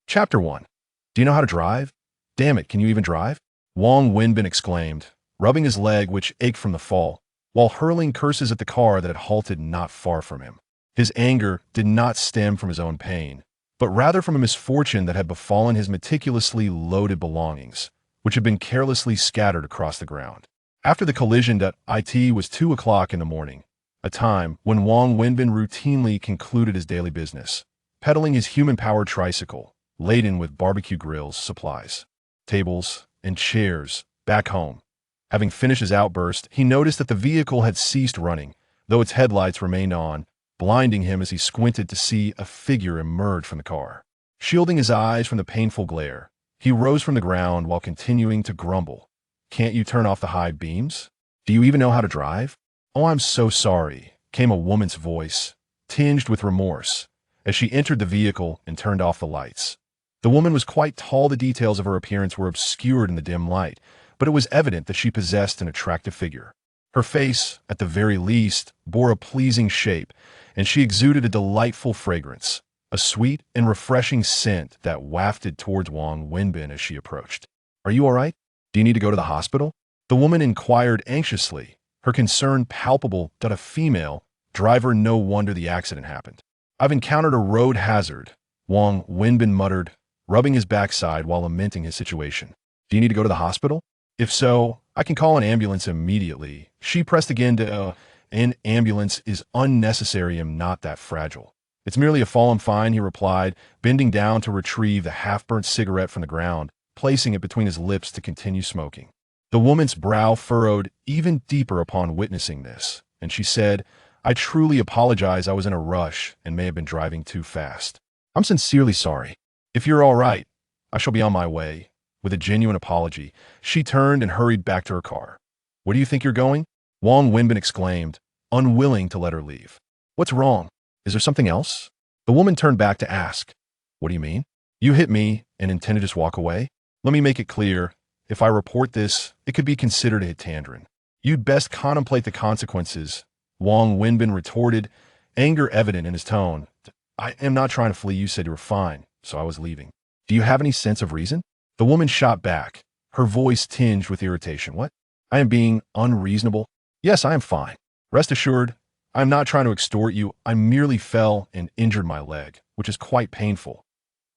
Chapter 1. Do you know how to drive? Damn it, can you even drive? Wong Winbin exclaimed, rubbing his leg which ached from the fall, while hurling curses at the car that had halted not far from him. His anger did not stem from his own pain, but rather from a misfortune that had befallen his meticulously loaded belongings, which had been carelessly scattered across the ground. After the collision it was 2 o'clock in the morning, a time when Wong Winbin routinely concluded his daily business, pedaling his human-powered tricycle, laden with barbecue grills, supplies, tables, and chairs, back home. Having finished his outburst, he noticed that the vehicle had ceased running, though its headlights remained on, blinding him as he squinted to see a figure emerge from the car. Shielding his eyes from the painful glare, he rose from the ground while continuing to grumble. Can't you turn off the high beams? Do you even know how to drive? Oh, I'm so sorry, came a woman's voice, tinged with remorse, as she entered the vehicle and turned off the lights. The woman was quite tall. The details of her appearance were obscured in the dim light, but it was evident that she possessed an attractive figure. Her face, at the very least, bore a pleasing shape, and she exuded a delightful fragrance, a sweet and refreshing scent that wafted towards Wong Winbin as she approached. Are you all right? Do you need to go to the hospital? The woman inquired anxiously, her concern palpable that a female driver. No wonder the accident happened. I've encountered a road hazard, Wong Winbin muttered, rubbing his backside while lamenting his situation. Do you need to go to the hospital? If so, I can call an ambulance immediately. She pressed again to, an ambulance is unnecessary. I'm not that fragile. It's merely a fall. I'm fine, he replied, bending down to retrieve the half-burnt cigarette from the ground, placing it between his lips to continue smoking. The woman's brow furrowed even deeper upon witnessing this, and she said, I truly apologize. I was in a rush and may have been driving too fast. I'm sincerely sorry. If you're all right, I shall be on my way. With a genuine apology, she turned and hurried back to her car. Where do you think you're going? Wong Winbin exclaimed, unwilling to let her leave. What's wrong? Is there something else? The woman turned back to ask. What do you mean? You hit me and intend to just walk away? Let me make it clear. If I report this, it could be considered a hit tantrum. You'd best contemplate the consequences, Wong Winbin retorted, anger evident in his tone. I am not trying to flee. You said you were fine, so I was leaving. Do you have any sense of reason? The woman shot back, her voice tinged with irritation. What? I am being unreasonable? Yes, I am fine. Rest assured, I am not trying to extort you. I merely fell and injured my leg, which is quite painful.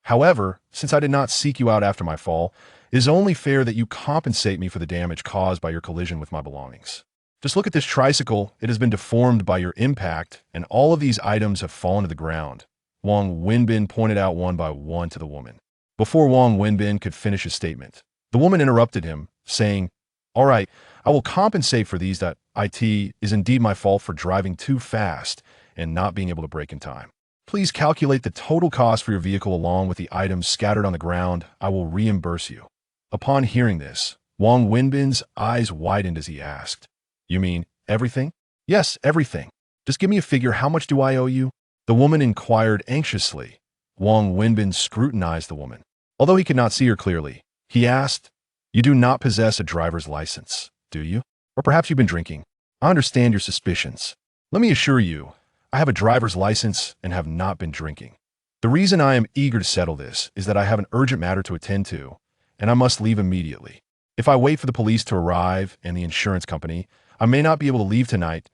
However, since I did not seek you out after my fall, it is only fair that you compensate me for the damage caused by your collision with my belongings. Just look at this tricycle. It has been deformed by your impact, and all of these items have fallen to the ground. Wong Winbin pointed out one by one to the woman. Before Wong Winbin could finish his statement, the woman interrupted him, saying, All right, I will compensate for these. It is indeed my fault for driving too fast and not being able to brake in time. Please calculate the total cost for your vehicle along with the items scattered on the ground. I will reimburse you. Upon hearing this, Wong Winbin's eyes widened as he asked, You mean everything? Yes, everything. Just give me a figure. How much do I owe you? The woman inquired anxiously. Wong Winbin scrutinized the woman. Although he could not see her clearly, he asked, You do not possess a driver's license, do you? Or perhaps you've been drinking. I understand your suspicions. Let me assure you, I have a driver's license and have not been drinking. The reason I am eager to settle this is that I have an urgent matter to attend to, and I must leave immediately. If I wait for the police to arrive and the insurance company, I may not be able to leave tonight.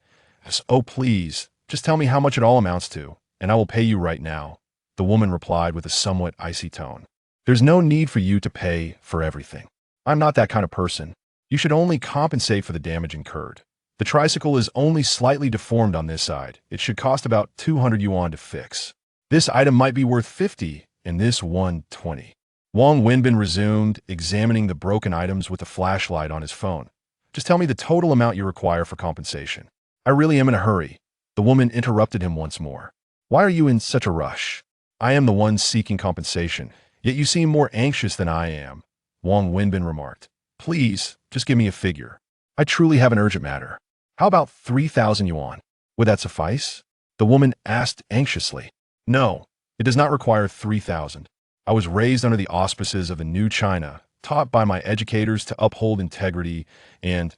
Oh, please, just tell me how much it all amounts to, and I will pay you right now, the woman replied with a somewhat icy tone. There's no need for you to pay for everything. I'm not that kind of person. You should only compensate for the damage incurred. The tricycle is only slightly deformed on this side. It should cost about 200 yuan to fix. This item might be worth 50 and this one 20. Wong Winbin resumed, examining the broken items with a flashlight on his phone. Just tell me the total amount you require for compensation. I really am in a hurry. The woman interrupted him once more. Why are you in such a rush? I am the one seeking compensation, yet you seem more anxious than I am, Wong Winbin remarked. Please, just give me a figure. I truly have an urgent matter. How about 3,000 yuan? Would that suffice? The woman asked anxiously. No, it does not require 3,000. I was raised under the auspices of a new China, taught by my educators to uphold integrity, and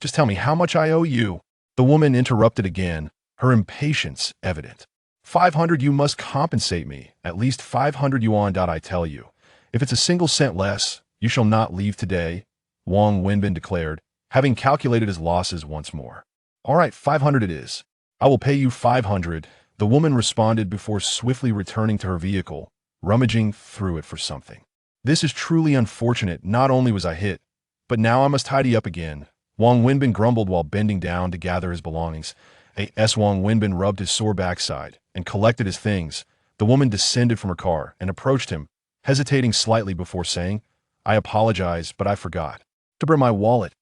just tell me how much I owe you. The woman interrupted again, her impatience evident. 500 you must compensate me. At least 500 yuan. I tell you. If it's a single cent less, you shall not leave today, Wang Wenbin declared, having calculated his losses once more. All right, 500 it is. I will pay you 500, the woman responded before swiftly returning to her vehicle, rummaging through it for something. This is truly unfortunate. Not only was I hit, but now I must tidy up again, Wang Wenbin grumbled while bending down to gather his belongings. As Wang Wenbin rubbed his sore backside and collected his things, the woman descended from her car and approached him, hesitating slightly before saying, I apologize, but I forgot to bring my wallet.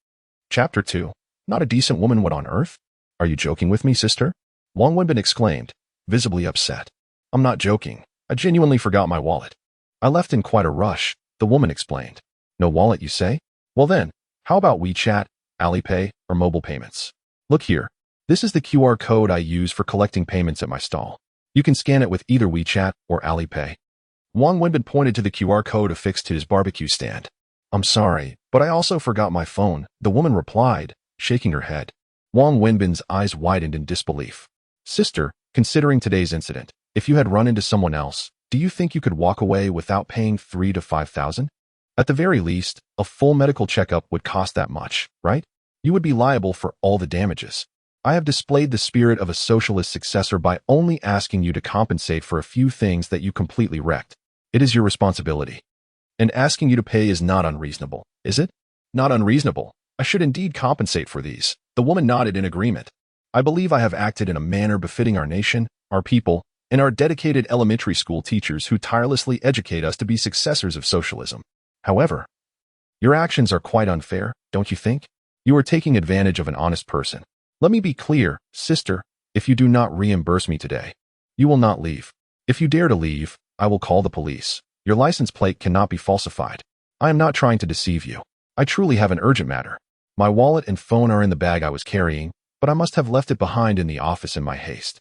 Chapter 2. Not a decent woman, what on earth? Are you joking with me, sister? Wang Wenbin exclaimed, visibly upset. I'm not joking. I genuinely forgot my wallet. I left in quite a rush, the woman explained. No wallet, you say? Well then, how about WeChat, Alipay, or mobile payments? Look here. This is the QR code I use for collecting payments at my stall. You can scan it with either WeChat or Alipay. Wang Wenbin pointed to the QR code affixed to his barbecue stand. I'm sorry, but I also forgot my phone, the woman replied, shaking her head. Wang Wenbin's eyes widened in disbelief. Sister, considering today's incident, if you had run into someone else, do you think you could walk away without paying 3,000 to 5,000? At the very least, a full medical checkup would cost that much, right? You would be liable for all the damages. I have displayed the spirit of a socialist successor by only asking you to compensate for a few things that you completely wrecked. It is your responsibility. And asking you to pay is not unreasonable, is it? Not unreasonable. I should indeed compensate for these. The woman nodded in agreement. I believe I have acted in a manner befitting our nation, our people, and our dedicated elementary school teachers who tirelessly educate us to be successors of socialism. However, your actions are quite unfair, don't you think? You are taking advantage of an honest person. Let me be clear, sister, if you do not reimburse me today, you will not leave. If you dare to leave, I will call the police. Your license plate cannot be falsified. I am not trying to deceive you. I truly have an urgent matter. My wallet and phone are in the bag I was carrying, but I must have left it behind in the office in my haste.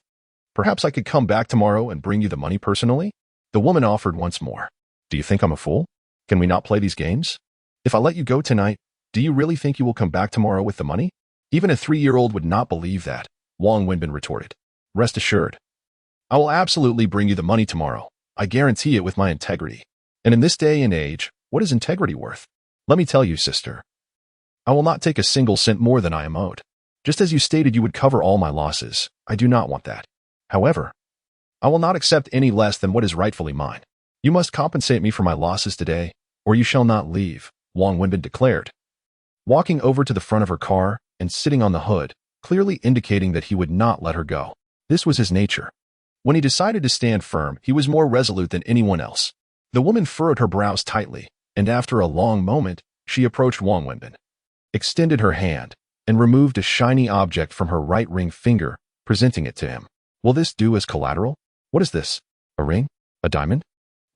Perhaps I could come back tomorrow and bring you the money personally? The woman offered once more. Do you think I'm a fool? Can we not play these games? If I let you go tonight, do you really think you will come back tomorrow with the money? Even a 3-year-old would not believe that, Wang Wenbin retorted. Rest assured. I will absolutely bring you the money tomorrow. I guarantee it with my integrity. And in this day and age, what is integrity worth? Let me tell you, sister. I will not take a single cent more than I am owed. Just as you stated you would cover all my losses, I do not want that. However, I will not accept any less than what is rightfully mine. You must compensate me for my losses today, or you shall not leave, Wang Wenbin declared. Walking over to the front of her car and sitting on the hood, clearly indicating that he would not let her go. This was his nature. When he decided to stand firm, he was more resolute than anyone else. The woman furrowed her brows tightly, and after a long moment, she approached Wang Wenbin, extended her hand, and removed a shiny object from her right ring finger, presenting it to him. Will this do as collateral? What is this? A ring? A diamond?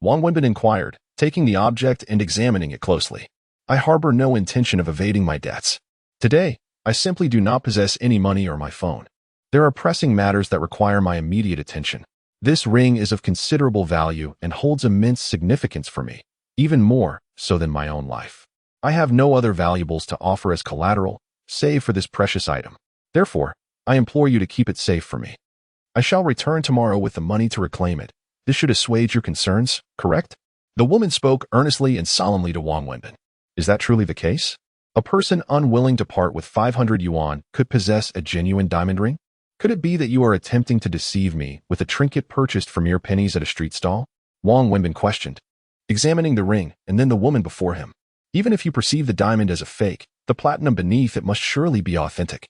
Wang Wenbin inquired, taking the object and examining it closely. I harbor no intention of evading my debts. Today, I simply do not possess any money or my phone. There are pressing matters that require my immediate attention. This ring is of considerable value and holds immense significance for me, even more so than my own life. I have no other valuables to offer as collateral, save for this precious item. Therefore, I implore you to keep it safe for me. I shall return tomorrow with the money to reclaim it. This should assuage your concerns, correct? The woman spoke earnestly and solemnly to Wang Wenbin. Is that truly the case? A person unwilling to part with 500 yuan could possess a genuine diamond ring? Could it be that you are attempting to deceive me with a trinket purchased for mere pennies at a street stall? Wang Wenbin questioned, examining the ring and then the woman before him. Even if you perceive the diamond as a fake, the platinum beneath it must surely be authentic.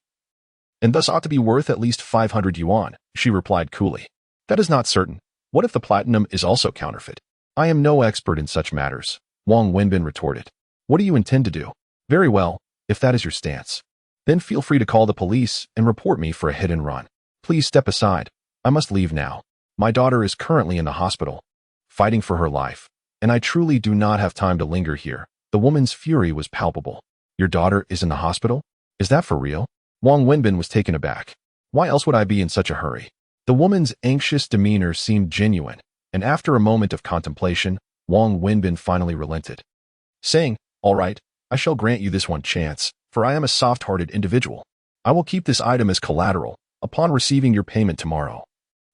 And thus ought to be worth at least 500 yuan, she replied coolly. That is not certain. What if the platinum is also counterfeit? I am no expert in such matters, Wang Wenbin retorted. What do you intend to do? Very well, if that is your stance. Then feel free to call the police and report me for a hit and run. Please step aside. I must leave now. My daughter is currently in the hospital, fighting for her life, and I truly do not have time to linger here. The woman's fury was palpable. Your daughter is in the hospital? Is that for real? Wang Wenbin was taken aback. Why else would I be in such a hurry? The woman's anxious demeanor seemed genuine, and after a moment of contemplation, Wang Wenbin finally relented, saying, All right, I shall grant you this one chance, for I am a soft-hearted individual. I will keep this item as collateral upon receiving your payment tomorrow.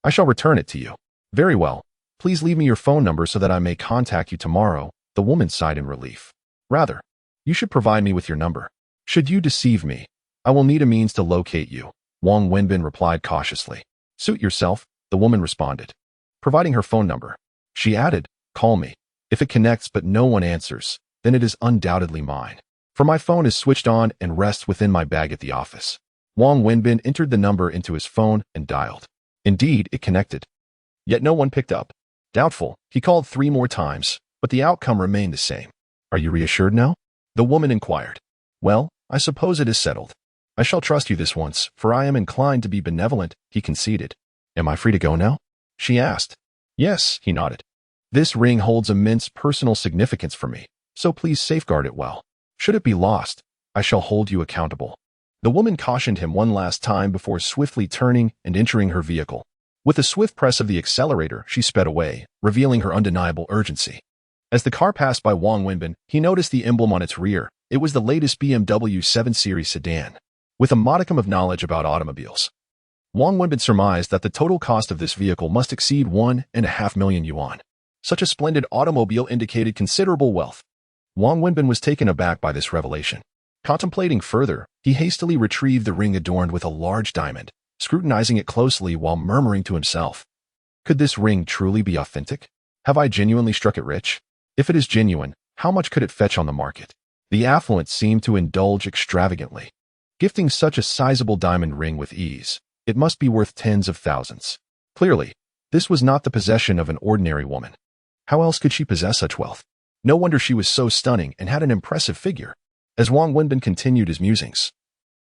I shall return it to you. Very well. Please leave me your phone number so that I may contact you tomorrow, the woman sighed in relief. Rather, you should provide me with your number. Should you deceive me, I will need a means to locate you, Wang Wenbin replied cautiously. Suit yourself, the woman responded, providing her phone number. She added, call me. If it connects but no one answers, then it is undoubtedly mine. For my phone is switched on and rests within my bag at the office. Wang Wenbin entered the number into his phone and dialed. Indeed, it connected. Yet no one picked up. Doubtful, he called 3 more times, but the outcome remained the same. Are you reassured now? The woman inquired. Well, I suppose it is settled. I shall trust you this once, for I am inclined to be benevolent, he conceded. Am I free to go now? She asked. Yes, he nodded. This ring holds immense personal significance for me, so please safeguard it well. Should it be lost, I shall hold you accountable. The woman cautioned him one last time before swiftly turning and entering her vehicle. With a swift press of the accelerator, she sped away, revealing her undeniable urgency. As the car passed by Wang Wenbin, he noticed the emblem on its rear. It was the latest BMW 7 Series sedan. With a modicum of knowledge about automobiles, Wang Wenbin surmised that the total cost of this vehicle must exceed 1.5 million yuan. Such a splendid automobile indicated considerable wealth. Wang Wenbin was taken aback by this revelation. Contemplating further, he hastily retrieved the ring adorned with a large diamond, scrutinizing it closely while murmuring to himself. Could this ring truly be authentic? Have I genuinely struck it rich? If it is genuine, how much could it fetch on the market? The affluent seemed to indulge extravagantly. Gifting such a sizable diamond ring with ease, it must be worth tens of thousands. Clearly, this was not the possession of an ordinary woman. How else could she possess such wealth? No wonder she was so stunning and had an impressive figure. As Wang Wenbin continued his musings,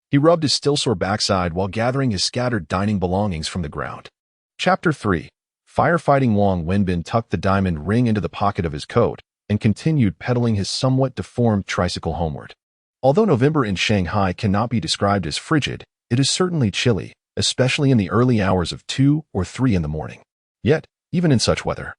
he rubbed his still-sore backside while gathering his scattered dining belongings from the ground. Chapter 3. Firefighting. Wang Wenbin tucked the diamond ring into the pocket of his coat and continued pedaling his somewhat deformed tricycle homeward. Although November in Shanghai cannot be described as frigid, it is certainly chilly, especially in the early hours of 2 or 3 in the morning. Yet, even in such weather,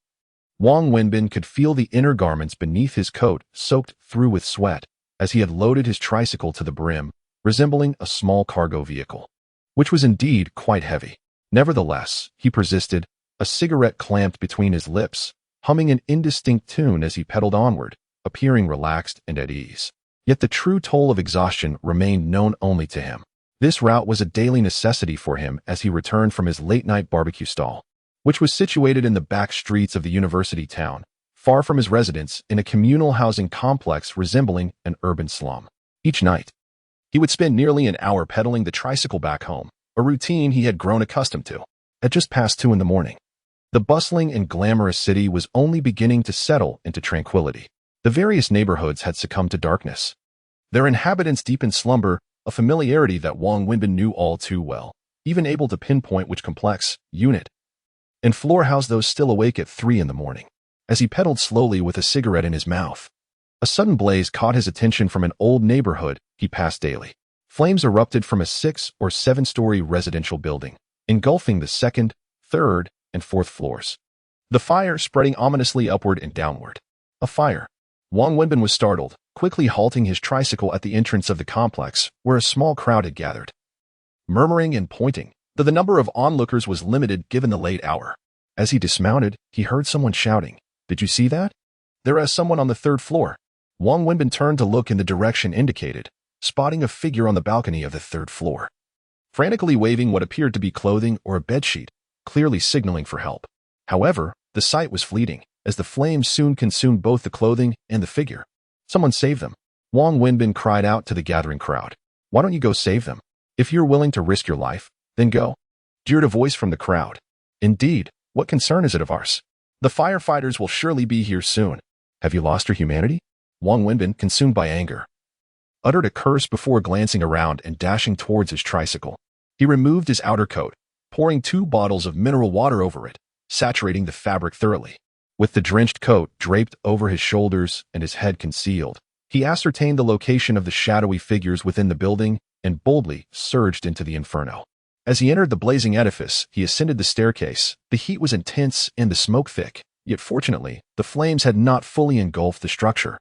Wang Wenbin could feel the inner garments beneath his coat soaked through with sweat as he had loaded his tricycle to the brim, resembling a small cargo vehicle, which was indeed quite heavy. Nevertheless, he persisted, a cigarette clamped between his lips, humming an indistinct tune as he pedaled onward, appearing relaxed and at ease. Yet the true toll of exhaustion remained known only to him. This route was a daily necessity for him as he returned from his late-night barbecue stall, which was situated in the back streets of the university town, far from his residence in a communal housing complex resembling an urban slum. Each night, he would spend nearly an hour pedaling the tricycle back home, a routine he had grown accustomed to. At just past 2 in the morning, the bustling and glamorous city was only beginning to settle into tranquility. The various neighborhoods had succumbed to darkness, their inhabitants deep in slumber, a familiarity that Wang Wenbin knew all too well, even able to pinpoint which complex, unit, and floor housed those still awake at 3 in the morning. As he pedaled slowly with a cigarette in his mouth, a sudden blaze caught his attention from an old neighborhood he passed daily. Flames erupted from a 6 or 7-story residential building, engulfing the 2nd, 3rd, and 4th floors. The fire spreading ominously upward and downward. A fire. Wang Wenbin was startled, quickly halting his tricycle at the entrance of the complex, where a small crowd had gathered. Murmuring and pointing, though the number of onlookers was limited given the late hour. As he dismounted, he heard someone shouting, "Did you see that? There is someone on the 3rd floor." Wang Wenbin turned to look in the direction indicated, spotting a figure on the balcony of the 3rd floor, frantically waving what appeared to be clothing or a bedsheet, clearly signaling for help. However, the sight was fleeting, as the flames soon consumed both the clothing and the figure. "Someone save them," Wang Wenbin cried out to the gathering crowd. "Why don't you go save them? If you're willing to risk your life, then go," jeered a voice from the crowd. "Indeed, what concern is it of ours? The firefighters will surely be here soon." "Have you lost your humanity?" Wang Wenbin, consumed by anger, uttered a curse before glancing around and dashing towards his tricycle. He removed his outer coat, pouring 2 bottles of mineral water over it, saturating the fabric thoroughly. With the drenched coat draped over his shoulders and his head concealed, he ascertained the location of the shadowy figures within the building and boldly surged into the inferno. As he entered the blazing edifice, he ascended the staircase. The heat was intense and the smoke thick, yet fortunately, the flames had not fully engulfed the structure.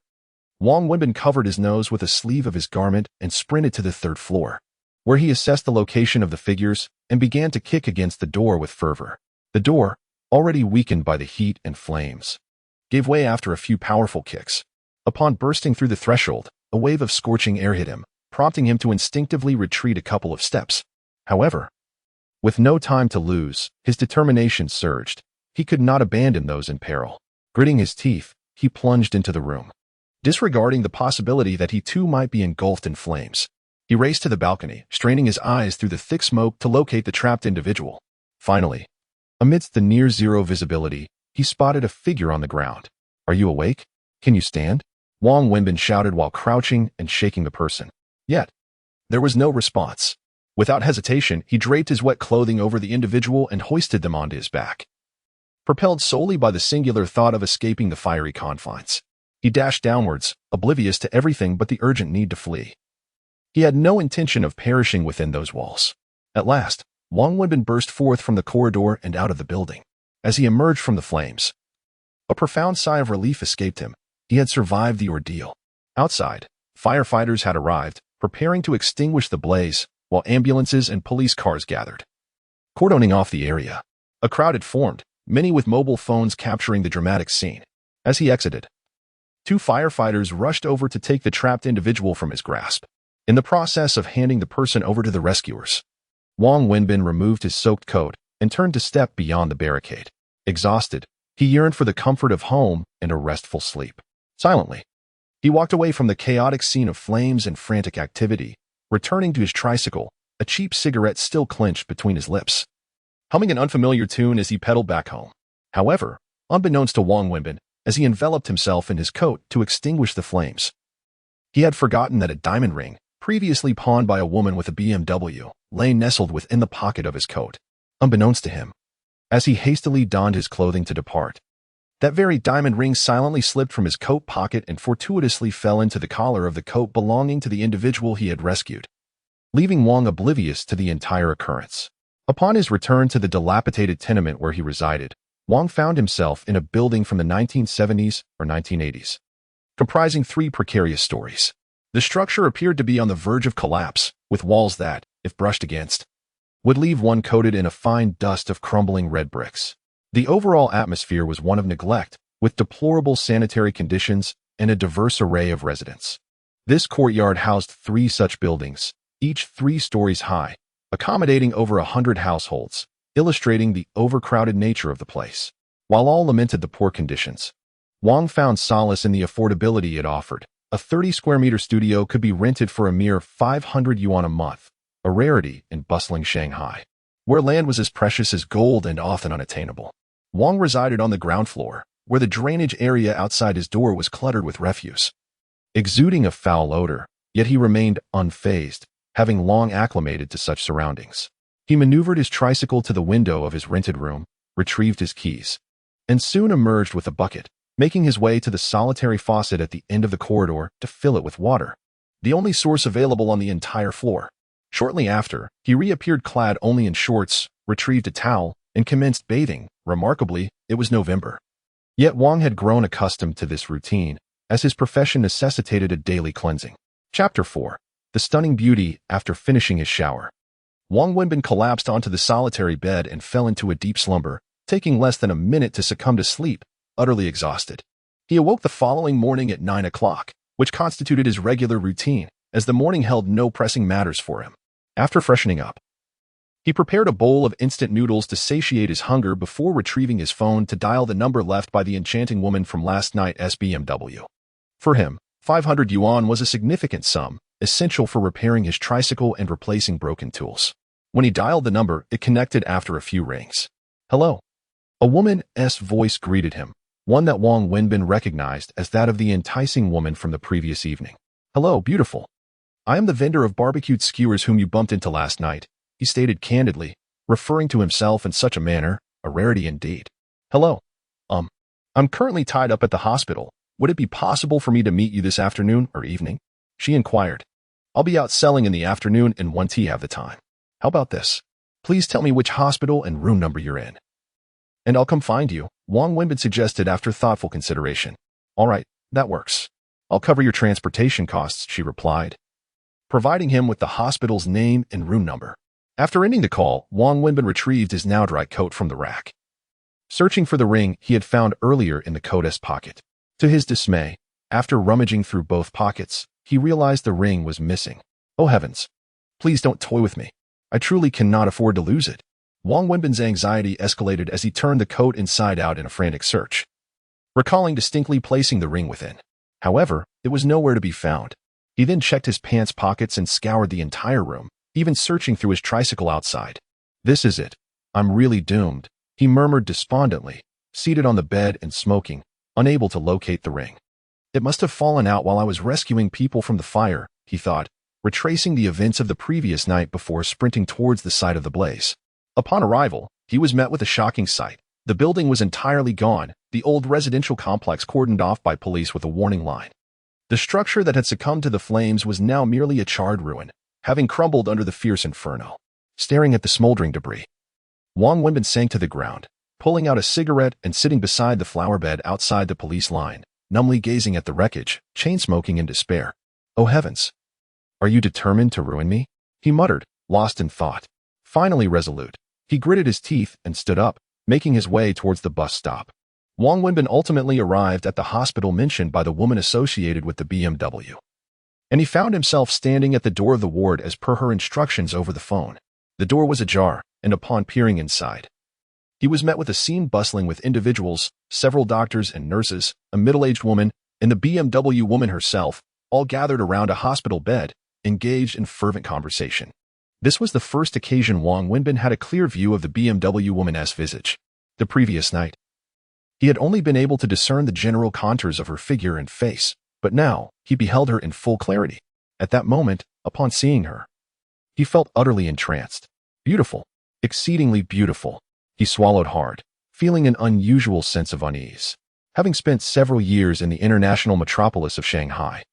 Wang Wenbin covered his nose with a sleeve of his garment and sprinted to the 3rd floor, where he assessed the location of the figures and began to kick against the door with fervor. The door, already weakened by the heat and flames, gave way after a few powerful kicks. Upon bursting through the threshold, a wave of scorching air hit him, prompting him to instinctively retreat a couple of steps. However, with no time to lose, his determination surged. He could not abandon those in peril. Gritting his teeth, he plunged into the room, disregarding the possibility that he too might be engulfed in flames. He raced to the balcony, straining his eyes through the thick smoke to locate the trapped individual. Finally, amidst the near-zero visibility, he spotted a figure on the ground. "Are you awake? Can you stand?" Wong Wenbin shouted while crouching and shaking the person. Yet, there was no response. Without hesitation, he draped his wet clothing over the individual and hoisted them onto his back. Propelled solely by the singular thought of escaping the fiery confines, he dashed downwards, oblivious to everything but the urgent need to flee. He had no intention of perishing within those walls. At last, Wong Wenbin burst forth from the corridor and out of the building. As he emerged from the flames, a profound sigh of relief escaped him. He had survived the ordeal. Outside, firefighters had arrived, preparing to extinguish the blaze, while ambulances and police cars gathered, cordoning off the area. A crowd had formed, many with mobile phones capturing the dramatic scene. As he exited, 2 firefighters rushed over to take the trapped individual from his grasp. In the process of handing the person over to the rescuers, Wong Wenbin removed his soaked coat and turned to step beyond the barricade. Exhausted, he yearned for the comfort of home and a restful sleep. Silently, he walked away from the chaotic scene of flames and frantic activity, returning to his tricycle, a cheap cigarette still clenched between his lips, humming an unfamiliar tune as he pedaled back home. However, unbeknownst to Wong Wenbin, as he enveloped himself in his coat to extinguish the flames, he had forgotten that a diamond ring, previously pawned by a woman with a BMW, lay nestled within the pocket of his coat. Unbeknownst to him, as he hastily donned his clothing to depart, that very diamond ring silently slipped from his coat pocket and fortuitously fell into the collar of the coat belonging to the individual he had rescued, leaving Wong oblivious to the entire occurrence. Upon his return to the dilapidated tenement where he resided, Wong found himself in a building from the 1970s or 1980s, comprising 3 precarious stories. The structure appeared to be on the verge of collapse, with walls that, if brushed against, would leave one coated in a fine dust of crumbling red bricks. The overall atmosphere was one of neglect, with deplorable sanitary conditions and a diverse array of residents. This courtyard housed 3 such buildings, each 3 stories high, accommodating over 100 households, illustrating the overcrowded nature of the place. While all lamented the poor conditions, Wong found solace in the affordability it offered. A 30-square-meter studio could be rented for a mere 500 yuan a month, a rarity in bustling Shanghai, where land was as precious as gold and often unattainable. Wong resided on the ground floor, where the drainage area outside his door was cluttered with refuse, exuding a foul odor, yet he remained unfazed, having long acclimated to such surroundings. He maneuvered his tricycle to the window of his rented room, retrieved his keys, and soon emerged with a bucket, making his way to the solitary faucet at the end of the corridor to fill it with water, the only source available on the entire floor. Shortly after, he reappeared clad only in shorts, retrieved a towel, and commenced bathing. Remarkably, it was November. Yet Wong had grown accustomed to this routine, as his profession necessitated a daily cleansing. Chapter 4. The Stunning Beauty. After finishing his shower, Wong Wenbin collapsed onto the solitary bed and fell into a deep slumber, taking less than a minute to succumb to sleep, utterly exhausted. He awoke the following morning at 9 o'clock, which constituted his regular routine, as the morning held no pressing matters for him. After freshening up, he prepared a bowl of instant noodles to satiate his hunger before retrieving his phone to dial the number left by the enchanting woman from last night's BMW. For him, 500 yuan was a significant sum, essential for repairing his tricycle and replacing broken tools. When he dialed the number, it connected after a few rings. "Hello." A woman's voice greeted him, one that Wong Wenbin recognized as that of the enticing woman from the previous evening. "Hello, beautiful. I am the vendor of barbecued skewers whom you bumped into last night," he stated candidly, referring to himself in such a manner, a rarity indeed. "Hello. I'm currently tied up at the hospital. Would it be possible for me to meet you this afternoon or evening?" she inquired. "I'll be out selling in the afternoon and once you have the time. How about this? Please tell me which hospital and room number you're in, and I'll come find you," Wong Wenbin suggested after thoughtful consideration. "All right, that works. I'll cover your transportation costs," she replied, providing him with the hospital's name and room number. After ending the call, Wong Wenbin retrieved his now dry coat from the rack. searching for the ring he had found earlier in the coat's pocket. To his dismay, after rummaging through both pockets, he realized the ring was missing. Oh heavens! Please don't toy with me. I truly cannot afford to lose it. Wang Wenbin's anxiety escalated as he turned the coat inside out in a frantic search, recalling distinctly placing the ring within. However, it was nowhere to be found. He then checked his pants pockets and scoured the entire room, even searching through his tricycle outside. This is it. I'm really doomed, he murmured despondently, seated on the bed and smoking, unable to locate the ring. It must have fallen out while I was rescuing people from the fire, he thought, retracing the events of the previous night before sprinting towards the site of the blaze. Upon arrival, he was met with a shocking sight. The building was entirely gone, the old residential complex cordoned off by police with a warning line. The structure that had succumbed to the flames was now merely a charred ruin, having crumbled under the fierce inferno. Staring at the smoldering debris, Wang Wenbin sank to the ground, pulling out a cigarette and sitting beside the flower bed outside the police line, numbly gazing at the wreckage, chain-smoking in despair. Oh heavens! Are you determined to ruin me? He muttered, lost in thought. Finally resolute, he gritted his teeth and stood up, making his way towards the bus stop. Wang Wenbin ultimately arrived at the hospital mentioned by the woman associated with the BMW, and he found himself standing at the door of the ward as per her instructions over the phone. The door was ajar, and upon peering inside, he was met with a scene bustling with individuals, several doctors and nurses, a middle-aged woman, and the BMW woman herself, all gathered around a hospital bed, engaged in fervent conversation. This was the first occasion Wang Wenbin had a clear view of the BMW woman's visage. The previous night, he had only been able to discern the general contours of her figure and face, but now he beheld her in full clarity. At that moment, upon seeing her, he felt utterly entranced. Beautiful, exceedingly beautiful. He swallowed hard, feeling an unusual sense of unease. Having spent several years in the international metropolis of Shanghai,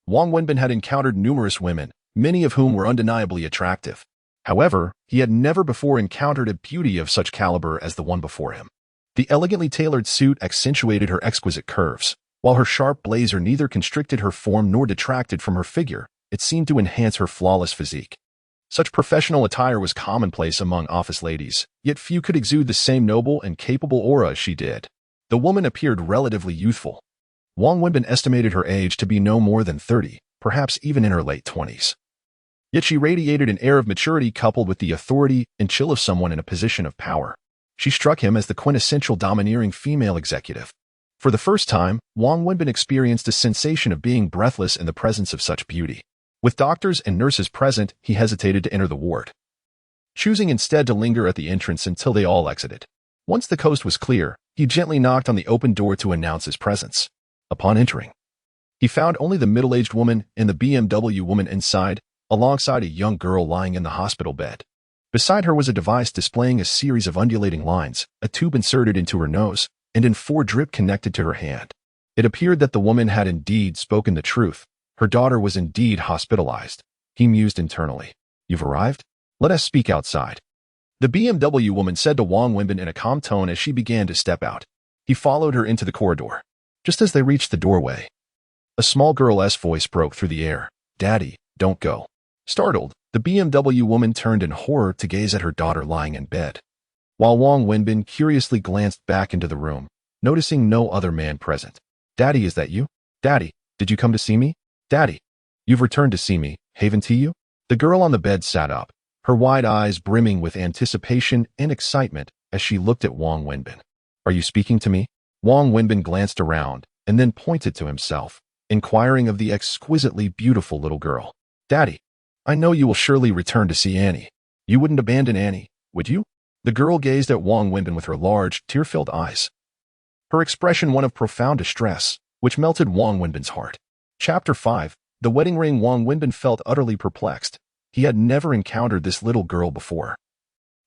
Wang Wenbin had encountered numerous women, many of whom were undeniably attractive. However, he had never before encountered a beauty of such caliber as the one before him. The elegantly tailored suit accentuated her exquisite curves, while her sharp blazer neither constricted her form nor detracted from her figure. It seemed to enhance her flawless physique. Such professional attire was commonplace among office ladies, yet few could exude the same noble and capable aura as she did. The woman appeared relatively youthful. Wang Wenbin estimated her age to be no more than 30, perhaps even in her late 20s. Yet she radiated an air of maturity coupled with the authority and chill of someone in a position of power. She struck him as the quintessential domineering female executive. For the first time, Wang Wenbin experienced a sensation of being breathless in the presence of such beauty. With doctors and nurses present, he hesitated to enter the ward, choosing instead to linger at the entrance until they all exited. Once the coast was clear, he gently knocked on the open door to announce his presence. Upon entering, he found only the middle-aged woman and the BMW woman inside, alongside a young girl lying in the hospital bed. Beside her was a device displaying a series of undulating lines, a tube inserted into her nose, and in 4 drip connected to her hand. It appeared that the woman had indeed spoken the truth. Her daughter was indeed hospitalized. He mused internally. You've arrived? Let us speak outside. The BMW woman said to Wang Wenbin in a calm tone as she began to step out. He followed her into the corridor. Just as they reached the doorway, a small girl's voice broke through the air. Daddy, don't go. Startled, the BMW woman turned in horror to gaze at her daughter lying in bed, while Wang Wenbin curiously glanced back into the room, noticing no other man present. Daddy, is that you? Daddy, did you come to see me? Daddy, you've returned to see me, haven't you? The girl on the bed sat up, her wide eyes brimming with anticipation and excitement as she looked at Wang Wenbin. Are you speaking to me? Wang Wenbin glanced around and then pointed to himself, inquiring of the exquisitely beautiful little girl. Daddy, I know you will surely return to see Annie. You wouldn't abandon Annie, would you? The girl gazed at Wang Wenbin with her large, tear-filled eyes, her expression one of profound distress, which melted Wang Wenbin's heart. Chapter 5. The wedding ring. Wang Wenbin felt utterly perplexed. He had never encountered this little girl before.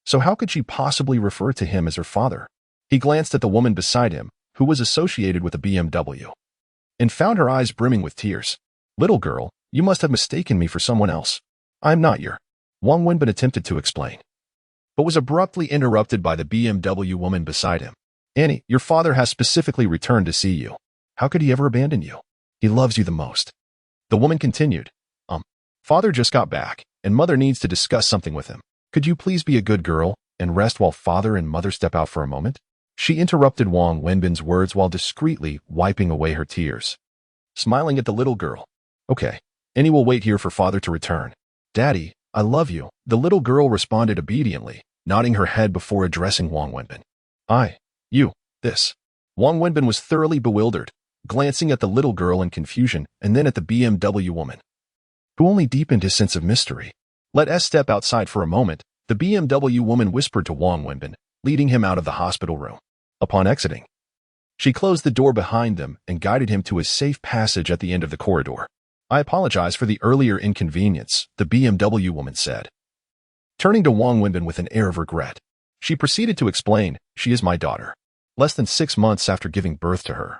So how could she possibly refer to him as her father? He glanced at the woman beside him, who was associated with a BMW, and found her eyes brimming with tears. Little girl, you must have mistaken me for someone else. I'm not your... Wang Wenbin attempted to explain, but was abruptly interrupted by the BMW woman beside him. Annie, your father has specifically returned to see you. How could he ever abandon you? He loves you the most. The woman continued. Father just got back, and mother needs to discuss something with him. Could you please be a good girl and rest while father and mother step out for a moment? She interrupted Wang Wenbin's words while discreetly wiping away her tears. Smiling at the little girl. Okay, Annie will wait here for father to return. Daddy, I love you. The little girl responded obediently, nodding her head before addressing Wang Wenbin. You, this. Wang Wenbin was thoroughly bewildered, glancing at the little girl in confusion and then at the BMW woman, who only deepened his sense of mystery. Let us step outside for a moment, the BMW woman whispered to Wang Wenbin, leading him out of the hospital room. Upon exiting, she closed the door behind them and guided him to a safe passage at the end of the corridor. I apologize for the earlier inconvenience, the BMW woman said. Turning to Wang Wenbin with an air of regret, she proceeded to explain, she is my daughter. Less than 6 months after giving birth to her,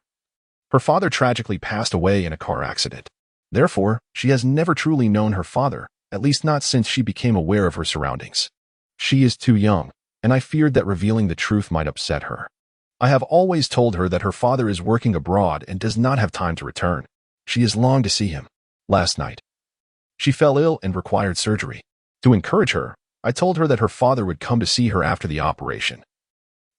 her father tragically passed away in a car accident. Therefore, she has never truly known her father, at least not since she became aware of her surroundings. She is too young, and I feared that revealing the truth might upset her. I have always told her that her father is working abroad and does not have time to return. She has longed to see him. Last night, she fell ill and required surgery. To encourage her, I told her that her father would come to see her after the operation,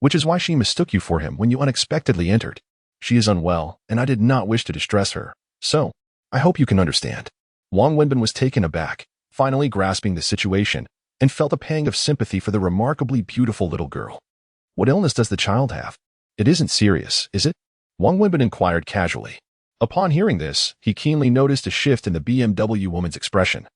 which is why she mistook you for him when you unexpectedly entered. She is unwell, and I did not wish to distress her, so I hope you can understand. Wang Wenbin was taken aback, finally grasping the situation, and felt a pang of sympathy for the remarkably beautiful little girl. What illness does the child have? It isn't serious, is it? Wang Wenbin inquired casually. Upon hearing this, he keenly noticed a shift in the BMW woman's expression,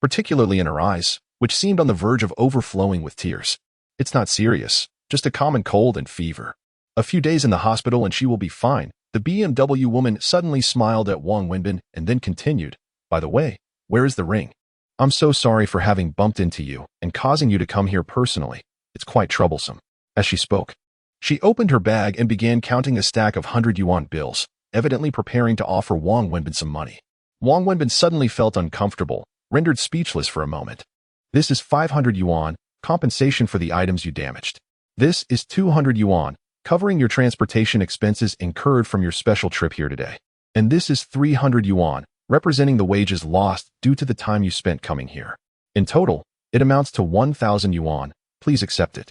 particularly in her eyes, which seemed on the verge of overflowing with tears. It's not serious, just a common cold and fever. A few days in the hospital and she will be fine. The BMW woman suddenly smiled at Wang Wenbin and then continued, by the way, where is the ring? I'm so sorry for having bumped into you and causing you to come here personally. It's quite troublesome. As she spoke, she opened her bag and began counting a stack of 100 yuan bills, evidently preparing to offer Wang Wenbin some money. Wang Wenbin suddenly felt uncomfortable, rendered speechless for a moment. This is 500 yuan, compensation for the items you damaged. This is 200 yuan, covering your transportation expenses incurred from your special trip here today. And this is 300 yuan, representing the wages lost due to the time you spent coming here. In total, it amounts to 1,000 yuan. Please accept it.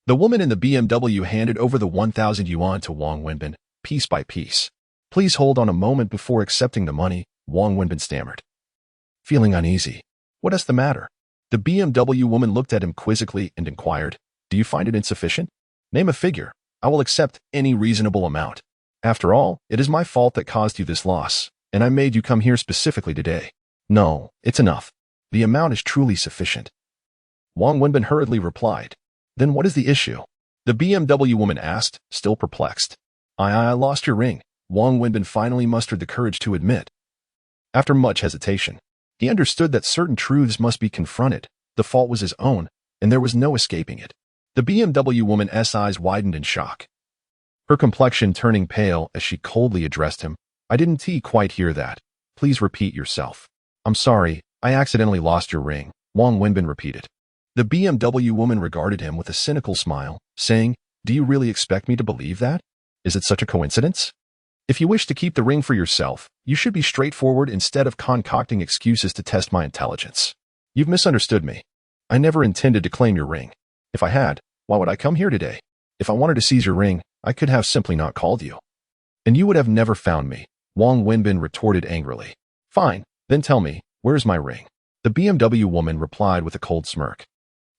The woman in the BMW handed over the 1,000 yuan to Wang Wenbin, piece by piece. Please hold on a moment before accepting the money, Wang Wenbin stammered, feeling uneasy. What is the matter? The BMW woman looked at him quizzically and inquired, do you find it insufficient? Name a figure. I will accept any reasonable amount. After all, it is my fault that caused you this loss, and I made you come here specifically today. No, it's enough. The amount is truly sufficient. Wang Wenbin hurriedly replied. Then what is the issue? The BMW woman asked, still perplexed. I lost your ring, Wang Wenbin finally mustered the courage to admit. After much hesitation, he understood that certain truths must be confronted. The fault was his own, and there was no escaping it. The BMW woman's eyes widened in shock, her complexion turning pale as she coldly addressed him. I didn't quite hear that. Please repeat yourself. I'm sorry, I accidentally lost your ring, Wang Wenbin repeated. The BMW woman regarded him with a cynical smile, saying, do you really expect me to believe that? Is it such a coincidence? If you wish to keep the ring for yourself, you should be straightforward instead of concocting excuses to test my intelligence. You've misunderstood me. I never intended to claim your ring. If I had, why would I come here today? If I wanted to seize your ring, I could have simply not called you. And you would have never found me, Wang Wenbin retorted angrily. Fine, then tell me, where's my ring? The BMW woman replied with a cold smirk.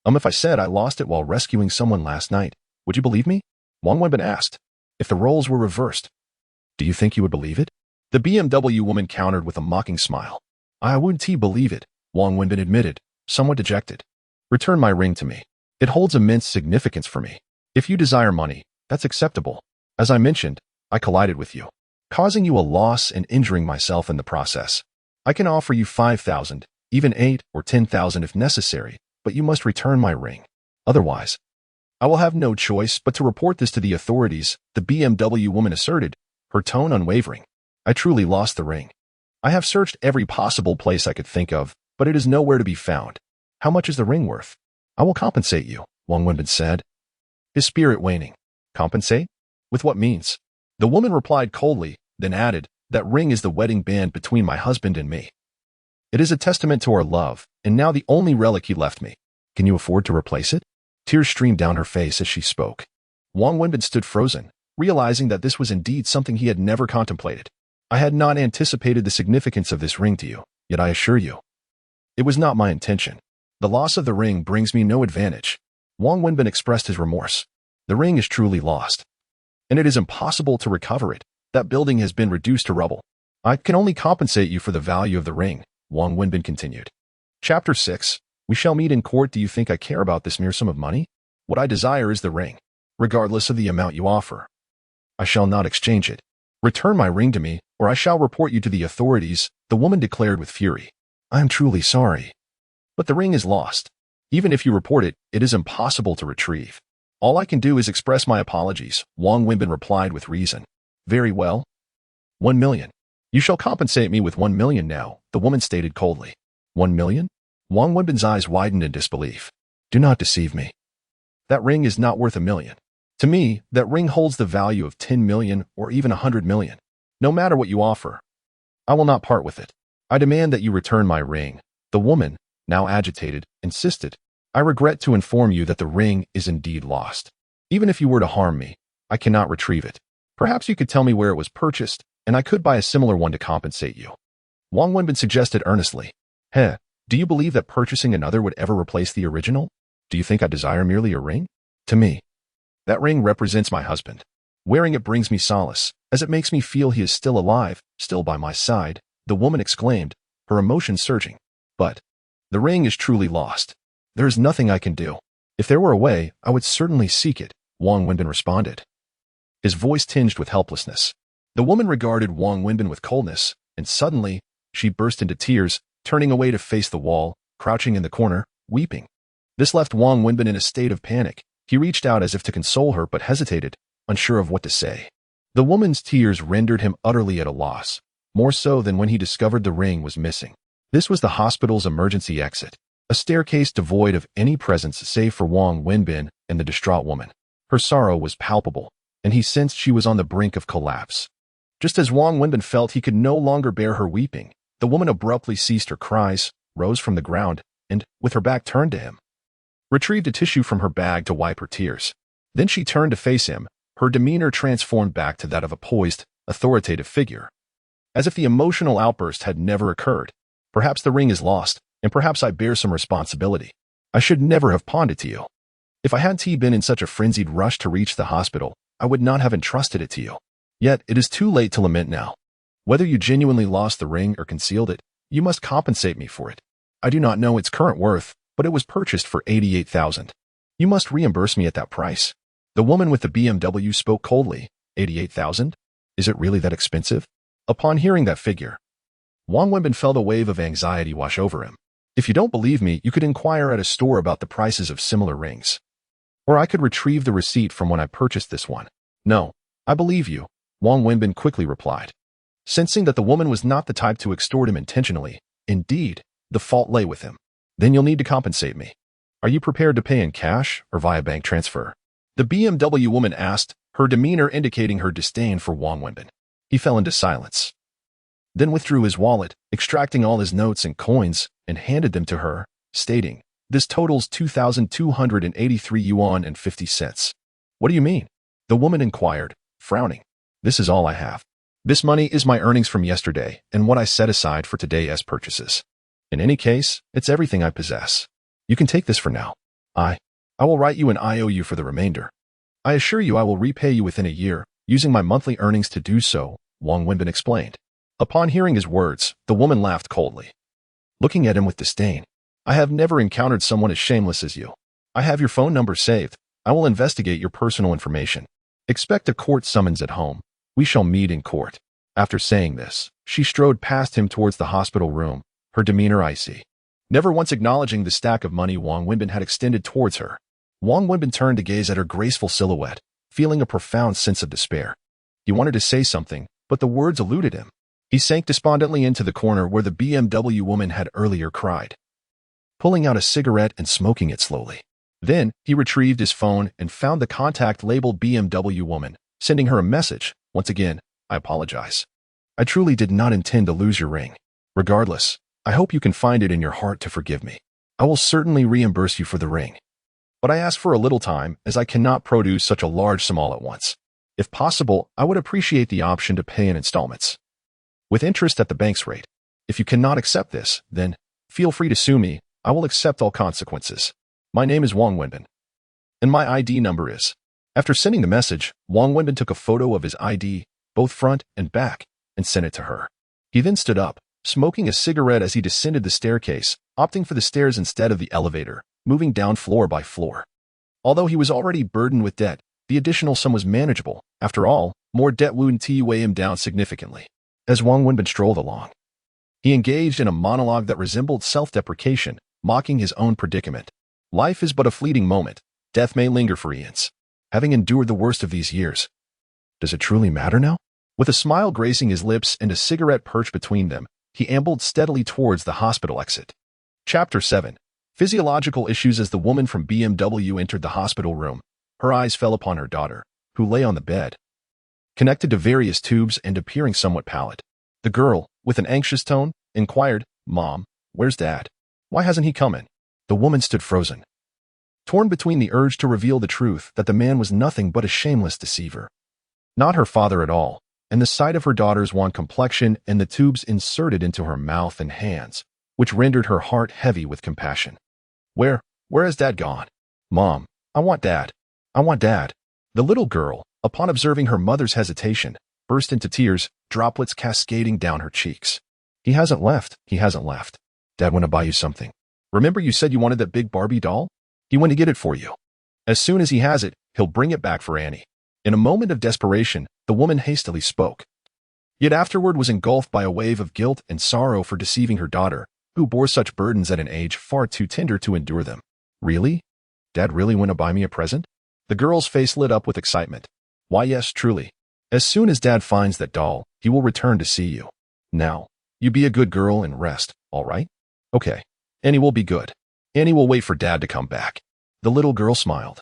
If I said I lost it while rescuing someone last night, would you believe me? Wang Wenbin asked. If the roles were reversed, do you think you would believe it? The BMW woman countered with a mocking smile. I wouldn't believe it, Wang Wenbin admitted, somewhat dejected. Return my ring to me. It holds immense significance for me. If you desire money, that's acceptable. As I mentioned, I collided with you, causing you a loss and injuring myself in the process. I can offer you 5,000, even 8 or 10,000 if necessary, but you must return my ring. Otherwise, I will have no choice but to report this to the authorities, the BMW woman asserted, her tone unwavering. I truly lost the ring. I have searched every possible place I could think of, but it is nowhere to be found. How much is the ring worth? I will compensate you, Wang Wenbin said, his spirit waning. Compensate? With what means? The woman replied coldly, then added, that ring is the wedding band between my husband and me. It is a testament to our love, and now the only relic he left me. Can you afford to replace it? Tears streamed down her face as she spoke. Wang Wenbin stood frozen, realizing that this was indeed something he had never contemplated. I had not anticipated the significance of this ring to you, yet I assure you, it was not my intention. The loss of the ring brings me no advantage. Wang Wenbin expressed his remorse. The ring is truly lost, and it is impossible to recover it. That building has been reduced to rubble. I can only compensate you for the value of the ring, Wang Wenbin continued. Chapter 6. We shall meet in court. Do you think I care about this mere sum of money? What I desire is the ring, regardless of the amount you offer. I shall not exchange it. Return my ring to me, or I shall report you to the authorities, the woman declared with fury. I am truly sorry, but the ring is lost. Even if you report it, it is impossible to retrieve. All I can do is express my apologies, Wang Wenbin replied with reason. Very well. 1 million. You shall compensate me with 1 million now, the woman stated coldly. 1 million? Wang Wenbin's eyes widened in disbelief. Do not deceive me. That ring is not worth 1 million. To me, that ring holds the value of 10 million or even 100 million. No matter what you offer, I will not part with it. I demand that you return my ring. The woman, now agitated, insisted. I regret to inform you that the ring is indeed lost. Even if you were to harm me, I cannot retrieve it. Perhaps you could tell me where it was purchased, and I could buy a similar one to compensate you. Wang Wenbin suggested earnestly. Do you believe that purchasing another would ever replace the original? Do you think I desire merely a ring? To me, that ring represents my husband. Wearing it brings me solace, as it makes me feel he is still alive, still by my side, the woman exclaimed, her emotions surging. But the ring is truly lost. There is nothing I can do. If there were a way, I would certainly seek it, Wang Wenbin responded, his voice tinged with helplessness. The woman regarded Wang Wenbin with coldness, and suddenly, she burst into tears, turning away to face the wall, crouching in the corner, weeping. This left Wang Wenbin in a state of panic. He reached out as if to console her but hesitated, unsure of what to say. The woman's tears rendered him utterly at a loss, more so than when he discovered the ring was missing. This was the hospital's emergency exit, a staircase devoid of any presence save for Wang Wenbin and the distraught woman. Her sorrow was palpable, and he sensed she was on the brink of collapse. Just as Wang Wenbin felt he could no longer bear her weeping, the woman abruptly ceased her cries, rose from the ground, and, with her back turned to him, retrieved a tissue from her bag to wipe her tears. Then she turned to face him, her demeanor transformed back to that of a poised, authoritative figure, as if the emotional outburst had never occurred. Perhaps the ring is lost, and perhaps I bear some responsibility. I should never have pawned it to you. If I hadn't been in such a frenzied rush to reach the hospital, I would not have entrusted it to you. Yet it is too late to lament now. Whether you genuinely lost the ring or concealed it, you must compensate me for it. I do not know its current worth, but it was purchased for 88,000. You must reimburse me at that price. The woman with the BMW spoke coldly. 88,000? Is it really that expensive? Upon hearing that figure, Wang Wenbin felt a wave of anxiety wash over him. If you don't believe me, you could inquire at a store about the prices of similar rings. Or I could retrieve the receipt from when I purchased this one. No, I believe you, Wang Wenbin quickly replied. Sensing that the woman was not the type to extort him intentionally, indeed, the fault lay with him. Then you'll need to compensate me. Are you prepared to pay in cash or via bank transfer? The BMW woman asked, her demeanor indicating her disdain for Wang Wenbin. He fell into silence, then withdrew his wallet, extracting all his notes and coins, and handed them to her, stating, This totals 2,283 yuan and 50 cents. What do you mean? The woman inquired, frowning. This is all I have. This money is my earnings from yesterday and what I set aside for today as purchases. In any case, it's everything I possess. You can take this for now. I will write you an IOU for the remainder. I assure you I will repay you within a year, using my monthly earnings to do so, Wang Wenbin explained. Upon hearing his words, the woman laughed coldly, looking at him with disdain. I have never encountered someone as shameless as you. I have your phone number saved. I will investigate your personal information. Expect a court summons at home. We shall meet in court. After saying this, she strode past him towards the hospital room, her demeanor icy. Never once acknowledging the stack of money Wang Wenbin had extended towards her, Wang Wenbin turned to gaze at her graceful silhouette, feeling a profound sense of despair. He wanted to say something, but the words eluded him. He sank despondently into the corner where the BMW woman had earlier cried, pulling out a cigarette and smoking it slowly. Then, he retrieved his phone and found the contact labeled BMW woman, sending her a message. Once again, I apologize. I truly did not intend to lose your ring. Regardless, I hope you can find it in your heart to forgive me. I will certainly reimburse you for the ring. but I ask for a little time as I cannot produce such a large sum all at once. If possible, I would appreciate the option to pay in installments, with interest at the bank's rate. If you cannot accept this, then feel free to sue me. I will accept all consequences. My name is Wang Wenbin, and my ID number is. After sending the message, Wang Wenbin took a photo of his ID, both front and back, and sent it to her. He then stood up, smoking a cigarette as he descended the staircase, opting for the stairs instead of the elevator, moving down floor by floor. Although he was already burdened with debt, the additional sum was manageable. After all, more debt wouldn't weigh him down significantly. As Wang Wenbin strolled along, he engaged in a monologue that resembled self-deprecation, mocking his own predicament. Life is but a fleeting moment. Death may linger for eons. Having endured the worst of these years, does it truly matter now? With a smile gracing his lips and a cigarette perched between them, he ambled steadily towards the hospital exit. Chapter 7. Physiological issues. As the woman from BMW entered the hospital room, her eyes fell upon her daughter, who lay on the bed, connected to various tubes and appearing somewhat pallid. The girl, with an anxious tone, inquired, "Mom, where's Dad? Why hasn't he come in?" The woman stood frozen, torn between the urge to reveal the truth that the man was nothing but a shameless deceiver, not her father at all, and the sight of her daughter's wan complexion and the tubes inserted into her mouth and hands, which rendered her heart heavy with compassion. Where has Dad gone? Mom, I want Dad. I want Dad." The little girl, upon observing her mother's hesitation, burst into tears, droplets cascading down her cheeks. He hasn't left. Dad went to buy you something. Remember you said you wanted that big Barbie doll? He went to get it for you. As soon as he has it, he'll bring it back for Annie. In a moment of desperation, the woman hastily spoke, yet afterward was engulfed by a wave of guilt and sorrow for deceiving her daughter, who bore such burdens at an age far too tender to endure them. Really? Dad really went to buy me a present? The girl's face lit up with excitement. Why, yes, truly. As soon as Dad finds that doll, he will return to see you. Now, you be a good girl and rest, all right? Okay. Annie will be good. Annie will wait for Dad to come back. The little girl smiled,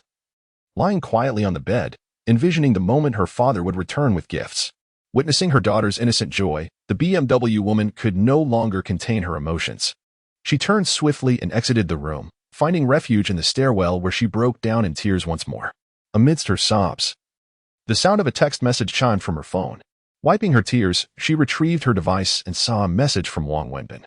lying quietly on the bed, envisioning the moment her father would return with gifts. Witnessing her daughter's innocent joy, the BMW woman could no longer contain her emotions. She turned swiftly and exited the room, finding refuge in the stairwell where she broke down in tears once more. Amidst her sobs, the sound of a text message chimed from her phone. Wiping her tears, she retrieved her device and saw a message from Wang Wenbin,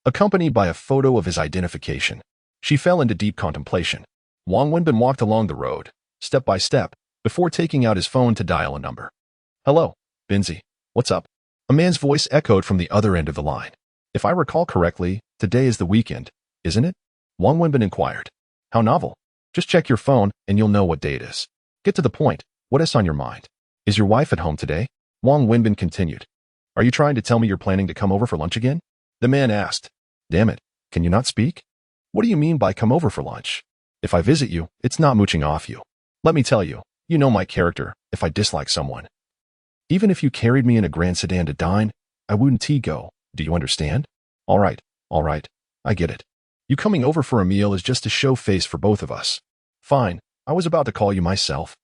accompanied by a photo of his identification. She fell into deep contemplation. Wang Wenbin walked along the road, step by step, before taking out his phone to dial a number. "Hello, Binzi. What's up?" A man's voice echoed from the other end of the line. "If I recall correctly, today is the weekend, isn't it?" Wang Wenbin inquired. "How novel. Just check your phone and you'll know what day it is. Get to the point. What is on your mind? Is your wife at home today?" Wang Wenbin continued. "Are you trying to tell me you're planning to come over for lunch again?" The man asked. "Damn it. Can you not speak? What do you mean by come over for lunch? If I visit you, it's not mooching off you. Let me tell you, you know my character. If I dislike someone, even if you carried me in a grand sedan to dine, I wouldn't go. Do you understand? All right. I get it. You coming over for a meal is just to show face for both of us. Fine. I was about to call you myself.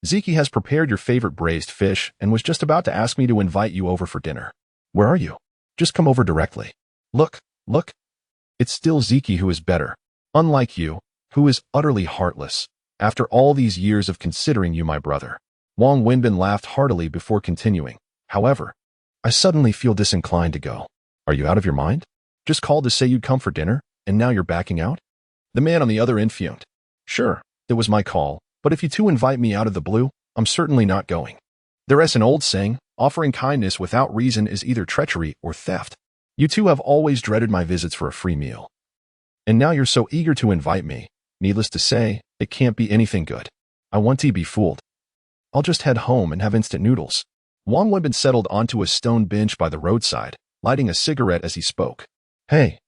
Ziki has prepared your favorite braised fish and was just about to ask me to invite you over for dinner. Where are you? Just come over directly. Look. It's still Ziki who is better. Unlike you, who is utterly heartless. After all these years of considering you my brother." Wang Wenbin laughed heartily before continuing. "However, I suddenly feel disinclined to go. Are you out of your mind? Just called to say you'd come for dinner, and now you're backing out?" The man on the other end fumed. "Sure, it was my call, but if you two invite me out of the blue, I'm certainly not going. There is an old saying, offering kindness without reason is either treachery or theft. You two have always dreaded my visits for a free meal. And now you're so eager to invite me. Needless to say, it can't be anything good. I want to be fooled. I'll just head home and have instant noodles." Wang Wenbin settled onto a stone bench by the roadside, lighting a cigarette as he spoke. Hey,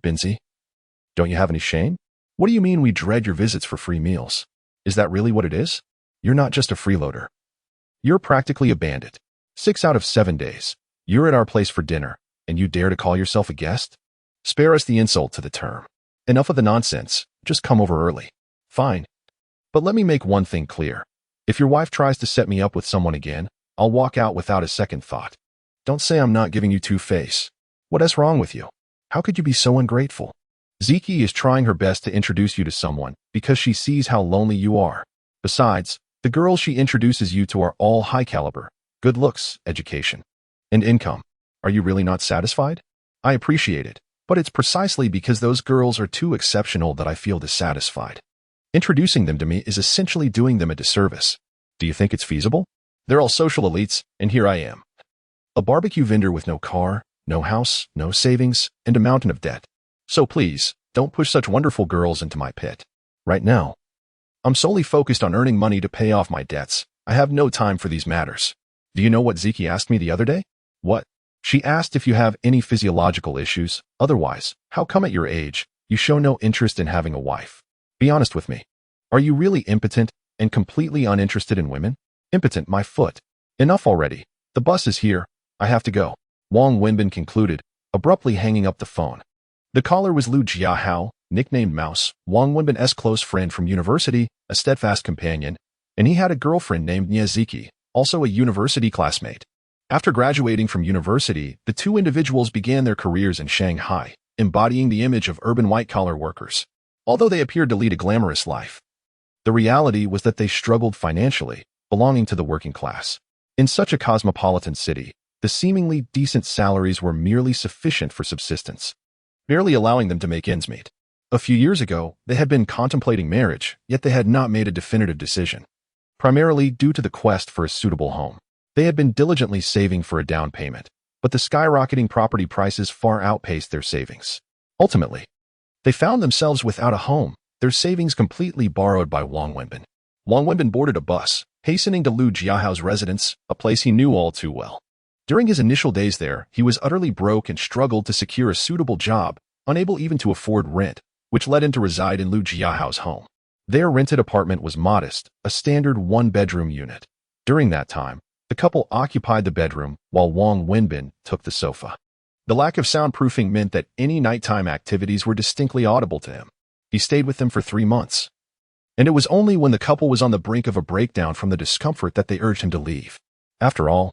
Binzi. Don't you have any shame? What do you mean we dread your visits for free meals? Is that really what it is? You're not just a freeloader. You're practically a bandit. 6 out of 7 days, you're at our place for dinner, and you dare to call yourself a guest? Spare us the insult to the term. Enough of the nonsense. Just come over early. Fine. But let me make one thing clear. If your wife tries to set me up with someone again, I'll walk out without a second thought. Don't say I'm not giving you two-face. What is wrong with you? How could you be so ungrateful? Ziki is trying her best to introduce you to someone because she sees how lonely you are. Besides, the girls she introduces you to are all high caliber, good looks, education, and income. Are you really not satisfied? I appreciate it, but it's precisely because those girls are too exceptional that I feel dissatisfied. Introducing them to me is essentially doing them a disservice. Do you think it's feasible? They're all social elites, and here I am. A barbecue vendor with no car, no house, no savings, and a mountain of debt. So please, don't push such wonderful girls into my pit. Right now, I'm solely focused on earning money to pay off my debts. I have no time for these matters. Do you know what Ziki asked me the other day? What? She asked if you have any physiological issues. Otherwise, how come at your age, you show no interest in having a wife? Be honest with me. Are you really impotent and completely uninterested in women? Impotent, my foot. Enough already. The bus is here. I have to go. Wang Wenbin concluded, abruptly hanging up the phone. The caller was Lu Jiahao, nicknamed Mouse, Wang Wenbin's close friend from university, a steadfast companion, and he had a girlfriend named Ziki, also a university classmate. After graduating from university, the two individuals began their careers in Shanghai, embodying the image of urban white-collar workers. Although they appeared to lead a glamorous life, the reality was that they struggled financially, belonging to the working class. In such a cosmopolitan city, the seemingly decent salaries were merely sufficient for subsistence, barely allowing them to make ends meet. A few years ago, they had been contemplating marriage, yet they had not made a definitive decision, primarily due to the quest for a suitable home. They had been diligently saving for a down payment, but the skyrocketing property prices far outpaced their savings. Ultimately, they found themselves without a home, their savings completely borrowed by Wang Wenbin. Wang Wenbin boarded a bus, hastening to Lu Jiahao's residence, a place he knew all too well. During his initial days there, he was utterly broke and struggled to secure a suitable job, unable even to afford rent, which led him to reside in Lu Jiahao's home. Their rented apartment was modest, a standard one-bedroom unit. During that time, the couple occupied the bedroom, while Wang Wenbin took the sofa. The lack of soundproofing meant that any nighttime activities were distinctly audible to him. He stayed with them for 3 months. And it was only when the couple was on the brink of a breakdown from the discomfort that they urged him to leave. After all,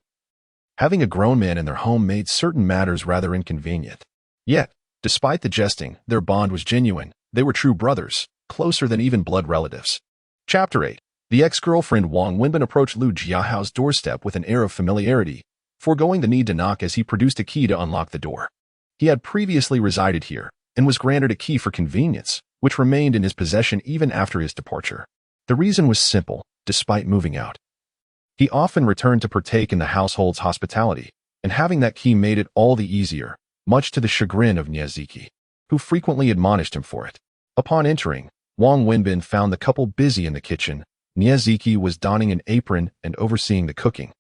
having a grown man in their home made certain matters rather inconvenient. Yet, despite the jesting, their bond was genuine. They were true brothers, closer than even blood relatives. Chapter 8. The ex-girlfriend Wang Wenbin approached Lu Jiahao's doorstep with an air of familiarity, foregoing the need to knock as he produced a key to unlock the door. He had previously resided here, and was granted a key for convenience, which remained in his possession even after his departure. The reason was simple, despite moving out. He often returned to partake in the household's hospitality, and having that key made it all the easier, much to the chagrin of Ziki, who frequently admonished him for it. Upon entering, Wang Wenbin found the couple busy in the kitchen. Ziki was donning an apron and overseeing the cooking,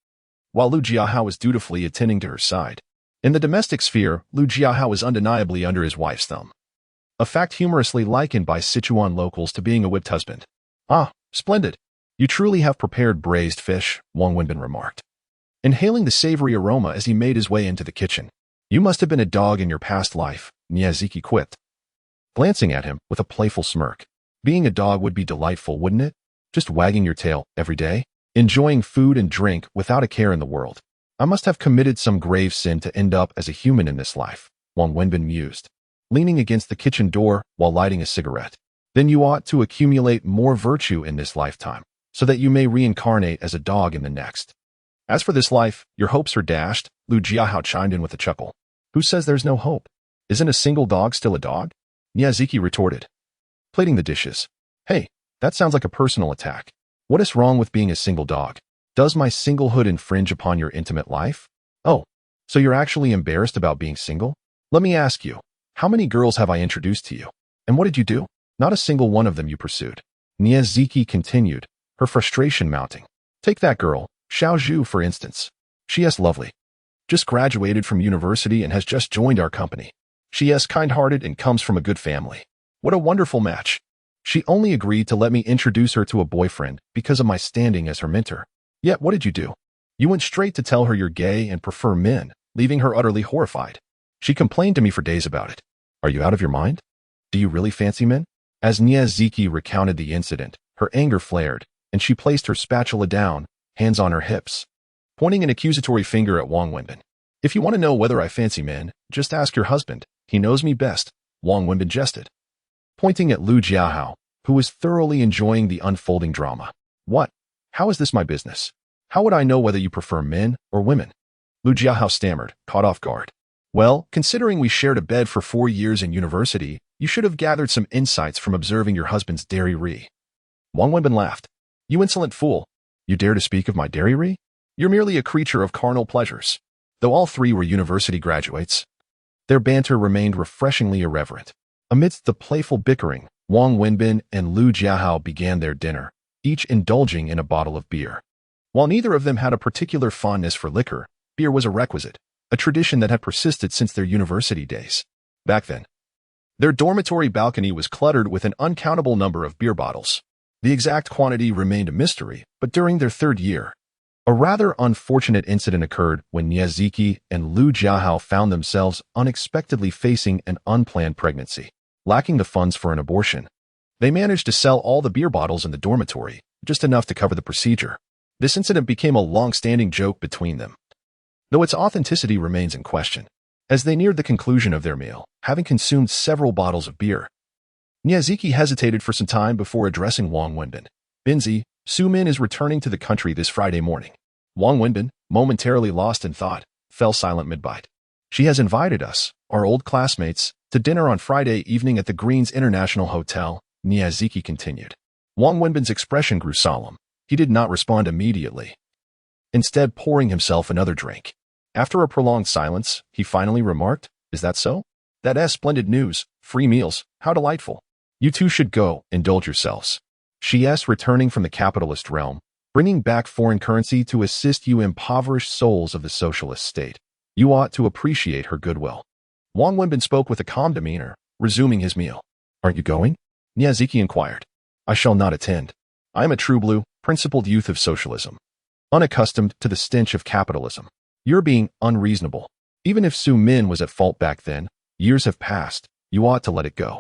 while Lu Jiahao was dutifully attending to her side. In the domestic sphere, Lu Jiahao was undeniably under his wife's thumb, a fact humorously likened by Sichuan locals to being a whipped husband. Ah, splendid. You truly have prepared braised fish, Wang Wenbin remarked, inhaling the savory aroma as he made his way into the kitchen. You must have been a dog in your past life, Ziki quipped, glancing at him with a playful smirk. Being a dog would be delightful, wouldn't it? Just wagging your tail every day, enjoying food and drink without a care in the world. I must have committed some grave sin to end up as a human in this life, Wang Wenbin mused, leaning against the kitchen door while lighting a cigarette. Then you ought to accumulate more virtue in this lifetime, so that you may reincarnate as a dog in the next. As for this life, your hopes are dashed, Lu Jiahao chimed in with a chuckle. Who says there's no hope? Isn't a single dog still a dog? Ziki retorted, plating the dishes. Hey, that sounds like a personal attack. What is wrong with being a single dog? Does my singlehood infringe upon your intimate life? Oh, so you're actually embarrassed about being single? Let me ask you, how many girls have I introduced to you? And what did you do? Not a single one of them you pursued. Ziki continued, her frustration mounting. Take that girl, Xiao Zhu, for instance. She is lovely. Just graduated from university and has just joined our company. She is kind-hearted and comes from a good family. What a wonderful match. She only agreed to let me introduce her to a boyfriend because of my standing as her mentor. Yet what did you do? You went straight to tell her you're gay and prefer men, leaving her utterly horrified. She complained to me for days about it. Are you out of your mind? Do you really fancy men? As Ziki recounted the incident, her anger flared, and she placed her spatula down, hands on her hips, pointing an accusatory finger at Wang Wenbin. If you want to know whether I fancy men, just ask your husband. He knows me best, Wang Wenbin jested. pointing at Lu Jiahao, who was thoroughly enjoying the unfolding drama. What? How is this my business? How would I know whether you prefer men or women? Lu Jiahao stammered, caught off guard. Well, considering we shared a bed for 4 years in university, you should have gathered some insights from observing your husband's dairy re. Wang Wenbin laughed. You insolent fool. You dare to speak of my dairy re? You're merely a creature of carnal pleasures. Though all three were university graduates, their banter remained refreshingly irreverent. Amidst the playful bickering, Wang Wenbin and Lu Jiahao began their dinner, each indulging in a bottle of beer. While neither of them had a particular fondness for liquor, beer was a requisite, a tradition that had persisted since their university days. Back then, their dormitory balcony was cluttered with an uncountable number of beer bottles. The exact quantity remained a mystery, but during their 3rd year, a rather unfortunate incident occurred when Niaziki and Lu Jiahao found themselves unexpectedly facing an unplanned pregnancy. Lacking the funds for an abortion, they managed to sell all the beer bottles in the dormitory, just enough to cover the procedure. This incident became a long-standing joke between them, though its authenticity remains in question. As they neared the conclusion of their meal, having consumed several bottles of beer, Niaziki hesitated for some time before addressing Wang Wenbin. Binzi, Su-min is returning to the country this Friday morning. Wang Wenbin, momentarily lost in thought, fell silent mid-bite. She has invited us, our old classmates, to dinner on Friday evening at the Greens International Hotel, Niaziki continued. Wang Wenbin's expression grew solemn. He did not respond immediately, instead pouring himself another drink. After a prolonged silence, he finally remarked, Is that so? That's splendid news. Free meals. How delightful. You two should go, indulge yourselves. She's returning from the capitalist realm, bringing back foreign currency to assist you impoverished souls of the socialist state. You ought to appreciate her goodwill. Wang Wenbin spoke with a calm demeanor, resuming his meal. Aren't you going? Niaziki inquired. I shall not attend. I am a true blue, principled youth of socialism, unaccustomed to the stench of capitalism. You're being unreasonable. Even if Su-min was at fault back then, years have passed. You ought to let it go.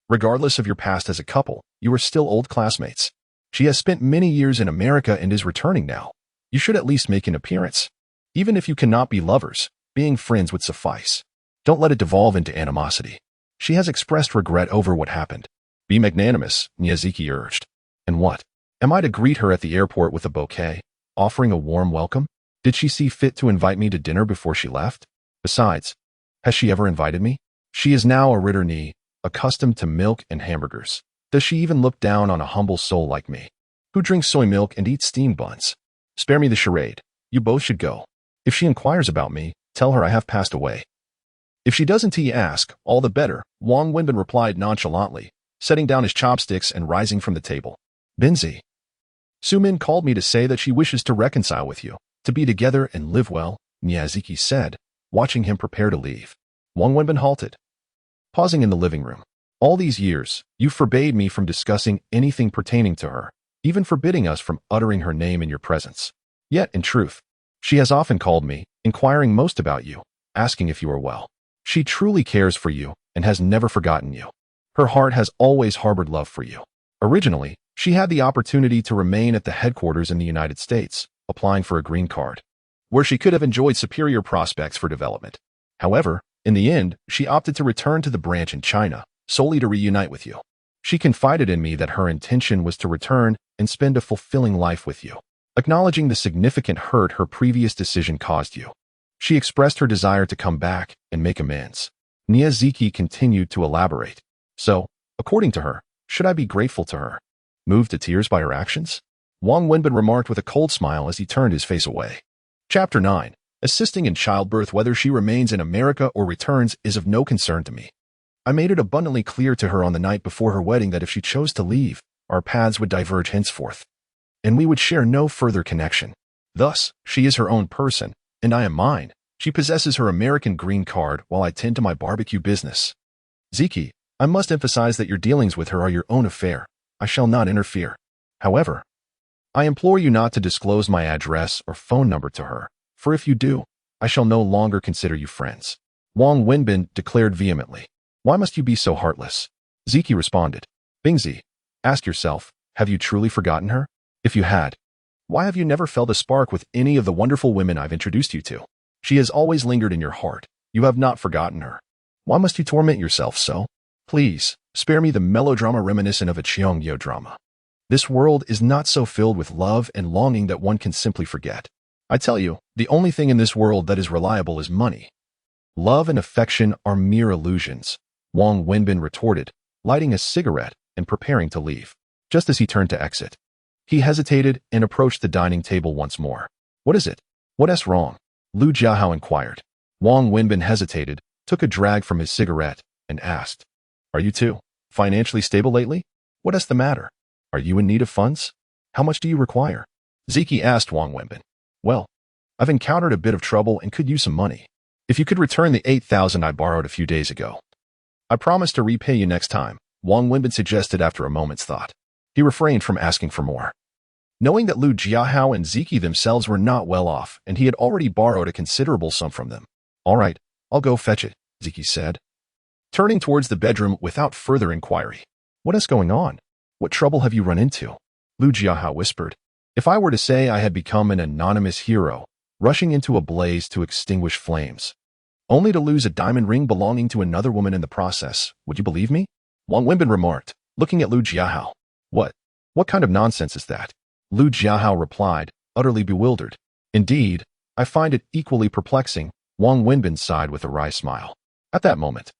Regardless of your past as a couple, you are still old classmates. She has spent many years in America and is returning now. You should at least make an appearance. Even if you cannot be lovers, being friends would suffice. Don't let it devolve into animosity. She has expressed regret over what happened. Be magnanimous, Niaziki urged. And what? Am I to greet her at the airport with a bouquet, offering a warm welcome? Did she see fit to invite me to dinner before she left? Besides, has she ever invited me? She is now a Ritter-ni, accustomed to milk and hamburgers. Does she even look down on a humble soul like me, who drinks soy milk and eats steamed buns? Spare me the charade. You both should go. If she inquires about me, tell her I have passed away. If she doesn't ask, all the better, Wang Wenbin replied nonchalantly, setting down his chopsticks and rising from the table. Binzi. Su-min called me to say that she wishes to reconcile with you, to be together and live well, Niaziki said, watching him prepare to leave. Wang Wenbin halted, pausing in the living room. All these years, you forbade me from discussing anything pertaining to her, even forbidding us from uttering her name in your presence. Yet, in truth, she has often called me, inquiring most about you, asking if you are well. She truly cares for you and has never forgotten you. Her heart has always harbored love for you. Originally, she had the opportunity to remain at the headquarters in the United States, applying for a green card, where she could have enjoyed superior prospects for development. However, in the end, she opted to return to the branch in China, solely to reunite with you. She confided in me that her intention was to return and spend a fulfilling life with you, acknowledging the significant hurt her previous decision caused you. She expressed her desire to come back and make amends. Niaziki continued to elaborate. So, according to her, should I be grateful to her? Moved to tears by her actions? Wang Wenbin remarked with a cold smile as he turned his face away. Chapter 9. Assisting in childbirth. Whether she remains in America or returns is of no concern to me. I made it abundantly clear to her on the night before her wedding that if she chose to leave, our paths would diverge henceforth, and we would share no further connection. Thus, she is her own person, and I am mine. She possesses her American green card while I tend to my barbecue business. Ziki, I must emphasize that your dealings with her are your own affair. I shall not interfere. However, I implore you not to disclose my address or phone number to her, for if you do, I shall no longer consider you friends. Wang Wenbin declared vehemently. Why must you be so heartless? Ziki responded. Bingzi, ask yourself, have you truly forgotten her? If you had, why have you never felt a spark with any of the wonderful women I've introduced you to? She has always lingered in your heart. You have not forgotten her. Why must you torment yourself so? Please, Spare me the melodrama reminiscent of a Cheongyo drama. This world is not so filled with love and longing that one can simply forget. I tell you, the only thing in this world that is reliable is money. Love and affection are mere illusions, Wang Wenbin retorted, lighting a cigarette and preparing to leave. Just as he turned to exit, he hesitated and approached the dining table once more. What is it? What's wrong? Lu Jiahao inquired. Wang Wenbin hesitated, took a drag from his cigarette, and asked, Are you too financially stable lately? What's the matter? Are you in need of funds? How much do you require? Ziki asked Wang Wenbin. Well, I've encountered a bit of trouble and could use some money. If you could return the 8,000 I borrowed a few days ago. I promise to repay you next time, Wang Wenbin suggested after a moment's thought. He refrained from asking for more. Knowing that Lu Jiahao and Ziki themselves were not well off, and he had already borrowed a considerable sum from them. All right, I'll go fetch it, Ziki said, turning towards the bedroom without further inquiry. What is going on? What trouble have you run into? Lu Jiahao whispered. If I were to say I had become an anonymous hero, rushing into a blaze to extinguish flames, only to lose a diamond ring belonging to another woman in the process, would you believe me? Wang Wenbin remarked, looking at Lu Jiahao. What kind of nonsense is that? Lu Jiahao replied, utterly bewildered. Indeed, I find it equally perplexing, Wang Wenbin sighed with a wry smile. At that moment,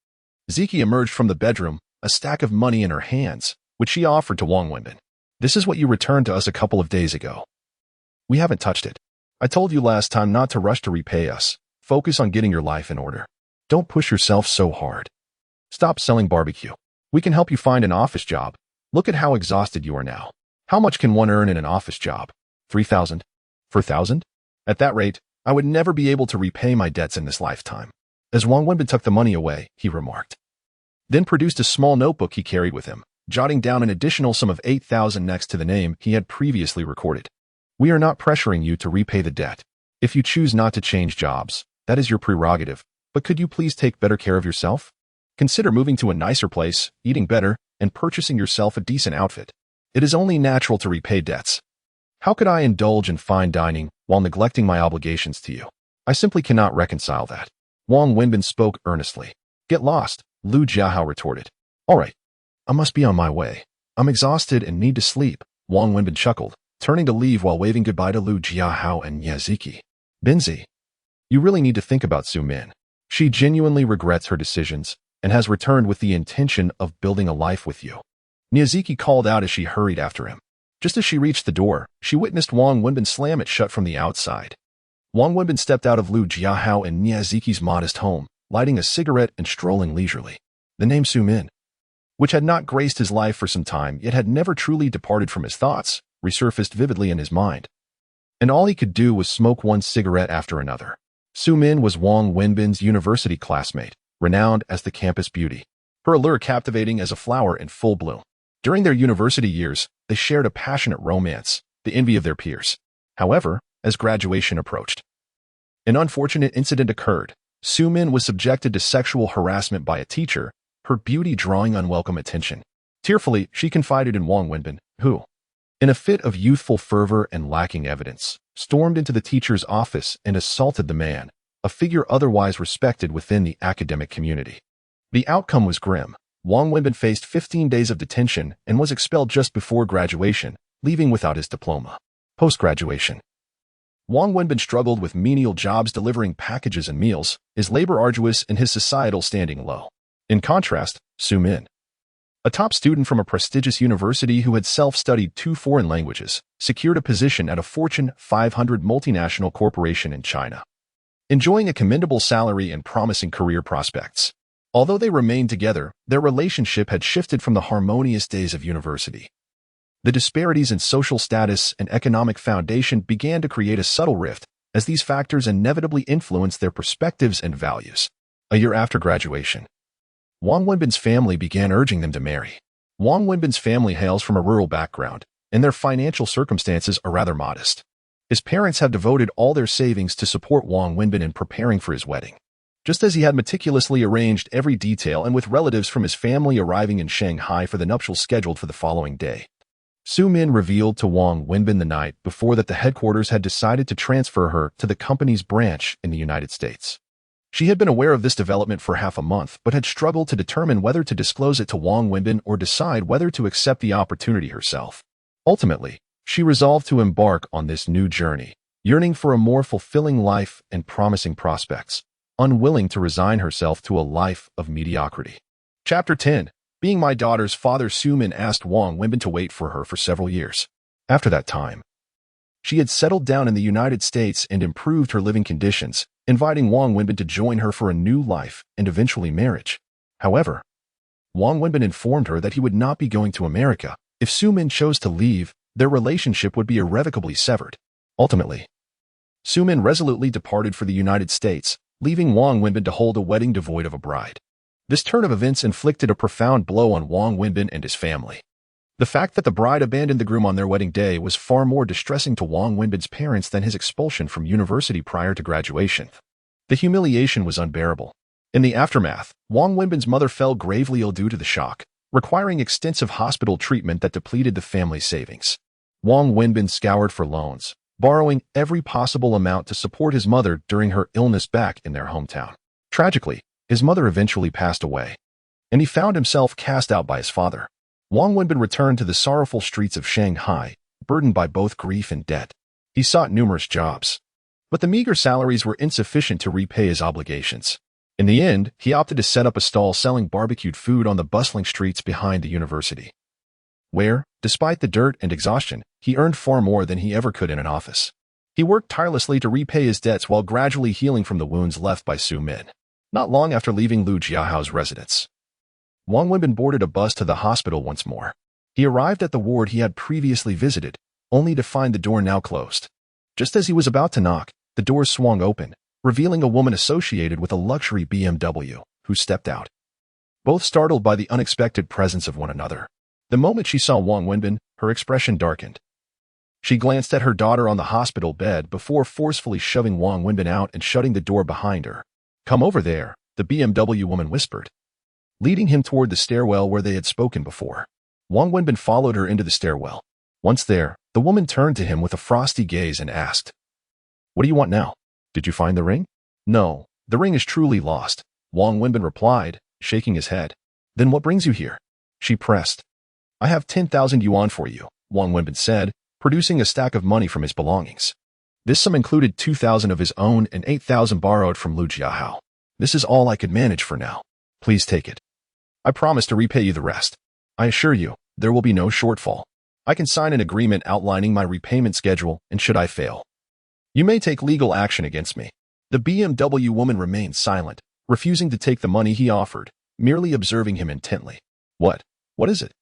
Ziki emerged from the bedroom, a stack of money in her hands, which she offered to Wang Wenbin. This is what you returned to us a couple of days ago. We haven't touched it. I told you last time not to rush to repay us. Focus on getting your life in order. Don't push yourself so hard. Stop selling barbecue. We can help you find an office job. Look at how exhausted you are now. How much can one earn in an office job? 3,000? 4,000? At that rate, I would never be able to repay my debts in this lifetime. As Wang Wenbin took the money away, he remarked. Then produced a small notebook he carried with him, jotting down an additional sum of 8,000 next to the name he had previously recorded. We are not pressuring you to repay the debt. If you choose not to change jobs, that is your prerogative, but could you please take better care of yourself? Consider moving to a nicer place, eating better, and purchasing yourself a decent outfit. It is only natural to repay debts. How could I indulge in fine dining while neglecting my obligations to you? I simply cannot reconcile that. Wang Wenbin spoke earnestly. Get lost, Lu Jiahao retorted. All right, I must be on my way. I'm exhausted and need to sleep, Wang Wenbin chuckled, turning to leave while waving goodbye to Lu Jiahao and Ziki. Binzi, you really need to think about Su Min. She genuinely regrets her decisions and has returned with the intention of building a life with you. Ziki called out as she hurried after him. Just as she reached the door, she witnessed Wang Wenbin slam it shut from the outside. Wang Wenbin stepped out of Lu Jiahao and Ziki's modest home, lighting a cigarette and strolling leisurely. The name Su Min, which had not graced his life for some time yet had never truly departed from his thoughts, resurfaced vividly in his mind. And all he could do was smoke one cigarette after another. Su Min was Wang Wenbin's university classmate, renowned as the campus beauty, her allure captivating as a flower in full bloom. During their university years, they shared a passionate romance, the envy of their peers. However, as graduation approached, an unfortunate incident occurred. Su Min was subjected to sexual harassment by a teacher, her beauty drawing unwelcome attention. Tearfully, she confided in Wang Wenbin, who, in a fit of youthful fervor and lacking evidence, stormed into the teacher's office and assaulted the man, a figure otherwise respected within the academic community. The outcome was grim. Wang Wenbin faced 15 days of detention and was expelled just before graduation, leaving without his diploma. Post-graduation, Wang Wenbin struggled with menial jobs delivering packages and meals, his labor arduous and his societal standing low. In contrast, Su Min, a top student from a prestigious university who had self-studied 2 foreign languages, secured a position at a Fortune 500 multinational corporation in China, enjoying a commendable salary and promising career prospects. Although they remained together, their relationship had shifted from the harmonious days of university. The disparities in social status and economic foundation began to create a subtle rift, as these factors inevitably influenced their perspectives and values. A year after graduation, Wang Wenbin's family began urging them to marry. Wang Wenbin's family hails from a rural background, and their financial circumstances are rather modest. His parents have devoted all their savings to support Wang Wenbin in preparing for his wedding. Just as he had meticulously arranged every detail and with relatives from his family arriving in Shanghai for the nuptials scheduled for the following day, Su Min revealed to Wang Wenbin the night before that the headquarters had decided to transfer her to the company's branch in the United States. She had been aware of this development for half a month, but had struggled to determine whether to disclose it to Wang Wenbin or decide whether to accept the opportunity herself. Ultimately, she resolved to embark on this new journey, yearning for a more fulfilling life and promising prospects, unwilling to resign herself to a life of mediocrity. Chapter 10. Being my daughter's father, Sumin asked Wang Wenbin to wait for her for several years. After that time, she had settled down in the United States and improved her living conditions, inviting Wang Wenbin to join her for a new life and eventually marriage. However, Wang Wenbin informed her that he would not be going to America. If Sumin chose to leave, their relationship would be irrevocably severed. Ultimately, Sumin resolutely departed for the United States, leaving Wang Wenbin to hold a wedding devoid of a bride. This turn of events inflicted a profound blow on Wang Wenbin and his family. The fact that the bride abandoned the groom on their wedding day was far more distressing to Wang Wenbin's parents than his expulsion from university prior to graduation. The humiliation was unbearable. In the aftermath, Wang Wenbin's mother fell gravely ill due to the shock, requiring extensive hospital treatment that depleted the family's savings. Wang Wenbin scoured for loans, borrowing every possible amount to support his mother during her illness back in their hometown. Tragically, his mother eventually passed away, and he found himself cast out by his father. Wang Wenbin returned to the sorrowful streets of Shanghai, burdened by both grief and debt. He sought numerous jobs, but the meager salaries were insufficient to repay his obligations. In the end, he opted to set up a stall selling barbecued food on the bustling streets behind the university, where, despite the dirt and exhaustion, he earned far more than he ever could in an office. He worked tirelessly to repay his debts while gradually healing from the wounds left by Su Min. Not long after leaving Lu Jiahao's residence, Wang Wenbin boarded a bus to the hospital once more. He arrived at the ward he had previously visited, only to find the door now closed. Just as he was about to knock, the doors swung open, revealing a woman associated with a luxury BMW, who stepped out. Both startled by the unexpected presence of one another. The moment she saw Wang Wenbin, her expression darkened. She glanced at her daughter on the hospital bed before forcefully shoving Wang Wenbin out and shutting the door behind her. "Come over there," the BMW woman whispered, leading him toward the stairwell where they had spoken before. Wang Wenbin followed her into the stairwell. Once there, the woman turned to him with a frosty gaze and asked, "What do you want now? Did you find the ring?" "No, the ring is truly lost," Wang Wenbin replied, shaking his head. "Then what brings you here?" She pressed. "I have 10,000 yuan for you," Wang Wenbin said, producing a stack of money from his belongings. This sum included 2,000 of his own and 8,000 borrowed from Lu Jiahao. "This is all I could manage for now. Please take it. I promise to repay you the rest. I assure you, there will be no shortfall. I can sign an agreement outlining my repayment schedule, and should I fail, you may take legal action against me." The BMW woman remained silent, refusing to take the money he offered, merely observing him intently. What is it?"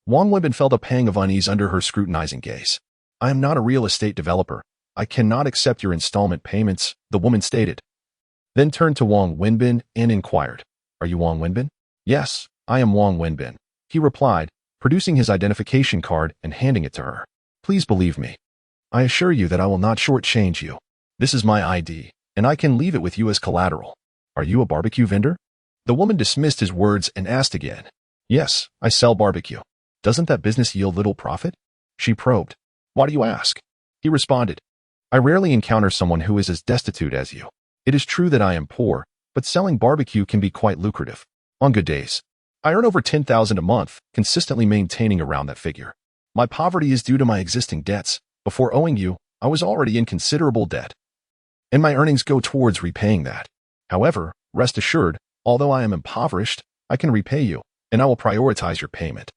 Wang Wenbin felt a pang of unease under her scrutinizing gaze. "I am not a real estate developer. I cannot accept your installment payments," the woman stated. Then turned to Wang Wenbin and inquired, "Are you Wang Wenbin?" "Yes, I am Wang Wenbin," he replied, producing his identification card and handing it to her. "Please believe me. I assure you that I will not shortchange you. This is my ID, and I can leave it with you as collateral. Are you a barbecue vendor?" The woman dismissed his words and asked again, "Yes, I sell barbecue. Doesn't that business yield little profit?" She probed. "Why do you ask?" He responded, "I rarely encounter someone who is as destitute as you. It is true that I am poor, but selling barbecue can be quite lucrative. On good days, I earn over 10,000 a month, consistently maintaining around that figure. My poverty is due to my existing debts. Before owing you, I was already in considerable debt, and my earnings go towards repaying that. However, rest assured, although I am impoverished, I can repay you, and I will prioritize your payment."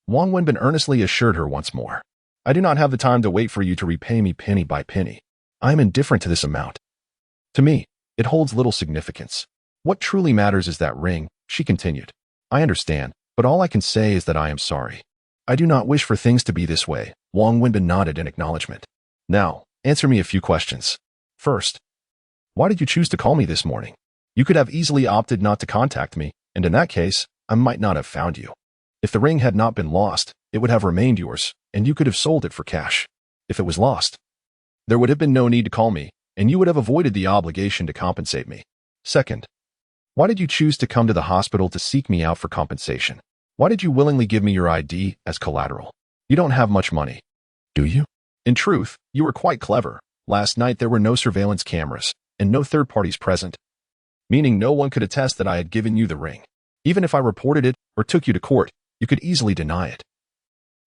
Wang Wenbin earnestly assured her once more, "I do not have the time to wait for you to repay me penny by penny. I am indifferent to this amount. To me, it holds little significance. What truly matters is that ring," she continued. "I understand, but all I can say is that I am sorry. I do not wish for things to be this way." Wang Wenbin nodded in acknowledgement. "Now, answer me a few questions. First, why did you choose to call me this morning? You could have easily opted not to contact me, and in that case, I might not have found you. If the ring had not been lost, it would have remained yours, and you could have sold it for cash. If it was lost, there would have been no need to call me, and you would have avoided the obligation to compensate me. Second, why did you choose to come to the hospital to seek me out for compensation? Why did you willingly give me your ID as collateral? You don't have much money, do you? In truth, you were quite clever. Last night there were no surveillance cameras, and no third parties present, meaning no one could attest that I had given you the ring. Even if I reported it or took you to court, you could easily deny it.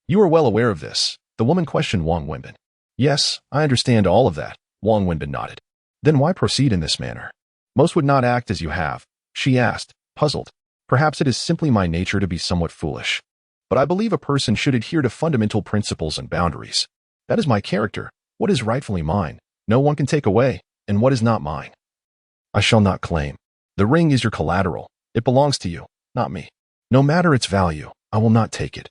You are well aware of this, the woman questioned Wang Wenbin. Yes, I understand all of that, Wang Wenbin nodded. Then why proceed in this manner? Most would not act as you have, she asked, puzzled. Perhaps it is simply my nature to be somewhat foolish. But I believe a person should adhere to fundamental principles and boundaries. That is my character. What is rightfully mine, no one can take away, and what is not mine, I shall not claim. The ring is your collateral. It belongs to you, not me. No matter its value, I will not take it.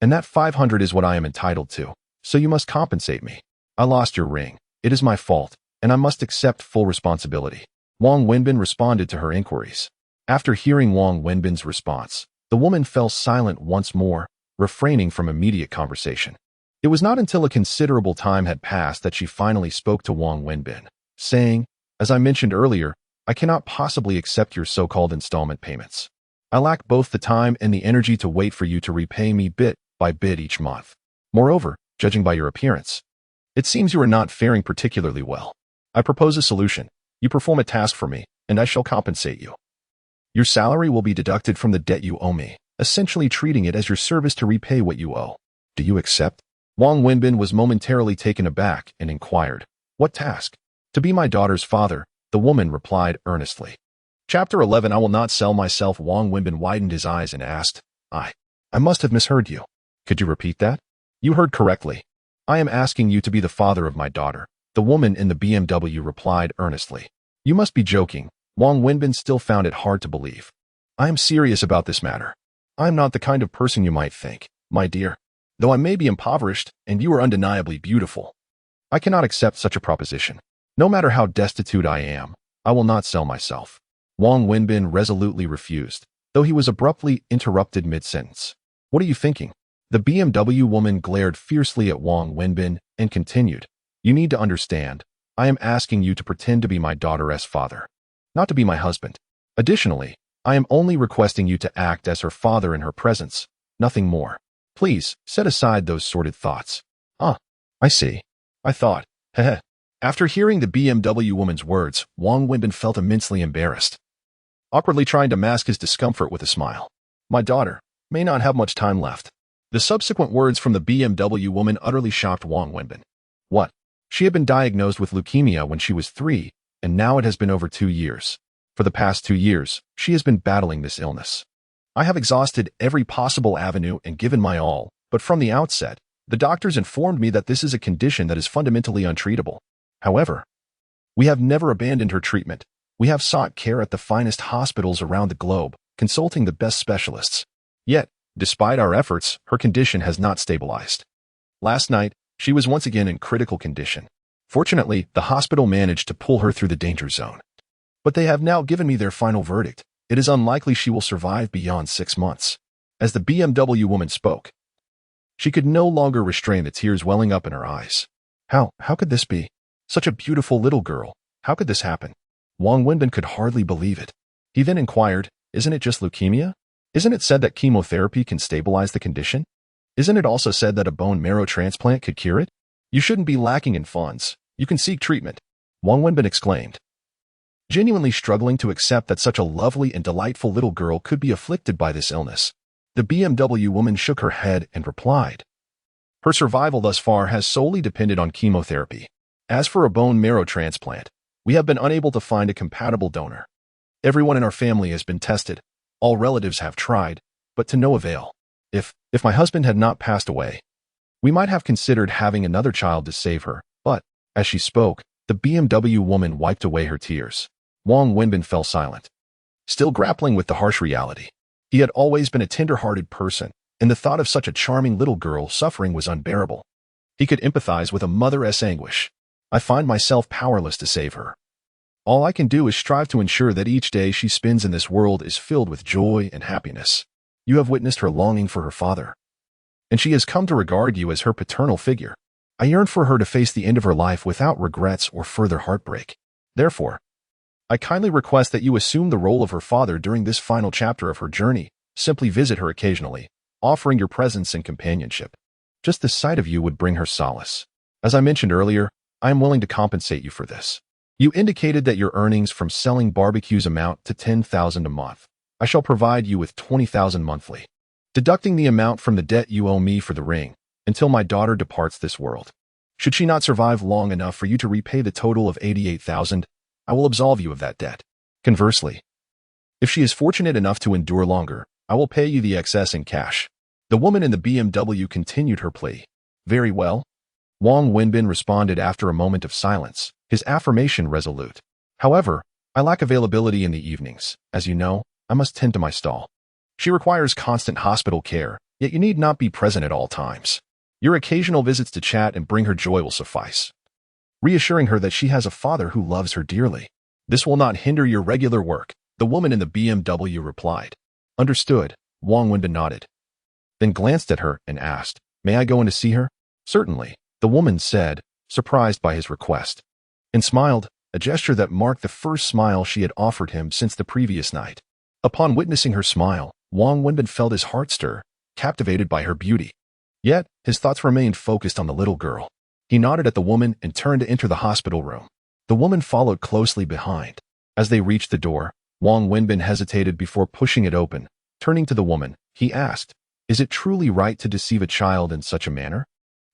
And that 500 is what I am entitled to, so you must compensate me. I lost your ring. It is my fault, and I must accept full responsibility. Wang Wenbin responded to her inquiries. After hearing Wang Wenbin's response, the woman fell silent once more, refraining from immediate conversation. It was not until a considerable time had passed that she finally spoke to Wang Wenbin, saying, as I mentioned earlier, I cannot possibly accept your so-called installment payments. I lack both the time and the energy to wait for you to repay me bit by bit each month. Moreover, judging by your appearance, it seems you are not faring particularly well. I propose a solution. You perform a task for me, and I shall compensate you. Your salary will be deducted from the debt you owe me, essentially treating it as your service to repay what you owe. Do you accept? Wang Wenbin was momentarily taken aback and inquired, what task? To be my daughter's father, the woman replied earnestly. Chapter 11 I will not sell myself. Wang Wenbin widened his eyes and asked, I must have misheard you. Could you repeat that? You heard correctly. I am asking you to be the father of my daughter, the woman in the BMW replied earnestly. You must be joking. Wang Wenbin still found it hard to believe. I am serious about this matter. I am not the kind of person you might think, my dear. Though I may be impoverished and you are undeniably beautiful, I cannot accept such a proposition. No matter how destitute I am, I will not sell myself. Wang Wenbin resolutely refused, though he was abruptly interrupted mid-sentence. What are you thinking? The BMW woman glared fiercely at Wang Wenbin and continued, you need to understand, I am asking you to pretend to be my daughter's father, not to be my husband. Additionally, I am only requesting you to act as her father in her presence, nothing more. Please, set aside those sordid thoughts. I see. I thought, heh. After hearing the BMW woman's words, Wang Wenbin felt immensely embarrassed, awkwardly trying to mask his discomfort with a smile. My daughter may not have much time left. The subsequent words from the BMW woman utterly shocked Wang Wenbin. What? She had been diagnosed with leukemia when she was 3, and now it has been over 2 years. For the past 2 years, she has been battling this illness. I have exhausted every possible avenue and given my all, but from the outset, the doctors informed me that this is a condition that is fundamentally untreatable. However, we have never abandoned her treatment. We have sought care at the finest hospitals around the globe, consulting the best specialists. Yet, despite our efforts, her condition has not stabilized. Last night, she was once again in critical condition. Fortunately, the hospital managed to pull her through the danger zone. But they have now given me their final verdict. It is unlikely she will survive beyond 6 months. As the BMW woman spoke, she could no longer restrain the tears welling up in her eyes. How could this be? Such a beautiful little girl. How could this happen? Wang Wenbin could hardly believe it. He then inquired, isn't it just leukemia? Isn't it said that chemotherapy can stabilize the condition? Isn't it also said that a bone marrow transplant could cure it? You shouldn't be lacking in funds. You can seek treatment. Wang Wenbin exclaimed, genuinely struggling to accept that such a lovely and delightful little girl could be afflicted by this illness. The BMW woman shook her head and replied, her survival thus far has solely depended on chemotherapy. As for a bone marrow transplant, we have been unable to find a compatible donor. Everyone in our family has been tested. All relatives have tried, but to no avail. If my husband had not passed away, we might have considered having another child to save her, but, as she spoke, the BMW woman wiped away her tears. Wang Wenbin fell silent, still grappling with the harsh reality. He had always been a tender-hearted person, and the thought of such a charming little girl suffering was unbearable. He could empathize with a mother's anguish. I find myself powerless to save her. All I can do is strive to ensure that each day she spends in this world is filled with joy and happiness. You have witnessed her longing for her father, and she has come to regard you as her paternal figure. I yearn for her to face the end of her life without regrets or further heartbreak. Therefore, I kindly request that you assume the role of her father during this final chapter of her journey. Simply visit her occasionally, offering your presence and companionship. Just the sight of you would bring her solace. As I mentioned earlier, I am willing to compensate you for this. You indicated that your earnings from selling barbecues amount to $10,000 a month. I shall provide you with $20,000 monthly, deducting the amount from the debt you owe me for the ring until my daughter departs this world. Should she not survive long enough for you to repay the total of $88,000, I will absolve you of that debt. Conversely, if she is fortunate enough to endure longer, I will pay you the excess in cash. The woman in the BMW continued her plea. Very well. Wang Wenbin responded after a moment of silence, his affirmation resolute. However, I lack availability in the evenings. As you know, I must tend to my stall. She requires constant hospital care, yet you need not be present at all times. Your occasional visits to chat and bring her joy will suffice, reassuring her that she has a father who loves her dearly. This will not hinder your regular work, the woman in the BMW replied. Understood, Wang Wenbin nodded, then glanced at her and asked, May I go in to see her? Certainly, the woman said, surprised by his request, and smiled, a gesture that marked the first smile she had offered him since the previous night. Upon witnessing her smile, Wang Wenbin felt his heart stir, captivated by her beauty. Yet, his thoughts remained focused on the little girl. He nodded at the woman and turned to enter the hospital room. The woman followed closely behind. As they reached the door, Wang Wenbin hesitated before pushing it open. Turning to the woman, he asked, Is it truly right to deceive a child in such a manner?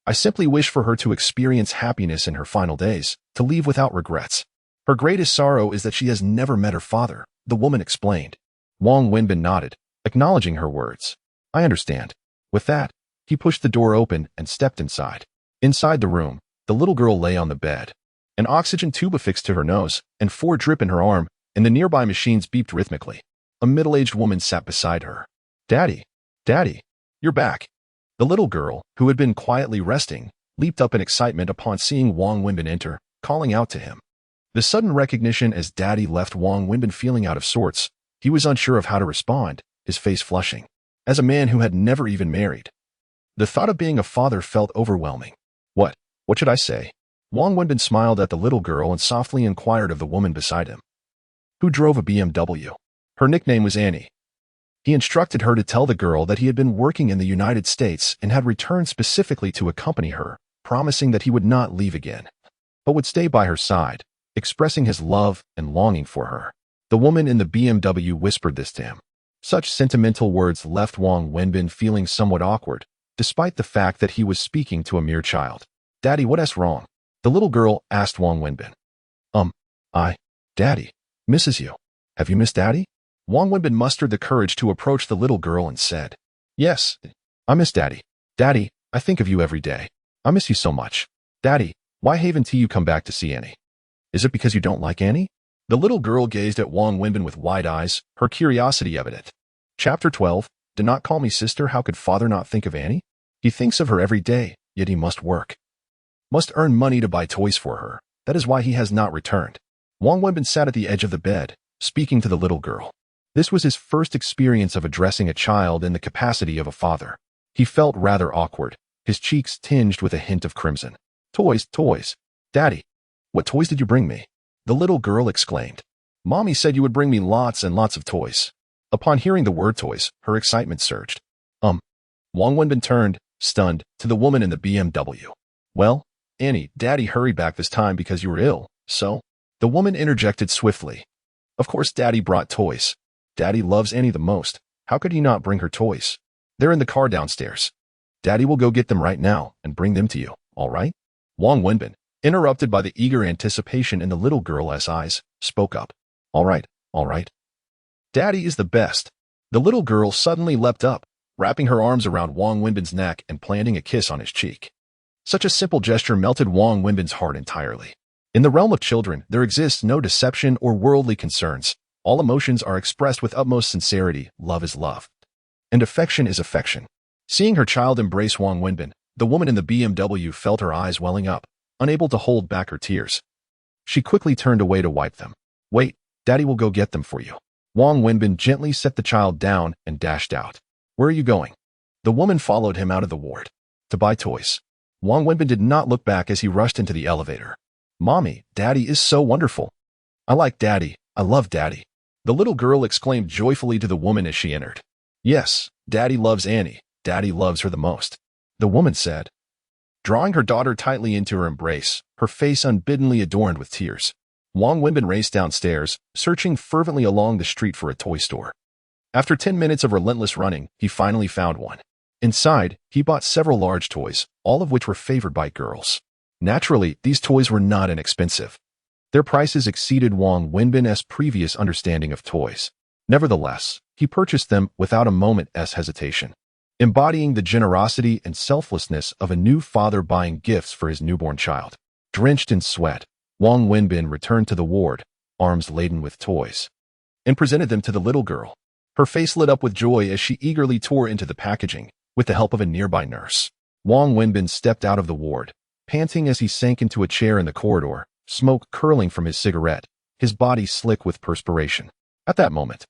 I simply wish for her to experience happiness in her final days, to leave without regrets. Her greatest sorrow is that she has never met her father, the woman explained. Wang Wenbin nodded, acknowledging her words. I understand. With that, he pushed the door open and stepped inside. Inside the room, the little girl lay on the bed. An oxygen tube affixed to her nose, and 4 drip in her arm, and the nearby machines beeped rhythmically. A middle-aged woman sat beside her. Daddy, you're back. The little girl, who had been quietly resting, leaped up in excitement upon seeing Wang Wenbin enter, calling out to him. The sudden recognition as Daddy left Wang Wenbin feeling out of sorts. He was unsure of how to respond, his face flushing. As a man who had never even married, the thought of being a father felt overwhelming. What should I say? Wang Wenbin smiled at the little girl and softly inquired of the woman beside him, who drove a BMW. Her nickname was Annie. He instructed her to tell the girl that he had been working in the United States and had returned specifically to accompany her, promising that he would not leave again, but would stay by her side, expressing his love and longing for her. The woman in the BMW whispered this to him. Such sentimental words left Wang Wenbin feeling somewhat awkward, despite the fact that he was speaking to a mere child. Daddy, what's wrong? The little girl asked Wang Wenbin. Daddy misses you. Have you missed Daddy? Wang Wenbin mustered the courage to approach the little girl and said, Yes, I miss Daddy. Daddy, I think of you every day. I miss you so much. Daddy, why haven't you come back to see Annie? Is it because you don't like Annie? The little girl gazed at Wang Wenbin with wide eyes, her curiosity evident. Chapter 12, Do not call me sister. How could father not think of Annie? He thinks of her every day, yet he must work. Must earn money to buy toys for her. That is why he has not returned. Wang Wenbin sat at the edge of the bed, speaking to the little girl. This was his first experience of addressing a child in the capacity of a father. He felt rather awkward, his cheeks tinged with a hint of crimson. Toys. Daddy, what toys did you bring me? The little girl exclaimed. Mommy said you would bring me lots and lots of toys. Upon hearing the word toys, her excitement surged. Wang Wenbin turned, stunned, to the woman in the BMW. Well, Annie, Daddy hurried back this time because you were ill, so? The woman interjected swiftly. Of course Daddy brought toys. Daddy loves Annie the most. How could he not bring her toys? They're in the car downstairs. Daddy will go get them right now and bring them to you, all right? Wang Wenbin, interrupted by the eager anticipation in the little girl's eyes, spoke up. All right. Daddy is the best. The little girl suddenly leapt up, wrapping her arms around Wang Wenbin's neck and planting a kiss on his cheek. Such a simple gesture melted Wang Wenbin's heart entirely. In the realm of children, there exists no deception or worldly concerns. All emotions are expressed with utmost sincerity. Love is love, and affection is affection. Seeing her child embrace Wang Wenbin, the woman in the BMW felt her eyes welling up, unable to hold back her tears. She quickly turned away to wipe them. Wait, Daddy will go get them for you. Wang Wenbin gently set the child down and dashed out. Where are you going? The woman followed him out of the ward. To buy toys. Wang Wenbin did not look back as he rushed into the elevator. Mommy, Daddy is so wonderful. I like Daddy. I love Daddy. The little girl exclaimed joyfully to the woman as she entered. Yes, Daddy loves Annie. Daddy loves her the most, the woman said, drawing her daughter tightly into her embrace, her face unbiddenly adorned with tears. Wang Wenbin raced downstairs, searching fervently along the street for a toy store. After 10 minutes of relentless running, he finally found one. Inside, he bought several large toys, all of which were favored by girls. Naturally, these toys were not inexpensive. Their prices exceeded Wang Wenbin's previous understanding of toys. Nevertheless, he purchased them without a moment's hesitation, embodying the generosity and selflessness of a new father buying gifts for his newborn child. Drenched in sweat, Wang Wenbin returned to the ward, arms laden with toys, and presented them to the little girl. Her face lit up with joy as she eagerly tore into the packaging, with the help of a nearby nurse. Wang Wenbin stepped out of the ward, panting as he sank into a chair in the corridor, smoke curling from his cigarette, his body slick with perspiration. At that moment,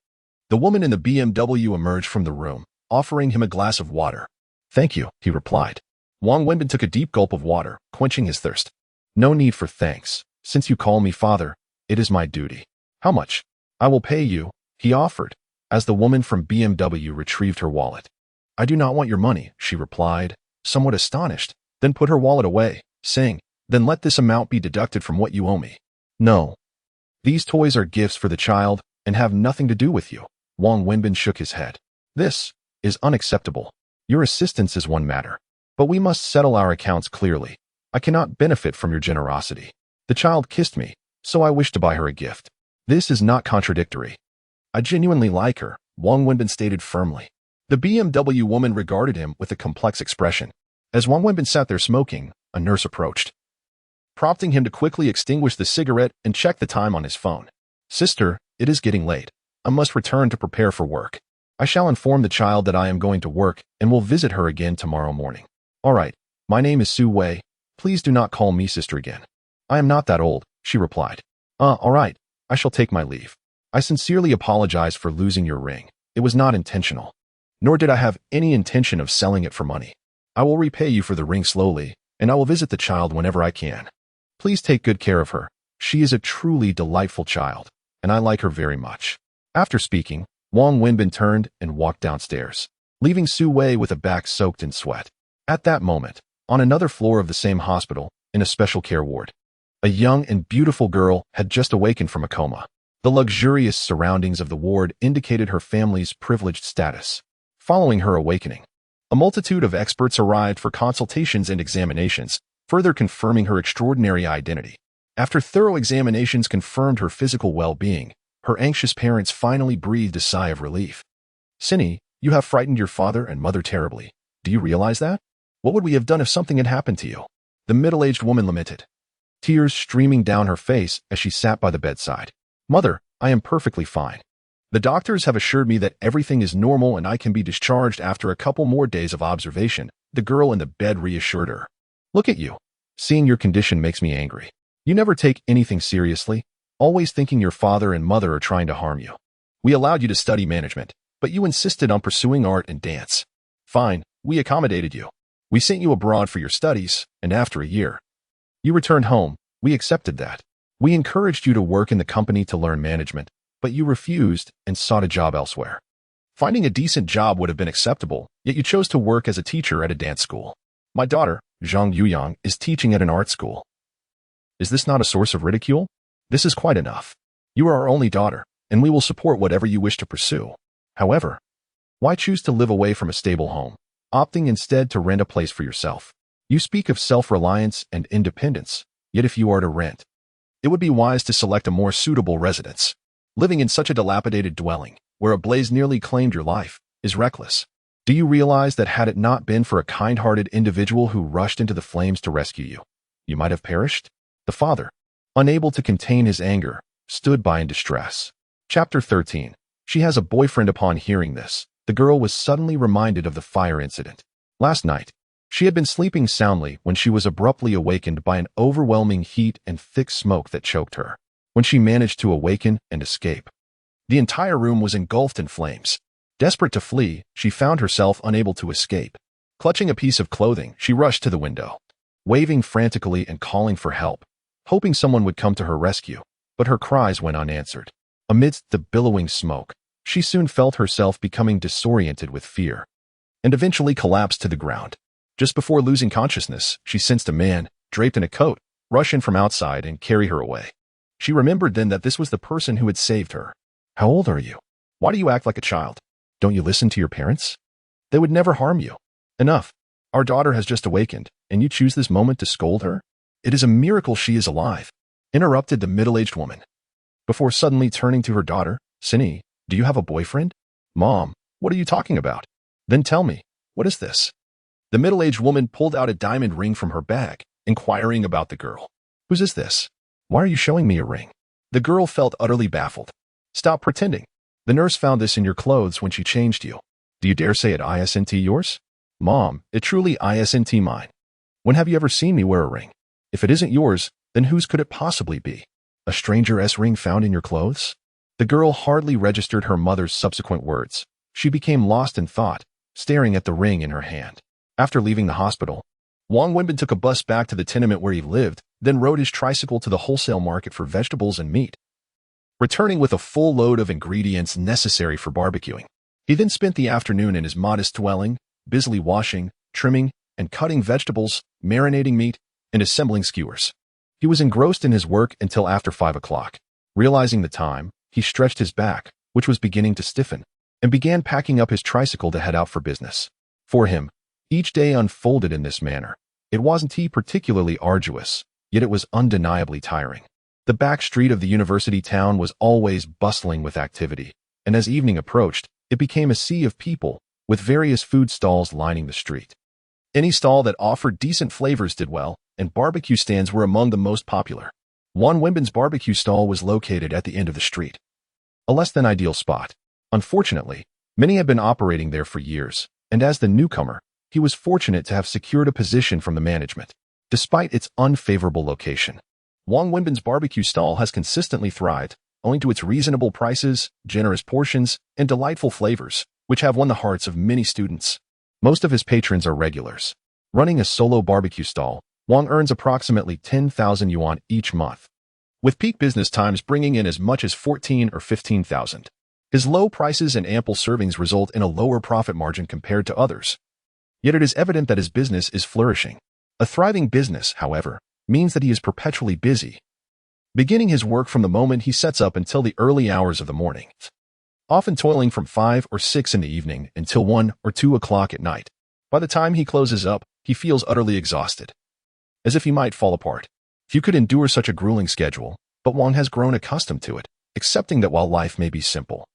the woman in the BMW emerged from the room, offering him a glass of water. "Thank you," he replied. Wang Wenbin took a deep gulp of water, quenching his thirst. "No need for thanks. Since you call me father, it is my duty." "How much?" "I will pay you," he offered, as the woman from BMW retrieved her wallet. "I do not want your money," she replied, somewhat astonished, then put her wallet away, saying, "Then let this amount be deducted from what you owe me." "No. These toys are gifts for the child and have nothing to do with you." Wang Wenbin shook his head. "This is unacceptable. Your assistance is one matter, but we must settle our accounts clearly. I cannot benefit from your generosity. The child kissed me, so I wish to buy her a gift. This is not contradictory. I genuinely like her," Wang Wenbin stated firmly. The BMW woman regarded him with a complex expression. As Wang Wenbin sat there smoking, a nurse approached, prompting him to quickly extinguish the cigarette and check the time on his phone. "Sister, it is getting late. I must return to prepare for work. I shall inform the child that I am going to work and will visit her again tomorrow morning." "All right. My name is Su Wei. Please do not call me sister again." "I am not that old," she replied. All right. I shall take my leave. I sincerely apologize for losing your ring. It was not intentional. Nor did I have any intention of selling it for money. I will repay you for the ring slowly, and I will visit the child whenever I can. Please take good care of her. She is a truly delightful child, and I like her very much." After speaking, Wang Wenbin turned and walked downstairs, leaving Su Wei with a back soaked in sweat. At that moment, on another floor of the same hospital, in a special care ward, a young and beautiful girl had just awakened from a coma. The luxurious surroundings of the ward indicated her family's privileged status. Following her awakening, a multitude of experts arrived for consultations and examinations, further confirming her extraordinary identity. After thorough examinations confirmed her physical well-being, her anxious parents finally breathed a sigh of relief. "Cindy, you have frightened your father and mother terribly. Do you realize that? What would we have done if something had happened to you?" The middle-aged woman lamented, tears streaming down her face as she sat by the bedside. "Mother, I am perfectly fine. The doctors have assured me that everything is normal and I can be discharged after a couple more days of observation," the girl in the bed reassured her. "Look at you. Seeing your condition makes me angry. You never take anything seriously, always thinking your father and mother are trying to harm you. We allowed you to study management, but you insisted on pursuing art and dance. Fine, we accommodated you. We sent you abroad for your studies, and after a year, you returned home. We accepted that. We encouraged you to work in the company to learn management, but you refused and sought a job elsewhere. Finding a decent job would have been acceptable, yet you chose to work as a teacher at a dance school. My daughter, Zhang Yuyang, is teaching at an art school. Is this not a source of ridicule? This is quite enough. You are our only daughter, and we will support whatever you wish to pursue. However, why choose to live away from a stable home, opting instead to rent a place for yourself? You speak of self-reliance and independence, yet if you are to rent, it would be wise to select a more suitable residence. Living in such a dilapidated dwelling, where a blaze nearly claimed your life, is reckless. Do you realize that had it not been for a kind-hearted individual who rushed into the flames to rescue you, you might have perished?" The father, unable to contain his anger, stood by in distress. Chapter 13. She has a boyfriend. Upon hearing this, the girl was suddenly reminded of the fire incident. Last night, she had been sleeping soundly when she was abruptly awakened by an overwhelming heat and thick smoke that choked her. When she managed to awaken and escape, the entire room was engulfed in flames. Desperate to flee, she found herself unable to escape. Clutching a piece of clothing, she rushed to the window, waving frantically and calling for help, hoping someone would come to her rescue, but her cries went unanswered. Amidst the billowing smoke, she soon felt herself becoming disoriented with fear, and eventually collapsed to the ground. Just before losing consciousness, she sensed a man, draped in a coat, rush in from outside and carry her away. She remembered then that this was the person who had saved her. How old are you? Why do you act like a child? Don't you listen to your parents? They would never harm you. Enough. Our daughter has just awakened, and you choose this moment to scold her? It is a miracle she is alive, interrupted the middle-aged woman. Before suddenly turning to her daughter, Cindy, do you have a boyfriend? Mom, what are you talking about? Then tell me, what is this? The middle-aged woman pulled out a diamond ring from her bag, inquiring about the girl. Whose is this? Why are you showing me a ring? The girl felt utterly baffled. Stop pretending. The nurse found this in your clothes when she changed you. Do you dare say it isn't yours? Mom, it truly isn't mine. When have you ever seen me wear a ring? If it isn't yours, then whose could it possibly be? A stranger's ring found in your clothes? The girl hardly registered her mother's subsequent words. She became lost in thought, staring at the ring in her hand. After leaving the hospital, Wang Wenbin took a bus back to the tenement where he lived, then rode his tricycle to the wholesale market for vegetables and meat, returning with a full load of ingredients necessary for barbecuing. He then spent the afternoon in his modest dwelling, busily washing, trimming, and cutting vegetables, marinating meat, and assembling skewers. He was engrossed in his work until after 5 o'clock. Realizing the time, he stretched his back, which was beginning to stiffen, and began packing up his tricycle to head out for business. For him, each day unfolded in this manner. It wasn't particularly arduous, yet it was undeniably tiring. The back street of the university town was always bustling with activity, and as evening approached, it became a sea of people, with various food stalls lining the street. Any stall that offered decent flavors did well, and barbecue stands were among the most popular. Wang Wenbin's barbecue stall was located at the end of the street. A less than ideal spot. Unfortunately, many had been operating there for years, and as the newcomer, he was fortunate to have secured a position from the management. Despite its unfavorable location, Wang Wenbin's barbecue stall has consistently thrived, owing to its reasonable prices, generous portions, and delightful flavors, which have won the hearts of many students. Most of his patrons are regulars. Running a solo barbecue stall, Wang earns approximately 10,000 yuan each month, with peak business times bringing in as much as 14 or 15,000. His low prices and ample servings result in a lower profit margin compared to others. Yet it is evident that his business is flourishing. A thriving business, however, means that he is perpetually busy, beginning his work from the moment he sets up until the early hours of the morning, often toiling from 5 or 6 in the evening until 1 or 2 o'clock at night. By the time he closes up, he feels utterly exhausted, as if he might fall apart. Few could endure such a grueling schedule, but Wang has grown accustomed to it, accepting that while life may be simple,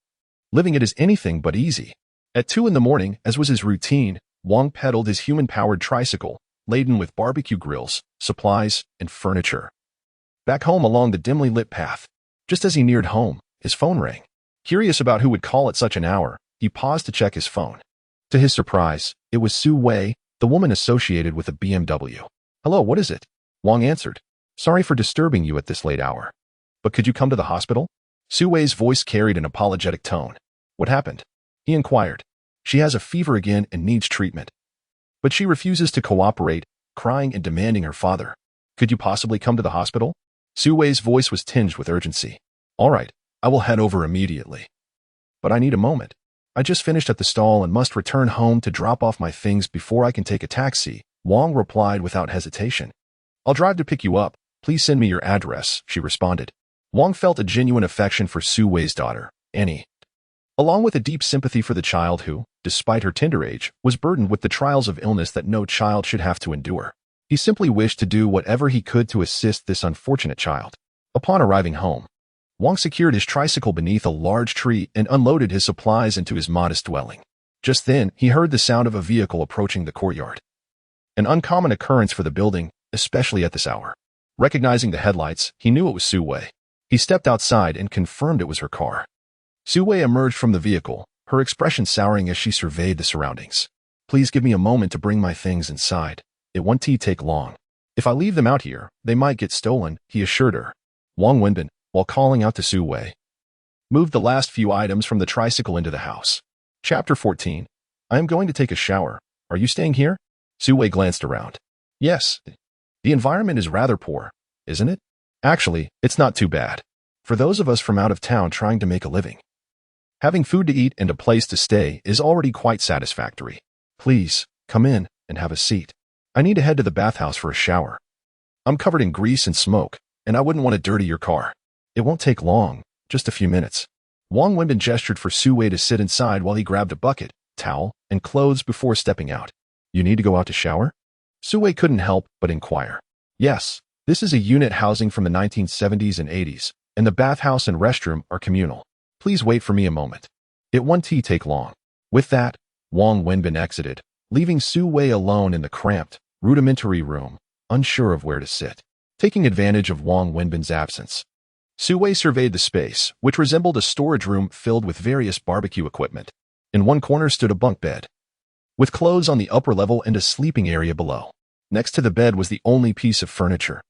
living it is anything but easy. At 2 in the morning, as was his routine, Wang pedaled his human-powered tricycle, laden with barbecue grills, supplies, and furniture, back home along the dimly lit path. Just as he neared home, his phone rang. Curious about who would call at such an hour, he paused to check his phone. To his surprise, it was Su Wei, the woman associated with a BMW. Hello, what is it? Wang answered. Sorry for disturbing you at this late hour, but could you come to the hospital? Su Wei's voice carried an apologetic tone. What happened? He inquired. She has a fever again and needs treatment, but she refuses to cooperate, crying and demanding her father. Could you possibly come to the hospital? Su Wei's voice was tinged with urgency. All right, I will head over immediately. But I need a moment. I just finished at the stall and must return home to drop off my things before I can take a taxi, Wang replied without hesitation. I'll drive to pick you up. Please send me your address, she responded. Wang felt a genuine affection for Su Wei's daughter, Annie, along with a deep sympathy for the child who, despite her tender age, was burdened with the trials of illness that no child should have to endure. He simply wished to do whatever he could to assist this unfortunate child. Upon arriving home, Wang secured his tricycle beneath a large tree and unloaded his supplies into his modest dwelling. Just then, he heard the sound of a vehicle approaching the courtyard. An uncommon occurrence for the building, especially at this hour. Recognizing the headlights, he knew it was Su Wei. He stepped outside and confirmed it was her car. Su Wei emerged from the vehicle, her expression souring as she surveyed the surroundings. Please give me a moment to bring my things inside. It won't take long. If I leave them out here, they might get stolen, he assured her. Wang Wenbin, while calling out to Su Wei, moved the last few items from the tricycle into the house. Chapter 14. I am going to take a shower. Are you staying here? Su Wei glanced around. Yes. The environment is rather poor, isn't it? Actually, it's not too bad. For those of us from out of town trying to make a living, having food to eat and a place to stay is already quite satisfactory. Please, come in and have a seat. I need to head to the bathhouse for a shower. I'm covered in grease and smoke, and I wouldn't want to dirty your car. It won't take long, just a few minutes. Wang Wenbin gestured for Su Wei to sit inside while he grabbed a bucket, towel, and clothes before stepping out. You need to go out to shower? Su Wei couldn't help but inquire. Yes, this is a unit housing from the 1970s and 80s, and the bathhouse and restroom are communal. Please wait for me a moment. It won't take long. With that, Wang Wenbin exited, leaving Su Wei alone in the cramped, rudimentary room, unsure of where to sit. Taking advantage of Wang Wenbin's absence, Su Wei surveyed the space, which resembled a storage room filled with various barbecue equipment. In one corner stood a bunk bed, with clothes on the upper level and a sleeping area below. Next to the bed was the only piece of furniture,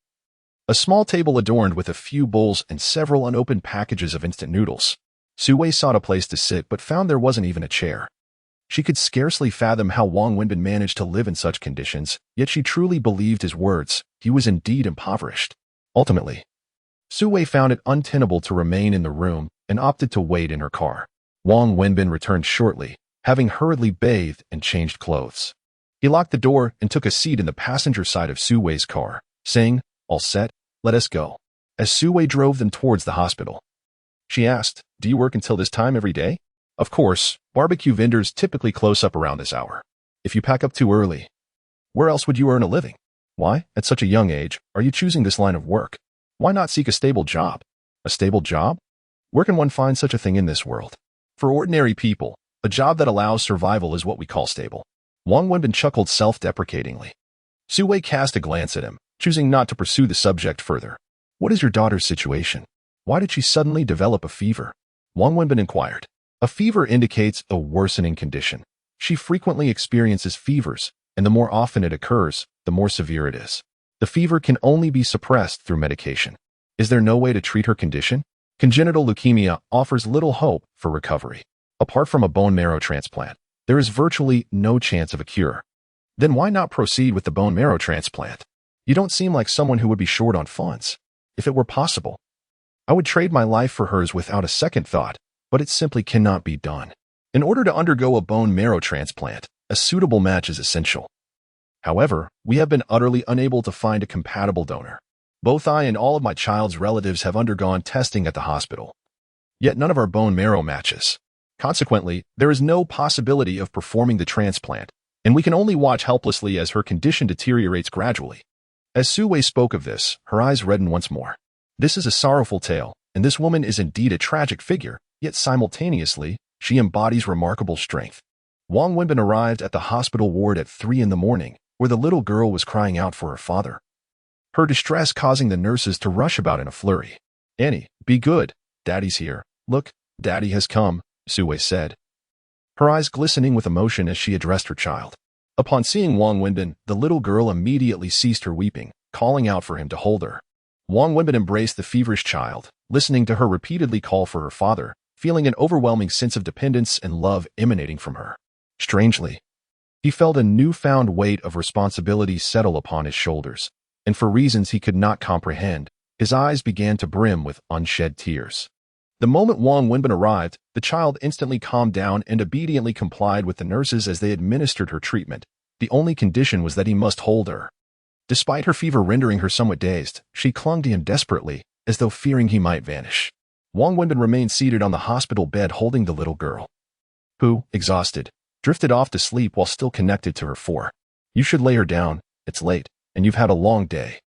a small table adorned with a few bowls and several unopened packages of instant noodles. Su Wei sought a place to sit but found there wasn't even a chair. She could scarcely fathom how Wang Wenbin managed to live in such conditions, yet she truly believed his words. He was indeed impoverished. Ultimately, Su Wei found it untenable to remain in the room and opted to wait in her car. Wang Wenbin returned shortly, having hurriedly bathed and changed clothes. He locked the door and took a seat in the passenger side of Su Wei's car, saying, "All set, let us go." As Su Wei drove them towards the hospital, she asked, "Do you work until this time every day?" Of course, barbecue vendors typically close up around this hour. If you pack up too early, where else would you earn a living? Why, at such a young age, are you choosing this line of work? Why not seek a stable job? A stable job? Where can one find such a thing in this world? For ordinary people, a job that allows survival is what we call stable. Wang Wenbin chuckled self-deprecatingly. Su Wei cast a glance at him, choosing not to pursue the subject further. What is your daughter's situation? Why did she suddenly develop a fever? Wang Wenbin inquired. A fever indicates a worsening condition. She frequently experiences fevers, and the more often it occurs, the more severe it is. The fever can only be suppressed through medication. Is there no way to treat her condition? Congenital leukemia offers little hope for recovery. Apart from a bone marrow transplant, there is virtually no chance of a cure. Then why not proceed with the bone marrow transplant? You don't seem like someone who would be short on funds. If it were possible, I would trade my life for hers without a second thought, but it simply cannot be done. In order to undergo a bone marrow transplant, a suitable match is essential. However, we have been utterly unable to find a compatible donor. Both I and all of my child's relatives have undergone testing at the hospital. Yet none of our bone marrow matches. Consequently, there is no possibility of performing the transplant, and we can only watch helplessly as her condition deteriorates gradually. As Su Wei spoke of this, her eyes reddened once more. This is a sorrowful tale, and this woman is indeed a tragic figure, yet simultaneously, she embodies remarkable strength. Wang Wenbin arrived at the hospital ward at 3 in the morning, where the little girl was crying out for her father, her distress causing the nurses to rush about in a flurry. "Annie, be good. Daddy's here. Look, Daddy has come," Su Wei said, her eyes glistening with emotion as she addressed her child. Upon seeing Wang Wenbin, the little girl immediately ceased her weeping, calling out for him to hold her. Wang Wenbin embraced the feverish child, listening to her repeatedly call for her father, feeling an overwhelming sense of dependence and love emanating from her. Strangely, he felt a newfound weight of responsibility settle upon his shoulders, and for reasons he could not comprehend, his eyes began to brim with unshed tears. The moment Wang Wenbin arrived, the child instantly calmed down and obediently complied with the nurses as they administered her treatment. The only condition was that he must hold her. Despite her fever rendering her somewhat dazed, she clung to him desperately, as though fearing he might vanish. Wang Wenbin remained seated on the hospital bed holding the little girl, who, exhausted, drifted off to sleep while still connected to her fore. "You should lay her down. It's late, and you've had a long day.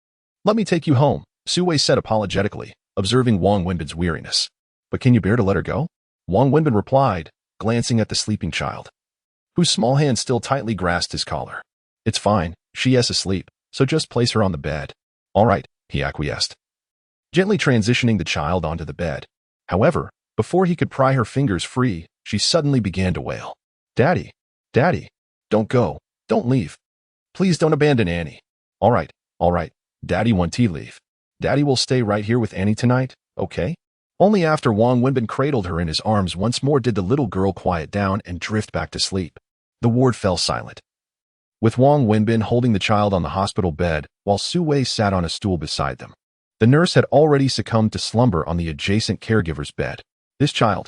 Let me take you home," Su Wei said apologetically, observing Wang Wenbin's weariness. "But can you bear to let her go?" Wang Wenbin replied, glancing at the sleeping child, whose small hand still tightly grasped his collar. "It's fine. She is asleep, so just place her on the bed." "All right," he acquiesced, gently transitioning the child onto the bed. However, before he could pry her fingers free, she suddenly began to wail. "Daddy, Daddy, don't go, don't leave. Please don't abandon Annie." All right, Daddy won't leave. Daddy will stay right here with Annie tonight, okay?" Only after Wang Wenbin cradled her in his arms once more did the little girl quiet down and drift back to sleep. The ward fell silent, with Wang Wenbin holding the child on the hospital bed while Su Wei sat on a stool beside them. The nurse had already succumbed to slumber on the adjacent caregiver's bed. This child.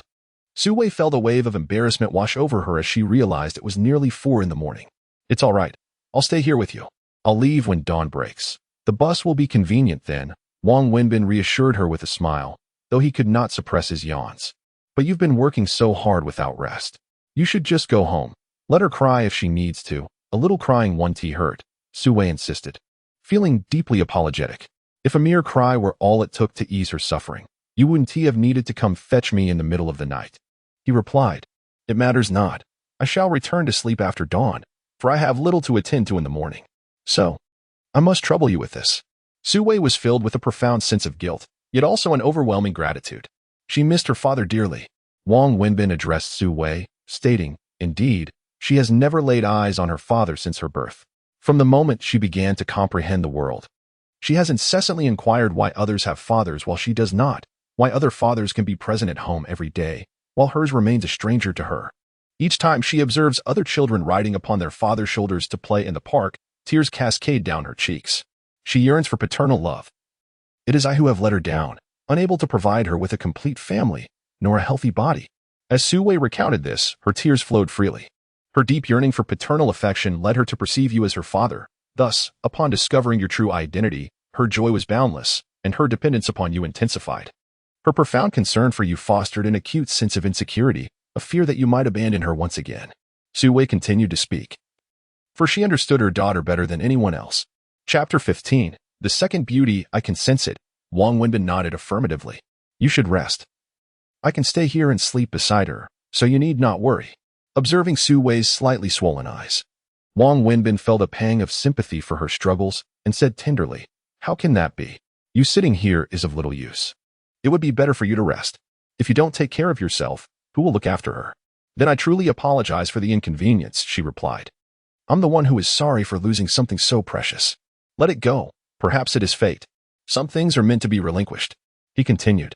Su Wei felt a wave of embarrassment wash over her as she realized it was nearly 4 in the morning. "It's all right. I'll stay here with you. I'll leave when dawn breaks. The bus will be convenient then," Wang Wenbin reassured her with a smile, though he could not suppress his yawns. But you've been working so hard without rest. You should just go home. Let her cry if she needs to. A little crying won't hurt, Sue insisted, feeling deeply apologetic. If a mere cry were all it took to ease her suffering, you wouldn't have needed to come fetch me in the middle of the night. He replied, It matters not. I shall return to sleep after dawn, for I have little to attend to in the morning. So, I must trouble you with this. Sue was filled with a profound sense of guilt, yet also an overwhelming gratitude. She missed her father dearly. Wang Wenbin addressed Sue, stating, Indeed, she has never laid eyes on her father since her birth. From the moment she began to comprehend the world, she has incessantly inquired why others have fathers while she does not, why other fathers can be present at home every day, while hers remains a stranger to her. Each time she observes other children riding upon their father's shoulders to play in the park, tears cascade down her cheeks. She yearns for paternal love. It is I who have let her down, unable to provide her with a complete family, nor a healthy body. As Sue recounted this, her tears flowed freely. Her deep yearning for paternal affection led her to perceive you as her father. Thus, upon discovering your true identity, her joy was boundless, and her dependence upon you intensified. Her profound concern for you fostered an acute sense of insecurity, a fear that you might abandon her once again. Sue continued to speak, for she understood her daughter better than anyone else. Chapter 15. The Second Beauty. I can sense it. Wang Wenbin nodded affirmatively. You should rest. I can stay here and sleep beside her, so you need not worry. Observing Sue's slightly swollen eyes, Wang Wenbin felt a pang of sympathy for her struggles and said tenderly, How can that be? You sitting here is of little use. It would be better for you to rest. If you don't take care of yourself, who will look after her? Then I truly apologize for the inconvenience, she replied. I'm the one who is sorry for losing something so precious. Let it go. Perhaps it is fate. Some things are meant to be relinquished. He continued.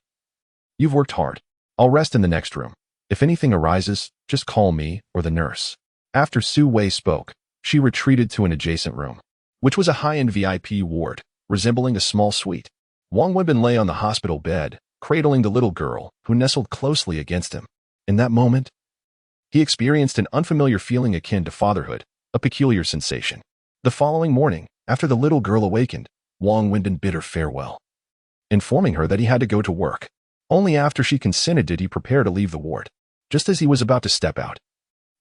You've worked hard. I'll rest in the next room. If anything arises, just call me or the nurse. After Sue spoke, she retreated to an adjacent room, which was a high-end VIP ward, resembling a small suite. Wang Wenbin lay on the hospital bed, cradling the little girl, who nestled closely against him. In that moment, he experienced an unfamiliar feeling akin to fatherhood, a peculiar sensation. The following morning, after the little girl awakened, Wang Wenbin bid her farewell, informing her that he had to go to work. Only after she consented did he prepare to leave the ward. Just as he was about to step out,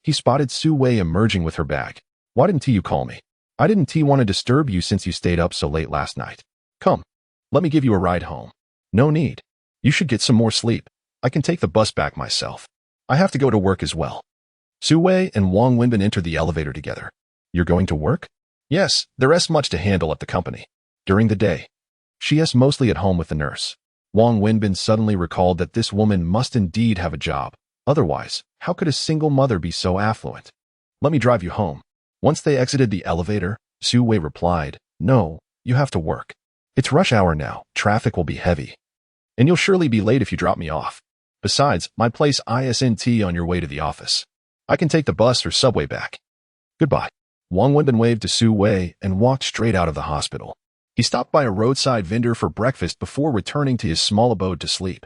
he spotted Sue emerging with her bag. Why didn't you call me? I didn't want to disturb you since you stayed up so late last night. Come, let me give you a ride home. No need. You should get some more sleep. I can take the bus back myself. I have to go to work as well. Sue and Wang Wenbin entered the elevator together. You're going to work? Yes, there is much to handle at the company. During the day, she is mostly at home with the nurse. Wang Wenbin suddenly recalled that this woman must indeed have a job. Otherwise, how could a single mother be so affluent? Let me drive you home. Once they exited the elevator, Sue replied, No, you have to work. It's rush hour now. Traffic will be heavy. And you'll surely be late if you drop me off. Besides, my place isn't on your way to the office. I can take the bus or subway back. Goodbye. Wang Wenbin waved to Sue and walked straight out of the hospital. He stopped by a roadside vendor for breakfast before returning to his small abode to sleep.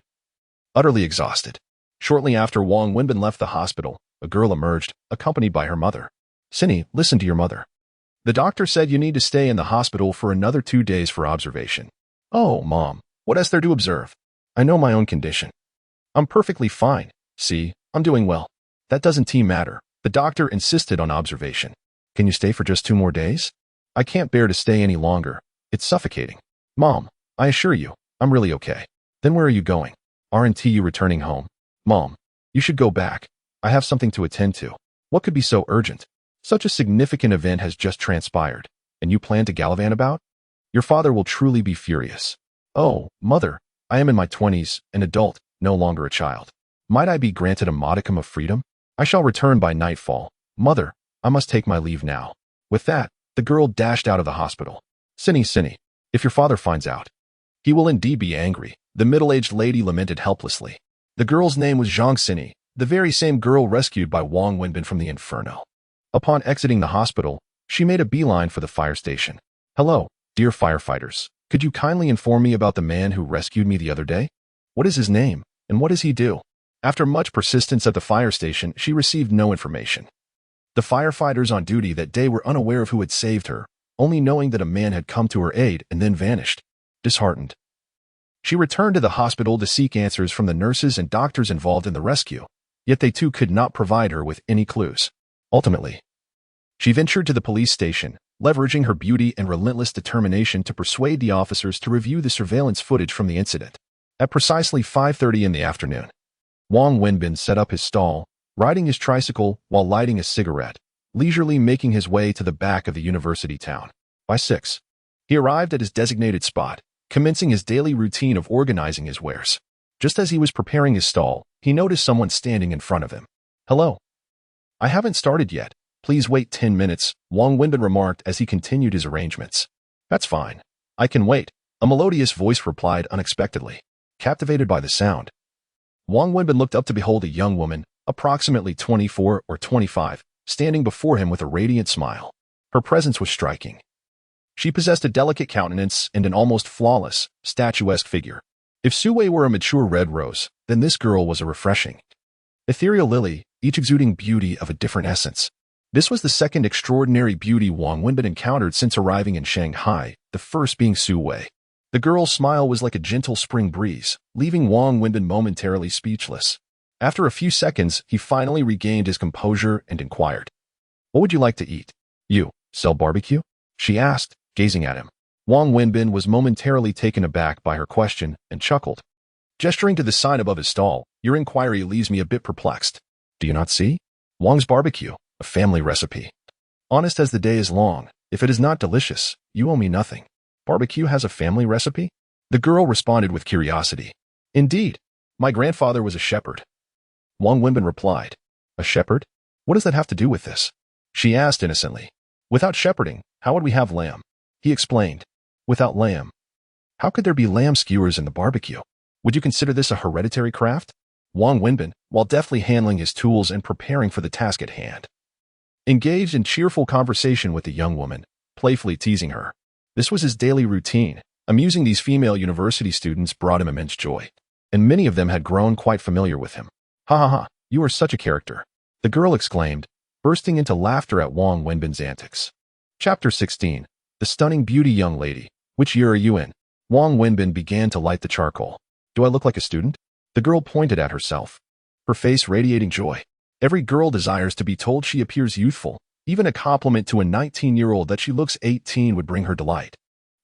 Utterly exhausted. Shortly after Wang Wenbin left the hospital, a girl emerged, accompanied by her mother. Cindy, listen to your mother. The doctor said you need to stay in the hospital for another 2 days for observation. Oh, Mom, what is there to observe? I know my own condition. I'm perfectly fine. See, I'm doing well. That doesn't matter. The doctor insisted on observation. Can you stay for just 2 more days? I can't bear to stay any longer. It's suffocating. Mom, I assure you, I'm really okay. Then where are you going? Aren't you returning home? Mom, you should go back. I have something to attend to. What could be so urgent? Such a significant event has just transpired, and you plan to gallivant about? Your father will truly be furious. Oh, Mother, I am in my 20s, an adult, no longer a child. Might I be granted a modicum of freedom? I shall return by nightfall. Mother, I must take my leave now. With that, the girl dashed out of the hospital. Cindy, if your father finds out, he will indeed be angry, the middle-aged lady lamented helplessly. The girl's name was Zhang Cindy, the very same girl rescued by Wang Wenbin from the inferno. Upon exiting the hospital, she made a beeline for the fire station. Hello, dear firefighters. Could you kindly inform me about the man who rescued me the other day? What is his name, and what does he do? After much persistence at the fire station, she received no information. The firefighters on duty that day were unaware of who had saved her, only knowing that a man had come to her aid and then vanished. Disheartened, She returned to the hospital to seek answers from the nurses and doctors involved in the rescue, yet they too could not provide her with any clues. Ultimately, she ventured to the police station, leveraging her beauty and relentless determination to persuade the officers to review the surveillance footage from the incident. At precisely 5:30 in the afternoon, Wang Wenbin set up his stall, riding his tricycle while lighting a cigarette, leisurely making his way to the back of the university town. By 6, he arrived at his designated spot, commencing his daily routine of organizing his wares. Just as he was preparing his stall, he noticed someone standing in front of him. "Hello. I haven't started yet. Please wait 10 minutes, Wang Wenbin remarked as he continued his arrangements. "That's fine. I can wait," a melodious voice replied unexpectedly. Captivated by the sound, Wang Wenbin looked up to behold a young woman, approximately 24 or 25, standing before him with a radiant smile. Her presence was striking. She possessed a delicate countenance and an almost flawless, statuesque figure. If Sue were a mature red rose, then this girl was a refreshing, ethereal lily, each exuding beauty of a different essence. This was the second extraordinary beauty Wang Wenbin encountered since arriving in Shanghai, the first being Sue Wei. The girl's smile was like a gentle spring breeze, leaving Wang Wenbin momentarily speechless. After a few seconds, he finally regained his composure and inquired, "What would you like to eat?" "You sell barbecue?" she asked, gazing at him. Wang Wenbin was momentarily taken aback by her question and chuckled. Gesturing to the sign above his stall, "Your inquiry leaves me a bit perplexed. Do you not see? Wang's barbecue, a family recipe. Honest as the day is long, if it is not delicious, you owe me nothing." "Barbecue has a family recipe?" The girl responded with curiosity. "Indeed. My grandfather was a shepherd." Wang Wenbin replied. "A shepherd? What does that have to do with this?" she asked innocently. "Without shepherding, how would we have lamb?" He explained. "Without lamb? How could there be lamb skewers in the barbecue? Would you consider this a hereditary craft?" Wang Wenbin, while deftly handling his tools and preparing for the task at hand, engaged in cheerful conversation with the young woman, playfully teasing her. This was his daily routine. Amusing these female university students brought him immense joy, and many of them had grown quite familiar with him. "Ha ha ha, you are such a character," the girl exclaimed, bursting into laughter at Wang Wenbin's antics. Chapter 16. The Stunning Beauty Young Lady. "Which year are you in?" Wang Wenbin began to light the charcoal. "Do I look like a student?" The girl pointed at herself, her face radiating joy. Every girl desires to be told she appears youthful. Even a compliment to a 19-year-old that she looks 18 would bring her delight.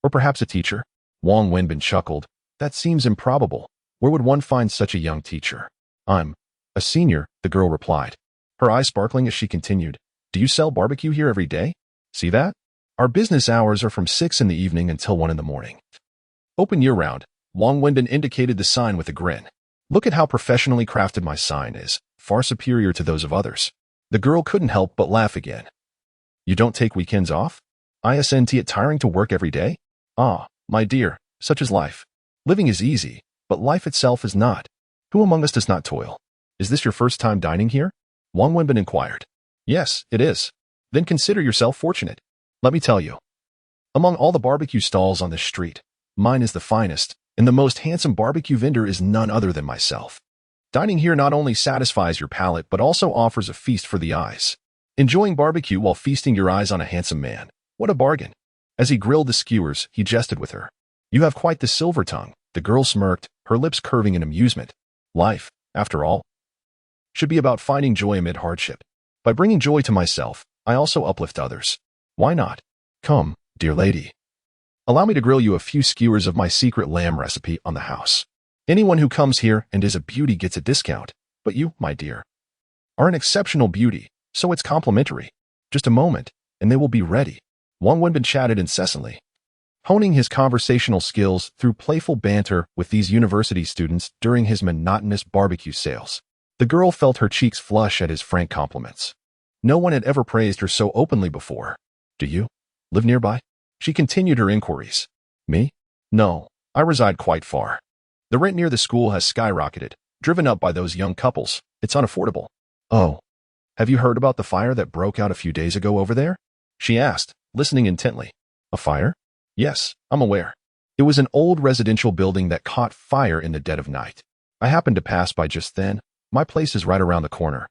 "Or perhaps a teacher?" Wang Wenbin chuckled. "That seems improbable. Where would one find such a young teacher?" "I'm a senior," the girl replied, her eyes sparkling as she continued. "Do you sell barbecue here every day? See that? Our business hours are from 6 in the evening until 1 in the morning. Open year-round." Wang Wenbin indicated the sign with a grin. "Look at how professionally crafted my sign is, far superior to those of others." The girl couldn't help but laugh again. "You don't take weekends off? Isn't it tiring to work every day?" "Ah, my dear, such is life. Living is easy, but life itself is not. Who among us does not toil?" "Is this your first time dining here?" Wang Wenbin inquired. "Yes, it is." "Then consider yourself fortunate. Let me tell you. Among all the barbecue stalls on this street, mine is the finest, and the most handsome barbecue vendor is none other than myself. Dining here not only satisfies your palate but also offers a feast for the eyes. Enjoying barbecue while feasting your eyes on a handsome man. What a bargain." As he grilled the skewers, he jested with her. "You have quite the silver tongue." The girl smirked, her lips curving in amusement. "Life, after all, should be about finding joy amid hardship. By bringing joy to myself, I also uplift others. Why not? Come, dear lady. Allow me to grill you a few skewers of my secret lamb recipe on the house. Anyone who comes here and is a beauty gets a discount, but you, my dear, are an exceptional beauty, so it's complimentary. Just a moment, and they will be ready." Wang Wenbin chatted incessantly, honing his conversational skills through playful banter with these university students during his monotonous barbecue sales. The girl felt her cheeks flush at his frank compliments. No one had ever praised her so openly before. "Do you live nearby?" She continued her inquiries. "Me? No, I reside quite far. The rent near the school has skyrocketed, driven up by those young couples. It's unaffordable." "Oh, have you heard about the fire that broke out a few days ago over there?" she asked, listening intently. "A fire? Yes, I'm aware. It was an old residential building that caught fire in the dead of night. I happened to pass by just then. My place is right around the corner,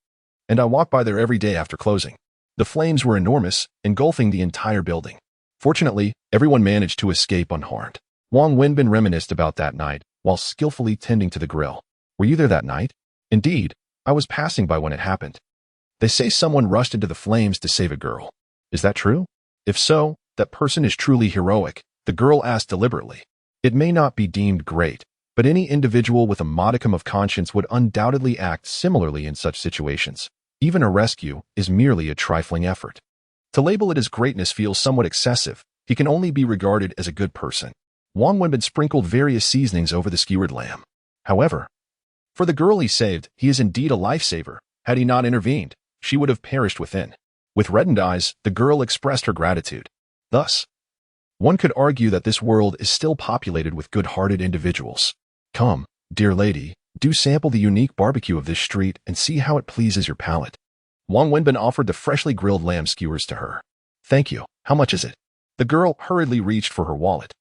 and I walk by there every day after closing. The flames were enormous, engulfing the entire building. Fortunately, everyone managed to escape unharmed." Wang Wenbin reminisced about that night, while skillfully tending to the grill. Were you there that night? Indeed, I was passing by when it happened. They say someone rushed into the flames to save a girl. Is that true? If so, that person is truly heroic, the girl asked deliberately. It may not be deemed great, but any individual with a modicum of conscience would undoubtedly act similarly in such situations. Even a rescue is merely a trifling effort. To label it as greatness feels somewhat excessive. He can only be regarded as a good person. Wang Wenbin sprinkled various seasonings over the skewered lamb. However, for the girl he saved, he is indeed a lifesaver. Had he not intervened, she would have perished within. With reddened eyes, the girl expressed her gratitude. Thus, one could argue that this world is still populated with good-hearted individuals. Come, dear lady, do sample the unique barbecue of this street and see how it pleases your palate. Wang Wenbin offered the freshly grilled lamb skewers to her. Thank you. How much is it? The girl hurriedly reached for her wallet.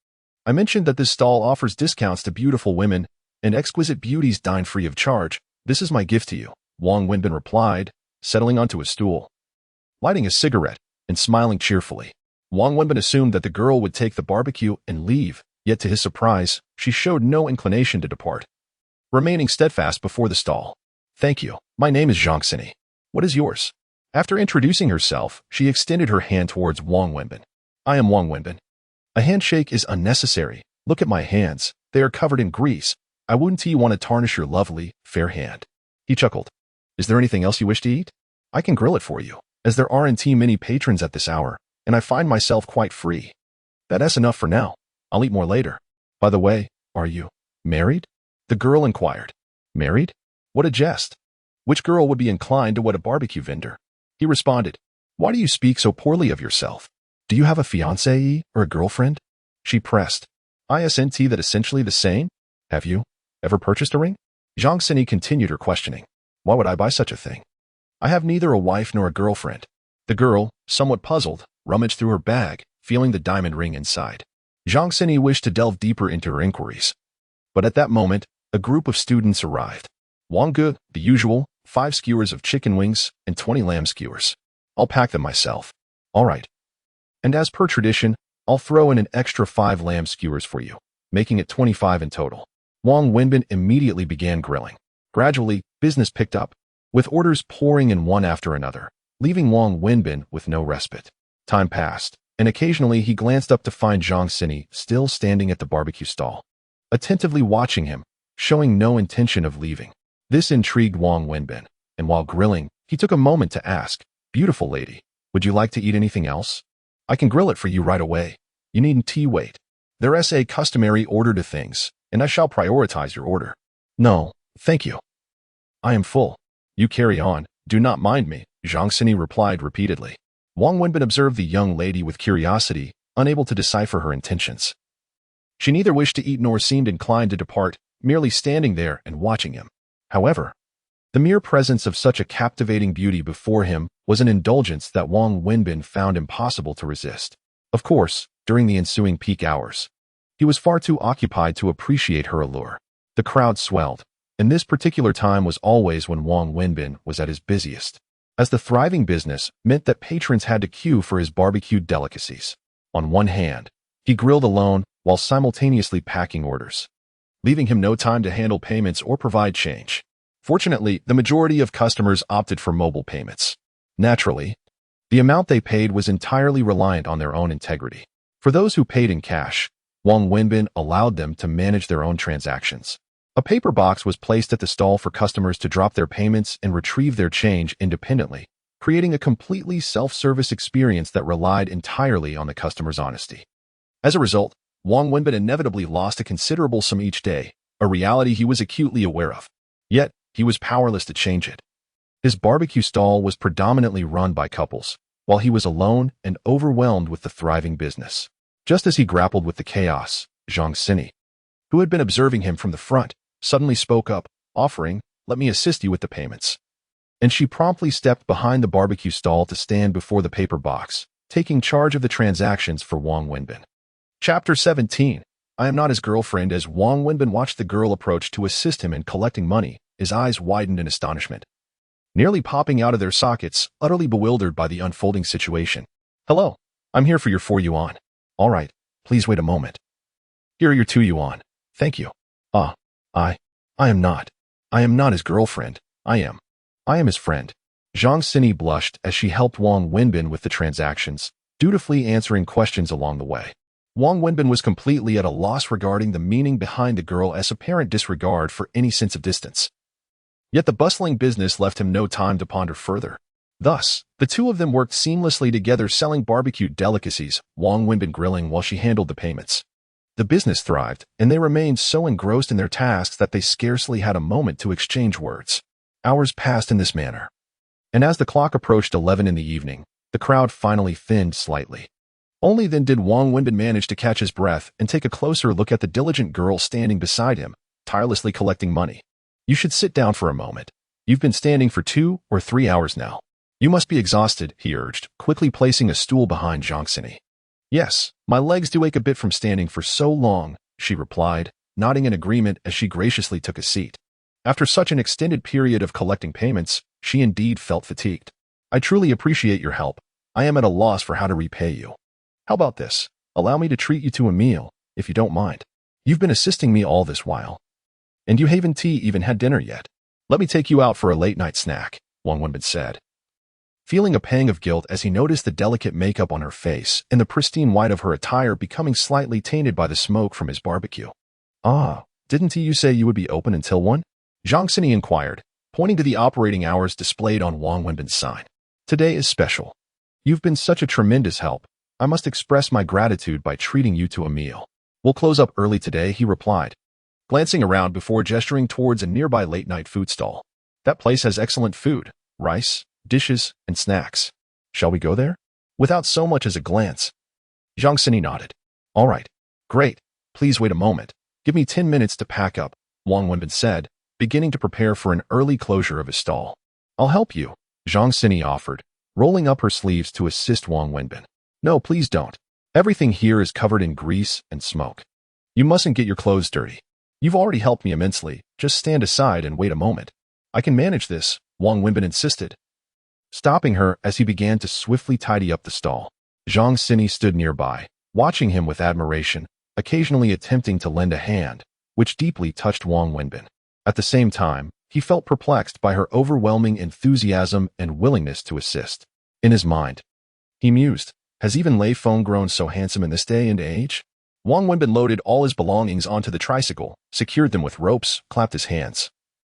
I mentioned that this stall offers discounts to beautiful women, and exquisite beauties dine free of charge. This is my gift to you, Wang Wenbin replied, settling onto a stool. Lighting a cigarette and smiling cheerfully, Wang Wenbin assumed that the girl would take the barbecue and leave, yet to his surprise, she showed no inclination to depart. Remaining steadfast before the stall. Thank you. My name is Zhang Xini. What is yours? After introducing herself, she extended her hand towards Wang Wenbin. I am Wang Wenbin. A handshake is unnecessary. Look at my hands. They are covered in grease. I wouldn't want to tarnish your lovely, fair hand. He chuckled. Is there anything else you wish to eat? I can grill it for you, as there aren't many patrons at this hour, and I find myself quite free. That's enough for now. I'll eat more later. By the way, are you married? The girl inquired. Married? What a jest. Which girl would be inclined to wed a barbecue vendor? He responded. Why do you speak so poorly of yourself? Do you have a fiancée or a girlfriend? She pressed. Isn't that essentially the same? Have you ever purchased a ring? Zhang Xini continued her questioning. Why would I buy such a thing? I have neither a wife nor a girlfriend. The girl, somewhat puzzled, rummaged through her bag, feeling the diamond ring inside. Zhang Xini wished to delve deeper into her inquiries. But at that moment, a group of students arrived. Wang Ge, the usual, 5 skewers of chicken wings and 20 lamb skewers. I'll pack them myself. All right. And as per tradition, I'll throw in an extra 5 lamb skewers for you, making it 25 in total. Wang Wenbin immediately began grilling. Gradually, business picked up, with orders pouring in one after another, leaving Wang Wenbin with no respite. Time passed, and occasionally he glanced up to find Zhang Xini still standing at the barbecue stall, attentively watching him, showing no intention of leaving. This intrigued Wang Wenbin, and while grilling, he took a moment to ask, Beautiful lady, would you like to eat anything else? I can grill it for you right away. You needn't wait. There's a customary order to things, and I shall prioritize your order. No, thank you. I am full. You carry on, do not mind me, Zhang Xini replied repeatedly. Wang Wenbin observed the young lady with curiosity, unable to decipher her intentions. She neither wished to eat nor seemed inclined to depart, merely standing there and watching him. However, the mere presence of such a captivating beauty before him was an indulgence that Wang Wenbin found impossible to resist. Of course, during the ensuing peak hours, he was far too occupied to appreciate her allure. The crowd swelled, and this particular time was always when Wang Wenbin was at his busiest, as the thriving business meant that patrons had to queue for his barbecued delicacies. On one hand, he grilled alone while simultaneously packing orders, leaving him no time to handle payments or provide change. Fortunately, the majority of customers opted for mobile payments. Naturally, the amount they paid was entirely reliant on their own integrity. For those who paid in cash, Wang Wenbin allowed them to manage their own transactions. A paper box was placed at the stall for customers to drop their payments and retrieve their change independently, creating a completely self-service experience that relied entirely on the customer's honesty. As a result, Wang Wenbin inevitably lost a considerable sum each day, a reality he was acutely aware of. Yet, he was powerless to change it. His barbecue stall was predominantly run by couples, while he was alone and overwhelmed with the thriving business. Just as he grappled with the chaos, Zhang Xini, who had been observing him from the front, suddenly spoke up, offering, "Let me assist you with the payments." And she promptly stepped behind the barbecue stall to stand before the paper box, taking charge of the transactions for Wang Wenbin. Chapter 17. I am not his girlfriend. As Wang Wenbin watched the girl approach to assist him in collecting money, his eyes widened in astonishment, nearly popping out of their sockets, utterly bewildered by the unfolding situation. Hello, I'm here for your 4 yuan. All right, please wait a moment. Here are your 2 yuan. Thank you. Ah, I, I am not. I am not his girlfriend. I am his friend. Zhang Xini blushed as she helped Wang Wenbin with the transactions, dutifully answering questions along the way. Wang Wenbin was completely at a loss regarding the meaning behind the girl's apparent disregard for any sense of distance. Yet the bustling business left him no time to ponder further. Thus, the two of them worked seamlessly together selling barbecued delicacies, Wang Wenbin grilling while she handled the payments. The business thrived, and they remained so engrossed in their tasks that they scarcely had a moment to exchange words. Hours passed in this manner. And as the clock approached 11 in the evening, the crowd finally thinned slightly. Only then did Wang Wenbin manage to catch his breath and take a closer look at the diligent girl standing beside him, tirelessly collecting money. You should sit down for a moment. You've been standing for 2 or 3 hours now. You must be exhausted, he urged, quickly placing a stool behind Zhang Xini. Yes, my legs do ache a bit from standing for so long, she replied, nodding in agreement as she graciously took a seat. After such an extended period of collecting payments, she indeed felt fatigued. I truly appreciate your help. I am at a loss for how to repay you. How about this? Allow me to treat you to a meal, if you don't mind. You've been assisting me all this while. And you haven't even had dinner yet. Let me take you out for a late-night snack, Wang Wenbin said. Feeling a pang of guilt as he noticed the delicate makeup on her face and the pristine white of her attire becoming slightly tainted by the smoke from his barbecue. Ah, didn't you say you would be open until 1? Zhang Xini inquired, pointing to the operating hours displayed on Wang Wenbin's sign. Today is special. You've been such a tremendous help. I must express my gratitude by treating you to a meal. We'll close up early today, he replied, glancing around before gesturing towards a nearby late-night food stall. That place has excellent food, rice, dishes, and snacks. Shall we go there? Without so much as a glance. Zhang Xini nodded. All right. Great. Please wait a moment. Give me 10 minutes to pack up, Wang Wenbin said, beginning to prepare for an early closure of his stall. I'll help you, Zhang Xini offered, rolling up her sleeves to assist Wang Wenbin. No, please don't. Everything here is covered in grease and smoke. You mustn't get your clothes dirty. You've already helped me immensely. Just stand aside and wait a moment. I can manage this, Wang Wenbin insisted, stopping her as he began to swiftly tidy up the stall. Zhang Xini stood nearby, watching him with admiration, occasionally attempting to lend a hand, which deeply touched Wang Wenbin. At the same time, he felt perplexed by her overwhelming enthusiasm and willingness to assist. In his mind, he mused, has even Lei Feng grown so handsome in this day and age? Wang Wenbin loaded all his belongings onto the tricycle, secured them with ropes, clapped his hands.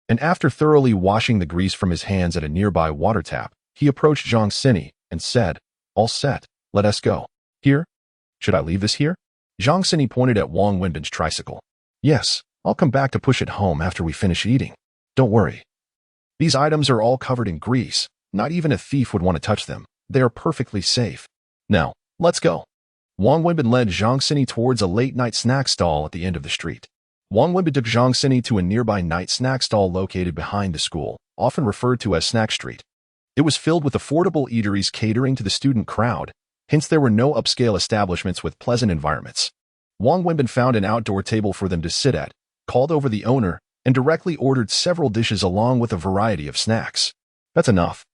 And after thoroughly washing the grease from his hands at a nearby water tap, he approached Zhang Xini and said, all set, let us go. Here? Should I leave this here? Zhang Xini pointed at Wang Wenbin's tricycle. Yes, I'll come back to push it home after we finish eating. Don't worry. These items are all covered in grease. Not even a thief would want to touch them. They are perfectly safe. Now, let's go. Wang Wenbin led Zhang Xini towards a late-night snack stall at the end of the street. Wang Wenbin took Zhang Xini to a nearby night snack stall located behind the school, often referred to as Snack Street. It was filled with affordable eateries catering to the student crowd, hence there were no upscale establishments with pleasant environments. Wang Wenbin found an outdoor table for them to sit at, called over the owner, and directly ordered several dishes along with a variety of snacks. That's enough.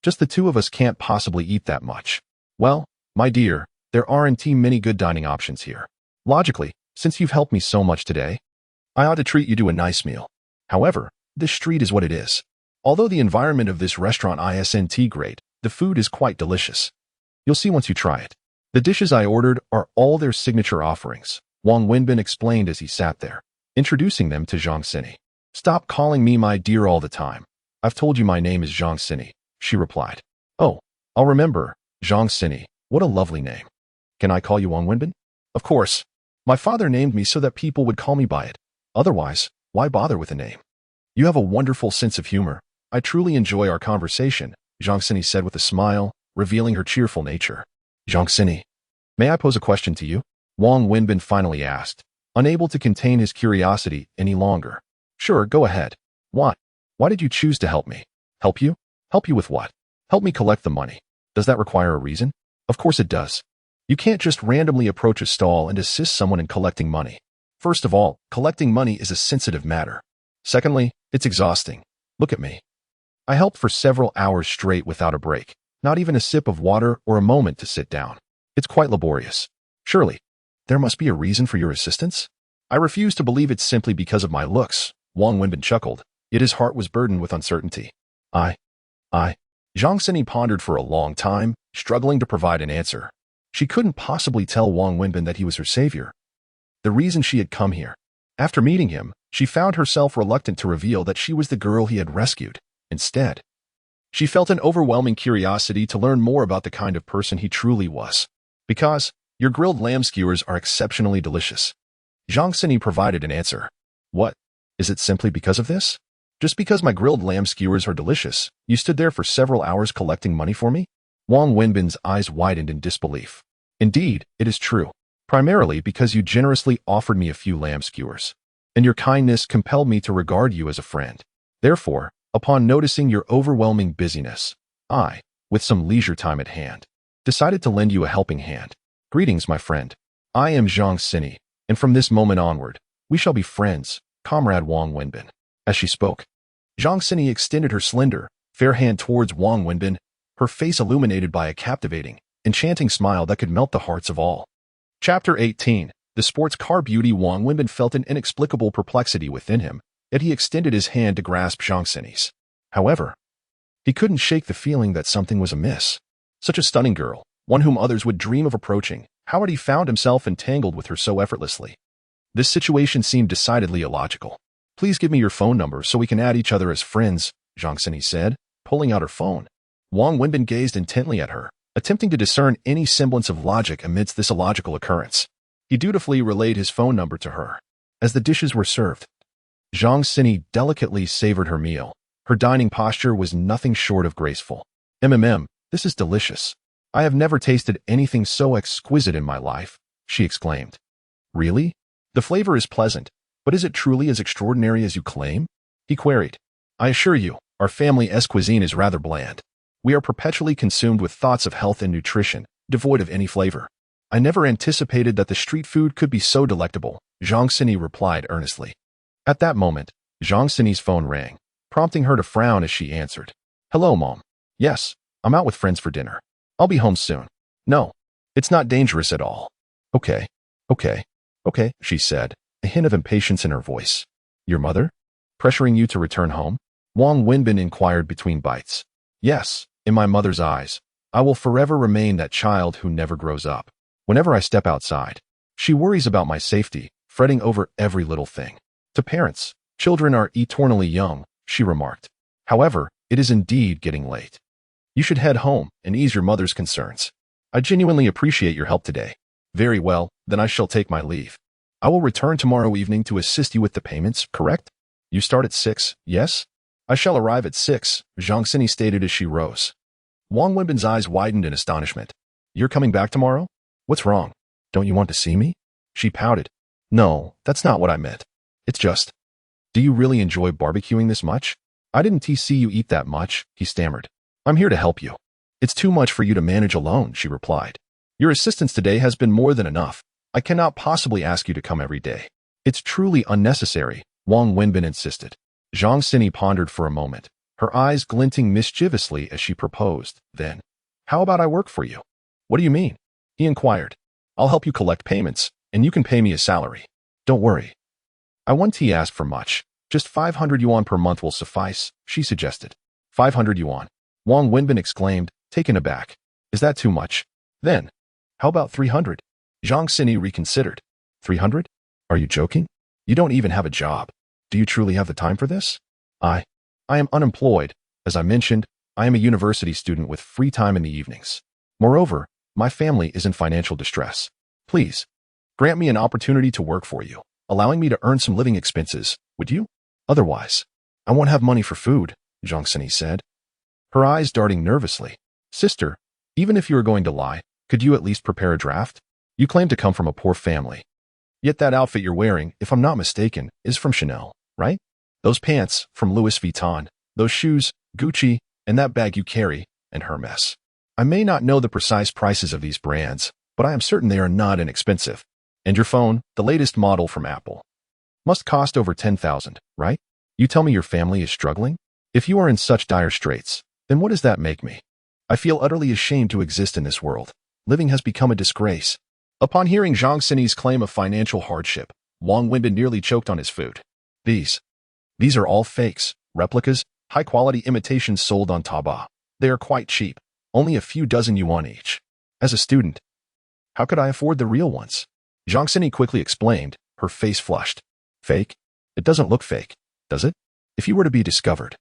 Just the two of us can't possibly eat that much. Well, my dear, there aren't many good dining options here. Logically, since you've helped me so much today, I ought to treat you to a nice meal. However, this street is what it is. Although the environment of this restaurant isn't great, the food is quite delicious. You'll see once you try it. The dishes I ordered are all their signature offerings, Wang Wenbin explained as he sat there, introducing them to Zhang Xini. Stop calling me my dear all the time. I've told you my name is Zhang Xini, she replied. Oh, I'll remember, Zhang Xini. What a lovely name. Can I call you Wang Wenbin? Of course. My father named me so that people would call me by it. Otherwise, why bother with a name? You have a wonderful sense of humor. I truly enjoy our conversation, Zhang Xini said with a smile, revealing her cheerful nature. Zhang Xini, may I pose a question to you? Wang Wenbin finally asked, unable to contain his curiosity any longer. Sure, go ahead. Why? Why did you choose to help me? Help you? Help you with what? Help me collect the money. Does that require a reason? Of course it does. You can't just randomly approach a stall and assist someone in collecting money. First of all, collecting money is a sensitive matter. Secondly, it's exhausting. Look at me. I helped for several hours straight without a break, not even a sip of water or a moment to sit down. It's quite laborious. Surely, there must be a reason for your assistance? I refuse to believe it's simply because of my looks, Wang Wenbin chuckled, yet his heart was burdened with uncertainty. I. Zhang Xinyi pondered for a long time, struggling to provide an answer. She couldn't possibly tell Wang Wenbin that he was her savior. The reason she had come here. After meeting him, she found herself reluctant to reveal that she was the girl he had rescued. Instead, she felt an overwhelming curiosity to learn more about the kind of person he truly was. Because your grilled lamb skewers are exceptionally delicious. Zhang Xinyi provided an answer. What? Is it simply because of this? Just because my grilled lamb skewers are delicious, you stood there for several hours collecting money for me? Wang Wenbin's eyes widened in disbelief. Indeed, it is true. Primarily because you generously offered me a few lamb skewers, and your kindness compelled me to regard you as a friend. Therefore, upon noticing your overwhelming busyness, I, with some leisure time at hand, decided to lend you a helping hand. Greetings, my friend. I am Zhang Xinyi, and from this moment onward, we shall be friends, Comrade Wang Wenbin. As she spoke, Zhang Xinyi extended her slender, fair hand towards Wang Wenbin, her face illuminated by a captivating, enchanting smile that could melt the hearts of all. Chapter 18. The sports car beauty. Wang Wenbin felt an inexplicable perplexity within him, yet he extended his hand to grasp Zhang Xinyi's. However, he couldn't shake the feeling that something was amiss. Such a stunning girl, one whom others would dream of approaching, how had he found himself entangled with her so effortlessly? This situation seemed decidedly illogical. Please give me your phone number so we can add each other as friends, Zhang Xinyi said, pulling out her phone. Wang Wenbin gazed intently at her, attempting to discern any semblance of logic amidst this illogical occurrence. He dutifully relayed his phone number to her. As the dishes were served, Zhang Xinyi delicately savored her meal. Her dining posture was nothing short of graceful. This is delicious. I have never tasted anything so exquisite in my life, she exclaimed. Really? The flavor is pleasant, but is it truly as extraordinary as you claim? He queried. I assure you, our family's cuisine is rather bland. We are perpetually consumed with thoughts of health and nutrition, devoid of any flavor. I never anticipated that the street food could be so delectable, Zhang Xinyi replied earnestly. At that moment, Zhang Xinyi's phone rang, prompting her to frown as she answered. Hello, Mom. Yes, I'm out with friends for dinner. I'll be home soon. No, it's not dangerous at all. Okay, she said, a hint of impatience in her voice. Your mother? Pressuring you to return home? Wang Wenbin inquired between bites. Yes. In my mother's eyes, I will forever remain that child who never grows up. Whenever I step outside, she worries about my safety, fretting over every little thing. To parents, children are eternally young, she remarked. However, it is indeed getting late. You should head home and ease your mother's concerns. I genuinely appreciate your help today. Very well, then I shall take my leave. I will return tomorrow evening to assist you with the payments, correct? You start at 6, yes? I shall arrive at 6, Zhang Xinyi stated as she rose. Wang Wenbin's eyes widened in astonishment. You're coming back tomorrow? What's wrong? Don't you want to see me? She pouted. No, that's not what I meant. It's just, do you really enjoy barbecuing this much? I didn't see you eat that much, he stammered. I'm here to help you. It's too much for you to manage alone, she replied. Your assistance today has been more than enough. I cannot possibly ask you to come every day. It's truly unnecessary, Wang Wenbin insisted. Zhang Xinyi pondered for a moment, her eyes glinting mischievously as she proposed. Then, how about I work for you? What do you mean? He inquired. I'll help you collect payments, and you can pay me a salary. Don't worry. I won't ask for much. Just 500 yuan per month will suffice, she suggested. 500 yuan. Wang Wenbin exclaimed, taken aback. Is that too much? Then, how about 300? Zhang Xinyi reconsidered. 300? Are you joking? You don't even have a job. Do you truly have the time for this? I am unemployed. As I mentioned, I am a university student with free time in the evenings. Moreover, my family is in financial distress. Please, grant me an opportunity to work for you, allowing me to earn some living expenses, would you? Otherwise, I won't have money for food, Zhang Xinyi said, her eyes darting nervously. Sister, even if you are going to lie, could you at least prepare a draft? You claim to come from a poor family. Yet that outfit you're wearing, if I'm not mistaken, is from Chanel, right? Those pants, from Louis Vuitton, those shoes, Gucci, and that bag you carry, and Hermes. I may not know the precise prices of these brands, but I am certain they are not inexpensive. And your phone, the latest model from Apple, must cost over 10,000, right? You tell me your family is struggling? If you are in such dire straits, then what does that make me? I feel utterly ashamed to exist in this world. Living has become a disgrace. Upon hearing Zhang Xinyi's claim of financial hardship, Wang Wenbin nearly choked on his food. These are all fakes, replicas, high-quality imitations sold on Taobao. They are quite cheap, only a few dozen yuan each. As a student, how could I afford the real ones? Zhang Xini quickly explained, her face flushed. Fake? It doesn't look fake, does it? If you were to be discovered,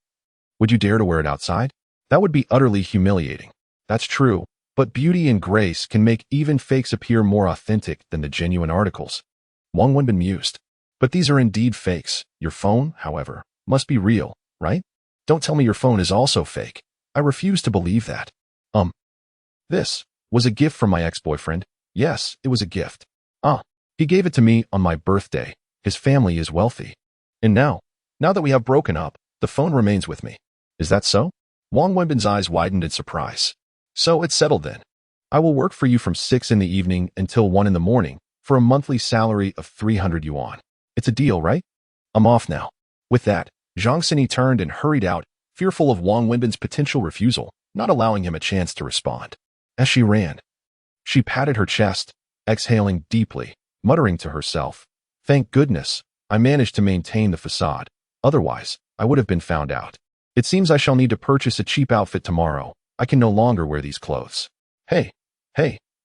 would you dare to wear it outside? That would be utterly humiliating. That's true, but beauty and grace can make even fakes appear more authentic than the genuine articles. Wang Wenbin mused. But these are indeed fakes. Your phone, however, must be real, right? Don't tell me your phone is also fake. I refuse to believe that. This was a gift from my ex-boyfriend. Yes, it was a gift. He gave it to me on my birthday. His family is wealthy. And now that we have broken up, the phone remains with me. Is that so? Wang Wenbin's eyes widened in surprise. So it's settled then. I will work for you from 6 in the evening until 1 in the morning for a monthly salary of 300 yuan. It's a deal, right? I'm off now. With that, Zhang Xini turned and hurried out, fearful of Wang Wenbin's potential refusal, not allowing him a chance to respond. As she ran, she patted her chest, exhaling deeply, muttering to herself, "Thank goodness, I managed to maintain the facade. Otherwise, I would have been found out. It seems I shall need to purchase a cheap outfit tomorrow. I can no longer wear these clothes." Hey,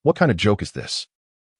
what kind of joke is this?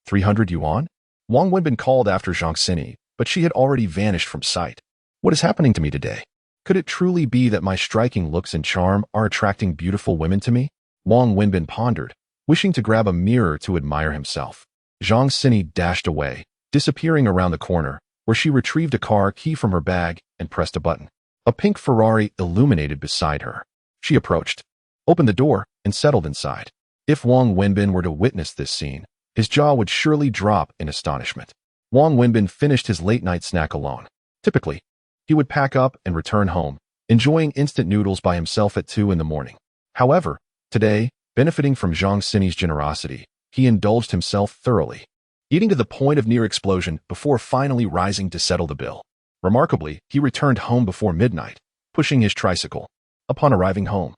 300 yuan? Wang Wenbin called after Zhang Xini, but she had already vanished from sight. What is happening to me today? Could it truly be that my striking looks and charm are attracting beautiful women to me? Wang Wenbin pondered, wishing to grab a mirror to admire himself. Zhang Xini dashed away, disappearing around the corner, where she retrieved a car key from her bag and pressed a button. A pink Ferrari illuminated beside her. She approached, opened the door, and settled inside. If Wang Wenbin were to witness this scene, his jaw would surely drop in astonishment. Wang Wenbin finished his late-night snack alone. Typically, he would pack up and return home, enjoying instant noodles by himself at 2 in the morning. However, today, benefiting from Zhang Xini's generosity, he indulged himself thoroughly, eating to the point of near explosion before finally rising to settle the bill. Remarkably, he returned home before midnight, pushing his tricycle. Upon arriving home,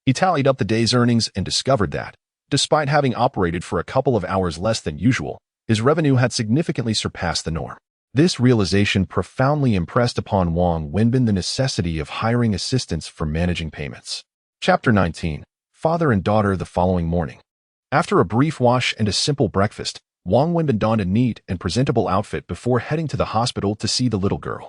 he tallied up the day's earnings and discovered that, despite having operated for a couple of hours less than usual, his revenue had significantly surpassed the norm. This realization profoundly impressed upon Wang Wenbin the necessity of hiring assistants for managing payments. Chapter 19. Father and daughter the following morning. After a brief wash and a simple breakfast, Wang Wenbin donned a neat and presentable outfit before heading to the hospital to see the little girl.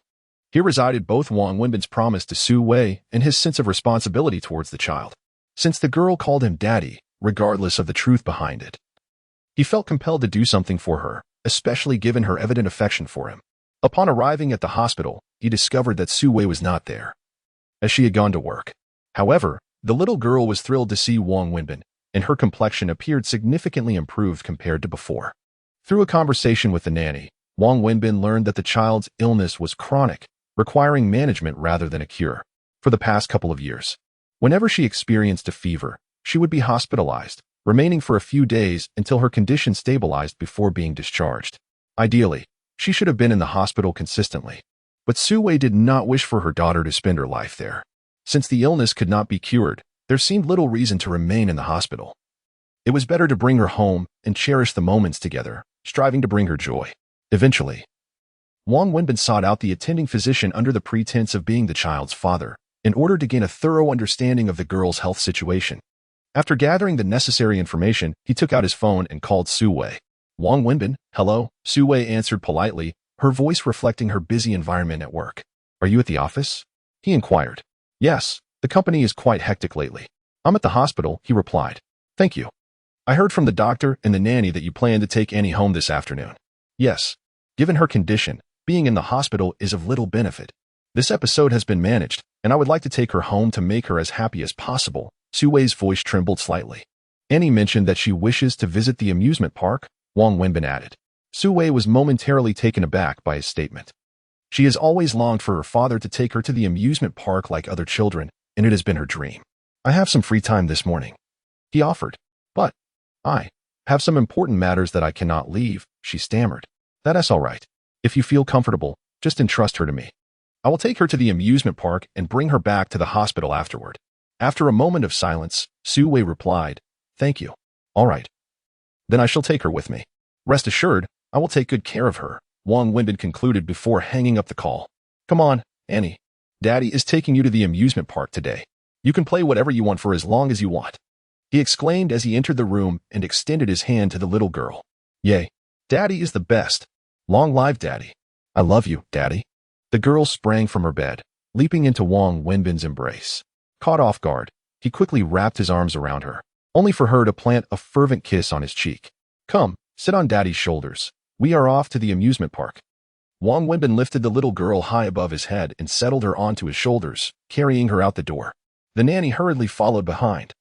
Here resided both Wang Wenbin's promise to Su Wei and his sense of responsibility towards the child. Since the girl called him daddy, regardless of the truth behind it, he felt compelled to do something for her, especially given her evident affection for him. Upon arriving at the hospital, he discovered that Su Wei was not there, as she had gone to work. However, the little girl was thrilled to see Wang Wenbin, and her complexion appeared significantly improved compared to before. Through a conversation with the nanny, Wang Wenbin learned that the child's illness was chronic, requiring management rather than a cure. For the past couple of years, whenever she experienced a fever, she would be hospitalized, remaining for a few days until her condition stabilized before being discharged. Ideally, she should have been in the hospital consistently. But Su Wei did not wish for her daughter to spend her life there. Since the illness could not be cured, there seemed little reason to remain in the hospital. It was better to bring her home and cherish the moments together, striving to bring her joy. Eventually, Wang Wenbin sought out the attending physician under the pretense of being the child's father, in order to gain a thorough understanding of the girl's health situation. After gathering the necessary information, he took out his phone and called Su Wei. Wang Wenbin, hello, Su Wei answered politely, her voice reflecting her busy environment at work. Are you at the office? He inquired. Yes, the company is quite hectic lately. I'm at the hospital, he replied. Thank you. I heard from the doctor and the nanny that you plan to take Annie home this afternoon. Yes. Given her condition, being in the hospital is of little benefit. This episode has been managed, and I would like to take her home to make her as happy as possible. Su Wei's voice trembled slightly. Annie mentioned that she wishes to visit the amusement park, Wang Wenbin added. Su Wei was momentarily taken aback by his statement. She has always longed for her father to take her to the amusement park like other children, and it has been her dream. I have some free time this morning, he offered. But I have some important matters that I cannot leave, she stammered. That's all right. If you feel comfortable, just entrust her to me. I will take her to the amusement park and bring her back to the hospital afterward. After a moment of silence, Su Wei replied, Thank you. All right. Then I shall take her with me. Rest assured, I will take good care of her. Wang Wenbin concluded before hanging up the call. Come on, Annie. Daddy is taking you to the amusement park today. You can play whatever you want for as long as you want, he exclaimed as he entered the room and extended his hand to the little girl. Yay, Daddy is the best. Long live Daddy. I love you, Daddy. The girl sprang from her bed, leaping into Wang Wenbin's embrace. Caught off guard, he quickly wrapped his arms around her, only for her to plant a fervent kiss on his cheek. Come, sit on Daddy's shoulders. We are off to the amusement park. Wang Wenbin lifted the little girl high above his head and settled her onto his shoulders, carrying her out the door. The nanny hurriedly followed behind,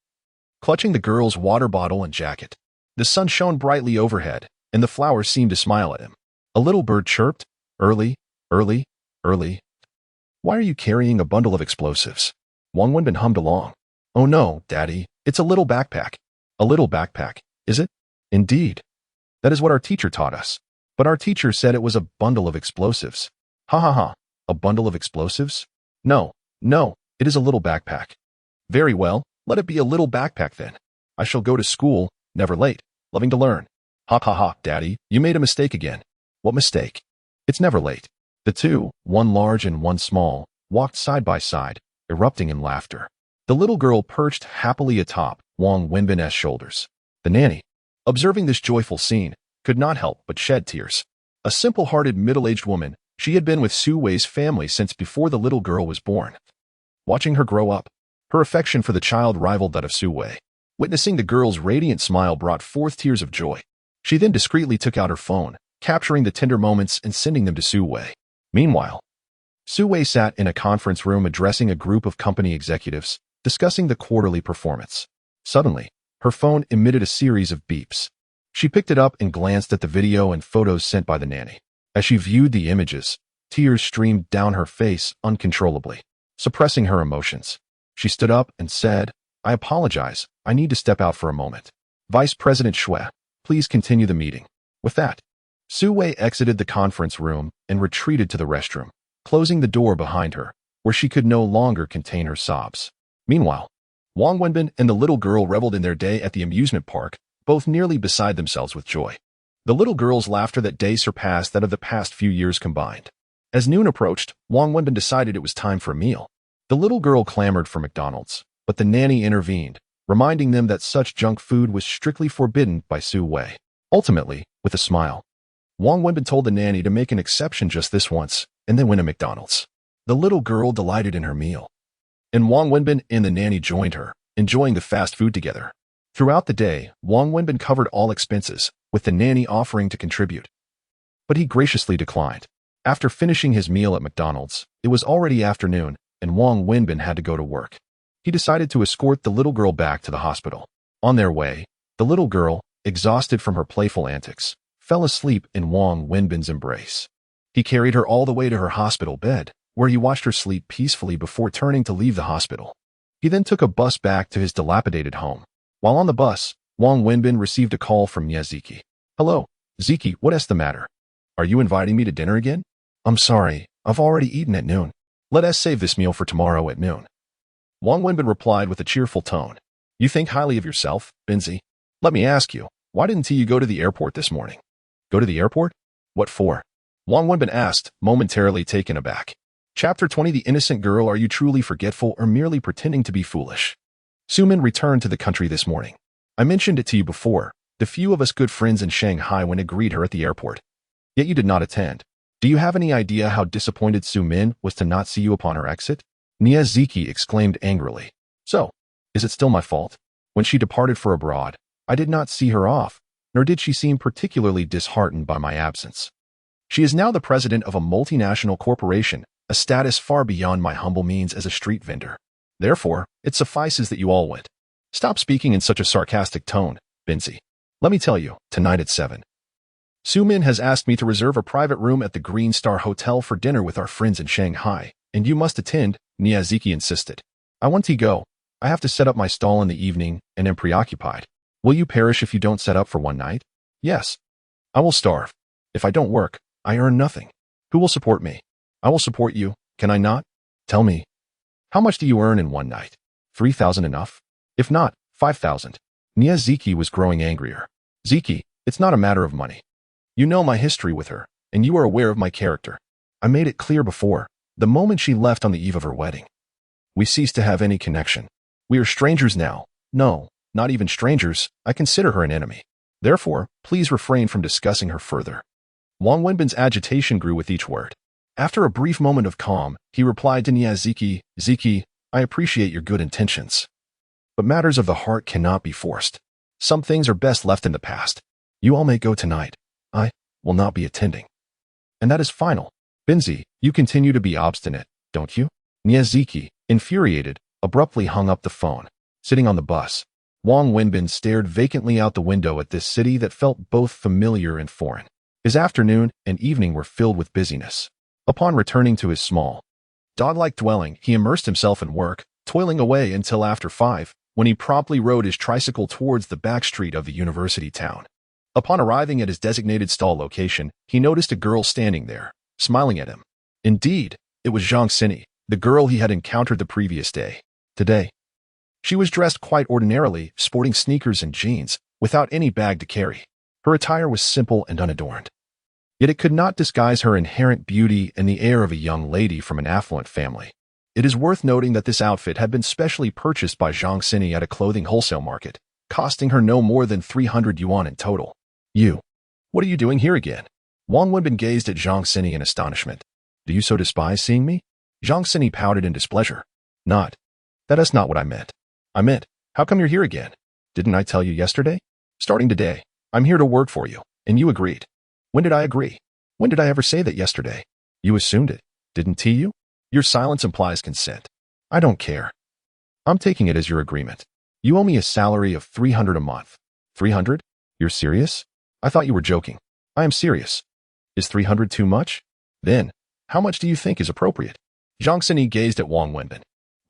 clutching the girl's water bottle and jacket. The sun shone brightly overhead, and the flowers seemed to smile at him. A little bird chirped, early, early, early. Why are you carrying a bundle of explosives? Wang Wenbin hummed along. Oh no, Daddy, it's a little backpack. A little backpack, is it? Indeed. That is what our teacher taught us. But our teacher said it was a bundle of explosives. Ha ha ha, a bundle of explosives? No, it is a little backpack. Very well, let it be a little backpack then. I shall go to school, never late, loving to learn. Ha ha ha, Daddy, you made a mistake again. What mistake? It's never late. The two, one large and one small, walked side by side, erupting in laughter. The little girl perched happily atop Wang Wenbin's shoulders. The nanny, observing this joyful scene, could not help but shed tears. A simple-hearted middle-aged woman, she had been with Su Wei's family since before the little girl was born. Watching her grow up, her affection for the child rivaled that of Su Wei. Witnessing the girl's radiant smile brought forth tears of joy. She then discreetly took out her phone, capturing the tender moments and sending them to Su Wei. Meanwhile, Su Wei sat in a conference room addressing a group of company executives, discussing the quarterly performance. Suddenly, her phone emitted a series of beeps. She picked it up and glanced at the video and photos sent by the nanny. As she viewed the images, tears streamed down her face uncontrollably. Suppressing her emotions, she stood up and said, I apologize, I need to step out for a moment. Vice President Shui, please continue the meeting. With that, Su Wei exited the conference room and retreated to the restroom, closing the door behind her, where she could no longer contain her sobs. Meanwhile, Wang Wenbin and the little girl reveled in their day at the amusement park, both nearly beside themselves with joy. The little girl's laughter that day surpassed that of the past few years combined. As noon approached, Wang Wenbin decided it was time for a meal. The little girl clamored for McDonald's, but the nanny intervened, reminding them that such junk food was strictly forbidden by Su Wei. Ultimately, with a smile, Wang Wenbin told the nanny to make an exception just this once, and then win a McDonald's. The little girl delighted in her meal, and Wang Wenbin and the nanny joined her, enjoying the fast food together. Throughout the day, Wang Wenbin covered all expenses, with the nanny offering to contribute. But he graciously declined. After finishing his meal at McDonald's, it was already afternoon, and Wang Wenbin had to go to work. He decided to escort the little girl back to the hospital. On their way, the little girl, exhausted from her playful antics, fell asleep in Wang Wenbin's embrace. He carried her all the way to her hospital bed, where he watched her sleep peacefully before turning to leave the hospital. He then took a bus back to his dilapidated home. While on the bus, Wang Wenbin received a call from Ziki. Hello, Ziki, what is the matter? Are you inviting me to dinner again? I'm sorry, I've already eaten at noon. Let us save this meal for tomorrow at noon. Wang Wenbin replied with a cheerful tone. You think highly of yourself, Binzi? Let me ask you, why didn't you go to the airport this morning? Go to the airport? What for? Wang Wenbin asked, momentarily taken aback. Chapter 20 The Innocent Girl. Are you truly forgetful or merely pretending to be foolish? Sumin returned to the country this morning. I mentioned it to you before, the few of us good friends in Shanghai went to greet her at the airport. Yet you did not attend. Do you have any idea how disappointed Su Min was to not see you upon her exit? Ziki exclaimed angrily. So, is it still my fault? When she departed for abroad, I did not see her off, nor did she seem particularly disheartened by my absence. She is now the president of a multinational corporation, a status far beyond my humble means as a street vendor. Therefore, it suffices that you all went. Stop speaking in such a sarcastic tone, Binzi. Let me tell you, tonight at 7. Su Min has asked me to reserve a private room at the Green Star Hotel for dinner with our friends in Shanghai, and you must attend, Ziki insisted. I want to go. I have to set up my stall in the evening and am preoccupied. Will you perish if you don't set up for one night? Yes. I will starve. If I don't work, I earn nothing. Who will support me? I will support you, can I not? Tell me. How much do you earn in one night? 3,000 enough? If not, 5,000. Ziki was growing angrier. Ziki, it's not a matter of money. You know my history with her. and you are aware of my character. I made it clear before, the moment she left on the eve of her wedding. We ceased to have any connection. We are strangers now. No, not even strangers. I consider her an enemy. Therefore, please refrain from discussing her further. Wang Wenbin's agitation grew with each word. After a brief moment of calm, he replied to Niaziki, Ziki, I appreciate your good intentions. But matters of the heart cannot be forced. Some things are best left in the past. You all may go tonight. I will not be attending. And that is final. Binzi, you continue to be obstinate, don't you? Niaziki, infuriated, abruptly hung up the phone. Sitting on the bus, Wang Wenbin stared vacantly out the window at this city that felt both familiar and foreign. His afternoon and evening were filled with busyness. Upon returning to his small, dog-like dwelling, he immersed himself in work, toiling away until after 5, when he promptly rode his tricycle towards the back street of the university town. Upon arriving at his designated stall location, he noticed a girl standing there, smiling at him. Indeed, it was Zhang Xini, the girl he had encountered the previous day. Today, she was dressed quite ordinarily, sporting sneakers and jeans, without any bag to carry. Her attire was simple and unadorned. Yet it could not disguise her inherent beauty and the air of a young lady from an affluent family. It is worth noting that this outfit had been specially purchased by Zhang Xini at a clothing wholesale market, costing her no more than 300 yuan in total. You, what are you doing here again? Wang Wenbin gazed at Zhang Xini in astonishment. Do you so despise seeing me? Zhang Xini pouted in displeasure. Not. That is not what I meant. I meant, how come you're here again? Didn't I tell you yesterday? Starting today, I'm here to work for you, and you agreed. When did I agree? When did I ever say that yesterday? You assumed it, didn't you? Your silence implies consent. I don't care. I'm taking it as your agreement. You owe me a salary of 300 a month. 300? You're serious? I thought you were joking. I am serious. Is 300 too much? Then, how much do you think is appropriate? Zhang Xini gazed at Wang Wenbin.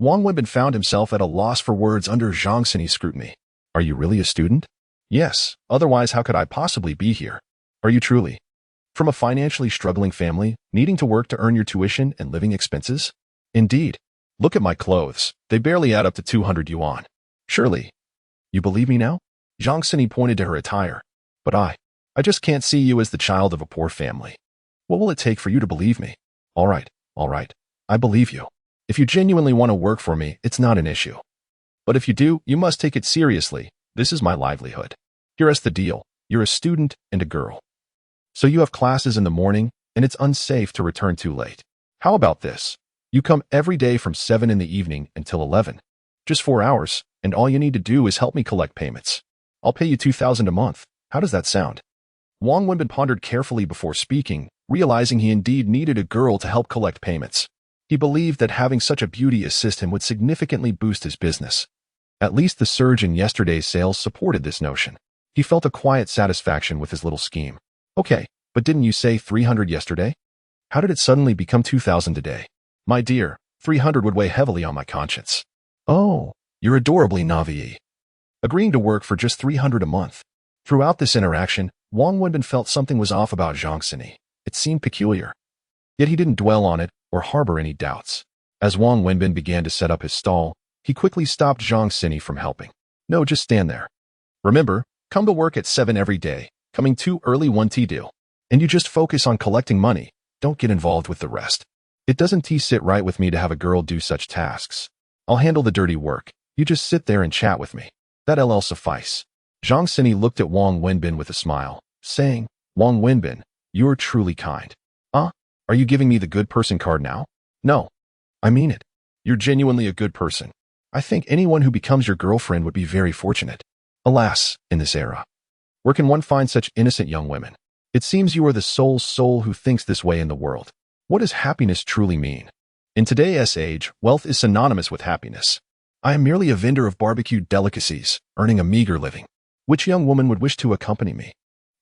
Wang Wenbin found himself at a loss for words under Zhang Xini's scrutiny. Are you really a student? Yes, otherwise how could I possibly be here? Are you truly? From a financially struggling family, needing to work to earn your tuition and living expenses? Indeed. Look at my clothes. They barely add up to 200 yuan. Surely. You believe me now? Zhang Xini pointed to her attire. But I just can't see you as the child of a poor family. What will it take for you to believe me? All right. I believe you. If you genuinely want to work for me, it's not an issue. But if you do, you must take it seriously. This is my livelihood. Here's the deal. You're a student and a girl. So you have classes in the morning, and it's unsafe to return too late. How about this? You come every day from 7 in the evening until 11. Just 4 hours, and all you need to do is help me collect payments. I'll pay you 2,000 a month. How does that sound? Wang Wenbin pondered carefully before speaking, realizing he indeed needed a girl to help collect payments. He believed that having such a beauty assist him would significantly boost his business. At least the surge in yesterday's sales supported this notion. He felt a quiet satisfaction with his little scheme. Okay, but didn't you say 300 yesterday? How did it suddenly become 2,000 today? My dear, 300 would weigh heavily on my conscience. Oh, you're adorably naive. Agreeing to work for just 300 a month. Throughout this interaction, Wang Wenbin felt something was off about Zhang Xini. It seemed peculiar. Yet he didn't dwell on it or harbor any doubts. As Wang Wenbin began to set up his stall, he quickly stopped Zhang Xini from helping. No, just stand there. Remember, come to work at 7 every day. Coming too early won't do. And you just focus on collecting money. Don't get involved with the rest. It doesn't sit right with me to have a girl do such tasks. I'll handle the dirty work. You just sit there and chat with me. That'll suffice. Zhang Xini looked at Wang Wenbin with a smile, saying, Wang Wenbin, you're truly kind. Are you giving me the good person card now? No. I mean it. You're genuinely a good person. I think anyone who becomes your girlfriend would be very fortunate. Alas, in this era, where can one find such innocent young women? It seems you are the sole soul who thinks this way in the world. What does happiness truly mean? In today's age, wealth is synonymous with happiness. I am merely a vendor of barbecued delicacies, earning a meager living. Which young woman would wish to accompany me?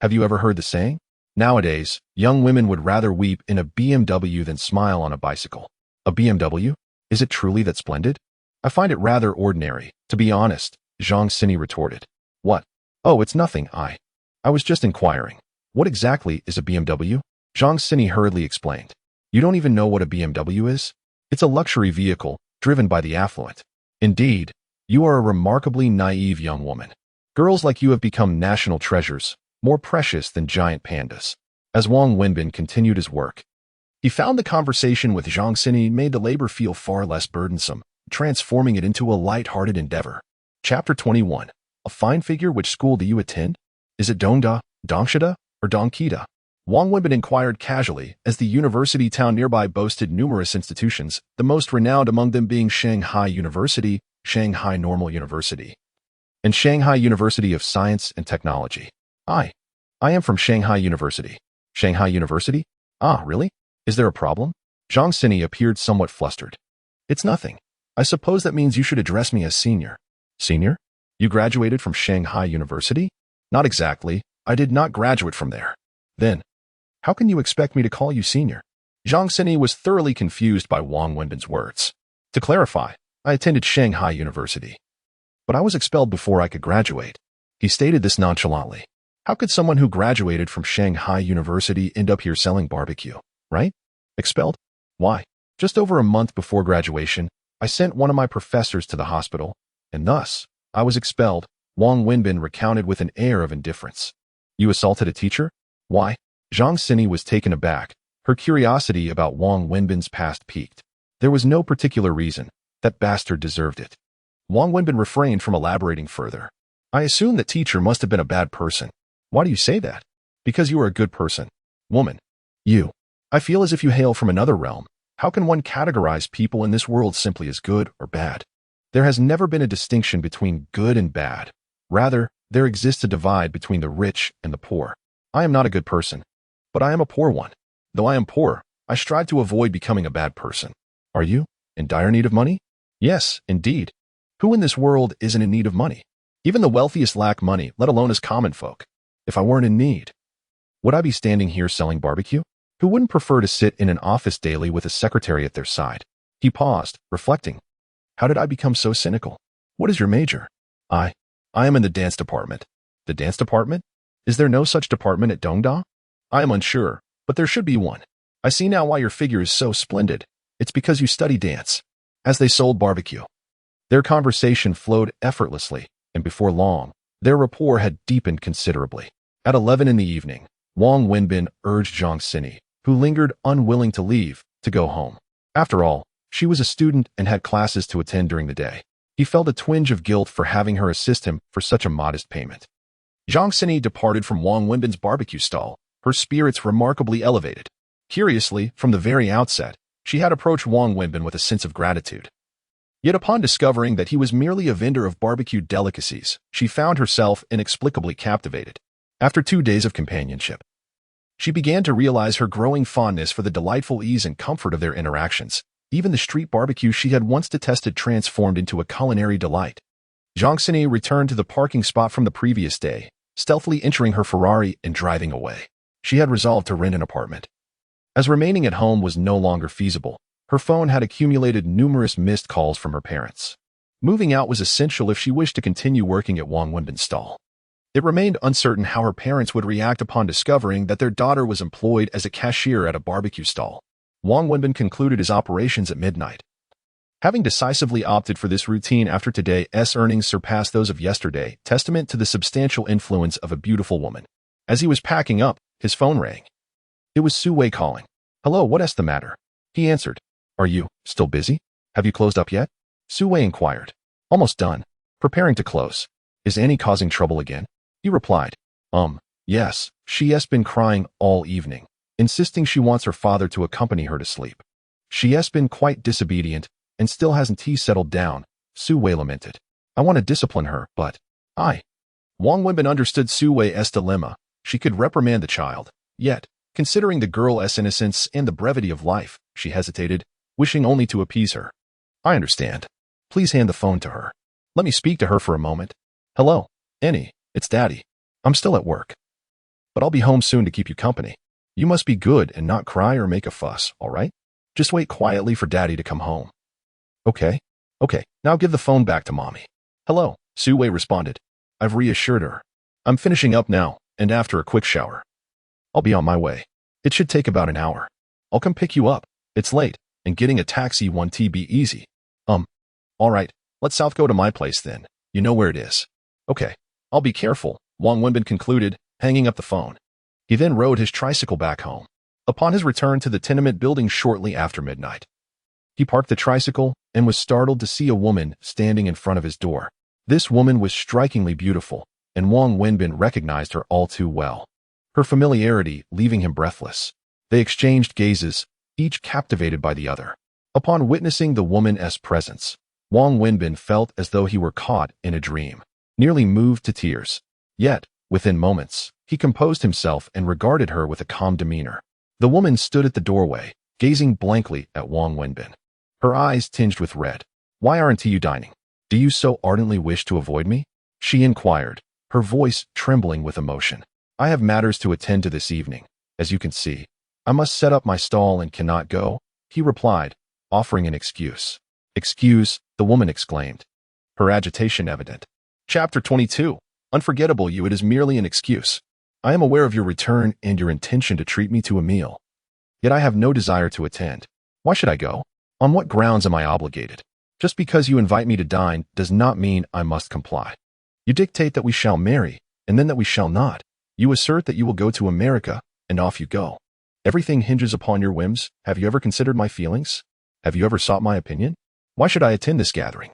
Have you ever heard the saying? Nowadays, young women would rather weep in a BMW than smile on a bicycle. A BMW? Is it truly that splendid? I find it rather ordinary, to be honest, Zhang Xini retorted. What? Oh, it's nothing, I was just inquiring. What exactly is a BMW? Zhang Xini hurriedly explained. You don't even know what a BMW is? It's a luxury vehicle, driven by the affluent. Indeed, you are a remarkably naive young woman. Girls like you have become national treasures, more precious than giant pandas. As Wang Wenbin continued his work, he found the conversation with Zhang Xini made the labor feel far less burdensome, transforming it into a light-hearted endeavor. Chapter 21. A fine figure. Which school do you attend? Is it Dongda, Dongshida, or Dongkita? Wang Wenbin inquired casually, as the university town nearby boasted numerous institutions, the most renowned among them being Shanghai University, Shanghai Normal University, and Shanghai University of Science and Technology. I am from Shanghai University. Shanghai University? Ah, really? Is there a problem? Zhang Xini appeared somewhat flustered. It's nothing. I suppose that means you should address me as senior. Senior? You graduated from Shanghai University? Not exactly. I did not graduate from there. Then, how can you expect me to call you senior? Zhang Xini was thoroughly confused by Wang Wenbin's words. To clarify, I attended Shanghai University, but I was expelled before I could graduate. He stated this nonchalantly. How could someone who graduated from Shanghai University end up here selling barbecue, right? Expelled? Why? Just over a month before graduation, I sent one of my professors to the hospital, and thus, I was expelled. Wang Wenbin recounted with an air of indifference. You assaulted a teacher? Why? Zhang Xini was taken aback. Her curiosity about Wang Wenbin's past piqued. There was no particular reason. That bastard deserved it. Wang Wenbin refrained from elaborating further. I assume that teacher must have been a bad person. Why do you say that? Because you are a good person. Woman. You. I feel as if you hail from another realm. How can one categorize people in this world simply as good or bad? There has never been a distinction between good and bad. Rather, there exists a divide between the rich and the poor. I am not a good person, but I am a poor one. Though I am poor, I strive to avoid becoming a bad person. Are you? In dire need of money? Yes, indeed. Who in this world isn't in need of money? Even the wealthiest lack money, let alone as common folk. If I weren't in need, would I be standing here selling barbecue? Who wouldn't prefer to sit in an office daily with a secretary at their side? He paused, reflecting. How did I become so cynical? What is your major? I am in the dance department. The dance department? Is there no such department at Dongda? I am unsure, but there should be one. I see now why your figure is so splendid. It's because you study dance. As they sold barbecue, their conversation flowed effortlessly, and before long, their rapport had deepened considerably. At 11 in the evening, Wang Wenbin urged Zhang Xini, who lingered unwilling to leave, to go home. After all, she was a student and had classes to attend during the day. He felt a twinge of guilt for having her assist him for such a modest payment. Zhang Xini departed from Wang Wenbin's barbecue stall, her spirits remarkably elevated. Curiously, from the very outset, she had approached Wang Wenbin with a sense of gratitude. Yet upon discovering that he was merely a vendor of barbecue delicacies, she found herself inexplicably captivated. After 2 days of companionship, she began to realize her growing fondness for the delightful ease and comfort of their interactions. Even the street barbecue she had once detested transformed into a culinary delight. Zhang Xini returned to the parking spot from the previous day, stealthily entering her Ferrari and driving away. She had resolved to rent an apartment. As remaining at home was no longer feasible, her phone had accumulated numerous missed calls from her parents. Moving out was essential if she wished to continue working at Wang Wenbin's stall. It remained uncertain how her parents would react upon discovering that their daughter was employed as a cashier at a barbecue stall. Wang Wenbin concluded his operations at midnight. Having decisively opted for this routine after today's earnings surpassed those of yesterday, testament to the substantial influence of a beautiful woman. As he was packing up, his phone rang. It was Su Wei calling. Hello, what's the matter? He answered. Are you still busy? Have you closed up yet? Su Wei inquired. Almost done. Preparing to close. Is Annie causing trouble again? He replied. Yes, she has been crying all evening, insisting she wants her father to accompany her to sleep. She has been quite disobedient and still hasn't settled down, Su Wei lamented. I want to discipline her, but Wang Wenbin understood Su Wei's dilemma. She could reprimand the child, yet, considering the girl's innocence and the brevity of life, she hesitated, wishing only to appease her. I understand. Please hand the phone to her. Let me speak to her for a moment. Hello, Annie. It's Daddy. I'm still at work, but I'll be home soon to keep you company. You must be good and not cry or make a fuss, all right? Just wait quietly for Daddy to come home. Okay, now give the phone back to Mommy. Hello, Su Wei responded. I've reassured her. I'm finishing up now, and after a quick shower, I'll be on my way. It should take about an hour. I'll come pick you up. It's late, and getting a taxi won't be easy. All right, let's south go to my place then. You know where it is. Okay. I'll be careful, Wang Wenbin concluded, hanging up the phone. He then rode his tricycle back home. Upon his return to the tenement building shortly after midnight, he parked the tricycle and was startled to see a woman standing in front of his door. This woman was strikingly beautiful, and Wang Wenbin recognized her all too well, her familiarity leaving him breathless. They exchanged gazes, each captivated by the other. Upon witnessing the woman's presence, Wang Wenbin felt as though he were caught in a dream, nearly moved to tears. Yet, within moments, he composed himself and regarded her with a calm demeanor. The woman stood at the doorway, gazing blankly at Wang Wenbin, her eyes tinged with red. "Why aren't you dining? Do you so ardently wish to avoid me?" she inquired, her voice trembling with emotion. "I have matters to attend to this evening. As you can see, I must set up my stall and cannot go," he replied, offering an excuse. "Excuse?" the woman exclaimed, her agitation evident. Chapter 22. Unforgettable You. It is merely an excuse. I am aware of your return and your intention to treat me to a meal. Yet I have no desire to attend. Why should I go? On what grounds am I obligated? Just because you invite me to dine does not mean I must comply. You dictate that we shall marry, and then that we shall not. You assert that you will go to America, and off you go. Everything hinges upon your whims. Have you ever considered my feelings? Have you ever sought my opinion? Why should I attend this gathering?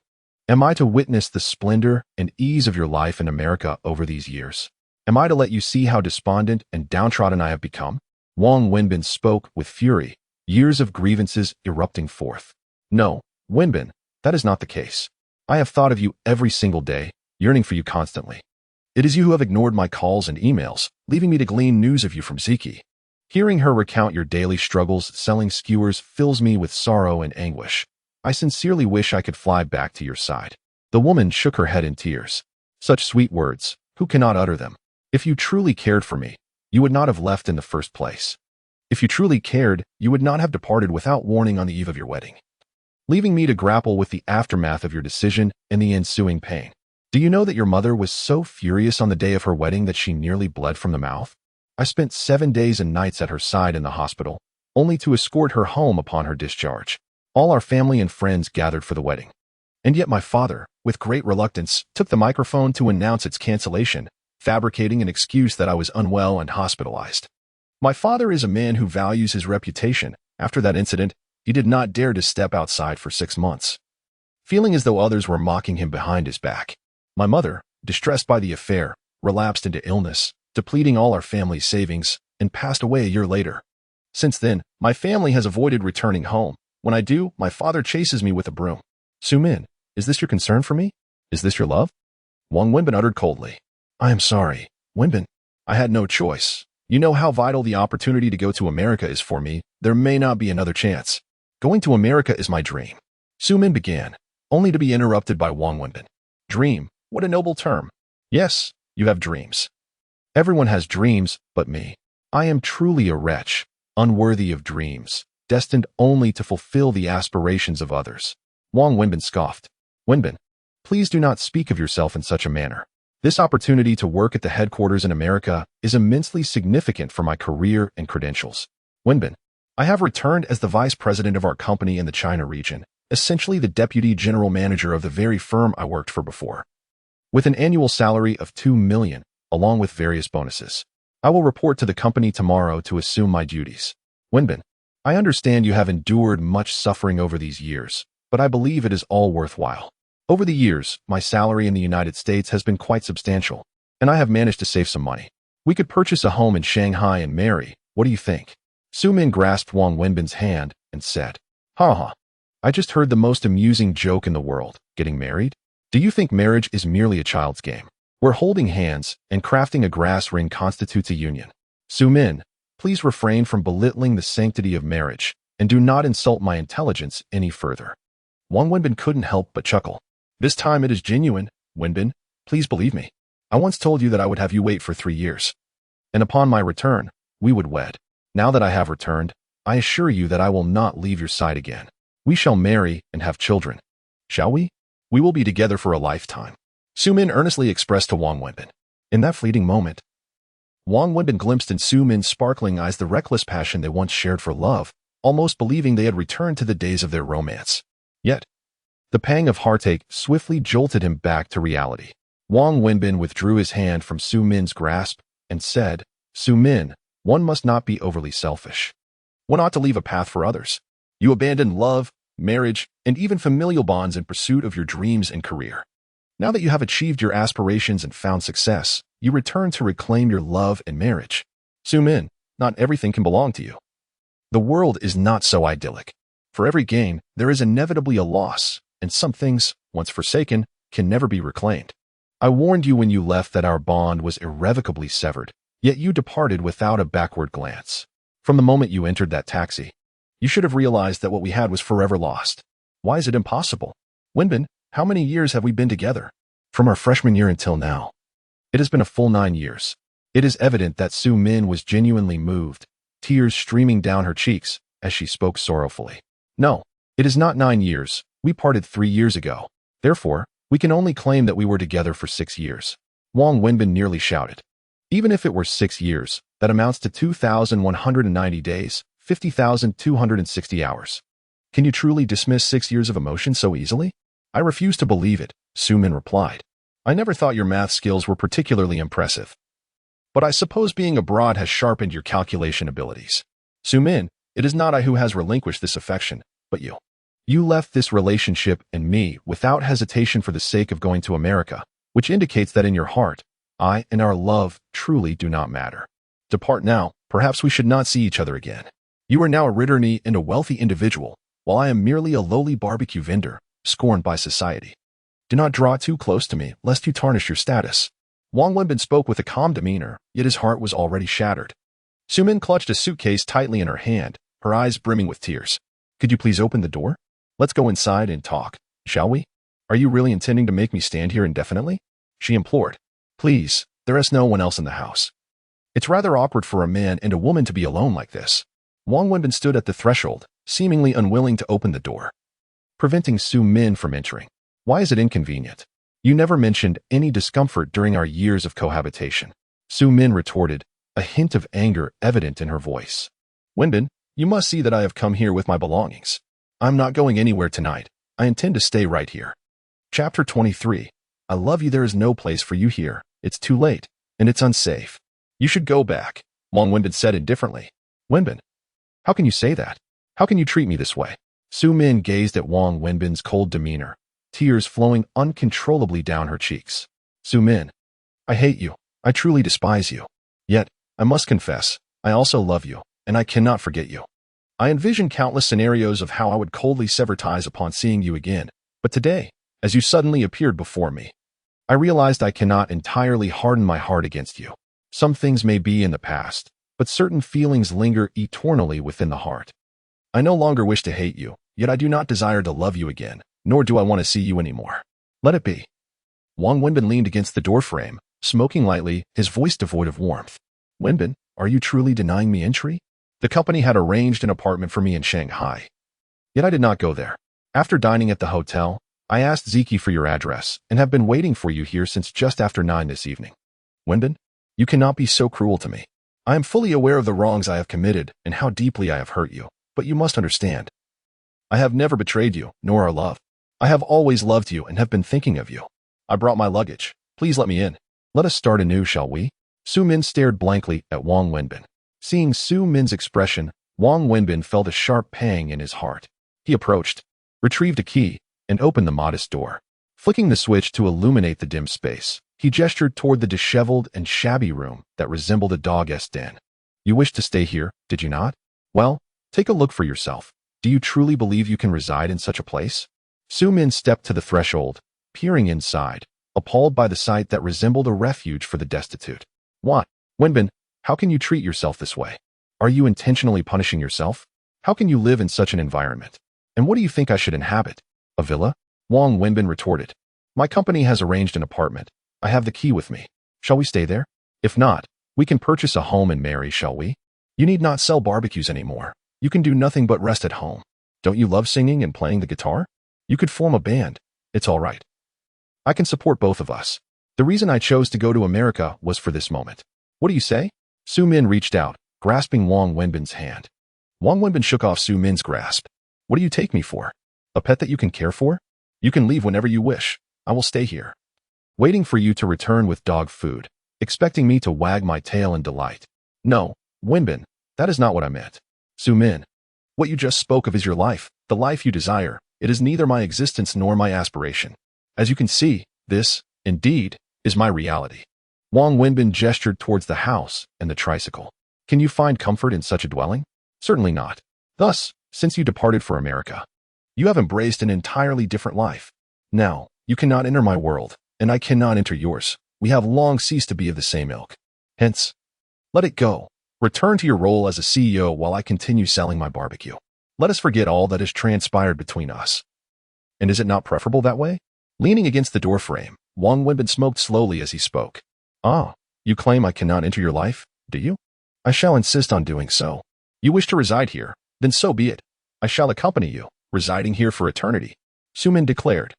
Am I to witness the splendor and ease of your life in America over these years? Am I to let you see how despondent and downtrodden I have become? Wang Wenbin spoke with fury, years of grievances erupting forth. No, Wenbin, that is not the case. I have thought of you every single day, yearning for you constantly. It is you who have ignored my calls and emails, leaving me to glean news of you from Ziki. Hearing her recount your daily struggles selling skewers fills me with sorrow and anguish. I sincerely wish I could fly back to your side. The woman shook her head in tears. Such sweet words, who cannot utter them? If you truly cared for me, you would not have left in the first place. If you truly cared, you would not have departed without warning on the eve of your wedding, leaving me to grapple with the aftermath of your decision and the ensuing pain. Do you know that your mother was so furious on the day of her wedding that she nearly bled from the mouth? I spent 7 days and nights at her side in the hospital, only to escort her home upon her discharge. All our family and friends gathered for the wedding. And yet my father, with great reluctance, took the microphone to announce its cancellation, fabricating an excuse that I was unwell and hospitalized. My father is a man who values his reputation. After that incident, he did not dare to step outside for 6 months, feeling as though others were mocking him behind his back. My mother, distressed by the affair, relapsed into illness, depleting all our family's savings, and passed away a year later. Since then, my family has avoided returning home. When I do, my father chases me with a broom. Sumin, is this your concern for me? Is this your love? Wang Wenbin uttered coldly. I am sorry, Wenbin. I had no choice. You know how vital the opportunity to go to America is for me. There may not be another chance. Going to America is my dream. Sumin began, only to be interrupted by Wang Wenbin. Dream, what a noble term. Yes, you have dreams. Everyone has dreams, but me. I am truly a wretch, unworthy of dreams, destined only to fulfill the aspirations of others. Wang Wenbin scoffed. Wenbin, please do not speak of yourself in such a manner. This opportunity to work at the headquarters in America is immensely significant for my career and credentials. Wenbin, I have returned as the vice president of our company in the China region, essentially the deputy general manager of the very firm I worked for before, with an annual salary of 2 million, along with various bonuses. I will report to the company tomorrow to assume my duties. Wenbin, I understand you have endured much suffering over these years, but I believe it is all worthwhile. Over the years, my salary in the United States has been quite substantial, and I have managed to save some money. We could purchase a home in Shanghai and marry. What do you think? Sumin grasped Wang Wenbin's hand and said, Ha. I just heard the most amusing joke in the world. Getting married? Do you think marriage is merely a child's game, where holding hands and crafting a grass ring constitutes a union? Sumin, please refrain from belittling the sanctity of marriage, and do not insult my intelligence any further. Wang Wenbin couldn't help but chuckle. This time it is genuine, Wenbin. Please believe me. I once told you that I would have you wait for 3 years, and upon my return, we would wed. Now that I have returned, I assure you that I will not leave your side again. We shall marry and have children. Shall we? We will be together for a lifetime. Sumin earnestly expressed to Wang Wenbin. In that fleeting moment, Wang Wenbin glimpsed in Sumin's sparkling eyes the reckless passion they once shared for love, almost believing they had returned to the days of their romance. Yet, the pang of heartache swiftly jolted him back to reality. Wang Wenbin withdrew his hand from Sumin's grasp and said, Sumin, One must not be overly selfish. One ought to leave a path for others. You abandon love, marriage, and even familial bonds in pursuit of your dreams and career. Now that you have achieved your aspirations and found success, you return to reclaim your love and marriage. Soo-min, not everything can belong to you. The world is not so idyllic. For every gain, there is inevitably a loss, and some things, once forsaken, can never be reclaimed. I warned you when you left that our bond was irrevocably severed, yet you departed without a backward glance. From the moment you entered that taxi, you should have realized that what we had was forever lost. Why is it impossible? Winbin, how many years have we been together? From our freshman year until now. It has been a full 9 years. It is evident that Soo-min was genuinely moved, tears streaming down her cheeks as she spoke sorrowfully. No, it is not 9 years. We parted 3 years ago. Therefore, we can only claim that we were together for 6 years. Wang Wenbin nearly shouted. Even if it were 6 years, that amounts to 2,190 days, 50,260 hours. Can you truly dismiss 6 years of emotion so easily? I refuse to believe it, Soo-min replied. I never thought your math skills were particularly impressive. But I suppose being abroad has sharpened your calculation abilities. Soo-min, it is not I who has relinquished this affection, but you. You left this relationship and me without hesitation for the sake of going to America, which indicates that in your heart, I and our love truly do not matter. Depart now, perhaps we should not see each other again. You are now a Ritterney and a wealthy individual, while I am merely a lowly barbecue vendor, scorned by society. Do not draw too close to me, lest you tarnish your status. Wang Wenbin spoke with a calm demeanor, yet his heart was already shattered. Soo-min clutched a suitcase tightly in her hand, her eyes brimming with tears. Could you please open the door? Let's go inside and talk, shall we? Are you really intending to make me stand here indefinitely? She implored. Please, there is no one else in the house. It's rather awkward for a man and a woman to be alone like this. Wang Wenbin stood at the threshold, seemingly unwilling to open the door, preventing Soo-min from entering. Why is it inconvenient? You never mentioned any discomfort during our years of cohabitation. Soo-min retorted, a hint of anger evident in her voice. Wenbin, you must see that I have come here with my belongings. I'm not going anywhere tonight. I intend to stay right here. Chapter 23. I love you. There is no place for you here. It's too late, and it's unsafe. You should go back, Wang Wenbin said indifferently. Wenbin, how can you say that? How can you treat me this way? Soo-min gazed at Wang Wenbin's cold demeanor, tears flowing uncontrollably down her cheeks. Soo-min, I hate you. I truly despise you. Yet, I must confess, I also love you, and I cannot forget you. I envisioned countless scenarios of how I would coldly sever ties upon seeing you again, but today, as you suddenly appeared before me, I realized I cannot entirely harden my heart against you. Some things may be in the past, but certain feelings linger eternally within the heart. I no longer wish to hate you, yet I do not desire to love you again, nor do I want to see you anymore. Let it be. Wang Wenbin leaned against the doorframe, smoking lightly, his voice devoid of warmth. Wenbin, are you truly denying me entry? The company had arranged an apartment for me in Shanghai. Yet I did not go there. After dining at the hotel, I asked Ziki for your address and have been waiting for you here since just after 9 this evening. Wenbin, you cannot be so cruel to me. I am fully aware of the wrongs I have committed and how deeply I have hurt you, but you must understand. I have never betrayed you, nor our love. I have always loved you and have been thinking of you. I brought my luggage. Please let me in. Let us start anew, shall we? Soo-min stared blankly at Wang Wenbin. Seeing Soo-min's expression, Wang Wenbin felt a sharp pang in his heart. He approached, retrieved a key, and opened the modest door. Flicking the switch to illuminate the dim space, he gestured toward the disheveled and shabby room that resembled a dog's den. You wished to stay here, did you not? Well, take a look for yourself. Do you truly believe you can reside in such a place? Soo-min stepped to the threshold, peering inside, appalled by the sight that resembled a refuge for the destitute. What? Wenbin, how can you treat yourself this way? Are you intentionally punishing yourself? How can you live in such an environment? And what do you think I should inhabit? A villa? Wang Wenbin retorted. My company has arranged an apartment. I have the key with me. Shall we stay there? If not, we can purchase a home and marry, shall we? You need not sell barbecues anymore. You can do nothing but rest at home. Don't you love singing and playing the guitar? You could form a band. It's all right. I can support both of us. The reason I chose to go to America was for this moment. What do you say? Soo-min reached out, grasping Wang Wenbin's hand. Wang Wenbin shook off Soo-min's grasp. What do you take me for? A pet that you can care for? You can leave whenever you wish. I will stay here, waiting for you to return with dog food, expecting me to wag my tail in delight. No, Wenbin, that is not what I meant. Su-min, what you just spoke of is your life, the life you desire. It is neither my existence nor my aspiration. As you can see, this, indeed, is my reality. Wang Wenbin gestured towards the house and the tricycle. Can you find comfort in such a dwelling? Certainly not. Thus, since you departed for America, you have embraced an entirely different life. Now, you cannot enter my world, and I cannot enter yours. We have long ceased to be of the same ilk. Hence, let it go. Return to your role as a CEO while I continue selling my barbecue. Let us forget all that has transpired between us. And is it not preferable that way? Leaning against the doorframe, Wang Wenbin smoked slowly as he spoke. Ah, you claim I cannot enter your life, do you? I shall insist on doing so. You wish to reside here, then so be it. I shall accompany you, residing here for eternity, Su-min declared.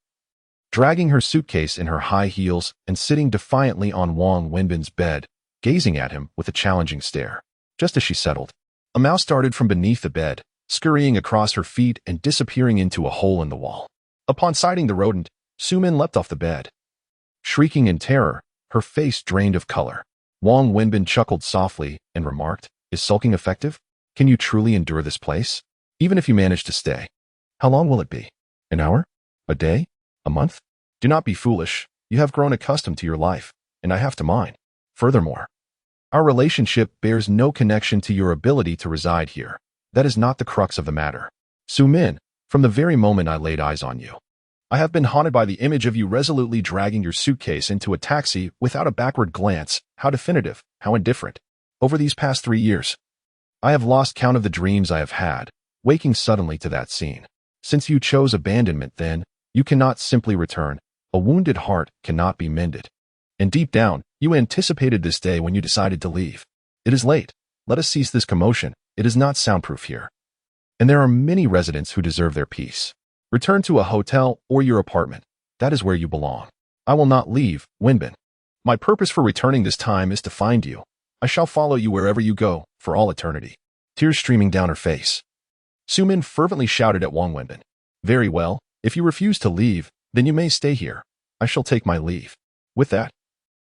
Dragging her suitcase in her high heels and sitting defiantly on Wang Wenbin's bed, gazing at him with a challenging stare. Just as she settled, a mouse darted from beneath the bed, scurrying across her feet and disappearing into a hole in the wall. Upon sighting the rodent, Su-min leapt off the bed. Shrieking in terror, her face drained of color. Wang Wenbin chuckled softly and remarked, "Is sulking effective? Can you truly endure this place? Even if you manage to stay. How long will it be? An hour? A day? A month? Do not be foolish. You have grown accustomed to your life, and I have to mine. Furthermore, our relationship bears no connection to your ability to reside here. That is not the crux of the matter. Su-min, from the very moment I laid eyes on you, I have been haunted by the image of you resolutely dragging your suitcase into a taxi without a backward glance. How definitive, how indifferent. Over these past 3 years, I have lost count of the dreams I have had, waking suddenly to that scene. Since you chose abandonment then, you cannot simply return. A wounded heart cannot be mended. And deep down, you anticipated this day when you decided to leave. It is late. Let us cease this commotion. It is not soundproof here. And there are many residents who deserve their peace. Return to a hotel or your apartment. That is where you belong. I will not leave, Wenbin. My purpose for returning this time is to find you. I shall follow you wherever you go, for all eternity. Tears streaming down her face. Su-min fervently shouted at Wang Wenbin. Very well, if you refuse to leave, then you may stay here. I shall take my leave. With that,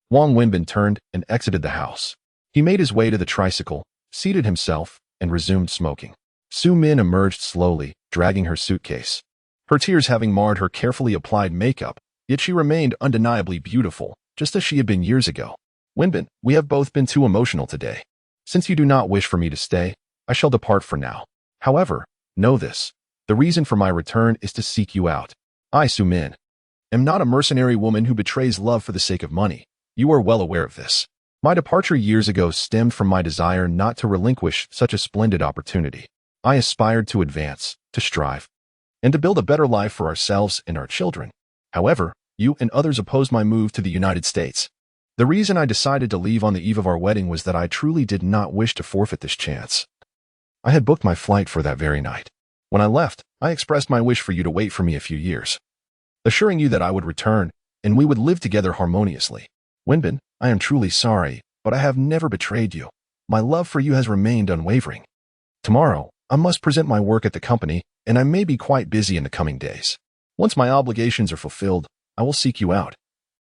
Wang Wenbin turned and exited the house. He made his way to the tricycle, seated himself, and resumed smoking. Su-min emerged slowly, dragging her suitcase. Her tears having marred her carefully applied makeup, yet she remained undeniably beautiful, just as she had been years ago. Wenbin, we have both been too emotional today. Since you do not wish for me to stay, I shall depart for now. However, know this. The reason for my return is to seek you out. I, Su-min, am not a mercenary woman who betrays love for the sake of money. You are well aware of this. My departure years ago stemmed from my desire not to relinquish such a splendid opportunity. I aspired to advance, to strive, and to build a better life for ourselves and our children. However, you and others opposed my move to the United States. The reason I decided to leave on the eve of our wedding was that I truly did not wish to forfeit this chance. I had booked my flight for that very night. When I left, I expressed my wish for you to wait for me a few years, assuring you that I would return, and we would live together harmoniously. Wenbin, I am truly sorry, but I have never betrayed you. My love for you has remained unwavering. Tomorrow, I must present my work at the company, and I may be quite busy in the coming days. Once my obligations are fulfilled, I will seek you out,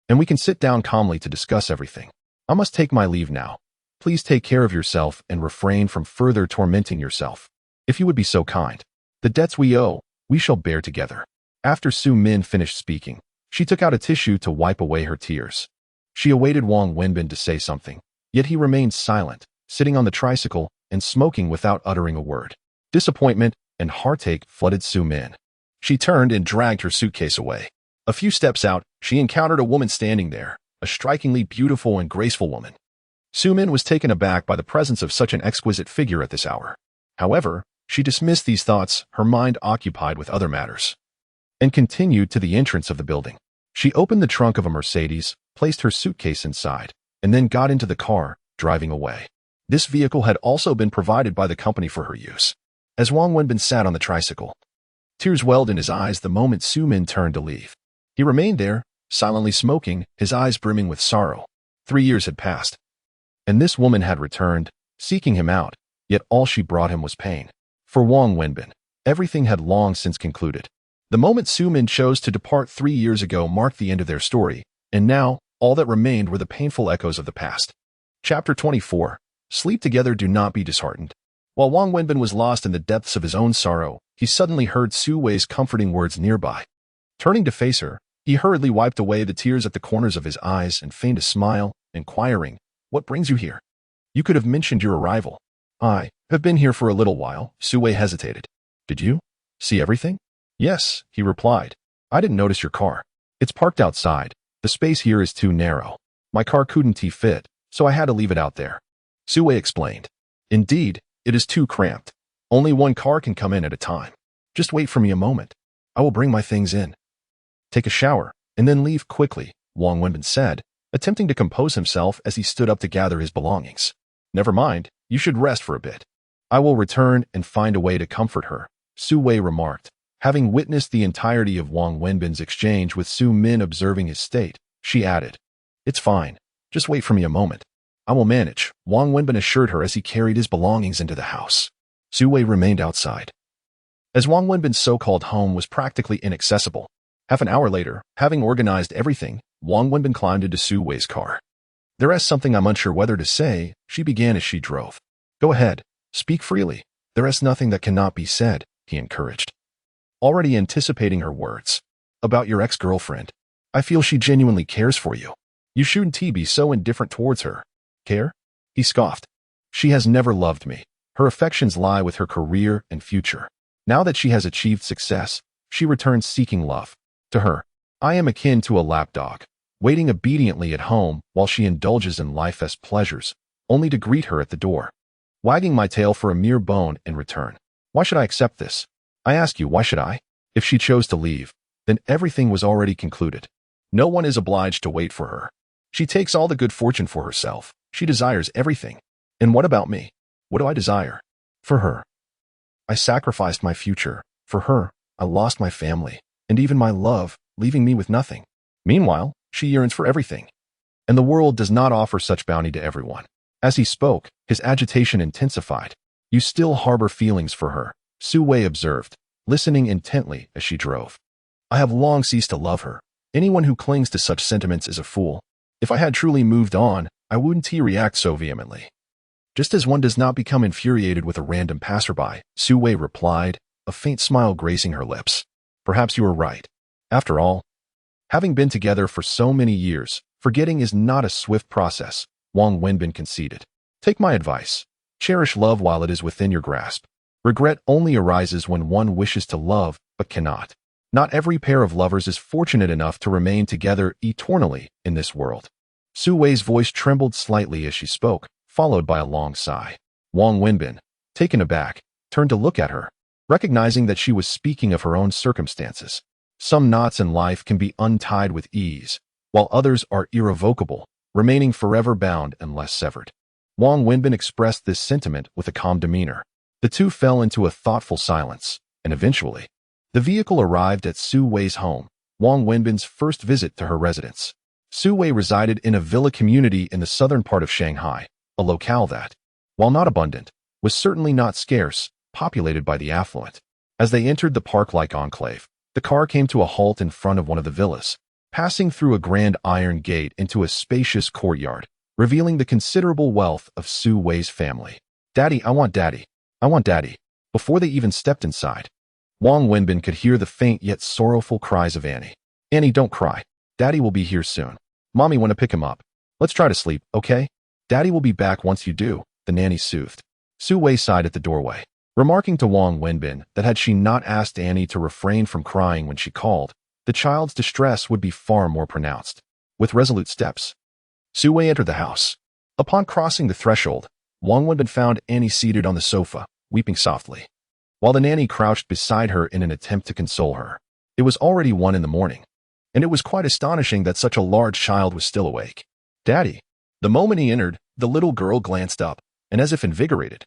and we can sit down calmly to discuss everything. I must take my leave now. Please take care of yourself and refrain from further tormenting yourself. If you would be so kind. The debts we owe, we shall bear together. After Su-min finished speaking, she took out a tissue to wipe away her tears. She awaited Wang Wenbin to say something, yet he remained silent, sitting on the tricycle and smoking without uttering a word. Disappointment and heartache flooded Su-min. She turned and dragged her suitcase away. A few steps out, she encountered a woman standing there, a strikingly beautiful and graceful woman. Su-min was taken aback by the presence of such an exquisite figure at this hour. However, she dismissed these thoughts, her mind occupied with other matters, and continued to the entrance of the building. She opened the trunk of a Mercedes, placed her suitcase inside, and then got into the car, driving away. This vehicle had also been provided by the company for her use. As Wang Wenbin sat on the tricycle, tears welled in his eyes the moment Su-min turned to leave. He remained there, silently smoking, his eyes brimming with sorrow. 3 years had passed, and this woman had returned, seeking him out, yet all she brought him was pain. For Wang Wenbin, everything had long since concluded. The moment Su-min chose to depart 3 years ago marked the end of their story, and now, all that remained were the painful echoes of the past. Chapter 24. Sleep together, do not be disheartened. While Wang Wenbin was lost in the depths of his own sorrow, he suddenly heard Su Wei's comforting words nearby. Turning to face her, he hurriedly wiped away the tears at the corners of his eyes and feigned a smile, inquiring, "What brings you here? You could have mentioned your arrival." "I have been here for a little while," Su Wei hesitated. "Did you see everything?" "Yes," he replied. "I didn't notice your car. It's parked outside. The space here is too narrow. My car couldn't fit, so I had to leave it out there." Su Wei explained. "Indeed, it is too cramped. Only one car can come in at a time. Just wait for me a moment. I will bring my things in. Take a shower, and then leave quickly," Wang Wenbin said, attempting to compose himself as he stood up to gather his belongings. "Never mind, you should rest for a bit. I will return and find a way to comfort her," Su Wei remarked. Having witnessed the entirety of Wang Wenbin's exchange with Su Min observing his state, she added, "It's fine. Just wait for me a moment. I will manage," Wang Wenbin assured her as he carried his belongings into the house. Su Wei remained outside. As Wang Wenbin's so-called home was practically inaccessible, half an hour later, having organized everything, Wang Wenbin climbed into Su Wei's car. "There is something I'm unsure whether to say," she began as she drove. "Go ahead, speak freely. There is nothing that cannot be said," he encouraged. Already anticipating her words. "About your ex-girlfriend. I feel she genuinely cares for you. You shouldn't be so indifferent towards her." "Care?" he scoffed. "She has never loved me. Her affections lie with her career and future. Now that she has achieved success, she returns seeking love. To her, I am akin to a lapdog, waiting obediently at home while she indulges in life's pleasures, only to greet her at the door, wagging my tail for a mere bone in return. Why should I accept this? I ask you, why should I? If she chose to leave, then everything was already concluded. No one is obliged to wait for her. She takes all the good fortune for herself. She desires everything. And what about me? What do I desire? For her. I sacrificed my future. For her, I lost my family, and even my love, leaving me with nothing. Meanwhile, she yearns for everything. And the world does not offer such bounty to everyone." As he spoke, his agitation intensified. "You still harbor feelings for her," Su Wei observed, listening intently as she drove. "I have long ceased to love her. Anyone who clings to such sentiments is a fool. If I had truly moved on, I wouldn't react so vehemently." "Just as one does not become infuriated with a random passerby," Su Wei replied, a faint smile gracing her lips. "Perhaps you are right. After all, having been together for so many years, forgetting is not a swift process," Wang Wenbin conceded. "Take my advice. Cherish love while it is within your grasp. Regret only arises when one wishes to love but cannot. Not every pair of lovers is fortunate enough to remain together eternally in this world." Su Wei's voice trembled slightly as she spoke, followed by a long sigh. Wang Wenbin, taken aback, turned to look at her, recognizing that she was speaking of her own circumstances. Some knots in life can be untied with ease, while others are irrevocable, remaining forever bound unless severed. Wang Wenbin expressed this sentiment with a calm demeanor. The two fell into a thoughtful silence, and eventually, the vehicle arrived at Su Wei's home, Wang Wenbin's first visit to her residence. Su Wei resided in a villa community in the southern part of Shanghai, a locale that, while not abundant, was certainly not scarce, populated by the affluent. As they entered the park-like enclave, the car came to a halt in front of one of the villas, passing through a grand iron gate into a spacious courtyard, revealing the considerable wealth of Su Wei's family. "Daddy, I want Daddy. I want Daddy." Before they even stepped inside, Wang Wenbin could hear the faint yet sorrowful cries of Annie. "Annie, don't cry. Daddy will be here soon. Mommy want to pick him up. Let's try to sleep, okay? Daddy will be back once you do," the nanny soothed. Su Wei sighed at the doorway, remarking to Wang Wenbin that had she not asked Annie to refrain from crying when she called, the child's distress would be far more pronounced. With resolute steps, Su Wei entered the house. Upon crossing the threshold, Wang Wenbin found Annie seated on the sofa, weeping softly, while the nanny crouched beside her in an attempt to console her. It was already 1 a.m, and it was quite astonishing that such a large child was still awake. "Daddy." The moment he entered, the little girl glanced up, and as if invigorated,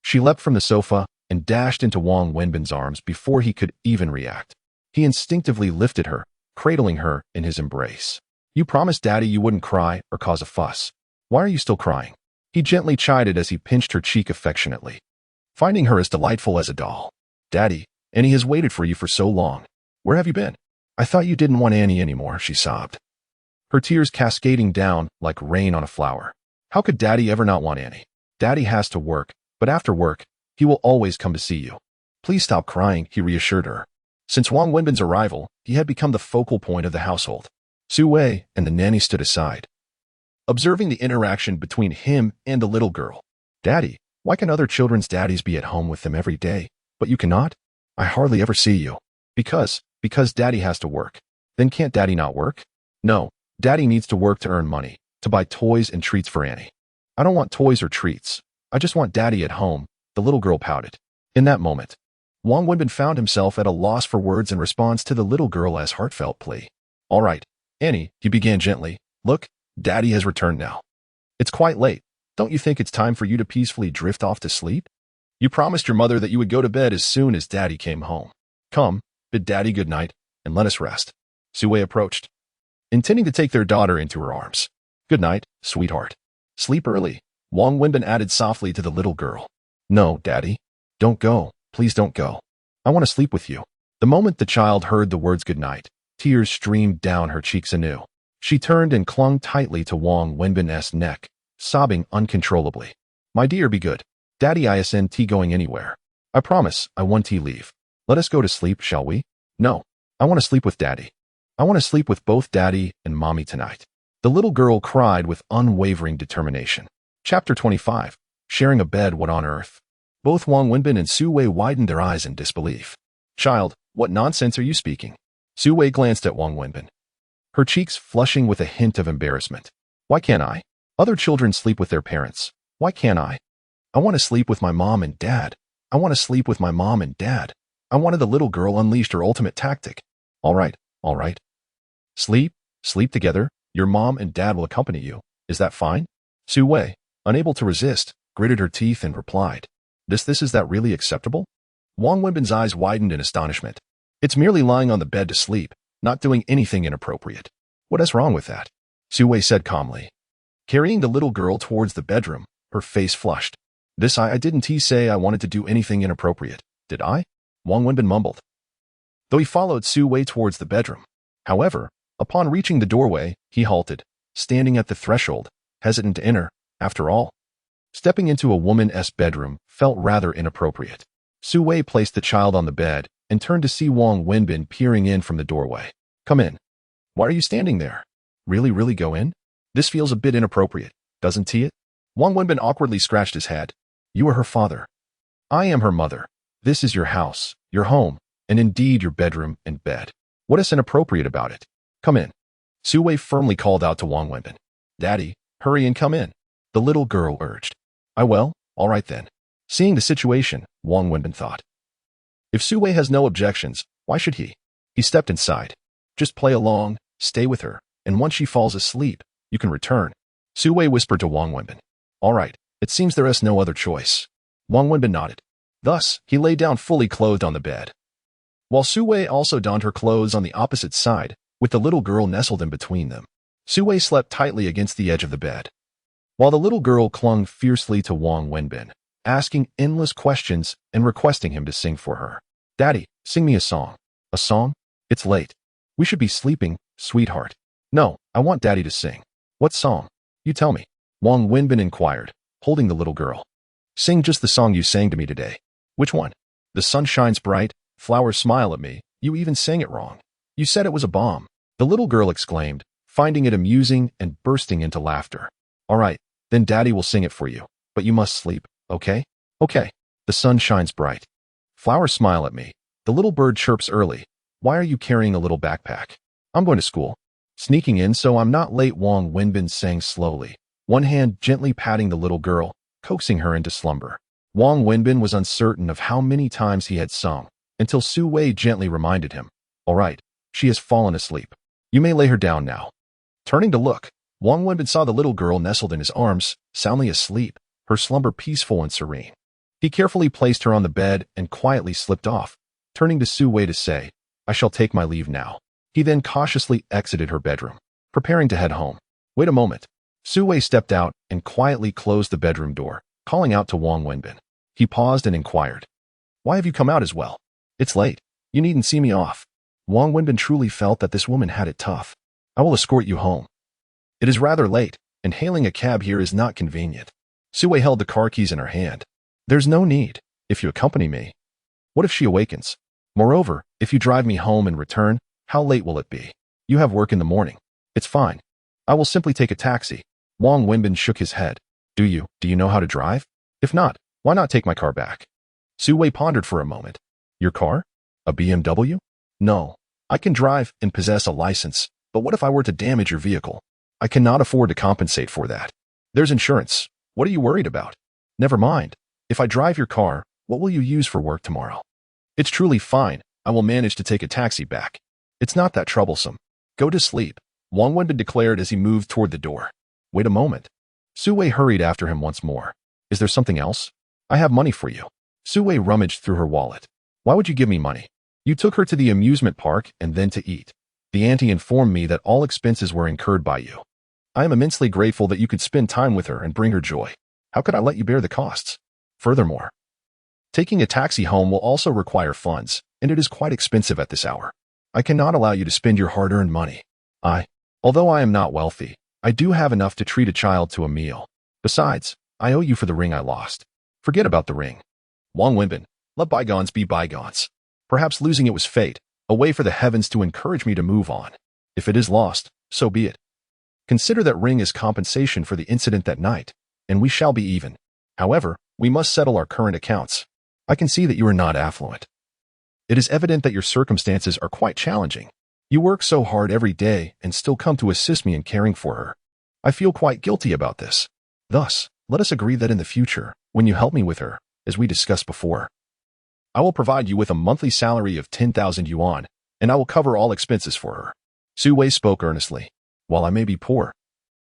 she leapt from the sofa and dashed into Wang Wenbin's arms before he could even react. He instinctively lifted her, cradling her in his embrace. "You promised Daddy you wouldn't cry or cause a fuss. Why are you still crying?" He gently chided as he pinched her cheek affectionately, finding her as delightful as a doll. "Daddy, Annie has waited for you for so long. Where have you been?" "I thought you didn't want Annie anymore," she sobbed, her tears cascading down like rain on a flower. "How could Daddy ever not want Annie? Daddy has to work, but after work, he will always come to see you. Please stop crying, he reassured her. Since Wang Wenbin's arrival, he had become the focal point of the household. Su Wei and the nanny stood aside, observing the interaction between him and the little girl. Daddy, why can other children's daddies be at home with them every day, but you cannot? I hardly ever see you. Because Daddy has to work. Then can't Daddy not work? No, Daddy needs to work to earn money, to buy toys and treats for Annie. I don't want toys or treats. I just want Daddy at home, the little girl pouted. In that moment, Wang Wenbin found himself at a loss for words in response to the little girl's heartfelt plea. All right, Annie, he began gently. Look, Daddy has returned now. It's quite late. Don't you think it's time for you to peacefully drift off to sleep? You promised your mother that you would go to bed as soon as Daddy came home. Come, bid Daddy good night, and let us rest. Su Wei approached, intending to take their daughter into her arms. Good night, sweetheart. Sleep early, Wang Wenbin added softly to the little girl. No, Daddy. Don't go. Please don't go. I want to sleep with you. The moment the child heard the words good night, tears streamed down her cheeks anew. She turned and clung tightly to Wang Wenbin's neck, sobbing uncontrollably. My dear, be good. Daddy isn't going anywhere. I promise I won't leave. Let us go to sleep, shall we? No. I want to sleep with Daddy. I want to sleep with both Daddy and Mommy tonight. The little girl cried with unwavering determination. Chapter 25. Sharing a bed, what on earth? Both Wang Wenbin and Su Wei widened their eyes in disbelief. Child, what nonsense are you speaking? Su Wei glanced at Wang Wenbin, her cheeks flushing with a hint of embarrassment. Why can't I? Other children sleep with their parents. Why can't I? I want to sleep with my mom and dad. I want to sleep with my mom and dad. I wanted the little girl unleashed her ultimate tactic. All right. Sleep together. Your mom and dad will accompany you. Is that fine? Su Wei, unable to resist, gritted her teeth and replied. Is that really acceptable? Wang Wenbin's eyes widened in astonishment. It's merely lying on the bed to sleep, not doing anything inappropriate. What is wrong with that? Su Wei said calmly, carrying the little girl towards the bedroom, her face flushed. I didn't say I wanted to do anything inappropriate, did I? Wang Wenbin mumbled, though he followed Su Wei towards the bedroom. However, upon reaching the doorway, he halted, standing at the threshold, hesitant to enter. After all, stepping into a woman's bedroom felt rather inappropriate. Su Wei placed the child on the bed and turned to see Wang Wenbin peering in from the doorway. Come in. Why are you standing there? Really go in? This feels a bit inappropriate, doesn't it? Wang Wenbin awkwardly scratched his head. You are her father. I am her mother. This is your house, your home, and indeed your bedroom and bed. What is inappropriate about it? Come in. Su Wei firmly called out to Wang Wenbin. Daddy, hurry and come in, the little girl urged. All right then. Seeing the situation, Wang Wenbin thought, if Su Wei has no objections, why should he? He stepped inside. Just play along, stay with her, and once she falls asleep, you can return. Su Wei whispered to Wang Wenbin. All right, it seems there is no other choice. Wang Wenbin nodded. Thus, he lay down fully clothed on the bed, while Su Wei also donned her clothes on the opposite side, with the little girl nestled in between them. Su Wei slept tightly against the edge of the bed, while the little girl clung fiercely to Wang Wenbin, asking endless questions and requesting him to sing for her. Daddy, sing me a song. A song? It's late. We should be sleeping, sweetheart. No, I want Daddy to sing. What song? You tell me. Wang Wenbin inquired, holding the little girl. Sing just the song you sang to me today. Which one? The sun shines bright, flowers smile at me. You even sang it wrong. You said it was a bomb. The little girl exclaimed, finding it amusing and bursting into laughter. All right, then Daddy will sing it for you, but you must sleep, okay? Okay. The sun shines bright. Flowers smile at me. The little bird chirps early. Why are you carrying a little backpack? I'm going to school. Sneaking in so I'm not late, Wang Wenbin sang slowly, one hand gently patting the little girl, coaxing her into slumber. Wang Wenbin was uncertain of how many times he had sung, until Su Wei gently reminded him. All right, she has fallen asleep. You may lay her down now. Turning to look, Wang Wenbin saw the little girl nestled in his arms, soundly asleep, her slumber peaceful and serene. He carefully placed her on the bed and quietly slipped off, turning to Su Wei to say, I shall take my leave now. He then cautiously exited her bedroom, preparing to head home. Wait a moment. Su Wei stepped out and quietly closed the bedroom door, calling out to Wang Wenbin. He paused and inquired, why have you come out as well? It's late. You needn't see me off. Wang Wenbin truly felt that this woman had it tough. I will escort you home. It is rather late, and hailing a cab here is not convenient. Sue held the car keys in her hand. There's no need, if you accompany me. What if she awakens? Moreover, if you drive me home and return, how late will it be? You have work in the morning. It's fine. I will simply take a taxi. Wang Wenbin shook his head. Do you know how to drive? If not, why not take my car back? Sue pondered for a moment. Your car? A BMW? No. I can drive and possess a license, but what if I were to damage your vehicle? I cannot afford to compensate for that. There's insurance. What are you worried about? Never mind. If I drive your car, what will you use for work tomorrow? It's truly fine. I will manage to take a taxi back. It's not that troublesome. Go to sleep, Wang Wenbin declared as he moved toward the door. Wait a moment. Sue hurried after him once more. Is there something else? I have money for you. Sue rummaged through her wallet. Why would you give me money? You took her to the amusement park and then to eat. The auntie informed me that all expenses were incurred by you. I am immensely grateful that you could spend time with her and bring her joy. How could I let you bear the costs? Furthermore, taking a taxi home will also require funds, and it is quite expensive at this hour. I cannot allow you to spend your hard-earned money. Although I am not wealthy, I do have enough to treat a child to a meal. Besides, I owe you for the ring I lost. Forget about the ring. Wang Wenbin, let bygones be bygones. Perhaps losing it was fate, a way for the heavens to encourage me to move on. If it is lost, so be it. Consider that ring as compensation for the incident that night, and we shall be even. However, we must settle our current accounts. I can see that you are not affluent. It is evident that your circumstances are quite challenging. You work so hard every day and still come to assist me in caring for her. I feel quite guilty about this. Thus, let us agree that in the future, when you help me with her, as we discussed before, I will provide you with a monthly salary of 10,000 yuan, and I will cover all expenses for her. Sue spoke earnestly. While I may be poor,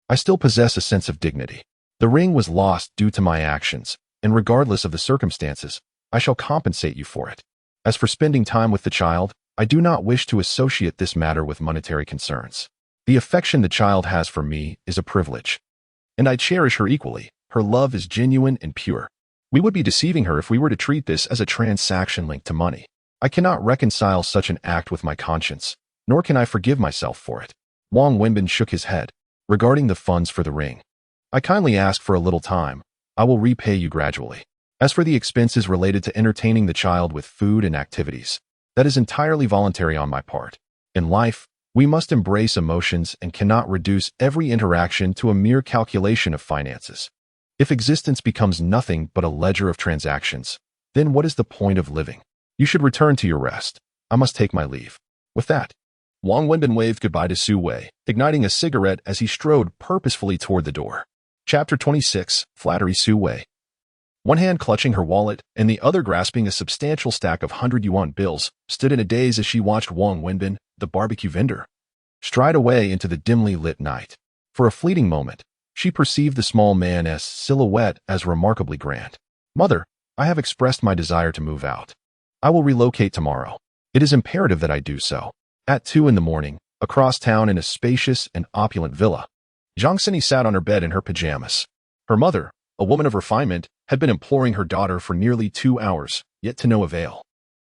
I still possess a sense of dignity. The ring was lost due to my actions, and regardless of the circumstances, I shall compensate you for it. As for spending time with the child, I do not wish to associate this matter with monetary concerns. The affection the child has for me is a privilege, and I cherish her equally. Her love is genuine and pure. We would be deceiving her if we were to treat this as a transaction linked to money. I cannot reconcile such an act with my conscience, nor can I forgive myself for it. Wang Wenbin shook his head. Regarding the funds for the ring, I kindly ask for a little time. I will repay you gradually. As for the expenses related to entertaining the child with food and activities, that is entirely voluntary on my part. In life, we must embrace emotions and cannot reduce every interaction to a mere calculation of finances. If existence becomes nothing but a ledger of transactions, then what is the point of living? You should return to your rest. I must take my leave. With that, Wang Wenbin waved goodbye to Sue, igniting a cigarette as he strode purposefully toward the door. Chapter 26, Flattery. Sue, one hand clutching her wallet and the other grasping a substantial stack of 100 yuan bills, stood in a daze as she watched Wang Wenbin, the barbecue vendor, stride away into the dimly lit night. For a fleeting moment, she perceived the small man's silhouette as remarkably grand. Mother, I have expressed my desire to move out. I will relocate tomorrow. It is imperative that I do so. At 2 in the morning, across town in a spacious and opulent villa, Zhang Sini sat on her bed in her pajamas. Her mother, a woman of refinement, had been imploring her daughter for nearly 2 hours, yet to no avail.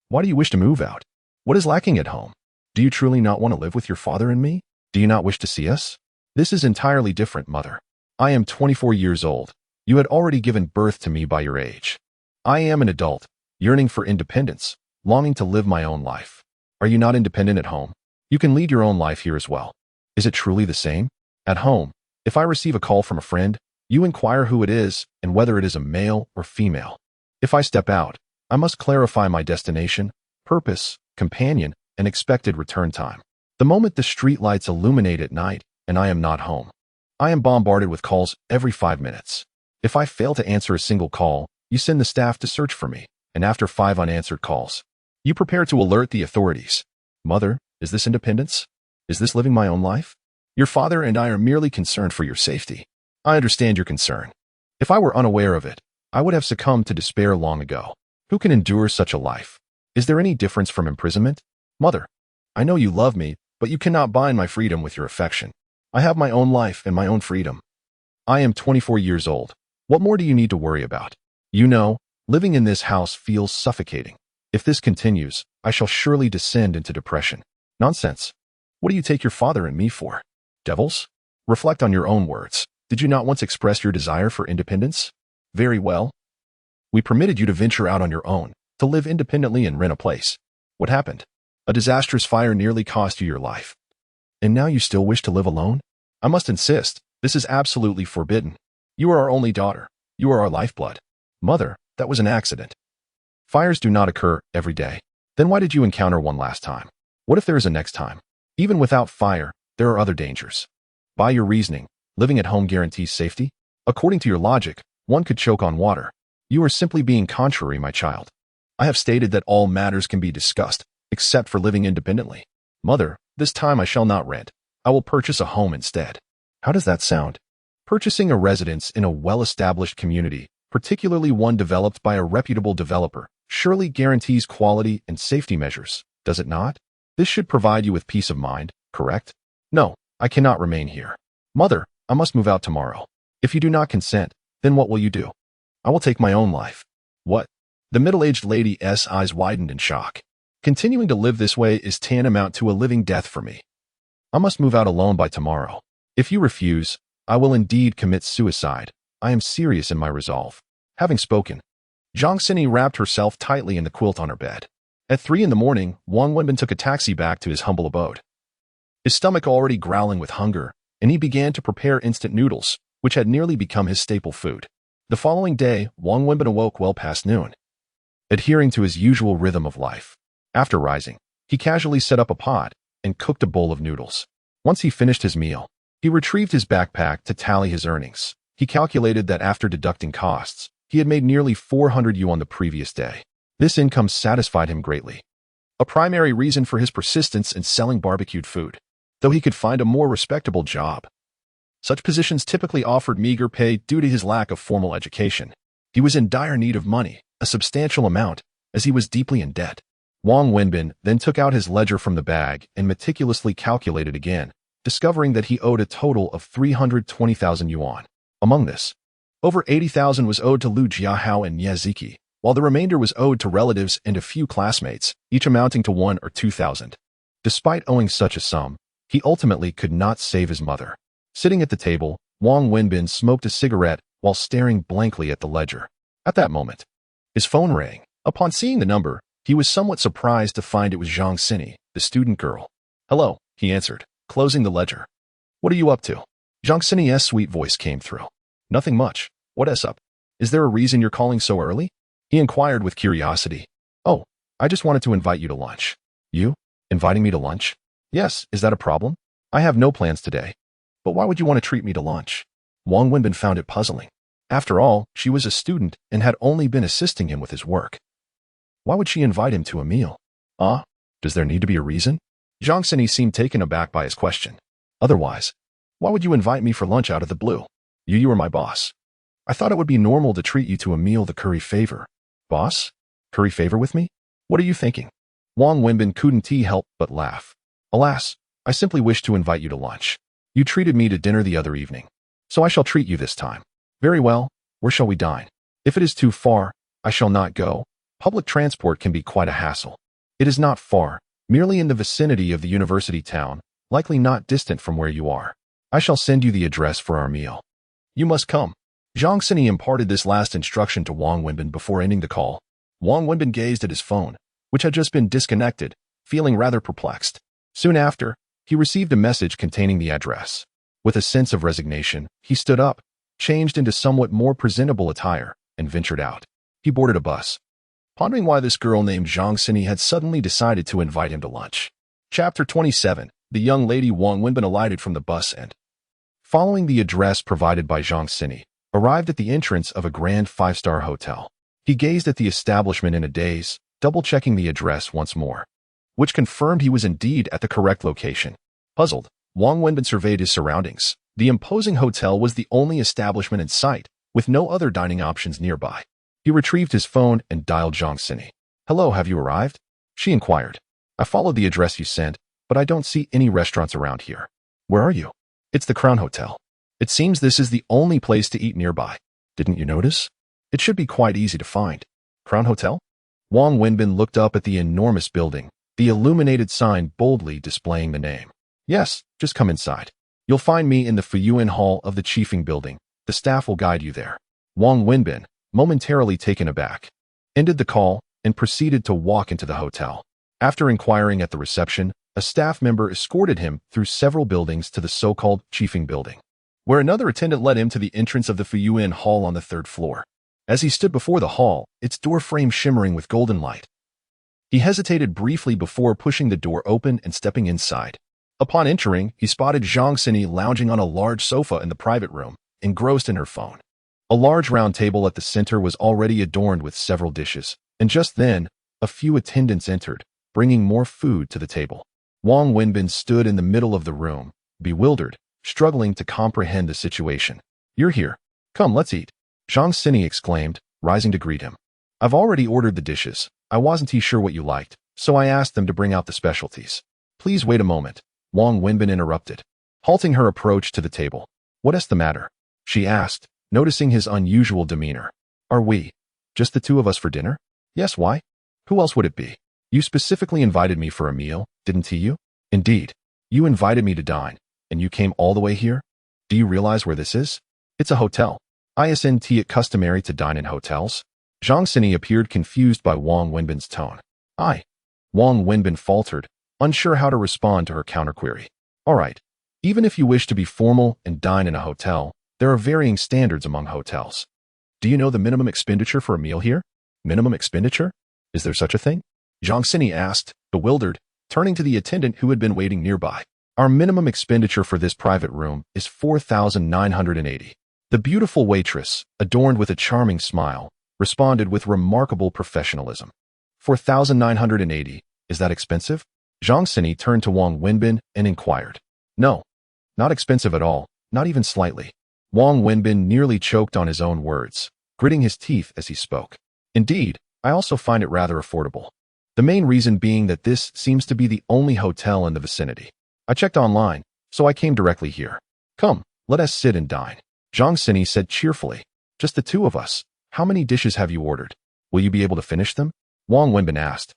Why do you wish to move out? What is lacking at home? Do you truly not want to live with your father and me? Do you not wish to see us? This is entirely different, mother. I am 24 years old. You had already given birth to me by your age. I am an adult, yearning for independence, longing to live my own life. Are you not independent at home? You can lead your own life here as well. Is it truly the same? At home, if I receive a call from a friend, you inquire who it is and whether it is a male or female. If I step out, I must clarify my destination, purpose, companion, and expected return time. The moment the streetlights illuminate at night and I am not home, I am bombarded with calls every 5 minutes. If I fail to answer a single call, you send the staff to search for me, and after 5 unanswered calls, you prepare to alert the authorities. Mother, is this independence? Is this living my own life? Your father and I are merely concerned for your safety. I understand your concern. If I were unaware of it, I would have succumbed to despair long ago. Who can endure such a life? Is there any difference from imprisonment? Mother, I know you love me, but you cannot bind my freedom with your affection. I have my own life and my own freedom. I am 24 years old. What more do you need to worry about? You know, living in this house feels suffocating. If this continues, I shall surely descend into depression. Nonsense. What do you take your father and me for? Devils? Reflect on your own words. Did you not once express your desire for independence? Very well. We permitted you to venture out on your own, to live independently and rent a place. What happened? A disastrous fire nearly cost you your life. And now you still wish to live alone? I must insist, this is absolutely forbidden. You are our only daughter. You are our lifeblood. Mother, that was an accident. Fires do not occur every day. Then why did you encounter one last time? What if there is a next time? Even without fire, there are other dangers. By your reasoning, living at home guarantees safety? According to your logic, one could choke on water. You are simply being contrary, my child. I have stated that all matters can be discussed, except for living independently. Mother, this time I shall not rent. I will purchase a home instead. How does that sound? Purchasing a residence in a well-established community, particularly one developed by a reputable developer, surely guarantees quality and safety measures, does it not? This should provide you with peace of mind, correct? No, I cannot remain here. Mother, I must move out tomorrow. If you do not consent, then what will you do? I will take my own life. What? The middle-aged lady's eyes widened in shock. Continuing to live this way is tantamount to a living death for me. I must move out alone by tomorrow. If you refuse, I will indeed commit suicide. I am serious in my resolve. Having spoken, Zhang Xini wrapped herself tightly in the quilt on her bed. At 3 in the morning, Wang Wenbin took a taxi back to his humble abode. His stomach already growling with hunger, and he began to prepare instant noodles, which had nearly become his staple food. The following day, Wang Wenbin awoke well past noon, adhering to his usual rhythm of life. After rising, he casually set up a pot and cooked a bowl of noodles. Once he finished his meal, he retrieved his backpack to tally his earnings. He calculated that after deducting costs, he had made nearly 400 yuan the previous day. This income satisfied him greatly, a primary reason for his persistence in selling barbecued food, though he could find a more respectable job. Such positions typically offered meager pay due to his lack of formal education. He was in dire need of money, a substantial amount, as he was deeply in debt. Wang Wenbin then took out his ledger from the bag and meticulously calculated again, discovering that he owed a total of 320,000 yuan. Among this, over 80,000 was owed to Lu Jiahao and Ye Ziki, while the remainder was owed to relatives and a few classmates, each amounting to 1 or 2,000. Despite owing such a sum, he ultimately could not save his mother. Sitting at the table, Wang Wenbin smoked a cigarette while staring blankly at the ledger. At that moment, his phone rang. Upon seeing the number, he was somewhat surprised to find it was Zhang Xini, the student girl. Hello, he answered, closing the ledger. What are you up to? Zhang Xini's sweet voice came through. Nothing much. What's up? Is there a reason you're calling so early? He inquired with curiosity. Oh, I just wanted to invite you to lunch. You? Inviting me to lunch? Yes, is that a problem? I have no plans today. But why would you want to treat me to lunch? Wang Wenbin found it puzzling. After all, she was a student and had only been assisting him with his work. Why would she invite him to a meal? Does there need to be a reason? Zhang Xini seemed taken aback by his question. Otherwise, why would you invite me for lunch out of the blue? You are my boss. I thought it would be normal to treat you to a meal the curry favor. Boss? Curry favor with me? What are you thinking? Wang Wenbin couldn't help but laugh. Alas, I simply wish to invite you to lunch. You treated me to dinner the other evening, so I shall treat you this time. Very well, where shall we dine? If it is too far, I shall not go. Public transport can be quite a hassle. It is not far, merely in the vicinity of the university town, likely not distant from where you are. I shall send you the address for our meal. You must come. Zhang Xini imparted this last instruction to Wang Wenbin before ending the call. Wang Wenbin gazed at his phone, which had just been disconnected, feeling rather perplexed. Soon after, he received a message containing the address. With a sense of resignation, he stood up, changed into somewhat more presentable attire, and ventured out. He boarded a bus, pondering why this girl named Zhang Xini had suddenly decided to invite him to lunch. Chapter 27. The young lady Wang Wenbin alighted from the bus and, following the address provided by Zhang Xini, arrived at the entrance of a grand 5-star hotel. He gazed at the establishment in a daze, double-checking the address once more, which confirmed he was indeed at the correct location. Puzzled, Wang Wenbin surveyed his surroundings. The imposing hotel was the only establishment in sight, with no other dining options nearby. He retrieved his phone and dialed Zhang Xini. Hello, have you arrived? She inquired. I followed the address you sent, but I don't see any restaurants around here. Where are you? It's the Crown Hotel. It seems this is the only place to eat nearby. Didn't you notice? It should be quite easy to find. Crown Hotel? Wang Wenbin looked up at the enormous building, the illuminated sign boldly displaying the name. Yes, just come inside. You'll find me in the Fuyuan Hall of the Chiefing Building. The staff will guide you there. Wang Wenbin, momentarily taken aback, ended the call and proceeded to walk into the hotel. After inquiring at the reception, a staff member escorted him through several buildings to the so-called chiefing building, where another attendant led him to the entrance of the Fuyuan Hall on the third floor. As he stood before the hall, its door frame shimmering with golden light, he hesitated briefly before pushing the door open and stepping inside. Upon entering, he spotted Zhang Sini lounging on a large sofa in the private room, engrossed in her phone. A large round table at the center was already adorned with several dishes, and just then, a few attendants entered, bringing more food to the table. Wang Wenbin stood in the middle of the room, bewildered, struggling to comprehend the situation. "You're here. Come, let's eat," Zhang Sini exclaimed, rising to greet him. "I've already ordered the dishes. I wasn't sure what you liked, so I asked them to bring out the specialties." "Please wait a moment," Wang Wenbin interrupted, halting her approach to the table. "What's the matter?" she asked, noticing his unusual demeanor. "Are we just the two of us for dinner?" "Yes, why? Who else would it be? You specifically invited me for a meal, didn't you?" "Indeed. You invited me to dine, and you came all the way here? Do you realize where this is? It's a hotel. Isn't it customary to dine in hotels?" Zhang Sini appeared confused by Wang Wenbin's tone. Wang Wenbin faltered, unsure how to respond to her counterquery. "All right. Even if you wish to be formal and dine in a hotel, there are varying standards among hotels. Do you know the minimum expenditure for a meal here?" "Minimum expenditure? Is there such a thing?" Zhang Sini asked, bewildered, turning to the attendant who had been waiting nearby. "Our minimum expenditure for this private room is 4,980. The beautiful waitress, adorned with a charming smile, responded with remarkable professionalism. 4,980, is that expensive?" Zhang Sini turned to Wang Wenbin and inquired. "No, not expensive at all, not even slightly." Wang Wenbin nearly choked on his own words, gritting his teeth as he spoke. "Indeed, I also find it rather affordable. The main reason being that this seems to be the only hotel in the vicinity. I checked online, so I came directly here. Come, let us sit and dine." Zhang Sini said cheerfully. "Just the two of us. How many dishes have you ordered? Will you be able to finish them?" Wang Wenbin asked,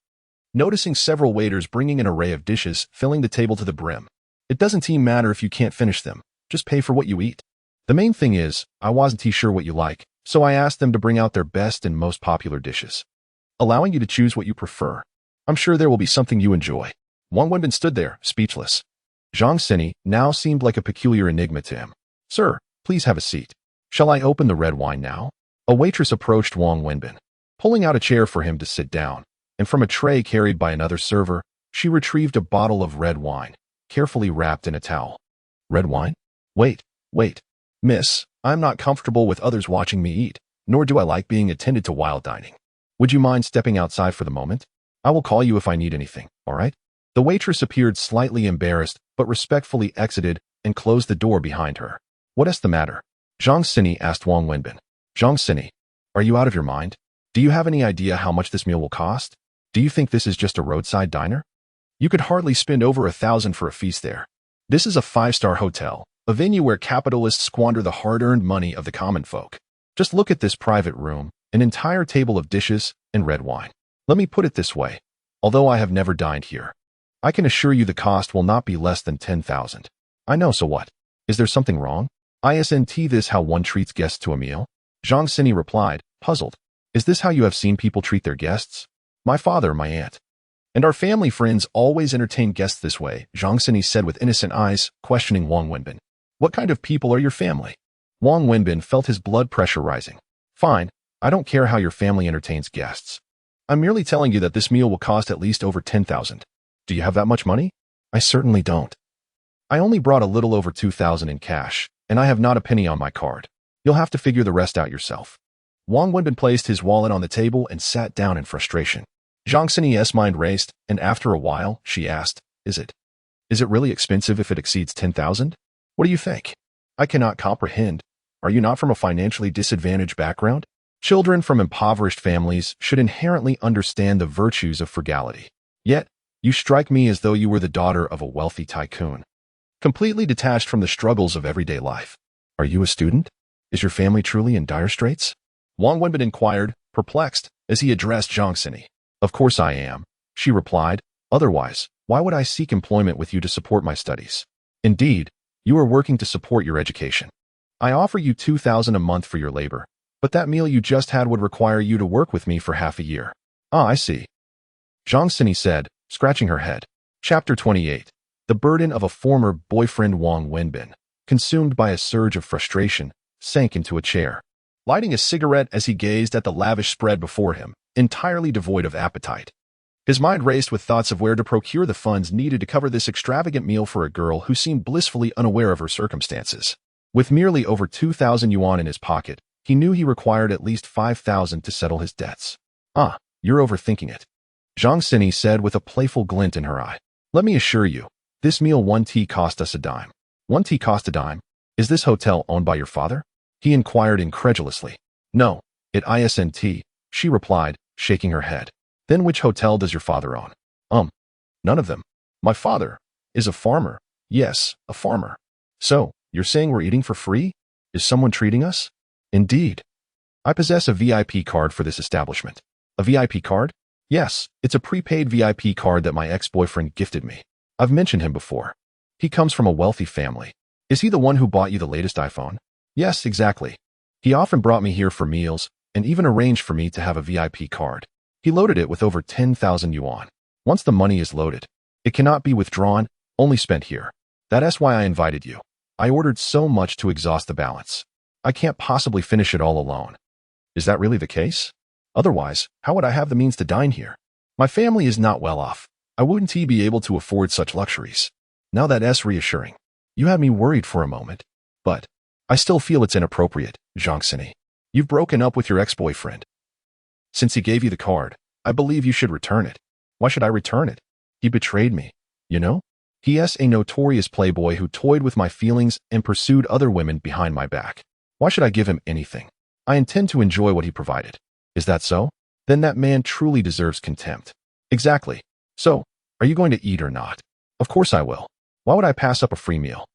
noticing several waiters bringing an array of dishes, filling the table to the brim. "It doesn't matter if you can't finish them. Just pay for what you eat. The main thing is, I wasn't sure what you like, so I asked them to bring out their best and most popular dishes, allowing you to choose what you prefer. I'm sure there will be something you enjoy." Wang Wenbin stood there, speechless. Zhang Sini now seemed like a peculiar enigma to him. "Sir, please have a seat. Shall I open the red wine now?" A waitress approached Wang Wenbin, pulling out a chair for him to sit down, and from a tray carried by another server, she retrieved a bottle of red wine, carefully wrapped in a towel. "Red wine? Wait. Miss, I'm not comfortable with others watching me eat, nor do I like being attended to while dining. Would you mind stepping outside for the moment? I will call you if I need anything, all right?" The waitress appeared slightly embarrassed, but respectfully exited and closed the door behind her. "What's the matter?" Zhang Sini asked Wang Wenbin. "Zhang Sini, are you out of your mind? Do you have any idea how much this meal will cost? Do you think this is just a roadside diner? You could hardly spend over 1,000 for a feast there. This is a 5-star hotel, a venue where capitalists squander the hard-earned money of the common folk. Just look at this private room, an entire table of dishes, and red wine. Let me put it this way. Although I have never dined here, I can assure you the cost will not be less than 10,000. "I know, so what? Is there something wrong? Isn't this how one treats guests to a meal?" Zhang Sini replied, puzzled. "Is this how you have seen people treat their guests? My father, my aunt, and our family friends always entertain guests this way," Zhang Sini said with innocent eyes, questioning Wang Wenbin. "What kind of people are your family?" Wang Wenbin felt his blood pressure rising. "Fine, I don't care how your family entertains guests. I'm merely telling you that this meal will cost at least over 10,000. Do you have that much money?" "I certainly don't. I only brought a little over 2,000 in cash, and I have not a penny on my card. You'll have to figure the rest out yourself." Wang Wenbin placed his wallet on the table and sat down in frustration. Zhang Sini's mind raced, and after a while, she asked, Is it really expensive if it exceeds 10,000? What do you think?" "I cannot comprehend. Are you not from a financially disadvantaged background? Children from impoverished families should inherently understand the virtues of frugality. Yet, you strike me as though you were the daughter of a wealthy tycoon, completely detached from the struggles of everyday life. Are you a student? Is your family truly in dire straits?" Wang Wenbin inquired, perplexed, as he addressed Zhang Sini. "Of course I am," she replied. "Otherwise, why would I seek employment with you to support my studies? Indeed, you are working to support your education. I offer you 2,000 a month for your labor, But that meal you just had would require you to work with me for half a year. Ah, I see. Zhang Sini said, scratching her head. Chapter 28. The burden of a former boyfriend. Wang Wenbin, consumed by a surge of frustration, sank into a chair, lighting a cigarette as he gazed at the lavish spread before him, entirely devoid of appetite. His mind raced with thoughts of where to procure the funds needed to cover this extravagant meal for a girl who seemed blissfully unaware of her circumstances. With merely over 2,000 yuan in his pocket, he knew he required at least 5,000 to settle his debts. Ah, you're overthinking it, Zhang Sini said with a playful glint in her eye. Let me assure you, this meal 1 tea cost us a dime. 1 tea cost a dime? Is this hotel owned by your father? He inquired incredulously. No, it isn't, she replied, shaking her head. Then which hotel does your father own? None of them. My father is a farmer. Yes, a farmer. So, you're saying we're eating for free? Is someone treating us? Indeed. I possess a VIP card for this establishment. A VIP card? Yes, it's a prepaid VIP card that my ex-boyfriend gifted me. I've mentioned him before. He comes from a wealthy family. Is he the one who bought you the latest iPhone? Yes, exactly. He often brought me here for meals and even arranged for me to have a VIP card. He loaded it with over 10,000 yuan. Once the money is loaded, it cannot be withdrawn, only spent here. That's why I invited you. I ordered so much to exhaust the balance. I can't possibly finish it all alone. Is that really the case? Otherwise, how would I have the means to dine here? My family is not well off. I wouldn't be able to afford such luxuries. Now that's reassuring. You had me worried for a moment. But I still feel it's inappropriate, Zhang Sini. You've broken up with your ex-boyfriend. Since he gave you the card, I believe you should return it. Why should I return it? He betrayed me, you know? He is a notorious playboy who toyed with my feelings and pursued other women behind my back. Why should I give him anything? I intend to enjoy what he provided. Is that so? Then that man truly deserves contempt. Exactly. So, are you going to eat or not? Of course I will. Why would I pass up a free meal?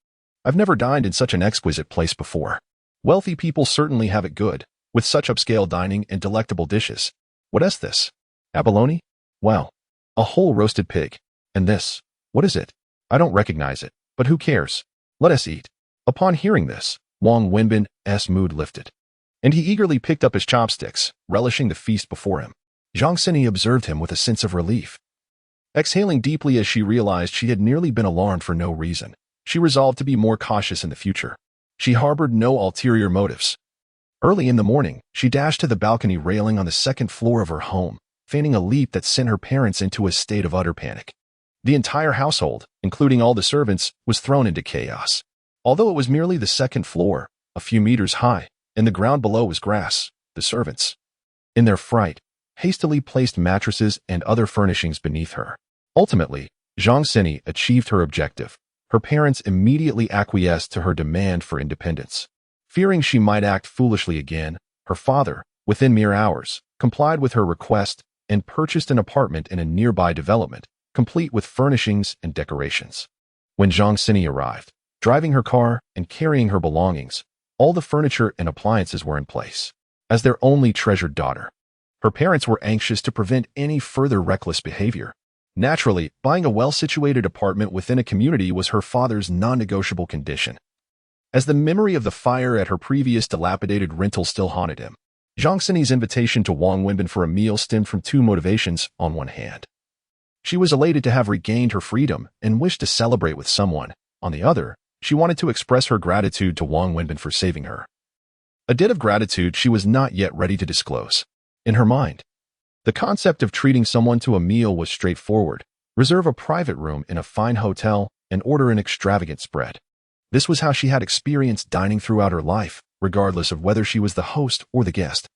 I've never dined in such an exquisite place before. Wealthy people certainly have it good, with such upscale dining and delectable dishes. What is this? Abalone? Well, a whole roasted pig. And this? What is it? I don't recognize it, but who cares? Let us eat. Upon hearing this, Wang Wenbin's mood lifted, and he eagerly picked up his chopsticks, relishing the feast before him. Zhang Sini observed him with a sense of relief. Exhaling deeply as she realized she had nearly been alarmed for no reason, she resolved to be more cautious in the future. She harbored no ulterior motives. Early in the morning, she dashed to the balcony railing on the second floor of her home, feigning a leap that sent her parents into a state of utter panic. The entire household, including all the servants, was thrown into chaos. Although it was merely the second floor, a few meters high, and the ground below was grass, the servants, in their fright, hastily placed mattresses and other furnishings beneath her. Ultimately, Zhang Sini achieved her objective. Her parents immediately acquiesced to her demand for independence. Fearing she might act foolishly again, her father, within mere hours, complied with her request and purchased an apartment in a nearby development, complete with furnishings and decorations. When Zhang Sini arrived, driving her car and carrying her belongings, all the furniture and appliances were in place. As their only treasured daughter, her parents were anxious to prevent any further reckless behavior. Naturally, buying a well-situated apartment within a community was her father's non-negotiable condition. As the memory of the fire at her previous dilapidated rental still haunted him, Zhang Sini's invitation to Wang Wenbin for a meal stemmed from two motivations. On one hand, she was elated to have regained her freedom and wished to celebrate with someone. On the other, she wanted to express her gratitude to Wang Wenbin for saving her. A debt of gratitude she was not yet ready to disclose. In her mind, the concept of treating someone to a meal was straightforward. Reserve a private room in a fine hotel and order an extravagant spread. This was how she had experienced dining throughout her life, regardless of whether she was the host or the guest,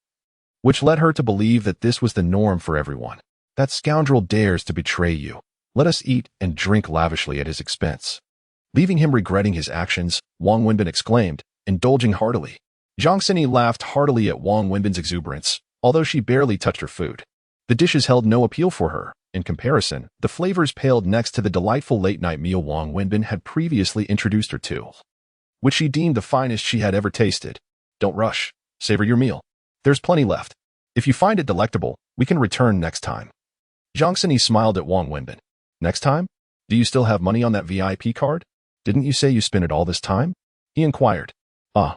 which led her to believe that this was the norm for everyone. That scoundrel dares to betray you. Let us eat and drink lavishly at his expense. Leaving him regretting his actions, Wang Wenbin exclaimed, indulging heartily. Zhang Sini laughed heartily at Wang Wenbin's exuberance, although she barely touched her food. The dishes held no appeal for her. In comparison, the flavors paled next to the delightful late-night meal Wang Wenbin had previously introduced her to, which she deemed the finest she had ever tasted. Don't rush. Savor your meal. There's plenty left. If you find it delectable, we can return next time. Zhang Sini smiled at Wang Wenbin. Next time? Do you still have money on that VIP card? Didn't you say you spent it all this time? He inquired. Ah,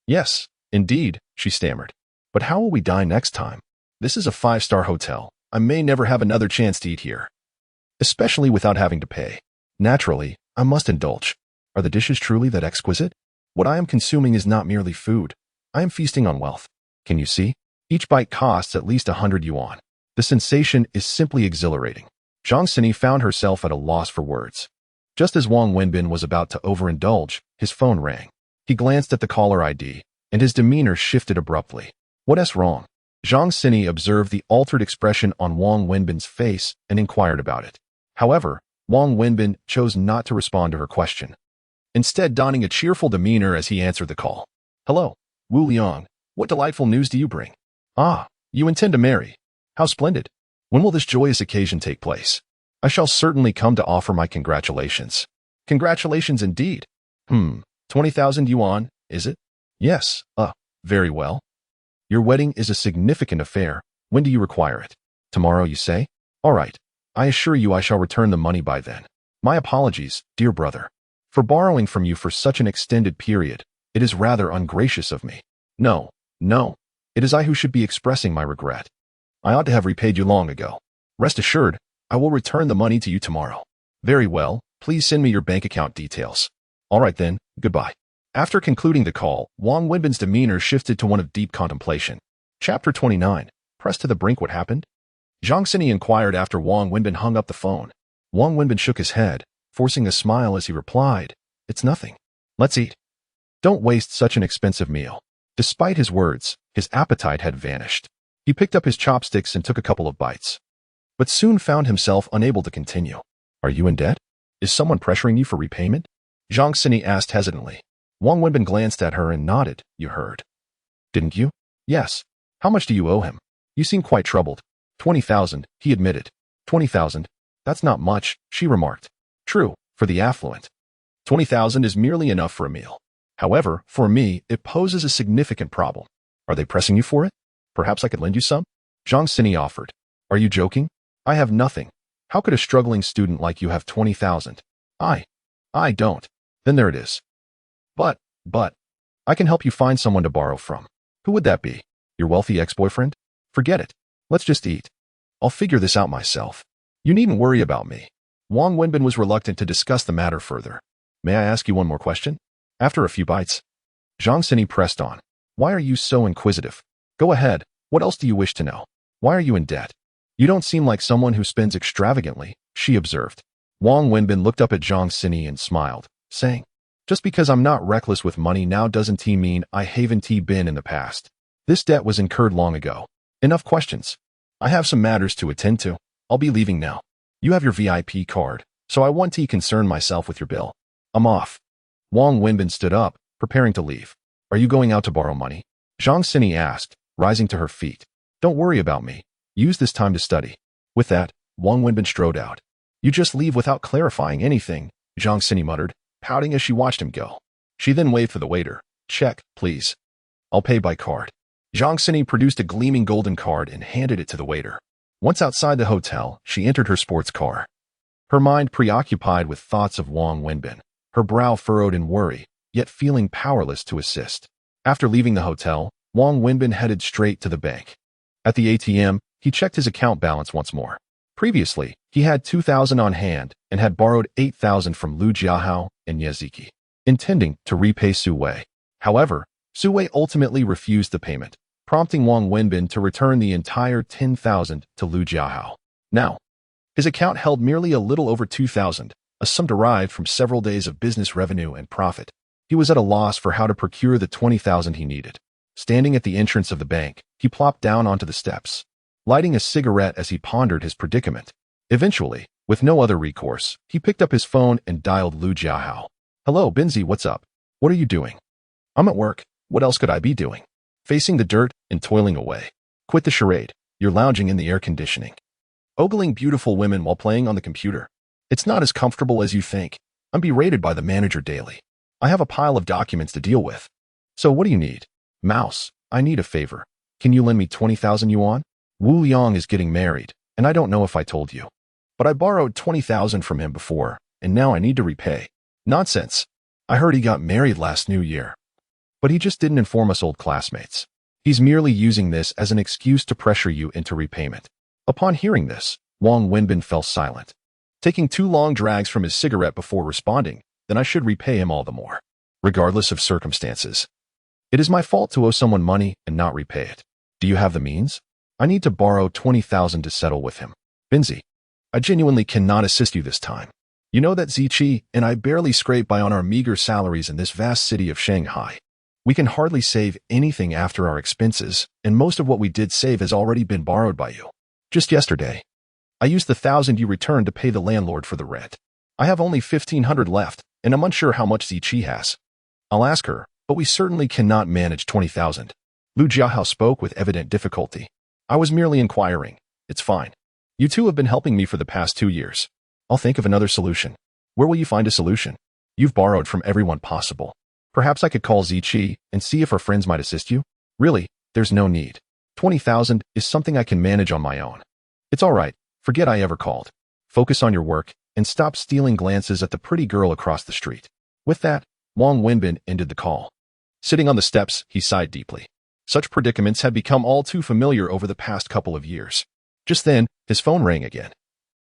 yes, indeed, she stammered. But how will we dine next time? This is a 5-star hotel. I may never have another chance to eat here, especially without having to pay. Naturally, I must indulge. Are the dishes truly that exquisite? What I am consuming is not merely food. I am feasting on wealth. Can you see? Each bite costs at least 100 yuan. The sensation is simply exhilarating. Zhang Sini found herself at a loss for words. Just as Wang Wenbin was about to overindulge, his phone rang. He glanced at the caller ID, and his demeanor shifted abruptly. What's wrong? Zhang Sini observed the altered expression on Wang Wenbin's face and inquired about it. However, Wang Wenbin chose not to respond to her question, instead donning a cheerful demeanor as he answered the call. Hello, Wu Liang. What delightful news do you bring? Ah, you intend to marry. How splendid. When will this joyous occasion take place? I shall certainly come to offer my congratulations. Congratulations indeed. 20,000 yuan, is it? Yes, very well. Your wedding is a significant affair. When do you require it? Tomorrow, you say? All right. I assure you I shall return the money by then. My apologies, dear brother, for borrowing from you for such an extended period. It is rather ungracious of me. No. It is I who should be expressing my regret. I ought to have repaid you long ago. Rest assured, I will return the money to you tomorrow. Very well, please send me your bank account details. All right then, goodbye. After concluding the call, Wang Wenbin's demeanor shifted to one of deep contemplation. Chapter 29. Pressed to the brink, what happened? Zhang Sini inquired after Wang Wenbin hung up the phone. Wang Wenbin shook his head, forcing a smile as he replied, It's nothing. Let's eat. Don't waste such an expensive meal. Despite his words, his appetite had vanished. He picked up his chopsticks and took a couple of bites, but soon found himself unable to continue. Are you in debt? Is someone pressuring you for repayment? Zhang Sini asked hesitantly. Wang Wenbin glanced at her and nodded. You heard. Didn't you? Yes. How much do you owe him? You seem quite troubled. 20,000, he admitted. 20,000? That's not much, she remarked. True, for the affluent. 20,000 is merely enough for a meal. However, for me, it poses a significant problem. Are they pressing you for it? Perhaps I could lend you some? Zhang Sini offered. Are you joking? I have nothing. How could a struggling student like you have 20,000? I don't. Then there it is. But, I can help you find someone to borrow from. Who would that be? Your wealthy ex-boyfriend? Forget it. Let's just eat. I'll figure this out myself. You needn't worry about me. Wang Wenbin was reluctant to discuss the matter further. May I ask you one more question? After a few bites, Zhang Sini pressed on. Why are you so inquisitive? Go ahead. What else do you wish to know? Why are you in debt? You don't seem like someone who spends extravagantly, she observed. Wang Wenbin looked up at Zhang Sini and smiled, saying, Just because I'm not reckless with money now doesn't mean I haven't been in the past. This debt was incurred long ago. Enough questions. I have some matters to attend to. I'll be leaving now. You have your VIP card, so I want to concern myself with your bill. I'm off. Wang Wenbin stood up, preparing to leave. Are you going out to borrow money? Zhang Sini asked, rising to her feet. Don't worry about me. Use this time to study. With that, Wang Wenbin strode out. You just leave without clarifying anything, Zhang Sini muttered, pouting as she watched him go. She then waved for the waiter. Check, please. I'll pay by card. Zhang Sini produced a gleaming golden card and handed it to the waiter. Once outside the hotel, she entered her sports car. Her mind preoccupied with thoughts of Wang Wenbin, her brow furrowed in worry, yet feeling powerless to assist. After leaving the hotel, Wang Wenbin headed straight to the bank. At the ATM, he checked his account balance once more. Previously, he had 2,000 on hand and had borrowed 8,000 from Lu Jiahao and Yaziki, intending to repay Su Wei. However, Su Wei ultimately refused the payment, prompting Wang Wenbin to return the entire 10,000 to Lu Jiahao. Now, his account held merely a little over 2,000, a sum derived from several days of business revenue and profit. He was at a loss for how to procure the 20,000 he needed. Standing at the entrance of the bank, he plopped down onto the steps, lighting a cigarette as he pondered his predicament. Eventually, with no other recourse, he picked up his phone and dialed Lu Jiahao. Hello, Binzi, what's up? What are you doing? I'm at work. What else could I be doing? Facing the dirt and toiling away. Quit the charade. You're lounging in the air conditioning, ogling beautiful women while playing on the computer. It's not as comfortable as you think. I'm berated by the manager daily. I have a pile of documents to deal with. So what do you need? Mouse, I need a favor. Can you lend me 20,000 yuan? Wu Liang is getting married, and I don't know if I told you, but I borrowed 20,000 from him before, and now I need to repay. Nonsense. I heard he got married last New Year, but he just didn't inform us old classmates. He's merely using this as an excuse to pressure you into repayment. Upon hearing this, Wang Wenbin fell silent, taking 2 long drags from his cigarette before responding, then I should repay him all the more, regardless of circumstances. It is my fault to owe someone money and not repay it. Do you have the means? I need to borrow 20,000 to settle with him. Binzi, I genuinely cannot assist you this time. You know that Ziqi and I barely scrape by on our meager salaries in this vast city of Shanghai. We can hardly save anything after our expenses, and most of what we did save has already been borrowed by you. Just yesterday, I used the 1,000 you returned to pay the landlord for the rent. I have only 1,500 left, and I'm unsure how much Ziqi has. I'll ask her, but we certainly cannot manage 20,000. Lu Jiahao spoke with evident difficulty. I was merely inquiring. It's fine. You two have been helping me for the past 2 years. I'll think of another solution. Where will you find a solution? You've borrowed from everyone possible. Perhaps I could call Ziqi and see if our friends might assist you? Really, there's no need. 20,000 is something I can manage on my own. It's all right. Forget I ever called. Focus on your work and stop stealing glances at the pretty girl across the street. With that, Wang Wenbin ended the call. Sitting on the steps, he sighed deeply. Such predicaments had become all too familiar over the past couple of years. Just then, his phone rang again.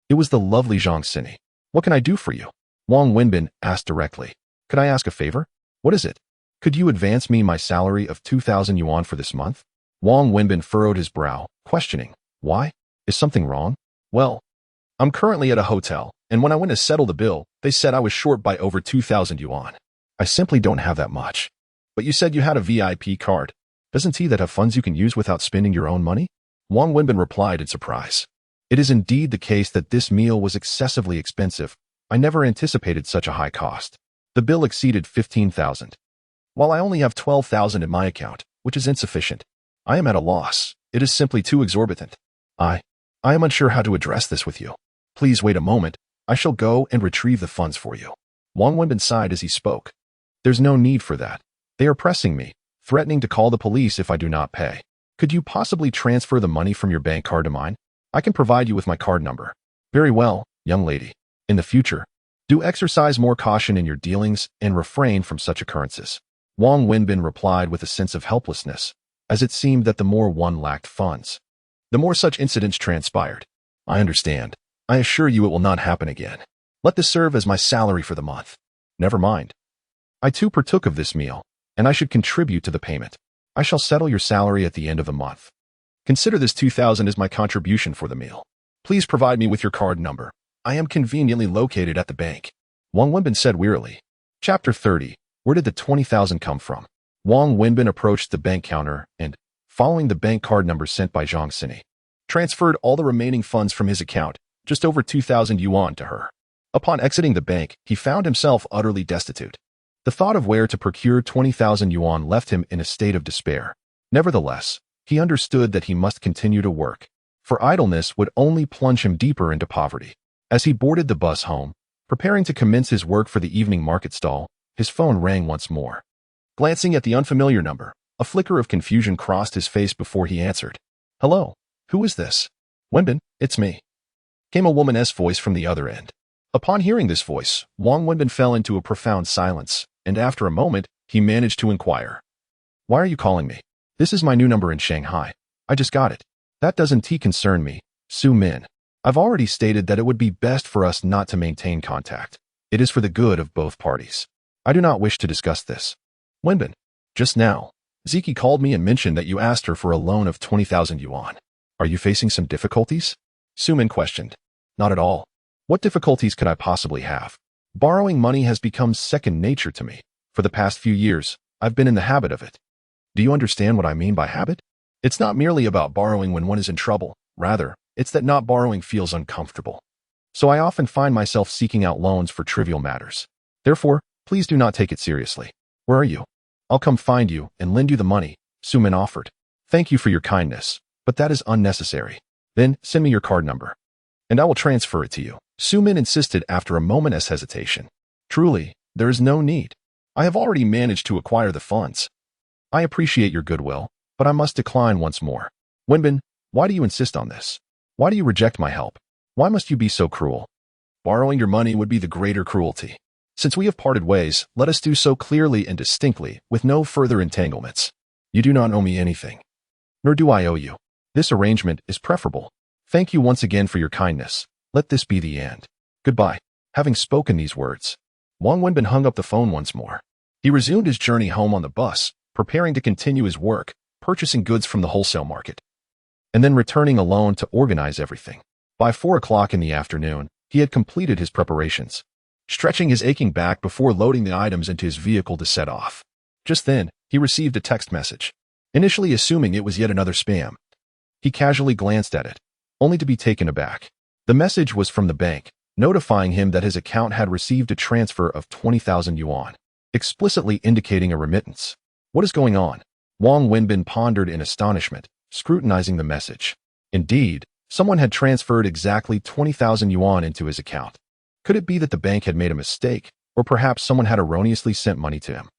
It was the lovely Zhang Sini. What can I do for you? Wang Wenbin asked directly. Could I ask a favor? What is it? Could you advance me my salary of 2,000 yuan for this month? Wang Wenbin furrowed his brow, questioning. Why? Is something wrong? Well, I'm currently at a hotel, and when I went to settle the bill, they said I was short by over 2,000 yuan. I simply don't have that much. But you said you had a VIP card. Doesn't he that have funds you can use without spending your own money? Wang Wenbin replied in surprise. It is indeed the case that this meal was excessively expensive. I never anticipated such a high cost. The bill exceeded 15,000. While I only have 12,000 in my account, which is insufficient, I am at a loss. It is simply too exorbitant. I am unsure how to address this with you. Please wait a moment. I shall go and retrieve the funds for you. Wang Wenbin sighed as he spoke. There's no need for that. They are pressing me, threatening to call the police if I do not pay. Could you possibly transfer the money from your bank card to mine? I can provide you with my card number. Very well, young lady. In the future, do exercise more caution in your dealings and refrain from such occurrences. Wang Wenbin replied with a sense of helplessness, as it seemed that the more one lacked funds, the more such incidents transpired. I understand. I assure you it will not happen again. Let this serve as my salary for the month. Never mind. I too partook of this meal, and I should contribute to the payment. I shall settle your salary at the end of the month. Consider this 2,000 as my contribution for the meal. Please provide me with your card number. I am conveniently located at the bank. Wang Wenbin said wearily. Chapter 30. Where did the 20,000 come from? Wang Wenbin approached the bank counter and, following the bank card number sent by Zhang Sini, transferred all the remaining funds from his account, just over 2,000 yuan, to her. Upon exiting the bank, he found himself utterly destitute. The thought of where to procure 20,000 yuan left him in a state of despair. Nevertheless, he understood that he must continue to work, for idleness would only plunge him deeper into poverty. As he boarded the bus home, preparing to commence his work for the evening market stall, his phone rang once more. Glancing at the unfamiliar number, a flicker of confusion crossed his face before he answered. Hello, who is this? Wenbin, it's me. Came a woman's voice from the other end. Upon hearing this voice, Wang Wenbin fell into a profound silence, and after a moment, he managed to inquire. Why are you calling me? This is my new number in Shanghai. I just got it. That doesn't concern me, Su Min. I've already stated that it would be best for us not to maintain contact. It is for the good of both parties. I do not wish to discuss this. Wenbin, just now, Ziki called me and mentioned that you asked her for a loan of 20,000 yuan. Are you facing some difficulties? Su Min questioned. Not at all. What difficulties could I possibly have? Borrowing money has become second nature to me. For the past few years, I've been in the habit of it. Do you understand what I mean by habit? It's not merely about borrowing when one is in trouble. Rather, it's that not borrowing feels uncomfortable. So I often find myself seeking out loans for trivial matters. Therefore, please do not take it seriously. Where are you? I'll come find you and lend you the money, Su Min offered. Thank you for your kindness, but that is unnecessary. Then send me your card number, and I will transfer it to you. Su Min insisted after a moment's hesitation. Truly, there is no need. I have already managed to acquire the funds. I appreciate your goodwill, but I must decline once more. Wenbin, why do you insist on this? Why do you reject my help? Why must you be so cruel? Borrowing your money would be the greater cruelty. Since we have parted ways, let us do so clearly and distinctly, with no further entanglements. You do not owe me anything. Nor do I owe you. This arrangement is preferable. Thank you once again for your kindness. Let this be the end. Goodbye. Having spoken these words, Wang Wenbin hung up the phone once more. He resumed his journey home on the bus, preparing to continue his work, purchasing goods from the wholesale market, and then returning alone to organize everything. By 4 o'clock in the afternoon, he had completed his preparations, stretching his aching back before loading the items into his vehicle to set off. Just then, he received a text message. Initially assuming it was yet another spam, he casually glanced at it, only to be taken aback. The message was from the bank, notifying him that his account had received a transfer of 20,000 yuan, explicitly indicating a remittance. What is going on? Wang Wenbin pondered in astonishment, scrutinizing the message. Indeed, someone had transferred exactly 20,000 yuan into his account. Could it be that the bank had made a mistake, or perhaps someone had erroneously sent money to him?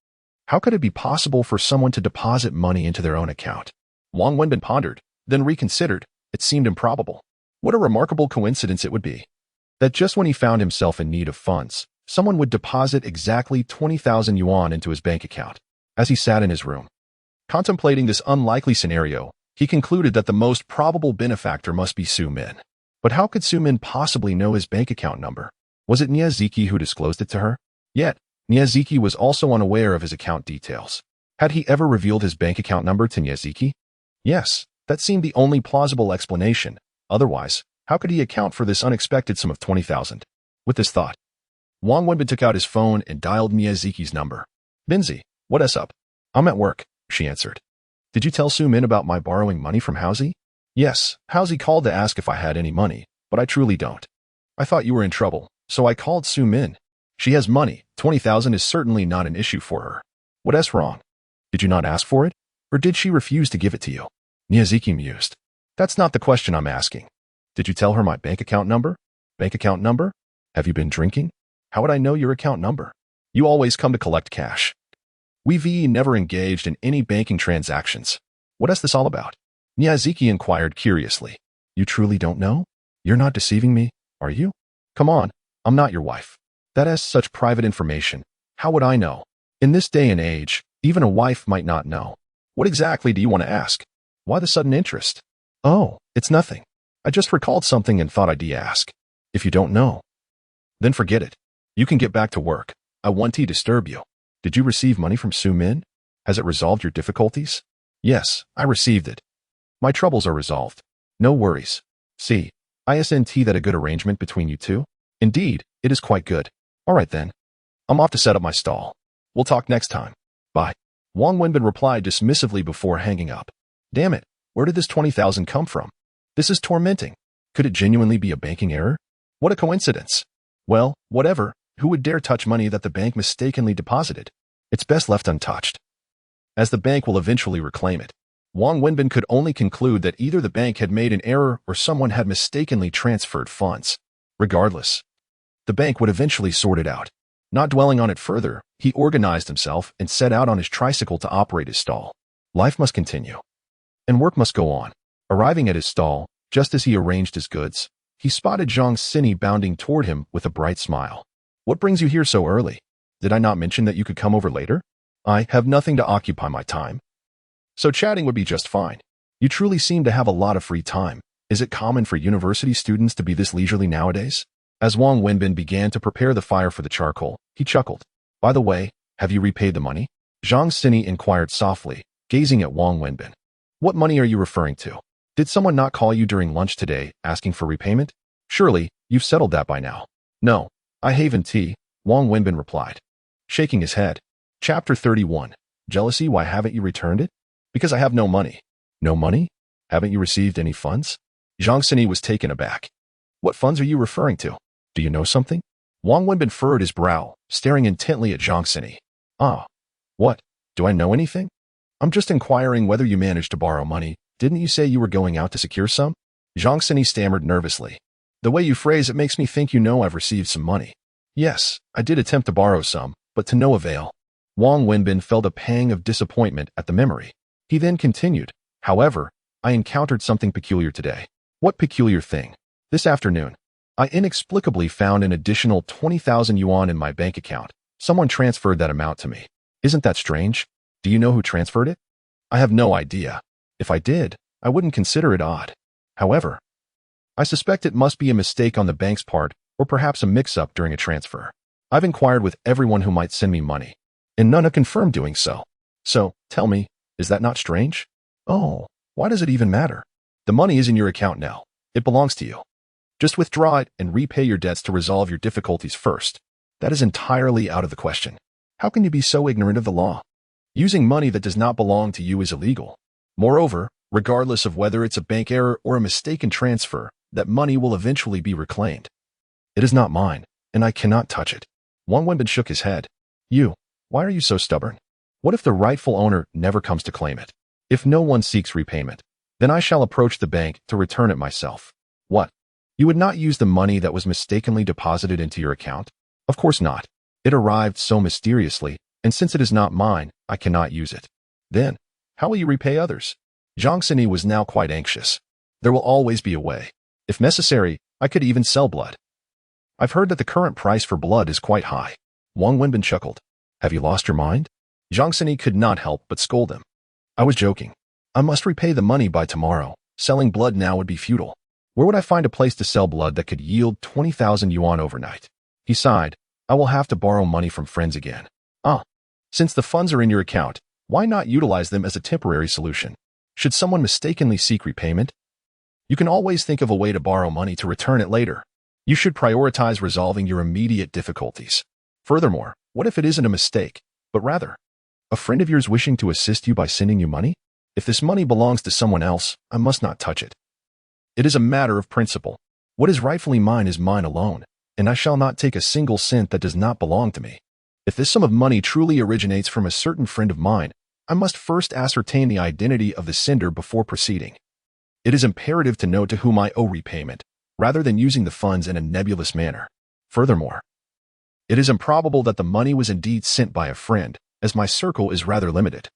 How could it be possible for someone to deposit money into their own account? Wang Wenbin pondered, then reconsidered. It seemed improbable. What a remarkable coincidence it would be that just when he found himself in need of funds, someone would deposit exactly 20,000 yuan into his bank account. As he sat in his room, contemplating this unlikely scenario, he concluded that the most probable benefactor must be Su Min. But how could Su Min possibly know his bank account number? Was it Niaziki who disclosed it to her? Yet, Niaziki was also unaware of his account details. Had he ever revealed his bank account number to Niaziki? Yes, that seemed the only plausible explanation. Otherwise, how could he account for this unexpected sum of 20,000? With this thought, Wang Wenbin took out his phone and dialed Niaziki's number. Binzi, what's up? I'm at work, she answered. Did you tell Su Min about my borrowing money from Housie? Yes, Housie called to ask if I had any money, but I truly don't. I thought you were in trouble, so I called Su Min. She has money. 20,000 is certainly not an issue for her. What's wrong? Did you not ask for it? Or did she refuse to give it to you? Niaziki mused. That's not the question I'm asking. Did you tell her my bank account number? Bank account number? Have you been drinking? How would I know your account number? You always come to collect cash. We've never engaged in any banking transactions. What is this all about? Niaziki inquired curiously. You truly don't know? You're not deceiving me, are you? Come on, I'm not your wife. That is such private information. How would I know? In this day and age, even a wife might not know. What exactly do you want to ask? Why the sudden interest? Oh, it's nothing. I just recalled something and thought I'd ask. If you don't know, then forget it. You can get back to work. I won't disturb you. Did you receive money from Su Min? Has it resolved your difficulties? Yes, I received it. My troubles are resolved. No worries. See, isn't that a good arrangement between you two? Indeed, it is quite good. All right then. I'm off to set up my stall. We'll talk next time. Bye. Wang Wenbin replied dismissively before hanging up. Damn it, where did this 20,000 come from? This is tormenting. Could it genuinely be a banking error? What a coincidence. Well, whatever. Who would dare touch money that the bank mistakenly deposited? It's best left untouched, as the bank will eventually reclaim it. Wang Wenbin could only conclude that either the bank had made an error or someone had mistakenly transferred funds. Regardless, the bank would eventually sort it out. Not dwelling on it further, he organized himself and set out on his tricycle to operate his stall. Life must continue, and work must go on. Arriving at his stall, just as he arranged his goods, he spotted Zhang Sini bounding toward him with a bright smile. What brings you here so early? Did I not mention that you could come over later? I have nothing to occupy my time, so chatting would be just fine. You truly seem to have a lot of free time. Is it common for university students to be this leisurely nowadays? As Wang Wenbin began to prepare the fire for the charcoal, he chuckled. By the way, have you repaid the money? Zhang Sini inquired softly, gazing at Wang Wenbin. What money are you referring to? Did someone not call you during lunch today, asking for repayment? Surely, you've settled that by now. No, I haven't, Wang Wenbin replied, shaking his head. Chapter 31. Jealousy. Why haven't you returned it? Because I have no money. No money? Haven't you received any funds? Zhang Sini was taken aback. What funds are you referring to? Do you know something? Wang Wenbin furrowed his brow, staring intently at Zhang Sini. Ah, what? Do I know anything? I'm just inquiring whether you managed to borrow money. Didn't you say you were going out to secure some? Zhang Sini stammered nervously. The way you phrase it makes me think you know I've received some money. Yes, I did attempt to borrow some, but to no avail. Wang Wenbin felt a pang of disappointment at the memory. He then continued, however, I encountered something peculiar today. What peculiar thing? This afternoon, I inexplicably found an additional 20,000 yuan in my bank account. Someone transferred that amount to me. Isn't that strange? Do you know who transferred it? I have no idea. If I did, I wouldn't consider it odd. However, I suspect it must be a mistake on the bank's part or perhaps a mix-up during a transfer. I've inquired with everyone who might send me money, and none have confirmed doing so. So, tell me, is that not strange? Oh, why does it even matter? The money is in your account now. It belongs to you. Just withdraw it and repay your debts to resolve your difficulties first. That is entirely out of the question. How can you be so ignorant of the law? Using money that does not belong to you is illegal. Moreover, regardless of whether it's a bank error or a mistaken transfer, that money will eventually be reclaimed. It is not mine, and I cannot touch it. Wang Wenbin shook his head. Why are you so stubborn? What if the rightful owner never comes to claim it? If no one seeks repayment, then I shall approach the bank to return it myself. What? You would not use the money that was mistakenly deposited into your account? Of course not. It arrived so mysteriously, and since it is not mine, I cannot use it. Then, how will you repay others? Zhang Sini was now quite anxious. There will always be a way. If necessary, I could even sell blood. I've heard that the current price for blood is quite high. Wang Wenbin chuckled. Have you lost your mind? Zhang Sini could not help but scold him. I was joking. I must repay the money by tomorrow. Selling blood now would be futile. Where would I find a place to sell blood that could yield 20,000 yuan overnight? He sighed. I will have to borrow money from friends again. Since the funds are in your account, why not utilize them as a temporary solution? Should someone mistakenly seek repayment, you can always think of a way to borrow money to return it later. You should prioritize resolving your immediate difficulties. Furthermore, what if it isn't a mistake, but rather a friend of yours wishing to assist you by sending you money? If this money belongs to someone else, I must not touch it. It is a matter of principle. What is rightfully mine is mine alone, and I shall not take a single cent that does not belong to me. If this sum of money truly originates from a certain friend of mine, I must first ascertain the identity of the sender before proceeding. It is imperative to know to whom I owe repayment, rather than using the funds in a nebulous manner. Furthermore, it is improbable that the money was indeed sent by a friend, as my circle is rather limited.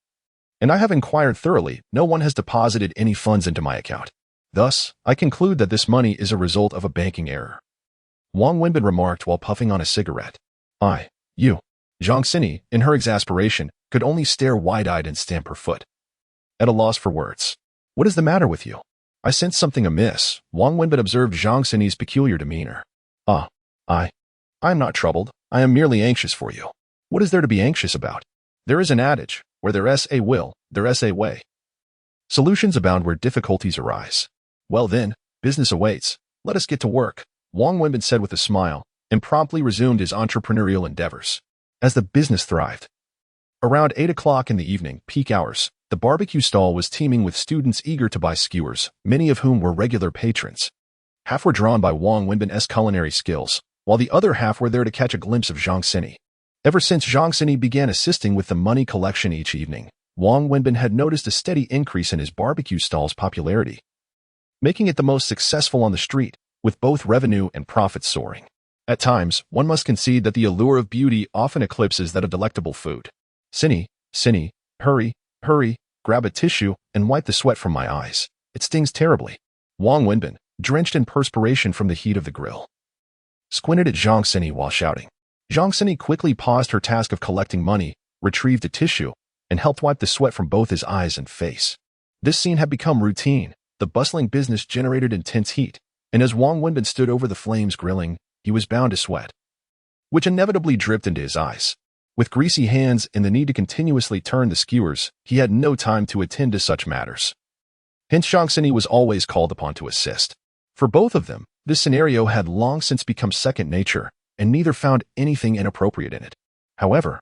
And I have inquired thoroughly, no one has deposited any funds into my account. Thus, I conclude that this money is a result of a banking error. Wang Wenbin remarked while puffing on a cigarette. Zhang Sini, in her exasperation, could only stare wide-eyed and stamp her foot. At a loss for words. What is the matter with you? I sense something amiss. Wang Wenbin observed Zhang Sini's peculiar demeanor. I am not troubled. I am merely anxious for you. What is there to be anxious about? There is an adage, where there is a will, there is a way. Solutions abound where difficulties arise. Well then, business awaits. Let us get to work, Wang Wenbin said with a smile, and promptly resumed his entrepreneurial endeavors. As the business thrived. Around 8 o'clock in the evening, peak hours, the barbecue stall was teeming with students eager to buy skewers, many of whom were regular patrons. Half were drawn by Wang Wenbin's culinary skills, while the other half were there to catch a glimpse of Zhang Sini. Ever since Zhang Sini began assisting with the money collection each evening, Wang Wenbin had noticed a steady increase in his barbecue stall's popularity, making it the most successful on the street, with both revenue and profits soaring. At times, one must concede that the allure of beauty often eclipses that of delectable food. Sini, hurry, grab a tissue and wipe the sweat from my eyes. It stings terribly. Wang Wenbin, drenched in perspiration from the heat of the grill, squinted at Zhang Sini while shouting. Zhang Sini quickly paused her task of collecting money, retrieved a tissue, and helped wipe the sweat from both his eyes and face. This scene had become routine. The bustling business generated intense heat, and as Wang Wenbin stood over the flames grilling, he was bound to sweat, which inevitably dripped into his eyes. With greasy hands and the need to continuously turn the skewers, he had no time to attend to such matters. Hence Zhang Sini was always called upon to assist. For both of them, this scenario had long since become second nature, and neither found anything inappropriate in it. However,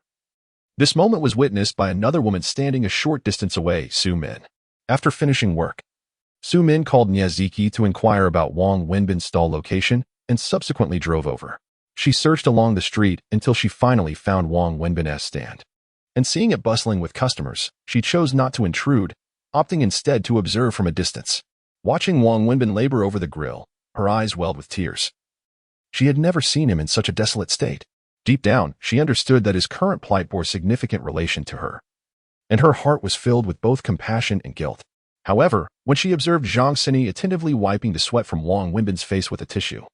this moment was witnessed by another woman standing a short distance away, Su Min. After finishing work, Su Min called Niaziki to inquire about Wang Wenbin's stall location and subsequently drove over. She searched along the street until she finally found Wang Wenbin's stand. And seeing it bustling with customers, she chose not to intrude, opting instead to observe from a distance. Watching Wang Wenbin labor over the grill, her eyes welled with tears. She had never seen him in such a desolate state. Deep down, she understood that his current plight bore significant relation to her, and her heart was filled with both compassion and guilt. However, when she observed Zhang Sini attentively wiping the sweat from Wang Wenbin's face with a tissue,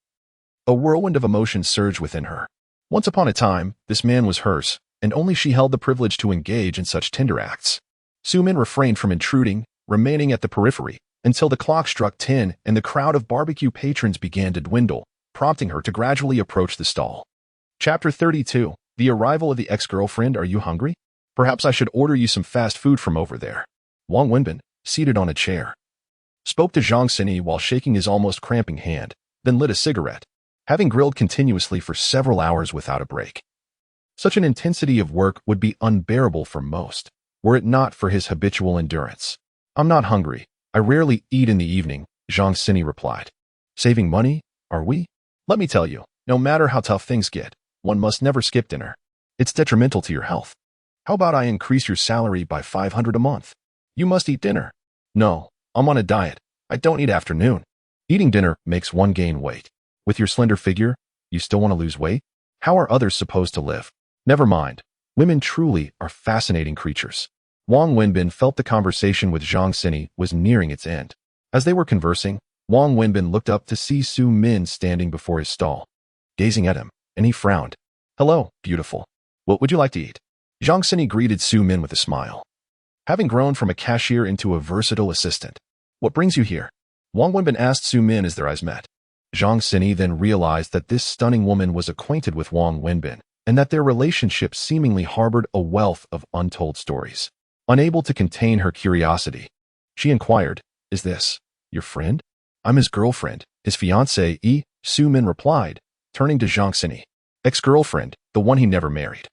a whirlwind of emotion surged within her. Once upon a time, this man was hers, and only she held the privilege to engage in such tender acts. Su-min refrained from intruding, remaining at the periphery, until the clock struck 10 and the crowd of barbecue patrons began to dwindle, prompting her to gradually approach the stall. Chapter 32. The arrival of the ex-girlfriend. Are you hungry? Perhaps I should order you some fast food from over there. Wang Wenbin, seated on a chair, spoke to Zhang Xini while shaking his almost cramping hand, then lit a cigarette, having grilled continuously for several hours without a break. Such an intensity of work would be unbearable for most, were it not for his habitual endurance. I'm not hungry. I rarely eat in the evening, Zhang Xini replied. Saving money, are we? Let me tell you, no matter how tough things get, one must never skip dinner. It's detrimental to your health. How about I increase your salary by 500 a month? You must eat dinner. No, I'm on a diet. I don't eat afternoon. Eating dinner makes one gain weight. With your slender figure, you still want to lose weight? How are others supposed to live? Never mind. Women truly are fascinating creatures. Wang Wenbin felt the conversation with Zhang Xini was nearing its end. As they were conversing, Wang Wenbin looked up to see Su-min standing before his stall, gazing at him, and he frowned. Hello, beautiful. What would you like to eat? Zhang Xini greeted Su-min with a smile. Having grown from a cashier into a versatile assistant. What brings you here? Wang Wenbin asked Su-min as their eyes met. Zhang Xini then realized that this stunning woman was acquainted with Wang Wenbin, and that their relationship seemingly harbored a wealth of untold stories. Unable to contain her curiosity, she inquired, Is this your friend? I'm his girlfriend, his fiancée, Su-min replied, turning to Zhang Xini. Ex-girlfriend, the one he never married.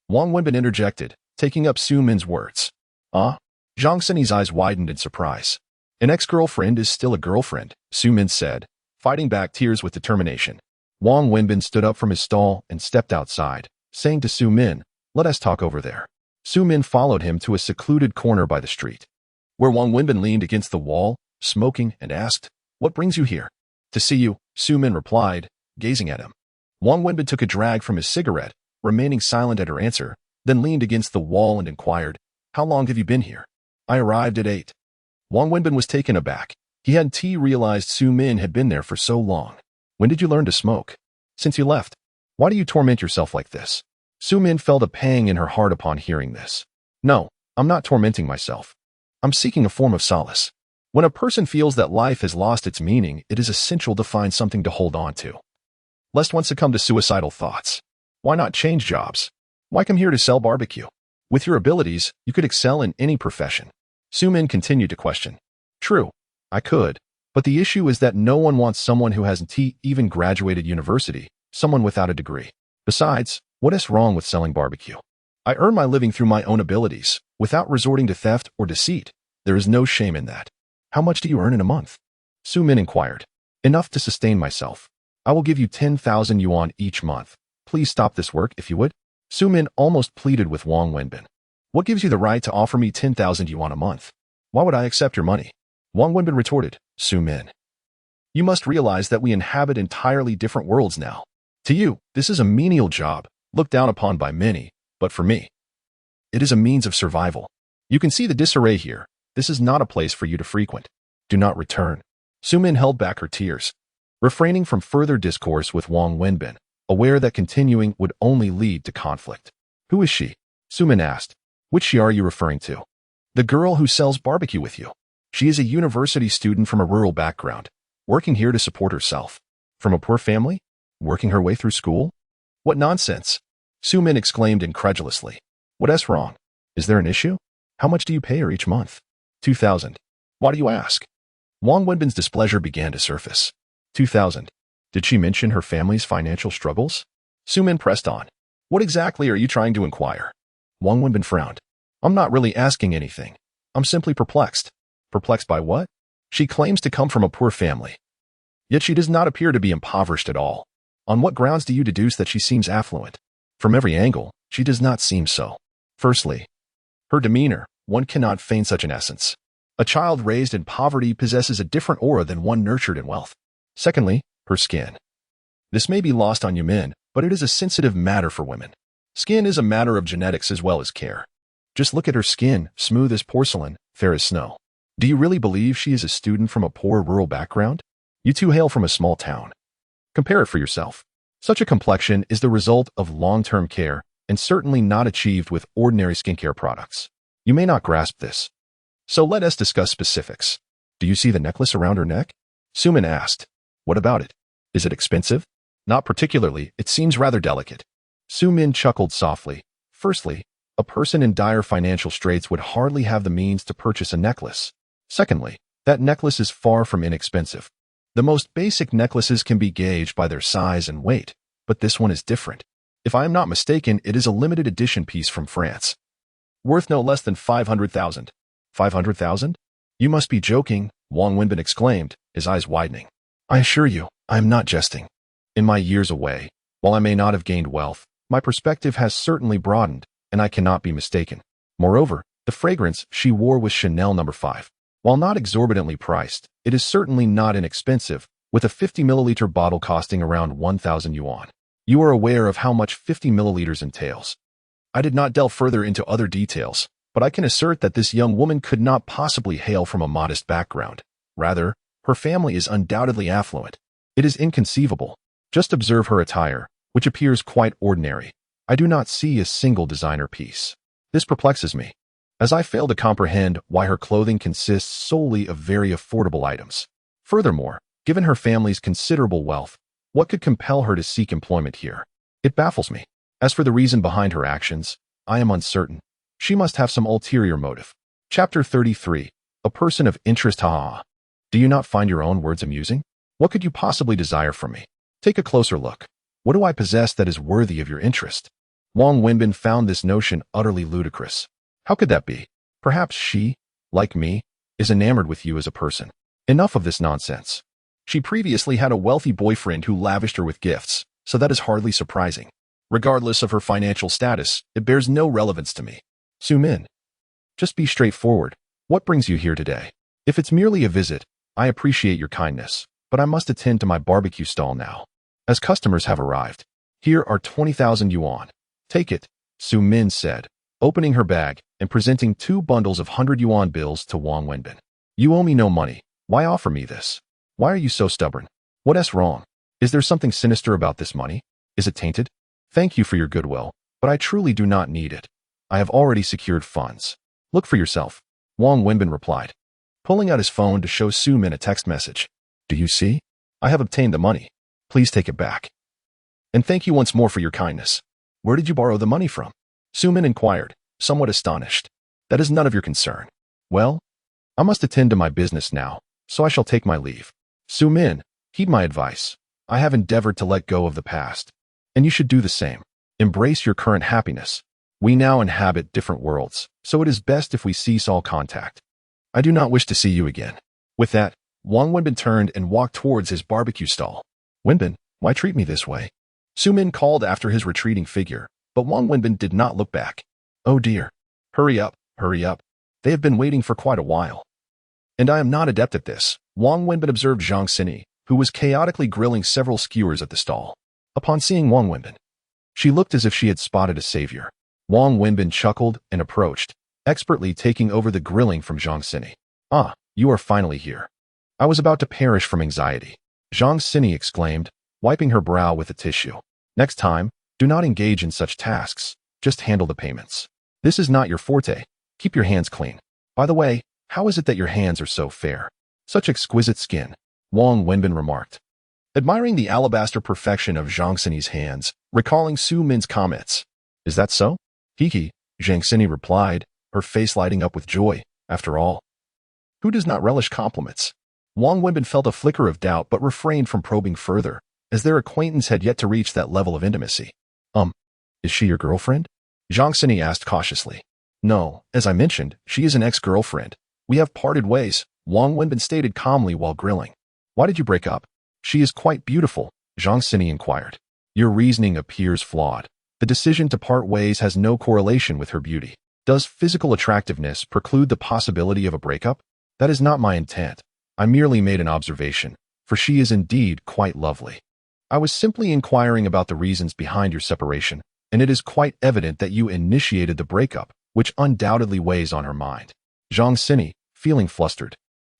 Wang Wenbin interjected, taking up Su-min's words. Zhang Xini's eyes widened in surprise. An ex-girlfriend is still a girlfriend, Su-min said, fighting back tears with determination. Wang Wenbin stood up from his stall and stepped outside, saying to Su-min, Let us talk over there. Su-min followed him to a secluded corner by the street, where Wang Wenbin leaned against the wall, smoking, and asked, What brings you here? To see you, Su-min replied, gazing at him. Wang Wenbin took a drag from his cigarette, remaining silent at her answer, then leaned against the wall and inquired, How long have you been here? I arrived at 8. Wang Wenbin was taken aback. He hadn't realized Su-min had been there for so long. When did you learn to smoke? Since you left. Why do you torment yourself like this? Su-min felt a pang in her heart upon hearing this. No, I'm not tormenting myself. I'm seeking a form of solace. When a person feels that life has lost its meaning, it is essential to find something to hold on to, lest one succumb to suicidal thoughts. Why not change jobs? Why come here to sell barbecue? With your abilities, you could excel in any profession. Su-min continued to question. True, I could, but the issue is that no one wants someone who hasn't even graduated university, someone without a degree. Besides, what is wrong with selling barbecue? I earn my living through my own abilities, without resorting to theft or deceit. There is no shame in that. How much do you earn in a month? Su-min inquired. Enough to sustain myself. I will give you 10,000 yuan each month. Please stop this work if you would. Su-min almost pleaded with Wang Wenbin. What gives you the right to offer me 10,000 yuan a month? Why would I accept your money? Wang Wenbin retorted, Su-min. You must realize that we inhabit entirely different worlds now. To you, this is a menial job, looked down upon by many, but for me, it is a means of survival. You can see the disarray here. This is not a place for you to frequent. Do not return. Su-min held back her tears, refraining from further discourse with Wang Wenbin, aware that continuing would only lead to conflict. Who is she? Su-min asked. Which she are you referring to? The girl who sells barbecue with you. She is a university student from a rural background, working here to support herself. From a poor family? Working her way through school? What nonsense! Su-min exclaimed incredulously. What is wrong? Is there an issue? How much do you pay her each month? 2,000. Why do you ask? Wang Wenbin's displeasure began to surface. 2,000. Did she mention her family's financial struggles? Su-min pressed on. What exactly are you trying to inquire? Wang Wenbin frowned. I'm not really asking anything. I'm simply perplexed. Perplexed by what? She claims to come from a poor family. Yet she does not appear to be impoverished at all. On what grounds do you deduce that she seems affluent? From every angle, she does not seem so. Firstly, her demeanor, one cannot feign such an essence. A child raised in poverty possesses a different aura than one nurtured in wealth. Secondly, her skin. This may be lost on you men, but it is a sensitive matter for women. Skin is a matter of genetics as well as care. Just look at her skin, smooth as porcelain, fair as snow. Do you really believe she is a student from a poor rural background? You two hail from a small town. Compare it for yourself. Such a complexion is the result of long-term care and certainly not achieved with ordinary skincare products. You may not grasp this. So let us discuss specifics. Do you see the necklace around her neck? Sumin asked. What about it? Is it expensive? Not particularly, it seems rather delicate. Sumin chuckled softly. Firstly, a person in dire financial straits would hardly have the means to purchase a necklace. Secondly, that necklace is far from inexpensive. The most basic necklaces can be gauged by their size and weight, but this one is different. If I am not mistaken, it is a limited edition piece from France. Worth no less than 500,000. 500,000? You must be joking, Wang Wenbin exclaimed, his eyes widening. I assure you, I am not jesting. In my years away, while I may not have gained wealth, my perspective has certainly broadened, and I cannot be mistaken. Moreover, the fragrance she wore was Chanel No. 5. While not exorbitantly priced, it is certainly not inexpensive, with a 50 milliliter bottle costing around 1,000 yuan. You are aware of how much 50 milliliters entails. I did not delve further into other details, but I can assert that this young woman could not possibly hail from a modest background. Rather, her family is undoubtedly affluent. It is inconceivable. Just observe her attire, which appears quite ordinary. I do not see a single designer piece. This perplexes me, as I fail to comprehend why her clothing consists solely of very affordable items. Furthermore, given her family's considerable wealth, what could compel her to seek employment here? It baffles me. As for the reason behind her actions, I am uncertain. She must have some ulterior motive. Chapter 33. A person of interest. Ha! Do you not find your own words amusing? What could you possibly desire from me? Take a closer look. What do I possess that is worthy of your interest? Wang Wenbin found this notion utterly ludicrous. How could that be? Perhaps she, like me, is enamored with you as a person. Enough of this nonsense. She previously had a wealthy boyfriend who lavished her with gifts, so that is hardly surprising. Regardless of her financial status, it bears no relevance to me. Sumin, just be straightforward. What brings you here today? If it's merely a visit, I appreciate your kindness, but I must attend to my barbecue stall now, as customers have arrived. Here are 20,000 yuan. Take it, Sumin said, opening her bag and presenting 2 bundles of 100 yuan bills to Wang Wenbin. You owe me no money. Why offer me this? Why are you so stubborn? What's wrong? Is there something sinister about this money? Is it tainted? Thank you for your goodwill, but I truly do not need it. I have already secured funds. Look for yourself, Wang Wenbin replied, pulling out his phone to show Sumin a text message. Do you see? I have obtained the money. Please take it back. And thank you once more for your kindness. Where did you borrow the money from? Sumin inquired, somewhat astonished. That is none of your concern. Well, I must attend to my business now, so I shall take my leave. Sumin, heed my advice. I have endeavored to let go of the past, and you should do the same. Embrace your current happiness. We now inhabit different worlds, so it is best if we cease all contact. I do not wish to see you again. With that, Wang Wenbin turned and walked towards his barbecue stall. Wenbin, why treat me this way? Sumin called after his retreating figure, but Wang Wenbin did not look back. Oh dear. Hurry up, hurry up. They have been waiting for quite a while. And I am not adept at this, Wang Wenbin observed Zhang Xini, who was chaotically grilling several skewers at the stall. Upon seeing Wang Wenbin, she looked as if she had spotted a savior. Wang Wenbin chuckled and approached, expertly taking over the grilling from Zhang Xini. Ah, you are finally here. I was about to perish from anxiety, Zhang Xini exclaimed, wiping her brow with a tissue. Next time, do not engage in such tasks. Just handle the payments. This is not your forte. Keep your hands clean. By the way, how is it that your hands are so fair? Such exquisite skin, Wang Wenbin remarked, admiring the alabaster perfection of Zhang Xini's hands, recalling Su Min's comments. Is that so? Hiki, Zhang Xini replied, her face lighting up with joy. After all, who does not relish compliments? Wang Wenbin felt a flicker of doubt but refrained from probing further, as their acquaintance had yet to reach that level of intimacy. Is she your girlfriend? Zhang Xini asked cautiously. No, as I mentioned, she is an ex-girlfriend. We have parted ways, Wang Wenbin stated calmly while grilling. Why did you break up? She is quite beautiful, Zhang Xini inquired. Your reasoning appears flawed. The decision to part ways has no correlation with her beauty. Does physical attractiveness preclude the possibility of a breakup? That is not my intent. I merely made an observation, for she is indeed quite lovely. I was simply inquiring about the reasons behind your separation, and it is quite evident that you initiated the breakup, which undoubtedly weighs on her mind. Zhang Xini, feeling flustered,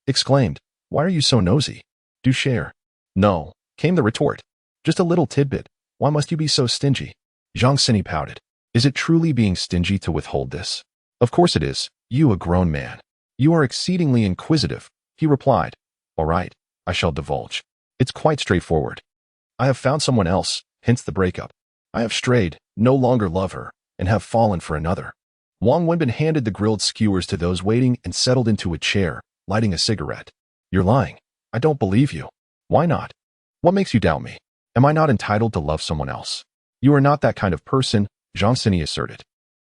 exclaimed, Why are you so nosy? Do share. No, came the retort. Just a little tidbit. Why must you be so stingy? Zhang Xini pouted. Is it truly being stingy to withhold this? Of course it is. You, a grown man. You are exceedingly inquisitive, he replied. All right, I shall divulge. It's quite straightforward. I have found someone else, hence the breakup. I have strayed, no longer love her, and have fallen for another. Wang Wenbin handed the grilled skewers to those waiting and settled into a chair, lighting a cigarette. You're lying. I don't believe you. Why not? What makes you doubt me? Am I not entitled to love someone else? You are not that kind of person, Zhang Sini asserted.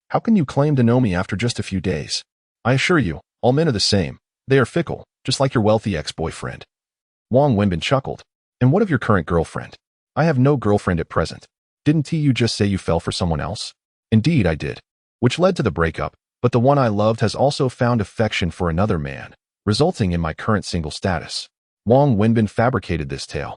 How can you claim to know me after just a few days? I assure you, all men are the same. They are fickle, just like your wealthy ex-boyfriend. Wang Wenbin chuckled. And what of your current girlfriend? I have no girlfriend at present. Didn't you just say you fell for someone else? Indeed, I did. Which led to the breakup, but the one I loved has also found affection for another man, resulting in my current single status. Wang Wenbin fabricated this tale.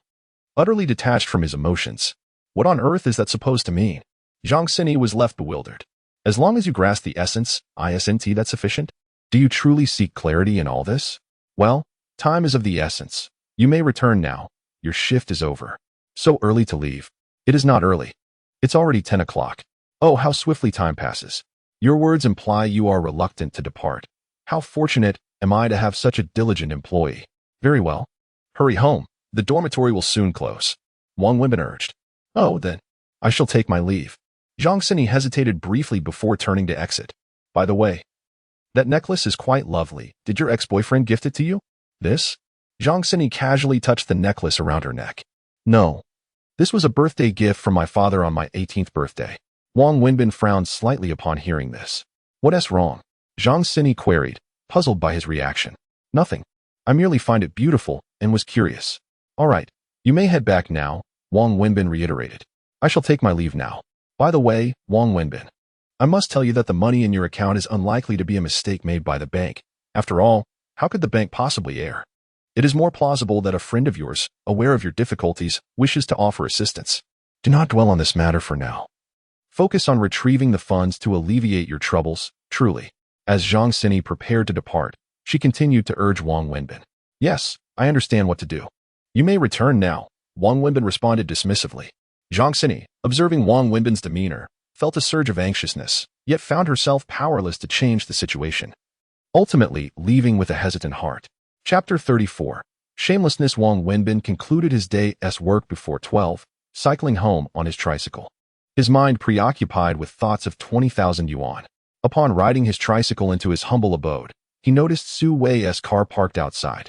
Utterly detached from his emotions. What on earth is that supposed to mean? Zhang Sini was left bewildered. As long as you grasp the essence, isn't that sufficient? Do you truly seek clarity in all this? Well, time is of the essence. You may return now. Your shift is over. So early to leave. It is not early. It's already 10 o'clock. Oh, how swiftly time passes. Your words imply you are reluctant to depart. How fortunate am I to have such a diligent employee. Very well. Hurry home. The dormitory will soon close. Wang Wenbin urged. Oh, then, I shall take my leave. Zhang Sini hesitated briefly before turning to exit. By the way, that necklace is quite lovely. Did your ex-boyfriend gift it to you? This? Zhang Sini casually touched the necklace around her neck. No. This was a birthday gift from my father on my 18th birthday. Wang Wenbin frowned slightly upon hearing this. What's wrong? Zhang Sini queried, puzzled by his reaction. Nothing. I merely find it beautiful and was curious. All right, you may head back now, Wang Wenbin reiterated. I shall take my leave now. By the way, Wang Wenbin, I must tell you that the money in your account is unlikely to be a mistake made by the bank. After all, how could the bank possibly err? It is more plausible that a friend of yours, aware of your difficulties, wishes to offer assistance. Do not dwell on this matter for now. Focus on retrieving the funds to alleviate your troubles, truly. As Zhang Sini prepared to depart, she continued to urge Wang Wenbin. Yes, I understand what to do. You may return now, Wang Wenbin responded dismissively. Zhang Sini, observing Wang Wenbin's demeanor, felt a surge of anxiousness, yet found herself powerless to change the situation. Ultimately, leaving with a hesitant heart. Chapter 34. Shamelessness. Wang Wenbin concluded his day's work before 12, cycling home on his tricycle. His mind preoccupied with thoughts of 20,000 yuan. Upon riding his tricycle into his humble abode, he noticed Su Wei's car parked outside.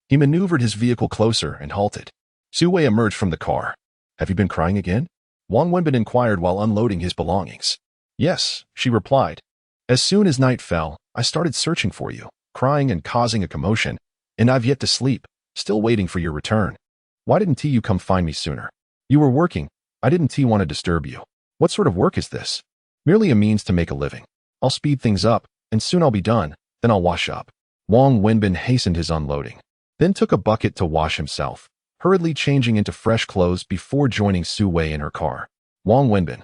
He maneuvered his vehicle closer and halted. Su Wei emerged from the car. Have you been crying again? Wang Wenbin inquired while unloading his belongings. Yes, she replied. As soon as night fell, I started searching for you, crying and causing a commotion, and I've yet to sleep, still waiting for your return. Why didn't you come find me sooner? You were working. I didn't want to disturb you. What sort of work is this? Merely a means to make a living. I'll speed things up, and soon I'll be done, then I'll wash up. Wang Wenbin hastened his unloading, then took a bucket to wash himself, hurriedly changing into fresh clothes before joining Su Wei in her car. Wang Wenbin,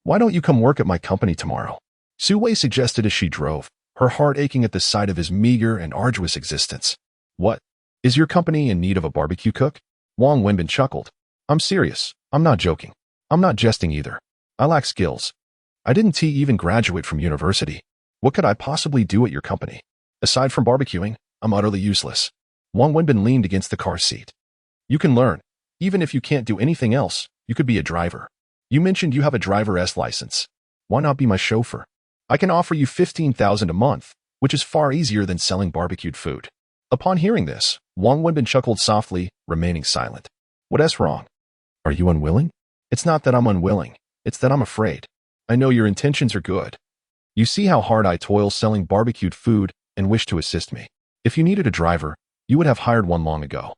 why don't you come work at my company tomorrow? Su Wei suggested as she drove, her heart aching at the sight of his meager and arduous existence. What? Is your company in need of a barbecue cook? Wang Wenbin chuckled. I'm serious. I'm not joking. I'm not jesting either. I lack skills. I didn't even graduate from university. What could I possibly do at your company? Aside from barbecuing, I'm utterly useless. Wang Wenbin leaned against the car seat. You can learn. Even if you can't do anything else, you could be a driver. You mentioned you have a driver's license. Why not be my chauffeur? I can offer you 15,000 a month, which is far easier than selling barbecued food. Upon hearing this, Wang Wenbin chuckled softly, remaining silent. What's wrong? Are you unwilling? It's not that I'm unwilling. It's that I'm afraid. I know your intentions are good. You see how hard I toil selling barbecued food and wish to assist me. If you needed a driver, you would have hired one long ago.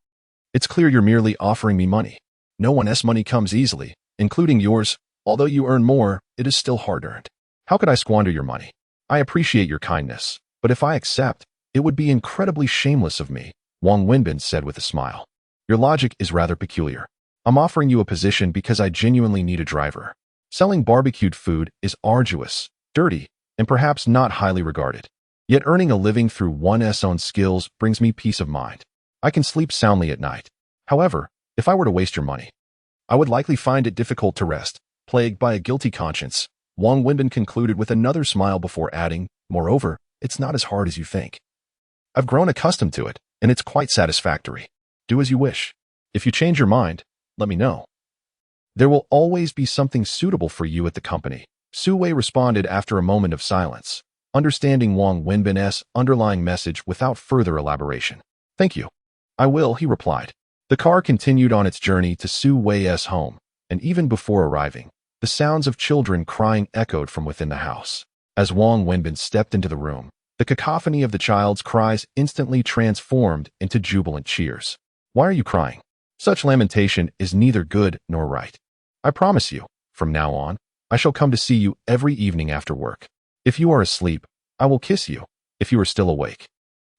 It's clear you're merely offering me money. No one's money comes easily, including yours. Although you earn more, it is still hard-earned. How could I squander your money? I appreciate your kindness, but if I accept, it would be incredibly shameless of me, Wang Wenbin said with a smile. Your logic is rather peculiar. I'm offering you a position because I genuinely need a driver. Selling barbecued food is arduous, dirty, and perhaps not highly regarded. Yet earning a living through one's own skills brings me peace of mind. I can sleep soundly at night. However, if I were to waste your money, I would likely find it difficult to rest. Plagued by a guilty conscience, Wang Wenbin concluded with another smile before adding, moreover, It's not as hard as you think. I've grown accustomed to it, and it's quite satisfactory. Do as you wish. If you change your mind, let me know. There will always be something suitable for you at the company, Su Wei responded after a moment of silence, understanding Wang Wenbin's underlying message without further elaboration. Thank you. I will, he replied. The car continued on its journey to Su Wei's home, and even before arriving, the sounds of children crying echoed from within the house. As Wang Wenbin stepped into the room, the cacophony of the child's cries instantly transformed into jubilant cheers. Why are you crying? Such lamentation is neither good nor right. I promise you, from now on, I shall come to see you every evening after work. If you are asleep, I will kiss you. If you are still awake,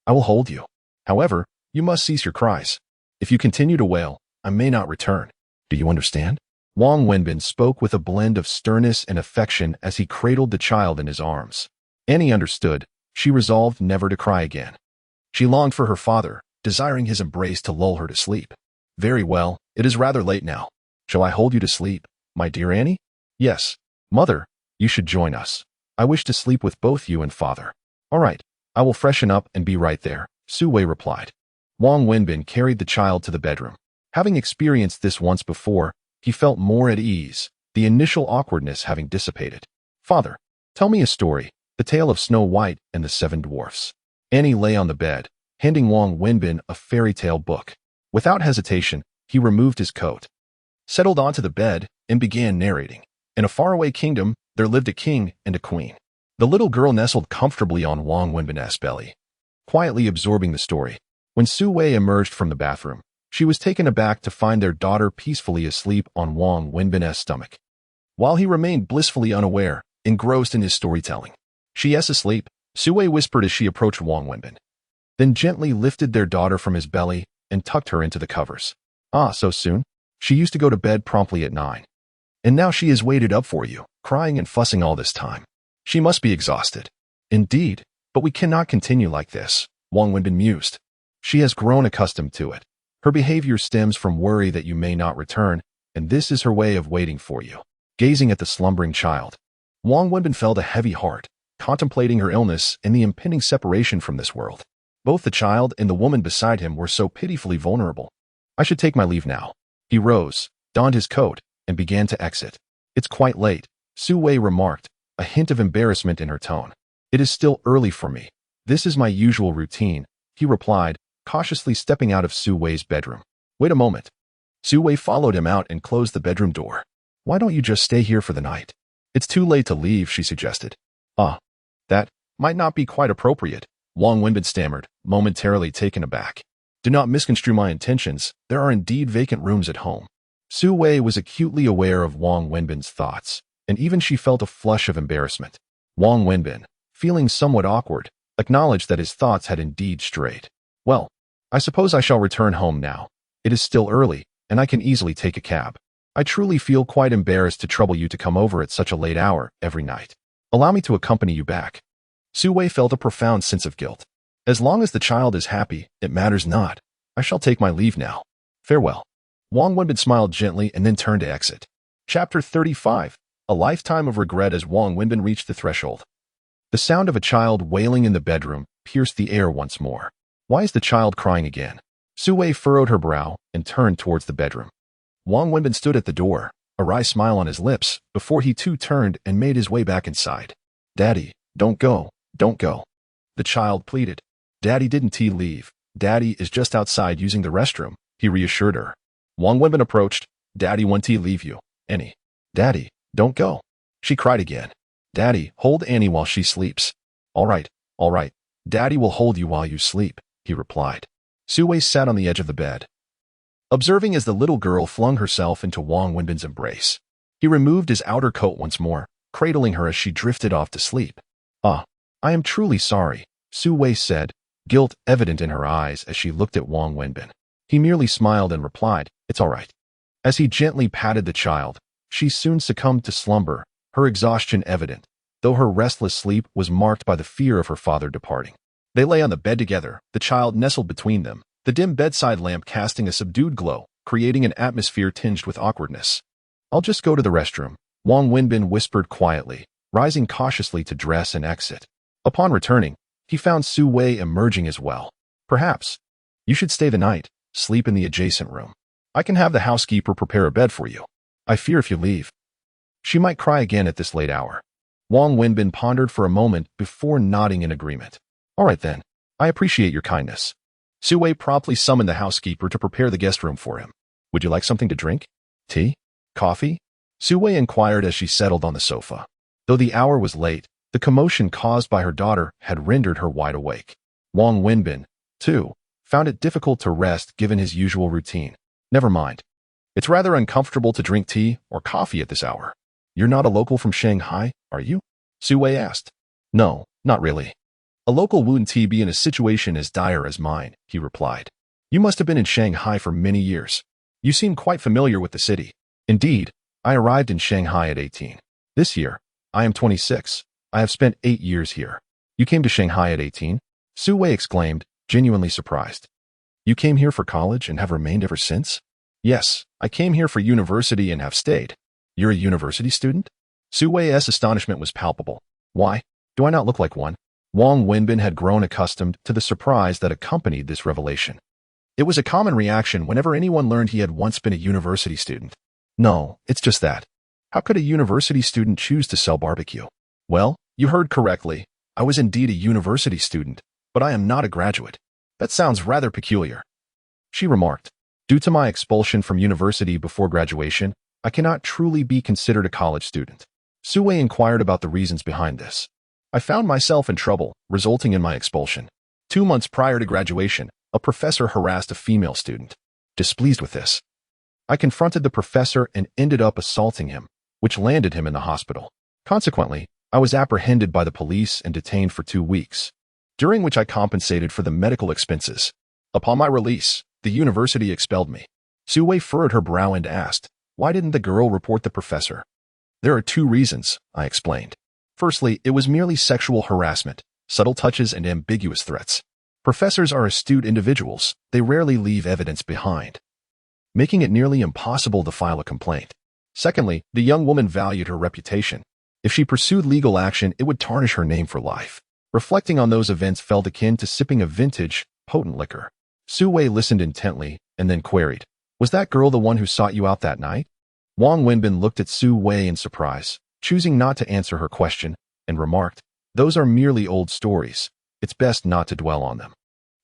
I will hold you. However, you must cease your cries. If you continue to wail, I may not return. Do you understand? Wang Wenbin spoke with a blend of sternness and affection as he cradled the child in his arms. Annie understood. She resolved never to cry again. She longed for her father, desiring his embrace to lull her to sleep. Very well, it is rather late now. Shall I hold you to sleep, my dear Annie? Yes. Mother, you should join us. I wish to sleep with both you and father. All right, I will freshen up and be right there, Su Wei replied. Wang Wenbin carried the child to the bedroom. Having experienced this once before, he felt more at ease, the initial awkwardness having dissipated. Father, tell me a story, the tale of Snow White and the Seven Dwarfs. Annie lay on the bed, handing Wang Wenbin a fairy tale book. Without hesitation, he removed his coat, settled onto the bed, and began narrating. In a faraway kingdom, there lived a king and a queen. The little girl nestled comfortably on Wang Wenbin's belly, quietly absorbing the story. When Su Wei emerged from the bathroom, she was taken aback to find their daughter peacefully asleep on Wang Wenbin's stomach, while he remained blissfully unaware, engrossed in his storytelling. She is asleep, Su Wei whispered as she approached Wang Wenbin, then gently lifted their daughter from his belly and tucked her into the covers. Ah, so soon? She used to go to bed promptly at 9. And now she has waited up for you, crying and fussing all this time. She must be exhausted. Indeed, but we cannot continue like this, Wang Wenbin mused. She has grown accustomed to it. Her behavior stems from worry that you may not return, and this is her way of waiting for you. Gazing at the slumbering child, Wang Wenbin felt a heavy heart, contemplating her illness and the impending separation from this world. Both the child and the woman beside him were so pitifully vulnerable. I should take my leave now. He rose, donned his coat, and began to exit. It's quite late, Su Wei remarked, a hint of embarrassment in her tone. It is still early for me. This is my usual routine, he replied, cautiously stepping out of Su Wei's bedroom. Wait a moment. Su Wei followed him out and closed the bedroom door. Why don't you just stay here for the night? It's too late to leave, she suggested. That might not be quite appropriate, Wang Wenbin stammered, momentarily taken aback. Do not misconstrue my intentions. There are indeed vacant rooms at home. Su Wei was acutely aware of Wang Wenbin's thoughts, and even she felt a flush of embarrassment. Wang Wenbin, feeling somewhat awkward, acknowledged that his thoughts had indeed strayed. Well, I suppose I shall return home now. It is still early, and I can easily take a cab. I truly feel quite embarrassed to trouble you to come over at such a late hour every night. Allow me to accompany you back. Su Wei felt a profound sense of guilt. As long as the child is happy, it matters not. I shall take my leave now. Farewell. Wang Wenbin smiled gently and then turned to exit. Chapter 35. A lifetime of regret as Wang Wenbin reached the threshold. The sound of a child wailing in the bedroom pierced the air once more. Why is the child crying again? Su Wei furrowed her brow and turned towards the bedroom. Wang Wenbin stood at the door, a wry smile on his lips, before he too turned and made his way back inside. Daddy, don't go, don't go. The child pleaded. Daddy didn't leave. Daddy is just outside using the restroom, he reassured her. Wang Wenbin approached. Daddy won't leave you, Annie. Daddy, don't go. She cried again. Daddy, hold Annie while she sleeps. All right. Daddy will hold you while you sleep, he replied. Su Wei sat on the edge of the bed, observing as the little girl flung herself into Wang Wenbin's embrace. He removed his outer coat once more, cradling her as she drifted off to sleep. I am truly sorry, Su Wei said, guilt evident in her eyes as she looked at Wang Wenbin. He merely smiled and replied, It's all right. As he gently patted the child, she soon succumbed to slumber, her exhaustion evident, though her restless sleep was marked by the fear of her father departing. They lay on the bed together, the child nestled between them, the dim bedside lamp casting a subdued glow, creating an atmosphere tinged with awkwardness. I'll just go to the restroom, Wang Wenbin whispered quietly, rising cautiously to dress and exit. Upon returning, he found Su Wei emerging as well. Perhaps. You should stay the night, sleep in the adjacent room. I can have the housekeeper prepare a bed for you. I fear if you leave, she might cry again at this late hour. Wang Wenbin pondered for a moment before nodding in agreement. All right then. I appreciate your kindness. Su Wei promptly summoned the housekeeper to prepare the guest room for him. Would you like something to drink? Tea? Coffee? Su Wei inquired as she settled on the sofa. Though the hour was late, the commotion caused by her daughter had rendered her wide awake. Wang Wenbin, too, found it difficult to rest given his usual routine. Never mind. It's rather uncomfortable to drink tea or coffee at this hour. You're not a local from Shanghai, are you? Su Wei asked. No, not really. A local wouldn't be in a situation as dire as mine, he replied. You must have been in Shanghai for many years. You seem quite familiar with the city. Indeed, I arrived in Shanghai at 18. This year, I am 26. I have spent 8 years here. You came to Shanghai at 18? Su Wei exclaimed, genuinely surprised. You came here for college and have remained ever since? Yes, I came here for university and have stayed. You're a university student? Su Wei's astonishment was palpable. Why? Do I not look like one? Wang Wenbin had grown accustomed to the surprise that accompanied this revelation. It was a common reaction whenever anyone learned he had once been a university student. No, it's just that. How could a university student choose to sell barbecue? Well, you heard correctly. I was indeed a university student, but I am not a graduate. That sounds rather peculiar. She remarked. Due to my expulsion from university before graduation, I cannot truly be considered a college student. Su Wei inquired about the reasons behind this. I found myself in trouble, resulting in my expulsion. 2 months prior to graduation, a professor harassed a female student. Displeased with this, I confronted the professor and ended up assaulting him, which landed him in the hospital. Consequently, I was apprehended by the police and detained for 2 weeks, during which I compensated for the medical expenses. Upon my release, the university expelled me. Su Wei furrowed her brow and asked, why didn't the girl report the professor? There are 2 reasons, I explained. Firstly, it was merely sexual harassment, subtle touches and ambiguous threats. Professors are astute individuals. They rarely leave evidence behind, making it nearly impossible to file a complaint. Secondly, the young woman valued her reputation. If she pursued legal action, it would tarnish her name for life. Reflecting on those events felt akin to sipping a vintage, potent liquor. Su Wei listened intently and then queried, was that girl the one who sought you out that night? Wang Wenbin looked at Su Wei in surprise, choosing not to answer her question, and remarked, those are merely old stories. It's best not to dwell on them.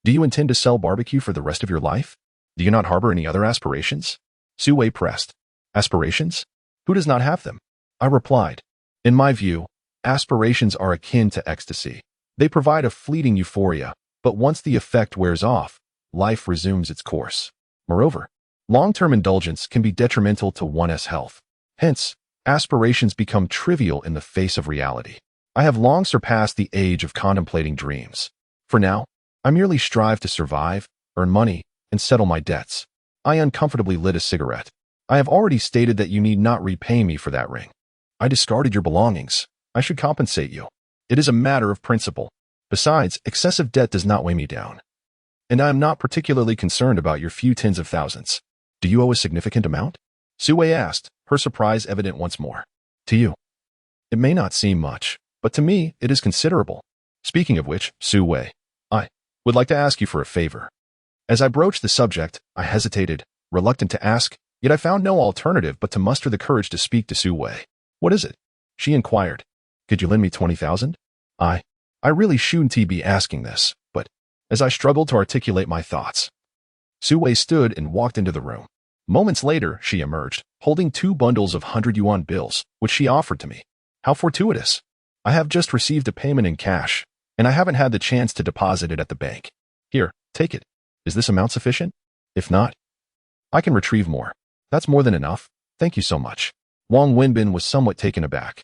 Do you intend to sell barbecue for the rest of your life? Do you not harbor any other aspirations? Su Wei pressed. Aspirations? Who does not have them? I replied. In my view, aspirations are akin to ecstasy. They provide a fleeting euphoria, but once the effect wears off, life resumes its course. Moreover, long-term indulgence can be detrimental to one's health. Hence, aspirations become trivial in the face of reality. I have long surpassed the age of contemplating dreams. For now, I merely strive to survive, earn money, and settle my debts. I uncomfortably lit a cigarette. I have already stated that you need not repay me for that ring. I discarded your belongings. I should compensate you. It is a matter of principle. Besides, excessive debt does not weigh me down. And I am not particularly concerned about your few tens of thousands. Do you owe a significant amount? Su Wei asked, her surprise evident once more. To you, it may not seem much, but to me, it is considerable. Speaking of which, Su Wei, I would like to ask you for a favor. As I broached the subject, I hesitated, reluctant to ask, yet I found no alternative but to muster the courage to speak to Su Wei. What is it? She inquired. Could you lend me 20,000? I really shouldn't be asking this, but as I struggled to articulate my thoughts, Su Wei stood and walked into the room. Moments later, she emerged, holding 2 bundles of 100 yuan bills, which she offered to me. How fortuitous. I have just received a payment in cash, and I haven't had the chance to deposit it at the bank. Here, take it. Is this amount sufficient? If not, I can retrieve more. That's more than enough. Thank you so much. Wang Wenbin was somewhat taken aback.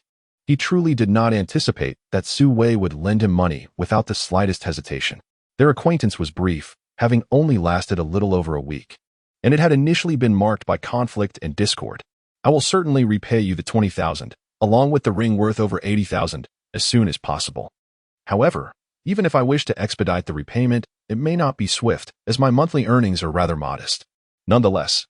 He truly did not anticipate that Su Wei would lend him money without the slightest hesitation. Their acquaintance was brief, having only lasted a little over a week, and it had initially been marked by conflict and discord. I will certainly repay you the 20,000, along with the ring worth over 80,000, as soon as possible. However, even if I wish to expedite the repayment, it may not be swift, as my monthly earnings are rather modest. Nonetheless,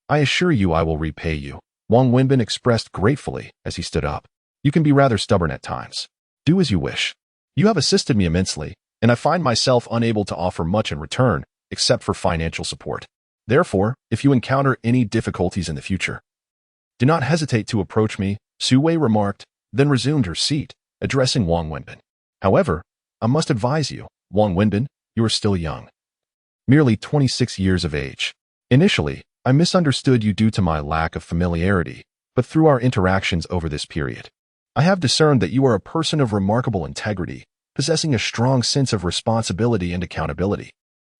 I assure you I will repay you. Wang Wenbin expressed gratefully as he stood up. You can be rather stubborn at times. Do as you wish. You have assisted me immensely, and I find myself unable to offer much in return, except for financial support. Therefore, if you encounter any difficulties in the future, do not hesitate to approach me, Su Wei remarked, then resumed her seat, addressing Wang Wenbin. However, I must advise you, Wang Wenbin, you are still young. Merely 26 years of age. Initially, I misunderstood you due to my lack of familiarity, but through our interactions over this period, I have discerned that you are a person of remarkable integrity, possessing a strong sense of responsibility and accountability.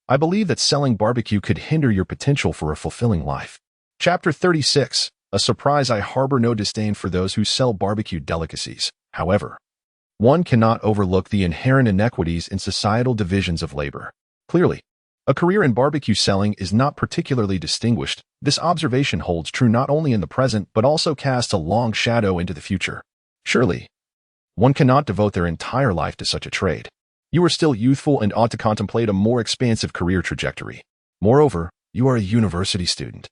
I believe that selling barbecue could hinder your potential for a fulfilling life. Chapter 36. A surprise. I harbor no disdain for those who sell barbecue delicacies. However, one cannot overlook the inherent inequities in societal divisions of labor. Clearly, a career in barbecue selling is not particularly distinguished. This observation holds true not only in the present but also casts a long shadow into the future. Surely, one cannot devote their entire life to such a trade. You are still youthful and ought to contemplate a more expansive career trajectory. Moreover, you are a university student.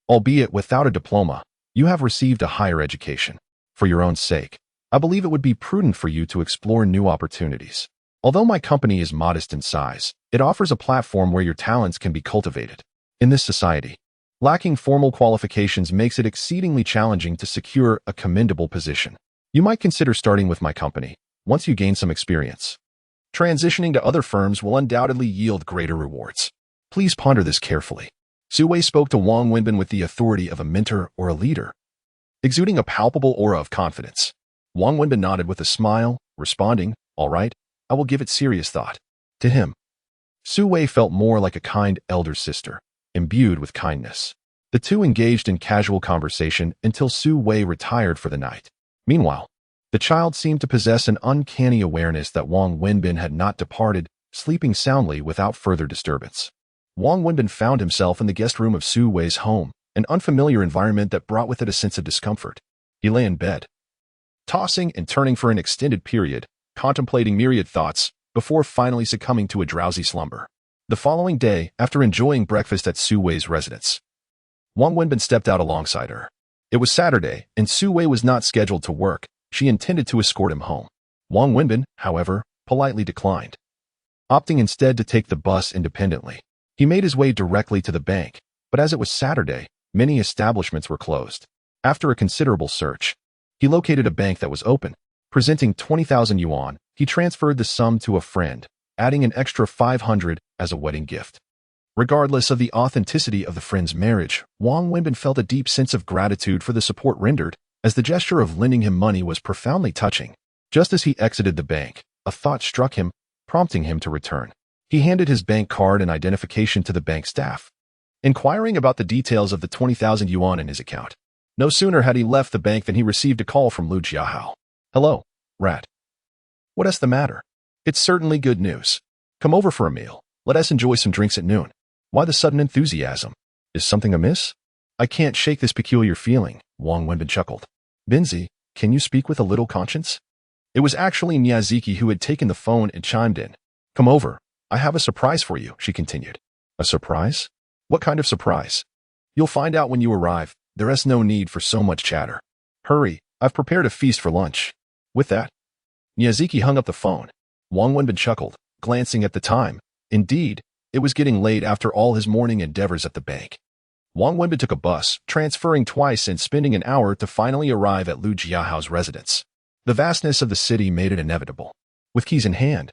Albeit without a diploma, you have received a higher education. For your own sake, I believe it would be prudent for you to explore new opportunities. Although my company is modest in size, it offers a platform where your talents can be cultivated. In this society, lacking formal qualifications makes it exceedingly challenging to secure a commendable position. You might consider starting with my company once you gain some experience. Transitioning to other firms will undoubtedly yield greater rewards. Please ponder this carefully. Su Wei spoke to Wang Wenbin with the authority of a mentor or a leader, exuding a palpable aura of confidence. Wang Wenbin nodded with a smile, responding, "All right, I will give it serious thought." To him, Su Wei felt more like a kind elder sister, imbued with kindness. The two engaged in casual conversation until Su Wei retired for the night. Meanwhile, the child seemed to possess an uncanny awareness that Wang Wenbin had not departed, sleeping soundly without further disturbance. Wang Wenbin found himself in the guest room of Su Wei's home, an unfamiliar environment that brought with it a sense of discomfort. He lay in bed, tossing and turning for an extended period, contemplating myriad thoughts, before finally succumbing to a drowsy slumber. The following day, after enjoying breakfast at Su Wei's residence, Wang Wenbin stepped out alongside her. It was Saturday, and Su Wei was not scheduled to work. She intended to escort him home. Wang Wenbin, however, politely declined, opting instead to take the bus independently. He made his way directly to the bank, but as it was Saturday, many establishments were closed. After a considerable search, he located a bank that was open. Presenting 20,000 yuan, he transferred the sum to a friend, adding an extra 500 as a wedding gift. Regardless of the authenticity of the friend's marriage, Wang Wenbin felt a deep sense of gratitude for the support rendered, as the gesture of lending him money was profoundly touching. Just as he exited the bank, a thought struck him, prompting him to return. He handed his bank card and identification to the bank staff, inquiring about the details of the 20,000 yuan in his account. No sooner had he left the bank than he received a call from Lu Jiahao. "Hello, Rat. What's the matter? It's certainly good news. Come over for a meal. Let us enjoy some drinks at noon. Why the sudden enthusiasm? Is something amiss?" "I can't shake this peculiar feeling," Wang Wenbin chuckled. "Binzi, can you speak with a little conscience?" It was actually Miyazaki who had taken the phone and chimed in. "Come over. I have a surprise for you," she continued. "A surprise? What kind of surprise?" "You'll find out when you arrive. There is no need for so much chatter. Hurry, I've prepared a feast for lunch." With that, Miyazaki hung up the phone. Wang Wenbin chuckled, glancing at the time. Indeed, it was getting late after all his morning endeavors at the bank. Wang Wenbin took a bus, transferring twice and spending an hour to finally arrive at Lu Jiahao's residence. The vastness of the city made it inevitable. With keys in hand,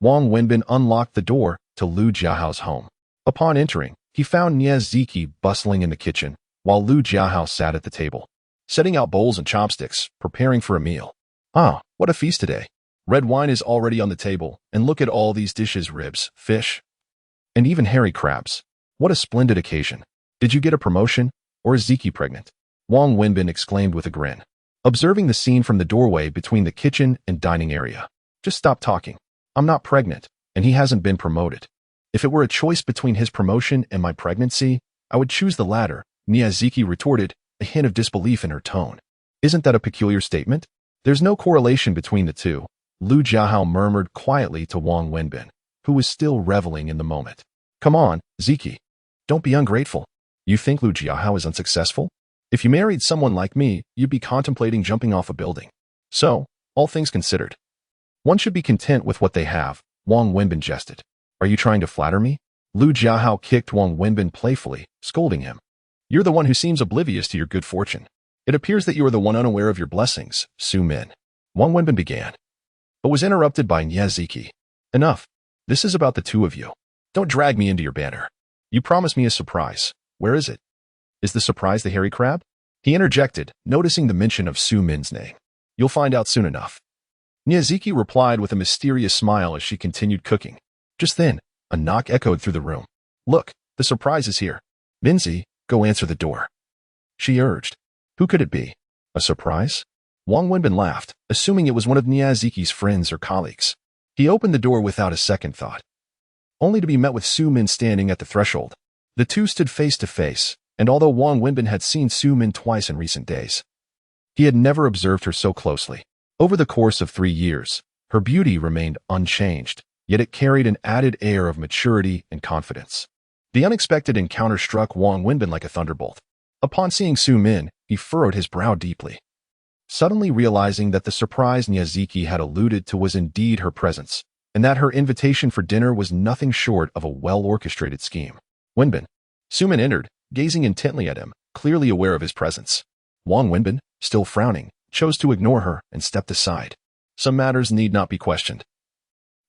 Wang Wenbin unlocked the door to Lu Jiahao's home. Upon entering, he found Miyazaki bustling in the kitchen, while Lu Jiahao sat at the table, setting out bowls and chopsticks, preparing for a meal. "Ah, what a feast today. Red wine is already on the table, and look at all these dishes: ribs, fish, and even hairy crabs. What a splendid occasion. Did you get a promotion, or is Ziki pregnant?" Wang Wenbin exclaimed with a grin, observing the scene from the doorway between the kitchen and dining area. "Just stop talking. I'm not pregnant, and he hasn't been promoted. If it were a choice between his promotion and my pregnancy, I would choose the latter," Miyazaki retorted, a hint of disbelief in her tone. "Isn't that a peculiar statement?" "There's no correlation between the two," Lu Jiahao murmured quietly to Wang Wenbin, who was still reveling in the moment. "Come on, Ziki. Don't be ungrateful. You think Lu Jiahao is unsuccessful? If you married someone like me, you'd be contemplating jumping off a building. So, all things considered, one should be content with what they have," Wang Wenbin jested. Are you trying to flatter me? Lu Jiahao kicked Wang Wenbin playfully, scolding him. You're the one who seems oblivious to your good fortune. It appears that you are the one unaware of your blessings, Su Min. Wang Wenbin began, but was interrupted by Niaziki. Enough. This is about the two of you. Don't drag me into your banter. You promised me a surprise. Where is it? Is the surprise the hairy crab? He interjected, noticing the mention of Su Min's name. You'll find out soon enough. Niaziki replied with a mysterious smile as she continued cooking. Just then, a knock echoed through the room. Look, the surprise is here. Minzi, go answer the door. She urged. Who could it be? A surprise? Wang Wenbin laughed, assuming it was one of Niaziki's friends or colleagues. He opened the door without a second thought, only to be met with Su Min standing at the threshold. The two stood face to face, and although Wang Wenbin had seen Su Min twice in recent days, he had never observed her so closely. Over the course of 3 years, her beauty remained unchanged, yet it carried an added air of maturity and confidence. The unexpected encounter struck Wang Wenbin like a thunderbolt. Upon seeing Su Min, he furrowed his brow deeply, suddenly realizing that the surprise Niaziki had alluded to was indeed her presence, and that her invitation for dinner was nothing short of a well-orchestrated scheme. Wenbin. Su Min entered, gazing intently at him, clearly aware of his presence. Wang Wenbin, still frowning, chose to ignore her and stepped aside. Some matters need not be questioned.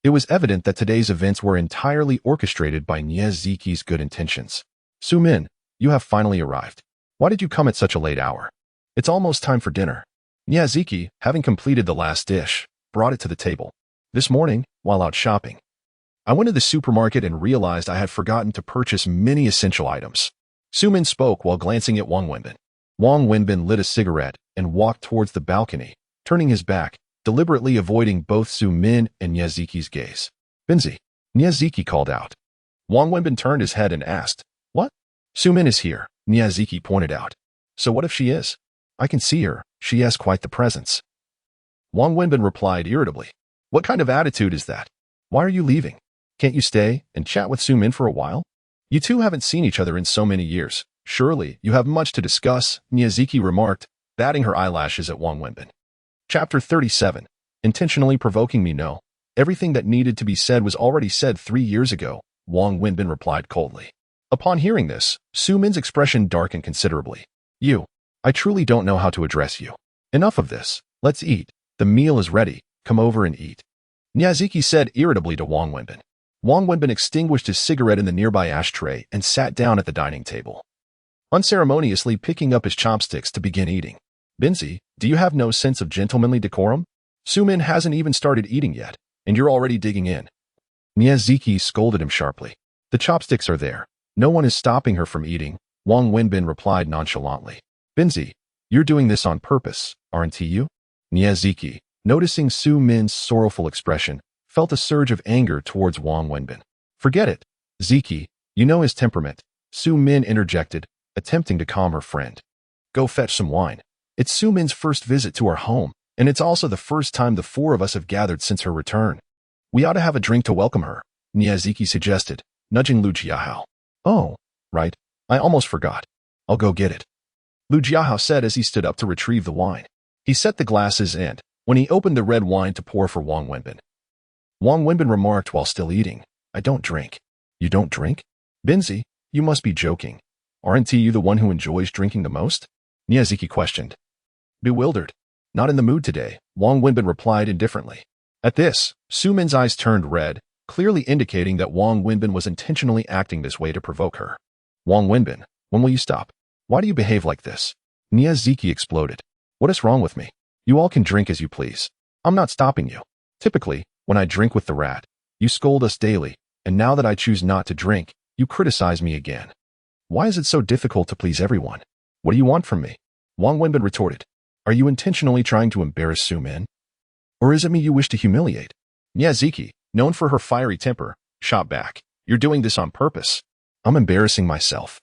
It was evident that today's events were entirely orchestrated by Niaziki's good intentions. Su Min, you have finally arrived. Why did you come at such a late hour? It's almost time for dinner. Niaziki, having completed the last dish, brought it to the table. This morning, while out shopping, I went to the supermarket and realized I had forgotten to purchase many essential items. Su Min spoke while glancing at Wang Wenbin. Wang Wenbin lit a cigarette and walked towards the balcony, turning his back, deliberately avoiding both Su Min and Niaziki's gaze. Binzi, Niaziki called out. Wang Wenbin turned his head and asked, What? Su Min is here, Niaziki pointed out. So what if she is? I can see her. She has quite the presence. Wang Wenbin replied irritably. What kind of attitude is that? Why are you leaving? Can't you stay and chat with Su Min for a while? You two haven't seen each other in so many years. Surely you have much to discuss, Niaziki remarked, batting her eyelashes at Wang Wenbin. Chapter 37. Intentionally provoking me? No. Everything that needed to be said was already said 3 years ago, Wang Wenbin replied coldly. Upon hearing this, Su Min's expression darkened considerably. I truly don't know how to address you. Enough of this. Let's eat. The meal is ready. Come over and eat. Niaziki said irritably to Wang Wenbin. Wang Wenbin extinguished his cigarette in the nearby ashtray and sat down at the dining table, unceremoniously picking up his chopsticks to begin eating. Binzi, do you have no sense of gentlemanly decorum? Su Min hasn't even started eating yet, and you're already digging in. Niaziki scolded him sharply. The chopsticks are there. No one is stopping her from eating, Wang Wenbin replied nonchalantly. Binzi, you're doing this on purpose, aren't you? Niaziki, noticing Su Min's sorrowful expression, felt a surge of anger towards Wang Wenbin. Forget it, Ziki, you know his temperament, Su Min interjected, attempting to calm her friend. Go fetch some wine. It's Su Min's first visit to our home, and it's also the first time the 4 of us have gathered since her return. We ought to have a drink to welcome her, Niaziki suggested, nudging Lu Jiahao. Oh, right, I almost forgot. I'll go get it. Lu Jiahao said as he stood up to retrieve the wine. He set the glasses and, when he opened the red wine to pour for Wang Wenbin, Wang Wenbin remarked while still eating, I don't drink. You don't drink? Binzi, you must be joking. Aren't you the one who enjoys drinking the most? Niaziki questioned. Bewildered. Not in the mood today, Wang Wenbin replied indifferently. At this, Su Min's eyes turned red, clearly indicating that Wang Wenbin was intentionally acting this way to provoke her. Wang Wenbin, when will you stop? Why do you behave like this? Niaziki exploded. What is wrong with me? You all can drink as you please. I'm not stopping you. Typically, when I drink with the rat, you scold us daily, and now that I choose not to drink, you criticize me again. Why is it so difficult to please everyone? What do you want from me? Wang Wenbin retorted. Are you intentionally trying to embarrass Su Min? Or is it me you wish to humiliate? Niaziki, known for her fiery temper, shot back. You're doing this on purpose. I'm embarrassing myself.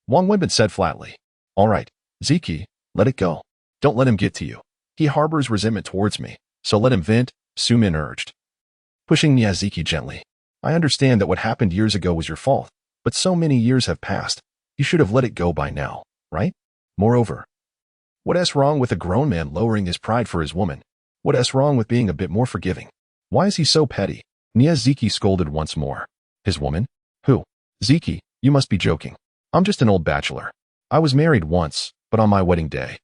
Wang Wenbin said flatly. All right, Ziki, let it go. Don't let him get to you. He harbors resentment towards me, so let him vent, Su Min urged, pushing Niaziki gently. I understand that what happened years ago was your fault, but so many years have passed. You should have let it go by now, right? Moreover, what's wrong with a grown man lowering his pride for his woman? What's wrong with being a bit more forgiving? Why is he so petty? Niaziki scolded once more. His woman? Who? Ziki, you must be joking. I'm just an old bachelor. I was married once, but on my wedding day.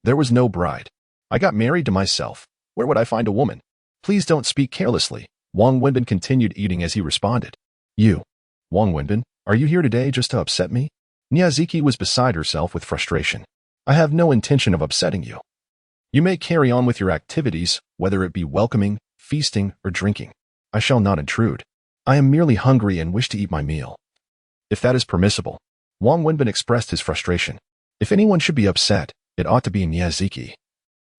There was no bride. I got married to myself. Where would I find a woman? Please don't speak carelessly. Wang Wenbin continued eating as he responded. You. Wang Wenbin, are you here today just to upset me? Niaziki was beside herself with frustration. I have no intention of upsetting you. You may carry on with your activities, whether it be welcoming, feasting, or drinking. I shall not intrude. I am merely hungry and wish to eat my meal. If that is permissible. Wang Wenbin expressed his frustration. If anyone should be upset, it ought to be Niaziki,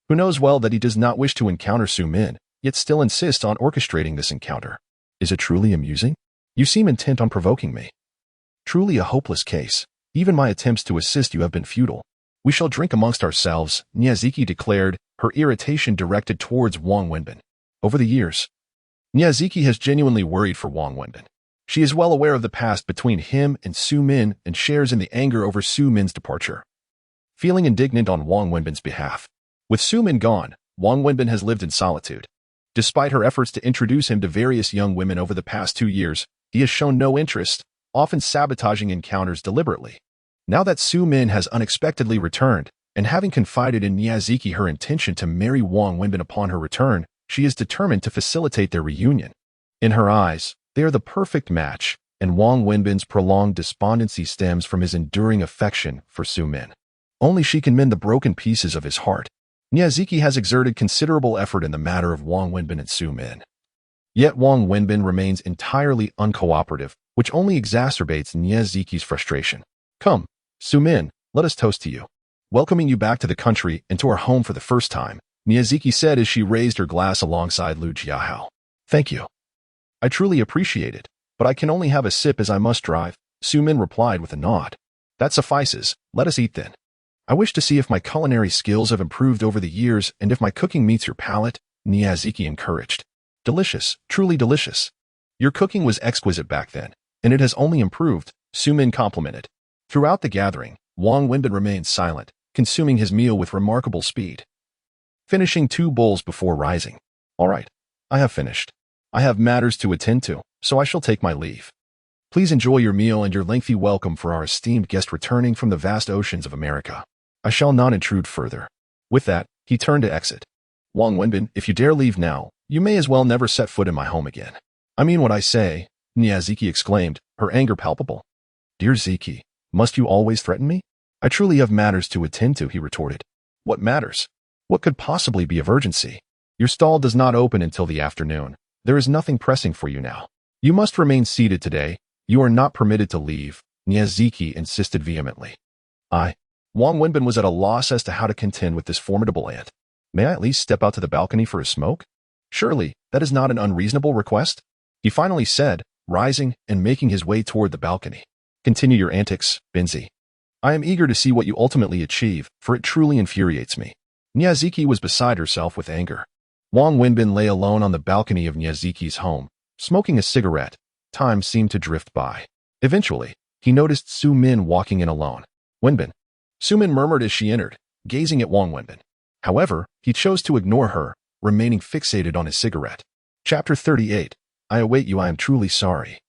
who knows well that he does not wish to encounter Su Min, yet still insists on orchestrating this encounter. Is it truly amusing? You seem intent on provoking me. Truly a hopeless case. Even my attempts to assist you have been futile. We shall drink amongst ourselves, Niaziki declared, her irritation directed towards Wang Wenbin. Over the years, Niaziki has genuinely worried for Wang Wenbin. She is well aware of the past between him and Su Min and shares in the anger over Su Min's departure. Feeling indignant on Wang Wenbin's behalf. With Su Min gone, Wang Wenbin has lived in solitude. Despite her efforts to introduce him to various young women over the past 2 years, he has shown no interest, often sabotaging encounters deliberately. Now that Su Min has unexpectedly returned, and having confided in Niaziki her intention to marry Wang Wenbin upon her return, she is determined to facilitate their reunion. In her eyes, they are the perfect match, and Wang Wenbin's prolonged despondency stems from his enduring affection for Su Min. Only she can mend the broken pieces of his heart. Niaziki has exerted considerable effort in the matter of Wang Wenbin and Su Min. Yet Wang Wenbin remains entirely uncooperative, which only exacerbates Niaziki's frustration. Come, Su Min, let us toast to you. Welcoming you back to the country and to our home for the first time, Niaziki said as she raised her glass alongside Lu Jiahao. Thank you. I truly appreciate it, but I can only have a sip as I must drive, Su Min replied with a nod. That suffices, let us eat then. I wish to see if my culinary skills have improved over the years and if my cooking meets your palate, Niaziki encouraged. Delicious, truly delicious. Your cooking was exquisite back then, and it has only improved, Su Min complimented. Throughout the gathering, Wang Wenbin remained silent, consuming his meal with remarkable speed. Finishing 2 bowls before rising. All right, I have finished. I have matters to attend to, so I shall take my leave. Please enjoy your meal and your lengthy welcome for our esteemed guest returning from the vast oceans of America. I shall not intrude further. With that, he turned to exit. Wang Wenbin, if you dare leave now, you may as well never set foot in my home again. I mean what I say, Niaziki exclaimed, her anger palpable. Dear Ziki, must you always threaten me? I truly have matters to attend to, he retorted. What matters? What could possibly be of urgency? Your stall does not open until the afternoon. There is nothing pressing for you now. You must remain seated today. You are not permitted to leave, Niaziki insisted vehemently. Wang Wenbin was at a loss as to how to contend with this formidable ant. May I at least step out to the balcony for a smoke? Surely, that is not an unreasonable request? He finally said, rising and making his way toward the balcony. Continue your antics, Binzi. I am eager to see what you ultimately achieve, for it truly infuriates me. Niaziki was beside herself with anger. Wang Wenbin lay alone on the balcony of Niaziki's home, smoking a cigarette. Time seemed to drift by. Eventually, he noticed Su Min walking in alone. Wenbin. Su Min murmured as she entered, gazing at Wang Wenbin. However, he chose to ignore her, remaining fixated on his cigarette. Chapter 38. I await you. I am truly sorry.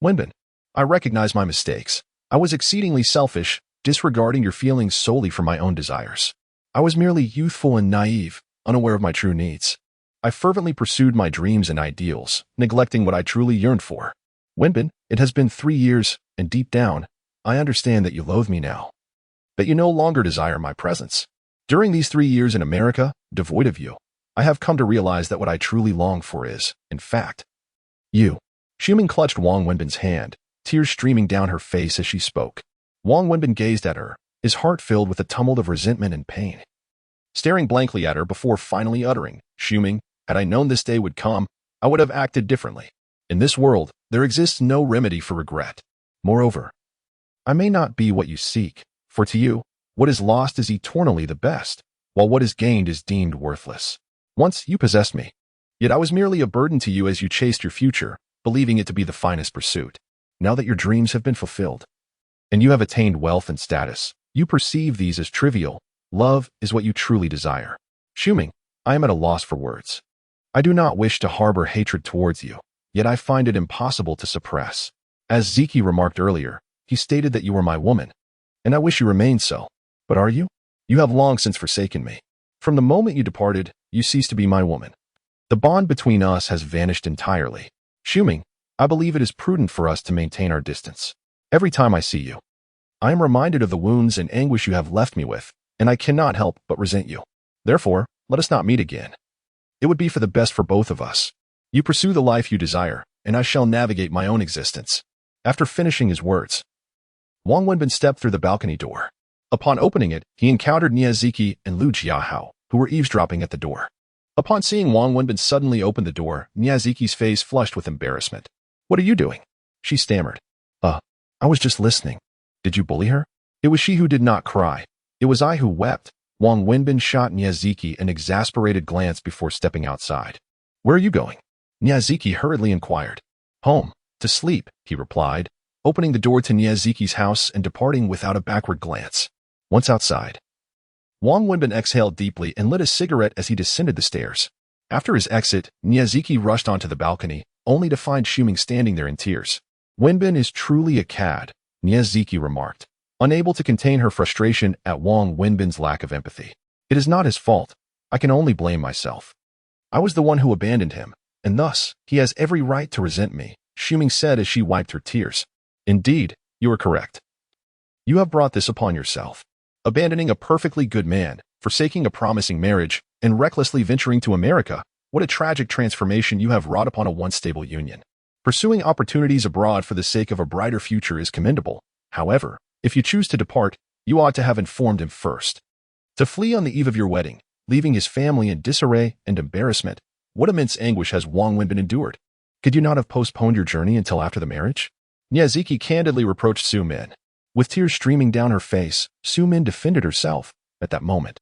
Wenbin. I recognize my mistakes. I was exceedingly selfish, disregarding your feelings solely for my own desires. I was merely youthful and naive, unaware of my true needs. I fervently pursued my dreams and ideals, neglecting what I truly yearned for. Wenbin, it has been 3 years, and deep down, I understand that you loathe me now. That you no longer desire my presence. During these 3 years in America, devoid of you, I have come to realize that what I truly long for is, in fact, you. Xiuming clutched Wang Wenbin's hand, tears streaming down her face as she spoke. Wang Wenbin gazed at her, his heart filled with a tumult of resentment and pain. Staring blankly at her before finally uttering, Xiuming, had I known this day would come, I would have acted differently. In this world, there exists no remedy for regret. Moreover, I may not be what you seek, for to you, what is lost is eternally the best, while what is gained is deemed worthless. Once you possessed me, yet I was merely a burden to you as you chased your future, believing it to be the finest pursuit. Now that your dreams have been fulfilled, and you have attained wealth and status, you perceive these as trivial. Love is what you truly desire. Xiuming, I am at a loss for words. I do not wish to harbor hatred towards you, yet I find it impossible to suppress. As Ziki remarked earlier, he stated that you were my woman, and I wish you remained so. But are you? You have long since forsaken me. From the moment you departed, you ceased to be my woman. The bond between us has vanished entirely. Xiuming, I believe it is prudent for us to maintain our distance. Every time I see you, I am reminded of the wounds and anguish you have left me with, and I cannot help but resent you. Therefore, let us not meet again. It would be for the best for both of us. You pursue the life you desire, and I shall navigate my own existence. After finishing his words, Wang Wenbin stepped through the balcony door. Upon opening it, he encountered Niaziki and Lu Jiahao, who were eavesdropping at the door. Upon seeing Wang Wenbin suddenly open the door, Niaziki's face flushed with embarrassment. What are you doing? She stammered. I was just listening. Did you bully her? It was she who did not cry. It was I who wept. Wang Wenbin shot Niaziki an exasperated glance before stepping outside. Where are you going? Niaziki hurriedly inquired. Home. To sleep, he replied, opening the door to Niaziki's house and departing without a backward glance. Once outside, Wang Wenbin exhaled deeply and lit a cigarette as he descended the stairs. After his exit, Niaziki rushed onto the balcony, only to find Xiuming standing there in tears. Wenbin is truly a cad, Niaziki remarked, unable to contain her frustration at Wang Wenbin's lack of empathy. It is not his fault. I can only blame myself. I was the one who abandoned him, and thus, he has every right to resent me, Xiuming said as she wiped her tears. Indeed, you are correct. You have brought this upon yourself. Abandoning a perfectly good man, forsaking a promising marriage, and recklessly venturing to America, what a tragic transformation you have wrought upon a once stable union. Pursuing opportunities abroad for the sake of a brighter future is commendable. However, if you choose to depart, you ought to have informed him first. To flee on the eve of your wedding, leaving his family in disarray and embarrassment, what immense anguish has Wang Wenbin endured? Could you not have postponed your journey until after the marriage? Niaziki candidly reproached Su Min. With tears streaming down her face, Su Min defended herself at that moment.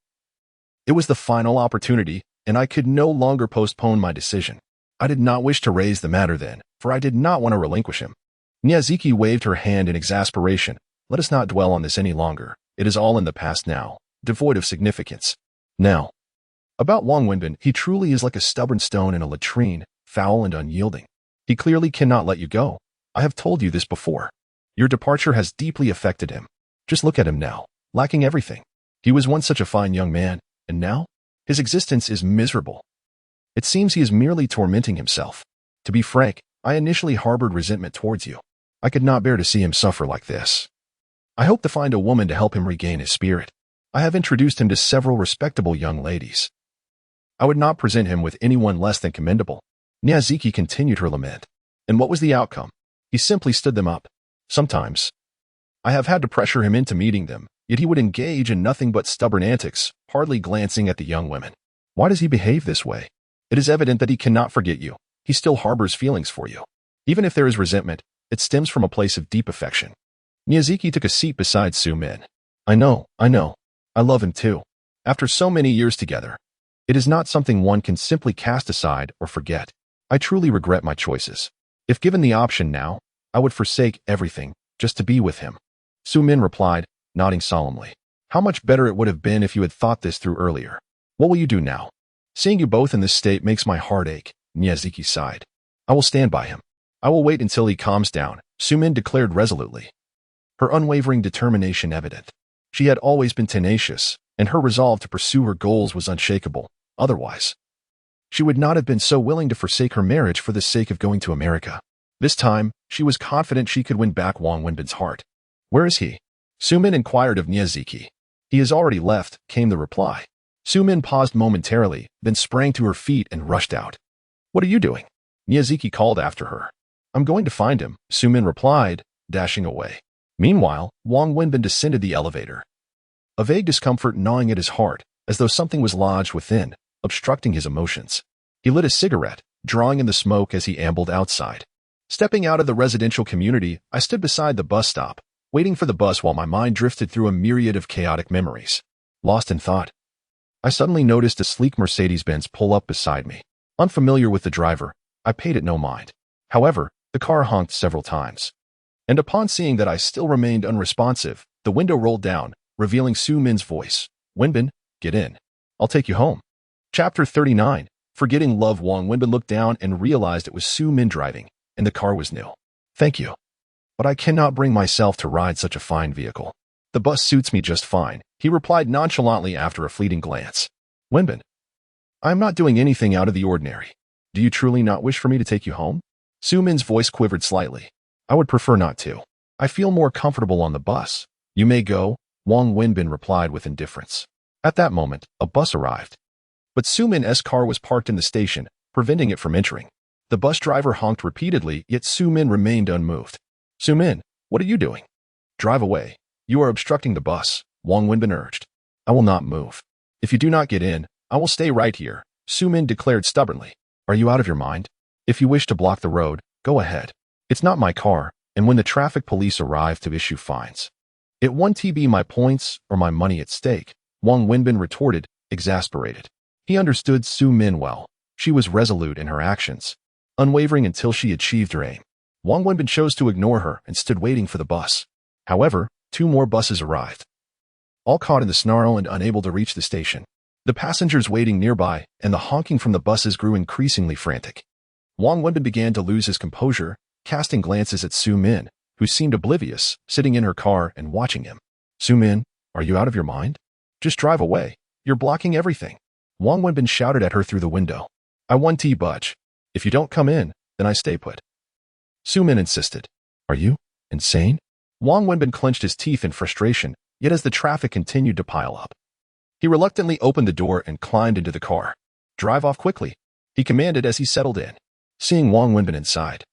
It was the final opportunity, and I could no longer postpone my decision. I did not wish to raise the matter then, for I did not want to relinquish him. Niaziki waved her hand in exasperation. Let us not dwell on this any longer. It is all in the past now, devoid of significance. Now, about Wang Wenbin, he truly is like a stubborn stone in a latrine, foul and unyielding. He clearly cannot let you go. I have told you this before. Your departure has deeply affected him. Just look at him now, lacking everything. He was once such a fine young man, and now? His existence is miserable. It seems he is merely tormenting himself. To be frank, I initially harbored resentment towards you. I could not bear to see him suffer like this. I hope to find a woman to help him regain his spirit. I have introduced him to several respectable young ladies. I would not present him with anyone less than commendable. Niaziki continued her lament. And what was the outcome? He simply stood them up. Sometimes, I have had to pressure him into meeting them, yet he would engage in nothing but stubborn antics, hardly glancing at the young women. Why does he behave this way? It is evident that he cannot forget you. He still harbors feelings for you. Even if there is resentment, it stems from a place of deep affection. Niaziki took a seat beside Su Min. I know. I love him too. After so many years together, it is not something one can simply cast aside or forget. I truly regret my choices. If given the option now, I would forsake everything, just to be with him. Su Min replied, nodding solemnly. How much better it would have been if you had thought this through earlier. What will you do now? Seeing you both in this state makes my heart ache, Niaziki sighed. I will stand by him. I will wait until he calms down, Su Min declared resolutely. Her unwavering determination evident. She had always been tenacious, and her resolve to pursue her goals was unshakable. Otherwise, she would not have been so willing to forsake her marriage for the sake of going to America. This time, she was confident she could win back Wang Wenbin's heart. Where is he? Su Min inquired of Niaziki. He has already left, came the reply. Su Min paused momentarily, then sprang to her feet and rushed out. What are you doing? Niaziki called after her. I'm going to find him, Su Min replied, dashing away. Meanwhile, Wang Wenbin descended the elevator. A vague discomfort gnawing at his heart, as though something was lodged within, obstructing his emotions. He lit a cigarette, drawing in the smoke as he ambled outside. Stepping out of the residential community, I stood beside the bus stop, waiting for the bus while my mind drifted through a myriad of chaotic memories. Lost in thought, I suddenly noticed a sleek Mercedes-Benz pull up beside me. Unfamiliar with the driver, I paid it no mind. However, the car honked several times. And upon seeing that I still remained unresponsive, the window rolled down, revealing Su Min's voice. Wenbin, get in. I'll take you home. Chapter 39. Forgetting love, Wang Wenbin looked down and realized it was Su Min driving, and the car was new. Thank you. But I cannot bring myself to ride such a fine vehicle. The bus suits me just fine, he replied nonchalantly after a fleeting glance. Wenbin, I am not doing anything out of the ordinary. Do you truly not wish for me to take you home? Su Min's voice quivered slightly. I would prefer not to. I feel more comfortable on the bus. You may go, Wang Wenbin replied with indifference. At that moment, a bus arrived. But Su Min's car was parked in the station, preventing it from entering. The bus driver honked repeatedly, yet Su Min remained unmoved. Su Min, what are you doing? Drive away. You are obstructing the bus, Wang Wenbin urged. I will not move. If you do not get in, I will stay right here, Su Min declared stubbornly. Are you out of your mind? If you wish to block the road, go ahead. It's not my car, and when the traffic police arrive to issue fines. It won't be my points or my money at stake, Wang Wenbin retorted, exasperated. He understood Su Min well. She was resolute in her actions, unwavering until she achieved her aim. Wang Wenbin chose to ignore her and stood waiting for the bus. However, 2 more buses arrived, all caught in the snarl and unable to reach the station. The passengers waiting nearby and the honking from the buses grew increasingly frantic. Wang Wenbin began to lose his composure, casting glances at Su Min, who seemed oblivious, sitting in her car and watching him. Su Min, are you out of your mind? Just drive away. You're blocking everything. Wang Wenbin shouted at her through the window. I won't budge. If you don't come in, then I stay put. Su Min insisted. Are you insane? Wang Wenbin clenched his teeth in frustration, yet as the traffic continued to pile up, he reluctantly opened the door and climbed into the car. Drive off quickly, he commanded as he settled in. Seeing Wang Wenbin inside,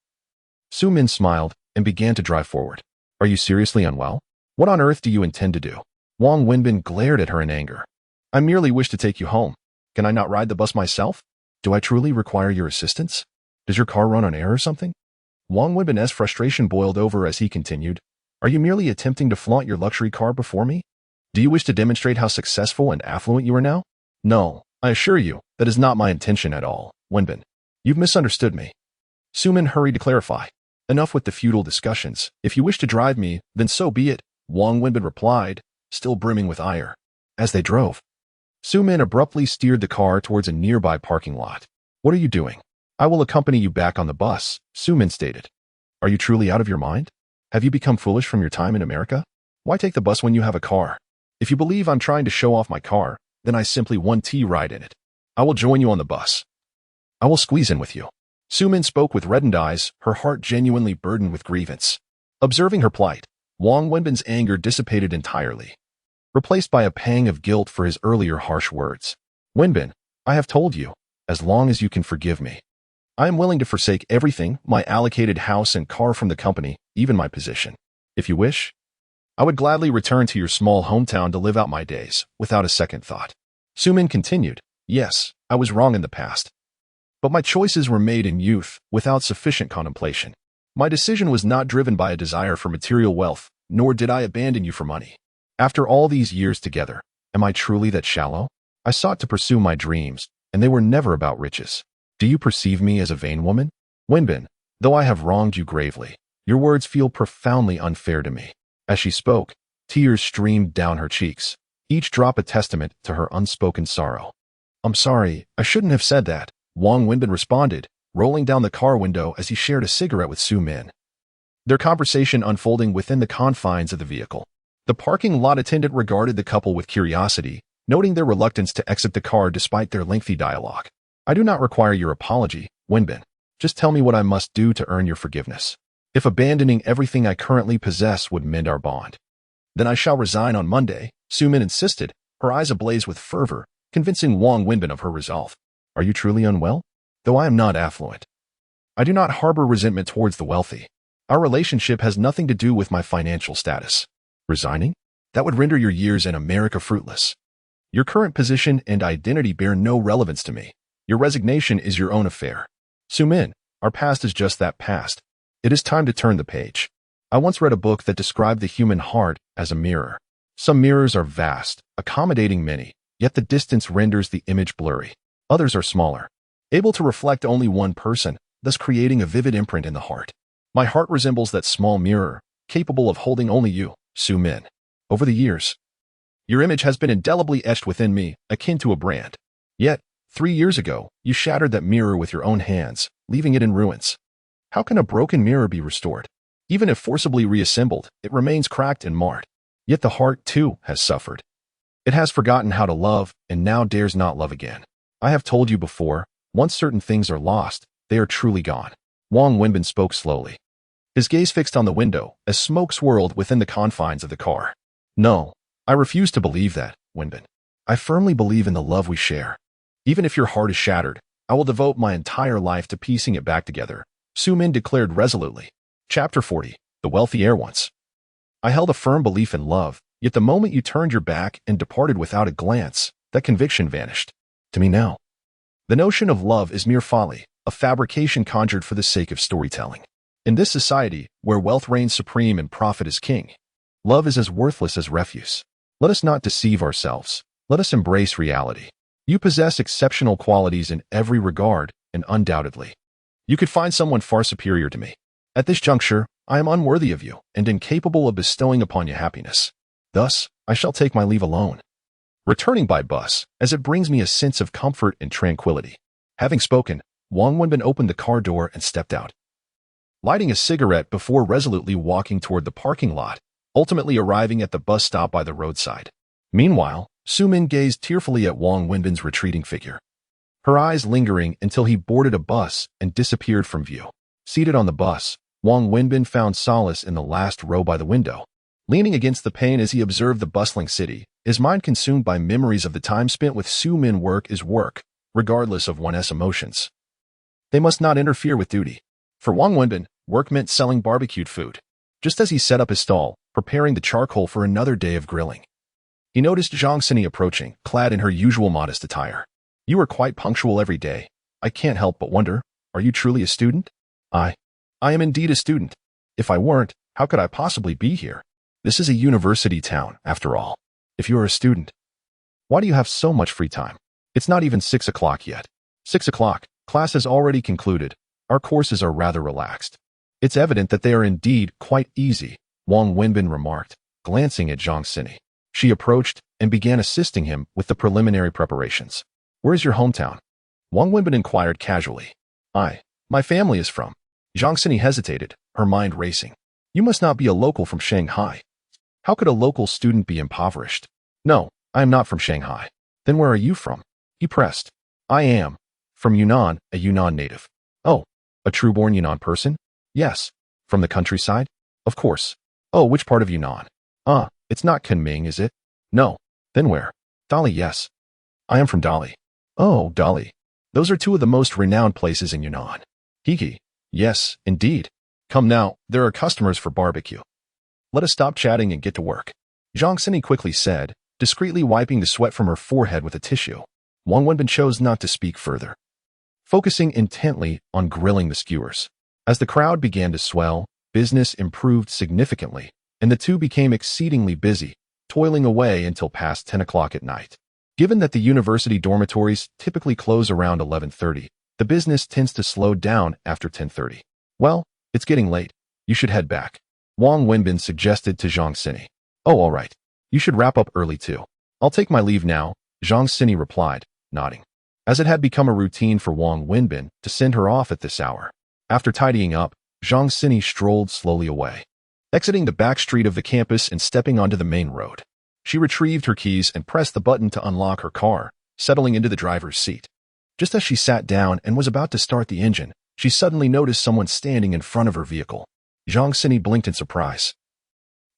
Su Min smiled and began to drive forward. Are you seriously unwell? What on earth do you intend to do? Wang Wenbin glared at her in anger. I merely wish to take you home. Can I not ride the bus myself? Do I truly require your assistance? Does your car run on air or something? Wang Wenbin's frustration boiled over as he continued. Are you merely attempting to flaunt your luxury car before me? Do you wish to demonstrate how successful and affluent you are now? No, I assure you, that is not my intention at all, Wenbin. You've misunderstood me. Su Min hurried to clarify. Enough with the futile discussions. If you wish to drive me, then so be it, Wang Wenbin replied, still brimming with ire. As they drove, Su Min abruptly steered the car towards a nearby parking lot. What are you doing? I will accompany you back on the bus, Su Min stated. Are you truly out of your mind? Have you become foolish from your time in America? Why take the bus when you have a car? If you believe I'm trying to show off my car, then I simply want to ride in it. I will join you on the bus. I will squeeze in with you. Su Min spoke with reddened eyes, her heart genuinely burdened with grievance. Observing her plight, Wang Wenbin's anger dissipated entirely, replaced by a pang of guilt for his earlier harsh words. Wenbin, I have told you, as long as you can forgive me, I am willing to forsake everything, my allocated house and car from the company, even my position. If you wish, I would gladly return to your small hometown to live out my days, without a second thought. Su Min continued, yes, I was wrong in the past. But my choices were made in youth, without sufficient contemplation. My decision was not driven by a desire for material wealth, nor did I abandon you for money. After all these years together, am I truly that shallow? I sought to pursue my dreams, and they were never about riches. Do you perceive me as a vain woman? Wenbin, though I have wronged you gravely, your words feel profoundly unfair to me. As she spoke, tears streamed down her cheeks, each drop a testament to her unspoken sorrow. I'm sorry, I shouldn't have said that, Wang Wenbin responded, rolling down the car window as he shared a cigarette with Su Min. Their conversation unfolding within the confines of the vehicle. The parking lot attendant regarded the couple with curiosity, noting their reluctance to exit the car despite their lengthy dialogue. I do not require your apology, Wenbin. Just tell me what I must do to earn your forgiveness. If abandoning everything I currently possess would mend our bond, then I shall resign on Monday, Su Min insisted, her eyes ablaze with fervor, convincing Wang Wenbin of her resolve. Are you truly unwell? Though I am not affluent, I do not harbor resentment towards the wealthy. Our relationship has nothing to do with my financial status. Resigning? That would render your years in America fruitless. Your current position and identity bear no relevance to me. Your resignation is your own affair. Su Min, our past is just that past. It is time to turn the page. I once read a book that described the human heart as a mirror. Some mirrors are vast, accommodating many, yet the distance renders the image blurry. Others are smaller, able to reflect only one person, thus creating a vivid imprint in the heart. My heart resembles that small mirror, capable of holding only you, Su Min. Over the years, your image has been indelibly etched within me, akin to a brand. Yet, 3 years ago, you shattered that mirror with your own hands, leaving it in ruins. How can a broken mirror be restored? Even if forcibly reassembled, it remains cracked and marred. Yet the heart, too, has suffered. It has forgotten how to love and now dares not love again. I have told you before, once certain things are lost, they are truly gone. Wang Wenbin spoke slowly. His gaze fixed on the window as smoke swirled within the confines of the car. No, I refuse to believe that, Wenbin. I firmly believe in the love we share. Even if your heart is shattered, I will devote my entire life to piecing it back together, Su Min declared resolutely. Chapter 40. The Wealthy Heir Once. I held a firm belief in love, yet the moment you turned your back and departed without a glance, that conviction vanished. To me now, the notion of love is mere folly, a fabrication conjured for the sake of storytelling. In this society, where wealth reigns supreme and profit is king, love is as worthless as refuse. Let us not deceive ourselves. Let us embrace reality. You possess exceptional qualities in every regard, and undoubtedly, you could find someone far superior to me. At this juncture, I am unworthy of you and incapable of bestowing upon you happiness. Thus, I shall take my leave alone, returning by bus, as it brings me a sense of comfort and tranquility. Having spoken, Wang Wenbin opened the car door and stepped out, lighting a cigarette before resolutely walking toward the parking lot, ultimately arriving at the bus stop by the roadside. Meanwhile, Su Min gazed tearfully at Wang Wenbin's retreating figure, her eyes lingering until he boarded a bus and disappeared from view. Seated on the bus, Wang Wenbin found solace in the last row by the window. Leaning against the pane as he observed the bustling city, his mind consumed by memories of the time spent with Su Min. Work is work, regardless of one's emotions. They must not interfere with duty. For Wang Wenbin, work meant selling barbecued food. Just as he set up his stall, preparing the charcoal for another day of grilling, he noticed Zhang Sini approaching, clad in her usual modest attire. You are quite punctual every day. I can't help but wonder, are you truly a student? I am indeed a student. If I weren't, how could I possibly be here? This is a university town, after all. If you are a student, why do you have so much free time? It's not even 6 o'clock yet. 6 o'clock, class has already concluded. Our courses are rather relaxed. It's evident that they are indeed quite easy, Wang Wenbin remarked, glancing at Zhang Sini. She approached and began assisting him with the preliminary preparations. Where is your hometown? Wang Wenbin inquired casually. My family is from. Zhang Sini hesitated, her mind racing. You must not be a local from Shanghai. How could a local student be impoverished? No, I am not from Shanghai. Then where are you from? He pressed. I am from Yunnan, a Yunnan native. Oh, a true-born Yunnan person? Yes. From the countryside? Of course. Oh, which part of Yunnan? It's not Kunming, is it? No. Then where? Dali, yes. I am from Dali. Oh, Dali. Those are two of the most renowned places in Yunnan. Hiki. Yes, indeed. Come now, there are customers for barbecue. Let us stop chatting and get to work. Zhang Sini quickly said, discreetly wiping the sweat from her forehead with a tissue. Wang Wenbin chose not to speak further, focusing intently on grilling the skewers. As the crowd began to swell, business improved significantly, and the two became exceedingly busy, toiling away until past 10 o'clock at night. Given that the university dormitories typically close around 11:30, the business tends to slow down after 10:30. Well, it's getting late. You should head back, Wang Wenbin suggested to Zhang Sini. Oh, all right. You should wrap up early too. I'll take my leave now, Zhang Sini replied, nodding, as it had become a routine for Wang Wenbin to send her off at this hour. After tidying up, Zhang Sini strolled slowly away, exiting the back street of the campus and stepping onto the main road. She retrieved her keys and pressed the button to unlock her car, settling into the driver's seat. Just as she sat down and was about to start the engine, she suddenly noticed someone standing in front of her vehicle. Zhang Sini blinked in surprise,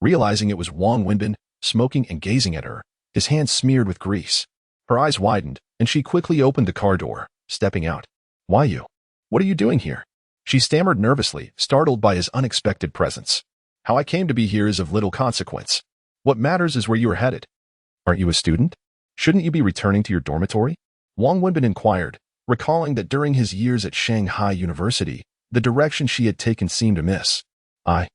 realizing it was Wang Wenbin, smoking and gazing at her, his hands smeared with grease. Her eyes widened, and she quickly opened the car door, stepping out. Why you? What are you doing here? She stammered nervously, startled by his unexpected presence. How I came to be here is of little consequence. What matters is where you are headed. Aren't you a student? Shouldn't you be returning to your dormitory? Wang Wenbin inquired, recalling that during his years at Shanghai University, the direction she had taken seemed amiss. I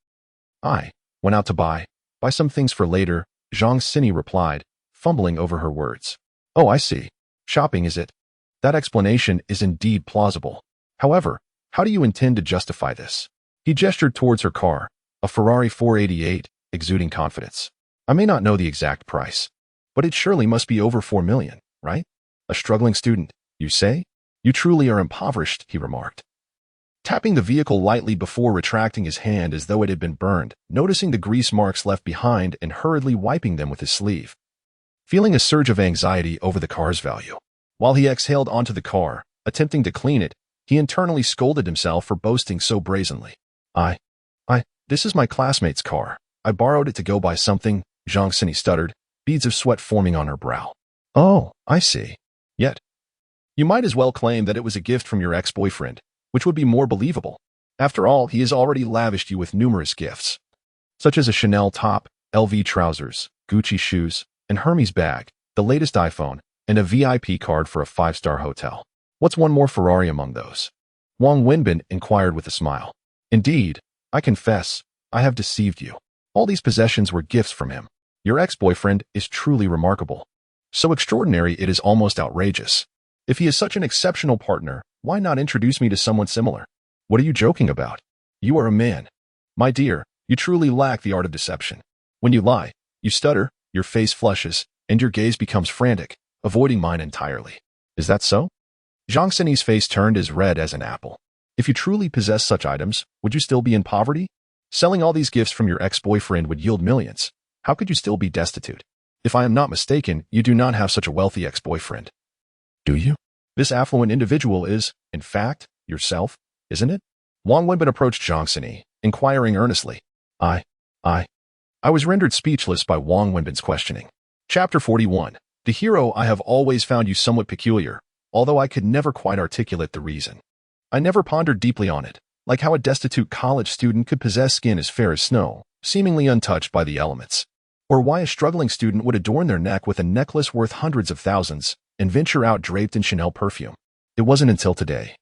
went out to buy some things for later, Zhang Sini replied, fumbling over her words. Oh, I see. Shopping, is it? That explanation is indeed plausible. However, how do you intend to justify this? He gestured towards her car, a Ferrari 488, exuding confidence. I may not know the exact price, but it surely must be over 4 million, right? A struggling student, You say? You truly are impoverished, he remarked, tapping the vehicle lightly before retracting his hand as though it had been burned, noticing the grease marks left behind and hurriedly wiping them with his sleeve. Feeling a surge of anxiety over the car's value. While he exhaled onto the car, attempting to clean it, he internally scolded himself for boasting so brazenly. This is my classmate's car. I borrowed it to go buy something, Zhang Sini stuttered, beads of sweat forming on her brow. Oh, I see. Yet, you might as well claim that it was a gift from your ex-boyfriend, which would be more believable. After all, he has already lavished you with numerous gifts, such as a Chanel top, LV trousers, Gucci shoes, and Hermes bag, the latest iPhone, and a VIP card for a 5-star hotel. What's one more Ferrari among those? Wang Wenbin inquired with a smile. Indeed, I confess, I have deceived you. All these possessions were gifts from him. Your ex-boyfriend is truly remarkable. So extraordinary it is almost outrageous. If he is such an exceptional partner, why not introduce me to someone similar? What are you joking about? You are a man. My dear, you truly lack the art of deception. When you lie, you stutter, your face flushes, and your gaze becomes frantic, avoiding mine entirely. Is that so? Zhang Sini's face turned as red as an apple. If you truly possess such items, would you still be in poverty? Selling all these gifts from your ex-boyfriend would yield millions. How could you still be destitute? If I am not mistaken, you do not have such a wealthy ex-boyfriend. Do you? This affluent individual is, in fact, yourself, isn't it? Wang Wenbin approached Zhang Sini, inquiring earnestly. I was rendered speechless by Wang Wenbin's questioning. Chapter 41. The hero, I have always found you somewhat peculiar, although I could never quite articulate the reason. I never pondered deeply on it, like how a destitute college student could possess skin as fair as snow, seemingly untouched by the elements, or why a struggling student would adorn their neck with a necklace worth hundreds of thousands and venture out draped in Chanel perfume. It wasn't until today,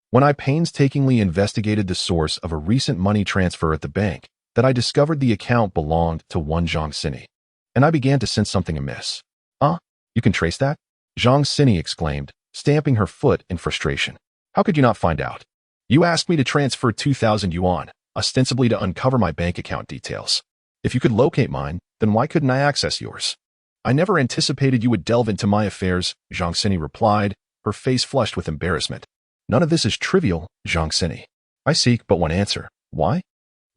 when I painstakingly investigated the source of a recent money transfer at the bank, that I discovered the account belonged to one Zhang Sini, and I began to sense something amiss. You can trace that? Zhang Sini exclaimed, stamping her foot in frustration. How could you not find out? You asked me to transfer 2,000 yuan, ostensibly to uncover my bank account details. If you could locate mine, then why couldn't I access yours? I never anticipated you would delve into my affairs, Zhang Sini replied, her face flushed with embarrassment. None of this is trivial, Zhang Sini. I seek but one answer. Why?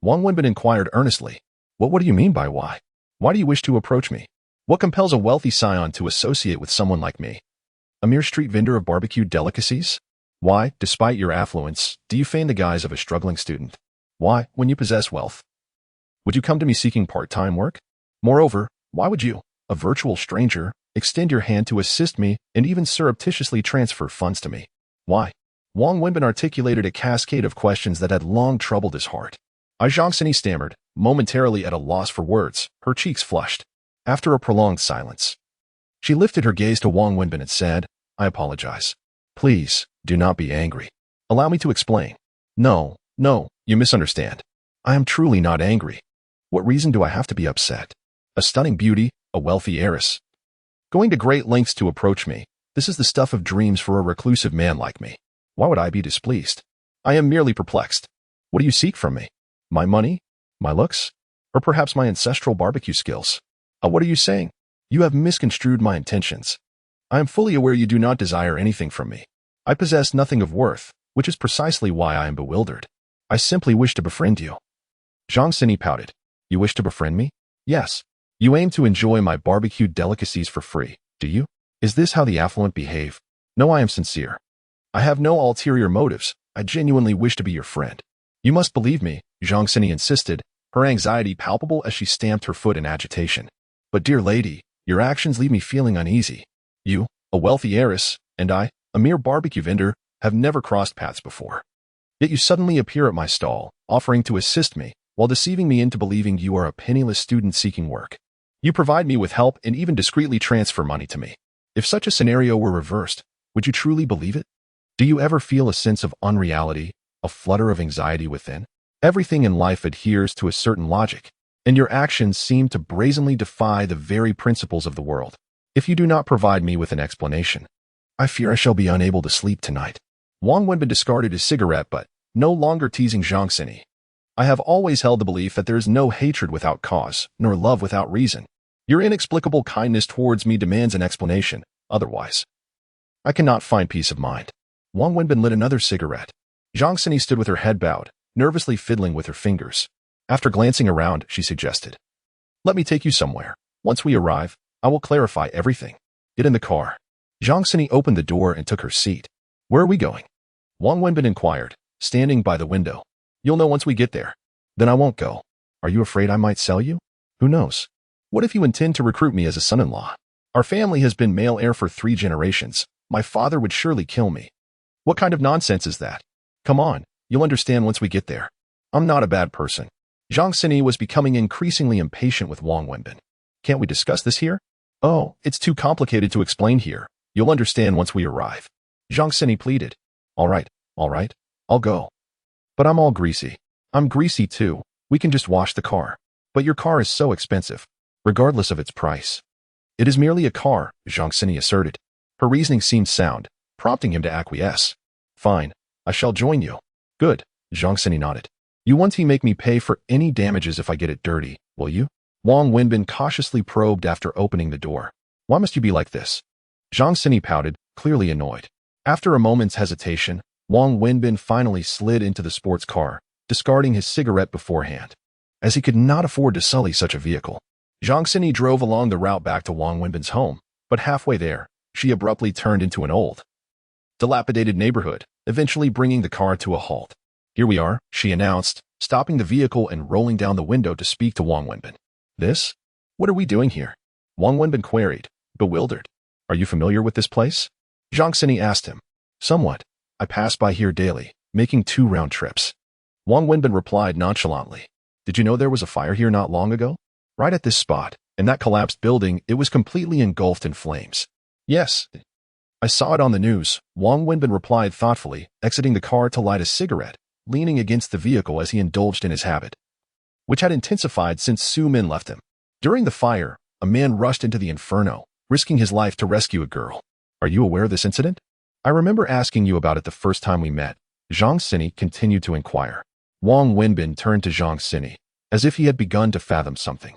Wang Wenbin inquired earnestly. What do you mean by why? Why do you wish to approach me? What compels a wealthy scion to associate with someone like me? A mere street vendor of barbecued delicacies? Why, despite your affluence, do you feign the guise of a struggling student? Why, when you possess wealth, would you come to me seeking part-time work? Moreover, why would you, a virtual stranger, extend your hand to assist me and even surreptitiously transfer funds to me? Why? Wang Wenbin articulated a cascade of questions that had long troubled his heart. Zhang Sini stammered, momentarily at a loss for words, her cheeks flushed. After a prolonged silence, she lifted her gaze to Wang Wenbin and said, I apologize. Please, do not be angry. Allow me to explain. No, you misunderstand. I am truly not angry. What reason do I have to be upset? A stunning beauty, a wealthy heiress, going to great lengths to approach me. This is the stuff of dreams for a reclusive man like me. Why would I be displeased? I am merely perplexed. What do you seek from me? My money? My looks? Or perhaps my ancestral barbecue skills? What are you saying? You have misconstrued my intentions. I am fully aware you do not desire anything from me. I possess nothing of worth, which is precisely why I am bewildered. I simply wish to befriend you. Zhang Sini pouted. You wish to befriend me? Yes. You aim to enjoy my barbecued delicacies for free, do you? Is this how the affluent behave? No, I am sincere. I have no ulterior motives. I genuinely wish to be your friend. You must believe me, Zhang Sini insisted, her anxiety palpable as she stamped her foot in agitation. But dear lady, your actions leave me feeling uneasy. You, a wealthy heiress, and I, a mere barbecue vendor, have never crossed paths before. Yet you suddenly appear at my stall, offering to assist me, while deceiving me into believing you are a penniless student seeking work. You provide me with help and even discreetly transfer money to me. If such a scenario were reversed, would you truly believe it? Do you ever feel a sense of unreality, a flutter of anxiety within? Everything in life adheres to a certain logic, and your actions seem to brazenly defy the very principles of the world. If you do not provide me with an explanation, I fear I shall be unable to sleep tonight. Wang Wenbin discarded his cigarette but, no longer teasing Zhang Sini. I have always held the belief that there is no hatred without cause, nor love without reason. Your inexplicable kindness towards me demands an explanation, otherwise I cannot find peace of mind. Wang Wenbin lit another cigarette. Zhang Sini stood with her head bowed, nervously fiddling with her fingers. After glancing around, she suggested, "Let me take you somewhere. Once we arrive, I will clarify everything. Get in the car." Zhang Sini opened the door and took her seat. "Where are we going?" Wang Wenbin inquired, standing by the window. "You'll know once we get there." "Then I won't go." "Are you afraid I might sell you?" "Who knows? What if you intend to recruit me as a son-in-law? Our family has been male heir for 3 generations. My father would surely kill me." "What kind of nonsense is that?" "Come on, you'll understand once we get there. I'm not a bad person." Zhang Sini was becoming increasingly impatient with Wang Wenbin. "Can't we discuss this here?" "Oh, it's too complicated to explain here. You'll understand once we arrive." Zhang Sini pleaded. All right, I'll go. But I'm all greasy." "I'm greasy too. We can just wash the car." "But your car is so expensive, regardless of its price." "It is merely a car," Zhang Sini asserted. Her reasoning seemed sound, prompting him to acquiesce. "Fine, I shall join you." "Good," Zhang Sini nodded. "You won't make me pay for any damages if I get it dirty, will you?" Wang Wenbin cautiously probed after opening the door. "Why must you be like this?" Zhang Sini pouted, clearly annoyed. After a moment's hesitation, Wang Wenbin finally slid into the sports car, discarding his cigarette beforehand, as he could not afford to sully such a vehicle. Zhang Sini drove along the route back to Wang Wenbin's home, but halfway there, she abruptly turned into an old, dilapidated neighborhood, eventually bringing the car to a halt. "Here we are," she announced, stopping the vehicle and rolling down the window to speak to Wang Wenbin. "This? What are we doing here?" Wang Wenbin queried, bewildered. "Are you familiar with this place?" Zhang Sini asked him. "Somewhat. I pass by here daily, making 2 round trips." Wang Wenbin replied nonchalantly. "Did you know there was a fire here not long ago? Right at this spot, in that collapsed building, it was completely engulfed in flames." "Yes, I saw it on the news," Wang Wenbin replied thoughtfully, exiting the car to light a cigarette, leaning against the vehicle as he indulged in his habit, which had intensified since Su Min left him. During the fire, a man rushed into the inferno, risking his life to rescue a girl. "Are you aware of this incident?" "I remember asking you about it the first time we met," Zhang Sini continued to inquire. Wang Wenbin turned to Zhang Sini, as if he had begun to fathom something.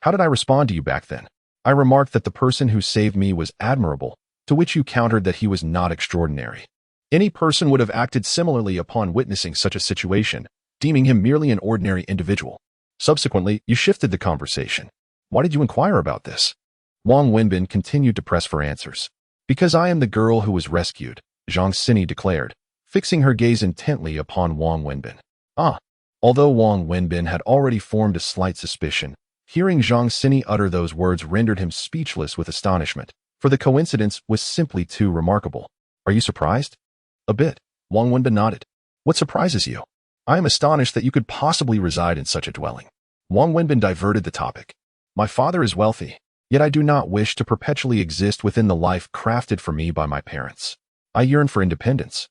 "How did I respond to you back then?" "I remarked that the person who saved me was admirable, to which you countered that he was not extraordinary. Any person would have acted similarly upon witnessing such a situation, deeming him merely an ordinary individual. Subsequently, you shifted the conversation. Why did you inquire about this?" Wang Wenbin continued to press for answers. "Because I am the girl who was rescued," Zhang Sini declared, fixing her gaze intently upon Wang Wenbin. "Ah." Although Wang Wenbin had already formed a slight suspicion, hearing Zhang Sini utter those words rendered him speechless with astonishment, for the coincidence was simply too remarkable. "Are you surprised?" "A bit," Wang Wenbin nodded. "What surprises you?" "I am astonished that you could possibly reside in such a dwelling." Wang Wenbin diverted the topic. "My father is wealthy, yet I do not wish to perpetually exist within the life crafted for me by my parents. I yearn for independence.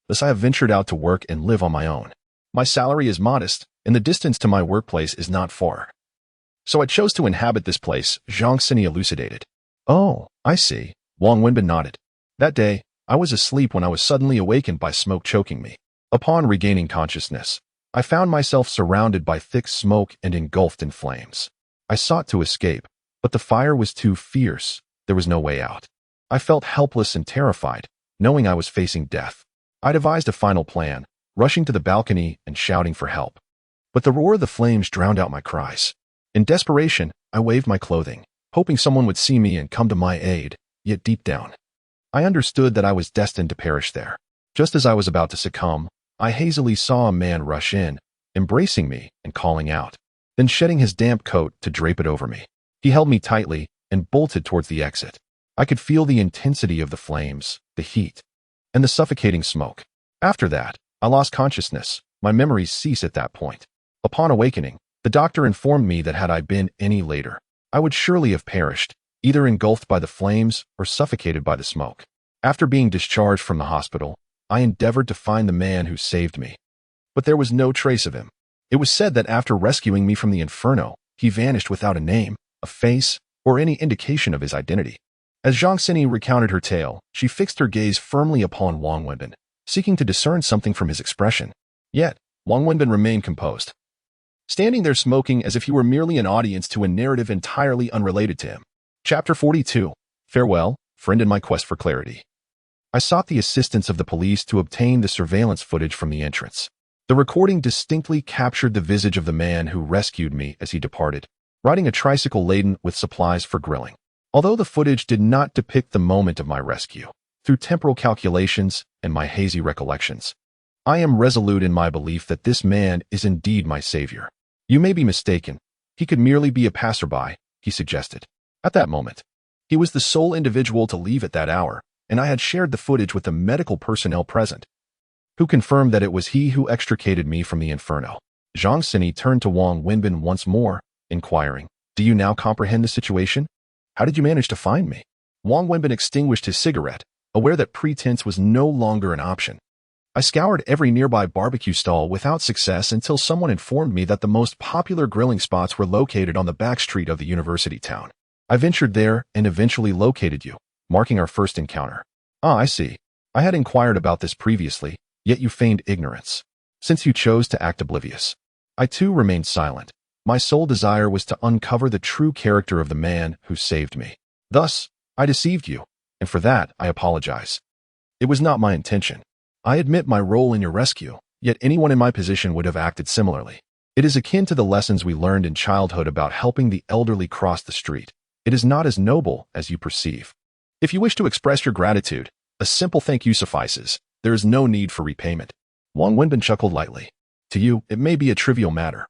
Thus I have ventured out to work and live on my own. My salary is modest, and the distance to my workplace is not far. So I chose to inhabit this place," Zhang Sini elucidated. "Oh, I see," Wang Wenbin nodded. "That day, I was asleep when I was suddenly awakened by smoke choking me. Upon regaining consciousness, I found myself surrounded by thick smoke and engulfed in flames. I sought to escape, but the fire was too fierce. There was no way out. I felt helpless and terrified, knowing I was facing death. I devised a final plan, rushing to the balcony and shouting for help. But the roar of the flames drowned out my cries. In desperation, I waved my clothing, hoping someone would see me and come to my aid, yet deep down, I understood that I was destined to perish there. Just as I was about to succumb, I hazily saw a man rush in, embracing me and calling out, then shedding his damp coat to drape it over me. He held me tightly and bolted towards the exit. I could feel the intensity of the flames, the heat, and the suffocating smoke. After that, I lost consciousness. My memories ceased at that point. Upon awakening, the doctor informed me that had I been any later, I would surely have perished, either engulfed by the flames or suffocated by the smoke. After being discharged from the hospital, I endeavored to find the man who saved me, but there was no trace of him. It was said that after rescuing me from the inferno, he vanished without a name, a face, or any indication of his identity. As Zhang Sini recounted her tale, she fixed her gaze firmly upon Wang Wenbin, seeking to discern something from his expression. Yet, Wang Wenbin remained composed, standing there smoking as if he were merely an audience to a narrative entirely unrelated to him. Chapter 42. Farewell, friend in my quest for clarity. I sought the assistance of the police to obtain the surveillance footage from the entrance. The recording distinctly captured the visage of the man who rescued me as he departed, riding a tricycle laden with supplies for grilling. Although the footage did not depict the moment of my rescue, through temporal calculations and my hazy recollections, I am resolute in my belief that this man is indeed my savior. You may be mistaken. He could merely be a passerby, he suggested. At that moment, he was the sole individual to leave at that hour, and I had shared the footage with the medical personnel present, who confirmed that it was he who extricated me from the inferno. Zhang Sini turned to Wang Wenbin once more, inquiring, "Do you now comprehend the situation? How did you manage to find me?" Wang Wenbin extinguished his cigarette, aware that pretense was no longer an option. I scoured every nearby barbecue stall without success until someone informed me that the most popular grilling spots were located on the back street of the university town. I ventured there and eventually located you, marking our first encounter. Ah, I see. I had inquired about this previously, yet you feigned ignorance. Since you chose to act oblivious, I too remained silent. My sole desire was to uncover the true character of the man who saved me. Thus, I deceived you, and for that I apologize. It was not my intention. I admit my role in your rescue, yet anyone in my position would have acted similarly. It is akin to the lessons we learned in childhood about helping the elderly cross the street. It is not as noble as you perceive. If you wish to express your gratitude, a simple thank you suffices. There is no need for repayment. Wang Wenbin chuckled lightly. To you, it may be a trivial matter.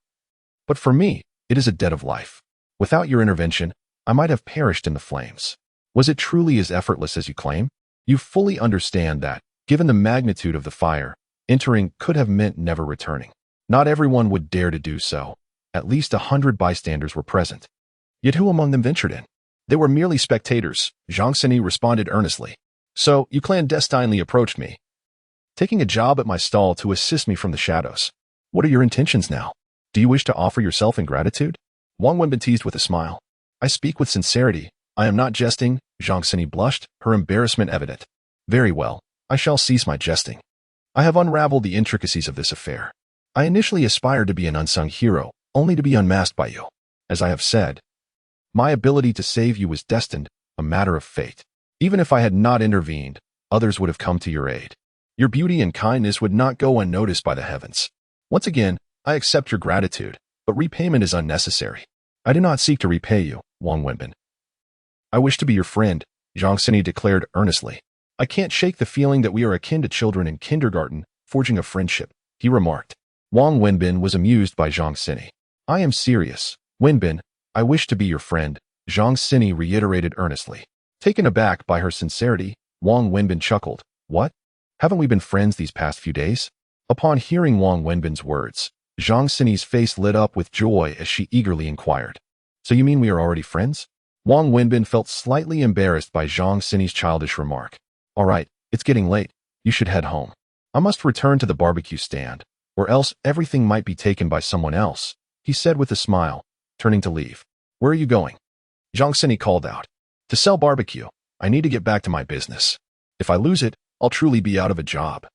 But for me, it is a debt of life. Without your intervention, I might have perished in the flames. Was it truly as effortless as you claim? You fully understand that, given the magnitude of the fire, entering could have meant never returning. Not everyone would dare to do so. At least 100 bystanders were present. Yet who among them ventured in? They were merely spectators, Zhang Sini responded earnestly. So, you clandestinely approached me, taking a job at my stall to assist me from the shadows. What are your intentions now? Do you wish to offer yourself in gratitude? Wang Wenbin teased with a smile. I speak with sincerity. I am not jesting. Zhang Sini blushed, her embarrassment evident. Very well. I shall cease my jesting. I have unraveled the intricacies of this affair. I initially aspired to be an unsung hero, only to be unmasked by you. As I have said, my ability to save you was destined, a matter of fate. Even if I had not intervened, others would have come to your aid. Your beauty and kindness would not go unnoticed by the heavens. Once again, I accept your gratitude, but repayment is unnecessary. I do not seek to repay you, Wang Wenbin. I wish to be your friend, Zhang Sini declared earnestly. I can't shake the feeling that we are akin to children in kindergarten, forging a friendship, he remarked. Wang Wenbin was amused by Zhang Sini. I am serious. Wenbin, I wish to be your friend, Zhang Sini reiterated earnestly. Taken aback by her sincerity, Wang Wenbin chuckled. What? Haven't we been friends these past few days? Upon hearing Wang Wenbin's words, Zhang Sini's face lit up with joy as she eagerly inquired. So you mean we are already friends? Wang Wenbin felt slightly embarrassed by Zhang Sini's childish remark. All right, it's getting late. You should head home. I must return to the barbecue stand, or else everything might be taken by someone else, he said with a smile, turning to leave. Where are you going? Zhang Sini called out. To sell barbecue. I need to get back to my business. If I lose it, I'll truly be out of a job.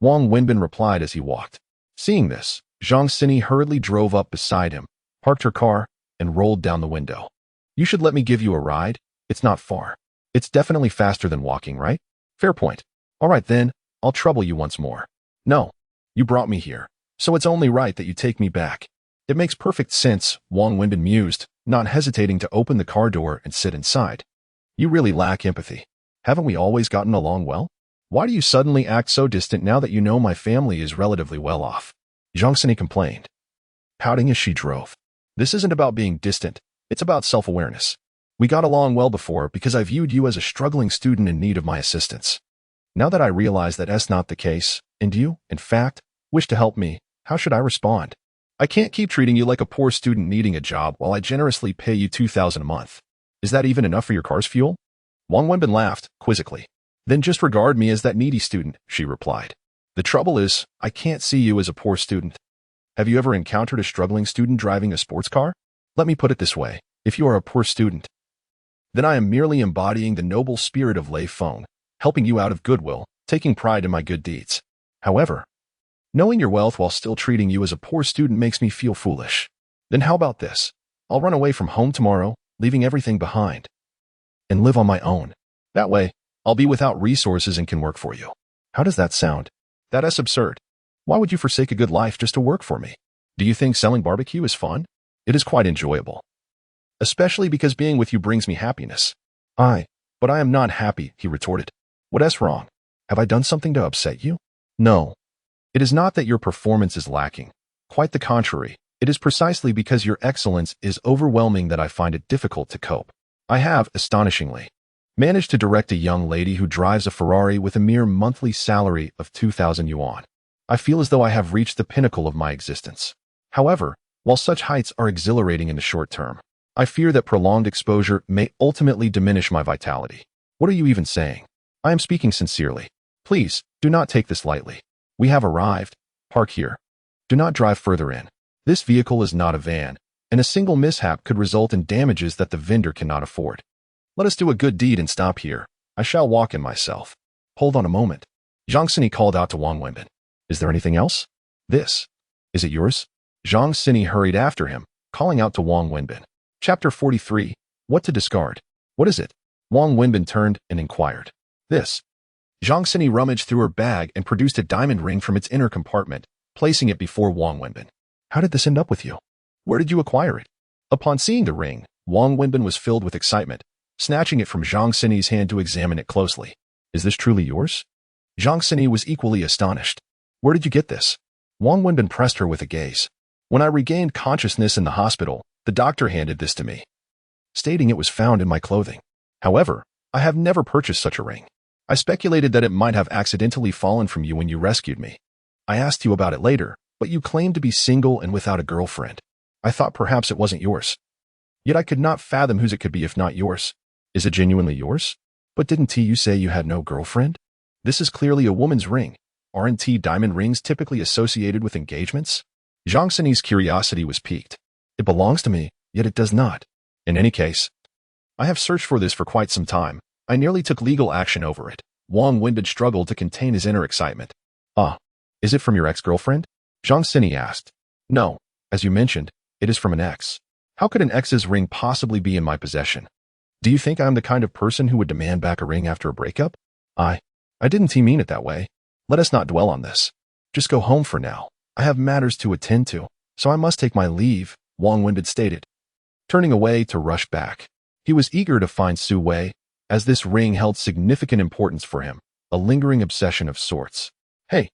Wang Wenbin replied as he walked. Seeing this, Zhang Sini hurriedly drove up beside him, parked her car, and rolled down the window. You should let me give you a ride. It's not far. It's definitely faster than walking, right? Fair point. All right then, I'll trouble you once more. No, you brought me here, so it's only right that you take me back. It makes perfect sense, Wang Wenbin mused, not hesitating to open the car door and sit inside. You really lack empathy. Haven't we always gotten along well? Why do you suddenly act so distant now that you know my family is relatively well off? Zhang Sini complained, pouting as she drove. This isn't about being distant, it's about self-awareness. We got along well before because I viewed you as a struggling student in need of my assistance. Now that I realize that that's not the case, and you, in fact, wish to help me, how should I respond? I can't keep treating you like a poor student needing a job while I generously pay you $2,000 a month. Is that even enough for your car's fuel? Wang Wenbin laughed, quizzically. Then just regard me as that needy student, she replied. The trouble is, I can't see you as a poor student. Have you ever encountered a struggling student driving a sports car? Let me put it this way. If you are a poor student, then I am merely embodying the noble spirit of Lei Feng, helping you out of goodwill, taking pride in my good deeds. However, knowing your wealth while still treating you as a poor student makes me feel foolish. Then how about this? I'll run away from home tomorrow, leaving everything behind, and live on my own. That way, I'll be without resources and can work for you. How does that sound? That's absurd. Why would you forsake a good life just to work for me? Do you think selling barbecue is fun? It is quite enjoyable. Especially because being with you brings me happiness. But I am not happy, he retorted. What is wrong? Have I done something to upset you? No. It is not that your performance is lacking. Quite the contrary. It is precisely because your excellence is overwhelming that I find it difficult to cope. I have, astonishingly, managed to direct a young lady who drives a Ferrari with a mere monthly salary of 2,000 yuan. I feel as though I have reached the pinnacle of my existence. However, while such heights are exhilarating in the short term, I fear that prolonged exposure may ultimately diminish my vitality. What are you even saying? I am speaking sincerely. Please, do not take this lightly. We have arrived. Park here. Do not drive further in. This vehicle is not a van, and a single mishap could result in damages that the vendor cannot afford. Let us do a good deed and stop here. I shall walk in myself. Hold on a moment. Zhang Sini called out to Wang Wenbin. Is there anything else? This. Is it yours? Zhang Sini hurried after him, calling out to Wang Wenbin. Chapter 43. What to discard. What is it? Wang Wenbin turned and inquired. This. Zhang Sini rummaged through her bag and produced a diamond ring from its inner compartment, placing it before Wang Wenbin. How did this end up with you? Where did you acquire it? Upon seeing the ring, Wang Wenbin was filled with excitement, snatching it from Zhang Sini's hand to examine it closely. Is this truly yours? Zhang Sini was equally astonished. Where did you get this? Wang Wenbin pressed her with a gaze. When I regained consciousness in the hospital, the doctor handed this to me, stating it was found in my clothing. However, I have never purchased such a ring. I speculated that it might have accidentally fallen from you when you rescued me. I asked you about it later, but you claimed to be single and without a girlfriend. I thought perhaps it wasn't yours. Yet I could not fathom whose it could be if not yours. Is it genuinely yours? But didn't you say you had no girlfriend? This is clearly a woman's ring. Aren't diamond rings typically associated with engagements? Zhang Sini's curiosity was piqued. It belongs to me, yet it does not. In any case, I have searched for this for quite some time. I nearly took legal action over it. Wang Wenbin struggled to contain his inner excitement. Is it from your ex-girlfriend? Zhang Sini asked. No, as you mentioned, it is from an ex. How could an ex's ring possibly be in my possession? Do you think I am the kind of person who would demand back a ring after a breakup? I didn't mean it that way. Let us not dwell on this. Just go home for now. I have matters to attend to, so I must take my leave, Wang Wenbin stated, turning away to rush back. He was eager to find Su Wei, as this ring held significant importance for him, a lingering obsession of sorts. Hey,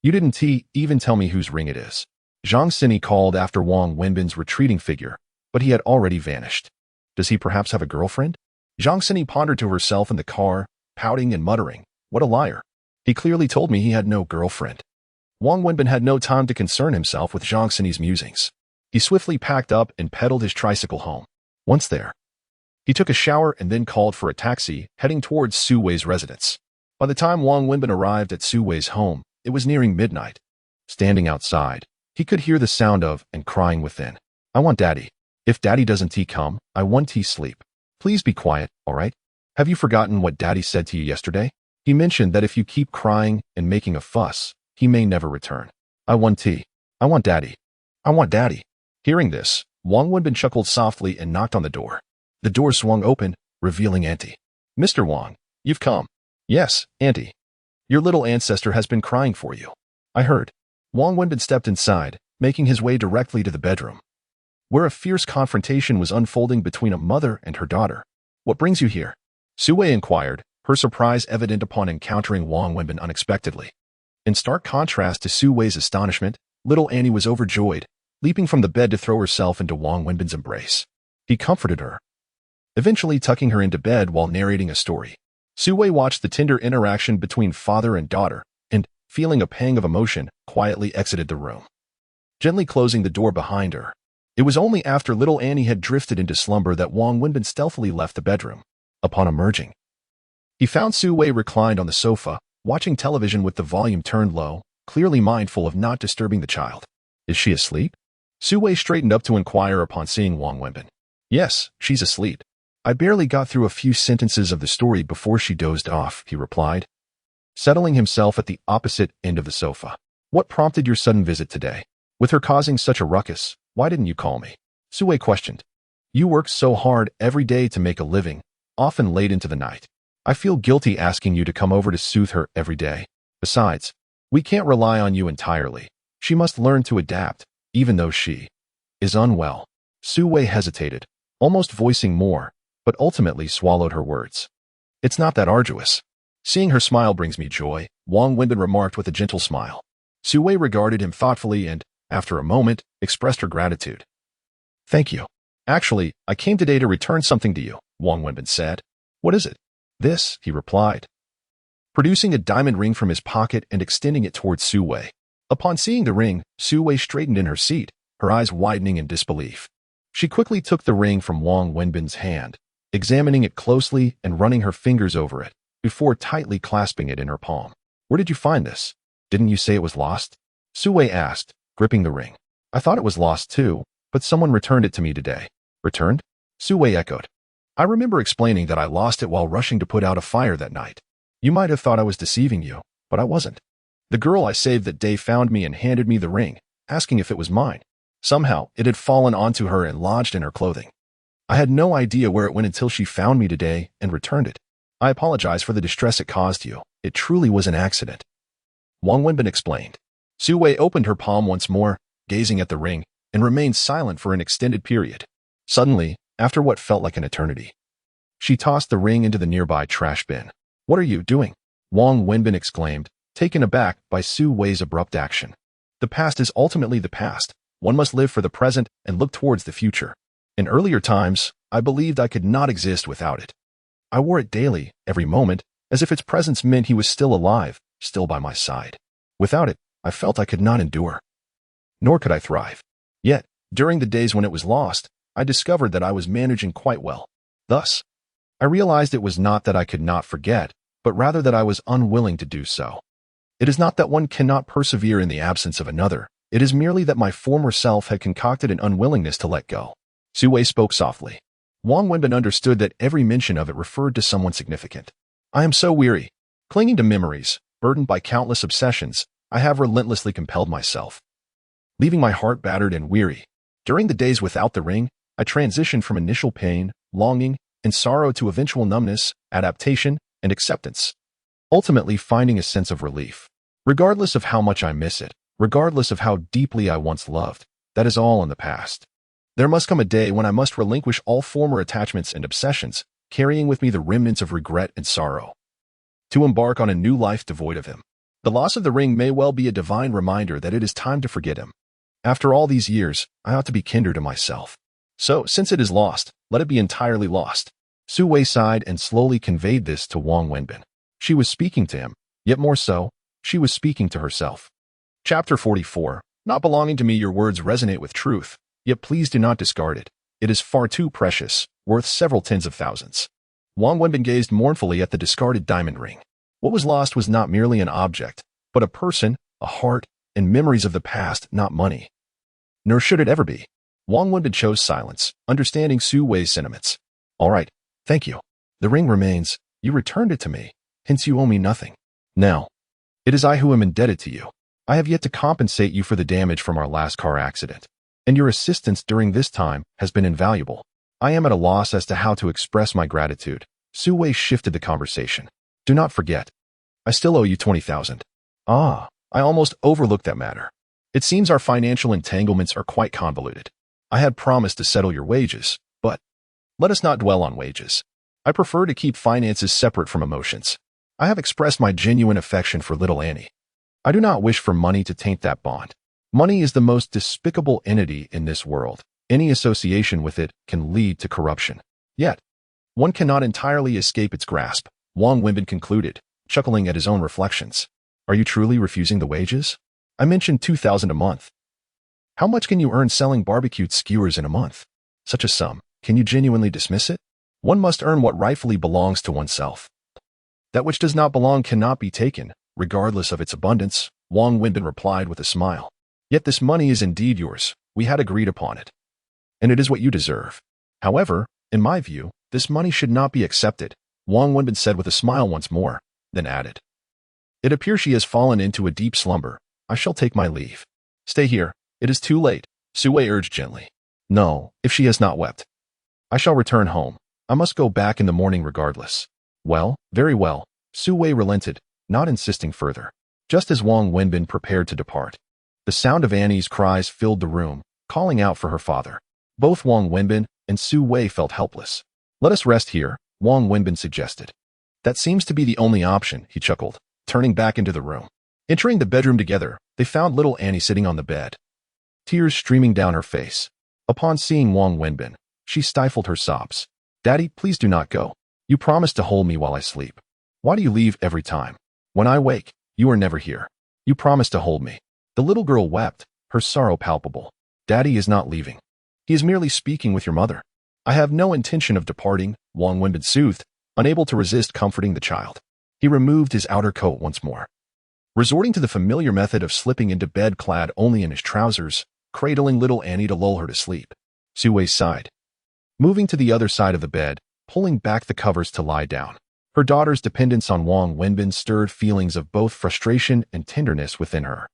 you didn't even tell me whose ring it is. Zhang Sini called after Wang Wenbin's retreating figure, but he had already vanished. Does he perhaps have a girlfriend? Zhang Sini pondered to herself in the car, pouting and muttering, what a liar. He clearly told me he had no girlfriend. Wang Wenbin had no time to concern himself with Zhang Sini's musings. He swiftly packed up and pedaled his tricycle home. Once there, he took a shower and then called for a taxi, heading towards Su Wei's residence. By the time Wang Wenbin arrived at Su Wei's home, it was nearing midnight. Standing outside, he could hear the sound of and crying within. I want Daddy. If Daddy doesn't come, I want sleep. Please be quiet, all right? Have you forgotten what Daddy said to you yesterday? He mentioned that if you keep crying and making a fuss, he may never return. I want I want Daddy. I want Daddy. Hearing this, Wang Wenbin chuckled softly and knocked on the door. The door swung open, revealing Auntie. Mr. Wang, you've come. Yes, Auntie. Your little ancestor has been crying for you. I heard. Wang Wenbin stepped inside, making his way directly to the bedroom, where a fierce confrontation was unfolding between a mother and her daughter. What brings you here? Su Wei inquired, her surprise evident upon encountering Wang Wenbin unexpectedly. In stark contrast to Su Wei's astonishment, little Annie was overjoyed, leaping from the bed to throw herself into Wang Wenbin's embrace. He comforted her, eventually tucking her into bed while narrating a story. Su Wei watched the tender interaction between father and daughter, and, feeling a pang of emotion, quietly exited the room, gently closing the door behind her. It was only after little Annie had drifted into slumber that Wang Wenbin stealthily left the bedroom. Upon emerging, he found Su Wei reclined on the sofa, watching television with the volume turned low, clearly mindful of not disturbing the child. Is she asleep? Su Wei straightened up to inquire upon seeing Wang Wenbin. Yes, she's asleep. I barely got through a few sentences of the story before she dozed off, he replied, settling himself at the opposite end of the sofa. What prompted your sudden visit today? With her causing such a ruckus, why didn't you call me? Su Wei questioned. You work so hard every day to make a living, often late into the night. I feel guilty asking you to come over to soothe her every day. Besides, we can't rely on you entirely. She must learn to adapt, even though she is unwell. Su Wei hesitated, almost voicing more, but ultimately swallowed her words. It's not that arduous. Seeing her smile brings me joy, Wang Wenbin remarked with a gentle smile. Su Wei regarded him thoughtfully and, after a moment, expressed her gratitude. Thank you. Actually, I came today to return something to you, Wang Wenbin said. What is it? This, he replied, producing a diamond ring from his pocket and extending it towards Su Wei. Upon seeing the ring, Su Wei straightened in her seat, her eyes widening in disbelief. She quickly took the ring from Wang Wenbin's hand, examining it closely and running her fingers over it, before tightly clasping it in her palm. Where did you find this? Didn't you say it was lost? Su Wei asked, gripping the ring. I thought it was lost too, but someone returned it to me today. Returned? Su Wei echoed. I remember explaining that I lost it while rushing to put out a fire that night. You might have thought I was deceiving you, but I wasn't. The girl I saved that day found me and handed me the ring, asking if it was mine. Somehow, it had fallen onto her and lodged in her clothing. I had no idea where it went until she found me today and returned it. I apologize for the distress it caused you. It truly was an accident. Wang Wenbin explained. Su Wei opened her palm once more, gazing at the ring, and remained silent for an extended period. Suddenly, after what felt like an eternity, she tossed the ring into the nearby trash bin. What are you doing? Wang Wenbin exclaimed, taken aback by Su Wei's abrupt action. The past is ultimately the past. One must live for the present and look towards the future. In earlier times, I believed I could not exist without it. I wore it daily, every moment, as if its presence meant he was still alive, still by my side. Without it, I felt I could not endure. Nor could I thrive. Yet, during the days when it was lost, I discovered that I was managing quite well. Thus, I realized it was not that I could not forget, but rather that I was unwilling to do so. It is not that one cannot persevere in the absence of another. It is merely that my former self had concocted an unwillingness to let go. Su Wei spoke softly. Wang Wenbin understood that every mention of it referred to someone significant. I am so weary. Clinging to memories, burdened by countless obsessions, I have relentlessly compelled myself, leaving my heart battered and weary. During the days without the ring, I transitioned from initial pain, longing, and sorrow to eventual numbness, adaptation, and acceptance, ultimately finding a sense of relief. Regardless of how much I miss it, regardless of how deeply I once loved, that is all in the past. There must come a day when I must relinquish all former attachments and obsessions, carrying with me the remnants of regret and sorrow, to embark on a new life devoid of him. The loss of the ring may well be a divine reminder that it is time to forget him. After all these years, I ought to be kinder to myself. So, since it is lost, let it be entirely lost. Su Wei sighed and slowly conveyed this to Wang Wenbin. She was speaking to him, yet more so, she was speaking to herself. Chapter 44. Not belonging to me, your words resonate with truth, yet please do not discard it. It is far too precious, worth several tens of thousands. Wang Wenbin gazed mournfully at the discarded diamond ring. What was lost was not merely an object, but a person, a heart, and memories of the past, not money. Nor should it ever be. Wang Wenbin chose silence, understanding Su Wei's sentiments. All right, thank you. The ring remains. You returned it to me, hence you owe me nothing. Now, it is I who am indebted to you. I have yet to compensate you for the damage from our last car accident, and your assistance during this time has been invaluable. I am at a loss as to how to express my gratitude. Su Wei shifted the conversation. Do not forget, I still owe you 20,000. Ah, I almost overlooked that matter. It seems our financial entanglements are quite convoluted. I had promised to settle your wages, but let us not dwell on wages. I prefer to keep finances separate from emotions. I have expressed my genuine affection for little Annie. I do not wish for money to taint that bond. Money is the most despicable entity in this world. Any association with it can lead to corruption. Yet, one cannot entirely escape its grasp, Wang Wenbin concluded, chuckling at his own reflections. Are you truly refusing the wages? I mentioned 2,000 a month. How much can you earn selling barbecued skewers in a month? Such a sum, can you genuinely dismiss it? One must earn what rightfully belongs to oneself. That which does not belong cannot be taken, regardless of its abundance, Wang Wenbin replied with a smile. Yet this money is indeed yours. We had agreed upon it. And it is what you deserve. However, in my view, this money should not be accepted, Wang Wenbin said with a smile once more, then added. It appears she has fallen into a deep slumber. I shall take my leave. Stay here. It is too late, Su Wei urged gently. No, if she has not wept. I shall return home. I must go back in the morning regardless. Well, very well. Su Wei relented, not insisting further. Just as Wang Wenbin prepared to depart, the sound of Annie's cries filled the room, calling out for her father. Both Wang Wenbin and Su Wei felt helpless. Let us rest here, Wang Wenbin suggested. That seems to be the only option, he chuckled, turning back into the room. Entering the bedroom together, they found little Annie sitting on the bed, tears streaming down her face. Upon seeing Wang Wenbin, she stifled her sobs. Daddy, please do not go. You promised to hold me while I sleep. Why do you leave every time? When I wake, you are never here. You promised to hold me. The little girl wept, her sorrow palpable. Daddy is not leaving. He is merely speaking with your mother. I have no intention of departing, Wang Wenbin soothed, unable to resist comforting the child. He removed his outer coat once more, resorting to the familiar method of slipping into bed clad only in his trousers, cradling little Annie to lull her to sleep. Su Wei sighed, moving to the other side of the bed, pulling back the covers to lie down. Her daughter's dependence on Wang Wenbin stirred feelings of both frustration and tenderness within her.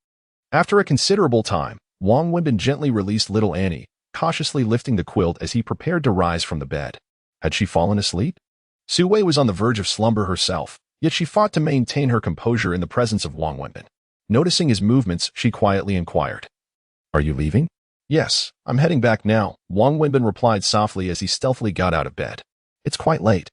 After a considerable time, Wang Wenbin gently released little Annie, cautiously lifting the quilt as he prepared to rise from the bed. Had she fallen asleep? Su Wei was on the verge of slumber herself, yet she fought to maintain her composure in the presence of Wang Wenbin. Noticing his movements, she quietly inquired, Are you leaving? Yes, I'm heading back now, Wang Wenbin replied softly as he stealthily got out of bed. It's quite late.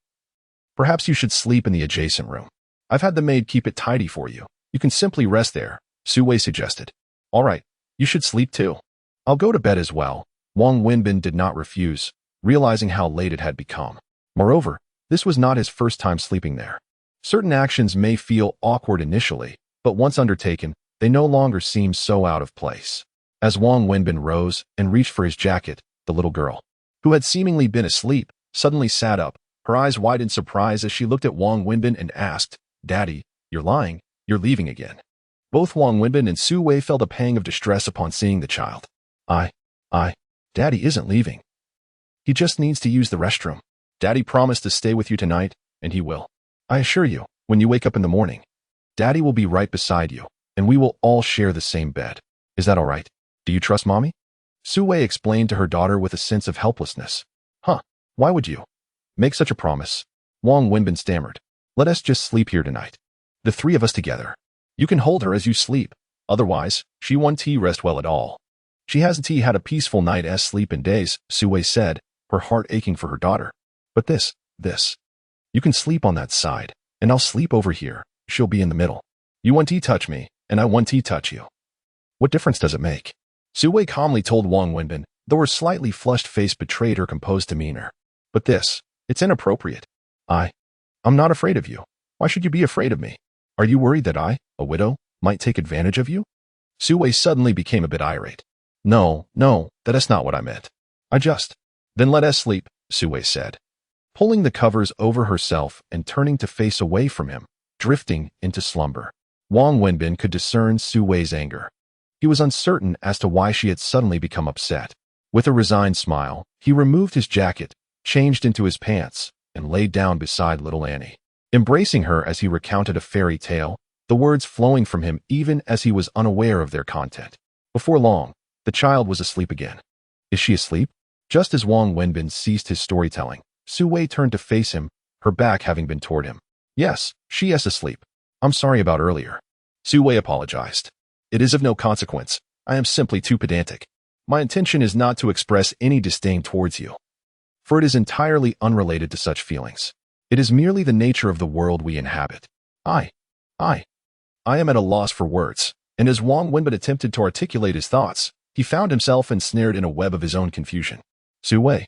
Perhaps you should sleep in the adjacent room. I've had the maid keep it tidy for you. You can simply rest there, Su Wei suggested. All right, you should sleep too. I'll go to bed as well. Wang Wenbin did not refuse, realizing how late it had become. Moreover, this was not his first time sleeping there. Certain actions may feel awkward initially, but once undertaken, they no longer seem so out of place. As Wang Wenbin rose and reached for his jacket, the little girl, who had seemingly been asleep, suddenly sat up, her eyes wide in surprise as she looked at Wang Wenbin and asked, Daddy, you're lying, you're leaving again. Both Wang Wenbin and Su Wei felt a pang of distress upon seeing the child. Daddy isn't leaving. He just needs to use the restroom. Daddy promised to stay with you tonight, and he will. I assure you, when you wake up in the morning, Daddy will be right beside you, and we will all share the same bed. Is that all right? Do you trust Mommy? Su Wei explained to her daughter with a sense of helplessness. Why would you make such a promise? Wang Wenbin stammered. Let us just sleep here tonight. The three of us together. You can hold her as you sleep. Otherwise, she won't rest well at all. She hasn't had a peaceful night's sleep in days, Su Wei said, her heart aching for her daughter. But this. You can sleep on that side, and I'll sleep over here. She'll be in the middle. You won't touch me, and I won't touch you. What difference does it make? Su Wei calmly told Wang Wenbin, though her slightly flushed face betrayed her composed demeanor. But it's inappropriate. I'm not afraid of you. Why should you be afraid of me? Are you worried that I, a widow, might take advantage of you? Su Wei suddenly became a bit irate. No, that is not what I meant. Then let us sleep, Su Wei said, pulling the covers over herself and turning to face away from him, drifting into slumber. Wang Wenbin could discern Su Wei's anger. He was uncertain as to why she had suddenly become upset. With a resigned smile, he removed his jacket, changed into his pants, and laid down beside little Annie, embracing her as he recounted a fairy tale, the words flowing from him even as he was unaware of their content. Before long, the child was asleep again. Is she asleep? Just as Wang Wenbin ceased his storytelling, Su Wei turned to face him, her back having been toward him. Yes, she is asleep. I'm sorry about earlier. Su Wei apologized. It is of no consequence. I am simply too pedantic. My intention is not to express any disdain towards you, for it is entirely unrelated to such feelings. It is merely the nature of the world we inhabit. I am at a loss for words, and as Wang Wenbin attempted to articulate his thoughts, he found himself ensnared in a web of his own confusion. Su Wei,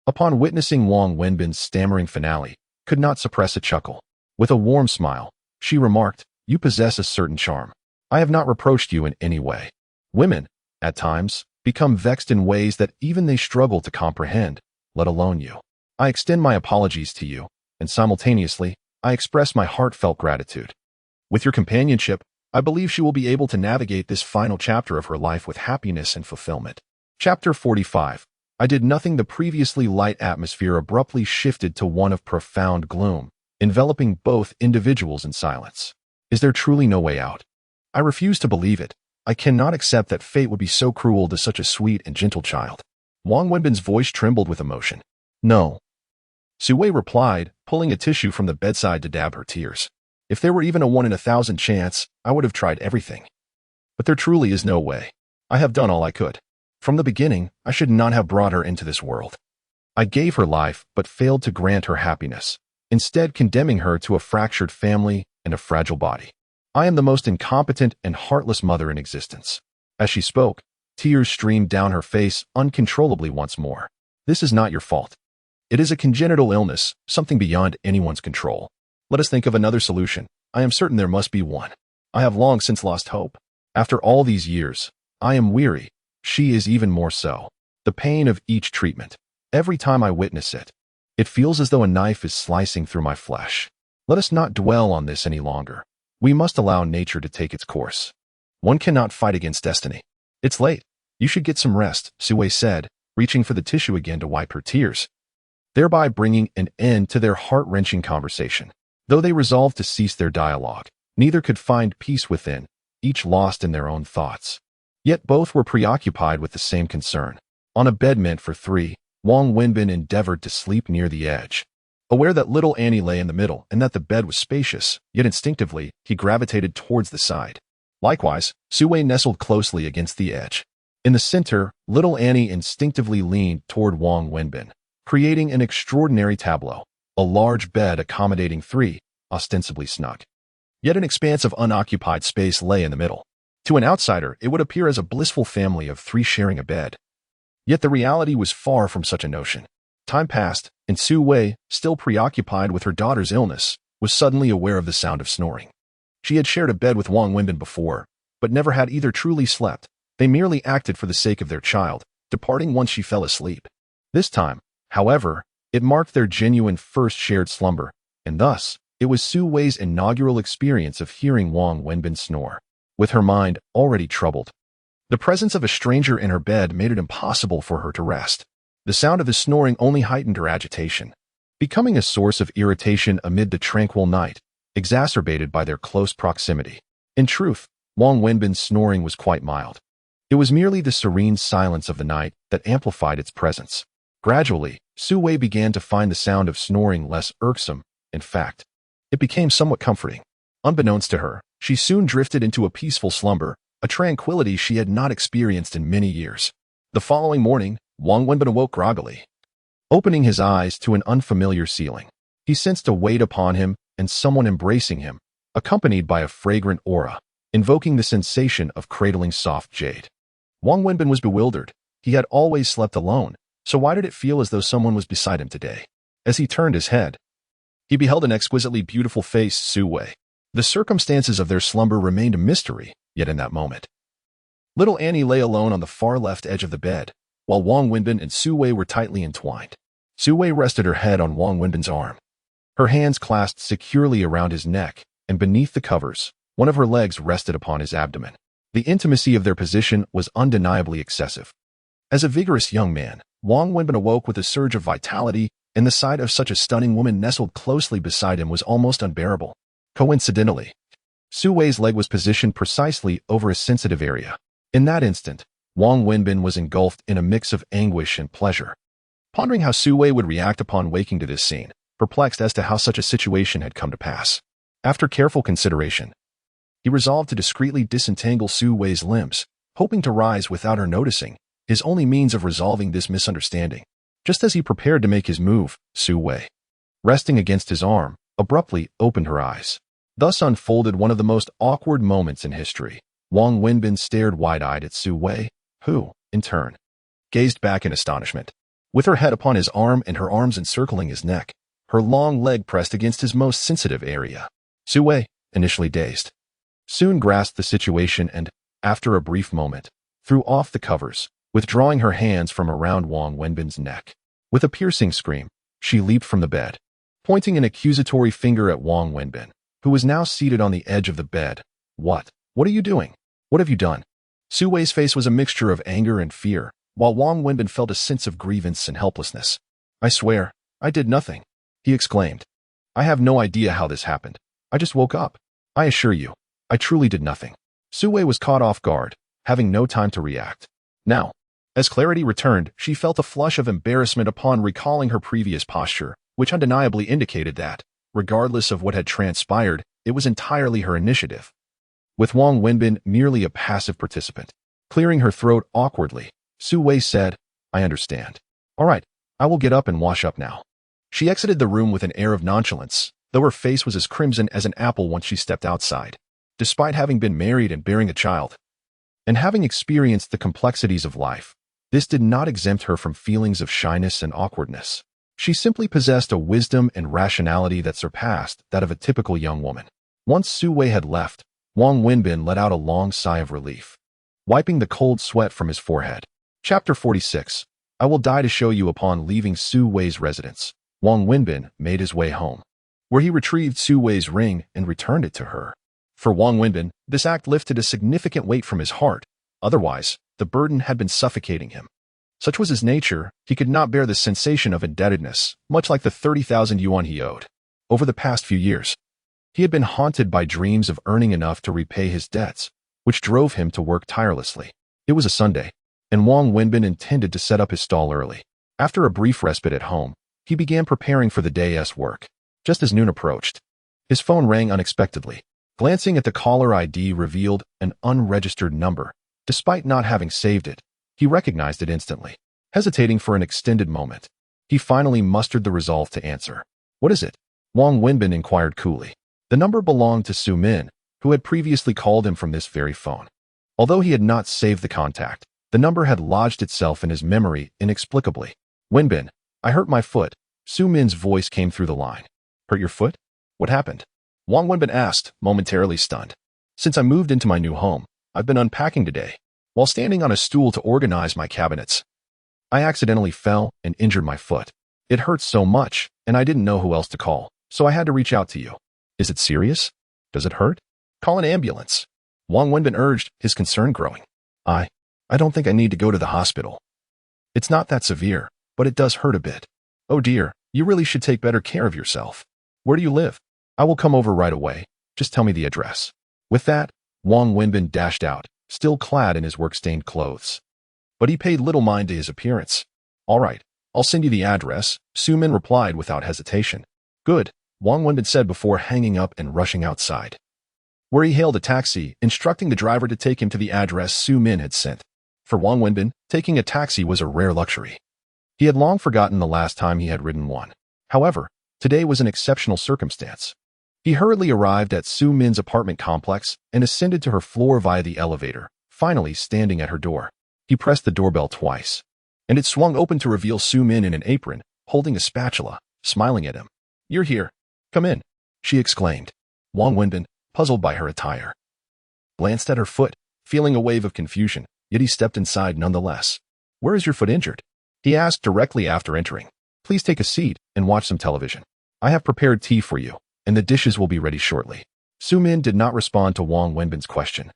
upon witnessing Wang Wenbin's stammering finale, could not suppress a chuckle. With a warm smile, she remarked, You possess a certain charm. I have not reproached you in any way. Women, at times, become vexed in ways that even they struggle to comprehend, let alone you. I extend my apologies to you, and simultaneously, I express my heartfelt gratitude. With your companionship, I believe she will be able to navigate this final chapter of her life with happiness and fulfillment. Chapter 45. I did nothing. The previously light atmosphere abruptly shifted to one of profound gloom, enveloping both individuals in silence. Is there truly no way out? I refuse to believe it. I cannot accept that fate would be so cruel to such a sweet and gentle child. Wang Wenbin's voice trembled with emotion. No. Sue replied, pulling a tissue from the bedside to dab her tears. If there were even a 1 in 1,000 chance, I would have tried everything. But there truly is no way. I have done all I could. From the beginning, I should not have brought her into this world. I gave her life, but failed to grant her happiness, instead condemning her to a fractured family and a fragile body. I am the most incompetent and heartless mother in existence. As she spoke, tears streamed down her face uncontrollably once more. This is not your fault. It is a congenital illness, something beyond anyone's control. Let us think of another solution. I am certain there must be one. I have long since lost hope. After all these years, I am weary. She is even more so. The pain of each treatment. Every time I witness it, it feels as though a knife is slicing through my flesh. Let us not dwell on this any longer. We must allow nature to take its course. One cannot fight against destiny. It's late. You should get some rest, Sue said, reaching for the tissue again to wipe her tears, thereby bringing an end to their heart-wrenching conversation. Though they resolved to cease their dialogue, neither could find peace within, each lost in their own thoughts. Yet both were preoccupied with the same concern. On a bed meant for three, Wang Wenbin endeavored to sleep near the edge. Aware that little Annie lay in the middle and that the bed was spacious, yet instinctively, he gravitated towards the side. Likewise, Sue nestled closely against the edge. In the center, little Annie instinctively leaned toward Wang Wenbin, creating an extraordinary tableau. A large bed accommodating three, ostensibly snug. Yet an expanse of unoccupied space lay in the middle. To an outsider, it would appear as a blissful family of three sharing a bed. Yet the reality was far from such a notion. Time passed, and Sue Wei, still preoccupied with her daughter's illness, was suddenly aware of the sound of snoring. She had shared a bed with Wang Wenbin before, but never had either truly slept. They merely acted for the sake of their child, departing once she fell asleep. This time, however, it marked their genuine first shared slumber, and thus, it was Sue Wei's inaugural experience of hearing Wang Wenbin snore. With her mind already troubled, the presence of a stranger in her bed made it impossible for her to rest. The sound of his snoring only heightened her agitation, becoming a source of irritation amid the tranquil night, exacerbated by their close proximity. In truth, Wang Wenbin's snoring was quite mild. It was merely the serene silence of the night that amplified its presence. Gradually, Sue Wei began to find the sound of snoring less irksome. In fact, it became somewhat comforting. Unbeknownst to her, she soon drifted into a peaceful slumber, a tranquility she had not experienced in many years. The following morning, Wang Wenbin awoke groggily. Opening his eyes to an unfamiliar ceiling, he sensed a weight upon him and someone embracing him, accompanied by a fragrant aura, invoking the sensation of cradling soft jade. Wang Wenbin was bewildered. He had always slept alone, so why did it feel as though someone was beside him today? As he turned his head, he beheld an exquisitely beautiful face, Sue Wei. The circumstances of their slumber remained a mystery, yet in that moment, little Annie lay alone on the far left edge of the bed, while Wang Wenbin and Sue Wei were tightly entwined. Sue Wei rested her head on Wang Wenbin's arm. Her hands clasped securely around his neck, and beneath the covers, one of her legs rested upon his abdomen. The intimacy of their position was undeniably excessive. As a vigorous young man, Wang Wenbin awoke with a surge of vitality, and the sight of such a stunning woman nestled closely beside him was almost unbearable. Coincidentally, Sue Wei's leg was positioned precisely over a sensitive area. In that instant, Wang Wenbin was engulfed in a mix of anguish and pleasure. Pondering how Sue Wei would react upon waking to this scene, perplexed as to how such a situation had come to pass. After careful consideration, he resolved to discreetly disentangle Sue Wei's limbs, hoping to rise without her noticing, his only means of resolving this misunderstanding. Just as he prepared to make his move, Sue Wei, resting against his arm, abruptly opened her eyes. Thus unfolded one of the most awkward moments in history. Wang Wenbin stared wide-eyed at Sue Wei, who, in turn, gazed back in astonishment. With her head upon his arm and her arms encircling his neck, her long leg pressed against his most sensitive area, Sue Wei, initially dazed, soon grasped the situation and, after a brief moment, threw off the covers, withdrawing her hands from around Wang Wenbin's neck. With a piercing scream, she leaped from the bed, pointing an accusatory finger at Wang Wenbin, who was now seated on the edge of the bed. What are you doing? What have you done? Sue Wei's face was a mixture of anger and fear, while Wang Wenbin felt a sense of grievance and helplessness. I swear, I did nothing, he exclaimed. I have no idea how this happened. I just woke up. I assure you, I truly did nothing. Sue Wei was caught off guard, having no time to react. Now, as clarity returned, she felt a flush of embarrassment upon recalling her previous posture, which undeniably indicated that, regardless of what had transpired, it was entirely her initiative. With Wang Wenbin merely a passive participant. Clearing her throat awkwardly, Su Wei said, "I understand. All right, I will get up and wash up now." She exited the room with an air of nonchalance, though her face was as crimson as an apple once she stepped outside. Despite having been married and bearing a child, and having experienced the complexities of life, this did not exempt her from feelings of shyness and awkwardness. She simply possessed a wisdom and rationality that surpassed that of a typical young woman. Once Su Wei had left, Wang Wenbin let out a long sigh of relief, wiping the cold sweat from his forehead. Chapter 46. I will die to show you. Upon leaving Su Wei's residence, Wang Wenbin made his way home, where he retrieved Su Wei's ring and returned it to her. For Wang Wenbin, this act lifted a significant weight from his heart. Otherwise, the burden had been suffocating him. Such was his nature, he could not bear the sensation of indebtedness, much like the 30,000 yuan he owed. Over the past few years, he had been haunted by dreams of earning enough to repay his debts, which drove him to work tirelessly. It was a Sunday, and Wang Wenbin intended to set up his stall early. After a brief respite at home, he began preparing for the day's work. Just as noon approached, his phone rang unexpectedly. Glancing at the caller ID revealed an unregistered number. Despite not having saved it, he recognized it instantly. Hesitating for an extended moment, he finally mustered the resolve to answer. "What is it?" Wang Wenbin inquired coolly. The number belonged to Su Min, who had previously called him from this very phone. Although he had not saved the contact, the number had lodged itself in his memory inexplicably. "Wenbin, I hurt my foot." Su Min's voice came through the line. "Hurt your foot? What happened?" Wang Wenbin asked, momentarily stunned. "Since I moved into my new home, I've been unpacking today. While standing on a stool to organize my cabinets, I accidentally fell and injured my foot. It hurt so much, and I didn't know who else to call, so I had to reach out to you." "Is it serious? Does it hurt?" "Call an ambulance," Wang Wenbin urged, his concern growing. I don't think I need to go to the hospital. It's not that severe, but it does hurt a bit." "Oh dear, you really should take better care of yourself. Where do you live?" "I will come over right away. Just tell me the address." With that, Wang Wenbin dashed out, still clad in his work-stained clothes. But he paid little mind to his appearance. "All right, I'll send you the address," Su Min replied without hesitation. "Good," Wang Wenbin said before hanging up and rushing outside, where he hailed a taxi, instructing the driver to take him to the address Su Min had sent. For Wang Wenbin, taking a taxi was a rare luxury. He had long forgotten the last time he had ridden one. However, today was an exceptional circumstance. He hurriedly arrived at Su Min's apartment complex and ascended to her floor via the elevator, finally standing at her door. He pressed the doorbell twice, and it swung open to reveal Su Min in an apron, holding a spatula, smiling at him. "You're here. Come in," she exclaimed. Wang Wenbin, puzzled by her attire, glanced at her foot, feeling a wave of confusion, yet he stepped inside nonetheless. "Where is your foot injured?" he asked directly after entering. "Please take a seat and watch some television. I have prepared tea for you, and the dishes will be ready shortly." Su Min did not respond to Wang Wenbin's question.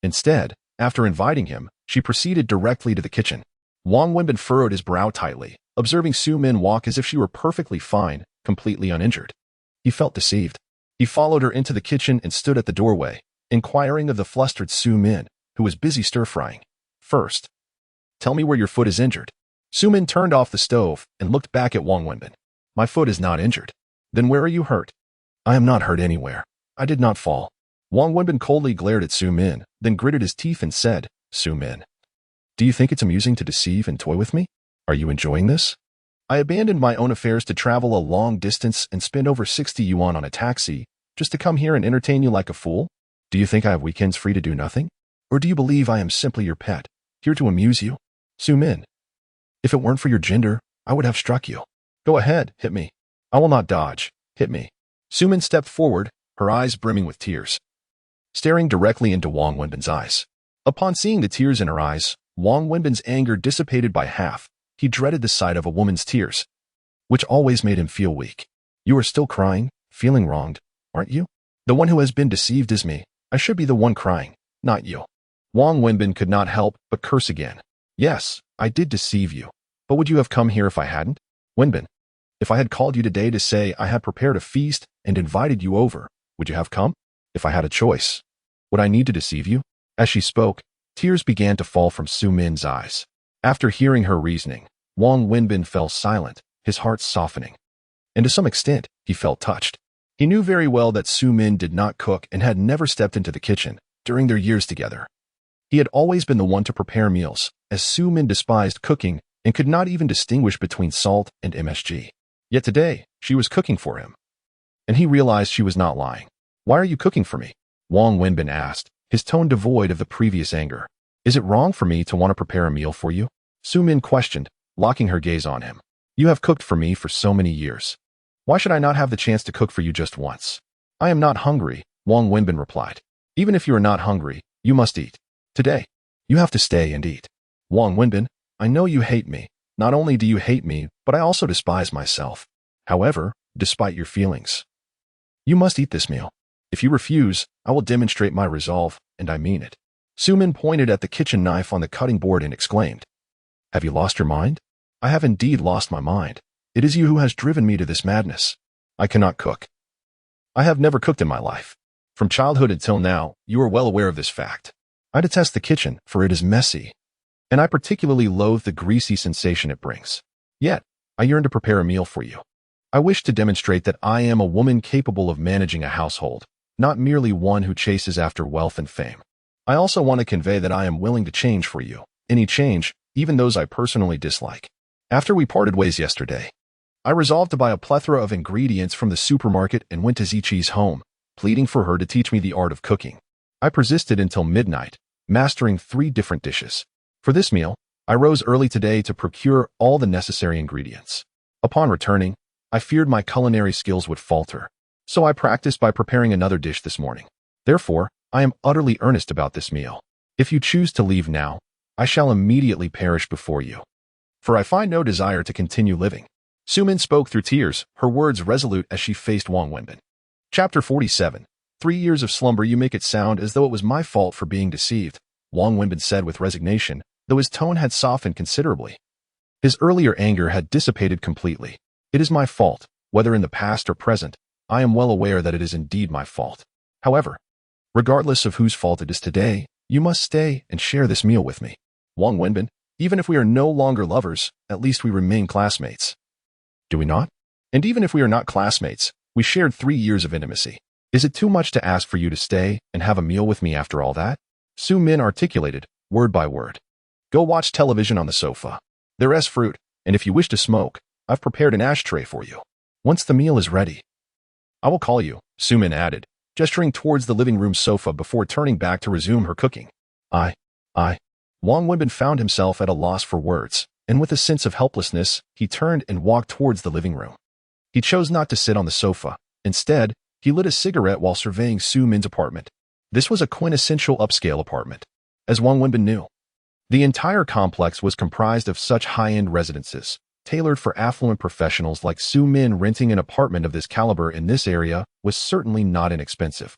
Instead, after inviting him, she proceeded directly to the kitchen. Wang Wenbin furrowed his brow tightly, observing Su Min walk as if she were perfectly fine, completely uninjured. He felt deceived. He followed her into the kitchen and stood at the doorway, inquiring of the flustered Su Min, who was busy stir-frying. "First, tell me where your foot is injured." Su Min turned off the stove and looked back at Wang Wenbin. "My foot is not injured." "Then where are you hurt?" "I am not hurt anywhere. I did not fall." Wang Wenbin coldly glared at Su Min, then gritted his teeth and said, "Su Min, do you think it's amusing to deceive and toy with me? Are you enjoying this? I abandoned my own affairs to travel a long distance and spend over 60 yuan on a taxi just to come here and entertain you like a fool? Do you think I have weekends free to do nothing? Or do you believe I am simply your pet, here to amuse you? Su Min, if it weren't for your gender, I would have struck you. Go ahead, hit me. I will not dodge. Hit me." Su Min stepped forward, her eyes brimming with tears, staring directly into Wang Wenbin's eyes. Upon seeing the tears in her eyes, Wang Wenbin's anger dissipated by half. He dreaded the sight of a woman's tears, which always made him feel weak. "You are still crying, feeling wronged, aren't you? The one who has been deceived is me. I should be the one crying, not you." Wang Wenbin could not help but curse again. "Yes, I did deceive you, but would you have come here if I hadn't? Wenbin, if I had called you today to say I had prepared a feast and invited you over, would you have come? If I had a choice, would I need to deceive you?" As she spoke, tears began to fall from Su Min's eyes. After hearing her reasoning, Wang Wenbin fell silent, his heart softening. and to some extent, he felt touched. He knew very well that Su-min did not cook and had never stepped into the kitchen during their years together. He had always been the one to prepare meals, as Su-min despised cooking and could not even distinguish between salt and MSG. Yet today, she was cooking for him. And he realized she was not lying. "Why are you cooking for me?" Wang Wenbin asked, his tone devoid of the previous anger. "Is it wrong for me to want to prepare a meal for you?" Su-min questioned, locking her gaze on him. "You have cooked for me for so many years. Why should I not have the chance to cook for you just once?" "I am not hungry," Wang Wenbin replied. "Even if you are not hungry, you must eat. Today, you have to stay and eat." "Wang Wenbin, I know you hate me. Not only do you hate me, but I also despise myself. However, despite your feelings, you must eat this meal. If you refuse, I will demonstrate my resolve, and I mean it." Su-min pointed at the kitchen knife on the cutting board and exclaimed, "Have you lost your mind?" "I have indeed lost my mind. It is you who has driven me to this madness. I cannot cook. I have never cooked in my life. From childhood until now, you are well aware of this fact. I detest the kitchen, for it is messy, and I particularly loathe the greasy sensation it brings. Yet, I yearn to prepare a meal for you. I wish to demonstrate that I am a woman capable of managing a household, not merely one who chases after wealth and fame. I also want to convey that I am willing to change for you, any change, even those I personally dislike. After we parted ways yesterday, I resolved to buy a plethora of ingredients from the supermarket and went to Zichi's home, pleading for her to teach me the art of cooking. I persisted until midnight, mastering 3 different dishes. For this meal, I rose early today to procure all the necessary ingredients. Upon returning, I feared my culinary skills would falter, so I practiced by preparing another dish this morning. Therefore, I am utterly earnest about this meal. If you choose to leave now, I shall immediately perish before you. For I find no desire to continue living." Su-min spoke through tears, her words resolute as she faced Wang Wenbin. Chapter 47. 3 years of slumber. "You make it sound as though it was my fault for being deceived," Wang Wenbin said with resignation, though his tone had softened considerably. His earlier anger had dissipated completely. "It is my fault, whether in the past or present. I am well aware that it is indeed my fault. However, regardless of whose fault it is today, you must stay and share this meal with me. Wang Wenbin, even if we are no longer lovers, at least we remain classmates. Do we not? And even if we are not classmates, we shared 3 years of intimacy. Is it too much to ask for you to stay and have a meal with me after all that?" Su-min articulated, word by word. "Go watch television on the sofa. There's fruit, and if you wish to smoke, I've prepared an ashtray for you. Once the meal is ready, I will call you," Su-min added, gesturing towards the living room sofa before turning back to resume her cooking. I. Wang Wenbin found himself at a loss for words, and with a sense of helplessness, he turned and walked towards the living room. He chose not to sit on the sofa. Instead, he lit a cigarette while surveying Su-min's apartment. This was a quintessential upscale apartment. As Wang Wenbin knew, the entire complex was comprised of such high-end residences, tailored for affluent professionals like Su-min. Renting an apartment of this caliber in this area was certainly not inexpensive,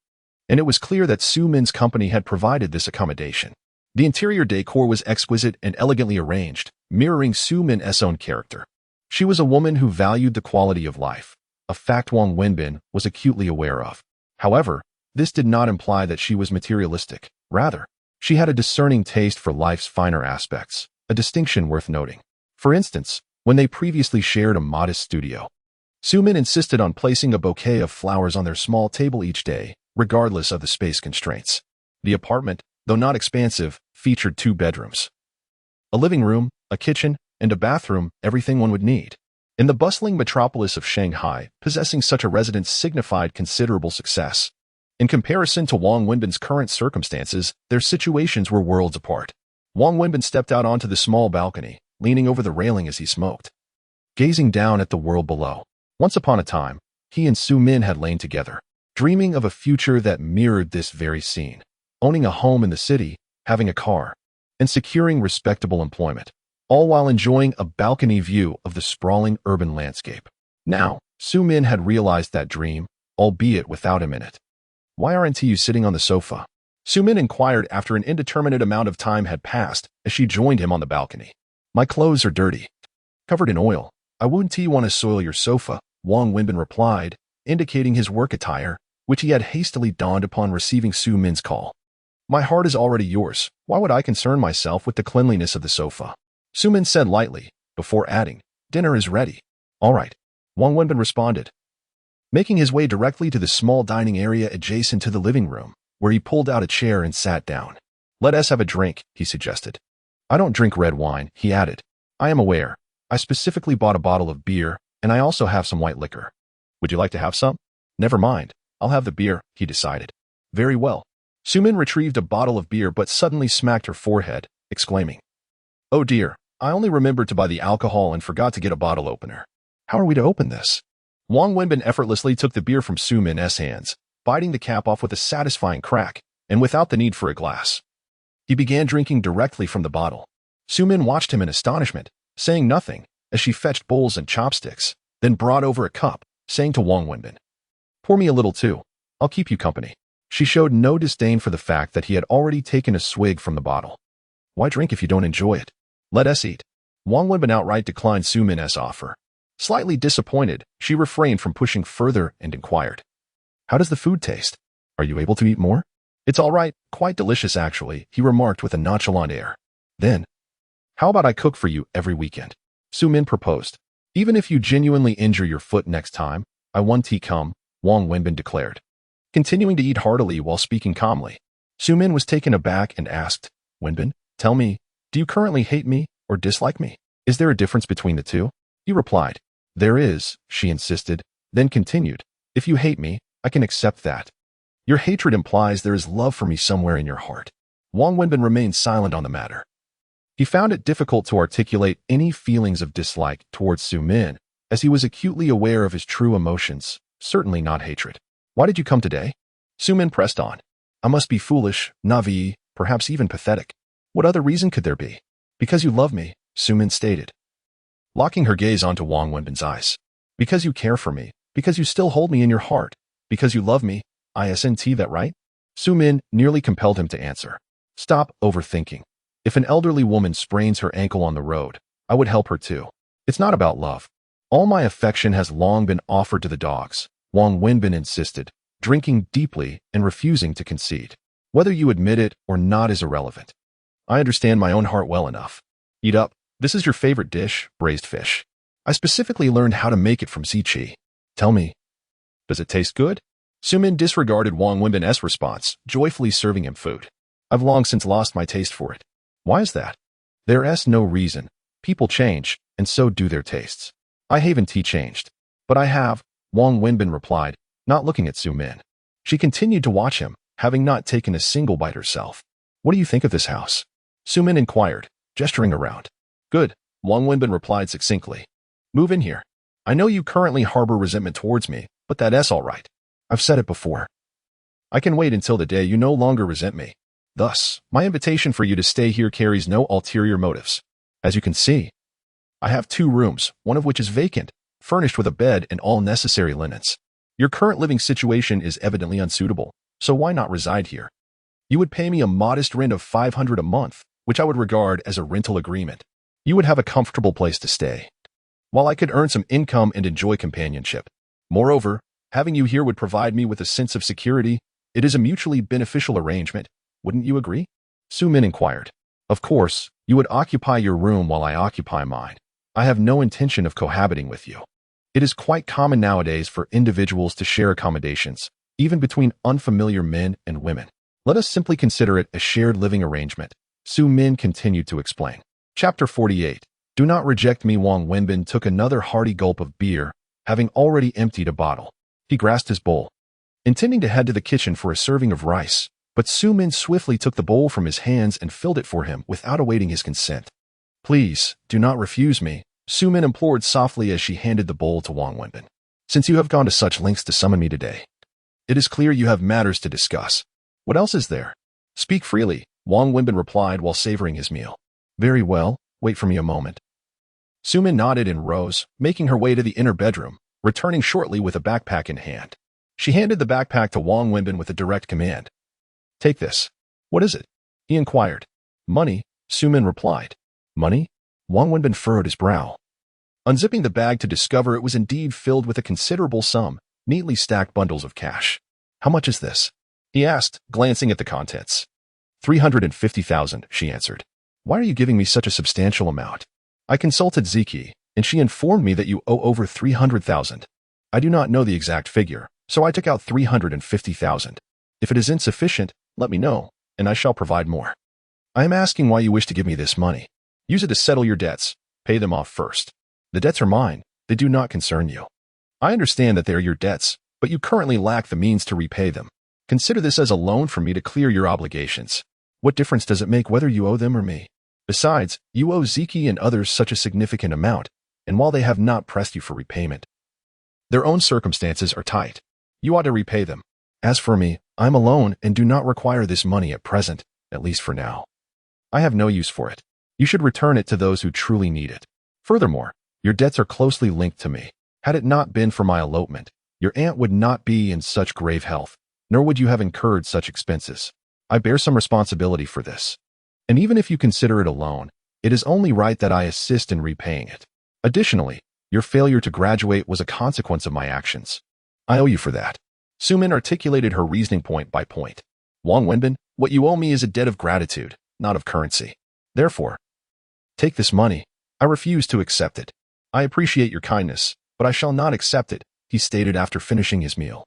and it was clear that Su-min's company had provided this accommodation. The interior decor was exquisite and elegantly arranged, mirroring Su-min's own character. She was a woman who valued the quality of life, a fact Wang Wenbin was acutely aware of. However, this did not imply that she was materialistic. Rather, she had a discerning taste for life's finer aspects, a distinction worth noting. For instance, when they previously shared a modest studio, Su-min insisted on placing a bouquet of flowers on their small table each day, regardless of the space constraints. The apartment, though not expansive, featured 2 bedrooms, a living room, a kitchen, and a bathroom, everything one would need. In the bustling metropolis of Shanghai, possessing such a residence signified considerable success. In comparison to Wang Wenbin's current circumstances, their situations were worlds apart. Wang Wenbin stepped out onto the small balcony, leaning over the railing as he smoked, gazing down at the world below. Once upon a time, he and Su-min had lain together, dreaming of a future that mirrored this very scene. Owning a home in the city, having a car, and securing respectable employment, all while enjoying a balcony view of the sprawling urban landscape. Now, Su-min had realized that dream, albeit without him in it. "Why aren't you sitting on the sofa?" Su-min inquired after an indeterminate amount of time had passed as she joined him on the balcony. "My clothes are dirty, covered in oil. I wouldn't want to soil your sofa," Wang Wenbin replied, indicating his work attire, which he had hastily donned upon receiving Su-min's call. "My heart is already yours. Why would I concern myself with the cleanliness of the sofa?" Su-min said lightly, before adding, "Dinner is ready." "All right." Wang Wenbin responded, making his way directly to the small dining area adjacent to the living room, where he pulled out a chair and sat down. Let us have a drink, he suggested. I don't drink red wine, he added. I am aware. I specifically bought a bottle of beer, and I also have some white liquor. Would you like to have some? Never mind. I'll have the beer, he decided. Very well. Sumin retrieved a bottle of beer but suddenly smacked her forehead, exclaiming, Oh dear, I only remembered to buy the alcohol and forgot to get a bottle opener. How are we to open this? Wang Wenbin effortlessly took the beer from Sumin's hands, biting the cap off with a satisfying crack, and without the need for a glass. He began drinking directly from the bottle. Sumin watched him in astonishment, saying nothing, as she fetched bowls and chopsticks, then brought over a cup, saying to Wang Wenbin, Pour me a little too. I'll keep you company. She showed no disdain for the fact that he had already taken a swig from the bottle. Why drink if you don't enjoy it? Let us eat. Wang Wenbin outright declined Sumin's offer. Slightly disappointed, she refrained from pushing further and inquired, How does the food taste? Are you able to eat more? It's all right, quite delicious actually, he remarked with a nonchalant air. Then, how about I cook for you every weekend? Sumin proposed. Even if you genuinely injure your foot next time, I won't come, Wang Wenbin declared, continuing to eat heartily while speaking calmly. Sumin was taken aback and asked, Wenbin, tell me, do you currently hate me or dislike me? Is there a difference between the two? He replied, There is, she insisted, then continued, If you hate me, I can accept that. Your hatred implies there is love for me somewhere in your heart. Wang Wenbin remained silent on the matter. He found it difficult to articulate any feelings of dislike towards Sumin, as he was acutely aware of his true emotions, certainly not hatred. Why did you come today? Sumin pressed on. I must be foolish, naive, perhaps even pathetic. What other reason could there be? Because you love me, Sumin stated, locking her gaze onto Wang Wenbin's eyes. Because you care for me, because you still hold me in your heart, because you love me, isn't that right? Sumin nearly compelled him to answer. Stop overthinking. If an elderly woman sprains her ankle on the road, I would help her too. It's not about love. All my affection has long been offered to the dogs, Wang Wenbin insisted, drinking deeply and refusing to concede. Whether you admit it or not is irrelevant. I understand my own heart well enough. Eat up. This is your favorite dish, braised fish. I specifically learned how to make it from Ziqi. Tell me, does it taste good? Sumin disregarded Wang Wenbin's response, joyfully serving him food. I've long since lost my taste for it. Why is that? There's no reason. People change, and so do their tastes. I haven't changed. But I have, Wang Wenbin replied, not looking at Sumin. She continued to watch him, having not taken a single bite herself. What do you think of this house? Sumin inquired, gesturing around. Good, Wang Wenbin replied succinctly. Move in here. I know you currently harbor resentment towards me, but that's all right. I've said it before. I can wait until the day you no longer resent me. Thus, my invitation for you to stay here carries no ulterior motives. As you can see, I have 2 rooms, one of which is vacant, furnished with a bed and all necessary linens. Your current living situation is evidently unsuitable, so why not reside here? You would pay me a modest rent of $500 a month, which I would regard as a rental agreement. You would have a comfortable place to stay, while I could earn some income and enjoy companionship. Moreover, having you here would provide me with a sense of security. It is a mutually beneficial arrangement. Wouldn't you agree? Sumin inquired. Of course, you would occupy your room while I occupy mine. I have no intention of cohabiting with you. It is quite common nowadays for individuals to share accommodations, even between unfamiliar men and women. Let us simply consider it a shared living arrangement. Sumin continued to explain. Chapter 48. Do not reject me. Wang Wenbin took another hearty gulp of beer, having already emptied a bottle. He grasped his bowl, intending to head to the kitchen for a serving of rice, but Sumin swiftly took the bowl from his hands and filled it for him without awaiting his consent. Please, do not refuse me, Sumin implored softly as she handed the bowl to Wang Wenbin. Since you have gone to such lengths to summon me today, it is clear you have matters to discuss. What else is there? Speak freely, Wang Wenbin replied while savoring his meal. Very well, wait for me a moment. Sumin nodded and rose, making her way to the inner bedroom, returning shortly with a backpack in hand. She handed the backpack to Wang Wenbin with a direct command. Take this. What is it? He inquired. Money, Sumin replied. Money? Wang Wenbin furrowed his brow, unzipping the bag to discover it was indeed filled with a considerable sum, neatly stacked bundles of cash. How much is this? He asked, glancing at the contents. 350,000, she answered. Why are you giving me such a substantial amount? I consulted Ziqi, and she informed me that you owe over 300,000. I do not know the exact figure, so I took out 350,000. If it is insufficient, let me know, and I shall provide more. I am asking why you wish to give me this money. Use it to settle your debts. Pay them off first. The debts are mine. They do not concern you. I understand that they are your debts, but you currently lack the means to repay them. Consider this as a loan for me to clear your obligations. What difference does it make whether you owe them or me? Besides, you owe Zeke and others such a significant amount, and while they have not pressed you for repayment, their own circumstances are tight. You ought to repay them. As for me, I am alone and do not require this money at present, at least for now. I have no use for it. You should return it to those who truly need it. Furthermore, your debts are closely linked to me. Had it not been for my elopement, your aunt would not be in such grave health, nor would you have incurred such expenses. I bear some responsibility for this. And even if you consider it a loan, it is only right that I assist in repaying it. Additionally, your failure to graduate was a consequence of my actions. I owe you for that. Sumin articulated her reasoning point by point. Wang Wenbin, what you owe me is a debt of gratitude, not of currency. Therefore, take this money. I refuse to accept it. I appreciate your kindness, but I shall not accept it, he stated after finishing his meal.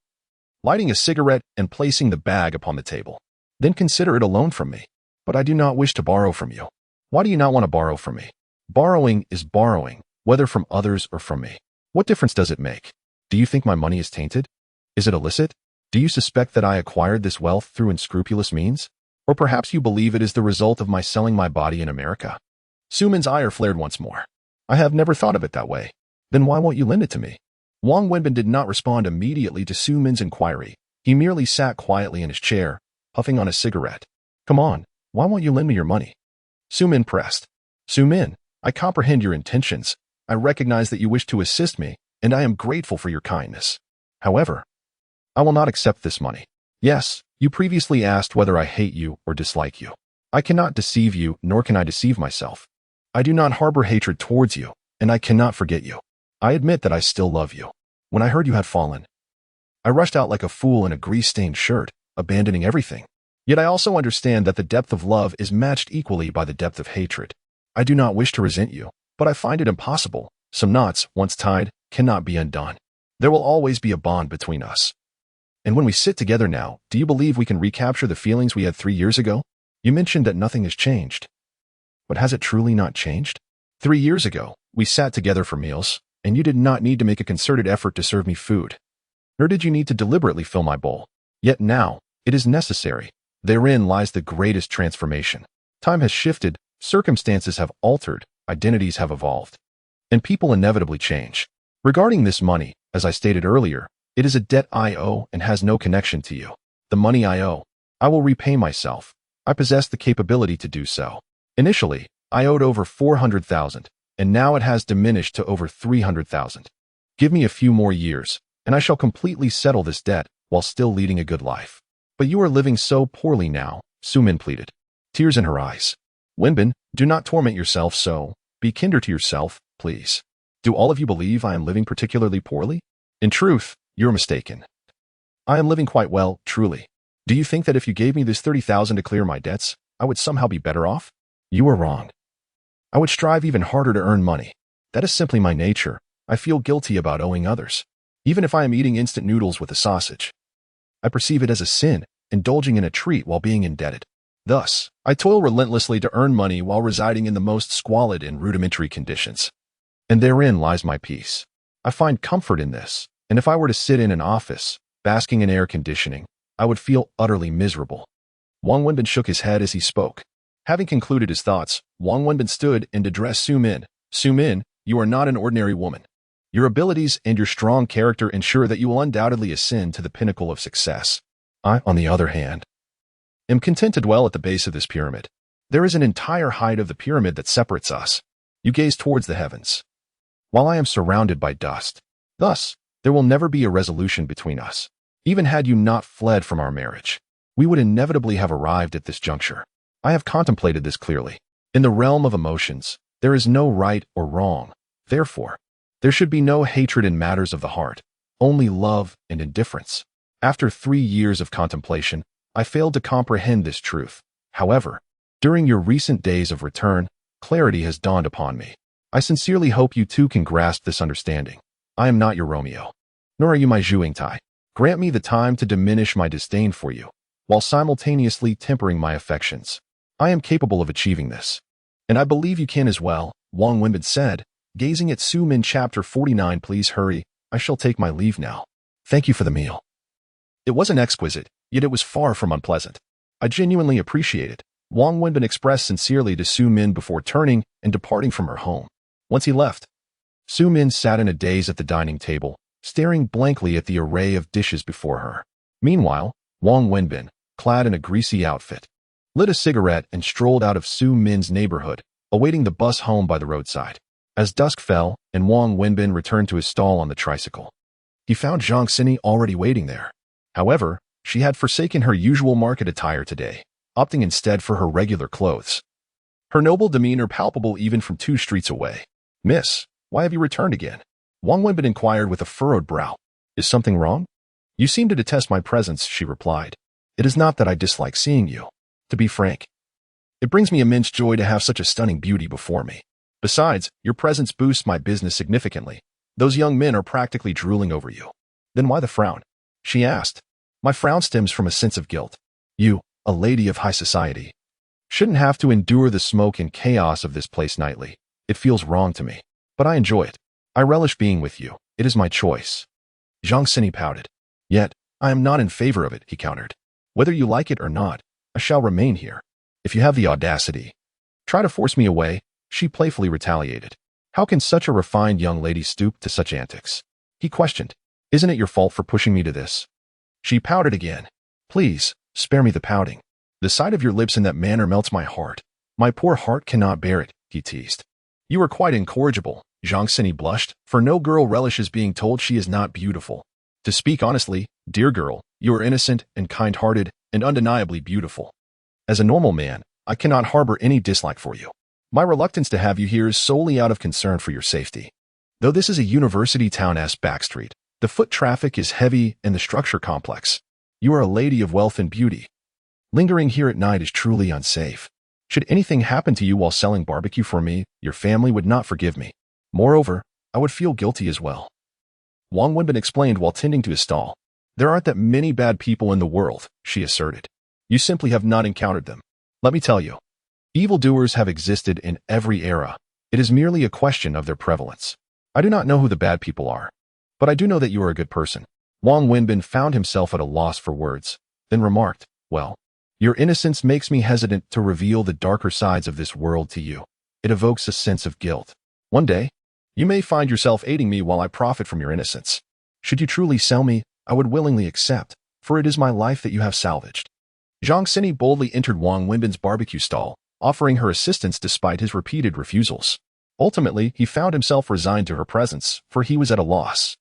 Lighting a cigarette and placing the bag upon the table. Then consider it a loan from me. But I do not wish to borrow from you. Why do you not want to borrow from me? Borrowing is borrowing, whether from others or from me. What difference does it make? Do you think my money is tainted? Is it illicit? Do you suspect that I acquired this wealth through unscrupulous means? Or perhaps you believe it is the result of my selling my body in America? Sumin's ire flared once more. I have never thought of it that way. Then why won't you lend it to me? Wang Wenbin did not respond immediately to Sumin's inquiry. He merely sat quietly in his chair, puffing on a cigarette. Come on, why won't you lend me your money? Sumin pressed. Sumin, I comprehend your intentions. I recognize that you wish to assist me, and I am grateful for your kindness. However, I will not accept this money. Yes, you previously asked whether I hate you or dislike you. I cannot deceive you, nor can I deceive myself. I do not harbor hatred towards you, and I cannot forget you. I admit that I still love you. When I heard you had fallen, I rushed out like a fool in a grease-stained shirt, abandoning everything. Yet I also understand that the depth of love is matched equally by the depth of hatred. I do not wish to resent you, but I find it impossible. Some knots, once tied, cannot be undone. There will always be a bond between us. And when we sit together now, do you believe we can recapture the feelings we had 3 years ago? You mentioned that nothing has changed. But has it truly not changed? 3 years ago, we sat together for meals, and you did not need to make a concerted effort to serve me food. Nor did you need to deliberately fill my bowl. Yet now, it is necessary. Therein lies the greatest transformation. Time has shifted, circumstances have altered, identities have evolved. And people inevitably change. Regarding this money, as I stated earlier, it is a debt I owe and has no connection to you. The money I owe, I will repay myself. I possess the capability to do so. Initially, I owed over 400,000, and now it has diminished to over 300,000. Give me a few more years, and I shall completely settle this debt while still leading a good life. But you are living so poorly now, Sumin pleaded, tears in her eyes. Wenbin, do not torment yourself so. Be kinder to yourself, please. Do all of you believe I am living particularly poorly? In truth, you're mistaken. I am living quite well, truly. Do you think that if you gave me this 30,000 to clear my debts, I would somehow be better off? You are wrong. I would strive even harder to earn money. That is simply my nature. I feel guilty about owing others. Even if I am eating instant noodles with a sausage, I perceive it as a sin, indulging in a treat while being indebted. Thus, I toil relentlessly to earn money while residing in the most squalid and rudimentary conditions. And therein lies my peace. I find comfort in this, and if I were to sit in an office, basking in air conditioning, I would feel utterly miserable. Wang Wenbin shook his head as he spoke. Having concluded his thoughts, Wang Wenbin stood and addressed Sumin. Sumin, you are not an ordinary woman. Your abilities and your strong character ensure that you will undoubtedly ascend to the pinnacle of success. I, on the other hand, am content to dwell at the base of this pyramid. There is an entire height of the pyramid that separates us. You gaze towards the heavens, while I am surrounded by dust. Thus, there will never be a resolution between us. Even had you not fled from our marriage, we would inevitably have arrived at this juncture. I have contemplated this clearly. In the realm of emotions, there is no right or wrong. Therefore, there should be no hatred in matters of the heart, only love and indifference. After 3 years of contemplation, I failed to comprehend this truth. However, during your recent days of return, clarity has dawned upon me. I sincerely hope you two can grasp this understanding. I am not your Romeo, nor are you my Zhuang Tai. Grant me the time to diminish my disdain for you, while simultaneously tempering my affections. I am capable of achieving this. And I believe you can as well, Wang Wenbin said, gazing at Su Min. Chapter 49. Please hurry, I shall take my leave now. Thank you for the meal. It wasn't exquisite, yet it was far from unpleasant. I genuinely appreciate it, Wang Wenbin expressed sincerely to Su Min before turning and departing from her home. Once he left, Su Min sat in a daze at the dining table, staring blankly at the array of dishes before her. Meanwhile, Wang Wenbin, clad in a greasy outfit, lit a cigarette and strolled out of Su Min's neighborhood, awaiting the bus home by the roadside. As dusk fell and Wang Wenbin returned to his stall on the tricycle, he found Zhang Xini already waiting there. However, she had forsaken her usual market attire today, opting instead for her regular clothes. Her noble demeanor palpable even from 2 streets away. Miss, why have you returned again? Wang Wenbin inquired with a furrowed brow. Is something wrong? You seem to detest my presence, she replied. It is not that I dislike seeing you. To be frank, it brings me immense joy to have such a stunning beauty before me. Besides, your presence boosts my business significantly. Those young men are practically drooling over you. Then why the frown? She asked. My frown stems from a sense of guilt. You, a lady of high society, shouldn't have to endure the smoke and chaos of this place nightly. It feels wrong to me, but I enjoy it. I relish being with you. It is my choice. Zhang Xini pouted. Yet, I am not in favor of it, he countered. Whether you like it or not, I shall remain here. If you have the audacity, try to force me away, she playfully retaliated. How can such a refined young lady stoop to such antics? He questioned. Isn't it your fault for pushing me to this? She pouted again. Please, spare me the pouting. The sight of your lips in that manner melts my heart. My poor heart cannot bear it, he teased. You are quite incorrigible, Zhang Xini blushed, for no girl relishes being told she is not beautiful. To speak honestly, dear girl, you are innocent and kind-hearted and undeniably beautiful. As a normal man, I cannot harbor any dislike for you. My reluctance to have you here is solely out of concern for your safety. Though this is a university town-esque backstreet, the foot traffic is heavy and the structure complex. You are a lady of wealth and beauty. Lingering here at night is truly unsafe. Should anything happen to you while selling barbecue for me, your family would not forgive me. Moreover, I would feel guilty as well. Wang Wenbin explained while tending to his stall. There aren't that many bad people in the world, she asserted. You simply have not encountered them. Let me tell you. Evildoers have existed in every era. It is merely a question of their prevalence. I do not know who the bad people are, but I do know that you are a good person. Wang Wenbin found himself at a loss for words, then remarked, well, your innocence makes me hesitant to reveal the darker sides of this world to you. It evokes a sense of guilt. One day, you may find yourself aiding me while I profit from your innocence. Should you truly sell me, I would willingly accept, for it is my life that you have salvaged. Zhang Xini boldly entered Wang Wenbin's barbecue stall, offering her assistance despite his repeated refusals. Ultimately, he found himself resigned to her presence, for he was at a loss.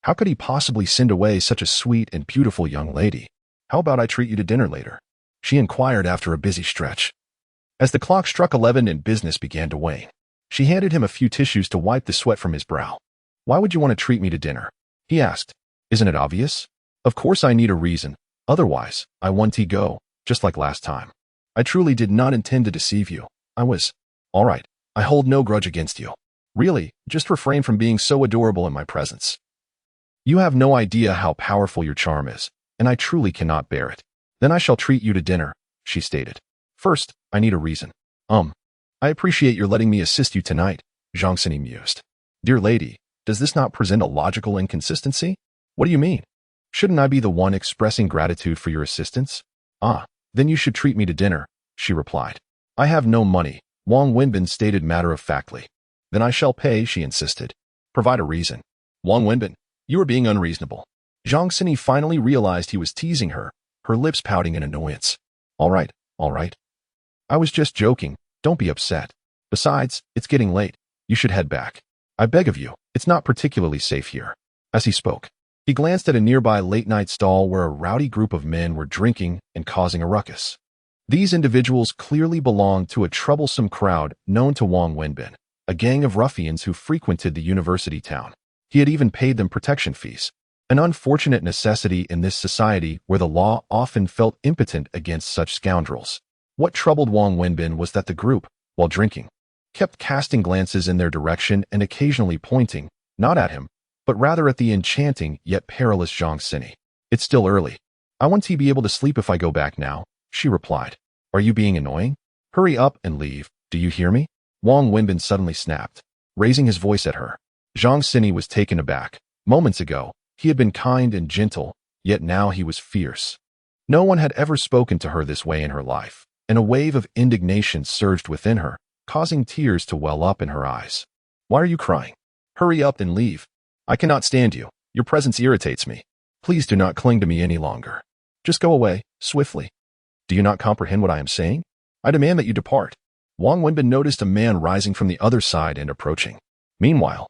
How could he possibly send away such a sweet and beautiful young lady? How about I treat you to dinner later? She inquired after a busy stretch. As the clock struck 11 and business began to wane, she handed him a few tissues to wipe the sweat from his brow. Why would you want to treat me to dinner? He asked. Isn't it obvious? Of course I need a reason. Otherwise, I want to go, just like last time. I truly did not intend to deceive you. All right, I hold no grudge against you. Really, just refrain from being so adorable in my presence. You have no idea how powerful your charm is, and I truly cannot bear it. Then I shall treat you to dinner, she stated. First, I need a reason. I appreciate your letting me assist you tonight, Zhang Xini mused. Dear lady, does this not present a logical inconsistency? What do you mean? Shouldn't I be the one expressing gratitude for your assistance? Then you should treat me to dinner, she replied. I have no money, Wang Wenbin stated matter-of-factly. Then I shall pay, she insisted. Provide a reason. Wang Wenbin, you are being unreasonable. Zhang Xini finally realized he was teasing her, her lips pouting in annoyance. All right. I was just joking, don't be upset. Besides, it's getting late. You should head back. I beg of you, it's not particularly safe here. As he spoke, he glanced at a nearby late-night stall where a rowdy group of men were drinking and causing a ruckus. These individuals clearly belonged to a troublesome crowd known to Wang Wenbin, a gang of ruffians who frequented the university town. He had even paid them protection fees, an unfortunate necessity in this society where the law often felt impotent against such scoundrels. What troubled Wang Wenbin was that the group, while drinking, kept casting glances in their direction and occasionally pointing, not at him, but rather at the enchanting yet perilous Zhang Sini. It's still early. I want to be able to sleep if I go back now, she replied. Are you being annoying? Hurry up and leave, do you hear me? Wang Wenbin suddenly snapped, raising his voice at her. Zhang Sini was taken aback. Moments ago, he had been kind and gentle, yet now he was fierce. No one had ever spoken to her this way in her life, and a wave of indignation surged within her, causing tears to well up in her eyes. Why are you crying? Hurry up and leave. I cannot stand you. Your presence irritates me. Please do not cling to me any longer. Just go away, swiftly. Do you not comprehend what I am saying? I demand that you depart. Wang Wenbin noticed a man rising from the other side and approaching. Meanwhile,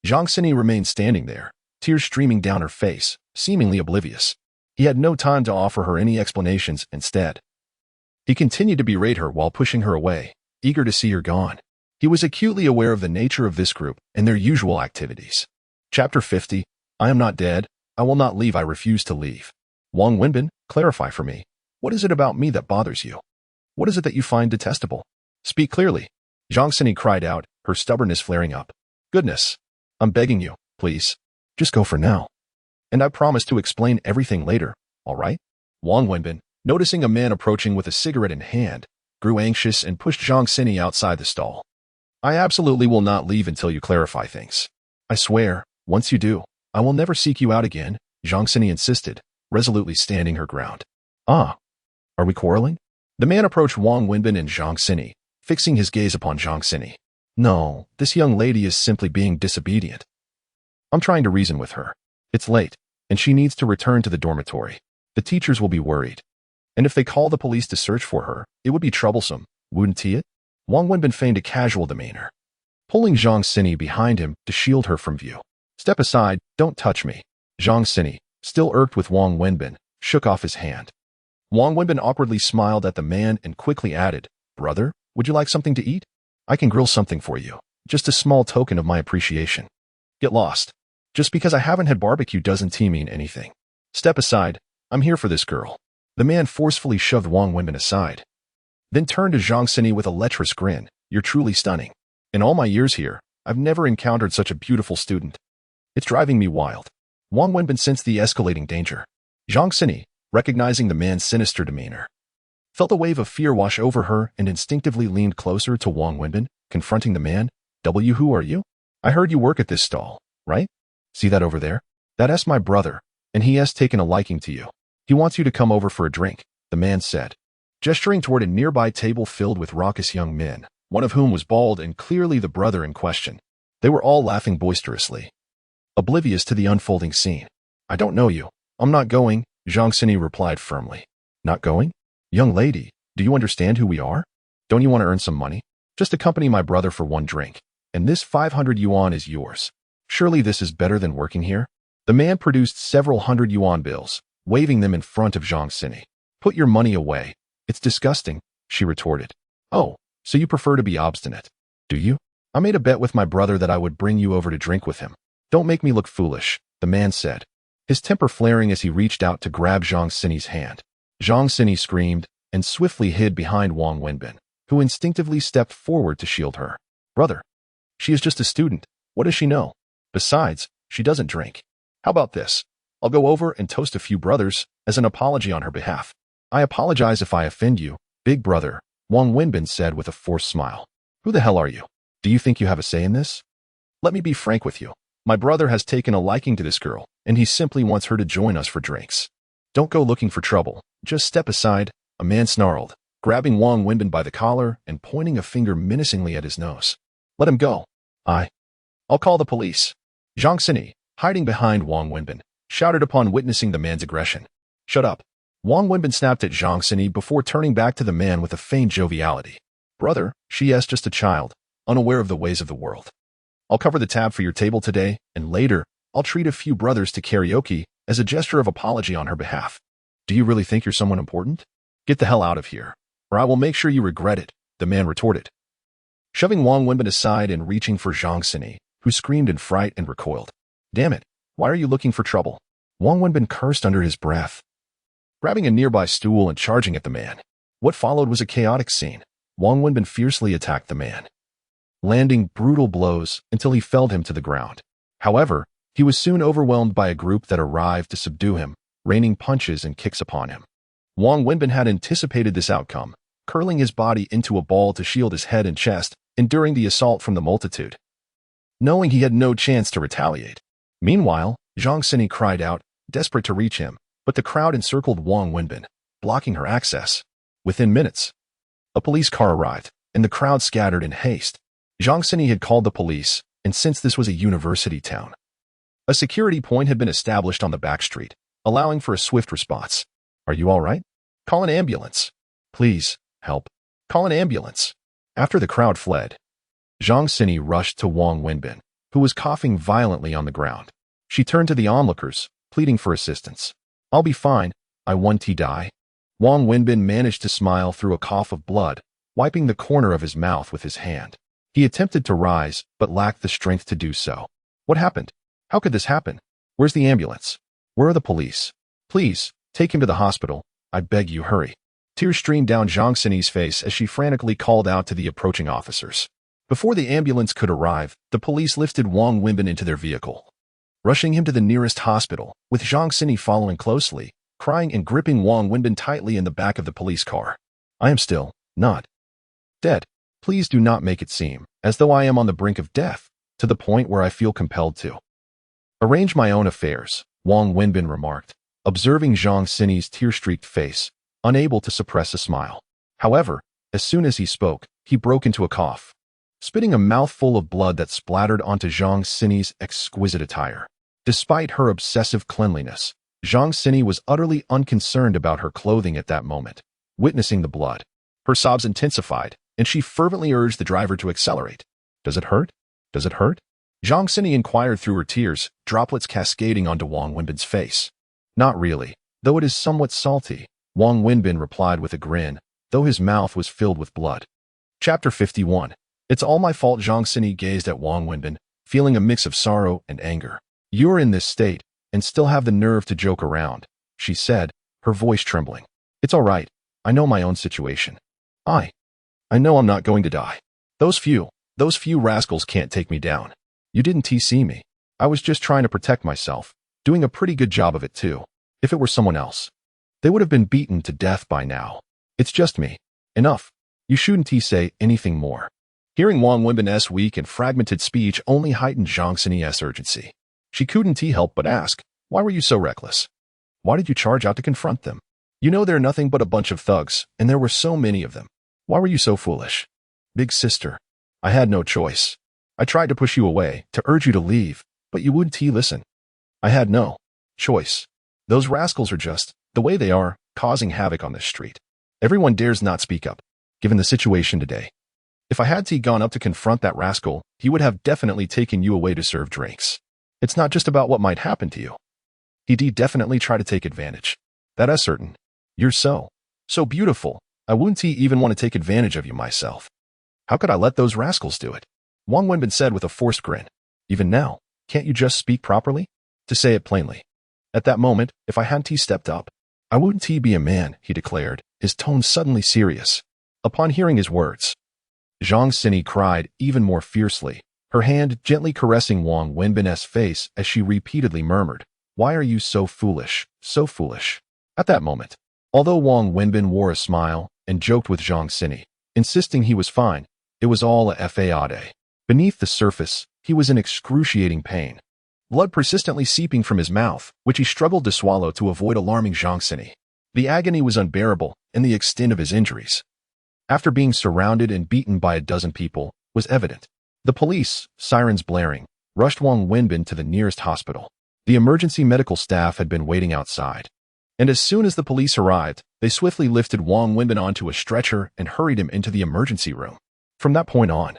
Zhang Sini remained standing there, tears streaming down her face, seemingly oblivious. He had no time to offer her any explanations. Instead, he continued to berate her while pushing her away, eager to see her gone. He was acutely aware of the nature of this group and their usual activities. Chapter 50. I am not dead. I will not leave. I refuse to leave. Wang Wenbin, clarify for me. What is it about me that bothers you? What is it that you find detestable? Speak clearly. Zhang Sini cried out, her stubbornness flaring up. Goodness. I'm begging you, please. Just go for now. And I promise to explain everything later, all right? Wang Wenbin, noticing a man approaching with a cigarette in hand, grew anxious and pushed Zhang Sini outside the stall. I absolutely will not leave until you clarify things. I swear, once you do, I will never seek you out again, Zhang Sini insisted, resolutely standing her ground. Ah, are we quarreling? The man approached Wang Wenbin and Zhang Sini, fixing his gaze upon Zhang Sini. No, this young lady is simply being disobedient. I'm trying to reason with her. It's late, and she needs to return to the dormitory. The teachers will be worried. And if they call the police to search for her, it would be troublesome, wouldn't it? Wang Wenbin feigned a casual demeanor, pulling Zhang Sini behind him to shield her from view. Step aside, don't touch me. Zhang Sini, still irked with Wang Wenbin, shook off his hand. Wang Wenbin awkwardly smiled at the man and quickly added, Brother, would you like something to eat? I can grill something for you, just a small token of my appreciation. Get lost. Just because I haven't had barbecue doesn't mean anything. Step aside, I'm here for this girl. The man forcefully shoved Wang Wenbin aside, then turned to Zhang Sini with a lecherous grin. You're truly stunning. In all my years here, I've never encountered such a beautiful student. It's driving me wild. Wang Wenbin sensed the escalating danger. Zhang Sini, recognizing the man's sinister demeanor, felt a wave of fear wash over her and instinctively leaned closer to Wang Wenbin, confronting the man. Who are you? I heard you work at this stall, right? See that over there? That's my brother, and he has taken a liking to you. He wants you to come over for a drink, the man said, gesturing toward a nearby table filled with raucous young men, one of whom was bald and clearly the brother in question. They were all laughing boisterously, oblivious to the unfolding scene. I don't know you. I'm not going, Zhang Sini replied firmly. Not going? Young lady, do you understand who we are? Don't you want to earn some money? Just accompany my brother for one drink, and this 500 yuan is yours. Surely this is better than working here? The man produced several 100 yuan bills, waving them in front of Zhang Sini. Put your money away. It's disgusting, she retorted. Oh, so you prefer to be obstinate, do you? I made a bet with my brother that I would bring you over to drink with him. Don't make me look foolish, the man said, his temper flaring as he reached out to grab Zhang Sini's hand. Zhang Sini screamed and swiftly hid behind Wang Wenbin, who instinctively stepped forward to shield her. Brother, she is just a student. What does she know? Besides, she doesn't drink. How about this? I'll go over and toast a few brothers as an apology on her behalf. I apologize if I offend you, big brother, Wang Wenbin said with a forced smile. Who the hell are you? Do you think you have a say in this? Let me be frank with you. My brother has taken a liking to this girl, and he simply wants her to join us for drinks. Don't go looking for trouble. Just step aside, a man snarled, grabbing Wang Wenbin by the collar and pointing a finger menacingly at his nose. Let him go. I'll call the police. Zhang Sini, hiding behind Wang Wenbin, shouted upon witnessing the man's aggression. Shut up. Wang Wenbin snapped at Zhang Sini before turning back to the man with a feigned joviality. Brother, she is just a child, unaware of the ways of the world. I'll cover the tab for your table today, and later, I'll treat a few brothers to karaoke as a gesture of apology on her behalf. Do you really think you're someone important? Get the hell out of here, or I will make sure you regret it, the man retorted, shoving Wang Wenbin aside and reaching for Zhang Sini, who screamed in fright and recoiled. Damn it, why are you looking for trouble? Wang Wenbin cursed under his breath, grabbing a nearby stool and charging at the man. What followed was a chaotic scene. Wang Wenbin fiercely attacked the man, landing brutal blows until he felled him to the ground. However, he was soon overwhelmed by a group that arrived to subdue him, raining punches and kicks upon him. Wang Wenbin had anticipated this outcome, curling his body into a ball to shield his head and chest, enduring the assault from the multitude, knowing he had no chance to retaliate. Meanwhile, Zhang Sini cried out, desperate to reach him, but the crowd encircled Wang Wenbin, blocking her access. Within minutes, a police car arrived, and the crowd scattered in haste. Zhang Sini had called the police, and since this was a university town, a security point had been established on the back street, allowing for a swift response. Are you all right? Call an ambulance. Please, help. Call an ambulance. After the crowd fled, Zhang Sini rushed to Wang Wenbin, who was coughing violently on the ground. She turned to the onlookers, pleading for assistance. I'll be fine. I won't die. Wang Wenbin managed to smile through a cough of blood, wiping the corner of his mouth with his hand. He attempted to rise, but lacked the strength to do so. What happened? How could this happen? Where's the ambulance? Where are the police? Please, take him to the hospital. I beg you, hurry. Tears streamed down Zhang Sini's face as she frantically called out to the approaching officers. Before the ambulance could arrive, the police lifted Wang Wenbin into their vehicle, rushing him to the nearest hospital, with Zhang Sini following closely, crying and gripping Wang Wenbin tightly in the back of the police car. I am still not dead. Please do not make it seem as though I am on the brink of death, to the point where I feel compelled to arrange my own affairs, Wang Wenbin remarked, observing Zhang Sini's tear-streaked face, unable to suppress a smile. However, as soon as he spoke, he broke into a cough, spitting a mouthful of blood that splattered onto Zhang Sini's exquisite attire. Despite her obsessive cleanliness, Zhang Sini was utterly unconcerned about her clothing at that moment. Witnessing the blood, her sobs intensified, and she fervently urged the driver to accelerate. Does it hurt? Does it hurt? Zhang Sini inquired through her tears, droplets cascading onto Wang Wenbin's face. Not really, though it is somewhat salty, Wang Wenbin replied with a grin, though his mouth was filled with blood. Chapter 51. It's all my fault. Zhang Sini gazed at Wang Wenbin, feeling a mix of sorrow and anger. You're in this state, and still have the nerve to joke around, she said, her voice trembling. It's all right. I know my own situation. I know I'm not going to die. Those few rascals can't take me down. You didn't see me. I was just trying to protect myself, doing a pretty good job of it too. If it were someone else, they would have been beaten to death by now. It's just me. Enough. You shouldn't say anything more. Hearing Wang Wenbin's weak and fragmented speech only heightened Zhang Sini's urgency. She couldn't help but ask, why were you so reckless? Why did you charge out to confront them? You know they're nothing but a bunch of thugs, and there were so many of them. Why were you so foolish? Big sister, I had no choice. I tried to push you away, to urge you to leave, but you wouldn't listen. I had no choice. Those rascals are just, the way they are, causing havoc on this street. Everyone dares not speak up, given the situation today. If I had gone up to confront that rascal, he would have definitely taken you away to serve drinks. It's not just about what might happen to you. He'd definitely try to take advantage. That is certain. You're so beautiful. I wouldn't even want to take advantage of you myself. How could I let those rascals do it? Wang Wenbin said with a forced grin. Even now, can't you just speak properly? To say it plainly. At that moment, if I hadn't stepped up, I wouldn't be a man, he declared, his tone suddenly serious. Upon hearing his words, Zhang Sini cried even more fiercely, her hand gently caressing Wang Wenbin's face as she repeatedly murmured, why are you so foolish, so foolish? At that moment, although Wang Wenbin wore a smile and joked with Zhang Sini, insisting he was fine, it was all a fade. Beneath the surface, he was in excruciating pain, blood persistently seeping from his mouth, which he struggled to swallow to avoid alarming Zhang Sini. The agony was unbearable, and the extent of his injuries, after being surrounded and beaten by a dozen people, was evident. The police, sirens blaring, rushed Wang Wenbin to the nearest hospital. The emergency medical staff had been waiting outside, and as soon as the police arrived, they swiftly lifted Wang Wenbin onto a stretcher and hurried him into the emergency room. From that point on,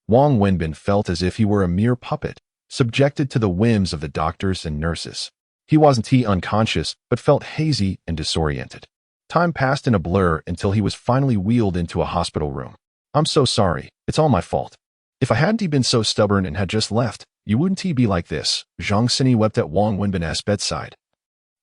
Wang Wenbin felt as if he were a mere puppet, subjected to the whims of the doctors and nurses. He wasn't unconscious, but felt hazy and disoriented. Time passed in a blur until he was finally wheeled into a hospital room. I'm so sorry, it's all my fault. If I hadn't been so stubborn and had just left, you wouldn't be like this, Zhang Sini wept at Wang Wenbin's bedside.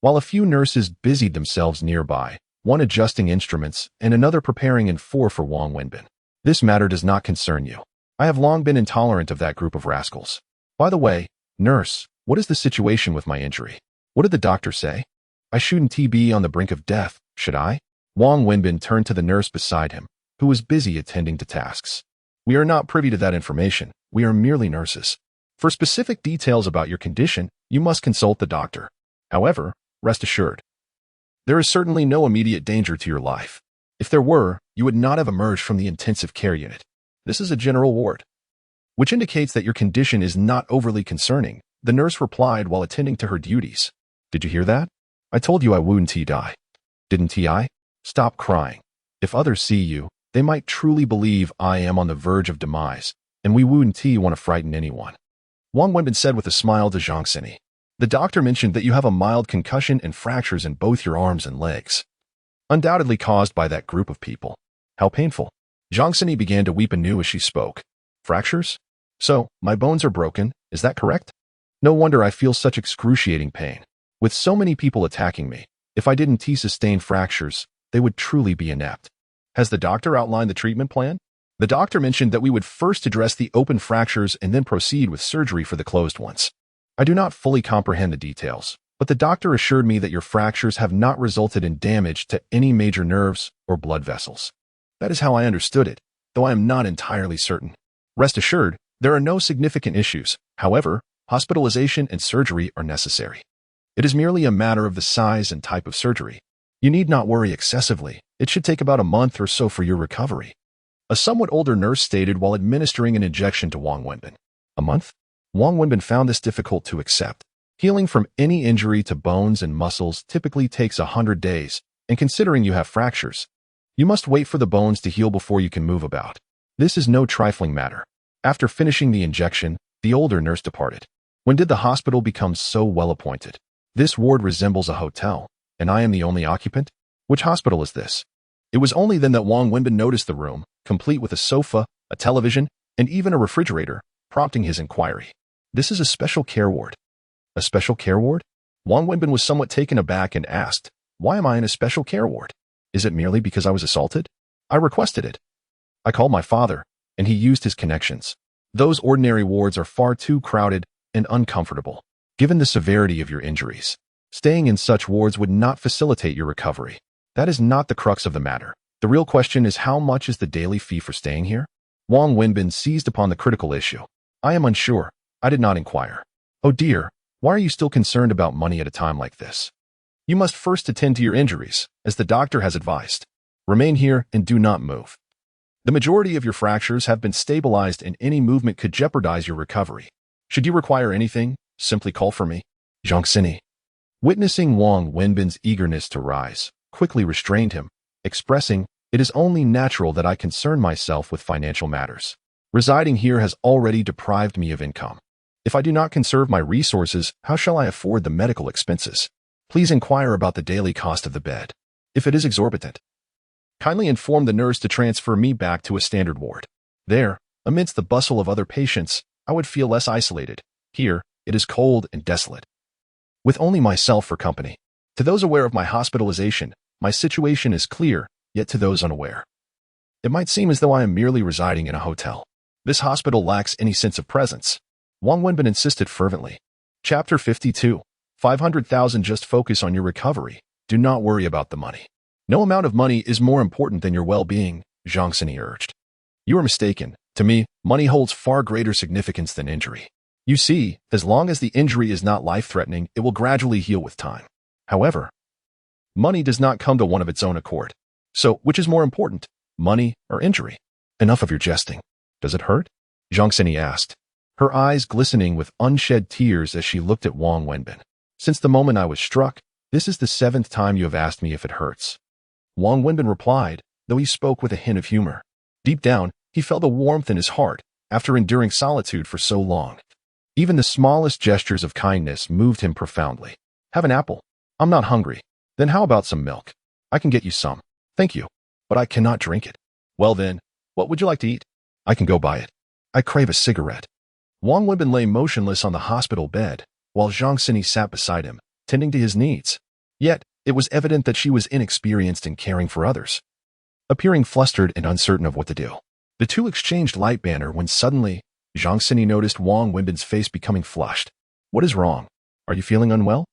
While a few nurses busied themselves nearby, one adjusting instruments and another preparing for Wang Wenbin. This matter does not concern you. I have long been intolerant of that group of rascals. By the way, nurse, what is the situation with my injury? What did the doctor say? I shouldn't be on the brink of death, should I? Wang Wenbin turned to the nurse beside him, who was busy attending to tasks. We are not privy to that information. We are merely nurses. For specific details about your condition, you must consult the doctor. However, rest assured, there is certainly no immediate danger to your life. If there were, you would not have emerged from the intensive care unit. This is a general ward, which indicates that your condition is not overly concerning, the nurse replied while attending to her duties. Did you hear that? I told you I wouldn't die. Didn't I? Stop crying. If others see you, they might truly believe I am on the verge of demise, and we wouldn't want to frighten anyone. Wang Wenbin said with a smile to Zhang Xini. The doctor mentioned that you have a mild concussion and fractures in both your arms and legs, undoubtedly caused by that group of people. How painful. Zhang Xini began to weep anew as she spoke. Fractures? So, my bones are broken, is that correct? No wonder I feel such excruciating pain. With so many people attacking me, if I didn't sustain fractures, they would truly be inept. Has the doctor outlined the treatment plan? The doctor mentioned that we would first address the open fractures and then proceed with surgery for the closed ones. I do not fully comprehend the details, but the doctor assured me that your fractures have not resulted in damage to any major nerves or blood vessels. That is how I understood it, though I am not entirely certain. Rest assured, there are no significant issues. However, hospitalization and surgery are necessary. It is merely a matter of the size and type of surgery. You need not worry excessively. It should take about a month or so for your recovery. A somewhat older nurse stated while administering an injection to Wang Wenbin. A month? Wang Wenbin found this difficult to accept. Healing from any injury to bones and muscles typically takes 100 days, and considering you have fractures, you must wait for the bones to heal before you can move about. This is no trifling matter. After finishing the injection, the older nurse departed. When did the hospital become so well appointed? This ward resembles a hotel, and I am the only occupant? Which hospital is this? It was only then that Wang Wenbin noticed the room, complete with a sofa, a television, and even a refrigerator, prompting his inquiry. This is a special care ward. A special care ward? Wang Wenbin was somewhat taken aback and asked, why am I in a special care ward? Is it merely because I was assaulted? I requested it. I called my father, and he used his connections. Those ordinary wards are far too crowded and uncomfortable. Given the severity of your injuries, staying in such wards would not facilitate your recovery. That is not the crux of the matter. The real question is how much is the daily fee for staying here? Wang Wenbin seized upon the critical issue. I am unsure. I did not inquire. Oh dear, why are you still concerned about money at a time like this? You must first attend to your injuries, as the doctor has advised. Remain here and do not move. The majority of your fractures have been stabilized and any movement could jeopardize your recovery. Should you require anything, simply call for me. Zhang Xini, witnessing Wang Wenbin's eagerness to rise, quickly restrained him, expressing, it is only natural that I concern myself with financial matters. Residing here has already deprived me of income. If I do not conserve my resources, how shall I afford the medical expenses? Please inquire about the daily cost of the bed. If it is exorbitant, kindly inform the nurse to transfer me back to a standard ward. There, amidst the bustle of other patients, I would feel less isolated. Here, it is cold and desolate, with only myself for company. To those aware of my hospitalization, my situation is clear, yet to those unaware, it might seem as though I am merely residing in a hotel. This hospital lacks any sense of presence. Wang Wenbin insisted fervently. Chapter 52. 500,000. Just focus on your recovery. Do not worry about the money. No amount of money is more important than your well-being, Zhang Xini urged. You are mistaken. To me, money holds far greater significance than injury. You see, as long as the injury is not life-threatening, it will gradually heal with time. However, money does not come to one of its own accord. So, which is more important, money or injury? Enough of your jesting. Does it hurt? Zhang Xini asked, her eyes glistening with unshed tears as she looked at Wang Wenbin. Since the moment I was struck, this is the 7th time you have asked me if it hurts. Wang Wenbin replied, though he spoke with a hint of humor. Deep down, he felt a warmth in his heart after enduring solitude for so long. Even the smallest gestures of kindness moved him profoundly. Have an apple. I'm not hungry. Then how about some milk? I can get you some. Thank you. But I cannot drink it. Well then, what would you like to eat? I can go buy it. I crave a cigarette. Wang Wenbin lay motionless on the hospital bed, while Zhang Xini sat beside him, tending to his needs. Yet, it was evident that she was inexperienced in caring for others. Appearing flustered and uncertain of what to do, The two exchanged light banter when suddenly, Zhang Sini noticed Wang Wenbin's face becoming flushed. What is wrong? Are you feeling unwell?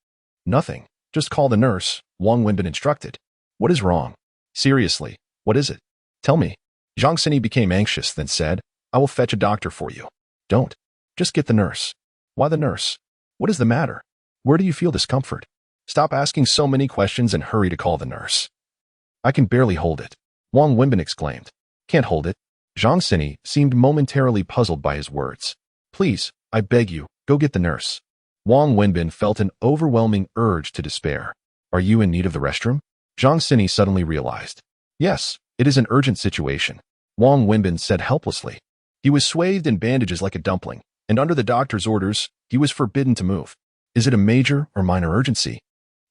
Nothing. Just call the nurse, Wang Wenbin instructed. What is wrong? Seriously, what is it? Tell me. Zhang Sini became anxious, then said, I will fetch a doctor for you. Don't. Just get the nurse. Why the nurse? What is the matter? Where do you feel discomfort? Stop asking so many questions and hurry to call the nurse. I can barely hold it, Wang Wenbin exclaimed. Can't hold it? Zhang Sini seemed momentarily puzzled by his words. Please, I beg you, go get the nurse. Wang Wenbin felt an overwhelming urge to despair. Are you in need of the restroom? Zhang Sini suddenly realized. Yes, it is an urgent situation, Wang Wenbin said helplessly. He was swathed in bandages like a dumpling, and under the doctor's orders, he was forbidden to move. Is it a major or minor urgency?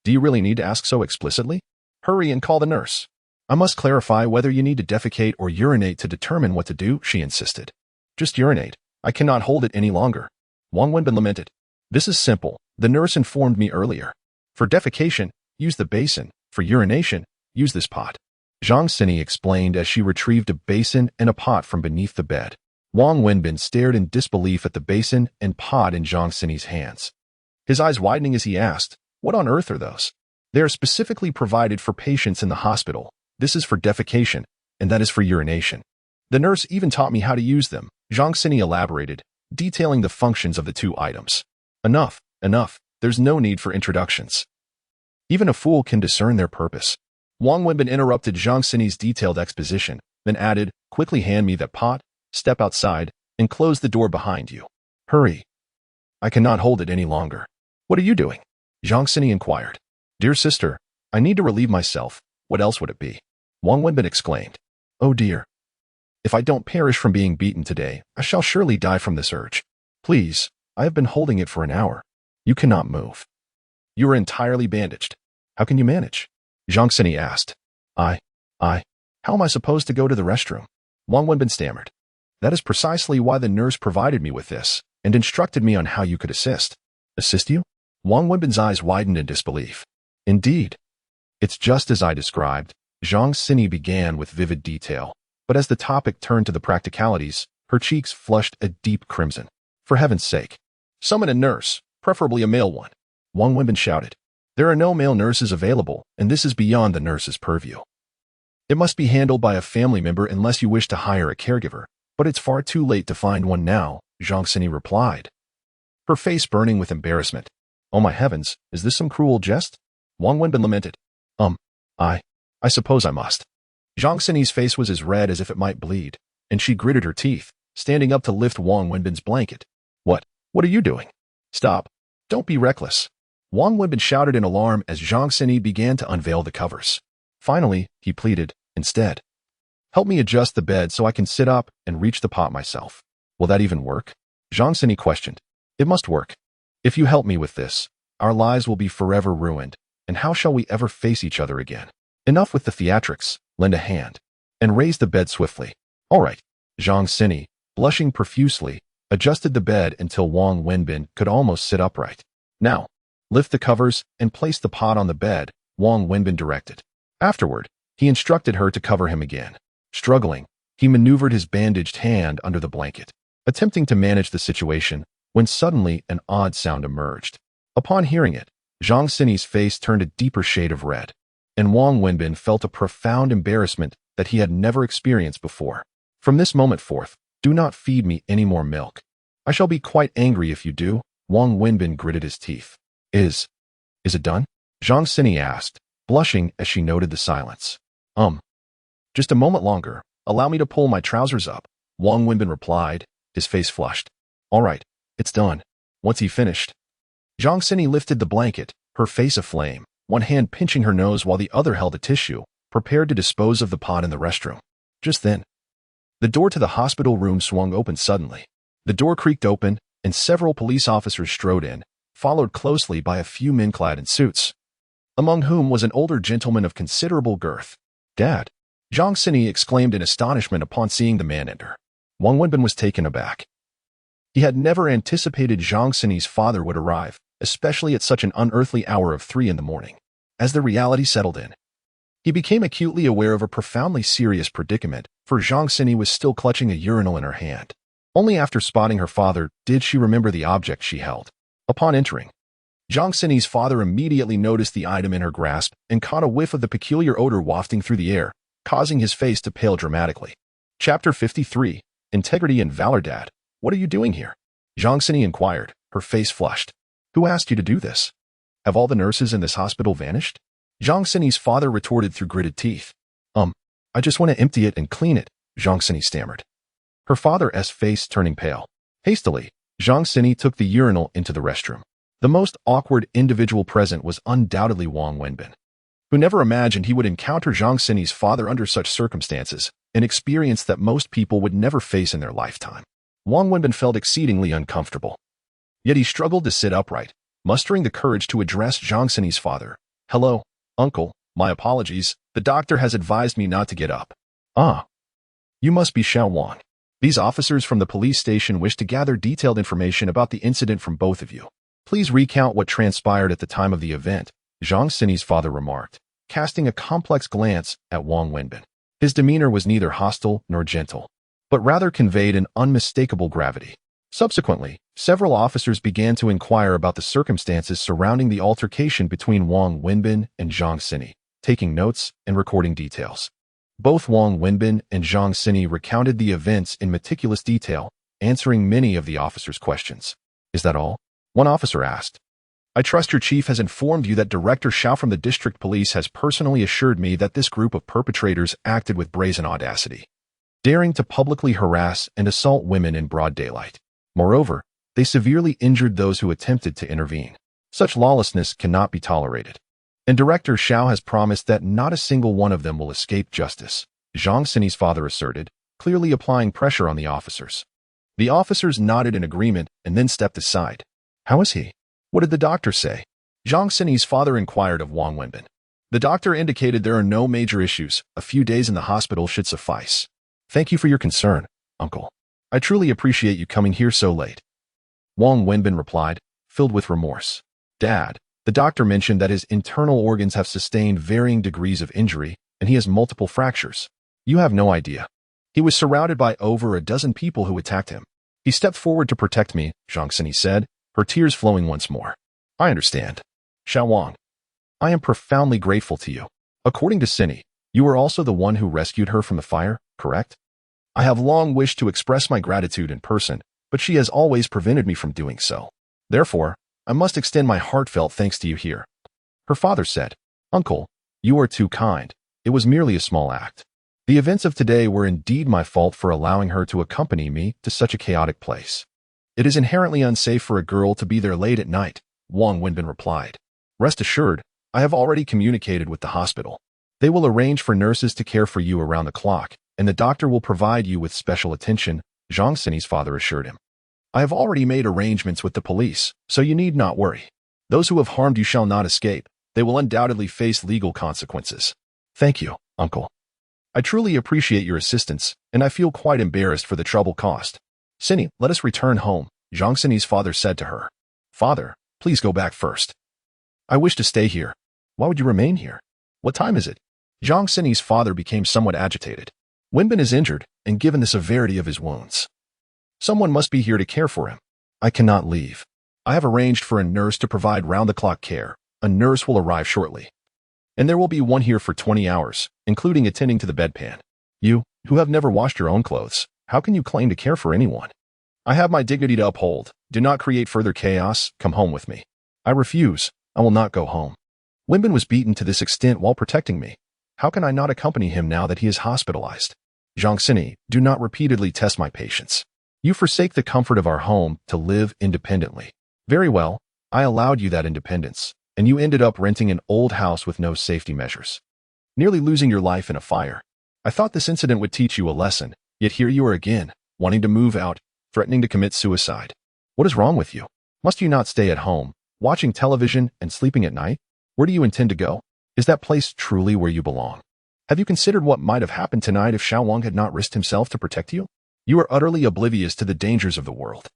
Do you really need to ask so explicitly? Hurry and call the nurse. I must clarify whether you need to defecate or urinate to determine what to do, she insisted. Just urinate. I cannot hold it any longer. Wang Wenbin lamented. This is simple. The nurse informed me earlier. For defecation, use the basin. For urination, use this pot. Zhang Sini explained as she retrieved a basin and a pot from beneath the bed. Wang Wenbin stared in disbelief at the basin and pot in Zhang Sini's hands. His eyes widening as he asked, what on earth are those? They are specifically provided for patients in the hospital. This is for defecation, and that is for urination. The nurse even taught me how to use them, Zhang Sini elaborated, detailing the functions of the two items. Enough, enough, there's no need for introductions. Even a fool can discern their purpose. Wang Wenbin interrupted Zhang Sini's detailed exposition, then added, quickly hand me that pot, step outside, and close the door behind you. Hurry. I cannot hold it any longer. What are you doing? Zhang Sini inquired. Dear sister, I need to relieve myself. What else would it be? Wang Wenbin exclaimed. Oh dear. If I don't perish from being beaten today, I shall surely die from this urge. Please, I have been holding it for an hour. You cannot move. You are entirely bandaged. How can you manage? Zhang Sini asked. How am I supposed to go to the restroom? Wang Wenbin stammered. That is precisely why the nurse provided me with this and instructed me on how you could assist. Assist you? Wang Wenbin's eyes widened in disbelief. Indeed. It's just as I described. Zhang Sini began with vivid detail, but as the topic turned to the practicalities, her cheeks flushed a deep crimson. For heaven's sake, summon a nurse, preferably a male one. Wang Wenbin shouted. There are no male nurses available, and this is beyond the nurse's purview. It must be handled by a family member unless you wish to hire a caregiver, but it's far too late to find one now, Zhang Sini replied, her face burning with embarrassment. Oh my heavens, is this some cruel jest? Wang Wenbin lamented. I suppose I must. Zhang Sini's face was as red as if it might bleed, and she gritted her teeth, standing up to lift Wang Wenbin's blanket. What are you doing? Stop. Don't be reckless. Wang Wenbin shouted in alarm as Zhang Sini began to unveil the covers. Finally, he pleaded, instead. Help me adjust the bed so I can sit up and reach the pot myself. Will that even work? Zhang Sini questioned. It must work. If you help me with this, our lives will be forever ruined, and how shall we ever face each other again? Enough with the theatrics, lend a hand, and raise the bed swiftly. All right. Zhang Sini, blushing profusely, adjusted the bed until Wang Wenbin could almost sit upright. Now, lift the covers and place the pot on the bed, Wang Wenbin directed. Afterward, he instructed her to cover him again. Struggling, he maneuvered his bandaged hand under the blanket, attempting to manage the situation, when suddenly an odd sound emerged. Upon hearing it, Zhang Sini's face turned a deeper shade of red, and Wang Wenbin felt a profound embarrassment that he had never experienced before. From this moment forth, do not feed me any more milk. I shall be quite angry if you do, Wang Wenbin gritted his teeth. Is it done? Zhang Sini asked, blushing as she noted the silence. Just a moment longer. Allow me to pull my trousers up, Wang Wenbin replied, his face flushed. All right, it's done. Once he finished, Zhang Sini lifted the blanket, her face aflame, one hand pinching her nose while the other held a tissue, prepared to dispose of the pot in the restroom. Just then, the door to the hospital room swung open suddenly. The door creaked open, and several police officers strode in, followed closely by a few men clad in suits, among whom was an older gentleman of considerable girth. Dad! Zhang Sini exclaimed in astonishment upon seeing the man enter. Wang Wenbin was taken aback. He had never anticipated Zhang Sini's father would arrive, especially at such an unearthly hour of 3 in the morning. As the reality settled in, he became acutely aware of a profoundly serious predicament for Zhang Xini was still clutching a urinal in her hand. Only after spotting her father did she remember the object she held. Upon entering, Zhang Xini's father immediately noticed the item in her grasp and caught a whiff of the peculiar odor wafting through the air, causing his face to pale dramatically. Chapter 53, Integrity and Valor. Dad, what are you doing here? Zhang Xini inquired, her face flushed. Who asked you to do this? Have all the nurses in this hospital vanished? Zhang Xini's father retorted through gritted teeth. I just want to empty it and clean it, Zhang Xini stammered. Her father's face turning pale. Hastily, Zhang Xini took the urinal into the restroom. The most awkward individual present was undoubtedly Wang Wenbin, who never imagined he would encounter Zhang Xini's father under such circumstances, an experience that most people would never face in their lifetime. Wang Wenbin felt exceedingly uncomfortable. Yet he struggled to sit upright, mustering the courage to address Zhang Xini's father. Hello, uncle, my apologies, the doctor has advised me not to get up. Ah, you must be Xiao Wang. These officers from the police station wish to gather detailed information about the incident from both of you. Please recount what transpired at the time of the event, Zhang Xini's father remarked, casting a complex glance at Wang Wenbin. His demeanor was neither hostile nor gentle, but rather conveyed an unmistakable gravity. Subsequently, several officers began to inquire about the circumstances surrounding the altercation between Wang Wenbin and Zhang Xini, taking notes and recording details. Both Wang Wenbin and Zhang Xini recounted the events in meticulous detail, answering many of the officers' questions. Is that all? One officer asked. I trust your chief has informed you that Director Xiao from the district police has personally assured me that this group of perpetrators acted with brazen audacity, daring to publicly harass and assault women in broad daylight. Moreover, they severely injured those who attempted to intervene. Such lawlessness cannot be tolerated. And Director Xiao has promised that not a single one of them will escape justice, Zhang Xini's father asserted, clearly applying pressure on the officers. The officers nodded in agreement and then stepped aside. How is he? What did the doctor say? Zhang Xini's father inquired of Wang Wenbin. The doctor indicated there are no major issues. A few days in the hospital should suffice. Thank you for your concern, uncle. I truly appreciate you coming here so late. Wang Wenbin replied, filled with remorse. Dad, the doctor mentioned that his internal organs have sustained varying degrees of injury, and he has multiple fractures. You have no idea. He was surrounded by over a dozen people who attacked him. He stepped forward to protect me, Zhang Xini said, her tears flowing once more. I understand. Xiao Wang, I am profoundly grateful to you. According to Xini, you were also the one who rescued her from the fire, correct? I have long wished to express my gratitude in person, but she has always prevented me from doing so. Therefore, I must extend my heartfelt thanks to you here. Her father said, Uncle, you are too kind. It was merely a small act. The events of today were indeed my fault for allowing her to accompany me to such a chaotic place. It is inherently unsafe for a girl to be there late at night, Wang Wenbin replied. Rest assured, I have already communicated with the hospital. They will arrange for nurses to care for you around the clock, and the doctor will provide you with special attention, Zhang Xini's father assured him. I have already made arrangements with the police, so you need not worry. Those who have harmed you shall not escape. They will undoubtedly face legal consequences. Thank you, uncle. I truly appreciate your assistance, and I feel quite embarrassed for the trouble caused. Xini, let us return home, Zhang Xini's father said to her. Father, please go back first. I wish to stay here. Why would you remain here? What time is it? Zhang Xini's father became somewhat agitated. Wenbin is injured, and given the severity of his wounds, someone must be here to care for him. I cannot leave. I have arranged for a nurse to provide round-the-clock care. A nurse will arrive shortly. And there will be one here for 20 hours, including attending to the bedpan. You, who have never washed your own clothes, how can you claim to care for anyone? I have my dignity to uphold. Do not create further chaos. Come home with me. I refuse. I will not go home. Wenbin was beaten to this extent while protecting me. How can I not accompany him now that he is hospitalized? Zhang Xini, do not repeatedly test my patience. You forsake the comfort of our home to live independently. Very well, I allowed you that independence, and you ended up renting an old house with no safety measures, nearly losing your life in a fire. I thought this incident would teach you a lesson, yet here you are again, wanting to move out, threatening to commit suicide. What is wrong with you? Must you not stay at home, watching television and sleeping at night? Where do you intend to go? Is that place truly where you belong? Have you considered what might have happened tonight if Xiao Wang had not risked himself to protect you? You are utterly oblivious to the dangers of the world.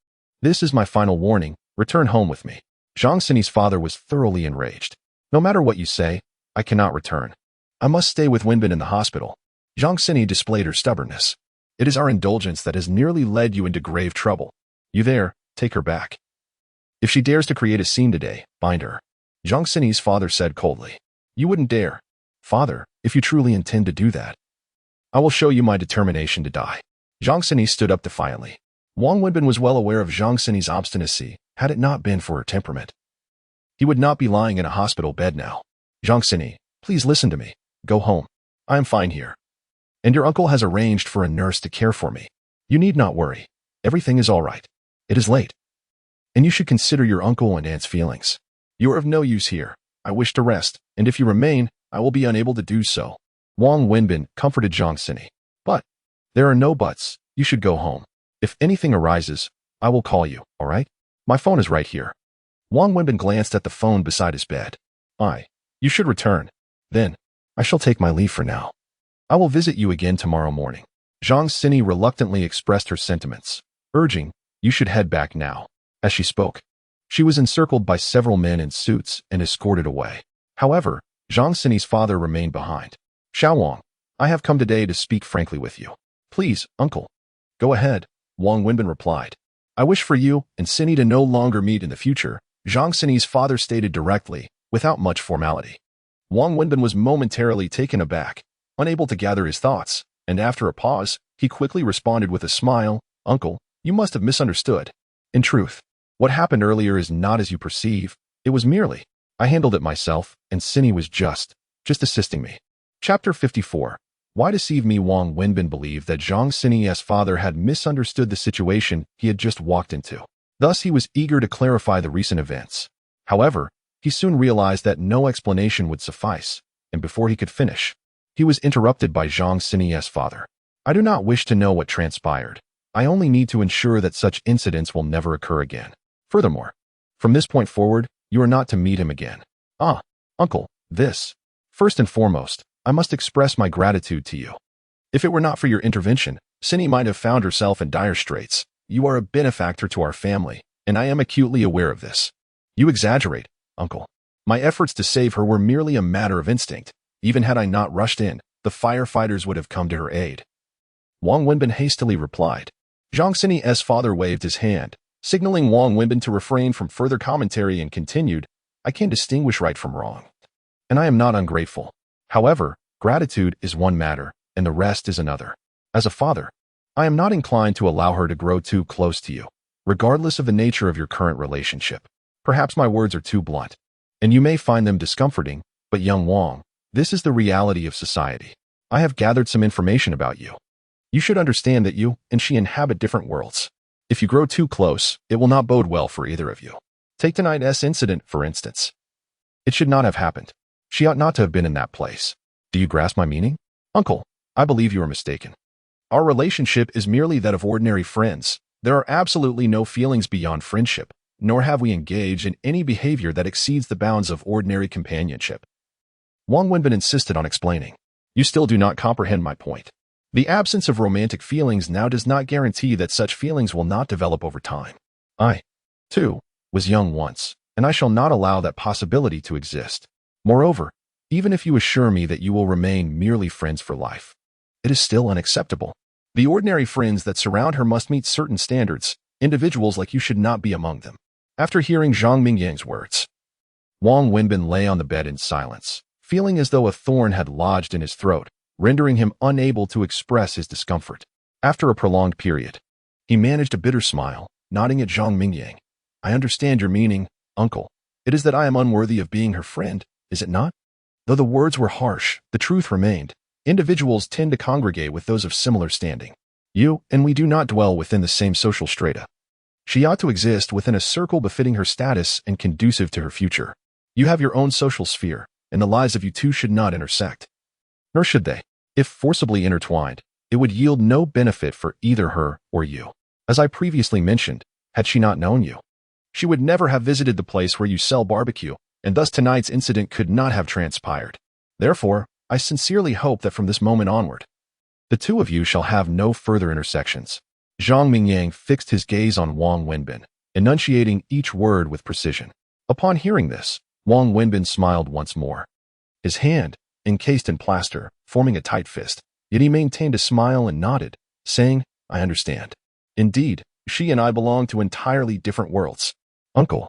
This is my final warning. Return home with me. Zhang Xini's father was thoroughly enraged. No matter what you say, I cannot return. I must stay with Wenbin in the hospital. Zhang Xini displayed her stubbornness. It is our indulgence that has nearly led you into grave trouble. You there, take her back. If she dares to create a scene today, bind her. Zhang Xini's father said coldly. You wouldn't dare. Father, if you truly intend to do that, I will show you my determination to die. Zhang Xini stood up defiantly. Wang Wenbin was well aware of Zhang Xini's obstinacy, had it not been for her temperament. He would not be lying in a hospital bed now. Zhang Xini, please listen to me. Go home. I am fine here. And your uncle has arranged for a nurse to care for me. You need not worry. Everything is all right. It is late. And you should consider your uncle and aunt's feelings. You are of no use here. I wish to rest, and if you remain, I will be unable to do so. Wang Wenbin comforted Zhang Xini. But there are no buts. You should go home. If anything arises, I will call you, all right? My phone is right here. Wang Wenbin glanced at the phone beside his bed. You should return. Then, I shall take my leave for now. I will visit you again tomorrow morning. Zhang Xini reluctantly expressed her sentiments, urging, you should head back now. As she spoke, she was encircled by several men in suits and escorted away. However, Zhang Xini's father remained behind. Xiaowang, I have come today to speak frankly with you. Please, uncle. Go ahead, Wang Wenbin replied. I wish for you and Xini to no longer meet in the future, Zhang Xini's father stated directly, without much formality. Wang Wenbin was momentarily taken aback, unable to gather his thoughts, and after a pause, he quickly responded with a smile, Uncle, you must have misunderstood. In truth, what happened earlier is not as you perceive. It was merely, I handled it myself, and Xini was just assisting me. Chapter 54. Why deceive me? Wang Wenbin believed that Zhang Xini's father had misunderstood the situation he had just walked into. Thus, he was eager to clarify the recent events. However, he soon realized that no explanation would suffice, and before he could finish, he was interrupted by Zhang Xini's father. I do not wish to know what transpired. I only need to ensure that such incidents will never occur again. Furthermore, from this point forward, you are not to meet him again. Uncle, first and foremost, I must express my gratitude to you. If it were not for your intervention, Xini might have found herself in dire straits. You are a benefactor to our family, and I am acutely aware of this. You exaggerate, Uncle. My efforts to save her were merely a matter of instinct. Even had I not rushed in, the firefighters would have come to her aid. Wang Wenbin hastily replied. Zhang Xini's father waved his hand, signaling Wang Wenbin to refrain from further commentary and continued, I can distinguish right from wrong. And I am not ungrateful. However, gratitude is one matter, and the rest is another. As a father, I am not inclined to allow her to grow too close to you, regardless of the nature of your current relationship. Perhaps my words are too blunt, and you may find them discomforting, but young Wang, this is the reality of society. I have gathered some information about you. You should understand that you and she inhabit different worlds. If you grow too close, it will not bode well for either of you. Take tonight's incident, for instance. It should not have happened. She ought not to have been in that place. Do you grasp my meaning? Uncle, I believe you are mistaken. Our relationship is merely that of ordinary friends. There are absolutely no feelings beyond friendship, nor have we engaged in any behavior that exceeds the bounds of ordinary companionship. Wang Wenbin insisted on explaining. You still do not comprehend my point. The absence of romantic feelings now does not guarantee that such feelings will not develop over time. I, too, was young once, and I shall not allow that possibility to exist. Moreover, even if you assure me that you will remain merely friends for life, it is still unacceptable. The ordinary friends that surround her must meet certain standards. Individuals like you should not be among them. After hearing Zhang Mingyang's words, Wang Wenbin lay on the bed in silence, feeling as though a thorn had lodged in his throat, rendering him unable to express his discomfort. After a prolonged period, he managed a bitter smile, nodding at Zhang Mingyang. I understand your meaning, Uncle. It is that I am unworthy of being her friend, is it not? Though the words were harsh, the truth remained. Individuals tend to congregate with those of similar standing. You and we do not dwell within the same social strata. She ought to exist within a circle befitting her status and conducive to her future. You have your own social sphere, and the lives of you two should not intersect. Nor should they. If forcibly intertwined, it would yield no benefit for either her or you. As I previously mentioned, had she not known you, she would never have visited the place where you sell barbecue, and thus tonight's incident could not have transpired. Therefore, I sincerely hope that from this moment onward, the two of you shall have no further intersections. Zhang Mingyang fixed his gaze on Wang Wenbin, enunciating each word with precision. Upon hearing this, Wang Wenbin smiled once more. His hand, encased in plaster, forming a tight fist, Yet he maintained a smile and nodded, saying, I understand. Indeed, she and I belong to entirely different worlds. Uncle,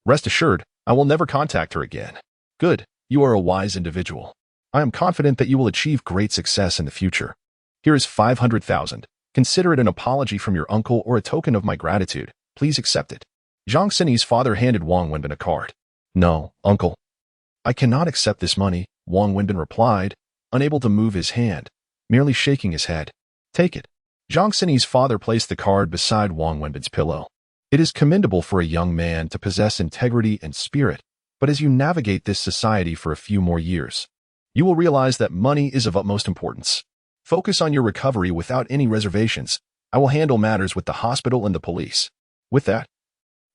rest assured, I will never contact her again. Good, you are a wise individual. I am confident that you will achieve great success in the future. Here is 500,000. Consider it an apology from your uncle or a token of my gratitude. Please accept it. Zhang Xini's father handed Wang Wenbin a card. No, uncle. I cannot accept this money, Wang Wenbin replied, unable to move his hand, merely shaking his head. Take it. Zhang Xini's father placed the card beside Wang Wenbin's pillow. It is commendable for a young man to possess integrity and spirit, but as you navigate this society for a few more years, you will realize that money is of utmost importance. Focus on your recovery without any reservations. I will handle matters with the hospital and the police. With that,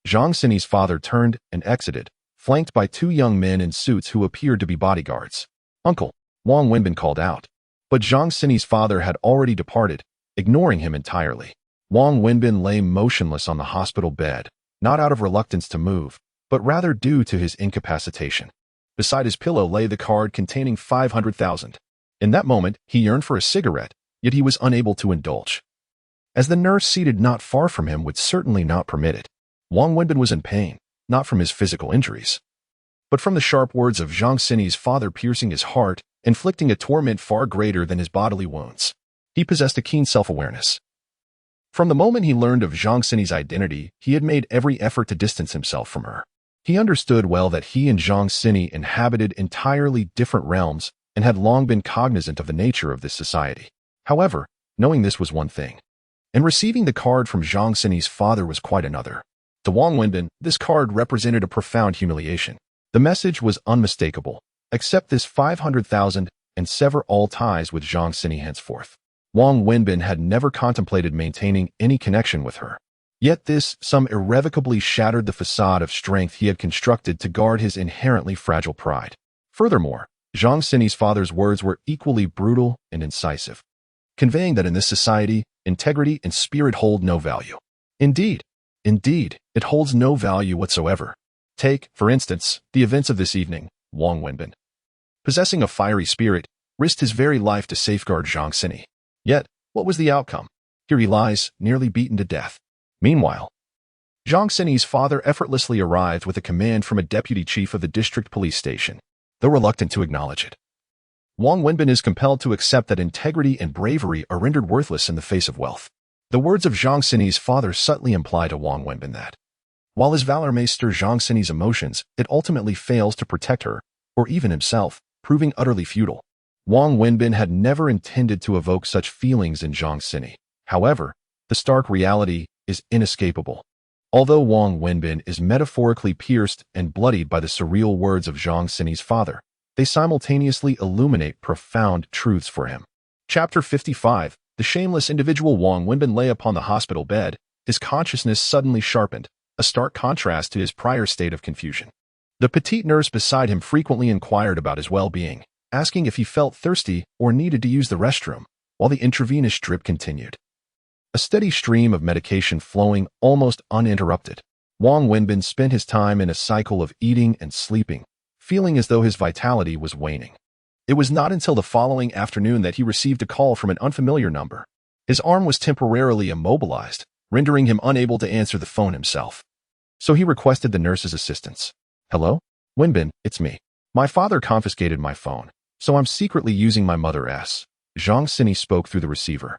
Zhang Xini's father turned and exited, flanked by two young men in suits who appeared to be bodyguards. Uncle, Wang Wenbin called out. But Zhang Xini's father had already departed, ignoring him entirely. Wang Wenbin lay motionless on the hospital bed, not out of reluctance to move, but rather due to his incapacitation. Beside his pillow lay the card containing 500,000. In that moment, he yearned for a cigarette, yet he was unable to indulge, as the nurse seated not far from him would certainly not permit it. Wang Wenbin was in pain, not from his physical injuries, but from the sharp words of Zhang Xini's father piercing his heart, inflicting a torment far greater than his bodily wounds. He possessed a keen self-awareness. From the moment he learned of Zhang Xini's identity, he had made every effort to distance himself from her. He understood well that he and Zhang Xini inhabited entirely different realms and had long been cognizant of the nature of this society. However, knowing this was one thing, and receiving the card from Zhang Xini's father was quite another. To Wang Wenbin, this card represented a profound humiliation. The message was unmistakable. Accept this 500,000 and sever all ties with Zhang Xini henceforth. Wang Wenbin had never contemplated maintaining any connection with her. Yet this some irrevocably shattered the facade of strength he had constructed to guard his inherently fragile pride. Furthermore, Zhang Xini's father's words were equally brutal and incisive, conveying that in this society, integrity and spirit hold no value. Indeed, it holds no value whatsoever. Take, for instance, the events of this evening. Wang Wenbin, possessing a fiery spirit, risked his very life to safeguard Zhang Xini. Yet, what was the outcome? Here he lies, nearly beaten to death. Meanwhile, Zhang Xini's father effortlessly arrived with a command from a deputy chief of the district police station, though reluctant to acknowledge it. Wang Wenbin is compelled to accept that integrity and bravery are rendered worthless in the face of wealth. The words of Zhang Xini's father subtly imply to Wang Wenbin that, while his valor may stir Zhang Xini's emotions, it ultimately fails to protect her, or even himself, proving utterly futile. Wang Wenbin had never intended to evoke such feelings in Zhang Xini. However, the stark reality is inescapable. Although Wang Wenbin is metaphorically pierced and bloodied by the surreal words of Zhang Xini's father, they simultaneously illuminate profound truths for him. Chapter 55. The shameless individual. Wang Wenbin lay upon the hospital bed, his consciousness suddenly sharpened, a stark contrast to his prior state of confusion. The petite nurse beside him frequently inquired about his well-being, asking if he felt thirsty or needed to use the restroom, while the intravenous drip continued. A steady stream of medication flowing almost uninterrupted. Wang Wenbin spent his time in a cycle of eating and sleeping, feeling as though his vitality was waning. It was not until the following afternoon that he received a call from an unfamiliar number. His arm was temporarily immobilized, rendering him unable to answer the phone himself. So he requested the nurse's assistance. Hello? Wenbin, it's me. My father confiscated my phone, so I'm secretly using my mother's. Zhang Xini spoke through the receiver.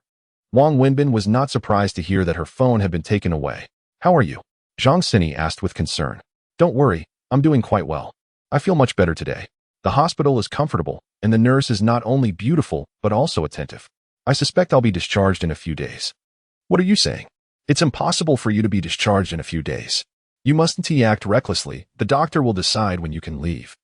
Wang Wenbin was not surprised to hear that her phone had been taken away. How are you? Zhang Xini asked with concern. Don't worry, I'm doing quite well. I feel much better today. The hospital is comfortable, and the nurse is not only beautiful, but also attentive. I suspect I'll be discharged in a few days. What are you saying? It's impossible for you to be discharged in a few days. You mustn't act recklessly. The doctor will decide when you can leave.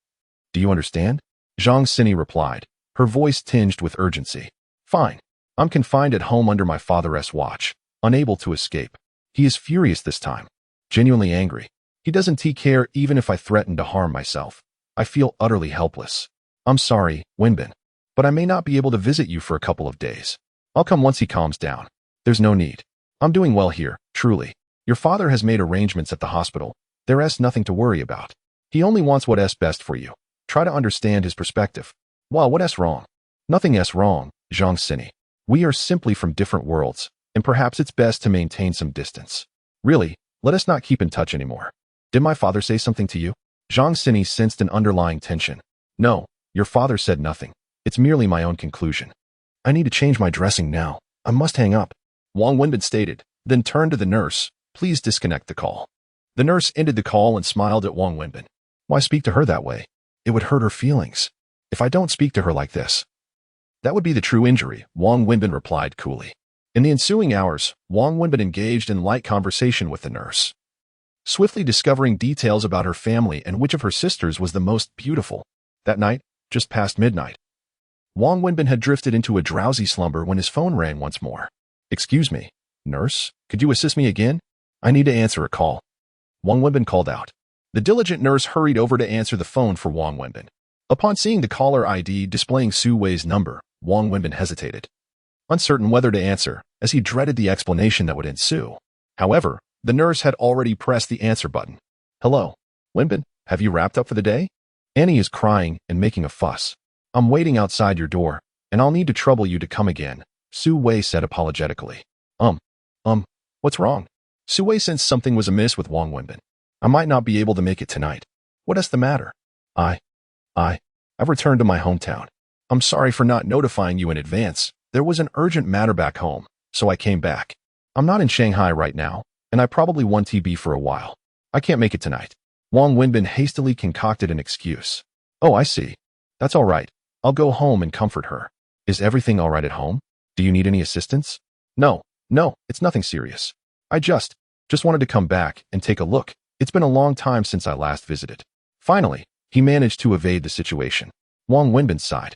Do you understand? Zhang Xini replied, her voice tinged with urgency. Fine. I'm confined at home under my father's watch, unable to escape. He is furious this time, genuinely angry. He doesn't care even if I threaten to harm myself. I feel utterly helpless. I'm sorry, Wenbin, but I may not be able to visit you for a couple of days. I'll come once he calms down. There's no need. I'm doing well here, truly. Your father has made arrangements at the hospital. There's nothing to worry about. He only wants what's best for you. Try to understand his perspective. Well, what's wrong? Nothing wrong, Zhang Sini. We are simply from different worlds, and perhaps it's best to maintain some distance. Really, let us not keep in touch anymore. Did my father say something to you? Zhang Sini sensed an underlying tension. No, your father said nothing. It's merely my own conclusion. I need to change my dressing now. I must hang up. Wang Wenbin stated, then turned to the nurse. Please disconnect the call. The nurse ended the call and smiled at Wang Wenbin. Why speak to her that way? It would hurt her feelings. If I don't speak to her like this, that would be the true injury, Wang Wenbin replied coolly. In the ensuing hours, Wang Wenbin engaged in light conversation with the nurse, swiftly discovering details about her family and which of her sisters was the most beautiful. That night, just past midnight, Wang Wenbin had drifted into a drowsy slumber when his phone rang once more. Excuse me, nurse, could you assist me again? I need to answer a call. Wang Wenbin called out. The diligent nurse hurried over to answer the phone for Wang Wenbin. Upon seeing the caller ID displaying Su Wei's number, Wang Wenbin hesitated, uncertain whether to answer, as he dreaded the explanation that would ensue. However, the nurse had already pressed the answer button. Hello, Wenbin, have you wrapped up for the day? Annie is crying and making a fuss. I'm waiting outside your door, and I'll need to trouble you to come again, Su Wei said apologetically. What's wrong? Su Wei sensed something was amiss with Wang Wenbin. I might not be able to make it tonight. What is the matter? I've returned to my hometown. I'm sorry for not notifying you in advance. There was an urgent matter back home, so I came back. I'm not in Shanghai right now, and I probably won't be for a while. I can't make it tonight. Wang Wenbin hastily concocted an excuse. Oh, I see. That's all right. I'll go home and comfort her. Is everything all right at home? Do you need any assistance? No, it's nothing serious. I just wanted to come back and take a look. It's been a long time since I last visited. Finally, he managed to evade the situation. Wang Wenbin sighed.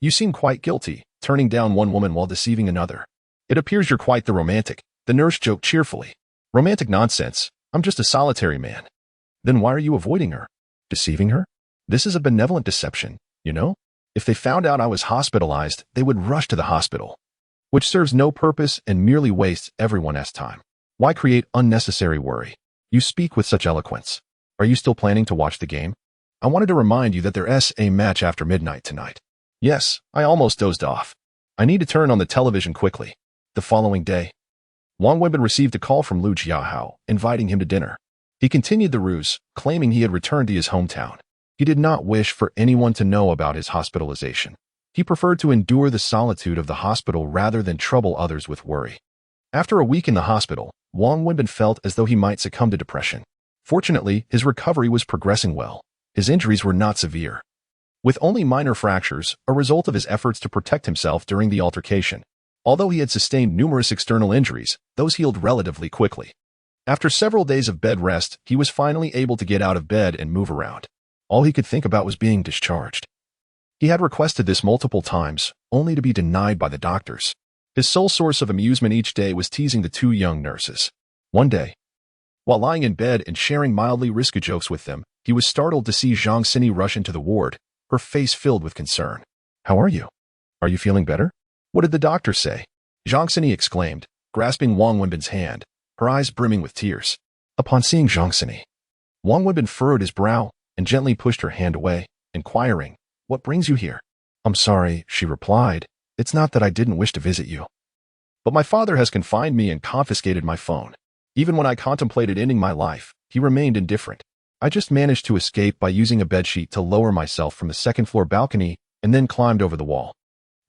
You seem quite guilty, turning down one woman while deceiving another. It appears you're quite the romantic, the nurse joked cheerfully. Romantic nonsense. I'm just a solitary man. Then why are you avoiding her? Deceiving her? This is a benevolent deception, you know? If they found out I was hospitalized, they would rush to the hospital, which serves no purpose and merely wastes everyone's time. Why create unnecessary worry? You speak with such eloquence. Are you still planning to watch the game? I wanted to remind you that there's a match after midnight tonight. Yes, I almost dozed off. I need to turn on the television quickly. The following day, Wang Wenbin received a call from Lu Jiahao, inviting him to dinner. He continued the ruse, claiming he had returned to his hometown. He did not wish for anyone to know about his hospitalization. He preferred to endure the solitude of the hospital rather than trouble others with worry. After a week in the hospital, Wang Wenbin felt as though he might succumb to depression. Fortunately, his recovery was progressing well. His injuries were not severe, with only minor fractures, a result of his efforts to protect himself during the altercation. Although he had sustained numerous external injuries, those healed relatively quickly. After several days of bed rest, he was finally able to get out of bed and move around. All he could think about was being discharged. He had requested this multiple times, only to be denied by the doctors. His sole source of amusement each day was teasing the two young nurses. One day, while lying in bed and sharing mildly risky jokes with them, he was startled to see Zhang Sini rush into the ward, her face filled with concern. How are you? Are you feeling better? What did the doctor say? Zhang Sini exclaimed, grasping Wang Wenbin's hand, her eyes brimming with tears. Upon seeing Zhang Sini, Wang Wenbin furrowed his brow and gently pushed her hand away, inquiring, What brings you here? I'm sorry, she replied. It's not that I didn't wish to visit you, but my father has confined me and confiscated my phone. Even when I contemplated ending my life, he remained indifferent. I just managed to escape by using a bedsheet to lower myself from the second-floor balcony and then climbed over the wall.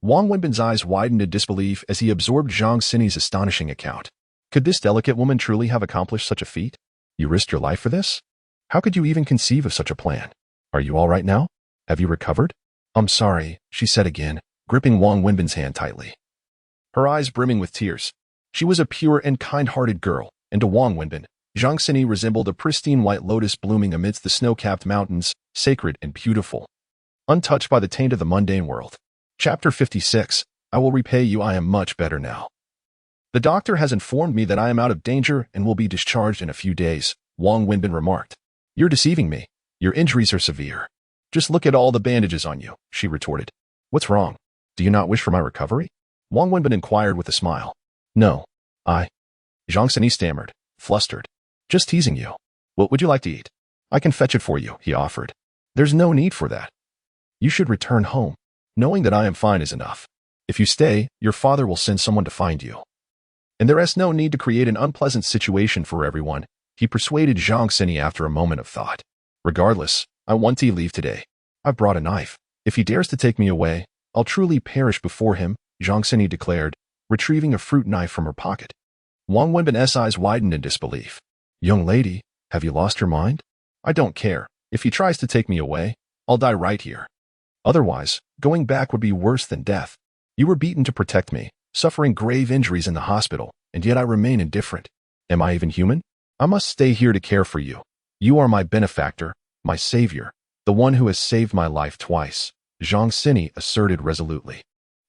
Wang Wenbin's eyes widened in disbelief as he absorbed Zhang Sini's astonishing account. Could this delicate woman truly have accomplished such a feat? You risked your life for this? How could you even conceive of such a plan? Are you all right now? Have you recovered? I'm sorry, she said again, gripping Wang Wenbin's hand tightly, her eyes brimming with tears. She was a pure and kind-hearted girl, and to Wang Wenbin, Zhang Sini resembled a pristine white lotus blooming amidst the snow-capped mountains, sacred and beautiful, untouched by the taint of the mundane world. Chapter 56. I will repay you. I am much better now. The doctor has informed me that I am out of danger and will be discharged in a few days, Wang Wenbin remarked. You're deceiving me. Your injuries are severe. Just look at all the bandages on you, she retorted. What's wrong? Do you not wish for my recovery? Wang Wenbin inquired with a smile. No, Zhang Sini stammered, flustered. Just teasing you. What would you like to eat? I can fetch it for you, he offered. There's no need for that. You should return home. Knowing that I am fine is enough. If you stay, your father will send someone to find you. And there is no need to create an unpleasant situation for everyone, he persuaded Zhang Sini after a moment of thought. Regardless, I want to leave today. I brought a knife. If he dares to take me away, I'll truly perish before him, Zhang Sini declared, retrieving a fruit knife from her pocket. Wang Wenbin's eyes widened in disbelief. Young lady, have you lost your mind? I don't care. If he tries to take me away, I'll die right here. Otherwise, going back would be worse than death. You were beaten to protect me, suffering grave injuries in the hospital, and yet I remain indifferent. Am I even human? I must stay here to care for you. You are my benefactor, my savior, the one who has saved my life twice, Zhang Sini asserted resolutely.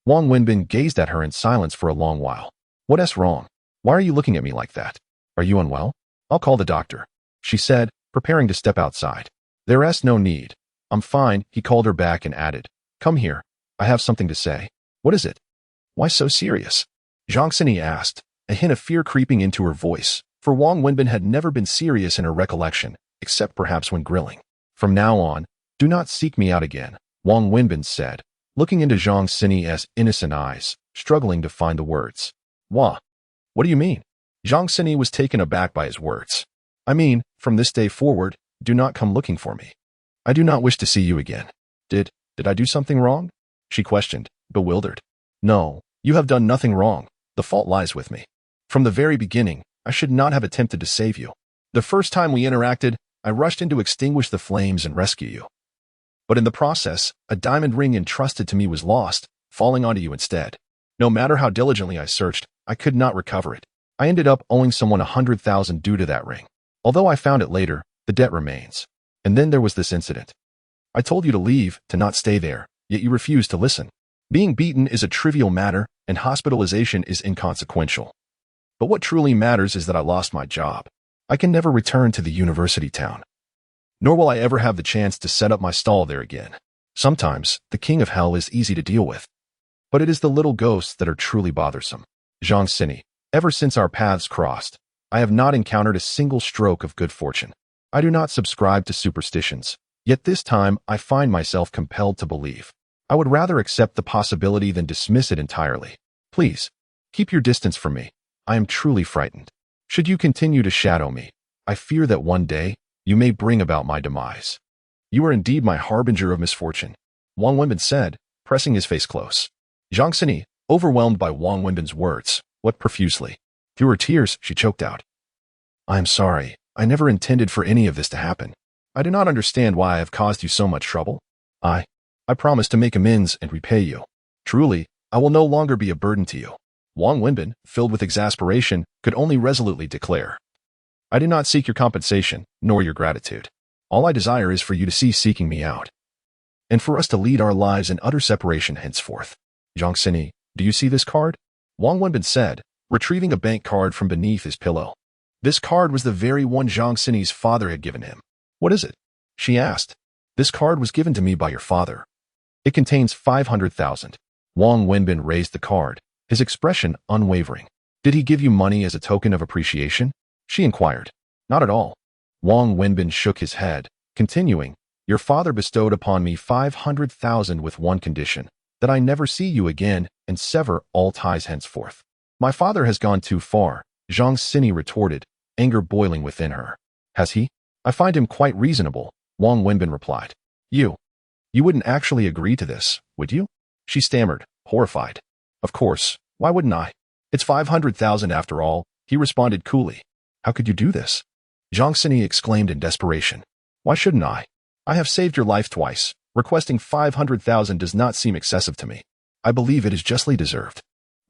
Wang Wenbin gazed at her in silence for a long while. What's wrong? Why are you looking at me like that? Are you unwell? I'll call the doctor, she said, preparing to step outside. There's no need. I'm fine, he called her back and added. Come here. I have something to say. What is it? Why so serious? Zhang Sini asked, a hint of fear creeping into her voice, for Wang Wenbin had never been serious in her recollection, except perhaps when grilling. From now on, do not seek me out again, Wang Wenbin said, looking into Zhang Sini's innocent eyes, struggling to find the words. What do you mean? Zhang Sini was taken aback by his words. I mean, from this day forward, do not come looking for me. I do not wish to see you again. Did I do something wrong? She questioned, bewildered. No, you have done nothing wrong. The fault lies with me. From the very beginning, I should not have attempted to save you. The first time we interacted, I rushed in to extinguish the flames and rescue you. But in the process, a diamond ring entrusted to me was lost, falling onto you instead. No matter how diligently I searched, I could not recover it. I ended up owing someone 100,000 due to that ring. Although I found it later, the debt remains. And then there was this incident. I told you to leave, to not stay there, yet you refused to listen. Being beaten is a trivial matter, and hospitalization is inconsequential. But what truly matters is that I lost my job. I can never return to the university town. Nor will I ever have the chance to set up my stall there again. Sometimes, the king of hell is easy to deal with. But it is the little ghosts that are truly bothersome. Zhang Sini, ever since our paths crossed, I have not encountered a single stroke of good fortune. I do not subscribe to superstitions, yet this time I find myself compelled to believe. I would rather accept the possibility than dismiss it entirely. Please, keep your distance from me. I am truly frightened. Should you continue to shadow me, I fear that one day, you may bring about my demise. You are indeed my harbinger of misfortune, Wang Wenbin said, pressing his face close. Zhang Sini, overwhelmed by Wang Wenbin's words, wept profusely. Through her tears, she choked out. I am sorry. I never intended for any of this to happen. I do not understand why I have caused you so much trouble. I promise to make amends and repay you. Truly, I will no longer be a burden to you. Wang Wenbin, filled with exasperation, could only resolutely declare. I do not seek your compensation, nor your gratitude. All I desire is for you to cease seeking me out, and for us to lead our lives in utter separation henceforth. Zhang Sini, do you see this card? Wang Wenbin said, retrieving a bank card from beneath his pillow. This card was the very one Zhang Sini's father had given him. What is it? She asked. This card was given to me by your father. It contains 500,000. Wang Wenbin raised the card, his expression unwavering. Did he give you money as a token of appreciation? She inquired. Not at all. Wang Wenbin shook his head, continuing, your father bestowed upon me 500,000 with one condition, that I never see you again and sever all ties henceforth. My father has gone too far, Zhang Sini retorted, anger boiling within her. Has he? I find him quite reasonable, Wang Wenbin replied. You wouldn't actually agree to this, would you? She stammered, horrified. Of course, why wouldn't I? It's 500,000 after all, he responded coolly. How could you do this? Zhang Sini exclaimed in desperation. Why shouldn't I? I have saved your life twice. Requesting 500,000 does not seem excessive to me. I believe it is justly deserved.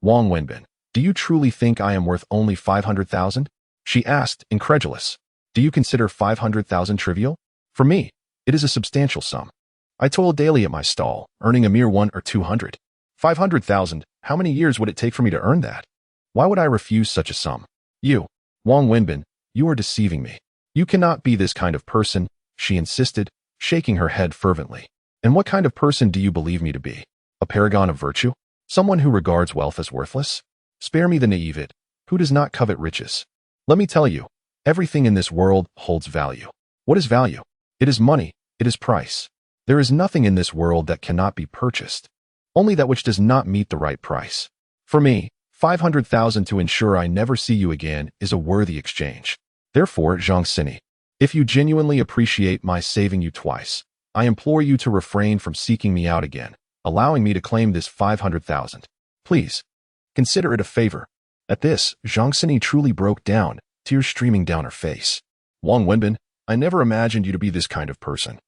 Wang Wenbin, do you truly think I am worth only 500,000? She asked, incredulous. Do you consider 500,000 trivial? For me, it is a substantial sum. I toil daily at my stall, earning a mere 100 or 200. 500,000, how many years would it take for me to earn that? Why would I refuse such a sum? You, Wang Wenbin, you are deceiving me. You cannot be this kind of person, she insisted, shaking her head fervently. And what kind of person do you believe me to be? A paragon of virtue? Someone who regards wealth as worthless? Spare me the naivete, who does not covet riches. Let me tell you, everything in this world holds value. What is value? It is money, it is price. There is nothing in this world that cannot be purchased. only that which does not meet the right price. For me, 500,000 to ensure I never see you again is a worthy exchange. Therefore, Zhang Sini, if you genuinely appreciate my saving you twice, I implore you to refrain from seeking me out again, allowing me to claim this 500,000. Please, consider it a favor. At this, Zhang Sini truly broke down, tears streaming down her face. Wang Wenbin, I never imagined you to be this kind of person.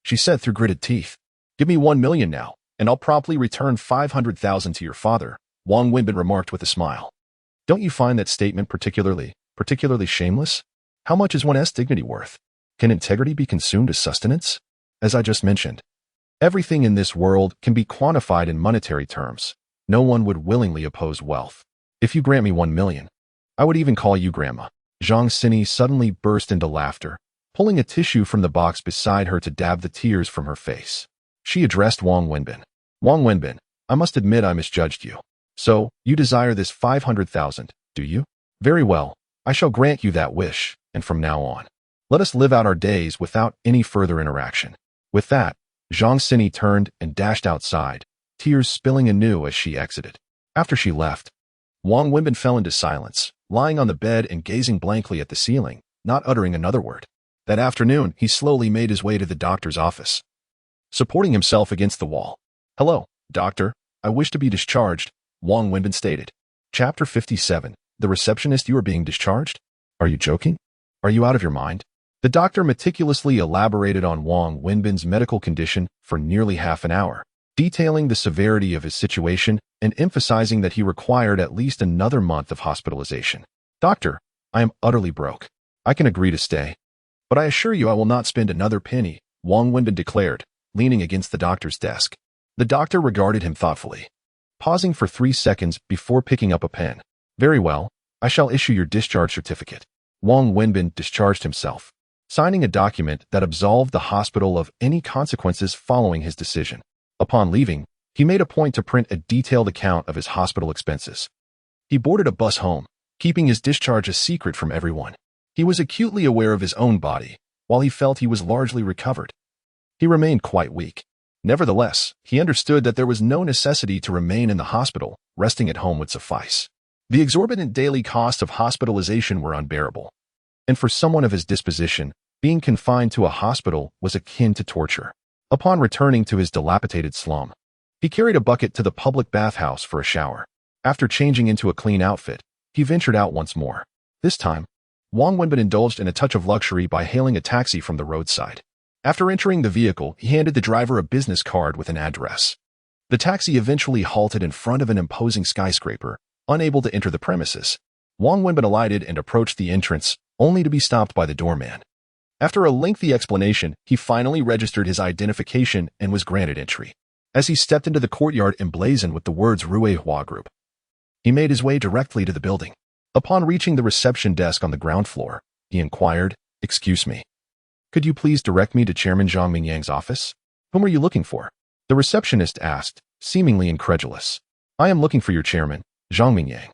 She said through gritted teeth. Give me 1 million now, and I'll promptly return 500,000 to your father, Wang Wenbin remarked with a smile. Don't you find that statement particularly shameless? How much is one's dignity worth? Can integrity be consumed as sustenance? As I just mentioned, everything in this world can be quantified in monetary terms. No one would willingly oppose wealth. If you grant me 1 million, I would even call you grandma. Zhang Sini suddenly burst into laughter, pulling a tissue from the box beside her to dab the tears from her face. She addressed Wang Wenbin. Wang Wenbin, I must admit I misjudged you. So, you desire this 500,000, do you? Very well, I shall grant you that wish, and from now on, let us live out our days without any further interaction. With that, Zhang Sini turned and dashed outside, tears spilling anew as she exited. After she left, Wang Wenbin fell into silence, lying on the bed and gazing blankly at the ceiling, not uttering another word. That afternoon, he slowly made his way to the doctor's office, supporting himself against the wall. Hello, doctor. I wish to be discharged, Wang Wenbin stated. Chapter 57. The receptionist, you are being discharged? Are you joking? Are you out of your mind? The doctor meticulously elaborated on Wang Wenbin's medical condition for nearly half an hour, detailing the severity of his situation and emphasizing that he required at least another month of hospitalization. Doctor, I am utterly broke. I can agree to stay, but I assure you I will not spend another penny, Wang Wenbin declared, leaning against the doctor's desk. The doctor regarded him thoughtfully, pausing for 3 seconds before picking up a pen. Very well, I shall issue your discharge certificate. Wang Wenbin discharged himself, signing a document that absolved the hospital of any consequences following his decision. Upon leaving, he made a point to print a detailed account of his hospital expenses. He boarded a bus home, keeping his discharge a secret from everyone. He was acutely aware of his own body, while he felt he was largely recovered. He remained quite weak. Nevertheless, he understood that there was no necessity to remain in the hospital, resting at home would suffice. The exorbitant daily costs of hospitalization were unbearable, and for someone of his disposition, being confined to a hospital was akin to torture. Upon returning to his dilapidated slum, he carried a bucket to the public bathhouse for a shower. After changing into a clean outfit, he ventured out once more. This time, Wang Wenbin indulged in a touch of luxury by hailing a taxi from the roadside. After entering the vehicle, he handed the driver a business card with an address. The taxi eventually halted in front of an imposing skyscraper, unable to enter the premises. Wang Wenbin alighted and approached the entrance, only to be stopped by the doorman. After a lengthy explanation, he finally registered his identification and was granted entry. As he stepped into the courtyard emblazoned with the words Rue Hua Group, he made his way directly to the building. Upon reaching the reception desk on the ground floor, he inquired, "Excuse me. Could you please direct me to Chairman Zhang Mingyang's office?" "Whom are you looking for?" the receptionist asked, seemingly incredulous. "I am looking for your chairman, Zhang Mingyang."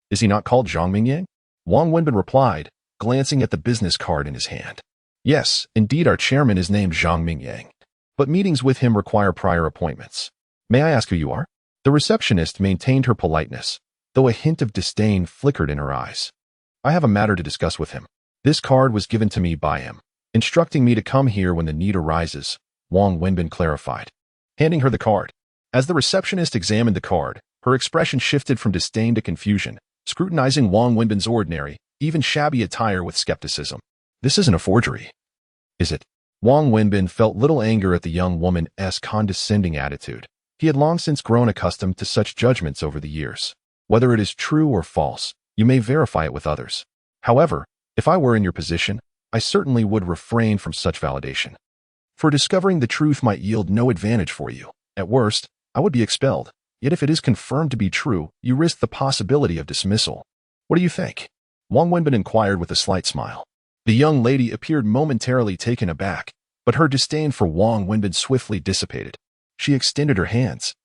"Is he not called Zhang Mingyang?" Wang Wenbin replied, glancing at the business card in his hand. "Yes, indeed our chairman is named Zhang Mingyang, but meetings with him require prior appointments. May I ask who you are?" The receptionist maintained her politeness, though a hint of disdain flickered in her eyes. "I have a matter to discuss with him. This card was given to me by him, instructing me to come here when the need arises," Wang Wenbin clarified, handing her the card. As the receptionist examined the card, her expression shifted from disdain to confusion, scrutinizing Wang Wenbin's ordinary, even shabby attire with skepticism. "This isn't a forgery, is it?" Wang Wenbin felt little anger at the young woman's condescending attitude. He had long since grown accustomed to such judgments over the years. Whether it is true or false, you may verify it with others. However, if I were in your position, I certainly would refrain from such validation. For discovering the truth might yield no advantage for you. At worst, I would be expelled. Yet if it is confirmed to be true, you risk the possibility of dismissal. What do you think? Wang Wenbin inquired with a slight smile. The young lady appeared momentarily taken aback, but her disdain for Wang Wenbin swiftly dissipated. She extended her hands,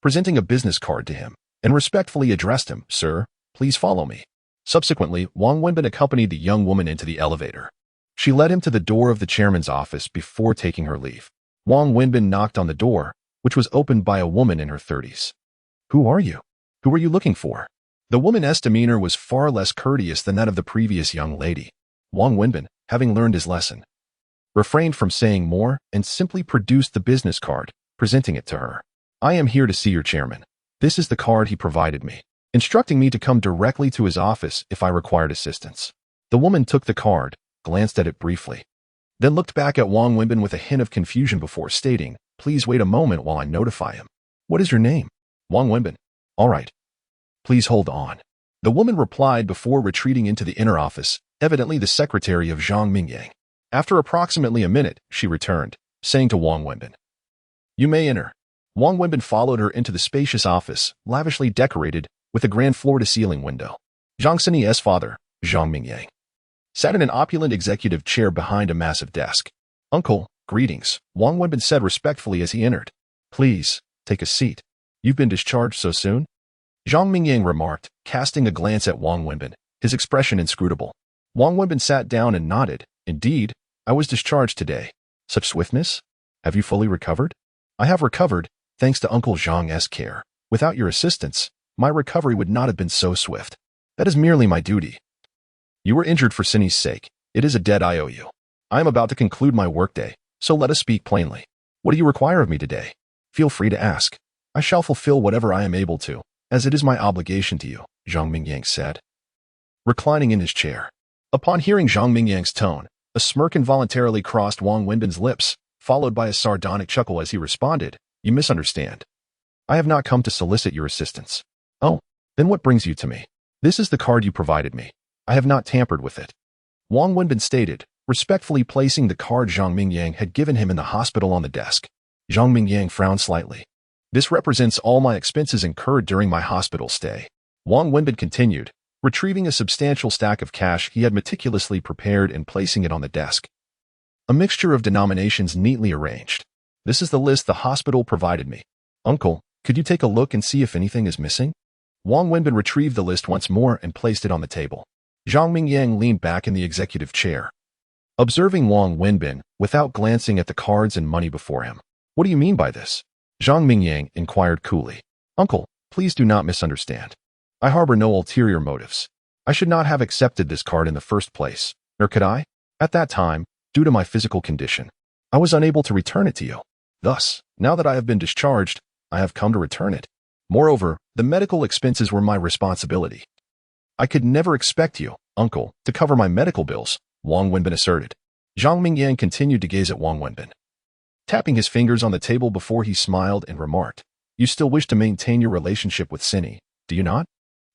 presenting a business card to him, and respectfully addressed him, "Sir, please follow me." Subsequently, Wang Wenbin accompanied the young woman into the elevator. She led him to the door of the chairman's office before taking her leave. Wang Wenbin knocked on the door, which was opened by a woman in her 30s. "Who are you? Who are you looking for?" The woman's demeanor was far less courteous than that of the previous young lady. Wang Wenbin, having learned his lesson, refrained from saying more and simply produced the business card, presenting it to her. "I am here to see your chairman. This is the card he provided me, instructing me to come directly to his office if I required assistance." The woman took the card, glanced at it briefly, then looked back at Wang Wenbin with a hint of confusion before stating, "Please wait a moment while I notify him." "What is your name?" "Wang Wenbin." "All right. Please hold on." The woman replied before retreating into the inner office, evidently the secretary of Zhang Mingyang. After approximately a minute, she returned, saying to Wang Wenbin, "You may enter." Wang Wenbin followed her into the spacious office, lavishly decorated with a grand floor-to-ceiling window. Zhang Sini's father, Zhang Mingyang, sat in an opulent executive chair behind a massive desk. "Uncle, greetings," Wang Wenbin said respectfully as he entered. "Please, take a seat. You've been discharged so soon?" Zhang Mingyang remarked, casting a glance at Wang Wenbin, his expression inscrutable. Wang Wenbin sat down and nodded. "Indeed, I was discharged today. Such swiftness? Have you fully recovered?" "I have recovered, thanks to Uncle Zhang's care. Without your assistance, my recovery would not have been so swift. That is merely my duty. You were injured for Sini's sake. It is a debt I owe you. I am about to conclude my workday, so let us speak plainly. What do you require of me today? Feel free to ask. I shall fulfill whatever I am able to, as it is my obligation to you," Zhang Mingyang said, reclining in his chair. Upon hearing Zhang Mingyang's tone, a smirk involuntarily crossed Wang Wenbin's lips, followed by a sardonic chuckle as he responded, "You misunderstand. I have not come to solicit your assistance." "Oh, then what brings you to me?" "This is the card you provided me. I have not tampered with it," Wang Wenbin stated, respectfully placing the card Zhang Mingyang had given him in the hospital on the desk. Zhang Mingyang frowned slightly. "This represents all my expenses incurred during my hospital stay," Wang Wenbin continued, retrieving a substantial stack of cash he had meticulously prepared and placing it on the desk. A mixture of denominations neatly arranged. "This is the list the hospital provided me. Uncle, could you take a look and see if anything is missing?" Wang Wenbin retrieved the list once more and placed it on the table. Zhang Mingyang leaned back in the executive chair, observing Wang Wenbin without glancing at the cards and money before him. "What do you mean by this?" Zhang Mingyang inquired coolly. "Uncle, please do not misunderstand. I harbor no ulterior motives. I should not have accepted this card in the first place, nor could I. At that time, due to my physical condition, I was unable to return it to you. Thus, now that I have been discharged, I have come to return it. Moreover, the medical expenses were my responsibility. I could never expect you, uncle, to cover my medical bills," Wang Wenbin asserted. Zhang Mingyang continued to gaze at Wang Wenbin, tapping his fingers on the table before he smiled and remarked, "You still wish to maintain your relationship with Sini, do you not?"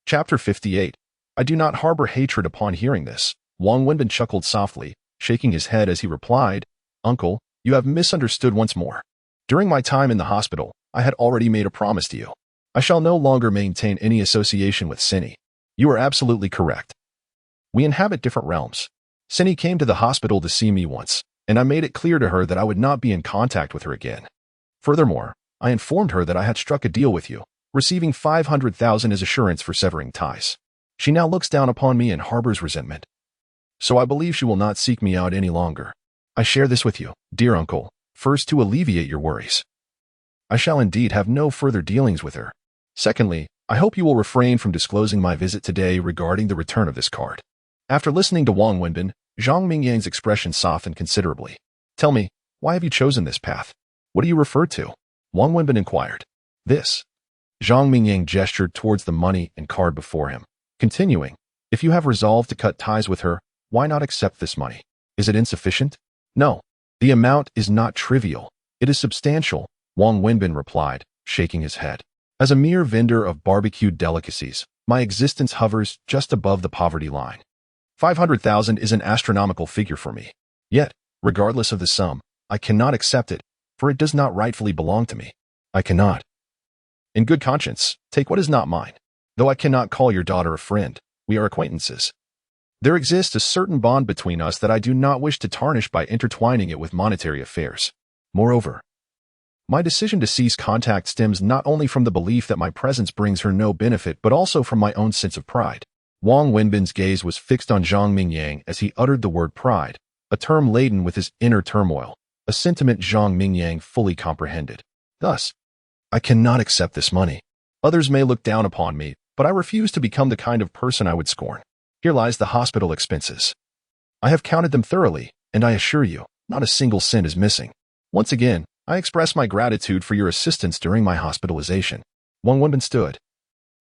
Chapter 58. I do not harbor hatred upon hearing this. Wang Wenbin chuckled softly, shaking his head as he replied, "Uncle, you have misunderstood once more. During my time in the hospital, I had already made a promise to you. I shall no longer maintain any association with Sini. You are absolutely correct. We inhabit different realms. Sini came to the hospital to see me once, and I made it clear to her that I would not be in contact with her again. Furthermore, I informed her that I had struck a deal with you, receiving 500,000 as assurance for severing ties. She now looks down upon me and harbors resentment. So I believe she will not seek me out any longer. I share this with you, dear uncle, first to alleviate your worries. I shall indeed have no further dealings with her. Secondly, I hope you will refrain from disclosing my visit today regarding the return of this card." After listening to Wang Wenbin, Zhang Mingyang's expression softened considerably. "Tell me, why have you chosen this path? What do you refer to?" Wang Wenbin inquired. "This." Zhang Mingyang gestured towards the money and card before him, continuing, "If you have resolved to cut ties with her, why not accept this money? Is it insufficient?" "No. The amount is not trivial. It is substantial," Wang Wenbin replied, shaking his head. "As a mere vendor of barbecued delicacies, my existence hovers just above the poverty line. 500,000 is an astronomical figure for me. Yet, regardless of the sum, I cannot accept it, for it does not rightfully belong to me. I cannot, in good conscience, take what is not mine. Though I cannot call your daughter a friend, we are acquaintances. There exists a certain bond between us that I do not wish to tarnish by intertwining it with monetary affairs. Moreover, my decision to cease contact stems not only from the belief that my presence brings her no benefit but also from my own sense of pride." Wang Wenbin's gaze was fixed on Zhang Mingyang as he uttered the word pride, a term laden with his inner turmoil, a sentiment Zhang Mingyang fully comprehended. Thus, I cannot accept this money. Others may look down upon me, but I refuse to become the kind of person I would scorn. Here lies the hospital expenses. I have counted them thoroughly, and I assure you, not a single cent is missing. Once again, I express my gratitude for your assistance during my hospitalization. Wang Wenbin stood,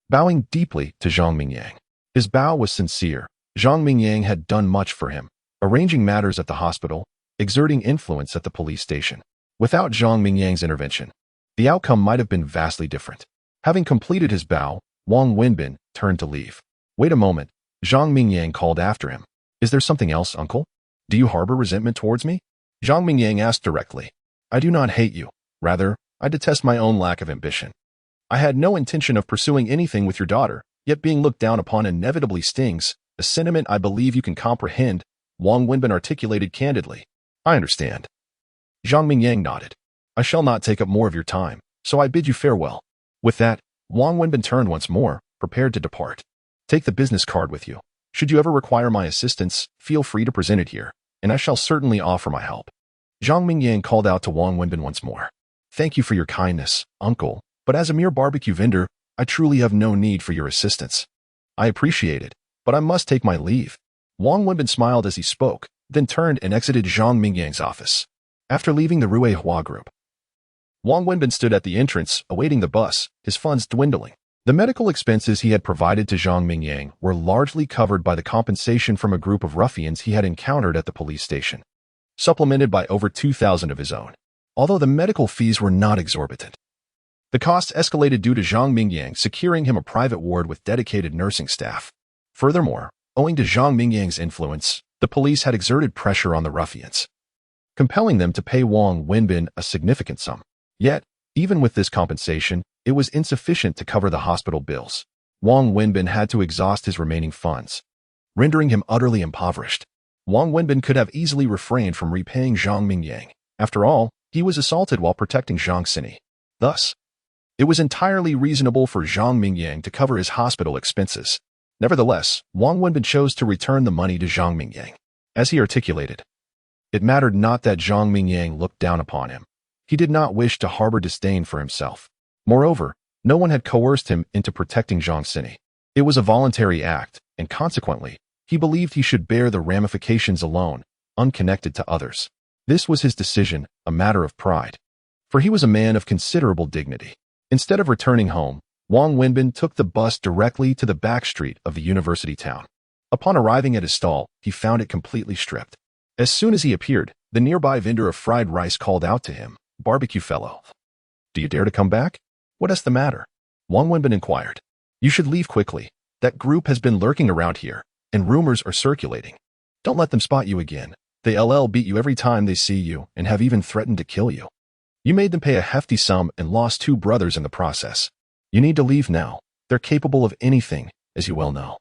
bowing deeply to Zhang Mingyang. His bow was sincere. Zhang Mingyang had done much for him, arranging matters at the hospital, exerting influence at the police station. Without Zhang Mingyang's intervention, the outcome might have been vastly different. Having completed his bow, Wang Wenbin turned to leave. Wait a moment, Zhang Mingyang called after him. Is there something else, uncle? Do you harbor resentment towards me? Zhang Mingyang asked directly. I do not hate you. Rather, I detest my own lack of ambition. I had no intention of pursuing anything with your daughter, yet being looked down upon inevitably stings, a sentiment I believe you can comprehend, Wang Wenbin articulated candidly. I understand. Zhang Mingyang nodded. I shall not take up more of your time, so I bid you farewell. With that, Wang Wenbin turned once more, prepared to depart. Take the business card with you. Should you ever require my assistance, feel free to present it here, and I shall certainly offer my help. Zhang Mingyang called out to Wang Wenbin once more. Thank you for your kindness, uncle, but as a mere barbecue vendor, I truly have no need for your assistance. I appreciate it, but I must take my leave. Wang Wenbin smiled as he spoke, then turned and exited Zhang Mingyang's office. After leaving the Rue Hua group, Wang Wenbin stood at the entrance, awaiting the bus, his funds dwindling. The medical expenses he had provided to Zhang Mingyang were largely covered by the compensation from a group of ruffians he had encountered at the police station, supplemented by over 2,000 of his own. Although the medical fees were not exorbitant, the costs escalated due to Zhang Mingyang securing him a private ward with dedicated nursing staff. Furthermore, owing to Zhang Mingyang's influence, the police had exerted pressure on the ruffians, compelling them to pay Wang Wenbin a significant sum. Yet, even with this compensation, it was insufficient to cover the hospital bills. Wang Wenbin had to exhaust his remaining funds, rendering him utterly impoverished. Wang Wenbin could have easily refrained from repaying Zhang Mingyang. After all, he was assaulted while protecting Zhang Xini. Thus, it was entirely reasonable for Zhang Mingyang to cover his hospital expenses. Nevertheless, Wang Wenbin chose to return the money to Zhang Mingyang. As he articulated, it mattered not that Zhang Mingyang looked down upon him. He did not wish to harbor disdain for himself. Moreover, no one had coerced him into protecting Zhang Xini. It was a voluntary act, and consequently, he believed he should bear the ramifications alone, unconnected to others. This was his decision, a matter of pride. For he was a man of considerable dignity. Instead of returning home, Wang Wenbin took the bus directly to the back street of the university town. Upon arriving at his stall, he found it completely stripped. As soon as he appeared, the nearby vendor of fried rice called out to him, "Barbecue fellow, do you dare to come back? What is the matter?" Wang Wenbin inquired. "You should leave quickly. That group has been lurking around here, and rumors are circulating. Don't let them spot you again. They beat you every time they see you and have even threatened to kill you. You made them pay a hefty sum and lost 2 brothers in the process. You need to leave now. They're capable of anything, as you well know."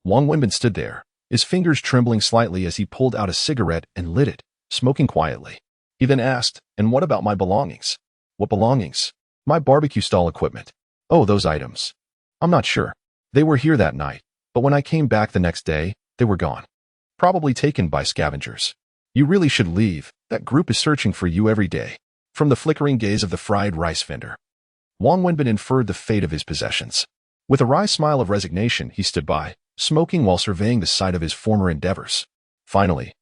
Wang Wenbin stood there, his fingers trembling slightly as he pulled out a cigarette and lit it, smoking quietly. He then asked, "And what about my belongings?" "What belongings?" "My barbecue stall equipment." "Oh, those items. I'm not sure. They were here that night, but when I came back the next day, they were gone. Probably taken by scavengers. You really should leave. That group is searching for you every day." From the flickering gaze of the fried rice vendor, Wang Wenbin inferred the fate of his possessions. With a wry smile of resignation, he stood by, smoking while surveying the site of his former endeavors. Finally,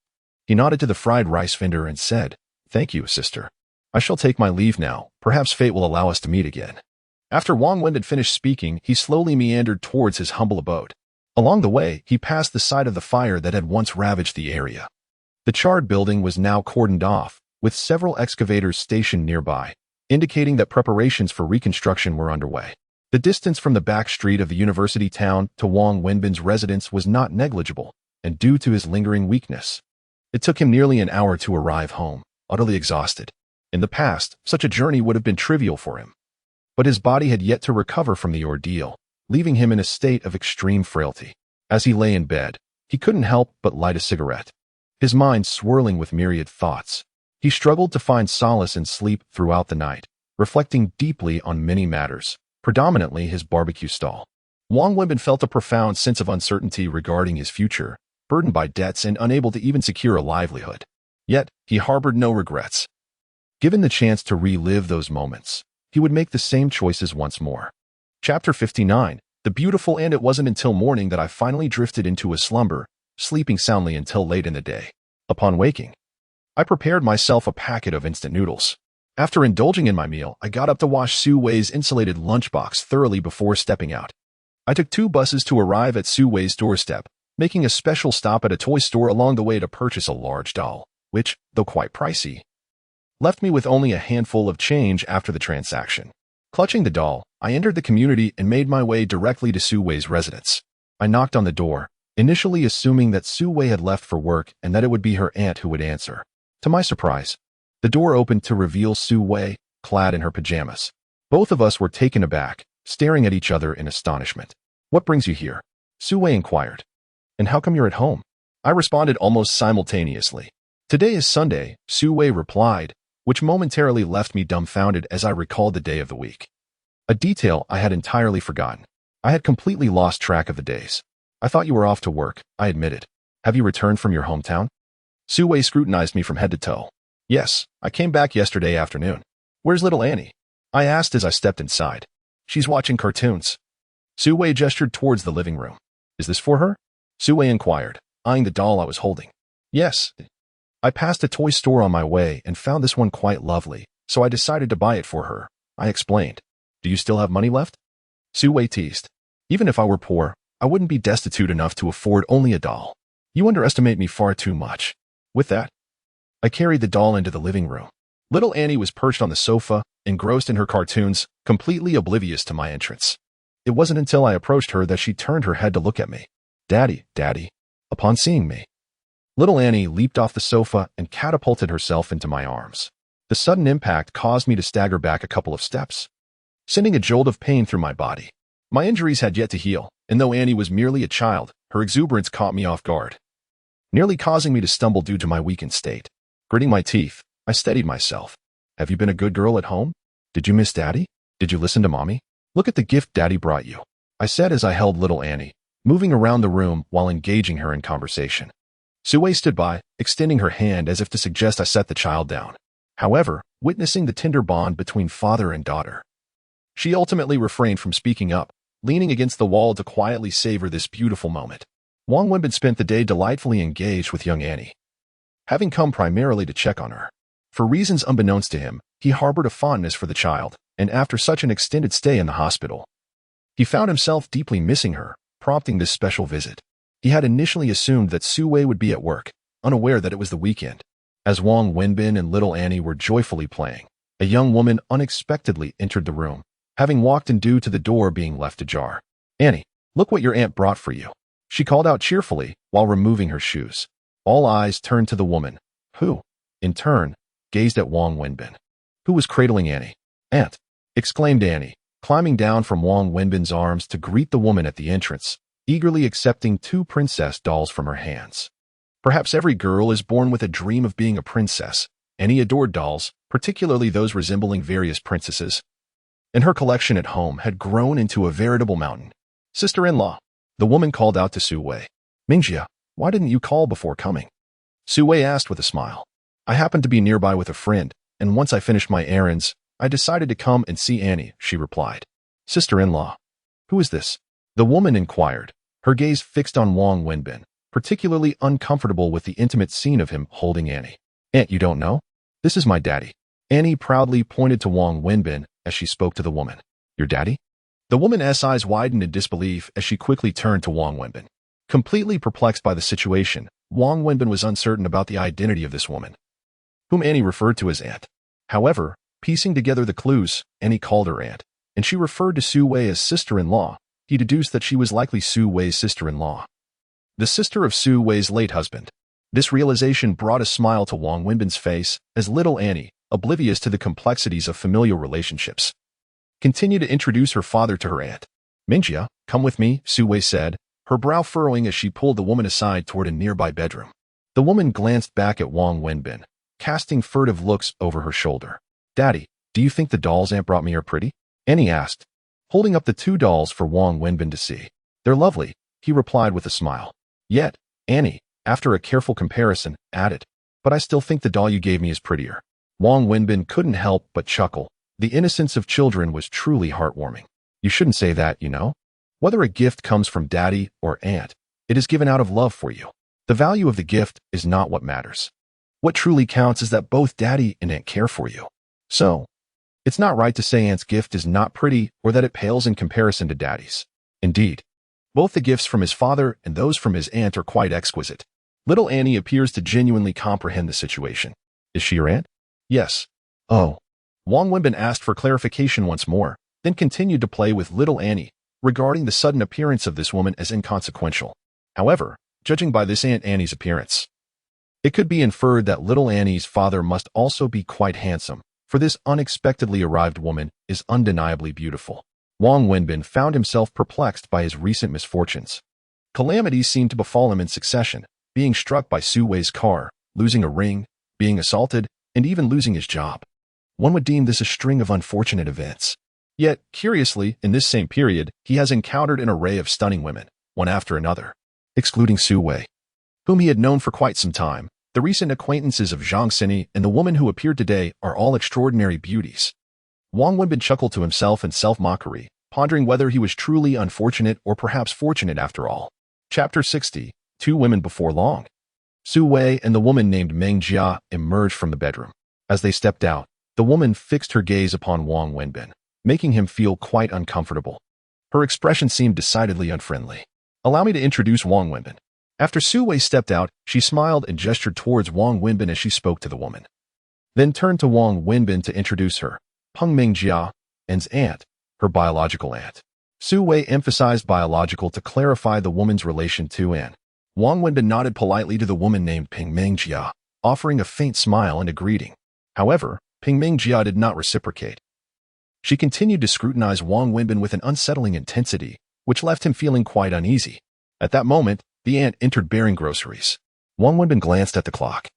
he nodded to the fried rice vendor and said, "Thank you, sister. I shall take my leave now. Perhaps fate will allow us to meet again." After Wang Wenbin finished speaking, he slowly meandered towards his humble abode. Along the way, he passed the site of the fire that had once ravaged the area. The charred building was now cordoned off, with several excavators stationed nearby, indicating that preparations for reconstruction were underway. The distance from the back street of the university town to Wang Wenbin's residence was not negligible, and due to his lingering weakness, it took him nearly an hour to arrive home, utterly exhausted. In the past, such a journey would have been trivial for him, but his body had yet to recover from the ordeal, leaving him in a state of extreme frailty. As he lay in bed, he couldn't help but light a cigarette, his mind swirling with myriad thoughts. He struggled to find solace in sleep throughout the night, reflecting deeply on many matters, predominantly his barbecue stall. Wang Wenbin felt a profound sense of uncertainty regarding his future, burdened by debts and unable to even secure a livelihood. Yet, he harbored no regrets. Given the chance to relive those moments, he would make the same choices once more. Chapter 59. The Beautiful. And it wasn't until morning that I finally drifted into a slumber, sleeping soundly until late in the day. Upon waking, I prepared myself a packet of instant noodles. After indulging in my meal, I got up to wash Su Wei's insulated lunchbox thoroughly before stepping out. I took 2 buses to arrive at Su Wei's doorstep, making a special stop at a toy store along the way to purchase a large doll, which, though quite pricey, left me with only a handful of change after the transaction. Clutching the doll, I entered the community and made my way directly to Su Wei's residence. I knocked on the door, initially assuming that Su Wei had left for work and that it would be her aunt who would answer. To my surprise, the door opened to reveal Su Wei, clad in her pajamas. Both of us were taken aback, staring at each other in astonishment. "What brings you here?" Su Wei inquired. "And how come you're at home?" I responded almost simultaneously. "Today is Sunday," Su Wei replied, which momentarily left me dumbfounded as I recalled the day of the week. A detail I had entirely forgotten. I had completely lost track of the days. "I thought you were off to work," I admitted. "Have you returned from your hometown?" Su Wei scrutinized me from head to toe. "Yes, I came back yesterday afternoon." "Where's little Annie?" I asked as I stepped inside. "She's watching cartoons." Su Wei gestured towards the living room. "Is this for her?" Su Wei inquired, eyeing the doll I was holding. "Yes." I passed a toy store on my way and found this one quite lovely, so I decided to buy it for her. I explained. "Do you still have money left?" Su Wei teased. "Even if I were poor, I wouldn't be destitute enough to afford only a doll. You underestimate me far too much." With that, I carried the doll into the living room. Little Annie was perched on the sofa, engrossed in her cartoons, completely oblivious to my entrance. It wasn't until I approached her that she turned her head to look at me. "Daddy, Daddy." Upon seeing me, little Annie leaped off the sofa and catapulted herself into my arms. The sudden impact caused me to stagger back a couple of steps, sending a jolt of pain through my body. My injuries had yet to heal, and though Annie was merely a child, her exuberance caught me off guard, nearly causing me to stumble due to my weakened state. Gritting my teeth, I steadied myself. "Have you been a good girl at home? Did you miss Daddy? Did you listen to Mommy? Look at the gift Daddy brought you," I said as I held little Annie, moving around the room while engaging her in conversation. Su Wei stood by, extending her hand as if to suggest I set the child down. However, witnessing the tender bond between father and daughter, she ultimately refrained from speaking up, leaning against the wall to quietly savor this beautiful moment. Wang Wenbin spent the day delightfully engaged with young Annie, having come primarily to check on her. For reasons unbeknownst to him, he harbored a fondness for the child, and after such an extended stay in the hospital, he found himself deeply missing her, prompting this special visit. He had initially assumed that Su Wei would be at work, unaware that it was the weekend. As Wang Wenbin and little Annie were joyfully playing, a young woman unexpectedly entered the room, having walked in due to the door being left ajar. "Annie, look what your aunt brought for you," she called out cheerfully while removing her shoes. All eyes turned to the woman, who, in turn, gazed at Wang Wenbin, who was cradling Annie. "Aunt!" exclaimed Annie, climbing down from Wang Wenbin's arms to greet the woman at the entrance, eagerly accepting 2 princess dolls from her hands. Perhaps every girl is born with a dream of being a princess. Annie adored dolls, particularly those resembling various princesses, and her collection at home had grown into a veritable mountain. "Sister-in-law," the woman called out to Su Wei. "Mingjia, why didn't you call before coming?" Su Wei asked with a smile. "I happened to be nearby with a friend, and once I finished my errands, I decided to come and see Annie," she replied. "Sister-in-law, who is this?" the woman inquired, her gaze fixed on Wang Wenbin, particularly uncomfortable with the intimate scene of him holding Annie. "Aunt, you don't know? This is my daddy." Annie proudly pointed to Wang Wenbin as she spoke to the woman. "Your daddy?" The woman's eyes widened in disbelief as she quickly turned to Wang Wenbin. Completely perplexed by the situation, Wang Wenbin was uncertain about the identity of this woman, whom Annie referred to as aunt. However, piecing together the clues, Annie called her aunt, and she referred to Su Wei as sister-in-law. He deduced that she was likely Su Wei's sister-in-law, the sister of Su Wei's late husband. This realization brought a smile to Wang Wenbin's face as little Annie, oblivious to the complexities of familial relationships, continued to introduce her father to her aunt. "Mingjia, come with me," Su Wei said, her brow furrowing as she pulled the woman aside toward a nearby bedroom. The woman glanced back at Wang Wenbin, casting furtive looks over her shoulder. "Daddy, do you think the dolls Aunt brought me are pretty?" Annie asked, holding up the 2 dolls for Wang Wenbin to see. "They're lovely," he replied with a smile. Yet, Annie, after a careful comparison, added, "But I still think the doll you gave me is prettier." Wang Wenbin couldn't help but chuckle, The innocence of children was truly heartwarming. You shouldn't say that, you know? Whether a gift comes from daddy or aunt, it is given out of love for you. The value of the gift is not what matters. What truly counts is that both daddy and aunt care for you. So, it's not right to say aunt's gift is not pretty or that it pales in comparison to daddy's. Indeed, both the gifts from his father and those from his aunt are quite exquisite. Little Annie appears to genuinely comprehend the situation. Is she your aunt? Yes. Oh. Wang Wenbin asked for clarification once more, then continued to play with little Annie, regarding the sudden appearance of this woman as inconsequential. However, judging by this Aunt Annie's appearance, it could be inferred that little Annie's father must also be quite handsome, for this unexpectedly arrived woman is undeniably beautiful. Wang Wenbin found himself perplexed by his recent misfortunes. Calamities seemed to befall him in succession, being struck by Su Wei's car, losing a ring, being assaulted, and even losing his job. One would deem this a string of unfortunate events. Yet, curiously, in this same period, he has encountered an array of stunning women, one after another. Excluding Su Wei, whom he had known for quite some time, the recent acquaintances of Zhang Xini and the woman who appeared today are all extraordinary beauties. Wang Wenbin chuckled to himself in self-mockery, pondering whether he was truly unfortunate or perhaps fortunate after all. Chapter 60. 2 Women Before Long. Su Wei and the woman named Meng Jia emerged from the bedroom. As they stepped out, the woman fixed her gaze upon Wang Wenbin, making him feel quite uncomfortable. Her expression seemed decidedly unfriendly. Allow me to introduce Wang Wenbin. After Su Wei stepped out, she smiled and gestured towards Wang Wenbin as she spoke to the woman. Then turned to Wang Wenbin to introduce her, Peng Meng Jia, An's aunt, her biological aunt. Su Wei emphasized biological to clarify the woman's relation to An. Wang Wenbin nodded politely to the woman named Peng Meng Jia, offering a faint smile and a greeting. However, Peng Meng Jia did not reciprocate. She continued to scrutinize Wang Wenbin with an unsettling intensity, which left him feeling quite uneasy. At that moment, the aunt entered bearing groceries. Wang Wenbin glanced at the clock.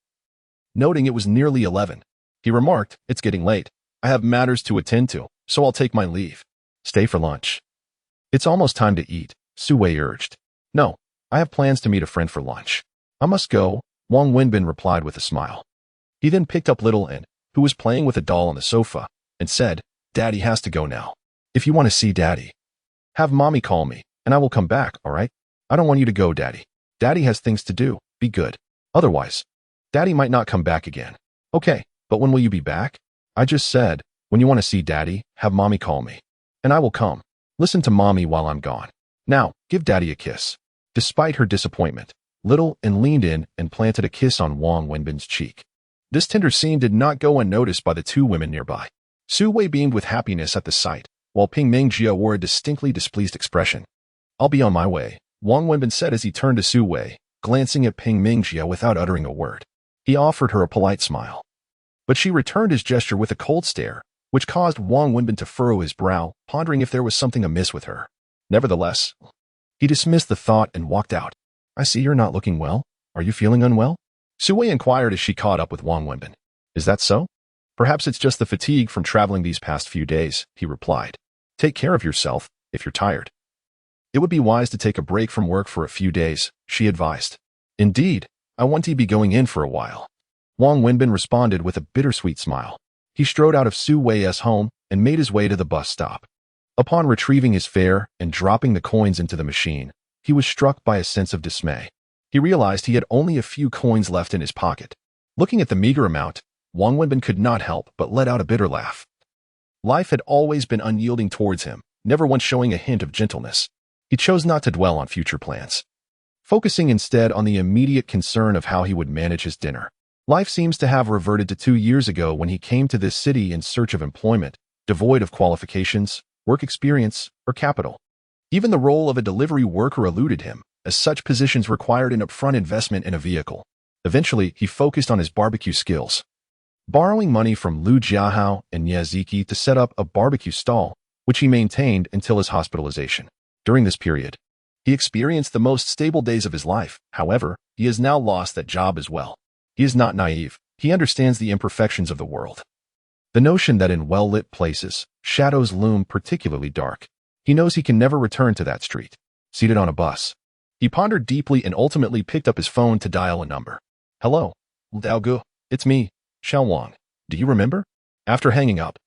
Noting it was nearly 11, he remarked, "It's getting late. I have matters to attend to, so I'll take my leave. Stay for lunch." "It's almost time to eat," Su Wei urged. "No, I have plans to meet a friend for lunch." "I must go," Wang Wenbin replied with a smile. He then picked up little An, who was playing with a doll on the sofa, and said, "Daddy has to go now. If you want to see Daddy, have Mommy call me, and I will come back, all right? I don't want you to go, Daddy. Daddy has things to do. Be good. Otherwise, Daddy might not come back again." "Okay, but when will you be back?" "I just said, when you want to see Daddy, have Mommy call me, and I will come. Listen to Mommy while I'm gone. Now, give Daddy a kiss." Despite her disappointment, little An leaned in and planted a kiss on Wang Wenbin's cheek. This tender scene did not go unnoticed by the 2 women nearby. Su Wei beamed with happiness at the sight, while Peng Meng Jia wore a distinctly displeased expression. "I'll be on my way," Wang Wenbin said as he turned to Su Wei, glancing at Peng Meng Jia without uttering a word. He offered her a polite smile, but she returned his gesture with a cold stare, which caused Wang Wenbin to furrow his brow, pondering if there was something amiss with her. Nevertheless, he dismissed the thought and walked out. "I see you're not looking well. Are you feeling unwell?" Su Wei inquired as she caught up with Wang Wenbin. "Is that so?" "Perhaps it's just the fatigue from traveling these past few days," he replied. "Take care of yourself if you're tired. It would be wise to take a break from work for a few days," she advised. "Indeed, I want to be going in for a while." Wang Wenbin responded with a bittersweet smile. He strode out of Su Wei's home and made his way to the bus stop. Upon retrieving his fare and dropping the coins into the machine, he was struck by a sense of dismay. He realized he had only a few coins left in his pocket. Looking at the meager amount, Wang Wenbin could not help but let out a bitter laugh. Life had always been unyielding towards him, never once showing a hint of gentleness. He chose not to dwell on future plans, focusing instead on the immediate concern of how he would manage his dinner. Life seems to have reverted to 2 years ago when he came to this city in search of employment, devoid of qualifications, work experience, or capital. Even the role of a delivery worker eluded him, as such positions required an upfront investment in a vehicle. Eventually, he focused on his barbecue skills, borrowing money from Lu Jiahao and Yaziki to set up a barbecue stall, which he maintained until his hospitalization. During this period, he experienced the most stable days of his life. However, he has now lost that job as well. He is not naive. He understands the imperfections of the world. The notion that in well-lit places, shadows loom particularly dark. He knows he can never return to that street. Seated on a bus, he pondered deeply and ultimately picked up his phone to dial a number. "Hello, Daogu. It's me, Xiao Wang. Do you remember?" After hanging up,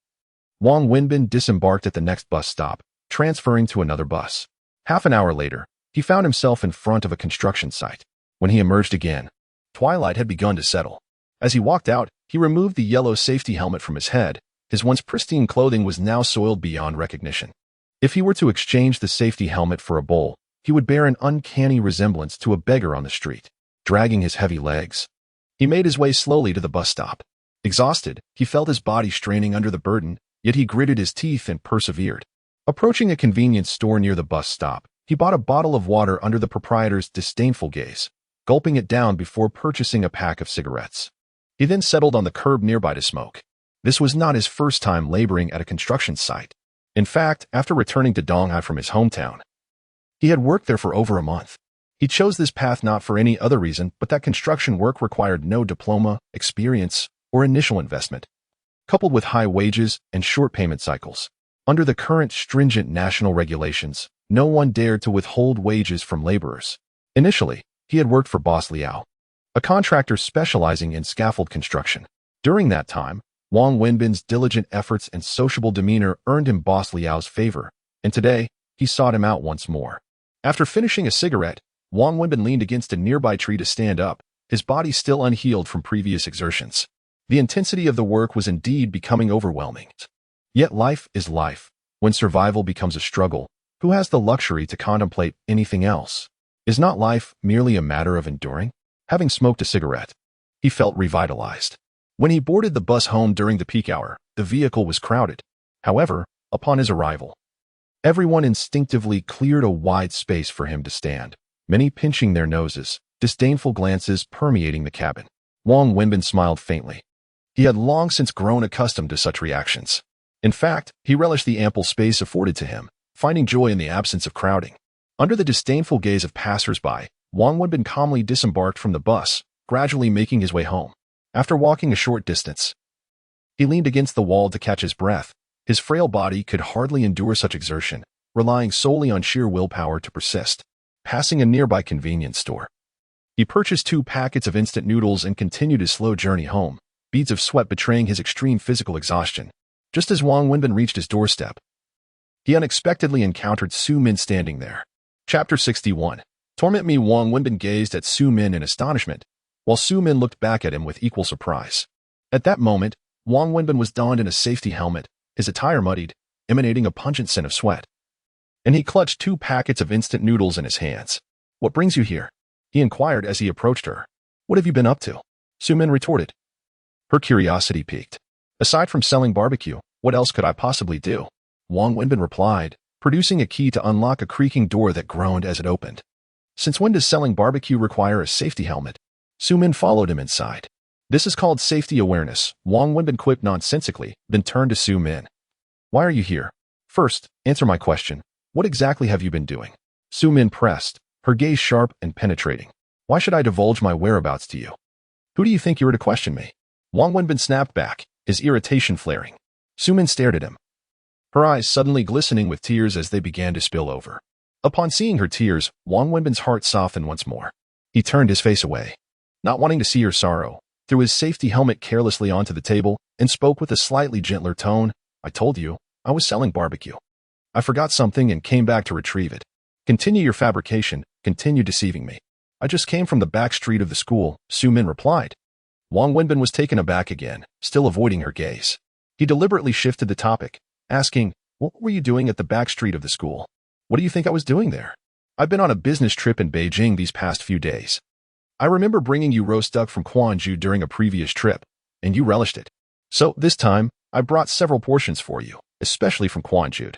Wang Wenbin disembarked at the next bus stop, transferring to another bus. Half an hour later, he found himself in front of a construction site. When he emerged again, twilight had begun to settle. As he walked out, he removed the yellow safety helmet from his head. His once pristine clothing was now soiled beyond recognition. If he were to exchange the safety helmet for a bowl, he would bear an uncanny resemblance to a beggar on the street, dragging his heavy legs. He made his way slowly to the bus stop. Exhausted, he felt his body straining under the burden, yet he gritted his teeth and persevered. Approaching a convenience store near the bus stop, he bought a bottle of water under the proprietor's disdainful gaze, gulping it down before purchasing a pack of cigarettes. He then settled on the curb nearby to smoke. This was not his first time laboring at a construction site. In fact, after returning to Donghai from his hometown, he had worked there for over a month. He chose this path not for any other reason but that construction work required no diploma, experience, or initial investment, coupled with high wages and short payment cycles. Under the current stringent national regulations, no one dared to withhold wages from laborers. Initially, he had worked for Boss Liao, a contractor specializing in scaffold construction. During that time, Wang Wenbin's diligent efforts and sociable demeanor earned him Boss Liao's favor, and today, he sought him out once more. After finishing a cigarette, Wang Wenbin leaned against a nearby tree to stand up, his body still unhealed from previous exertions. The intensity of the work was indeed becoming overwhelming. Yet life is life. When survival becomes a struggle, who has the luxury to contemplate anything else? Is not life merely a matter of enduring? Having smoked a cigarette, he felt revitalized. When he boarded the bus home during the peak hour, the vehicle was crowded. However, upon his arrival, everyone instinctively cleared a wide space for him to stand, many pinching their noses, disdainful glances permeating the cabin. Wang Wenbin smiled faintly. He had long since grown accustomed to such reactions. In fact, he relished the ample space afforded to him, finding joy in the absence of crowding. Under the disdainful gaze of passers-by, Wang Wenbin calmly disembarked from the bus, gradually making his way home. After walking a short distance, he leaned against the wall to catch his breath. His frail body could hardly endure such exertion, relying solely on sheer willpower to persist. Passing a nearby convenience store, he purchased 2 packets of instant noodles and continued his slow journey home, beads of sweat betraying his extreme physical exhaustion. Just as Wang Wenbin reached his doorstep, he unexpectedly encountered Su Min standing there. Chapter 61. Torment Me. Wang Wenbin gazed at Su Min in astonishment, while Su Min looked back at him with equal surprise. At that moment, Wang Wenbin was donned in a safety helmet, his attire muddied, emanating a pungent scent of sweat. And he clutched 2 packets of instant noodles in his hands. "What brings you here?" he inquired as he approached her. "What have you been up to?" Su Min retorted. Her curiosity piqued. "Aside from selling barbecue, what else could I possibly do?" Wang Wenbin replied, producing a key to unlock a creaking door that groaned as it opened. "Since when does selling barbecue require a safety helmet?" Su Min followed him inside. "This is called safety awareness," Wang Wenbin quipped nonsensically, then turned to Su Min. "Why are you here? First, answer my question. What exactly have you been doing?" Su Min pressed, her gaze sharp and penetrating. "Why should I divulge my whereabouts to you? Who do you think you are to question me?" Wang Wenbin snapped back, his irritation flaring. Su Min stared at him, her eyes suddenly glistening with tears as they began to spill over. Upon seeing her tears, Wang Wenbin's heart softened once more. He turned his face away, not wanting to see her sorrow, threw his safety helmet carelessly onto the table, and spoke with a slightly gentler tone. "I told you, I was selling barbecue. I forgot something and came back to retrieve it. Continue your fabrication, continue deceiving me." "I just came from the back street of the school," Su Min replied. Wang Wenbin was taken aback again, still avoiding her gaze. He deliberately shifted the topic, asking, "What were you doing at the back street of the school?" "What do you think I was doing there?" "I've been on a business trip in Beijing these past few days. I remember bringing you roast duck from Quanzhou during a previous trip, and you relished it. So this time, I brought several portions for you, especially from Quanzhou."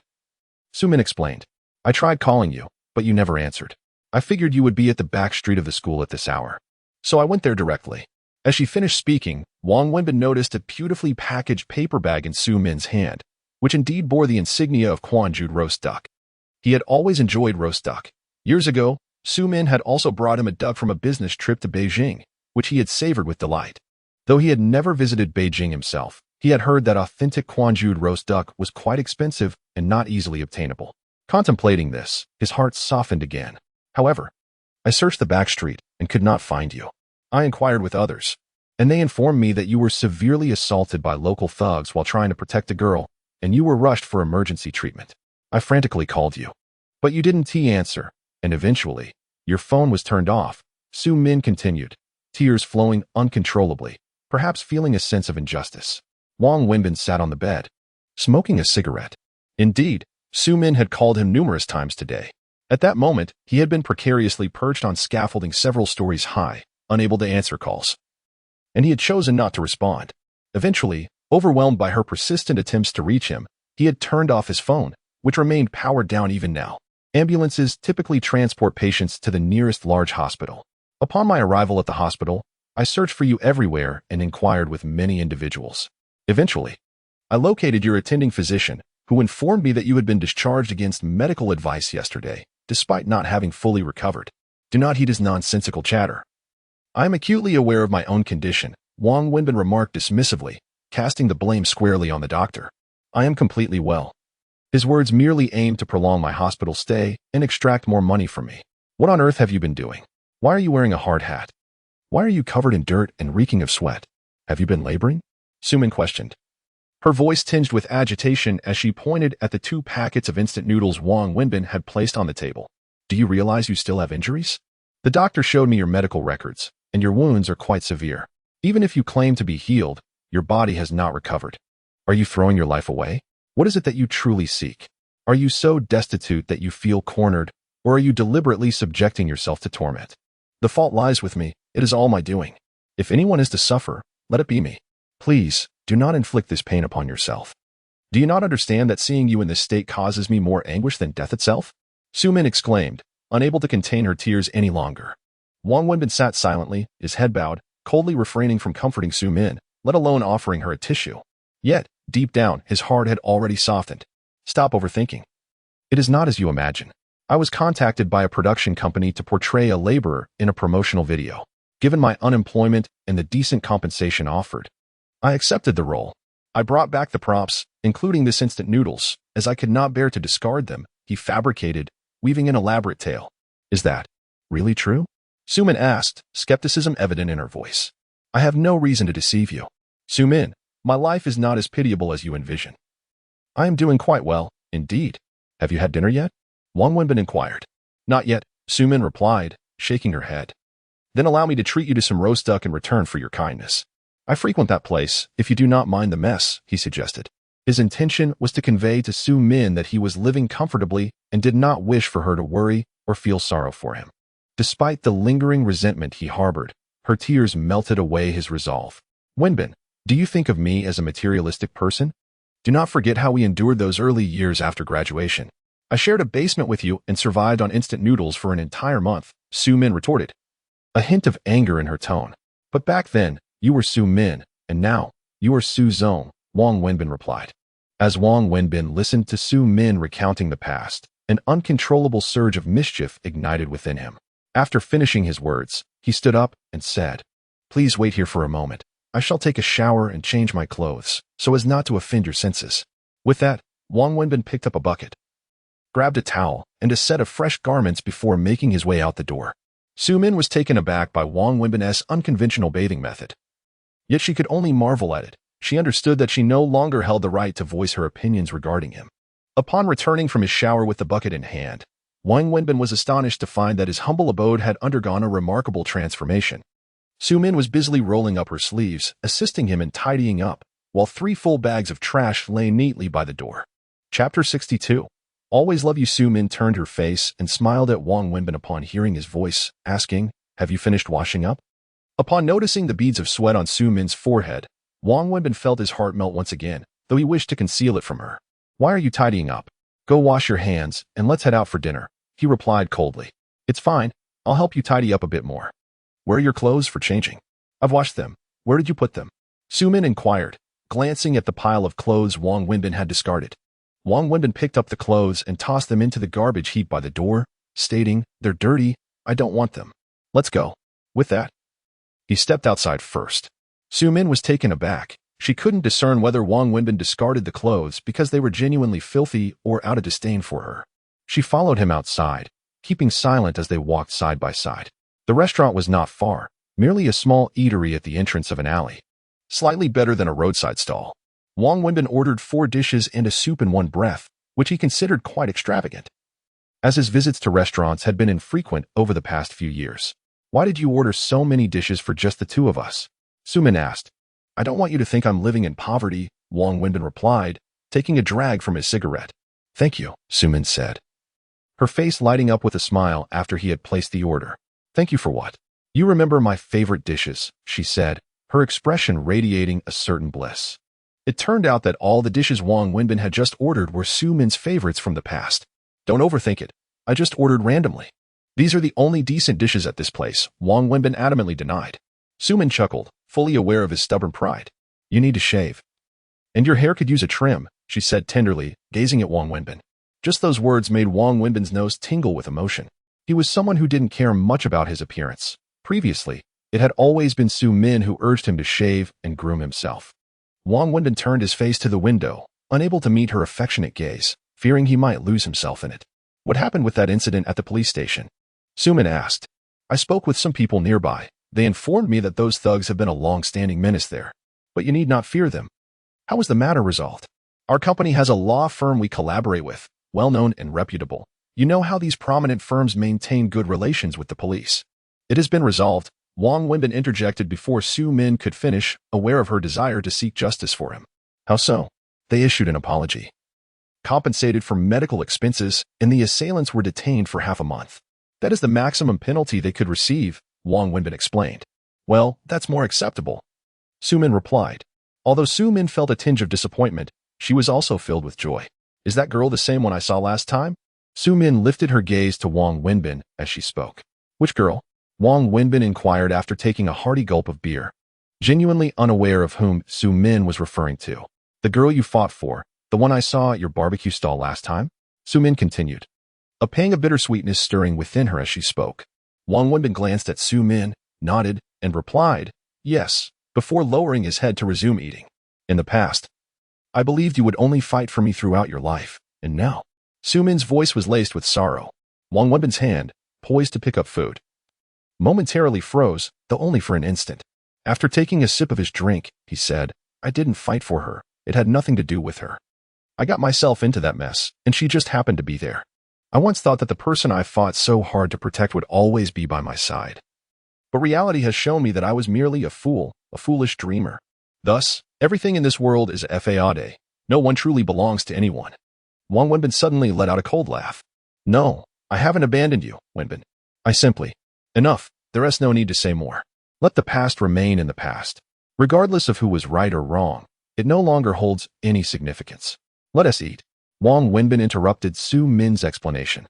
Su Min explained. "I tried calling you, but you never answered. I figured you would be at the back street of the school at this hour, so I went there directly." As she finished speaking, Wang Wenbin noticed a beautifully packaged paper bag in Su Min's hand, which indeed bore the insignia of Quanzhou roast duck. He had always enjoyed roast duck. Years ago, Su Min had also brought him a duck from a business trip to Beijing, which he had savored with delight. Though he had never visited Beijing himself, he had heard that authentic Quanzhou roast duck was quite expensive and not easily obtainable. Contemplating this, his heart softened again. "However, I searched the back street and could not find you. I inquired with others, and they informed me that you were severely assaulted by local thugs while trying to protect a girl. and you were rushed for emergency treatment. I frantically called you. But you didn't answer, and eventually, your phone was turned off. Su Min continued, tears flowing uncontrollably, perhaps feeling a sense of injustice. Wang Wenbin sat on the bed, smoking a cigarette. Indeed, Su Min had called him numerous times today. At that moment, he had been precariously perched on scaffolding several stories high, unable to answer calls. And he had chosen not to respond. Eventually, overwhelmed by her persistent attempts to reach him, he had turned off his phone, which remained powered down even now. Ambulances typically transport patients to the nearest large hospital. Upon my arrival at the hospital, I searched for you everywhere and inquired with many individuals. Eventually, I located your attending physician, who informed me that you had been discharged against medical advice yesterday, despite not having fully recovered. Do not heed his nonsensical chatter. I am acutely aware of my own condition, Wang Wenbin remarked dismissively, casting the blame squarely on the doctor. I am completely well. His words merely aimed to prolong my hospital stay and extract more money from me. What on earth have you been doing? Why are you wearing a hard hat? Why are you covered in dirt and reeking of sweat? Have you been laboring? Su Min questioned. Her voice tinged with agitation as she pointed at the 2 packets of instant noodles Wang Wenbin had placed on the table. Do you realize you still have injuries? The doctor showed me your medical records, and your wounds are quite severe. Even if you claim to be healed, your body has not recovered. Are you throwing your life away? What is it that you truly seek? Are you so destitute that you feel cornered, or are you deliberately subjecting yourself to torment? The fault lies with me. It is all my doing. If anyone is to suffer, let it be me. Please, do not inflict this pain upon yourself. Do you not understand that seeing you in this state causes me more anguish than death itself? Su Min exclaimed, unable to contain her tears any longer. Wang Wenbin sat silently, his head bowed, coldly refraining from comforting Su Min, let alone offering her a tissue. Yet, deep down, his heart had already softened. Stop overthinking. It is not as you imagine. I was contacted by a production company to portray a laborer in a promotional video. Given my unemployment and the decent compensation offered, I accepted the role. I brought back the props, including this instant noodles, as I could not bear to discard them, he fabricated, weaving an elaborate tale. Is that really true? Su Min asked, skepticism evident in her voice. I have no reason to deceive you. Su Min, my life is not as pitiable as you envision. I am doing quite well, indeed. Have you had dinner yet? Wang Wenbin inquired. Not yet, Su Min replied, shaking her head. Then allow me to treat you to some roast duck in return for your kindness. I frequent that place, if you do not mind the mess, he suggested. His intention was to convey to Su Min that he was living comfortably and did not wish for her to worry or feel sorrow for him. Despite the lingering resentment he harbored, her tears melted away his resolve. Wenbin, do you think of me as a materialistic person? Do not forget how we endured those early years after graduation. I shared a basement with you and survived on instant noodles for an entire month, Su Min retorted, a hint of anger in her tone. But back then, you were Su Min, and now, you are Su Zong, Wang Wenbin replied. As Wang Wenbin listened to Su Min recounting the past, an uncontrollable surge of mischief ignited within him. After finishing his words, he stood up and said, Please wait here for a moment. I shall take a shower and change my clothes, so as not to offend your senses. With that, Wang Wenbin picked up a bucket, grabbed a towel, and a set of fresh garments before making his way out the door. Su Min was taken aback by Wang Wenbin's unconventional bathing method. Yet she could only marvel at it. She understood that she no longer held the right to voice her opinions regarding him. Upon returning from his shower with the bucket in hand, Wang Wenbin was astonished to find that his humble abode had undergone a remarkable transformation. Su Min was busily rolling up her sleeves, assisting him in tidying up, while 3 full bags of trash lay neatly by the door. Chapter 62. Always love you. Su Min turned her face and smiled at Wang Wenbin upon hearing his voice, asking, Have you finished washing up? Upon noticing the beads of sweat on Su Min's forehead, Wang Wenbin felt his heart melt once again, though he wished to conceal it from her. Why are you tidying up? Go wash your hands, and let's head out for dinner, he replied coldly. It's fine. I'll help you tidy up a bit more. Where are your clothes for changing? I've washed them. Where did you put them? Su Min inquired, glancing at the pile of clothes Wang Wenbin had discarded. Wang Wenbin picked up the clothes and tossed them into the garbage heap by the door, stating, They're dirty. I don't want them. Let's go. With that, he stepped outside first. Su Min was taken aback. She couldn't discern whether Wang Wenbin discarded the clothes because they were genuinely filthy or out of disdain for her. She followed him outside, keeping silent as they walked side by side. The restaurant was not far, merely a small eatery at the entrance of an alley. Slightly better than a roadside stall. Wang Wenbin ordered 4 dishes and a soup in one breath, which he considered quite extravagant. As his visits to restaurants had been infrequent over the past few years. Why did you order so many dishes for just the 2 of us? Sumin asked. I don't want you to think I'm living in poverty, Wang Wenbin replied, taking a drag from his cigarette. Thank you, Sumin said, her face lighting up with a smile after he had placed the order. Thank you for what? You remember my favorite dishes, she said, her expression radiating a certain bliss. It turned out that all the dishes Wang Wenbin had just ordered were Sumin's favorites from the past. Don't overthink it. I just ordered randomly. These are the only decent dishes at this place, Wang Wenbin adamantly denied. Sumin chuckled, fully aware of his stubborn pride. You need to shave. And your hair could use a trim, she said tenderly, gazing at Wang Wenbin. Just those words made Wang Wenbin's nose tingle with emotion. He was someone who didn't care much about his appearance. Previously, it had always been Sumin who urged him to shave and groom himself. Wang Wenbin turned his face to the window, unable to meet her affectionate gaze, fearing he might lose himself in it. What happened with that incident at the police station? Sumin asked. I spoke with some people nearby. They informed me that those thugs have been a long-standing menace there. But you need not fear them. How was the matter resolved? Our company has a law firm we collaborate with, well-known and reputable. You know how these prominent firms maintain good relations with the police. It has been resolved, Wang Wenbin interjected before Sumin could finish, aware of her desire to seek justice for him. How so? They issued an apology. Compensated for medical expenses, and the assailants were detained for half a month. That is the maximum penalty they could receive, Wang Wenbin explained. Well, that's more acceptable, Sumin replied. Although Sumin felt a tinge of disappointment, she was also filled with joy. Is that girl the same one I saw last time? Sumin lifted her gaze to Wang Wenbin as she spoke. Which girl? Wang Wenbin inquired after taking a hearty gulp of beer, genuinely unaware of whom Sumin was referring to. The girl you fought for, the one I saw at your barbecue stall last time? Sumin continued, a pang of bittersweetness stirring within her as she spoke. Wang Wenbin glanced at Sumin, nodded, and replied, yes, before lowering his head to resume eating. In the past, I believed you would only fight for me throughout your life, and now. Sumin's voice was laced with sorrow. Wang Wenbin's hand, poised to pick up food, momentarily froze, though only for an instant. After taking a sip of his drink, he said, I didn't fight for her. It had nothing to do with her. I got myself into that mess, and she just happened to be there. I once thought that the person I fought so hard to protect would always be by my side. But reality has shown me that I was merely a fool, a foolish dreamer. Thus, everything in this world is a fade. No one truly belongs to anyone. Wang Wenbin suddenly let out a cold laugh. No, I haven't abandoned you, Wenbin. I simply... Enough, there is no need to say more. Let the past remain in the past. Regardless of who was right or wrong, it no longer holds any significance. Let us eat. Wang Wenbin interrupted Sumin's explanation.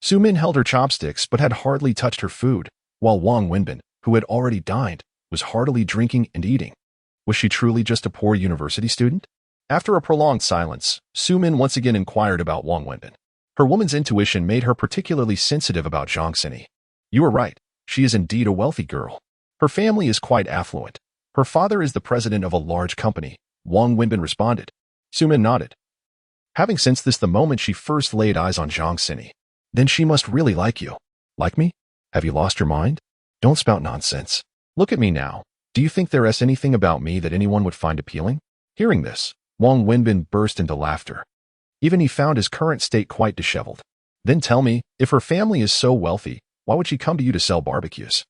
Sumin held her chopsticks but had hardly touched her food, while Wang Wenbin, who had already dined, was heartily drinking and eating. Was she truly just a poor university student? After a prolonged silence, Sumin once again inquired about Wang Wenbin. Her woman's intuition made her particularly sensitive about Zhang Xini. You are right. She is indeed a wealthy girl. Her family is quite affluent. Her father is the president of a large company, Wang Wenbin responded. Sumin nodded. Having sensed this the moment she first laid eyes on Zhang Xini. Then she must really like you. Like me? Have you lost your mind? Don't spout nonsense. Look at me now. Do you think there is anything about me that anyone would find appealing? Hearing this, Wang Wenbin burst into laughter. Even he found his current state quite disheveled. Then tell me, if her family is so wealthy, why would she come to you to sell barbecues?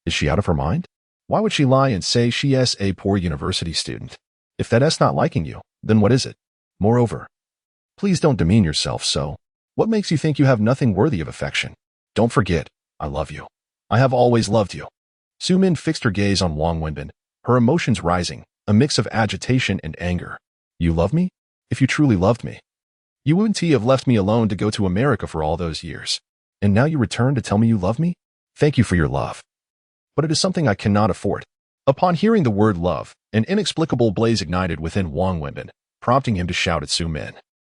Is she out of her mind? Why would she lie and say she is a poor university student? If that is not liking you, then what is it? Moreover, please don't demean yourself so. What makes you think you have nothing worthy of affection? Don't forget, I love you. I have always loved you. Sumin fixed her gaze on Wang Wenbin, her emotions rising, a mix of agitation and anger. You love me? If you truly loved me, you wouldn't have left me alone to go to America for all those years. And now you return to tell me you love me? Thank you for your love. But it is something I cannot afford. Upon hearing the word love, an inexplicable blaze ignited within Wang Wenbin, prompting him to shout at Sumin.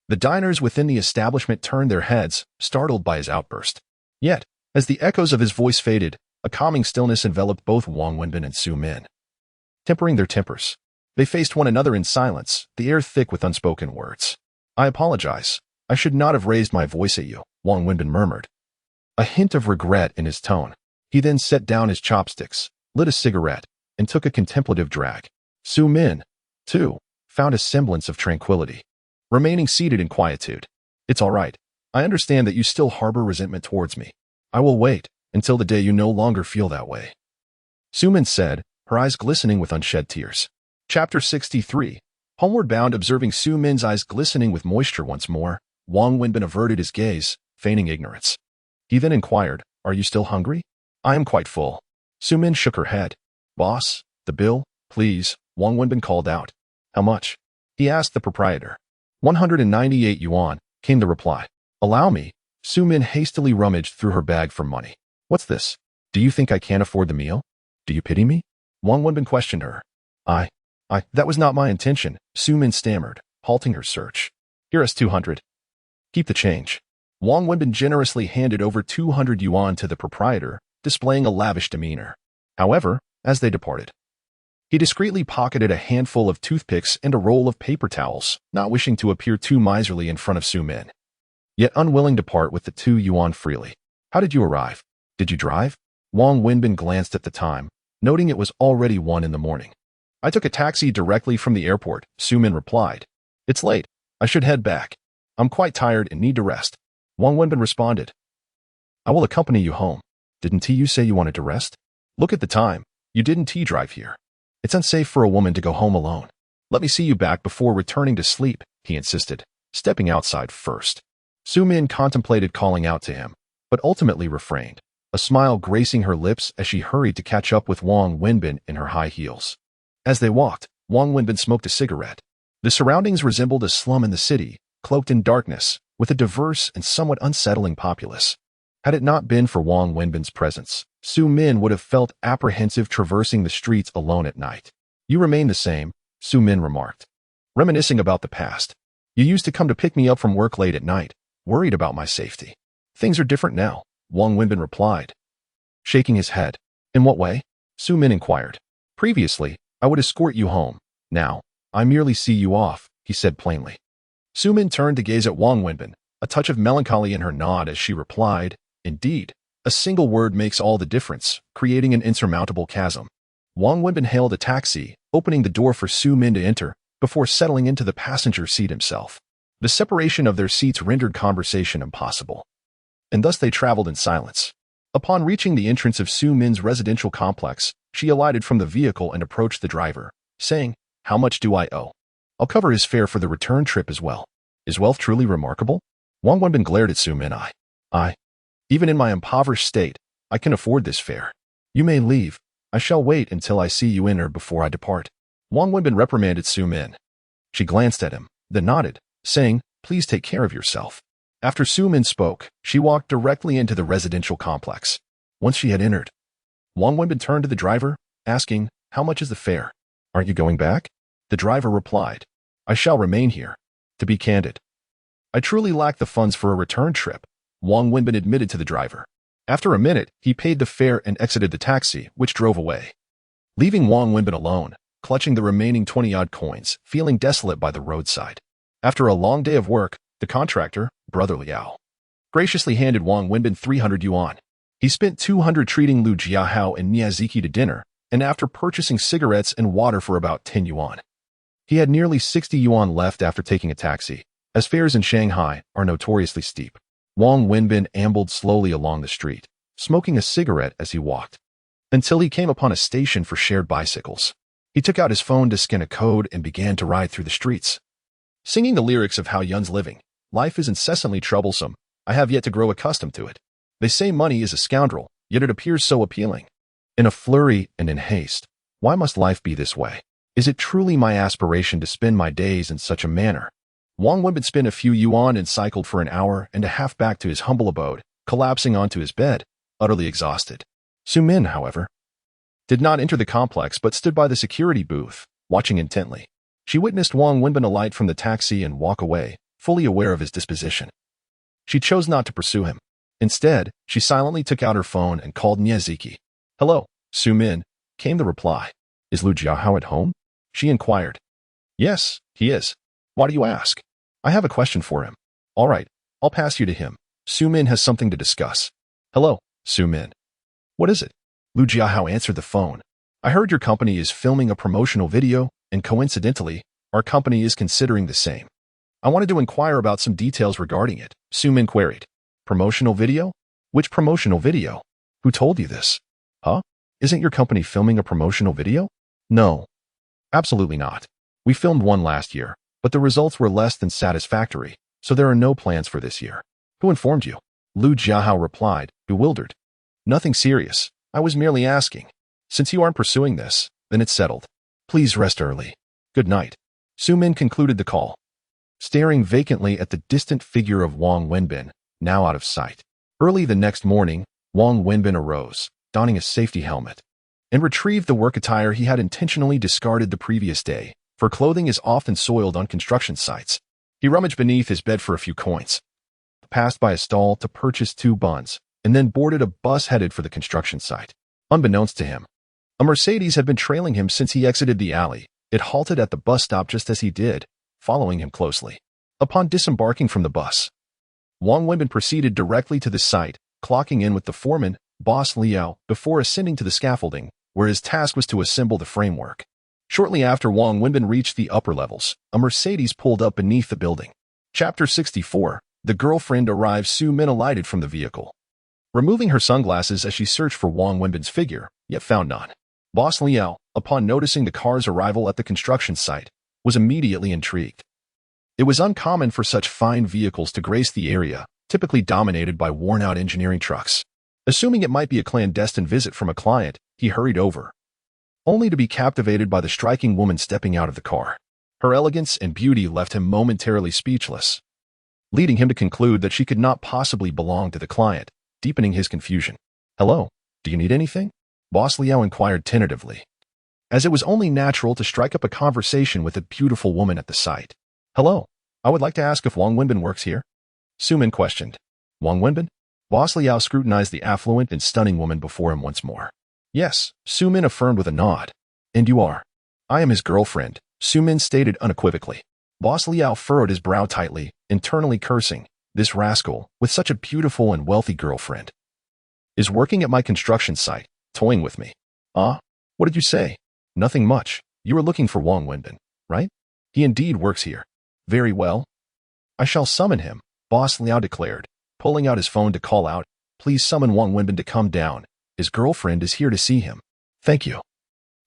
The diners within the establishment turned their heads, startled by his outburst. Yet, as the echoes of his voice faded, a calming stillness enveloped both Wang Wenbin and Sumin. Tempering their tempers, they faced one another in silence, the air thick with unspoken words. I apologize. I should not have raised my voice at you, Wang Wenbin murmured, a hint of regret in his tone. He then set down his chopsticks, lit a cigarette, and took a contemplative drag. Sumin, too, found a semblance of tranquility, remaining seated in quietude. It's all right. I understand that you still harbor resentment towards me. I will wait until the day you no longer feel that way, Sumin said, her eyes glistening with unshed tears. Chapter 63. Homeward bound, observing Sumin's eyes glistening with moisture once more, Wang Wenbin averted his gaze, feigning ignorance. He then inquired, "Are you still hungry?" "I am quite full." Sumin shook her head. "Boss, the bill, please," Wang Wenbin called out. "How much?" he asked the proprietor. 198 yuan, came the reply. "Allow me." Sumin hastily rummaged through her bag for money. "What's this? Do you think I can't afford the meal? Do you pity me?" Wang Wenbin questioned her. That was not my intention," Sumin stammered, halting her search. "Here is 200. Keep the change." Wang Wenbin generously handed over 200 yuan to the proprietor, displaying a lavish demeanor. However, as they departed, he discreetly pocketed a handful of toothpicks and a roll of paper towels, not wishing to appear too miserly in front of Sumin, yet unwilling to part with the 2 yuan freely. "How did you arrive? Did you drive?" Wang Wenbin glanced at the time, noting it was already 1 in the morning. "I took a taxi directly from the airport," Sumin replied. "It's late. I should head back. I'm quite tired and need to rest." Wang Wenbin responded. "I will accompany you home. Didn't you say you wanted to rest? Look at the time. You didn't drive here. It's unsafe for a woman to go home alone. Let me see you back before returning to sleep," he insisted, stepping outside first. Sumin contemplated calling out to him, but ultimately refrained, a smile gracing her lips as she hurried to catch up with Wang Wenbin in her high heels. As they walked, Wang Wenbin smoked a cigarette. The surroundings resembled a slum in the city, cloaked in darkness, with a diverse and somewhat unsettling populace. Had it not been for Wang Wenbin's presence, Sumin would have felt apprehensive traversing the streets alone at night. "You remain the same," Sumin remarked, reminiscing about the past. "You used to come to pick me up from work late at night, worried about my safety." "Things are different now," Wang Wenbin replied, shaking his head. "In what way?" Sumin inquired. "Previously, I would escort you home. Now, I merely see you off," he said plainly. Sumin turned to gaze at Wang Wenbin, a touch of melancholy in her nod as she replied, "Indeed, a single word makes all the difference, creating an insurmountable chasm." Wang Wenbin hailed a taxi, opening the door for Sumin to enter, before settling into the passenger seat himself. The separation of their seats rendered conversation impossible, and thus they traveled in silence. Upon reaching the entrance of Sumin's residential complex, she alighted from the vehicle and approached the driver, saying, "How much do I owe? I'll cover his fare for the return trip as well." "Is wealth truly remarkable?" Wang Wenbin glared at Sumin. Even in my impoverished state, I can afford this fare. You may leave. I shall wait until I see you enter before I depart." Wang Wenbin reprimanded Sumin. She glanced at him, then nodded, saying, "Please take care of yourself." After Sumin spoke, she walked directly into the residential complex. Once she had entered, Wang Wenbin turned to the driver, asking, "How much is the fare? Aren't you going back?" The driver replied, "I shall remain here. To be candid, I truly lack the funds for a return trip," Wang Wenbin admitted to the driver. After a minute, he paid the fare and exited the taxi, which drove away, leaving Wang Wenbin alone, clutching the remaining 20-odd coins, feeling desolate by the roadside. After a long day of work, the contractor, Brother Liao, graciously handed Wang Wenbin 300 yuan. He spent 200 treating Lu Jiahao and Miyazaki to dinner, and after purchasing cigarettes and water for about 10 yuan. He had nearly 60 yuan left after taking a taxi, as fares in Shanghai are notoriously steep. Wang Wenbin ambled slowly along the street, smoking a cigarette as he walked, until he came upon a station for shared bicycles. He took out his phone to scan a code and began to ride through the streets, singing the lyrics of How Yun's living. "Life is incessantly troublesome. I have yet to grow accustomed to it. They say money is a scoundrel, yet it appears so appealing. In a flurry and in haste, why must life be this way? Is it truly my aspiration to spend my days in such a manner?" Wang Wenbin spent a few yuan and cycled for an hour and a half back to his humble abode, collapsing onto his bed, utterly exhausted. Sumin, however, did not enter the complex but stood by the security booth, watching intently. She witnessed Wang Wenbin alight from the taxi and walk away, fully aware of his disposition. She chose not to pursue him. Instead, she silently took out her phone and called Miyazaki. "Hello, Sumin," came the reply. "Is Lu Jiahao at home?" she inquired. "Yes, he is. Why do you ask?" "I have a question for him." "All right, I'll pass you to him. Sumin has something to discuss." "Hello, Sumin." "What is it?" Lu Jiahao answered the phone. "I heard your company is filming a promotional video, and coincidentally, Our company is considering the same. I wanted to inquire about some details regarding it, Sumin queried. Promotional video? Which promotional video? Who told you this? Huh? Isn't your company filming a promotional video? No. Absolutely not. We filmed one last year, but the results were less than satisfactory, so there are no plans for this year. Who informed you? Lu Jiahao replied, bewildered. Nothing serious. I was merely asking. Since you aren't pursuing this, then it's settled. Please rest early. Good night. Sumin concluded the call, staring vacantly at the distant figure of Wang Wenbin, now out of sight. Early the next morning, Wang Wenbin arose, donning a safety helmet, and retrieved the work attire he had intentionally discarded the previous day, for clothing is often soiled on construction sites. He rummaged beneath his bed for a few coins, passed by a stall to purchase 2 buns, and then boarded a bus headed for the construction site. Unbeknownst to him, a Mercedes had been trailing him since he exited the alley. It halted at the bus stop just as he did, following him closely. Upon disembarking from the bus, Wang Wenbin proceeded directly to the site, clocking in with the foreman, Boss Liao, before ascending to the scaffolding, where his task was to assemble the framework. Shortly after Wang Wenbin reached the upper levels, a Mercedes pulled up beneath the building. Chapter 64. The girlfriend arrived. Su Min alighted from the vehicle, removing her sunglasses as she searched for Wang Wenbin's figure, yet found none. Boss Liao, upon noticing the car's arrival at the construction site, was immediately intrigued. It was uncommon for such fine vehicles to grace the area, typically dominated by worn-out engineering trucks. Assuming it might be a clandestine visit from a client, he hurried over, only to be captivated by the striking woman stepping out of the car. Her elegance and beauty left him momentarily speechless, leading him to conclude that she could not possibly belong to the client, deepening his confusion. Hello, do you need anything? Boss Liao inquired tentatively, as it was only natural to strike up a conversation with a beautiful woman at the site. Hello, I would like to ask if Wang Wenbin works here? Sumin questioned. Wang Wenbin? Boss Liao scrutinized the affluent and stunning woman before him once more. Yes, Sumin affirmed with a nod. And you are? I am his girlfriend, Sumin stated unequivocally. Boss Liao furrowed his brow tightly, internally cursing. This rascal, with such a beautiful and wealthy girlfriend, is working at my construction site, toying with me. Ah, what did you say? Nothing much. You are looking for Wang Wenbin, right? He indeed works here. Very well. I shall summon him, Boss Liao declared, pulling out his phone to call out, please summon Wang Wenbin to come down. His girlfriend is here to see him. Thank you.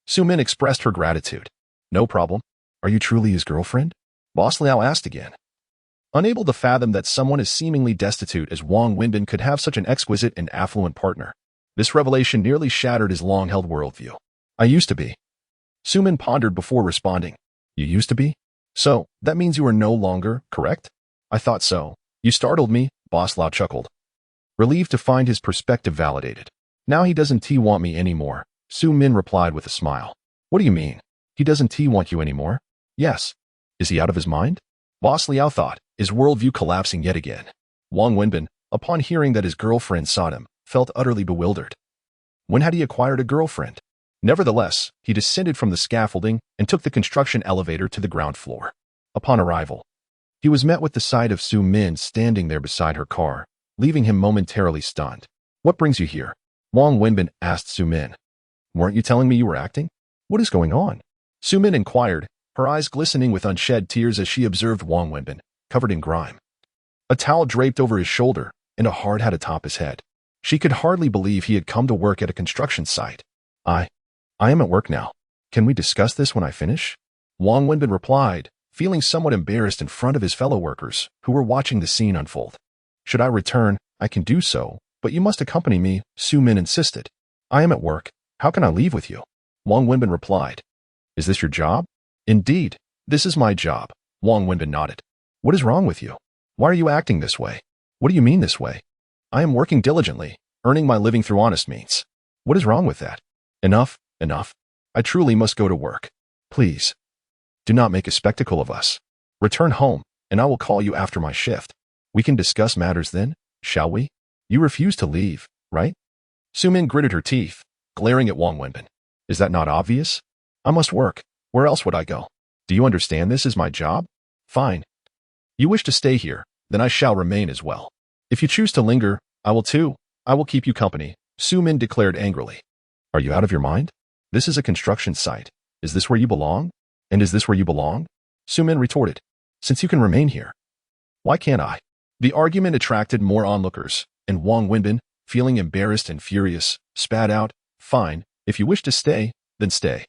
Sumin expressed her gratitude. No problem. Are you truly his girlfriend? Boss Liao asked again, unable to fathom that someone as seemingly destitute as Wang Wenbin could have such an exquisite and affluent partner. This revelation nearly shattered his long-held worldview. I used to be. Sumin pondered before responding. You used to be? So, that means you are no longer, correct? I thought so. You startled me, Boss Liao chuckled, relieved to find his perspective validated. Now he doesn't want me anymore, Su Min replied with a smile. What do you mean? He doesn't want you anymore? Yes. Is he out of his mind? Boss Liao thought, his worldview collapsing yet again. Wang Wenbin, upon hearing that his girlfriend sought him, felt utterly bewildered. When had he acquired a girlfriend? Nevertheless, he descended from the scaffolding and took the construction elevator to the ground floor. Upon arrival, he was met with the sight of Su Min standing there beside her car, leaving him momentarily stunned. What brings you here? Wang Wenbin asked Su Min. Weren't you telling me you were acting? What is going on? Su Min inquired, her eyes glistening with unshed tears as she observed Wang Wenbin, covered in grime, a towel draped over his shoulder, and a hard hat atop his head. She could hardly believe he had come to work at a construction site. I am at work now. Can we discuss this when I finish? Wang Wenbin replied, feeling somewhat embarrassed in front of his fellow workers, who were watching the scene unfold. Should I return, I can do so, but you must accompany me, Su Min insisted. I am at work. How can I leave with you? Wang Wenbin replied. Is this your job? Indeed, this is my job. Wang Wenbin nodded. What is wrong with you? Why are you acting this way? What do you mean this way? I am working diligently, earning my living through honest means. What is wrong with that? Enough. I truly must go to work. Please, do not make a spectacle of us. Return home, and I will call you after my shift. We can discuss matters then, shall we? You refuse to leave, right? Su Min gritted her teeth, glaring at Wang Wenbin. Is that not obvious? I must work. Where else would I go? Do you understand this is my job? Fine. You wish to stay here, then I shall remain as well. If you choose to linger, I will too. I will keep you company, Su Min declared angrily. Are you out of your mind? This is a construction site. Is this where you belong? And is this where you belong? Sumin retorted. Since you can remain here, why can't I? The argument attracted more onlookers, and Wang Wenbin, feeling embarrassed and furious, spat out, Fine, if you wish to stay, then stay.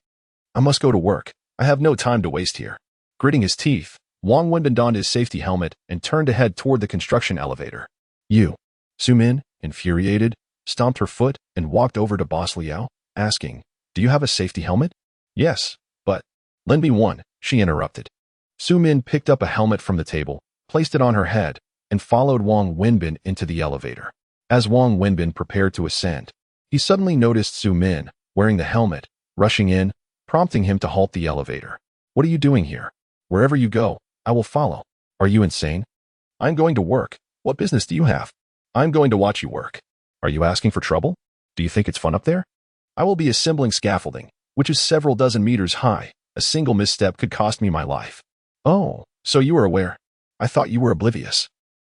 I must go to work. I have no time to waste here. Gritting his teeth, Wang Wenbin donned his safety helmet and turned to head toward the construction elevator. You. Sumin, infuriated, stomped her foot and walked over to Boss Liao, asking, Do you have a safety helmet? Yes, but lend me one, she interrupted. Sumin picked up a helmet from the table, placed it on her head, and followed Wang Wenbin into the elevator. As Wang Wenbin prepared to ascend, he suddenly noticed Sumin, wearing the helmet, rushing in, prompting him to halt the elevator. What are you doing here? Wherever you go, I will follow. Are you insane? I'm going to work. What business do you have? I'm going to watch you work. Are you asking for trouble? Do you think it's fun up there? I will be assembling scaffolding, which is several dozen meters high. A single misstep could cost me my life. Oh, so you were aware. I thought you were oblivious.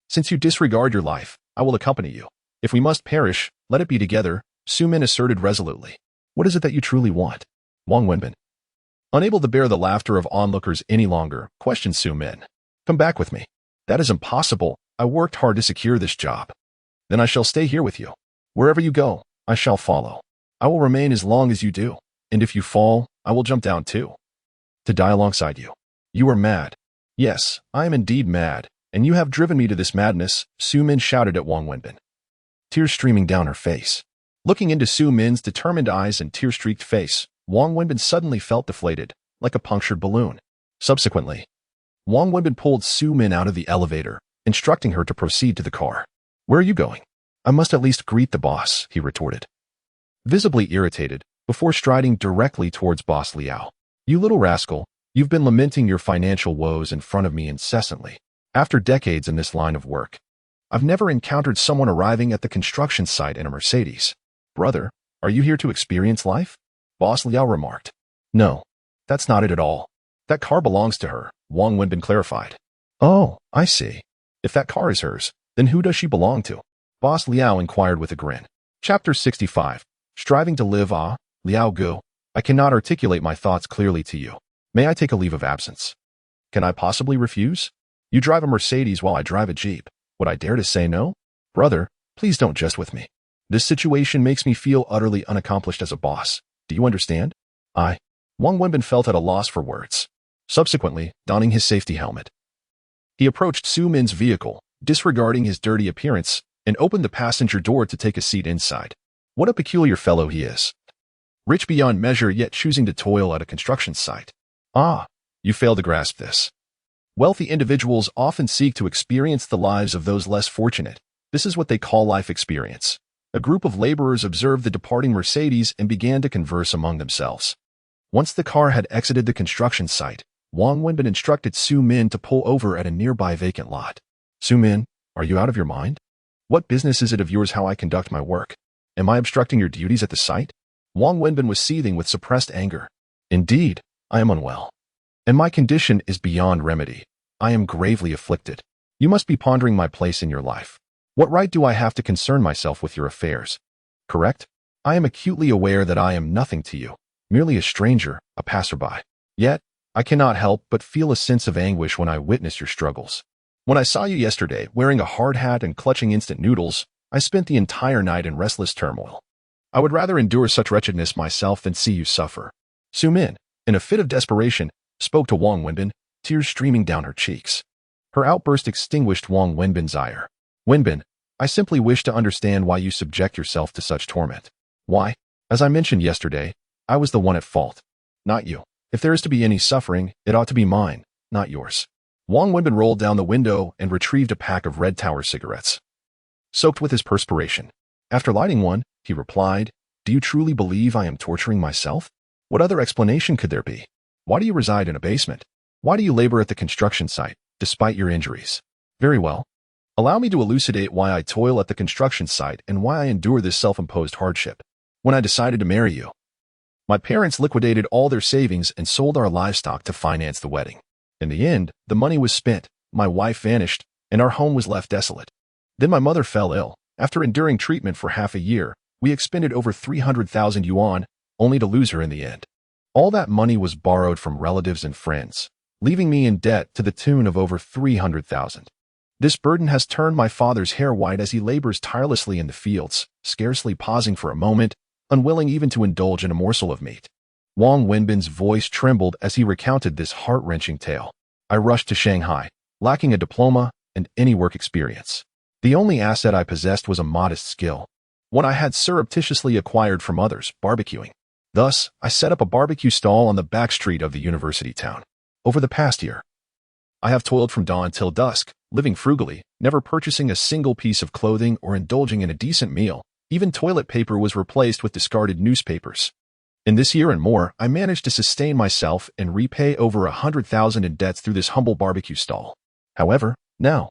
Since you disregard your life, I will accompany you. If we must perish, let it be together, Sumin asserted resolutely. What is it that you truly want? Wang Wenbin, unable to bear the laughter of onlookers any longer, questioned Sumin. Come back with me. That is impossible. I worked hard to secure this job. Then I shall stay here with you. Wherever you go, I shall follow. I will remain as long as you do, and if you fall, I will jump down too. To die alongside you. You are mad. Yes, I am indeed mad, and you have driven me to this madness, Sumin shouted at Wang Wenbin, tears streaming down her face. Looking into Sumin's determined eyes and tear-streaked face, Wang Wenbin suddenly felt deflated, like a punctured balloon. Subsequently, Wang Wenbin pulled Sumin out of the elevator, instructing her to proceed to the car. Where are you going? I must at least greet the boss, he retorted, visibly irritated, before striding directly towards Boss Liao. You little rascal, you've been lamenting your financial woes in front of me incessantly. After decades in this line of work, I've never encountered someone arriving at the construction site in a Mercedes. Brother, are you here to experience life? Boss Liao remarked. No, that's not it at all. That car belongs to her, Wang Wenbin clarified. Oh, I see. If that car is hers, then who does she belong to? Boss Liao inquired with a grin. Chapter 65. Striving to live. Liao Gu. I cannot articulate my thoughts clearly to you. May I take a leave of absence? Can I possibly refuse? You drive a Mercedes while I drive a Jeep. Would I dare to say no? Brother, please don't jest with me. This situation makes me feel utterly unaccomplished as a boss. Do you understand? Wang Wenbin felt at a loss for words. Subsequently, donning his safety helmet, he approached Sumin's vehicle, disregarding his dirty appearance, and opened the passenger door to take a seat inside. What a peculiar fellow he is. Rich beyond measure, yet choosing to toil at a construction site. You fail to grasp this. Wealthy individuals often seek to experience the lives of those less fortunate. This is what they call life experience. A group of laborers observed the departing Mercedes and began to converse among themselves. Once the car had exited the construction site, Wang Wenbin instructed Sumin to pull over at a nearby vacant lot. Sumin, are you out of your mind? What business is it of yours how I conduct my work? Am I obstructing your duties at the site? Wang Wenbin was seething with suppressed anger. Indeed, I am unwell, and my condition is beyond remedy. I am gravely afflicted. You must be pondering my place in your life. What right do I have to concern myself with your affairs? Correct? I am acutely aware that I am nothing to you, merely a stranger, a passerby. Yet, I cannot help but feel a sense of anguish when I witness your struggles. When I saw you yesterday wearing a hard hat and clutching instant noodles, I spent the entire night in restless turmoil. I would rather endure such wretchedness myself than see you suffer. Sumin, in a fit of desperation, spoke to Wang Wenbin, tears streaming down her cheeks. Her outburst extinguished Wang Wenbin's ire. Wenbin, I simply wish to understand why you subject yourself to such torment. Why? As I mentioned yesterday, I was the one at fault, not you. If there is to be any suffering, it ought to be mine, not yours. Wang Wenbin rolled down the window and retrieved a pack of Red Tower cigarettes, soaked with his perspiration. After lighting one, he replied, Do you truly believe I am torturing myself? What other explanation could there be? Why do you reside in a basement? Why do you labor at the construction site, despite your injuries? Very well. Allow me to elucidate why I toil at the construction site and why I endure this self-imposed hardship. When I decided to marry you, my parents liquidated all their savings and sold our livestock to finance the wedding. In the end, the money was spent, my wife vanished, and our home was left desolate. Then my mother fell ill. After enduring treatment for half a year, we expended over 300,000 yuan, only to lose her in the end. All that money was borrowed from relatives and friends. leaving me in debt to the tune of over $300,000. This burden has turned my father's hair white as he labors tirelessly in the fields, scarcely pausing for a moment, unwilling even to indulge in a morsel of meat. Wang Wenbin's voice trembled as he recounted this heart-wrenching tale. I rushed to Shanghai, lacking a diploma and any work experience. The only asset I possessed was a modest skill, one I had surreptitiously acquired from others, barbecuing. Thus, I set up a barbecue stall on the back street of the university town. Over the past year, I have toiled from dawn till dusk, living frugally, never purchasing a single piece of clothing or indulging in a decent meal. Even toilet paper was replaced with discarded newspapers. In this year and more, I managed to sustain myself and repay over $100,000 in debts through this humble barbecue stall. However, now,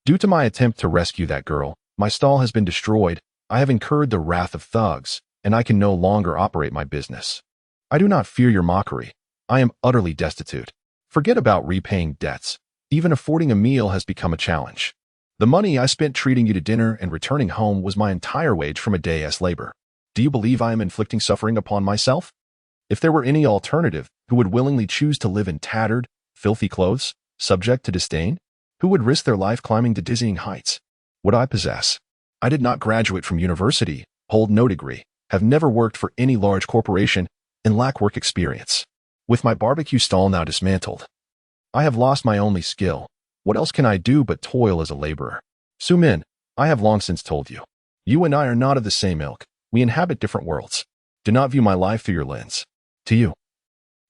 due to my attempt to rescue that girl, my stall has been destroyed. I have incurred the wrath of thugs, and I can no longer operate my business. I do not fear your mockery. I am utterly destitute. Forget about repaying debts. Even affording a meal has become a challenge. The money I spent treating you to dinner and returning home was my entire wage from a day's labor. Do you believe I am inflicting suffering upon myself? If there were any alternative, who would willingly choose to live in tattered, filthy clothes, subject to disdain? Who would risk their life climbing to dizzying heights? What I possess. I did not graduate from university, hold no degree, have never worked for any large corporation, and lack work experience. With my barbecue stall now dismantled, I have lost my only skill. What else can I do but toil as a laborer? Su-min, I have long since told you. You and I are not of the same ilk. We inhabit different worlds. Do not view my life through your lens. To you,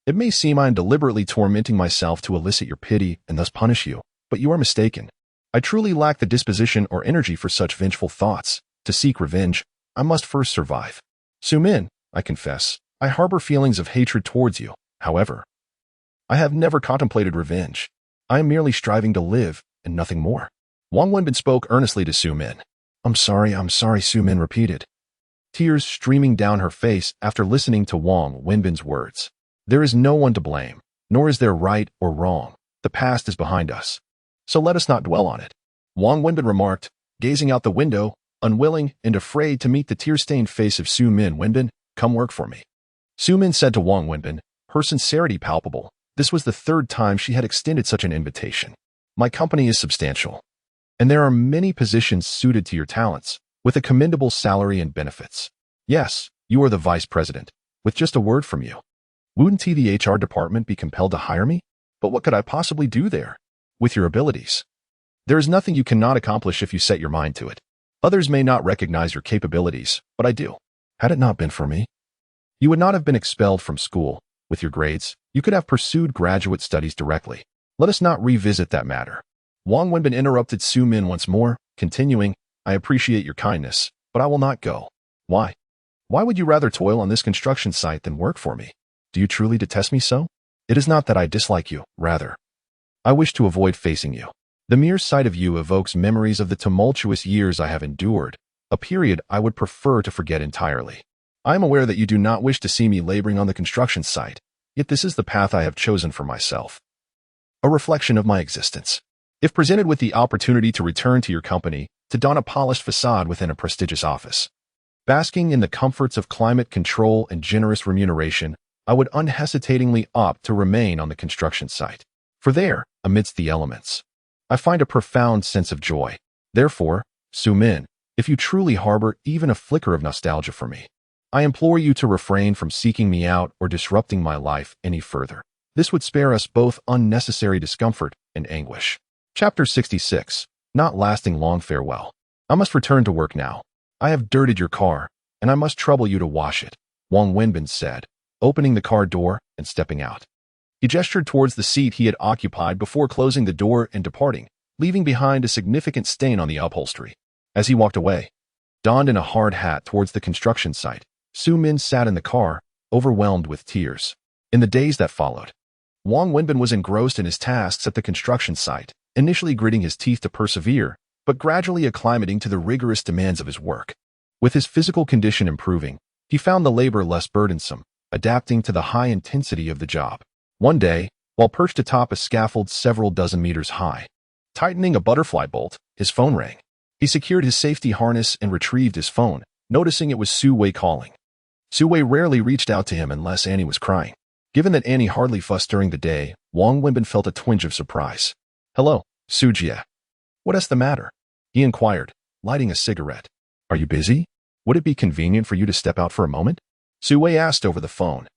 it may seem I am deliberately tormenting myself to elicit your pity and thus punish you, but you are mistaken. I truly lack the disposition or energy for such vengeful thoughts. To seek revenge, I must first survive. Su-min, I confess, I harbor feelings of hatred towards you. However, I have never contemplated revenge. I am merely striving to live, and nothing more. Wang Wenbin spoke earnestly to Su-min. I'm sorry, Su-min repeated, tears streaming down her face after listening to Wang Wenbin's words. There is no one to blame, nor is there right or wrong. The past is behind us, so let us not dwell on it. Wang Wenbin remarked, gazing out the window, unwilling and afraid to meet the tear-stained face of Su-min. Wenbin, come work for me. Su-min said to Wang Wenbin, her sincerity palpable. This was the third time she had extended such an invitation. My company is substantial, and there are many positions suited to your talents, with a commendable salary and benefits. Yes, you are the vice president. With just a word from you, wouldn't the HR department be compelled to hire me? But what could I possibly do there? With your abilities, there is nothing you cannot accomplish if you set your mind to it. Others may not recognize your capabilities, but I do. Had it not been for me, you would not have been expelled from school. With your grades, you could have pursued graduate studies directly. Let us not revisit that matter. Wang Wenbin interrupted Su-min once more, continuing, I appreciate your kindness, but I will not go. Why? Why would you rather toil on this construction site than work for me? Do you truly detest me so? It is not that I dislike you, rather, I wish to avoid facing you. The mere sight of you evokes memories of the tumultuous years I have endured, a period I would prefer to forget entirely. I am aware that you do not wish to see me laboring on the construction site, yet this is the path I have chosen for myself. A reflection of my existence. If presented with the opportunity to return to your company, to don a polished facade within a prestigious office, basking in the comforts of climate control and generous remuneration, I would unhesitatingly opt to remain on the construction site. For there, amidst the elements, I find a profound sense of joy. Therefore, Su-min, if you truly harbor even a flicker of nostalgia for me, I implore you to refrain from seeking me out or disrupting my life any further. This would spare us both unnecessary discomfort and anguish. Chapter 66. Not lasting long farewell. I must return to work now. I have dirtied your car, and I must trouble you to wash it, Wang Wenbin said, opening the car door and stepping out. He gestured towards the seat he had occupied before closing the door and departing, leaving behind a significant stain on the upholstery. As he walked away, donned in a hard hat towards the construction site, Su-min sat in the car, overwhelmed with tears. In the days that followed, Wang Wenbin was engrossed in his tasks at the construction site, initially gritting his teeth to persevere, but gradually acclimating to the rigorous demands of his work. With his physical condition improving, he found the labor less burdensome, adapting to the high intensity of the job. One day, while perched atop a scaffold several dozen meters high, tightening a butterfly bolt, his phone rang. He secured his safety harness and retrieved his phone, noticing it was Su-wei calling. Su-wei rarely reached out to him unless Annie was crying. Given that Annie hardly fussed during the day, Wang Wenbin felt a twinge of surprise. "Hello, Sujie. What's the matter?" he inquired, lighting a cigarette. "Are you busy? Would it be convenient for you to step out for a moment?" Su Wei asked over the phone.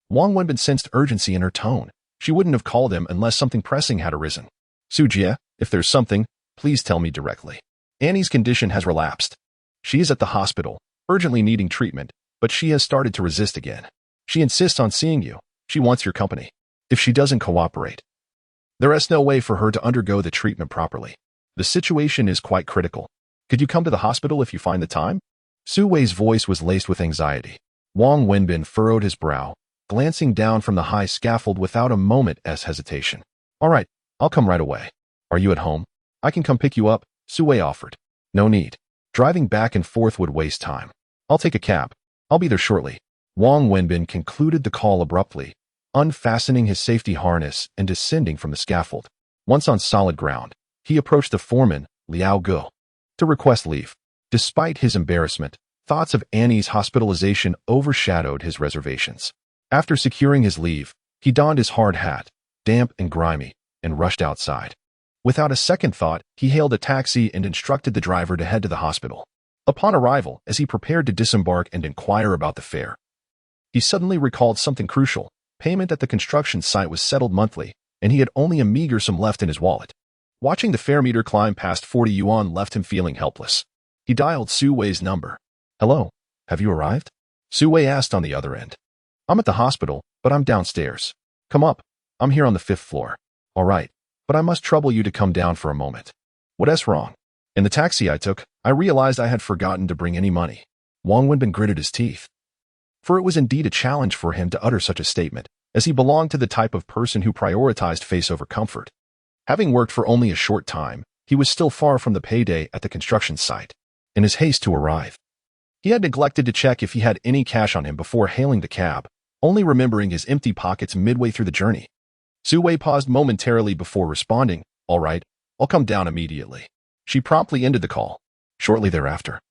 Wang Wenbin sensed urgency in her tone. She wouldn't have called him unless something pressing had arisen. "Sujie, if there's something, please tell me directly. Annie's condition has relapsed. She is at the hospital, urgently needing treatment, but she has started to resist again. She insists on seeing you. She wants your company. If she doesn't cooperate, there is no way for her to undergo the treatment properly. The situation is quite critical. Could you come to the hospital if you find the time?" Su Wei's voice was laced with anxiety. Wang Wenbin furrowed his brow, glancing down from the high scaffold without a moment's hesitation. "All right, I'll come right away. Are you at home? I can come pick you up," Su Wei offered. "No need. Driving back and forth would waste time. I'll take a cab. I'll be there shortly." Wang Wenbin concluded the call abruptly, unfastening his safety harness and descending from the scaffold. Once on solid ground, he approached the foreman, Liao Guo, to request leave. Despite his embarrassment, thoughts of Annie's hospitalization overshadowed his reservations. After securing his leave, he donned his hard hat, damp and grimy, and rushed outside. Without a second thought, he hailed a taxi and instructed the driver to head to the hospital. Upon arrival, as he prepared to disembark and inquire about the fare, he suddenly recalled something crucial. Payment at the construction site was settled monthly, and he had only a meager sum left in his wallet. Watching the fare meter climb past 40 yuan left him feeling helpless. He dialed Su Wei's number. "Hello, have you arrived?" Su Wei asked on the other end. "I'm at the hospital, but I'm downstairs. Come up. I'm here on the 5th floor." "All right, but I must trouble you to come down for a moment." "What's wrong?" "In the taxi I took, I realized I had forgotten to bring any money." Wang Wenbin gritted his teeth. For it was indeed a challenge for him to utter such a statement, as he belonged to the type of person who prioritized face over comfort. Having worked for only a short time, he was still far from the payday at the construction site. In his haste to arrive, he had neglected to check if he had any cash on him before hailing the cab, only remembering his empty pockets midway through the journey. Su Wei paused momentarily before responding, "All right, I'll come down immediately." She promptly ended the call. Shortly thereafter,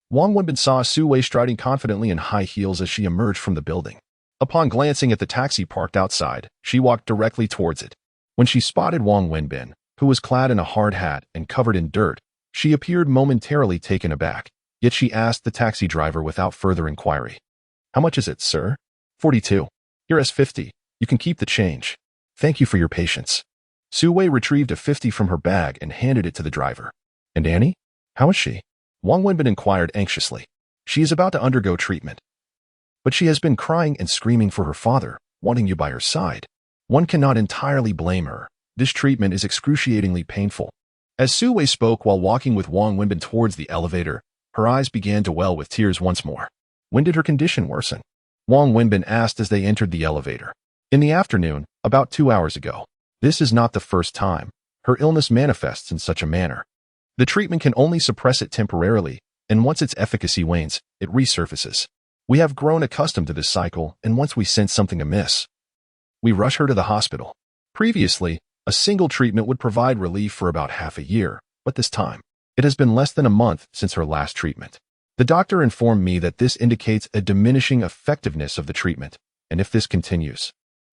Wang Wenbin saw Su Wei striding confidently in high heels as she emerged from the building. Upon glancing at the taxi parked outside, she walked directly towards it. When she spotted Wang Wenbin, who was clad in a hard hat and covered in dirt, she appeared momentarily taken aback, yet she asked the taxi driver without further inquiry. "How much is it, sir?" 42. "Here is 50. You can keep the change. Thank you for your patience." Su Wei retrieved a 50 from her bag and handed it to the driver. "And Annie? How is she?" Wang Wenbin inquired anxiously. "She is about to undergo treatment. But she has been crying and screaming for her father, wanting you by her side. One cannot entirely blame her. This treatment is excruciatingly painful." As Su Wei spoke while walking with Wang Wenbin towards the elevator, her eyes began to well with tears once more. "When did her condition worsen?" Wang Wenbin asked as they entered the elevator. "In the afternoon, about 2 hours ago. This is not the first time her illness manifests in such a manner. The treatment can only suppress it temporarily, and once its efficacy wanes, it resurfaces. We have grown accustomed to this cycle, and once we sense something amiss, we rush her to the hospital. Previously, a single treatment would provide relief for about half a year, but this time, it has been less than a month since her last treatment. The doctor informed me that this indicates a diminishing effectiveness of the treatment, and if this continues,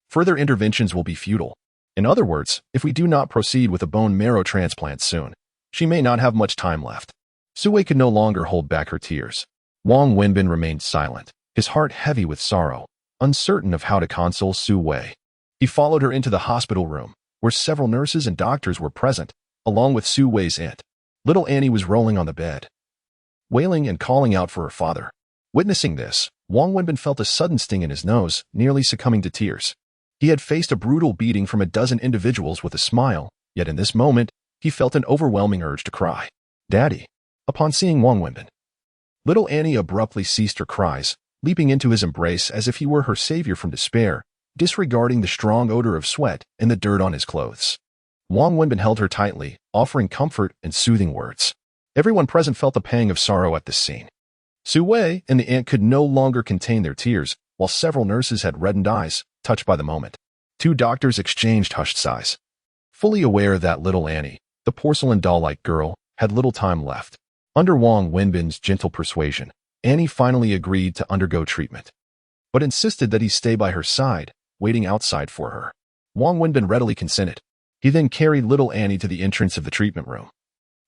further interventions will be futile. In other words, if we do not proceed with a bone marrow transplant soon, she may not have much time left." Su Wei could no longer hold back her tears. Wang Wenbin remained silent, his heart heavy with sorrow, uncertain of how to console Su Wei. He followed her into the hospital room, where several nurses and doctors were present, along with Su Wei's aunt. Little Annie was rolling on the bed, wailing and calling out for her father. Witnessing this, Wang Wenbin felt a sudden sting in his nose, nearly succumbing to tears. He had faced a brutal beating from a dozen individuals with a smile, yet in this moment, he felt an overwhelming urge to cry. "Daddy!" Upon seeing Wang Wenbin, little Annie abruptly ceased her cries, leaping into his embrace as if he were her savior from despair, disregarding the strong odor of sweat and the dirt on his clothes. Wang Wenbin held her tightly, offering comfort and soothing words. Everyone present felt a pang of sorrow at this scene. Su Wei and the aunt could no longer contain their tears, while several nurses had reddened eyes, touched by the moment. 2 doctors exchanged hushed sighs, fully aware that little Annie, the porcelain doll-like girl, had little time left. Under Wang Wenbin's gentle persuasion, Annie finally agreed to undergo treatment, but insisted that he stay by her side, waiting outside for her. Wang Wenbin readily consented. He then carried little Annie to the entrance of the treatment room,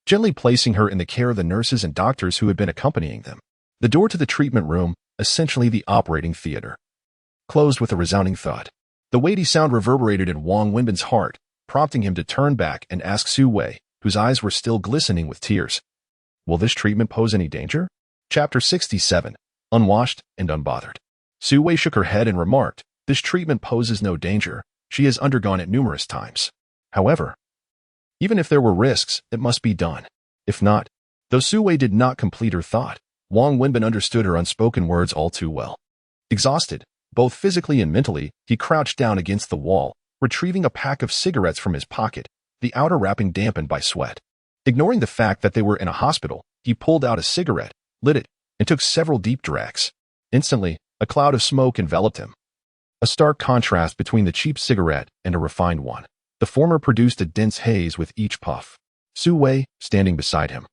gently placing her in the care of the nurses and doctors who had been accompanying them. The door to the treatment room, essentially the operating theater, closed with a resounding thud. The weighty sound reverberated in Wang Wenbin's heart, prompting him to turn back and ask Su Wei, whose eyes were still glistening with tears, "Will this treatment pose any danger?" Chapter 67. Unwashed and Unbothered. Su Wei shook her head and remarked, "This treatment poses no danger. She has undergone it numerous times. However, even if there were risks, it must be done. If not..." Though Su Wei did not complete her thought, Wang Wenbin understood her unspoken words all too well. Exhausted, both physically and mentally, he crouched down against the wall, retrieving a pack of cigarettes from his pocket, the outer wrapping dampened by sweat. Ignoring the fact that they were in a hospital, he pulled out a cigarette, lit it, and took several deep drags. Instantly, a cloud of smoke enveloped him. A stark contrast between the cheap cigarette and a refined one. The former produced a dense haze with each puff. Su Wei, standing beside him,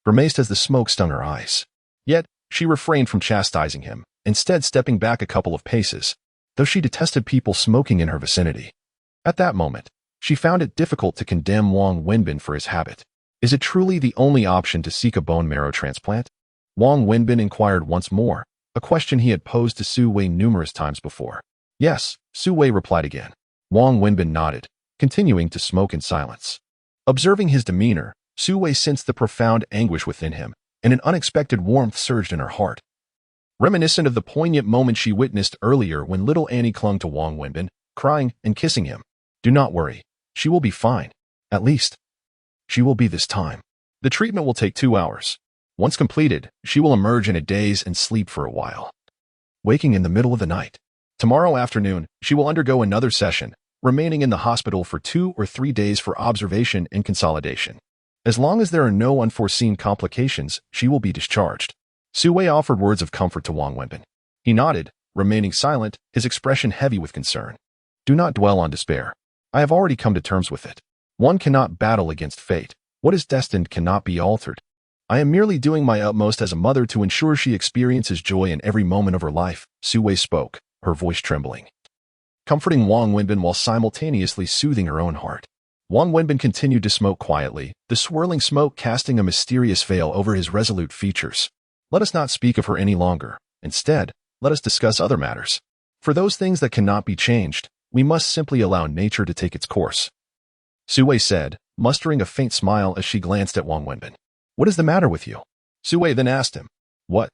grimaced as the smoke stung her eyes. Yet, she refrained from chastising him, instead stepping back a couple of paces, though she detested people smoking in her vicinity. At that moment, she found it difficult to condemn Wang Wenbin for his habit. Is it truly the only option to seek a bone marrow transplant? Wang Wenbin inquired once more, a question he had posed to Su Wei numerous times before. Yes, Su Wei replied again. Wang Wenbin nodded, continuing to smoke in silence. Observing his demeanor, Su Wei sensed the profound anguish within him, and an unexpected warmth surged in her heart. Reminiscent of the poignant moment she witnessed earlier when little Annie clung to Wang Wenbin, crying and kissing him. "Do not worry. She will be fine. At least, she will be this time. The treatment will take 2 hours. Once completed, she will emerge in a daze and sleep for a while, waking in the middle of the night. Tomorrow afternoon, she will undergo another session, remaining in the hospital for 2 or 3 days for observation and consolidation. As long as there are no unforeseen complications, she will be discharged." Su Wei offered words of comfort to Wang Wenbin. He nodded, remaining silent, his expression heavy with concern. "Do not dwell on despair. I have already come to terms with it. One cannot battle against fate. What is destined cannot be altered. I am merely doing my utmost as a mother to ensure she experiences joy in every moment of her life," Su Wei spoke, her voice trembling, comforting Wang Wenbin while simultaneously soothing her own heart. Wang Wenbin continued to smoke quietly, the swirling smoke casting a mysterious veil over his resolute features. "Let us not speak of her any longer. Instead, let us discuss other matters. For those things that cannot be changed, we must simply allow nature to take its course," Su Wei said, mustering a faint smile as she glanced at Wang Wenbin. "What is the matter with you?" Su Wei then asked him. What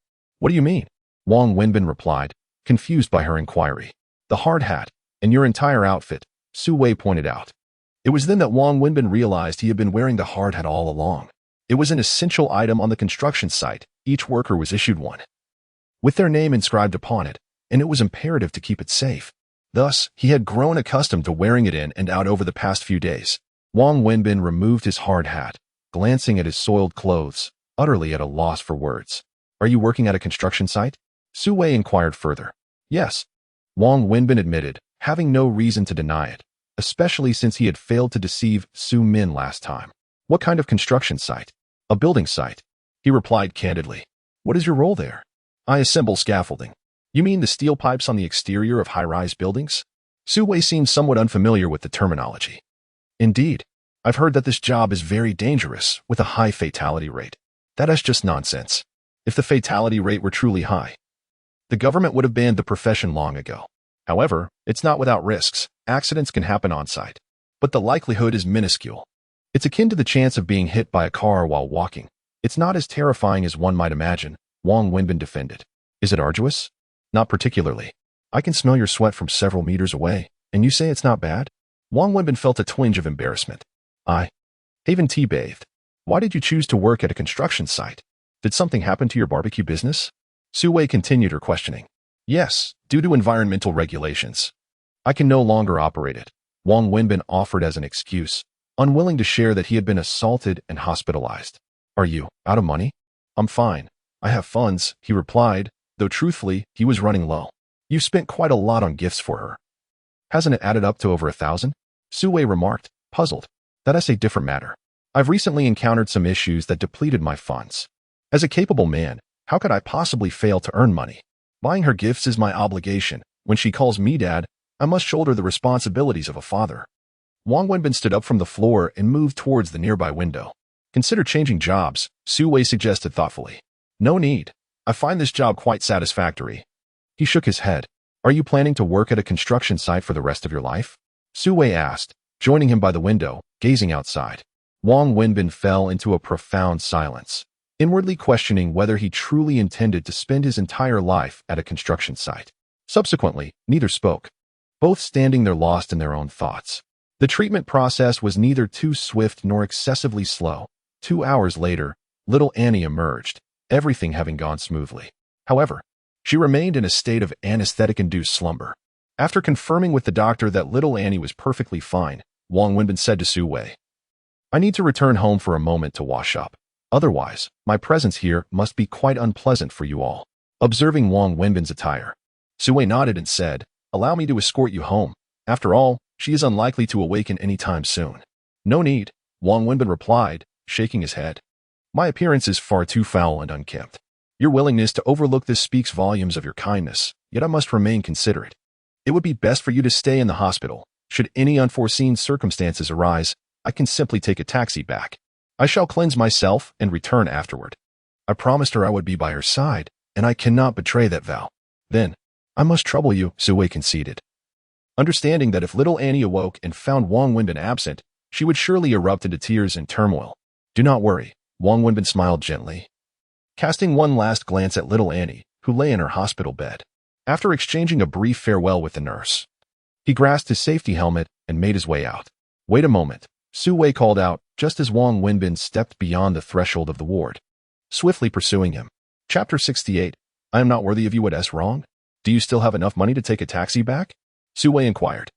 do you mean?" Wang Wenbin replied, confused by her inquiry. "The hard hat, and your entire outfit," Su Wei pointed out. It was then that Wang Wenbin realized he had been wearing the hard hat all along. It was an essential item on the construction site. Each worker was issued one, with their name inscribed upon it, and it was imperative to keep it safe. Thus, he had grown accustomed to wearing it in and out over the past few days. Wang Wenbin removed his hard hat, glancing at his soiled clothes, utterly at a loss for words. "Are you working at a construction site?" Su Wei inquired further. "Yes," Wang Wenbin admitted, having no reason to deny it, especially since he had failed to deceive Su Min last time. "What kind of construction site?" "A building site," he replied candidly. "What is your role there?" "I assemble scaffolding." "You mean the steel pipes on the exterior of high-rise buildings?" Su Wei seemed somewhat unfamiliar with the terminology. "Indeed. I've heard that this job is very dangerous, with a high fatality rate." "That is just nonsense. If the fatality rate were truly high, the government would have banned the profession long ago. However, it's not without risks. Accidents can happen on-site, but the likelihood is minuscule. It's akin to the chance of being hit by a car while walking. It's not as terrifying as one might imagine," Wang Wenbin defended. "Is it arduous?" "Not particularly. I can smell your sweat from several meters away, and you say it's not bad?" Wang Wenbin felt a twinge of embarrassment. "I haven't tea-bathed. Why did you choose to work at a construction site? Did something happen to your barbecue business?" Su Wei continued her questioning. "Yes, due to environmental regulations. I can no longer operate it," Wang Wenbin offered as an excuse, unwilling to share that he had been assaulted and hospitalized. "Are you out of money?" "I'm fine. I have funds," he replied, though truthfully, he was running low. "You've spent quite a lot on gifts for her. Hasn't it added up to over 1,000? Su Wei remarked, puzzled. "That's a different matter. I've recently encountered some issues that depleted my funds. As a capable man, how could I possibly fail to earn money? Buying her gifts is my obligation. When she calls me dad, I must shoulder the responsibilities of a father. Wang Wenbin stood up from the floor and moved towards the nearby window. Consider changing jobs, Su Wei suggested thoughtfully. No need. I find this job quite satisfactory. He shook his head. Are you planning to work at a construction site for the rest of your life? Su Wei asked, joining him by the window, gazing outside. Wang Wenbin fell into a profound silence, inwardly questioning whether he truly intended to spend his entire life at a construction site. Subsequently, neither spoke, both standing there lost in their own thoughts. The treatment process was neither too swift nor excessively slow. 2 hours later, little Annie emerged, everything having gone smoothly. However, she remained in a state of anesthetic-induced slumber. After confirming with the doctor that little Annie was perfectly fine, Wang Wenbin said to Su Wei, I need to return home for a moment to wash up. Otherwise, my presence here must be quite unpleasant for you all. Observing Wang Wenbin's attire, Su Wei nodded and said, Allow me to escort you home. After all, she is unlikely to awaken any time soon. No need, Wang Wenbin replied, shaking his head. My appearance is far too foul and unkempt. Your willingness to overlook this speaks volumes of your kindness, yet I must remain considerate. It would be best for you to stay in the hospital. Should any unforeseen circumstances arise, I can simply take a taxi back. I shall cleanse myself and return afterward. I promised her I would be by her side, and I cannot betray that vow. Then, I must trouble you, Su Wei conceded. Understanding that if little Annie awoke and found Wang Wenbin absent, she would surely erupt into tears and turmoil. Do not worry, Wang Wenbin smiled gently, casting one last glance at little Annie, who lay in her hospital bed. After exchanging a brief farewell with the nurse, he grasped his safety helmet and made his way out. Wait a moment, Su Wei called out, just as Wang Wenbin stepped beyond the threshold of the ward, swiftly pursuing him. Chapter 68. I am not worthy of you. What's wrong? Do you still have enough money to take a taxi back? Su Wei inquired.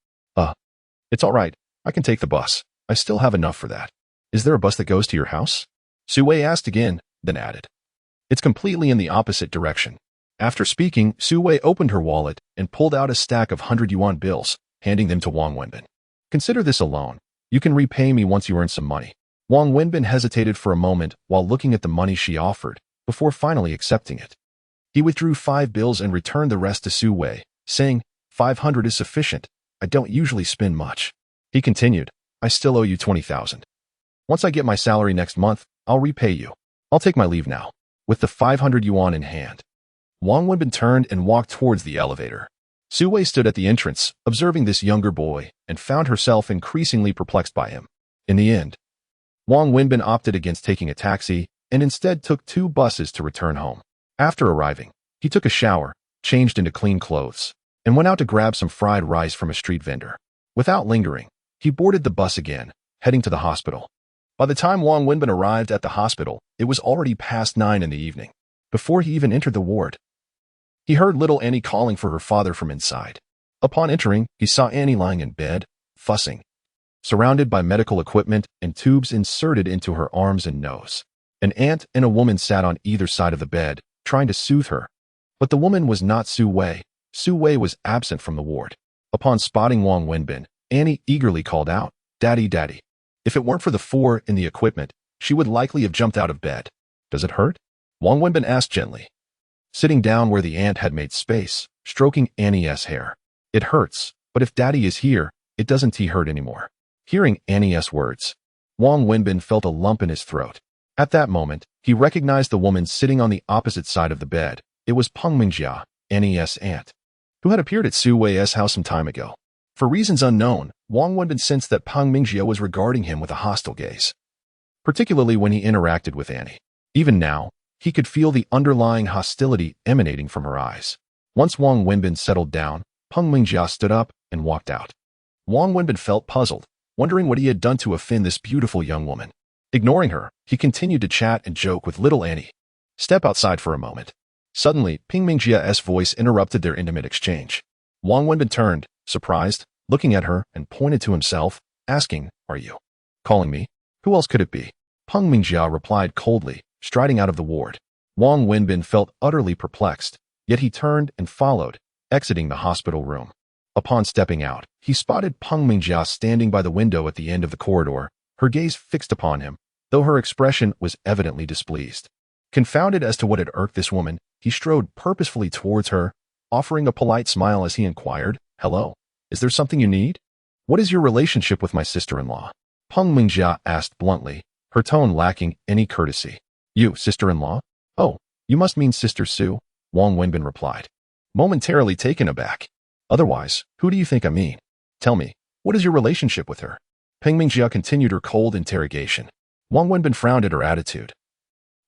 It's all right. I can take the bus. I still have enough for that. Is there a bus that goes to your house? Su Wei asked again, then added. It's completely in the opposite direction. After speaking, Su Wei opened her wallet and pulled out a stack of 100 yuan bills, handing them to Wang Wenbin. Consider this a loan. You can repay me once you earn some money. Wang Wenbin hesitated for a moment while looking at the money she offered, before finally accepting it. He withdrew 5 bills and returned the rest to Su Wei, saying, 500 is sufficient. I don't usually spend much. He continued, I still owe you 20,000. Once I get my salary next month, I'll repay you. I'll take my leave now. With the 500 yuan in hand, Wang Wenbin turned and walked towards the elevator. Su Wei stood at the entrance, observing this younger boy, and found herself increasingly perplexed by him. In the end, Wang Wenbin opted against taking a taxi and instead took 2 buses to return home. After arriving, he took a shower, changed into clean clothes, and went out to grab some fried rice from a street vendor. Without lingering, he boarded the bus again, heading to the hospital. By the time Wang Wenbin arrived at the hospital, it was already past 9 in the evening. Before he even entered the ward, he heard little Annie calling for her father from inside. Upon entering, he saw Annie lying in bed, fussing, surrounded by medical equipment and tubes inserted into her arms and nose. An aunt and a woman sat on either side of the bed, trying to soothe her. But the woman was not Su Wei. Su Wei was absent from the ward. Upon spotting Wang Wenbin, Annie eagerly called out, Daddy, Daddy. If it weren't for the 4 in the equipment, she would likely have jumped out of bed. Does it hurt? Wang Wenbin asked gently, sitting down where the aunt had made space, stroking Annie's hair. It hurts, but if Daddy is here, it doesn't hurt anymore. Hearing Annie's words, Wang Wenbin felt a lump in his throat. At that moment, he recognized the woman sitting on the opposite side of the bed. It was Peng Mingjia, Annie's aunt, who had appeared at Su Wei's house some time ago. For reasons unknown, Wang Wenbin sensed that Peng Mingjia was regarding him with a hostile gaze, particularly when he interacted with Annie. Even now, he could feel the underlying hostility emanating from her eyes. Once Wang Wenbin settled down, Peng Mingjia stood up and walked out. Wang Wenbin felt puzzled, wondering what he had done to offend this beautiful young woman. Ignoring her, he continued to chat and joke with little Annie. Step outside for a moment. Suddenly, Peng Mingjia's voice interrupted their intimate exchange. Wang Wenbin turned, surprised, looking at her, and pointed to himself, asking, Are you calling me? Who else could it be? Peng Mingjia replied coldly, striding out of the ward. Wang Wenbin felt utterly perplexed, yet he turned and followed, exiting the hospital room. Upon stepping out, he spotted Peng Mingjia standing by the window at the end of the corridor, her gaze fixed upon him, though her expression was evidently displeased. Confounded as to what had irked this woman, he strode purposefully towards her, offering a polite smile as he inquired, Hello. Is there something you need? What is your relationship with my sister-in-law? Peng Mingjia asked bluntly, her tone lacking any courtesy. You, sister-in-law? Oh, you must mean Sister Sue, Wang Wenbin replied, momentarily taken aback. Otherwise, who do you think I mean? Tell me, what is your relationship with her? Peng Mingjia continued her cold interrogation. Wang Wenbin frowned at her attitude,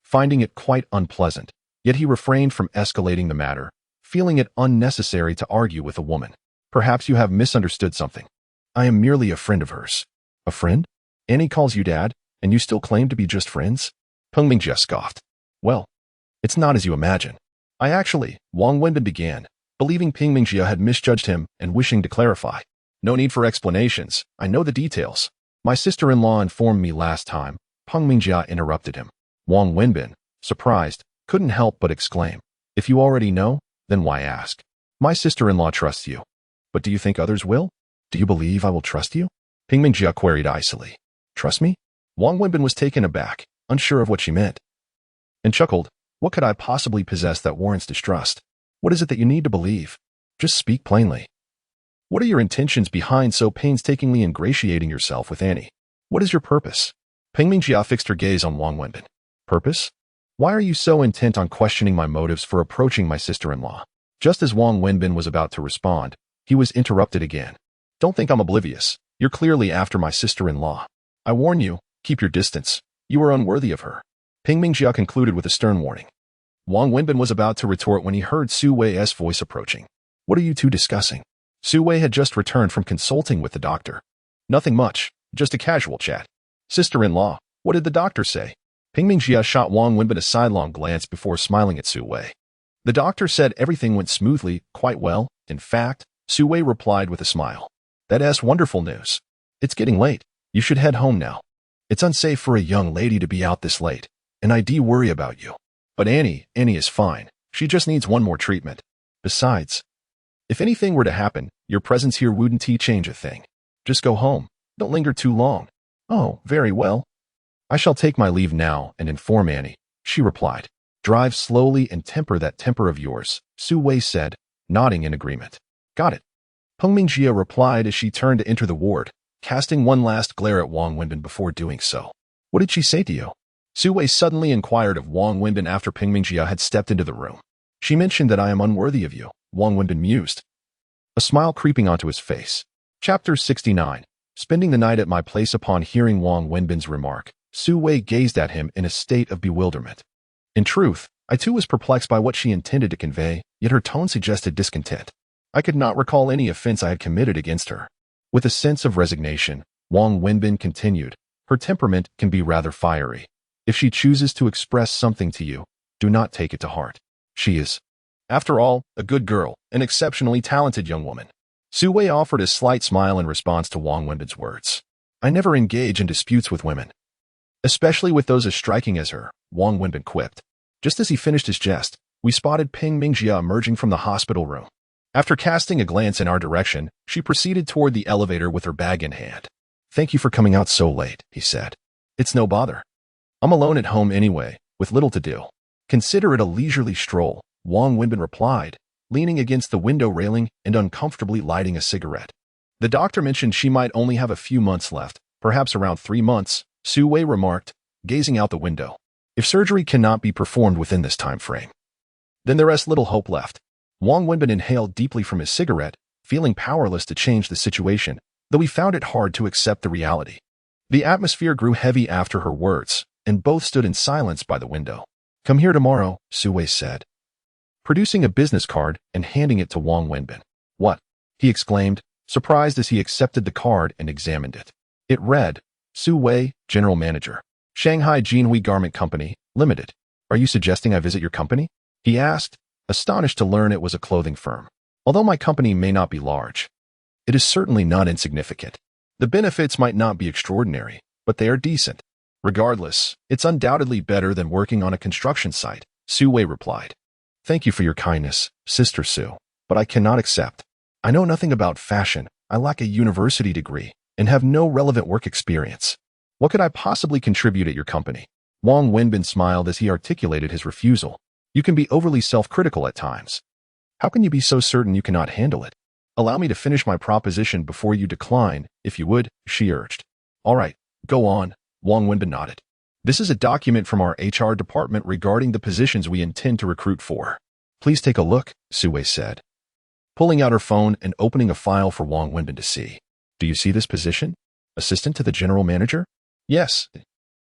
finding it quite unpleasant, yet he refrained from escalating the matter, feeling it unnecessary to argue with a woman. Perhaps you have misunderstood something. I am merely a friend of hers. A friend? Annie calls you dad, and you still claim to be just friends? Peng Mingjia scoffed. Well, it's not as you imagine. Wang Wenbin began, believing Peng Mingjia had misjudged him and wishing to clarify. No need for explanations. I know the details. My sister-in-law informed me last time. Peng Mingjia interrupted him. Wang Wenbin, surprised, couldn't help but exclaim. If you already know, then why ask? My sister-in-law trusts you. But do you think others will? Do you believe I will trust you? Peng Mingjia queried icily. Trust me? Wang Wenbin was taken aback, unsure of what she meant, and chuckled. What could I possibly possess that warrants distrust? What is it that you need to believe? Just speak plainly. What are your intentions behind so painstakingly ingratiating yourself with Annie? What is your purpose? Peng Mingjia fixed her gaze on Wang Wenbin. Purpose? Why are you so intent on questioning my motives for approaching my sister-in-law? Just as Wang Wenbin was about to respond, he was interrupted again. Don't think I'm oblivious. You're clearly after my sister-in-law. I warn you, keep your distance. You are unworthy of her. Peng Mingjia concluded with a stern warning. Wang Wenbin was about to retort when he heard Su Wei's voice approaching. What are you two discussing? Su Wei had just returned from consulting with the doctor. Nothing much, just a casual chat. Sister-in-law, what did the doctor say? Peng Mingjia shot Wang Wenbin a sidelong glance before smiling at Su Wei. The doctor said everything went smoothly, quite well. In fact, Su Wei replied with a smile. That's wonderful news. It's getting late. You should head home now. It's unsafe for a young lady to be out this late, and I do worry about you. But Annie is fine. She just needs one more treatment. Besides, if anything were to happen, your presence here wouldn't change a thing. Just go home. Don't linger too long. Oh, very well. I shall take my leave now and inform Annie, she replied. Drive slowly and temper that temper of yours, Su Wei said, nodding in agreement. Got it. Peng Mingjia replied as she turned to enter the ward, casting one last glare at Wang Wenbin before doing so. What did she say to you? Su Wei suddenly inquired of Wang Wenbin after Peng Mingjia had stepped into the room. She mentioned that I am unworthy of you, Wang Wenbin mused, a smile creeping onto his face. Chapter 69. Spending the night at my place. Upon hearing Wang Wenbin's remark, Su Wei gazed at him in a state of bewilderment. In truth, I too was perplexed by what she intended to convey, yet her tone suggested discontent. I could not recall any offense I had committed against her. With a sense of resignation, Wang Wenbin continued, her temperament can be rather fiery. If she chooses to express something to you, do not take it to heart. She is, after all, a good girl, an exceptionally talented young woman. Su Wei offered a slight smile in response to Wang Wenbin's words. I never engage in disputes with women, especially with those as striking as her, Wang Wenbin quipped. Just as he finished his jest, we spotted Peng Mingjia emerging from the hospital room. After casting a glance in our direction, she proceeded toward the elevator with her bag in hand. Thank you for coming out so late, he said. It's no bother. I'm alone at home anyway, with little to do. Consider it a leisurely stroll, Wang Wenbin replied, leaning against the window railing and uncomfortably lighting a cigarette. The doctor mentioned she might only have a few months left, perhaps around 3 months, Su Wei remarked, gazing out the window. If surgery cannot be performed within this time frame, then there is little hope left. Wang Wenbin inhaled deeply from his cigarette, feeling powerless to change the situation, though he found it hard to accept the reality. The atmosphere grew heavy after her words, and both stood in silence by the window. Come here tomorrow, Su Wei said, producing a business card and handing it to Wang Wenbin. What? He exclaimed, surprised as he accepted the card and examined it. It read, Su Wei, General Manager, Shanghai Jinhui Garment Company, Limited. Are you suggesting I visit your company? He asked, astonished to learn it was a clothing firm. Although my company may not be large, it is certainly not insignificant. The benefits might not be extraordinary, but they are decent. Regardless, it's undoubtedly better than working on a construction site, Su Wei replied. Thank you for your kindness, Sister Su, but I cannot accept. I know nothing about fashion, I lack a university degree, and have no relevant work experience. What could I possibly contribute at your company? Wang Wenbin smiled as he articulated his refusal. You can be overly self-critical at times. How can you be so certain you cannot handle it? Allow me to finish my proposition before you decline, if you would, she urged. All right, go on, Wang Wenbin nodded. This is a document from our HR department regarding the positions we intend to recruit for. Please take a look, Su Wei said, pulling out her phone and opening a file for Wang Wenbin to see. Do you see this position? Assistant to the general manager? Yes,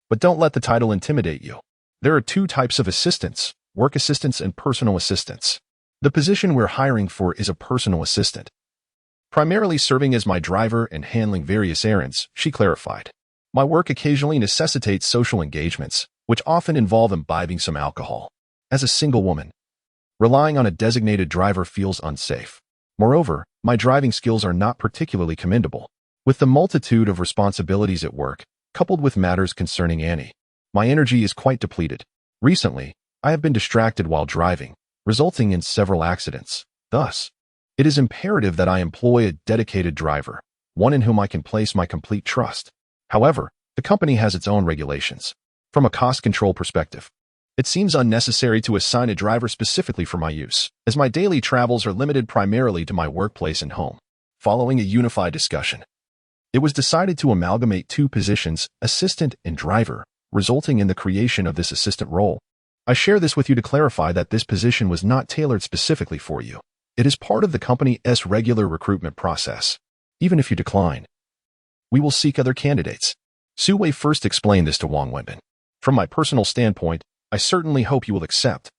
but don't let the title intimidate you. There are two types of assistants, work assistants and personal assistants. The position we're hiring for is a personal assistant, primarily serving as my driver and handling various errands, she clarified. My work occasionally necessitates social engagements, which often involve imbibing some alcohol. As a single woman, relying on a designated driver feels unsafe. Moreover, my driving skills are not particularly commendable. With the multitude of responsibilities at work, coupled with matters concerning Annie, my energy is quite depleted. Recently, I have been distracted while driving, resulting in several accidents. Thus, it is imperative that I employ a dedicated driver, one in whom I can place my complete trust. However, the company has its own regulations. From a cost control perspective, it seems unnecessary to assign a driver specifically for my use, as my daily travels are limited primarily to my workplace and home. Following a unified discussion, it was decided to amalgamate two positions, assistant and driver, resulting in the creation of this assistant role. I share this with you to clarify that this position was not tailored specifically for you. It is part of the company's regular recruitment process. Even if you decline, we will seek other candidates. Su Wei first explained this to Wang Wenbin. From my personal standpoint, I certainly hope you will accept,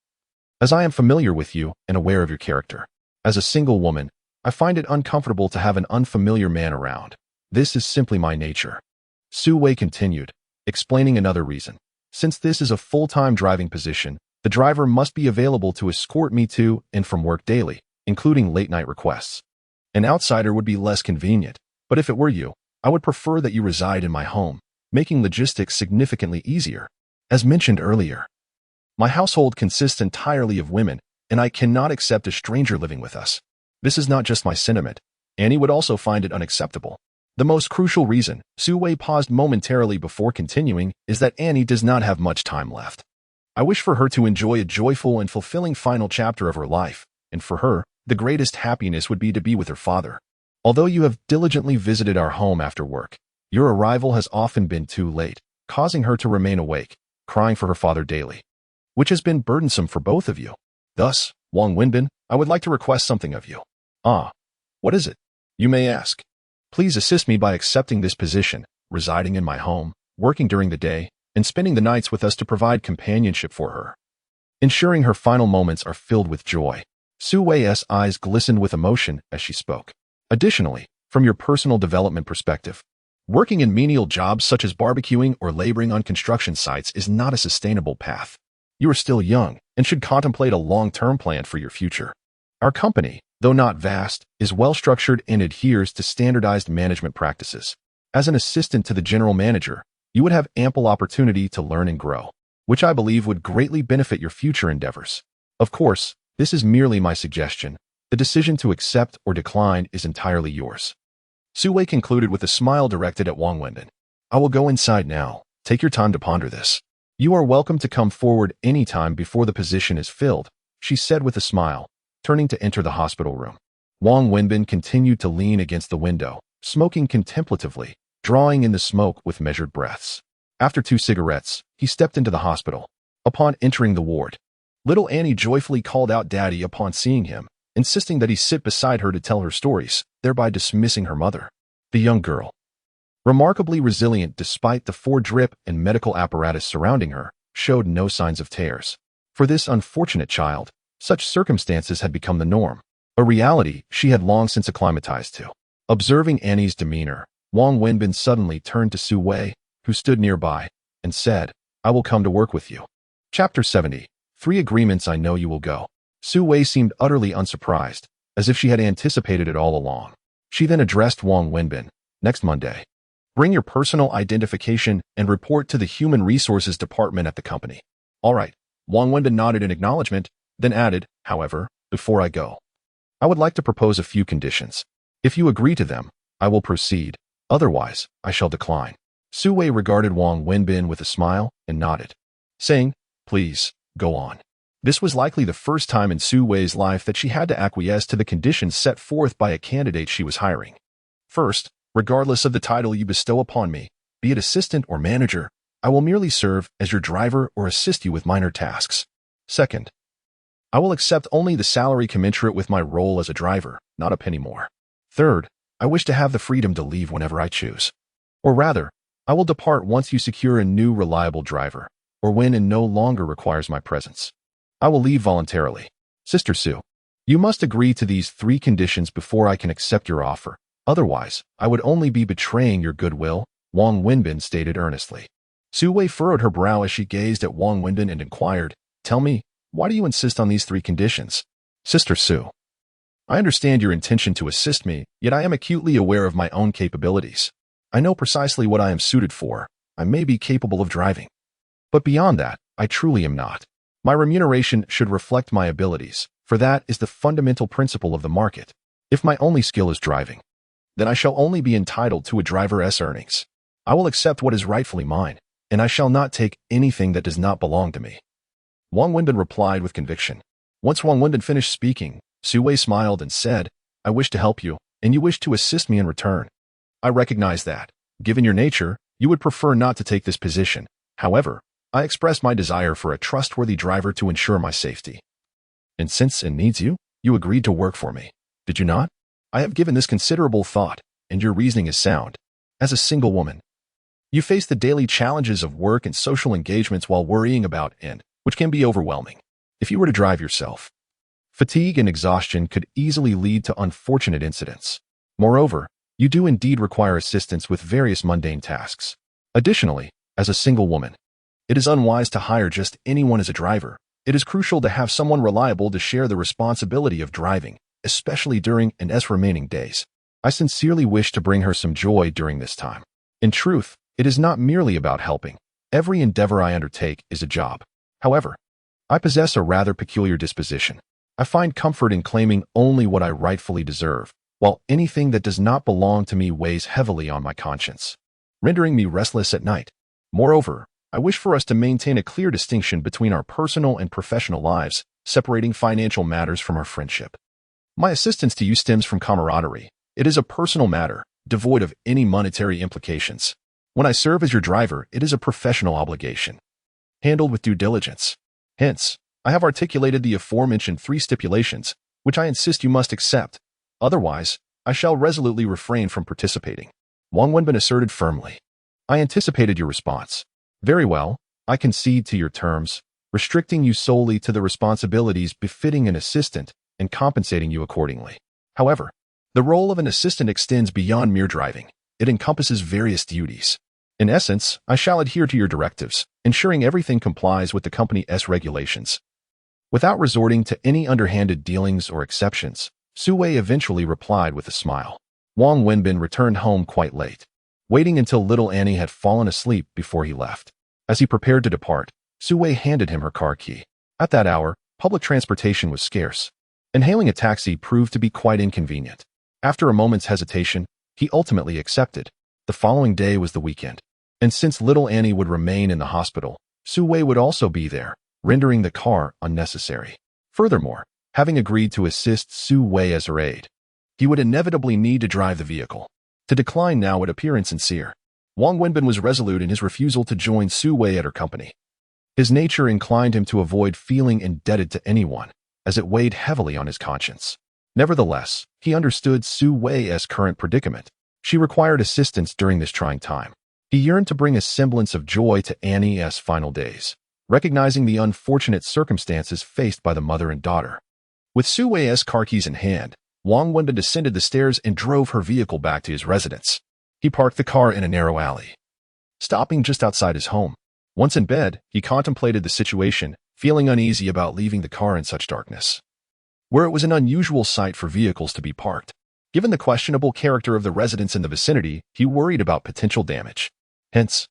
as I am familiar with you and aware of your character. As a single woman, I find it uncomfortable to have an unfamiliar man around. This is simply my nature. Su Wei continued, explaining another reason. Since this is a full-time driving position, the driver must be available to escort me to and from work daily, including late-night requests. An outsider would be less convenient, but if it were you, I would prefer that you reside in my home, making logistics significantly easier. As mentioned earlier, my household consists entirely of women, and I cannot accept a stranger living with us. This is not just my sentiment. Annie would also find it unacceptable. The most crucial reason, Su Wei paused momentarily before continuing, is that Annie does not have much time left. I wish for her to enjoy a joyful and fulfilling final chapter of her life, and for her, the greatest happiness would be to be with her father. Although you have diligently visited our home after work, your arrival has often been too late, causing her to remain awake, crying for her father daily, which has been burdensome for both of you. Thus, Wang Wenbin, I would like to request something of you. Ah, what is it? You may ask. Please assist me by accepting this position, residing in my home, working during the day, and spending the nights with us to provide companionship for her, ensuring her final moments are filled with joy. Su Wei's eyes glistened with emotion as she spoke. Additionally, from your personal development perspective, working in menial jobs such as barbecuing or laboring on construction sites is not a sustainable path. You are still young and should contemplate a long-term plan for your future. Our company, though not vast, is well-structured and adheres to standardized management practices. As an assistant to the general manager, you would have ample opportunity to learn and grow, which I believe would greatly benefit your future endeavors. Of course, this is merely my suggestion. The decision to accept or decline is entirely yours. Su Wei concluded with a smile directed at Wang Wenbin. I will go inside now. Take your time to ponder this. You are welcome to come forward any time before the position is filled, she said with a smile, turning to enter the hospital room. Wang Wenbin continued to lean against the window, smoking contemplatively, drawing in the smoke with measured breaths. After 2 cigarettes, he stepped into the hospital. Upon entering the ward, little Annie joyfully called out Daddy upon seeing him, insisting that he sit beside her to tell her stories, thereby dismissing her mother. The young girl, remarkably resilient despite the 4-drip and medical apparatus surrounding her, showed no signs of tears. For this unfortunate child, such circumstances had become the norm, a reality she had long since acclimatized to. Observing Annie's demeanor, Wang Wenbin suddenly turned to Su Wei, who stood nearby, and said, I will come to work with you. Chapter 70. 3 Agreements I Know You Will Go. Su Wei seemed utterly unsurprised, as if she had anticipated it all along. She then addressed Wang Wenbin. Next Monday, bring your personal identification and report to the Human Resources Department at the company. All right. Wang Wenbin nodded in acknowledgement, then added, however, before I go, I would like to propose a few conditions. If you agree to them, I will proceed. Otherwise, I shall decline. Su Wei regarded Wang Wenbin with a smile and nodded, saying, please, go on. This was likely the first time in Su Wei's life that she had to acquiesce to the conditions set forth by a candidate she was hiring. First, regardless of the title you bestow upon me, be it assistant or manager, I will merely serve as your driver or assist you with minor tasks. Second, I will accept only the salary commensurate with my role as a driver, not a penny more. Third, I wish to have the freedom to leave whenever I choose. Or rather, I will depart once you secure a new reliable driver, or when it no longer requires my presence. I will leave voluntarily. Sister Su, you must agree to these 3 conditions before I can accept your offer. Otherwise, I would only be betraying your goodwill, Wang Wenbin stated earnestly. Su Wei furrowed her brow as she gazed at Wang Wenbin and inquired, "Tell me, why do you insist on these 3 conditions?" Sister Su, I understand your intention to assist me, yet I am acutely aware of my own capabilities. I know precisely what I am suited for. I may be capable of driving. But beyond that, I truly am not. My remuneration should reflect my abilities, for that is the fundamental principle of the market. If my only skill is driving, then I shall only be entitled to a driver's earnings. I will accept what is rightfully mine, and I shall not take anything that does not belong to me. Wang Wenbin replied with conviction. Once Wang Wenbin finished speaking, Su Wei smiled and said, I wish to help you, and you wish to assist me in return. I recognize that, given your nature, you would prefer not to take this position. However, I express my desire for a trustworthy driver to ensure my safety. And since it needs you, you agreed to work for me, did you not? I have given this considerable thought, and your reasoning is sound. As a single woman, you face the daily challenges of work and social engagements while worrying about which can be overwhelming. If you were to drive yourself, fatigue and exhaustion could easily lead to unfortunate incidents. Moreover, you do indeed require assistance with various mundane tasks. Additionally, as a single woman, it is unwise to hire just anyone as a driver. It is crucial to have someone reliable to share the responsibility of driving, especially during N's remaining days. I sincerely wish to bring her some joy during this time. In truth, it is not merely about helping. Every endeavor I undertake is a job. However, I possess a rather peculiar disposition. I find comfort in claiming only what I rightfully deserve, while anything that does not belong to me weighs heavily on my conscience, rendering me restless at night. Moreover, I wish for us to maintain a clear distinction between our personal and professional lives, separating financial matters from our friendship. My assistance to you stems from camaraderie. It is a personal matter, devoid of any monetary implications. When I serve as your driver, it is a professional obligation, handled with due diligence. Hence, I have articulated the aforementioned 3 stipulations, which I insist you must accept. Otherwise, I shall resolutely refrain from participating. Wang Wenbin asserted firmly. I anticipated your response. Very well, I concede to your terms, restricting you solely to the responsibilities befitting an assistant and compensating you accordingly. However, the role of an assistant extends beyond mere driving. It encompasses various duties. In essence, I shall adhere to your directives, ensuring everything complies with the company's regulations. Without resorting to any underhanded dealings or exceptions, Su Wei eventually replied with a smile. Wang Wenbin returned home quite late, waiting until little Annie had fallen asleep before he left. As he prepared to depart, Su Wei handed him her car key. At that hour, public transportation was scarce, and hailing a taxi proved to be quite inconvenient. After a moment's hesitation, he ultimately accepted. The following day was the weekend, and since little Annie would remain in the hospital, Su Wei would also be there, rendering the car unnecessary. Furthermore, having agreed to assist Su Wei as her aide, he would inevitably need to drive the vehicle. To decline now would appear insincere. Wang Wenbin was resolute in his refusal to join Su Wei at her company. His nature inclined him to avoid feeling indebted to anyone, as it weighed heavily on his conscience. Nevertheless, he understood Su Wei's current predicament. She required assistance during this trying time. He yearned to bring a semblance of joy to Annie's final days, recognizing the unfortunate circumstances faced by the mother and daughter. With Su Wei's car keys in hand, Wang Wenbin descended the stairs and drove her vehicle back to his residence. He parked the car in a narrow alley, stopping just outside his home. Once in bed, he contemplated the situation, feeling uneasy about leaving the car in such darkness, where it was an unusual sight for vehicles to be parked. Given the questionable character of the residents in the vicinity, he worried about potential damage. Hence,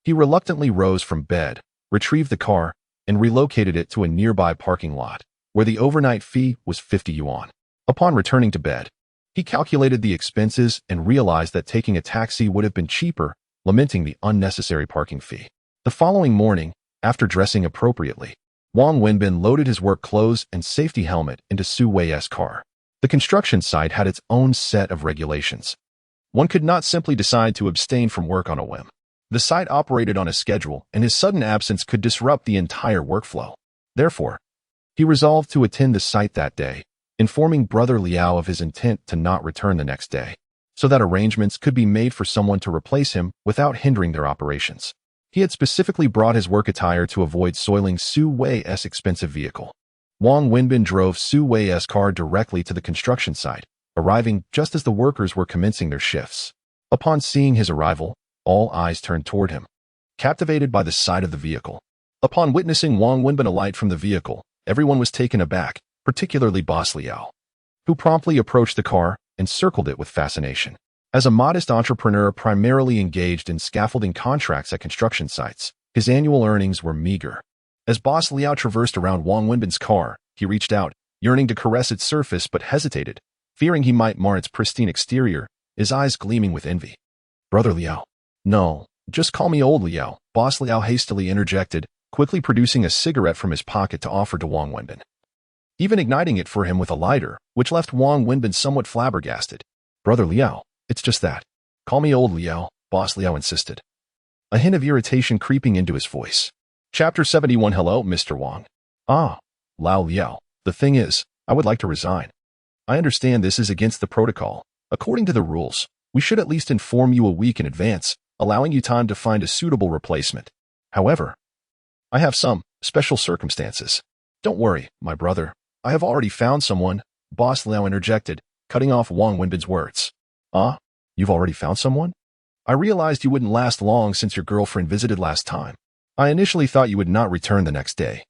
he reluctantly rose from bed, retrieved the car, and relocated it to a nearby parking lot, where the overnight fee was 50 yuan. Upon returning to bed, he calculated the expenses and realized that taking a taxi would have been cheaper, lamenting the unnecessary parking fee. The following morning, after dressing appropriately, Wang Wenbin loaded his work clothes and safety helmet into Su Wei's car. The construction site had its own set of regulations. One could not simply decide to abstain from work on a whim. The site operated on a schedule, and his sudden absence could disrupt the entire workflow. Therefore, he resolved to attend the site that day, informing Brother Liao of his intent to not return the next day, so that arrangements could be made for someone to replace him without hindering their operations. He had specifically brought his work attire to avoid soiling Su Wei's expensive vehicle. Wang Wenbin drove Su Wei's car directly to the construction site, arriving just as the workers were commencing their shifts. Upon seeing his arrival, all eyes turned toward him, captivated by the sight of the vehicle. Upon witnessing Wang Wenbin alight from the vehicle, everyone was taken aback, particularly Boss Liao, who promptly approached the car and circled it with fascination. As a modest entrepreneur primarily engaged in scaffolding contracts at construction sites, his annual earnings were meager. As Boss Liao traversed around Wang Wenbin's car, he reached out, yearning to caress its surface but hesitated, fearing he might mar its pristine exterior, his eyes gleaming with envy. Brother Liao. No, just call me old Liao, Boss Liao hastily interjected, quickly producing a cigarette from his pocket to offer to Wang Wenbin, even igniting it for him with a lighter, which left Wang Wenbin somewhat flabbergasted. Brother Liao, it's just that. Call me old Liao, Boss Liao insisted, a hint of irritation creeping into his voice. Chapter 71. Hello, Mr. Wang. Ah, Lao Liao. The thing is, I would like to resign. I understand this is against the protocol. According to the rules, we should at least inform you a week in advance, allowing you time to find a suitable replacement. However, I have some special circumstances. Don't worry, my brother. I have already found someone, Boss Liao interjected, cutting off Wang Wenbin's words. Ah, you've already found someone? I realized you wouldn't last long since your girlfriend visited last time. I initially thought you would not return the next day.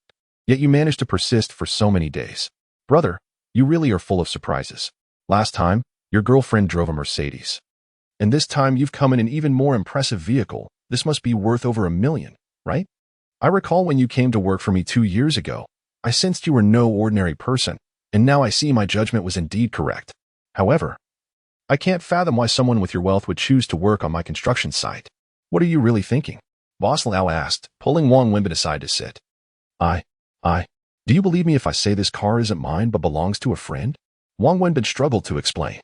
Yet you managed to persist for so many days. Brother, you really are full of surprises. Last time, your girlfriend drove a Mercedes. And this time you've come in an even more impressive vehicle. This must be worth over $1 million, right? I recall when you came to work for me 2 years ago, I sensed you were no ordinary person, and now I see my judgment was indeed correct. However, I can't fathom why someone with your wealth would choose to work on my construction site. What are you really thinking? Boss Liao asked, pulling Wang Wenbin aside to sit. Do you believe me if I say this car isn't mine but belongs to a friend? Wang Wenbin struggled to explain.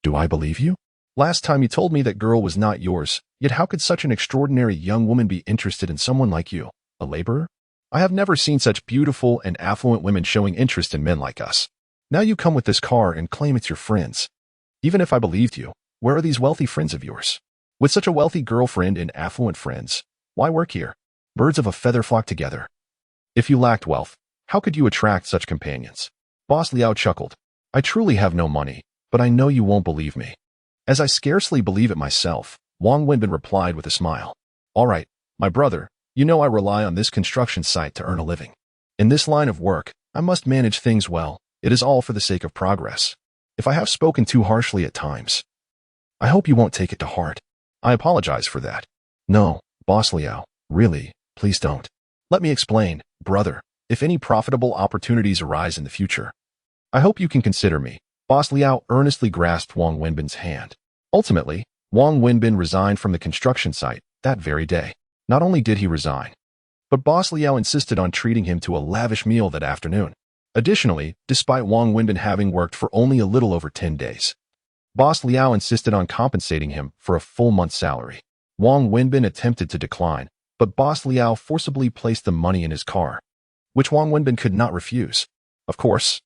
Do I believe you? Last time you told me that girl was not yours, yet how could such an extraordinary young woman be interested in someone like you, a laborer? I have never seen such beautiful and affluent women showing interest in men like us. Now you come with this car and claim it's your friend's. Even if I believed you, where are these wealthy friends of yours? With such a wealthy girlfriend and affluent friends, why work here? Birds of a feather flock together. If you lacked wealth, how could you attract such companions? Boss Liao chuckled. I truly have no money, but I know you won't believe me. As I scarcely believe it myself, Wang Wenbin replied with a smile. All right, my brother, you know I rely on this construction site to earn a living. In this line of work, I must manage things well. It is all for the sake of progress. If I have spoken too harshly at times, I hope you won't take it to heart. I apologize for that. No, Boss Liao, really, please don't. Let me explain, brother, if any profitable opportunities arise in the future, I hope you can consider me. Boss Liao earnestly grasped Wang Wenbin's hand. Ultimately, Wang Wenbin resigned from the construction site that very day. Not only did he resign, but Boss Liao insisted on treating him to a lavish meal that afternoon. Additionally, despite Wang Wenbin having worked for only a little over 10 days, Boss Liao insisted on compensating him for a full month's salary. Wang Wenbin attempted to decline, but Boss Liao forcibly placed the money in his car, which Wang Wenbin could not refuse. Of course,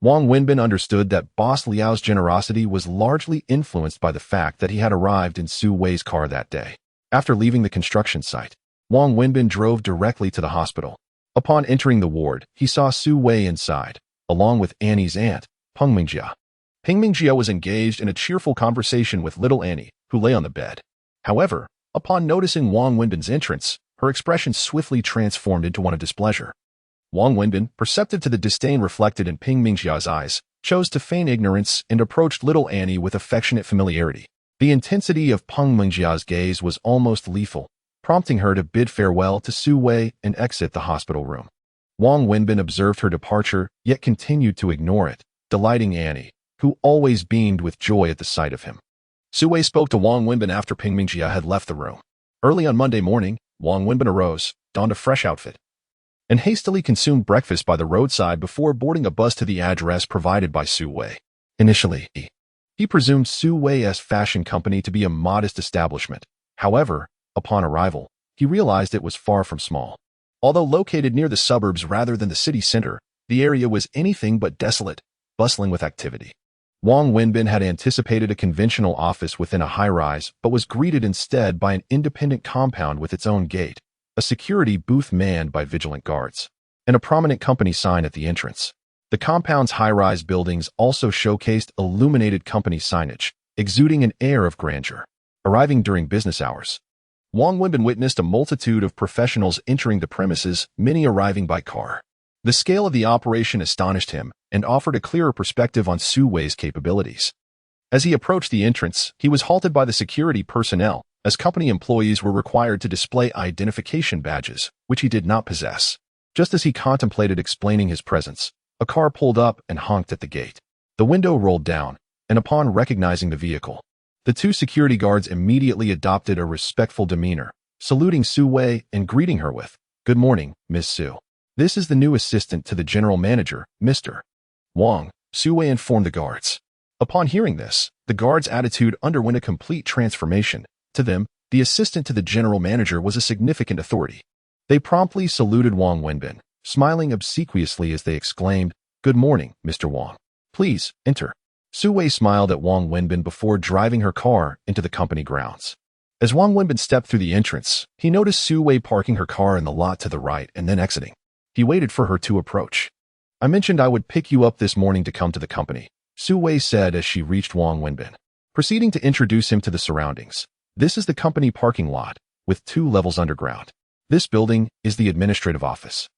Wang Wenbin understood that Boss Liao's generosity was largely influenced by the fact that he had arrived in Su Wei's car that day. After leaving the construction site, Wang Wenbin drove directly to the hospital. Upon entering the ward, he saw Su Wei inside, along with Annie's aunt, Peng Mingjia. Peng Mingjia was engaged in a cheerful conversation with little Annie, who lay on the bed. However, upon noticing Wang Wenbin's entrance, her expression swiftly transformed into one of displeasure. Wang Wenbin, perceptive to the disdain reflected in Peng Mingjia's eyes, chose to feign ignorance and approached little Annie with affectionate familiarity. The intensity of Peng Mingjia's gaze was almost lethal, prompting her to bid farewell to Su Wei and exit the hospital room. Wang Wenbin observed her departure, yet continued to ignore it, delighting Annie, who always beamed with joy at the sight of him. Su Wei spoke to Wang Wenbin after Peng Mingjia had left the room. Early on Monday morning, Wang Wenbin arose, donned a fresh outfit, and hastily consumed breakfast by the roadside before boarding a bus to the address provided by Su Wei. Initially, he presumed Su Wei's fashion company to be a modest establishment. However, upon arrival, he realized it was far from small. Although located near the suburbs rather than the city center, the area was anything but desolate, bustling with activity. Wang Wenbin had anticipated a conventional office within a high-rise, but was greeted instead by an independent compound with its own gate, a security booth manned by vigilant guards, and a prominent company sign at the entrance. The compound's high-rise buildings also showcased illuminated company signage, exuding an air of grandeur. Arriving during business hours, Wang Wenbin witnessed a multitude of professionals entering the premises, many arriving by car. The scale of the operation astonished him and offered a clearer perspective on Su Wei's capabilities. As he approached the entrance, he was halted by the security personnel, as company employees were required to display identification badges, which he did not possess. Just as he contemplated explaining his presence, a car pulled up and honked at the gate. The window rolled down, and upon recognizing the vehicle, the two security guards immediately adopted a respectful demeanor, saluting Su Wei and greeting her with, "Good morning, Miss Su. This is the new assistant to the general manager, Mr. Wang," Su Wei informed the guards. Upon hearing this, the guards' attitude underwent a complete transformation. To them, the assistant to the general manager was a significant authority. They promptly saluted Wang Wenbin, smiling obsequiously as they exclaimed, "Good morning, Mr. Wang. Please, enter." Su Wei smiled at Wang Wenbin before driving her car into the company grounds. As Wang Wenbin stepped through the entrance, he noticed Su Wei parking her car in the lot to the right and then exiting. He waited for her to approach. "I mentioned I would pick you up this morning to come to the company," Su Wei said as she reached Wang Wenbin, proceeding to introduce him to the surroundings. "This is the company parking lot, with 2 levels underground. This building is the administrative office.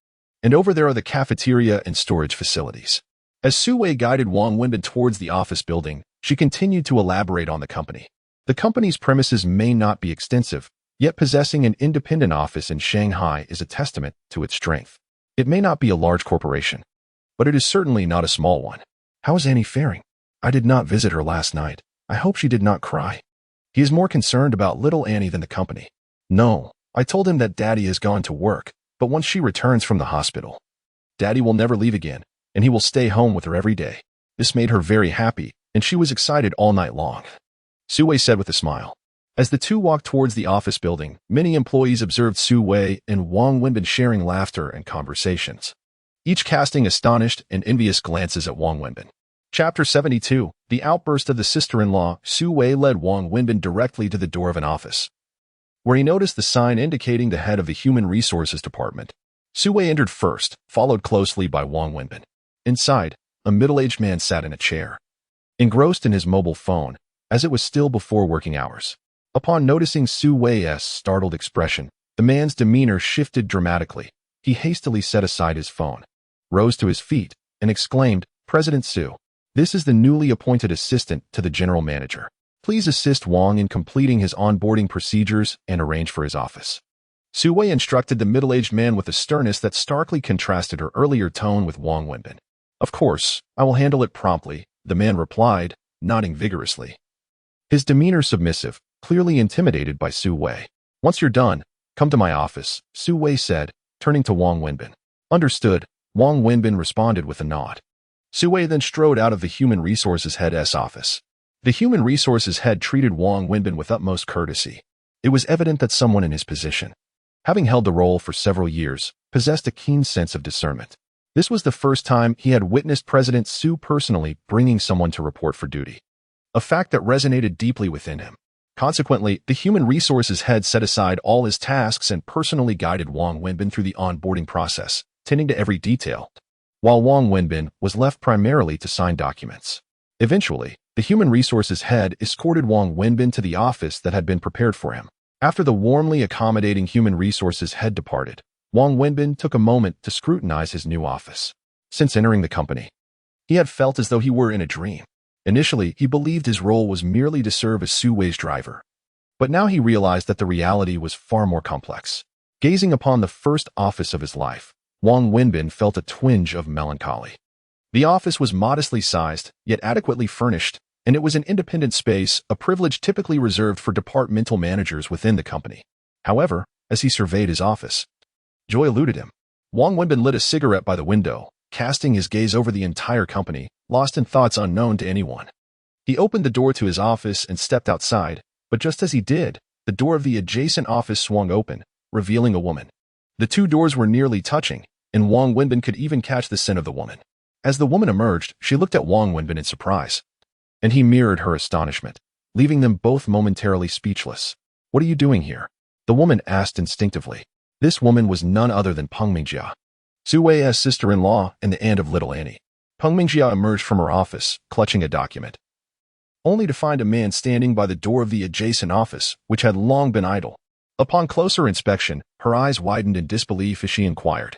And over there are the cafeteria and storage facilities." As Su Wei guided Wang Wenbin towards the office building, she continued to elaborate on the company. The company's premises may not be extensive, yet possessing an independent office in Shanghai is a testament to its strength. It may not be a large corporation, but it is certainly not a small one. "How is Annie faring? I did not visit her last night. I hope she did not cry." He is more concerned about little Annie than the company. "No, I told him that Daddy has gone to work, but once she returns from the hospital, Daddy will never leave again, and he will stay home with her every day." This made her very happy, and she was excited all night long, Su Wei said with a smile. As the two walked towards the office building, many employees observed Su Wei and Wang Wenbin sharing laughter and conversations, each casting astonished and envious glances at Wang Wenbin. Chapter 72, The Outburst of the Sister-in-Law. Su Wei led Wang Wenbin directly to the door of an office, where he noticed the sign indicating the head of the Human Resources Department. Su Wei entered first, followed closely by Wang Wenbin. Inside, a middle-aged man sat in a chair, engrossed in his mobile phone, as it was still before working hours. Upon noticing Su Wei's startled expression, the man's demeanor shifted dramatically. He hastily set aside his phone, rose to his feet, and exclaimed, "President Su, this is the newly appointed assistant to the general manager. Please assist Wang in completing his onboarding procedures and arrange for his office." Su Wei instructed the middle-aged man with a sternness that starkly contrasted her earlier tone with Wang Wenbin. "Of course, I will handle it promptly," the man replied, nodding vigorously, his demeanor submissive, clearly intimidated by Su Wei. "Once you're done, come to my office," Su Wei said, turning to Wang Wenbin. "Understood," Wang Wenbin responded with a nod. Su Wei then strode out of the Human Resources Head's office. The Human Resources Head treated Wang Wenbin with utmost courtesy. It was evident that someone in his position, having held the role for several years, possessed a keen sense of discernment. This was the first time he had witnessed President Su personally bringing someone to report for duty, a fact that resonated deeply within him. Consequently, the Human Resources Head set aside all his tasks and personally guided Wang Wenbin through the onboarding process, tending to every detail, while Wang Wenbin was left primarily to sign documents. Eventually, the Human Resources Head escorted Wang Wenbin to the office that had been prepared for him. After the warmly accommodating Human Resources Head departed, Wang Wenbin took a moment to scrutinize his new office. Since entering the company, he had felt as though he were in a dream. Initially, he believed his role was merely to serve as Su Wei's driver, but now he realized that the reality was far more complex. Gazing upon the first office of his life, Wang Wenbin felt a twinge of melancholy. The office was modestly sized, yet adequately furnished, and it was an independent space, a privilege typically reserved for departmental managers within the company. However, as he surveyed his office, joy eluded him. Wang Wenbin lit a cigarette by the window, casting his gaze over the entire company, lost in thoughts unknown to anyone. He opened the door to his office and stepped outside, but just as he did, the door of the adjacent office swung open, revealing a woman. The two doors were nearly touching, and Wang Wenbin could even catch the scent of the woman. As the woman emerged, she looked at Wang Wenbin in surprise, and he mirrored her astonishment, leaving them both momentarily speechless. "What are you doing here?" the woman asked instinctively. This woman was none other than Peng Mingjia, Su Wei's sister-in-law and the aunt of little Annie. Peng Mingjia emerged from her office, clutching a document, only to find a man standing by the door of the adjacent office, which had long been idle. Upon closer inspection, her eyes widened in disbelief as she inquired,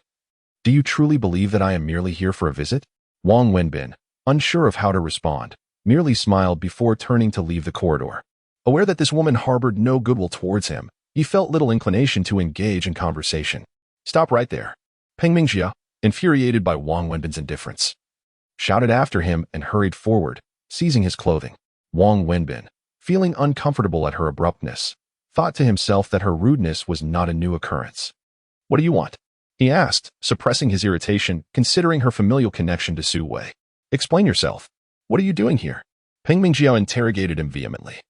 "Do you truly believe that I am merely here for a visit?" Wang Wenbin, unsure of how to respond, merely smiled before turning to leave the corridor. Aware that this woman harbored no goodwill towards him, he felt little inclination to engage in conversation. "Stop right there!" Peng Mingjia, infuriated by Wang Wenbin's indifference, shouted after him and hurried forward, seizing his clothing. Wang Wenbin, feeling uncomfortable at her abruptness, thought to himself that her rudeness was not a new occurrence. "What do you want?" he asked, suppressing his irritation, considering her familial connection to Su Wei. "Explain yourself. What are you doing here?" Peng Mingjia interrogated him vehemently.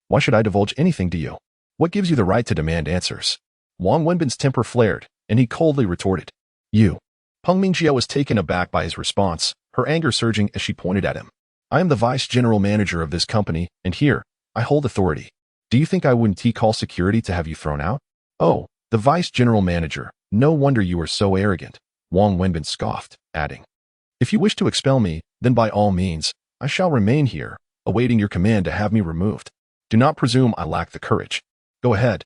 "Why should I divulge anything to you? What gives you the right to demand answers?" Wang Wenbin's temper flared, and he coldly retorted, "You." Peng Mingjia was taken aback by his response, her anger surging as she pointed at him. "I am the vice general manager of this company, and here, I hold authority. Do you think I wouldn't call security to have you thrown out?" "Oh, the vice general manager. No wonder you are so arrogant," Wang Wenbin scoffed, adding, "If you wish to expel me, then by all means, I shall remain here, awaiting your command to have me removed. Do not presume I lack the courage. Go ahead.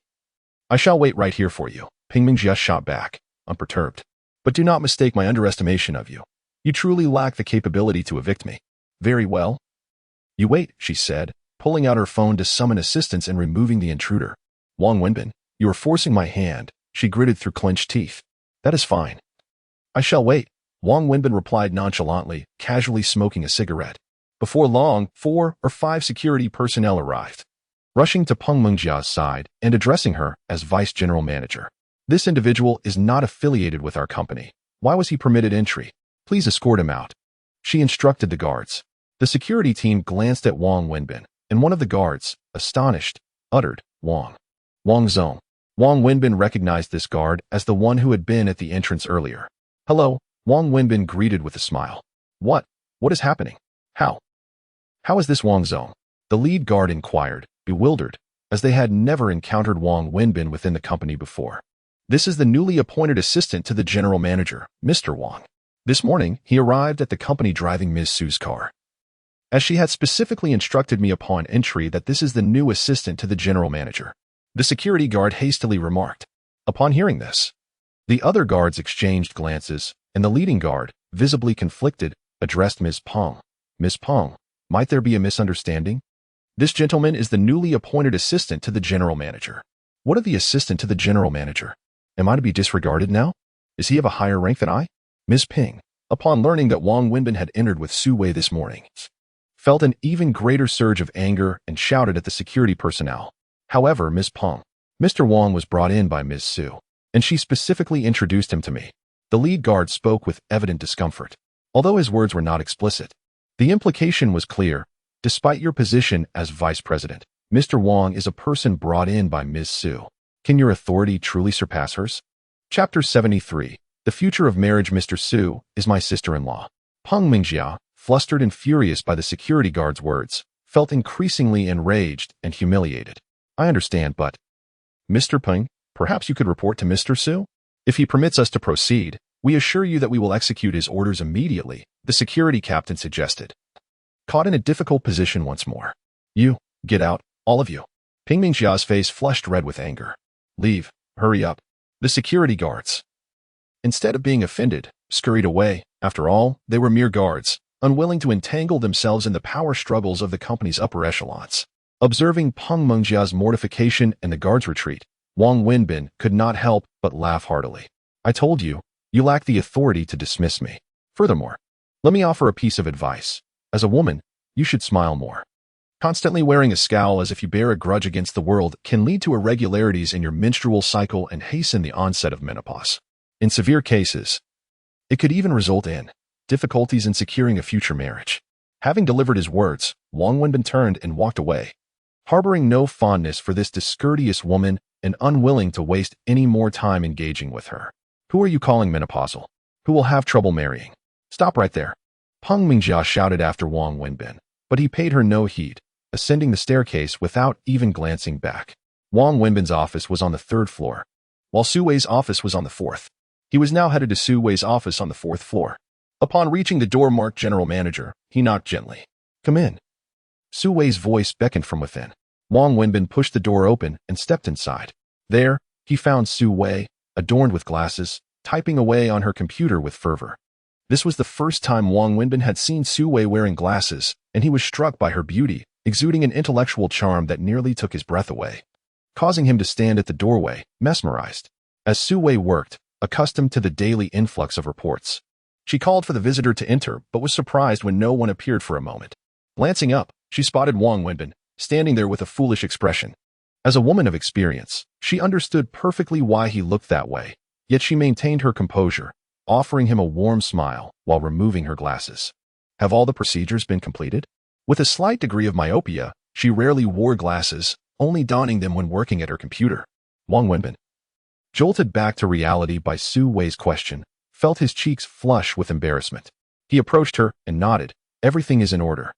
I shall wait right here for you." Peng Mingjia shot back, unperturbed. "But do not mistake my underestimation of you. You truly lack the capability to evict me." "Very well. You wait," she said, pulling out her phone to summon assistance and removing the intruder. "Wang Wenbin, you are forcing my hand," she gritted through clenched teeth. "That is fine. I shall wait," Wang Wenbin replied nonchalantly, casually smoking a cigarette. Before long, 4 or 5 security personnel arrived, rushing to Peng Mingjia's side and addressing her as vice general manager. "This individual is not affiliated with our company. Why was he permitted entry? Please escort him out," she instructed the guards. The security team glanced at Wang Wenbin, and one of the guards, astonished, uttered, "Wang Zong." Wang Wenbin recognized this guard as the one who had been at the entrance earlier. "Hello," Wang Wenbin greeted with a smile. What is happening? How is this Wang Zong?" the lead guard inquired, bewildered, as they had never encountered Wang Wenbin within the company before. "This is the newly appointed assistant to the general manager, Mr. Wang. This morning, he arrived at the company driving Ms. Su's car, as she had specifically instructed me upon entry that this is the new assistant to the general manager," the security guard hastily remarked. Upon hearing this, the other guards exchanged glances, and the leading guard, visibly conflicted, addressed Ms. Peng. "Ms. Peng, might there be a misunderstanding? This gentleman is the newly appointed assistant to the general manager." "What of the assistant to the general manager? Am I to be disregarded now? Is he of a higher rank than I?" Ms. Peng, upon learning that Wang Wenbin had entered with Su Wei this morning, felt an even greater surge of anger and shouted at the security personnel. "However, Ms. Peng, Mr. Wang was brought in by Ms. Su, and she specifically introduced him to me." The lead guard spoke with evident discomfort. Although his words were not explicit, the implication was clear. "Despite your position as vice president, Mr. Wang is a person brought in by Ms. Su. Can your authority truly surpass hers?" Chapter 73. The Future of Marriage. "Mr. Su is my sister-in-law." Peng Mingjia, flustered and furious by the security guard's words, felt increasingly enraged and humiliated. "I understand, but Mr. Peng, perhaps you could report to Mr. Su? If he permits us to proceed, we assure you that we will execute his orders immediately," the security captain suggested. Caught in a difficult position once more. "You, get out, all of you." Peng Mingjia's face flushed red with anger. "Leave, hurry up." The security guards, instead of being offended, scurried away. After all, they were mere guards, unwilling to entangle themselves in the power struggles of the company's upper echelons. Observing Peng Mingjia's mortification and the guards' retreat, Wang Wenbin could not help but laugh heartily. "I told you, you lack the authority to dismiss me. Furthermore, let me offer a piece of advice. As a woman, you should smile more. Constantly wearing a scowl as if you bear a grudge against the world can lead to irregularities in your menstrual cycle and hasten the onset of menopause." In severe cases, it could even result in difficulties in securing a future marriage. Having delivered his words, Wang Wenbin turned and walked away, harboring no fondness for this discourteous woman and unwilling to waste any more time engaging with her. Who are you calling menopausal? Who will have trouble marrying? Stop right there. Peng Mingjia shouted after Wang Wenbin, but he paid her no heed, ascending the staircase without even glancing back. Wang Wenbin's office was on the 3rd floor, while Su Wei's office was on the 4th. He was now headed to Su Wei's office on the 4th floor. Upon reaching the door marked General Manager, he knocked gently. Come in. Su Wei's voice beckoned from within. Wang Wenbin pushed the door open and stepped inside. There, he found Su Wei, adorned with glasses, typing away on her computer with fervor. This was the first time Wang Wenbin had seen Su Wei wearing glasses, and he was struck by her beauty, exuding an intellectual charm that nearly took his breath away, causing him to stand at the doorway, mesmerized. As Su Wei worked, accustomed to the daily influx of reports, she called for the visitor to enter but was surprised when no one appeared for a moment. Glancing up, she spotted Wang Wenbin, standing there with a foolish expression. As a woman of experience, she understood perfectly why he looked that way, yet she maintained her composure, offering him a warm smile while removing her glasses. Have all the procedures been completed? With a slight degree of myopia, she rarely wore glasses, only donning them when working at her computer. Wang Wenbin, jolted back to reality by Su Wei's question, felt his cheeks flush with embarrassment. He approached her and nodded. Everything is in order.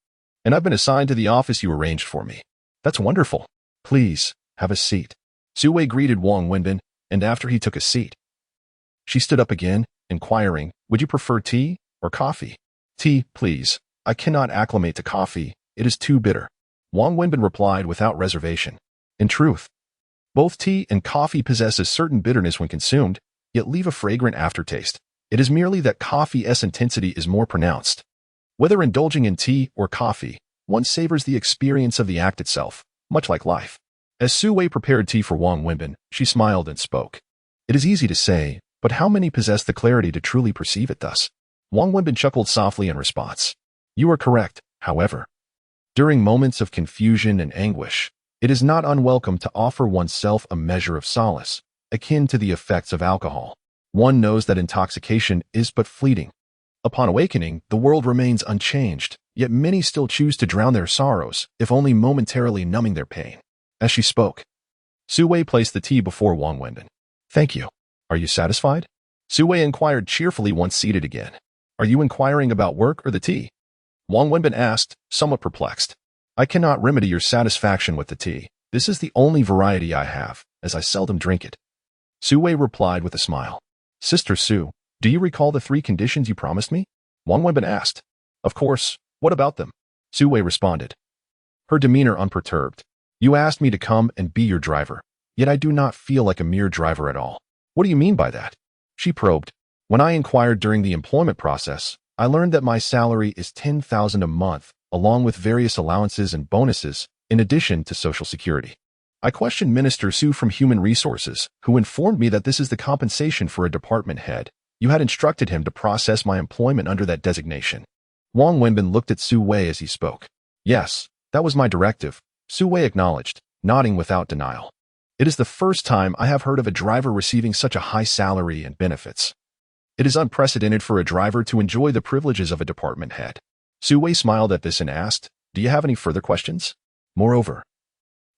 And I've been assigned to the office you arranged for me. That's wonderful. Please, have a seat. Su Wei greeted Wang Wenbin, and after he took a seat, she stood up again, inquiring, would you prefer tea or coffee? Tea, please. I cannot acclimate to coffee. It is too bitter. Wang Wenbin replied without reservation. In truth, both tea and coffee possess a certain bitterness when consumed, yet leave a fragrant aftertaste. It is merely that coffee's intensity is more pronounced. Whether indulging in tea or coffee, one savors the experience of the act itself, much like life. As Su Wei prepared tea for Wang Wenbin, she smiled and spoke. It is easy to say, but how many possess the clarity to truly perceive it thus? Wang Wenbin chuckled softly in response. You are correct, however. During moments of confusion and anguish, it is not unwelcome to offer oneself a measure of solace, akin to the effects of alcohol. One knows that intoxication is but fleeting. Upon awakening, the world remains unchanged, yet many still choose to drown their sorrows, if only momentarily numbing their pain. As she spoke, Su Wei placed the tea before Wang Wenbin. Thank you. Are you satisfied? Su Wei inquired cheerfully once seated again. Are you inquiring about work or the tea? Wang Wenbin asked, somewhat perplexed. I cannot remedy your satisfaction with the tea. This is the only variety I have, as I seldom drink it. Su Wei replied with a smile. Sister Su, do you recall the 3 conditions you promised me? Wang Wenbin asked. Of course. What about them? Su Wei responded, her demeanor unperturbed. You asked me to come and be your driver, yet I do not feel like a mere driver at all. What do you mean by that? She probed. When I inquired during the employment process, I learned that my salary is 10,000 a month, along with various allowances and bonuses, in addition to Social Security. I questioned Minister Su from Human Resources, who informed me that this is the compensation for a department head. You had instructed him to process my employment under that designation. Wang Wenbin looked at Su Wei as he spoke. Yes, that was my directive, Su Wei acknowledged, nodding without denial. It is the first time I have heard of a driver receiving such a high salary and benefits. It is unprecedented for a driver to enjoy the privileges of a department head. Su Wei smiled at this and asked, do you have any further questions? Moreover,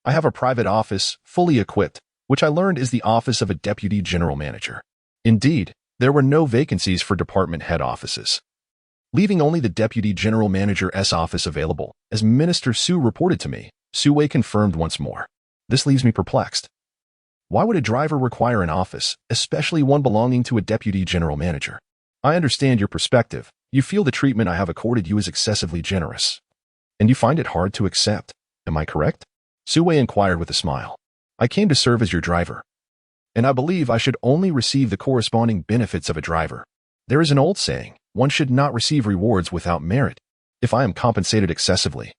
I have a private office, fully equipped, which I learned is the office of a deputy general manager. Indeed, there were no vacancies for department head offices, leaving only the deputy general manager's office available, as Minister Su reported to me. Su Wei confirmed once more. This leaves me perplexed. Why would a driver require an office, especially one belonging to a deputy general manager? I understand your perspective. You feel the treatment I have accorded you is excessively generous, and you find it hard to accept. Am I correct? Su Wei inquired with a smile. I came to serve as your driver, and I believe I should only receive the corresponding benefits of a driver. There is an old saying, one should not receive rewards without merit. If I am compensated excessively,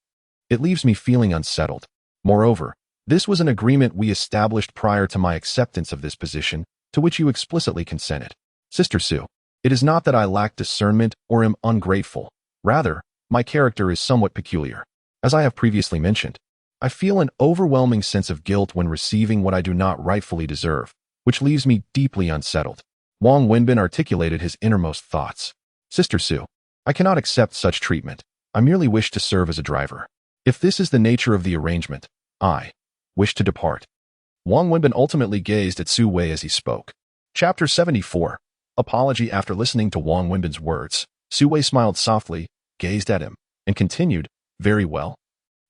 it leaves me feeling unsettled. Moreover, this was an agreement we established prior to my acceptance of this position, to which you explicitly consented. Sister Su, it is not that I lack discernment or am ungrateful. Rather, my character is somewhat peculiar. As I have previously mentioned, I feel an overwhelming sense of guilt when receiving what I do not rightfully deserve, which leaves me deeply unsettled. Wang Wenbin articulated his innermost thoughts. Sister Su, I cannot accept such treatment. I merely wish to serve as a driver. If this is the nature of the arrangement, I wish to depart. Wang Wenbin ultimately gazed at Su Wei as he spoke. Chapter 74. Apology. After listening to Wang Wenbin's words, Su Wei smiled softly, gazed at him, and continued, very well.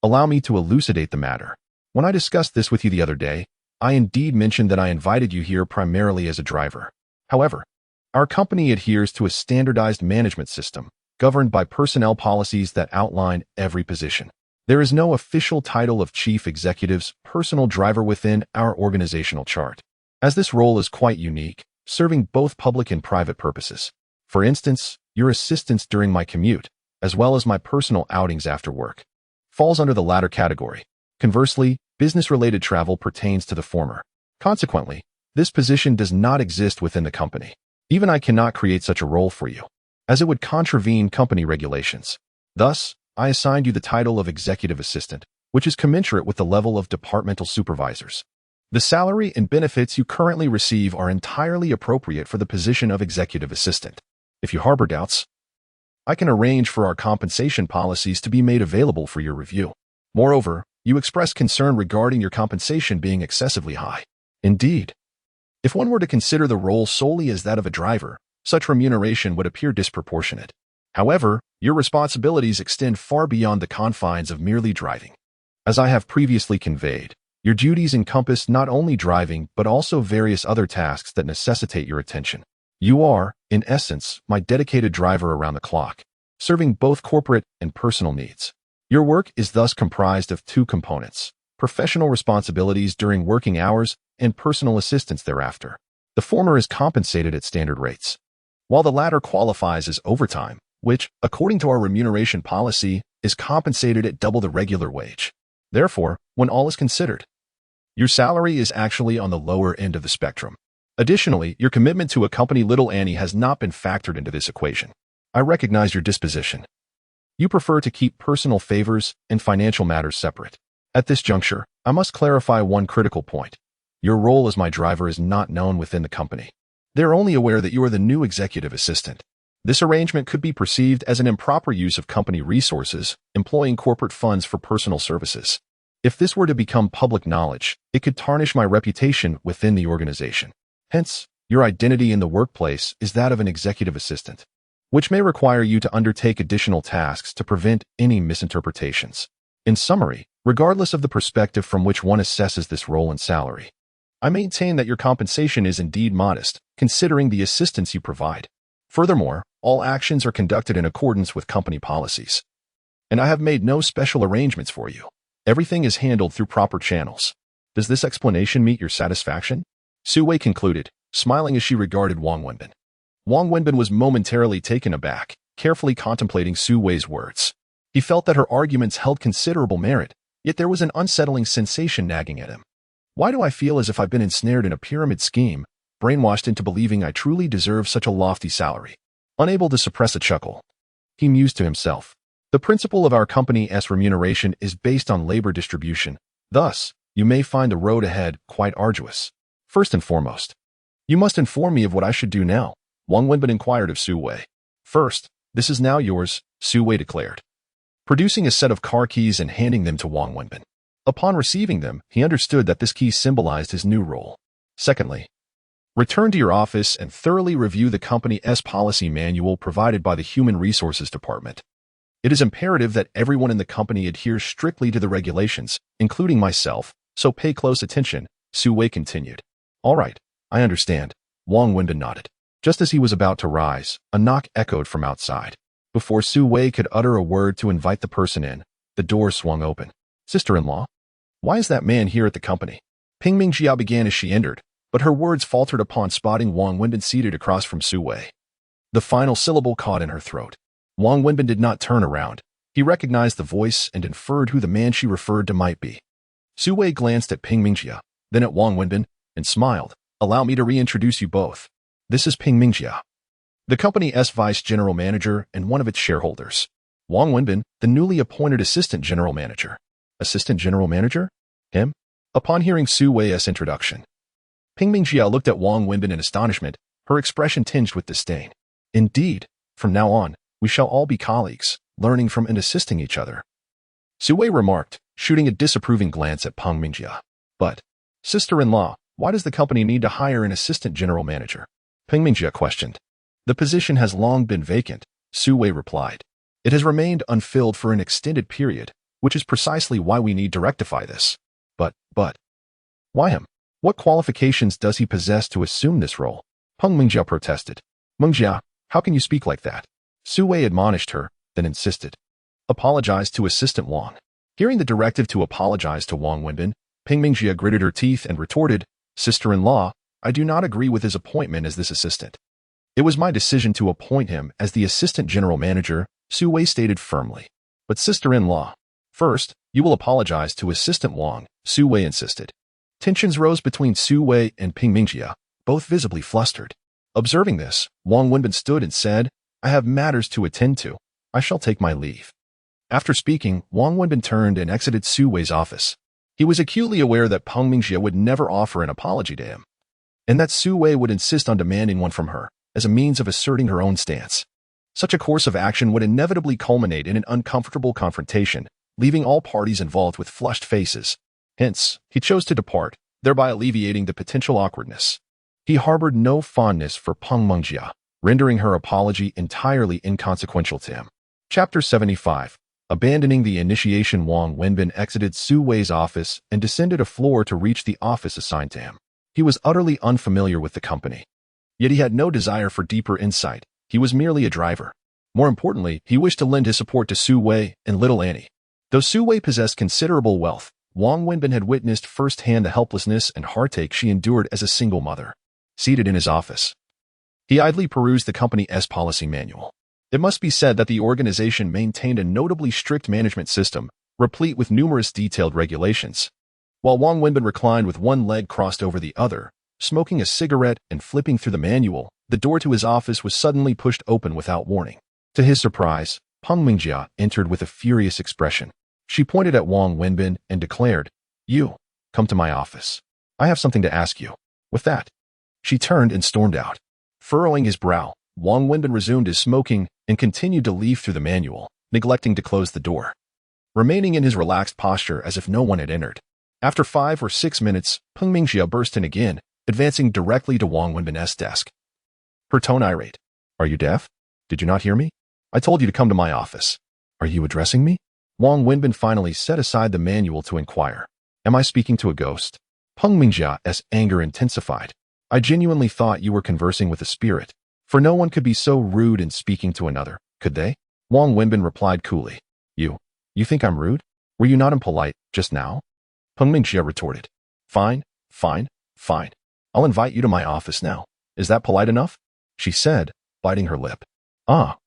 Allow me to elucidate the matter. When I discussed this with you the other day, I indeed mentioned that I invited you here primarily as a driver. However, our company adheres to a standardized management system, governed by personnel policies that outline every position. There is no official title of chief executive's personal driver within our organizational chart, as this role is quite unique, serving both public and private purposes. For instance, your assistance during my commute, as well as my personal outings after work, falls under the latter category. Conversely, business-related travel pertains to the former. Consequently, this position does not exist within the company. Even I cannot create such a role for you, as it would contravene company regulations. Thus, I assigned you the title of executive assistant, which is commensurate with the level of departmental supervisors. The salary and benefits you currently receive are entirely appropriate for the position of executive assistant. If you harbor doubts, I can arrange for our compensation policies to be made available for your review. Moreover, you expressed concern regarding your compensation being excessively high. Indeed, if one were to consider the role solely as that of a driver, such remuneration would appear disproportionate. However, your responsibilities extend far beyond the confines of merely driving. As I have previously conveyed, your duties encompass not only driving but also various other tasks that necessitate your attention. You are, in essence, my dedicated driver around the clock, serving both corporate and personal needs. Your work is thus comprised of two components: professional responsibilities during working hours and personal assistance thereafter. The former is compensated at standard rates, while the latter qualifies as overtime, which, according to our remuneration policy, is compensated at double the regular wage. Therefore, when all is considered, your salary is actually on the lower end of the spectrum. Additionally, your commitment to accompany little Annie has not been factored into this equation. I recognize your disposition. You prefer to keep personal favors and financial matters separate. At this juncture, I must clarify one critical point. Your role as my driver is not known within the company. They are only aware that you are the new executive assistant. This arrangement could be perceived as an improper use of company resources, employing corporate funds for personal services. If this were to become public knowledge, it could tarnish my reputation within the organization. Hence, your identity in the workplace is that of an executive assistant, which may require you to undertake additional tasks to prevent any misinterpretations. In summary, regardless of the perspective from which one assesses this role and salary, I maintain that your compensation is indeed modest, considering the assistance you provide. Furthermore, all actions are conducted in accordance with company policies, and I have made no special arrangements for you. Everything is handled through proper channels. Does this explanation meet your satisfaction? Su Wei concluded, smiling as she regarded Wang Wenbin. Wang Wenbin was momentarily taken aback, carefully contemplating Su Wei's words. He felt that her arguments held considerable merit, yet there was an unsettling sensation nagging at him. Why do I feel as if I've been ensnared in a pyramid scheme, brainwashed into believing I truly deserve such a lofty salary? Unable to suppress a chuckle, he mused to himself. The principle of our company's remuneration is based on labor distribution. Thus, you may find the road ahead quite arduous. First and foremost, you must inform me of what I should do now, Wang Wenbin inquired of Su Wei. First, this is now yours, Su Wei declared, producing a set of car keys and handing them to Wang Wenbin. Upon receiving them, he understood that this key symbolized his new role. Secondly, return to your office and thoroughly review the company's policy manual provided by the Human Resources Department. It is imperative that everyone in the company adheres strictly to the regulations, including myself, so pay close attention, Su Wei continued. All right, I understand, Wang Wenbin nodded. Just as he was about to rise, a knock echoed from outside. Before Su Wei could utter a word to invite the person in, the door swung open. Sister-in-law? Why is that man here at the company? Ping Mingjia began as she entered, but her words faltered upon spotting Wang Wenbin seated across from Su Wei. The final syllable caught in her throat. Wang Wenbin did not turn around. He recognized the voice and inferred who the man she referred to might be. Su Wei glanced at Ping Mingjia, then at Wang Wenbin, and smiled. Allow me to reintroduce you both. This is Ping Mingjia, the company's vice general manager and one of its shareholders. Wang Wenbin, the newly appointed assistant general manager. Assistant general manager? Him? Upon hearing Su Wei's introduction, Ping Mingjia looked at Wang Wenbin in astonishment, her expression tinged with disdain. Indeed, from now on, we shall all be colleagues, learning from and assisting each other. Su-wei remarked, shooting a disapproving glance at Peng Mingjia. But, sister-in-law, why does the company need to hire an assistant general manager? Peng Mingjia questioned. The position has long been vacant, Su-wei replied. It has remained unfilled for an extended period, which is precisely why we need to rectify this. But, why him? What qualifications does he possess to assume this role? Peng Mingjia protested. Mingjia, how can you speak like that? Su-wei admonished her, then insisted. Apologize to Assistant Wang. Hearing the directive to apologize to Wang Wenbin, Peng Mingjia gritted her teeth and retorted, Sister-in-law, I do not agree with his appointment as this assistant. It was my decision to appoint him as the assistant general manager, Su-wei stated firmly. But sister-in-law, first, you will apologize to Assistant Wang, Su-wei insisted. Tensions rose between Su-wei and Peng Mingjia, both visibly flustered. Observing this, Wang Wenbin stood and said, I have matters to attend to. I shall take my leave. After speaking, Wang Wenbin turned and exited Su-wei's office. He was acutely aware that Peng Mingjia would never offer an apology to him, and that Su-wei would insist on demanding one from her as a means of asserting her own stance. Such a course of action would inevitably culminate in an uncomfortable confrontation, leaving all parties involved with flushed faces. Hence, he chose to depart, thereby alleviating the potential awkwardness. He harbored no fondness for Peng Mingjia, rendering her apology entirely inconsequential to him. Chapter 75. Abandoning the initiation, Wang Wenbin exited Su-wei's office and descended a floor to reach the office assigned to him. He was utterly unfamiliar with the company. Yet he had no desire for deeper insight. He was merely a driver. More importantly, he wished to lend his support to Su-wei and little Annie. Though Su-wei possessed considerable wealth, Wang Wenbin had witnessed firsthand the helplessness and heartache she endured as a single mother. Seated in his office, he idly perused the company's policy manual. It must be said that the organization maintained a notably strict management system, replete with numerous detailed regulations. While Wang Wenbin reclined with one leg crossed over the other, smoking a cigarette and flipping through the manual, the door to his office was suddenly pushed open without warning. To his surprise, Peng Mingjia entered with a furious expression. She pointed at Wang Wenbin and declared, You, come to my office. I have something to ask you. With that, she turned and stormed out. Furrowing his brow, Wang Wenbin resumed his smoking and continued to leaf through the manual, neglecting to close the door. Remaining in his relaxed posture as if no one had entered. After 5 or 6 minutes, Peng Mingjia burst in again, advancing directly to Wang Wenbin's desk. Her tone irate. Are you deaf? Did you not hear me? I told you to come to my office. Are you addressing me? Wang Wenbin finally set aside the manual to inquire. Am I speaking to a ghost? Peng Mingjia's anger intensified. I genuinely thought you were conversing with a spirit, for no one could be so rude in speaking to another, could they? Wang Wenbin replied coolly. You think I'm rude? Were you not impolite just now? Peng Mingjia retorted. Fine. I'll invite you to my office now. Is that polite enough? She said, biting her lip. Ah,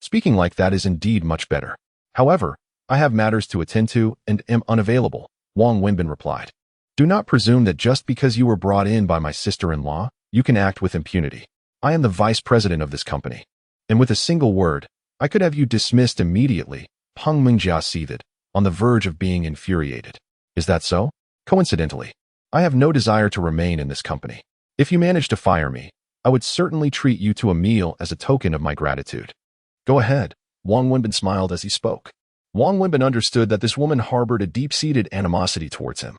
speaking like that is indeed much better. However, I have matters to attend to and am unavailable, Wang Wenbin replied. Do not presume that just because you were brought in by my sister-in-law, you can act with impunity. I am the vice president of this company, and with a single word, I could have you dismissed immediately. Peng Mingjia seethed, on the verge of being infuriated. Is that so? Coincidentally, I have no desire to remain in this company. If you manage to fire me, I would certainly treat you to a meal as a token of my gratitude. Go ahead, Wang Wenbin smiled as he spoke. Wang Wenbin understood that this woman harbored a deep-seated animosity towards him,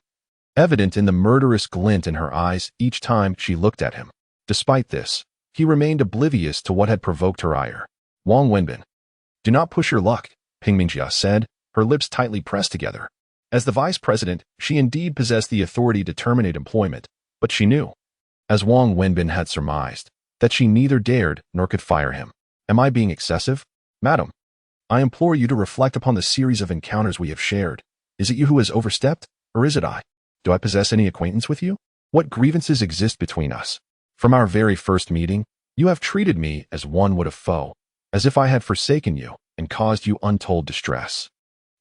evident in the murderous glint in her eyes each time she looked at him. Despite this, he remained oblivious to what had provoked her ire. Wang Wenbin. Do not push your luck, Peng Mingjia said, her lips tightly pressed together. As the vice president, she indeed possessed the authority to terminate employment, but she knew, as Wang Wenbin had surmised, that she neither dared nor could fire him. Am I being excessive? Madam, I implore you to reflect upon the series of encounters we have shared. Is it you who has overstepped, or is it I? Do I possess any acquaintance with you? What grievances exist between us? From our very first meeting, you have treated me as one would a foe, as if I had forsaken you and caused you untold distress.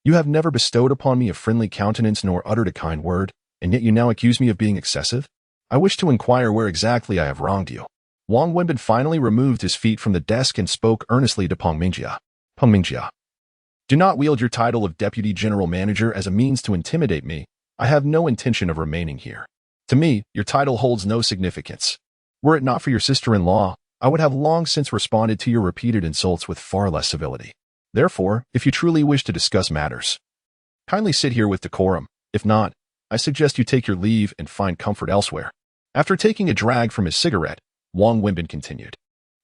You have never bestowed upon me a friendly countenance nor uttered a kind word, and yet you now accuse me of being excessive? I wish to inquire where exactly I have wronged you. Wang Wenbin finally removed his feet from the desk and spoke earnestly to Peng Mingjia. Peng Mingjia, do not wield your title of Deputy General Manager as a means to intimidate me. I have no intention of remaining here. To me, your title holds no significance. Were it not for your sister-in-law, I would have long since responded to your repeated insults with far less civility. Therefore, if you truly wish to discuss matters, kindly sit here with decorum. If not, I suggest you take your leave and find comfort elsewhere. After taking a drag from his cigarette, Wang Wenbin continued.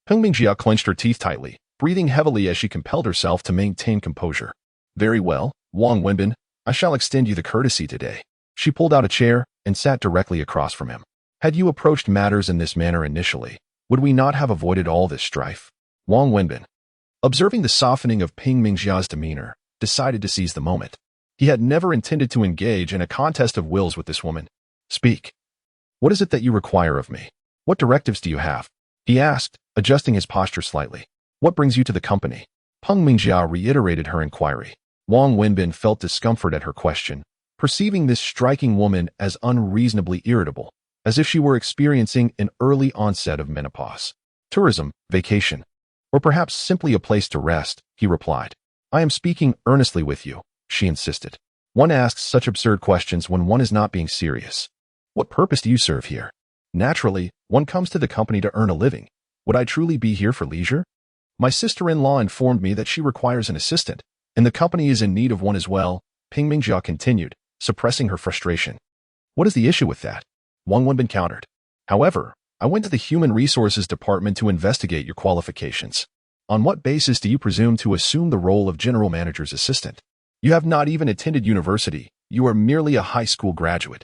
Peng Mingjia clenched her teeth tightly, breathing heavily as she compelled herself to maintain composure. Very well, Wang Wenbin, I shall extend you the courtesy today. She pulled out a chair and sat directly across from him. Had you approached matters in this manner initially, would we not have avoided all this strife? Wang Wenbin, observing the softening of Peng Mingjia's demeanor, decided to seize the moment. He had never intended to engage in a contest of wills with this woman. Speak. What is it that you require of me? What directives do you have? He asked, adjusting his posture slightly. What brings you to the company? Peng Mingjia reiterated her inquiry. Wang Wenbin felt discomfort at her question, perceiving this striking woman as unreasonably irritable, as if she were experiencing an early onset of menopause. Tourism, vacation, or perhaps simply a place to rest, he replied. I am speaking earnestly with you, she insisted. One asks such absurd questions when one is not being serious. What purpose do you serve here? Naturally, one comes to the company to earn a living. Would I truly be here for leisure? My sister-in-law informed me that she requires an assistant, and the company is in need of one as well, Peng Mingjia continued, suppressing her frustration. What is the issue with that? Wang Wenbin countered. However, I went to the Human Resources Department to investigate your qualifications. On what basis do you presume to assume the role of general manager's assistant? You have not even attended university. You are merely a high school graduate.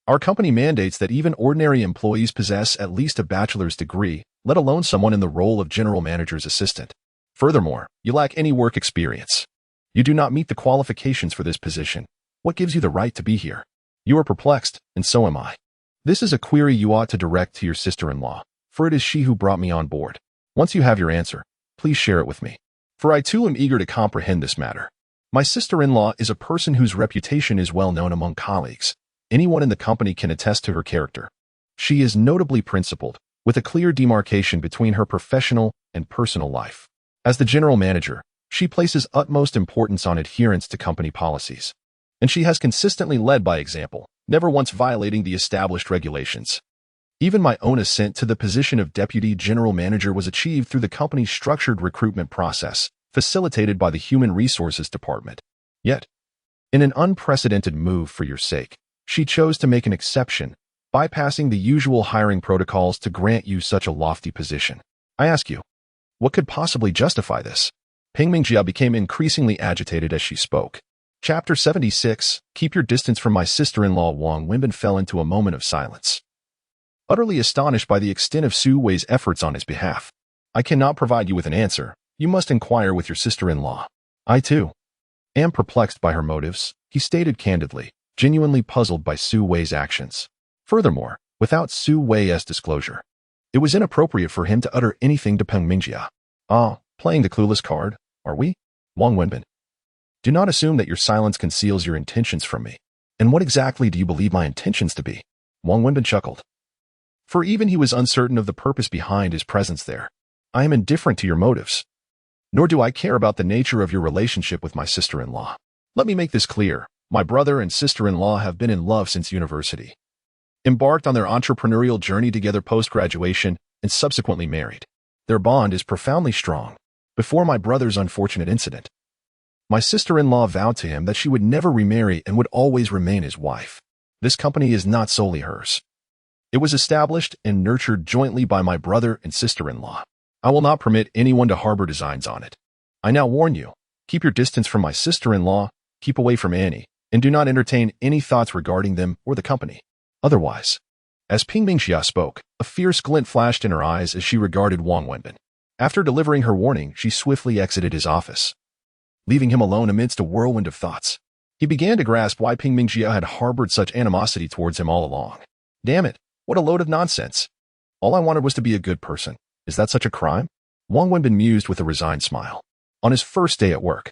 Our company mandates that even ordinary employees possess at least a bachelor's degree, let alone someone in the role of general manager's assistant. Furthermore, you lack any work experience. You do not meet the qualifications for this position. What gives you the right to be here? You are perplexed, and so am I. This is a query you ought to direct to your sister-in-law, for it is she who brought me on board. Once you have your answer, please share it with me, for I too am eager to comprehend this matter. My sister-in-law is a person whose reputation is well known among colleagues. Anyone in the company can attest to her character. She is notably principled, with a clear demarcation between her professional and personal life. As the general manager, she places utmost importance on adherence to company policies. And she has consistently led by example, never once violating the established regulations. Even my own ascent to the position of deputy general manager was achieved through the company's structured recruitment process, facilitated by the Human Resources Department. Yet, in an unprecedented move for your sake, she chose to make an exception, bypassing the usual hiring protocols to grant you such a lofty position. I ask you, what could possibly justify this? Peng Mingjia became increasingly agitated as she spoke. Chapter 76, Keep Your Distance from My Sister-in-Law. Wang Wenbin fell into a moment of silence, utterly astonished by the extent of Su Wei's efforts on his behalf. I cannot provide you with an answer. You must inquire with your sister-in-law. I, too, am perplexed by her motives, he stated candidly, genuinely puzzled by Su Wei's actions. Furthermore, without Su Wei's disclosure, it was inappropriate for him to utter anything to Peng Mingjia. Ah, playing the clueless card, are we? Wang Wenbin, do not assume that your silence conceals your intentions from me. And what exactly do you believe my intentions to be? Wang Wenbin chuckled. For even he was uncertain of the purpose behind his presence there. I am indifferent to your motives. Nor do I care about the nature of your relationship with my sister-in-law. Let me make this clear. My brother and sister-in-law have been in love since university, embarked on their entrepreneurial journey together post-graduation, and subsequently married. Their bond is profoundly strong. Before my brother's unfortunate incident, my sister-in-law vowed to him that she would never remarry and would always remain his wife. This company is not solely hers. It was established and nurtured jointly by my brother and sister-in-law. I will not permit anyone to harbor designs on it. I now warn you, keep your distance from my sister-in-law, keep away from Annie, and do not entertain any thoughts regarding them or the company. Otherwise, as Peng Mingjia spoke, a fierce glint flashed in her eyes as she regarded Wang Wenbin. After delivering her warning, she swiftly exited his office, leaving him alone amidst a whirlwind of thoughts. He began to grasp why Peng Mingjia had harbored such animosity towards him all along. Damn it, what a load of nonsense. All I wanted was to be a good person. Is that such a crime? Wang Wenbin mused with a resigned smile. On his first day at work,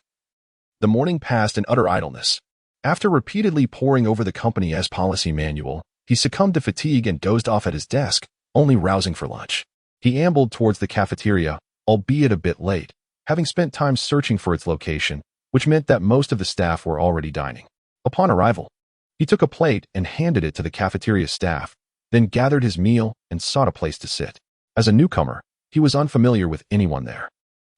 the morning passed in utter idleness. After repeatedly poring over the company's policy manual, he succumbed to fatigue and dozed off at his desk, only rousing for lunch. He ambled towards the cafeteria, albeit a bit late, having spent time searching for its location, which meant that most of the staff were already dining. Upon arrival, he took a plate and handed it to the cafeteria staff, then gathered his meal and sought a place to sit. As a newcomer, he was unfamiliar with anyone there.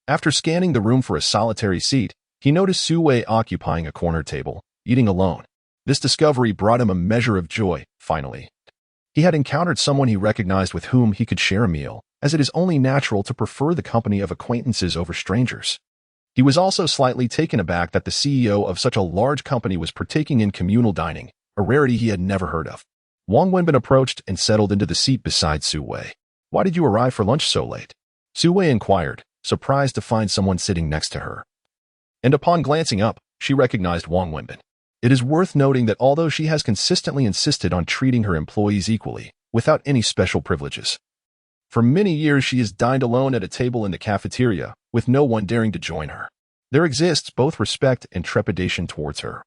After scanning the room for a solitary seat, he noticed Su-wei occupying a corner table, eating alone. This discovery brought him a measure of joy, finally. He had encountered someone he recognized with whom he could share a meal, as it is only natural to prefer the company of acquaintances over strangers. He was also slightly taken aback that the CEO of such a large company was partaking in communal dining, a rarity he had never heard of. Wang Wenbin approached and settled into the seat beside Su-wei. "Why did you arrive for lunch so late?" Su-wei inquired, surprised to find someone sitting next to her. And upon glancing up, she recognized Wang Wenbin. It is worth noting that although she has consistently insisted on treating her employees equally, without any special privileges, for many years she has dined alone at a table in the cafeteria, with no one daring to join her. There exists both respect and trepidation towards her.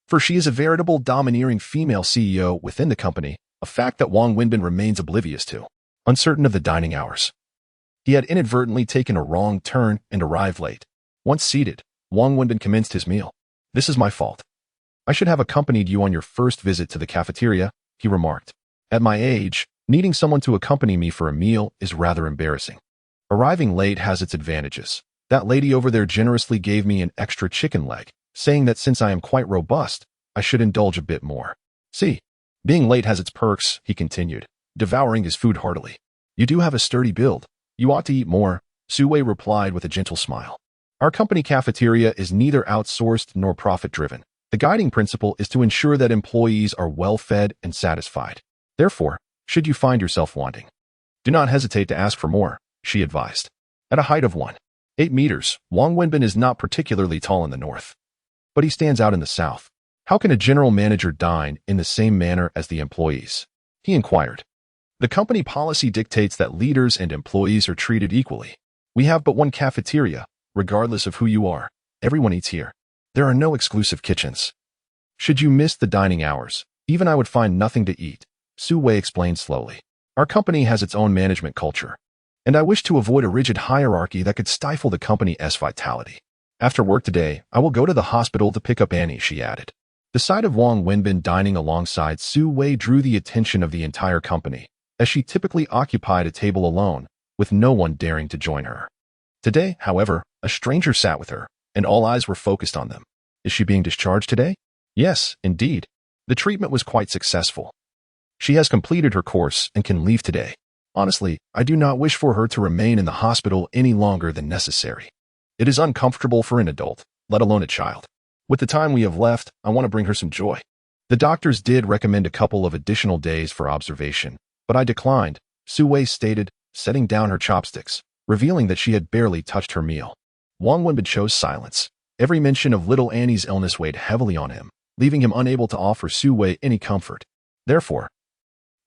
For she is a veritable domineering female CEO within the company, a fact that Wang Wenbin remains oblivious to. Uncertain of the dining hours, he had inadvertently taken a wrong turn and arrived late. Once seated, Wang Wenbin commenced his meal. "This is my fault. I should have accompanied you on your first visit to the cafeteria," he remarked. "At my age, needing someone to accompany me for a meal is rather embarrassing. Arriving late has its advantages. That lady over there generously gave me an extra chicken leg, saying that since I am quite robust, I should indulge a bit more. See, being late has its perks," he continued, devouring his food heartily. "You do have a sturdy build. You ought to eat more," Su-wei replied with a gentle smile. "Our company cafeteria is neither outsourced nor profit-driven. The guiding principle is to ensure that employees are well-fed and satisfied. Therefore, should you find yourself wanting, do not hesitate to ask for more," she advised. At a height of 1.8 meters, Wang Wenbin is not particularly tall in the north, but he stands out in the south. "How can a general manager dine in the same manner as the employees?" he inquired. "The company policy dictates that leaders and employees are treated equally. We have but one cafeteria, regardless of who you are. Everyone eats here. There are no exclusive kitchens. Should you miss the dining hours, even I would find nothing to eat," Su-wei explained slowly. "Our company has its own management culture, and I wish to avoid a rigid hierarchy that could stifle the company's vitality. After work today, I will go to the hospital to pick up Annie," she added. The sight of Wang Wenbin dining alongside Su-wei drew the attention of the entire company, as she typically occupied a table alone, with no one daring to join her. Today, however, a stranger sat with her, and all eyes were focused on them. Is she being discharged today? Yes, indeed. The treatment was quite successful. She has completed her course and can leave today. Honestly, I do not wish for her to remain in the hospital any longer than necessary. It is uncomfortable for an adult, let alone a child. With the time we have left, I want to bring her some joy. The doctors did recommend a couple of additional days for observation, but I declined, Su-wei stated, setting down her chopsticks, revealing that she had barely touched her meal. Wang Wenbin chose silence. Every mention of little Annie's illness weighed heavily on him, leaving him unable to offer Su-wei any comfort. Therefore,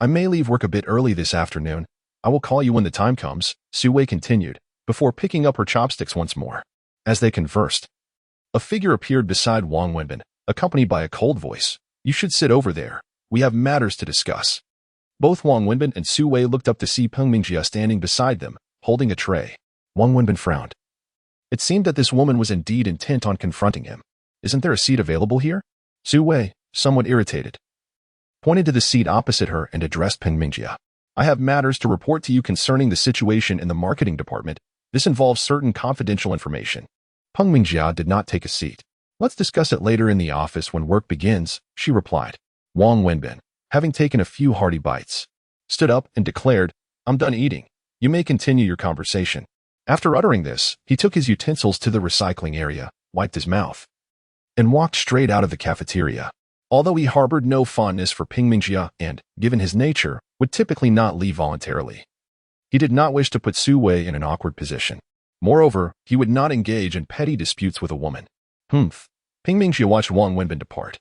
"I may leave work a bit early this afternoon. I will call you when the time comes," Su-wei continued, before picking up her chopsticks once more. As they conversed, a figure appeared beside Wang Wenbin, accompanied by a cold voice. "You should sit over there. We have matters to discuss." Both Wang Wenbin and Su-wei looked up to see Peng Mingjia standing beside them, holding a tray. Wang Wenbin frowned. It seemed that this woman was indeed intent on confronting him. "Isn't there a seat available here?" Su-wei, somewhat irritated, pointed to the seat opposite her and addressed Peng Mingjia. "I have matters to report to you concerning the situation in the marketing department. This involves certain confidential information." Peng Mingjia did not take a seat. "Let's discuss it later in the office when work begins," she replied. Wang Wenbin, having taken a few hearty bites, stood up and declared, "I'm done eating. You may continue your conversation." After uttering this, he took his utensils to the recycling area, wiped his mouth, and walked straight out of the cafeteria. Although he harbored no fondness for Peng Mingjia and, given his nature, would typically not leave voluntarily, he did not wish to put Su-wei in an awkward position. Moreover, he would not engage in petty disputes with a woman. Peng Mingjia watched Wang Wenbin depart,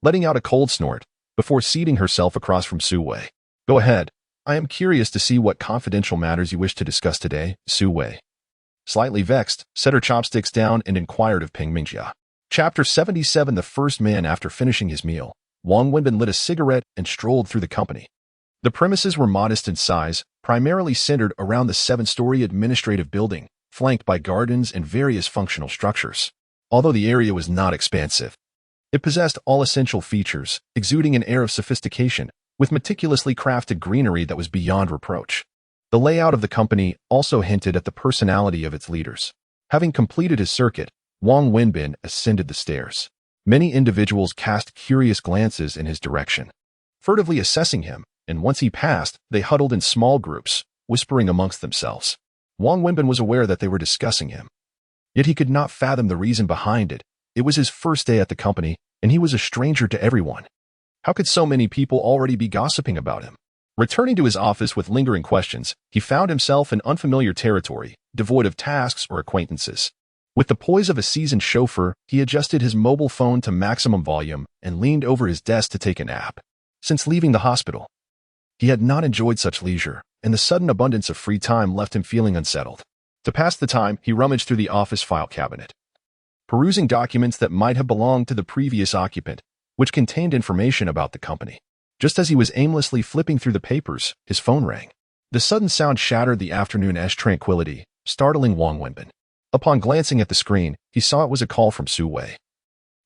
letting out a cold snort, before seating herself across from Su-wei. "Go ahead. I am curious to see what confidential matters you wish to discuss today," Su-wei, slightly vexed, set her chopsticks down and inquired of Peng Mingjia. Chapter 77. The first man. After finishing his meal, Wang Wenbin lit a cigarette and strolled through the company. The premises were modest in size, primarily centered around the 7-story administrative building, flanked by gardens and various functional structures. Although the area was not expansive, it possessed all essential features, exuding an air of sophistication, with meticulously crafted greenery that was beyond reproach. The layout of the company also hinted at the personality of its leaders. Having completed his circuit, Wang Wenbin ascended the stairs. Many individuals cast curious glances in his direction, furtively assessing him, and once he passed, they huddled in small groups, whispering amongst themselves. Wang Wenbin was aware that they were discussing him. Yet he could not fathom the reason behind it. It was his first day at the company, and he was a stranger to everyone. How could so many people already be gossiping about him? Returning to his office with lingering questions, he found himself in unfamiliar territory, devoid of tasks or acquaintances. With the poise of a seasoned chauffeur, he adjusted his mobile phone to maximum volume and leaned over his desk to take a nap. Since leaving the hospital, he had not enjoyed such leisure, and the sudden abundance of free time left him feeling unsettled. To pass the time, he rummaged through the office file cabinet, perusing documents that might have belonged to the previous occupant, which contained information about the company. Just as he was aimlessly flipping through the papers, his phone rang. The sudden sound shattered the afternoon-esque tranquility, startling Wang Wenbin. Upon glancing at the screen, he saw it was a call from Su Wei,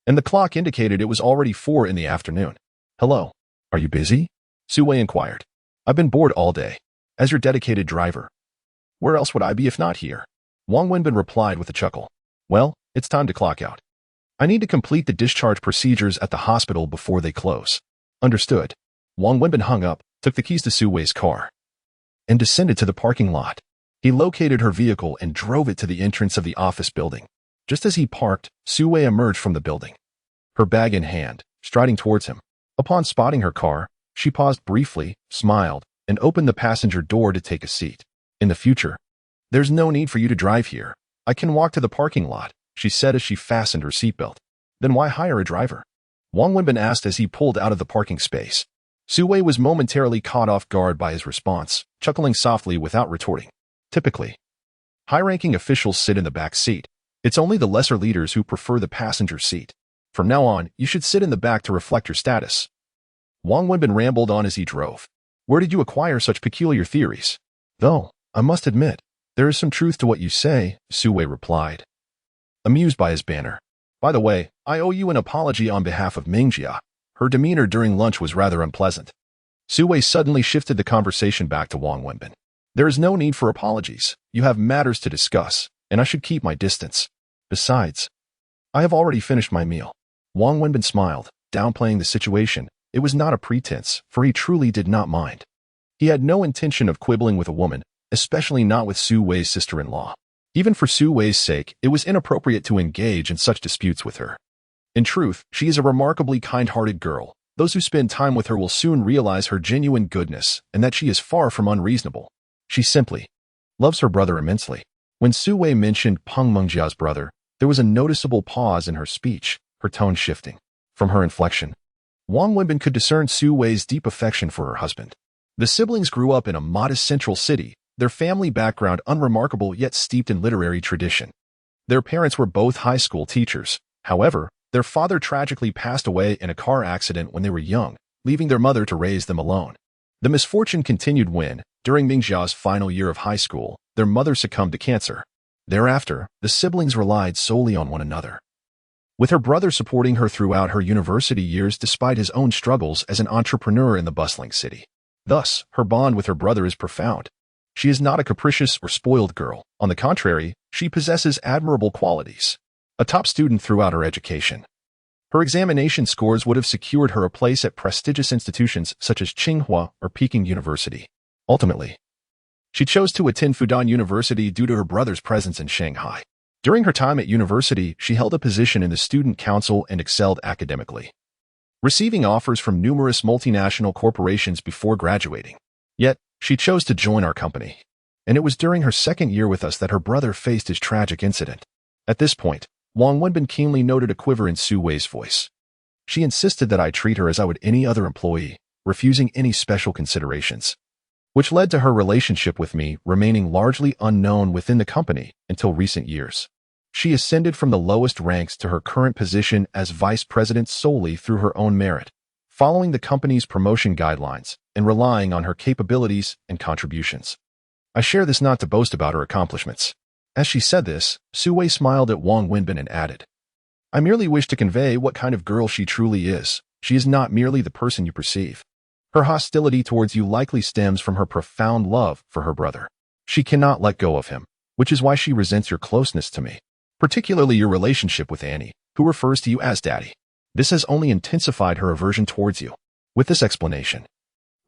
and the clock indicated it was already 4 in the afternoon. "Hello, are you busy?" Su Wei inquired. "I've been bored all day. As your dedicated driver, where else would I be if not here?" Wang Wenbin replied with a chuckle. "Well, it's time to clock out. I need to complete the discharge procedures at the hospital before they close." "Understood." Wang Wenbin hung up, took the keys to Su Wei's car, and descended to the parking lot. He located her vehicle and drove it to the entrance of the office building. Just as he parked, Su Wei emerged from the building, her bag in hand, striding towards him. Upon spotting her car, she paused briefly, smiled, and opened the passenger door to take a seat. "In the future, there's no need for you to drive here. I can walk to the parking lot," she said as she fastened her seatbelt. "Then why hire a driver?" Wang Wenbin asked as he pulled out of the parking space. Su Wei was momentarily caught off guard by his response, chuckling softly without retorting. "Typically, high-ranking officials sit in the back seat. It's only the lesser leaders who prefer the passenger seat. From now on, you should sit in the back to reflect your status." Wang Wenbin rambled on as he drove. "Where did you acquire such peculiar theories?" "Though, I must admit, there is some truth to what you say," Su Wei replied, amused by his banter. "By the way, I owe you an apology on behalf of Mingjia. Her demeanor during lunch was rather unpleasant." Su Wei suddenly shifted the conversation back to Wang Wenbin. "There is no need for apologies. You have matters to discuss, and I should keep my distance. Besides, I have already finished my meal." Wang Wenbin smiled, downplaying the situation. It was not a pretense, for he truly did not mind. He had no intention of quibbling with a woman, especially not with Su Wei's sister-in-law. Even for Su Wei's sake, it was inappropriate to engage in such disputes with her. In truth, she is a remarkably kind-hearted girl. Those who spend time with her will soon realize her genuine goodness and that she is far from unreasonable. She simply loves her brother immensely. When Su Wei mentioned Peng Mengjia's brother, there was a noticeable pause in her speech, her tone shifting. From her inflection, Wang Wenbin could discern Su Wei's deep affection for her husband. The siblings grew up in a modest central city, their family background unremarkable yet steeped in literary tradition. Their parents were both high school teachers. However, their father tragically passed away in a car accident when they were young, leaving their mother to raise them alone. The misfortune continued when, during Mingjia's final year of high school, their mother succumbed to cancer. Thereafter, the siblings relied solely on one another, with her brother supporting her throughout her university years despite his own struggles as an entrepreneur in the bustling city. Thus, her bond with her brother is profound. She is not a capricious or spoiled girl. On the contrary, she possesses admirable qualities. A top student throughout her education, her examination scores would have secured her a place at prestigious institutions such as Tsinghua or Peking University. Ultimately, she chose to attend Fudan University due to her brother's presence in Shanghai. During her time at university, she held a position in the student council and excelled academically, receiving offers from numerous multinational corporations before graduating. Yet, she chose to join our company, and it was during her second year with us that her brother faced his tragic incident. At this point, Wang Wenbin keenly noted a quiver in Su Wei's voice. She insisted that I treat her as I would any other employee, refusing any special considerations, which led to her relationship with me remaining largely unknown within the company until recent years. She ascended from the lowest ranks to her current position as vice president solely through her own merit, following the company's promotion guidelines and relying on her capabilities and contributions. I share this not to boast about her accomplishments. As she said this, Su Wei smiled at Wang Wenbin and added, "I merely wish to convey what kind of girl she truly is. She is not merely the person you perceive." Her hostility towards you likely stems from her profound love for her brother. She cannot let go of him, which is why she resents your closeness to me, particularly your relationship with Annie, who refers to you as Daddy. This has only intensified her aversion towards you. With this explanation,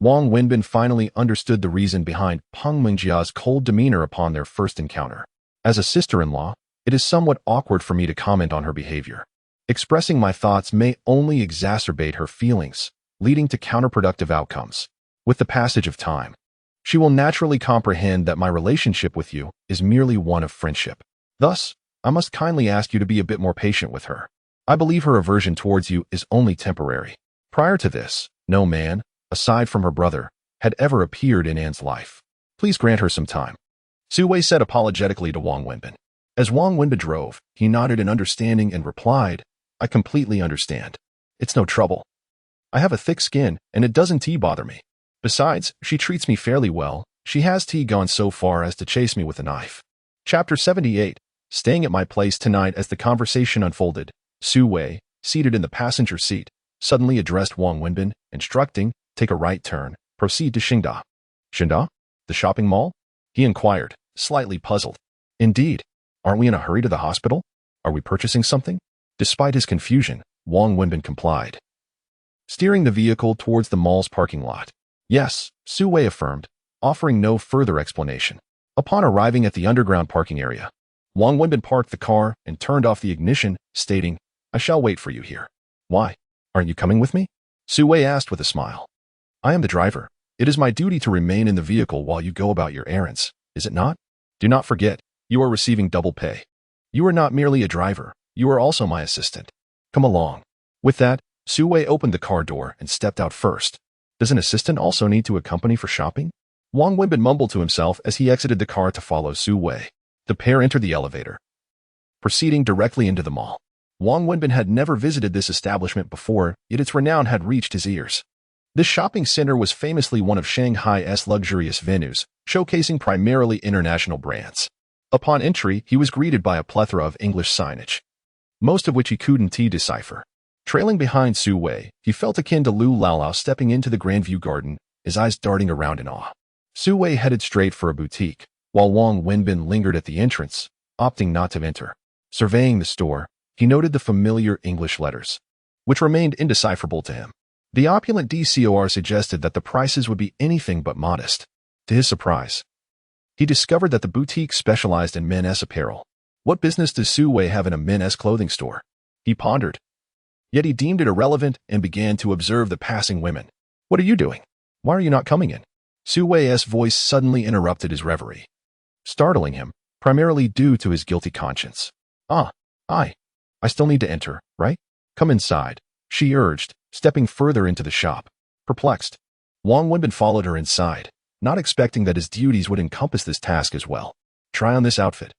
Wang Wenbin finally understood the reason behind Peng Mingjia's cold demeanor upon their first encounter. As a sister-in-law, it is somewhat awkward for me to comment on her behavior. Expressing my thoughts may only exacerbate her feelings, leading to counterproductive outcomes. With the passage of time, she will naturally comprehend that my relationship with you is merely one of friendship. Thus, I must kindly ask you to be a bit more patient with her. I believe her aversion towards you is only temporary. Prior to this, no man, aside from her brother, had ever appeared in Anne's life. Please grant her some time, Su Wei said apologetically to Wang Wenbin. As Wang Wenbin drove, he nodded in understanding and replied, I completely understand. It's no trouble. I have a thick skin, and it doesn't bother me. Besides, she treats me fairly well. She has gone so far as to chase me with a knife. Chapter 78. Staying at my place tonight. As the conversation unfolded, Su Wei, seated in the passenger seat, suddenly addressed Wang Wenbin, instructing, take a right turn, proceed to Xingda. Xingda? The shopping mall? He inquired, slightly puzzled. Indeed. Aren't we in a hurry to the hospital? Are we purchasing something? Despite his confusion, Wang Wenbin complied, steering the vehicle towards the mall's parking lot. Yes, Su Wei affirmed, offering no further explanation. Upon arriving at the underground parking area, Wang Wenbin parked the car and turned off the ignition, stating, I shall wait for you here. Why? Aren't you coming with me? Su Wei asked with a smile. I am the driver. It is my duty to remain in the vehicle while you go about your errands, is it not? Do not forget, you are receiving double pay. You are not merely a driver, you are also my assistant. Come along. With that, Su Wei opened the car door and stepped out first. Does an assistant also need to accompany for shopping? Wang Wenbin mumbled to himself as he exited the car to follow Su Wei. The pair entered the elevator, proceeding directly into the mall. Wang Wenbin had never visited this establishment before, yet its renown had reached his ears. This shopping center was famously one of Shanghai's luxurious venues, showcasing primarily international brands. Upon entry, he was greeted by a plethora of English signage, most of which he couldn't decipher. Trailing behind Su Wei, he felt akin to Lu Laolao stepping into the Grandview Garden, his eyes darting around in awe. Su Wei headed straight for a boutique, while Wang Wenbin lingered at the entrance, opting not to enter. Surveying the store, he noted the familiar English letters, which remained indecipherable to him. The opulent DCOR suggested that the prices would be anything but modest. To his surprise, he discovered that the boutique specialized in men's apparel. What business does Su Wei have in a men's clothing store? He pondered. Yet he deemed it irrelevant and began to observe the passing women. What are you doing? Why are you not coming in? Su Wei's voice suddenly interrupted his reverie, startling him, primarily due to his guilty conscience. I still need to enter, right? Come inside, she urged, stepping further into the shop. Perplexed, Wang Wenbin followed her inside, not expecting that his duties would encompass this task as well. Try on this outfit.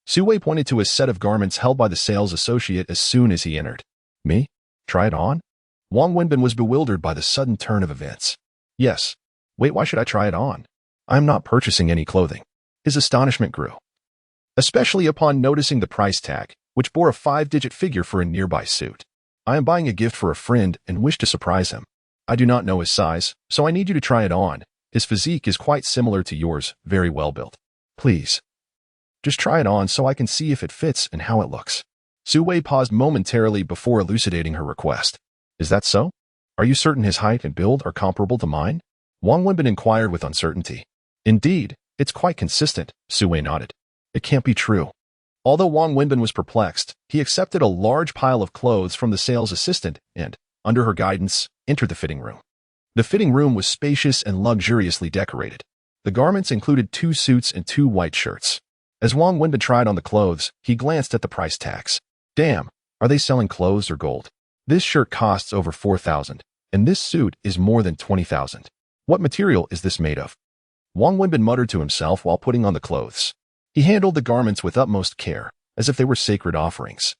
Su Wei pointed to a set of garments held by the sales associate as soon as he entered. Me? Try it on? Wang Wenbin was bewildered by the sudden turn of events. Yes. Wait, why should I try it on? I am not purchasing any clothing. His astonishment grew, especially upon noticing the price tag, which bore a 5-digit figure for a nearby suit. I am buying a gift for a friend and wish to surprise him. I do not know his size, so I need you to try it on. His physique is quite similar to yours, very well built. Please, just try it on so I can see if it fits and how it looks. Su Wei paused momentarily before elucidating her request. Is that so? Are you certain his height and build are comparable to mine? Wang Wenbin inquired with uncertainty. Indeed, it's quite consistent, Su Wei nodded. It can't be true. Although Wang Wenbin was perplexed, he accepted a large pile of clothes from the sales assistant and, under her guidance, entered the fitting room. The fitting room was spacious and luxuriously decorated. The garments included 2 suits and 2 white shirts. As Wang Wenbin tried on the clothes, he glanced at the price tags. Damn, are they selling clothes or gold? This shirt costs over 4,000, and this suit is more than 20,000. What material is this made of? Wang Wenbin muttered to himself while putting on the clothes. He handled the garments with utmost care, as if they were sacred offerings,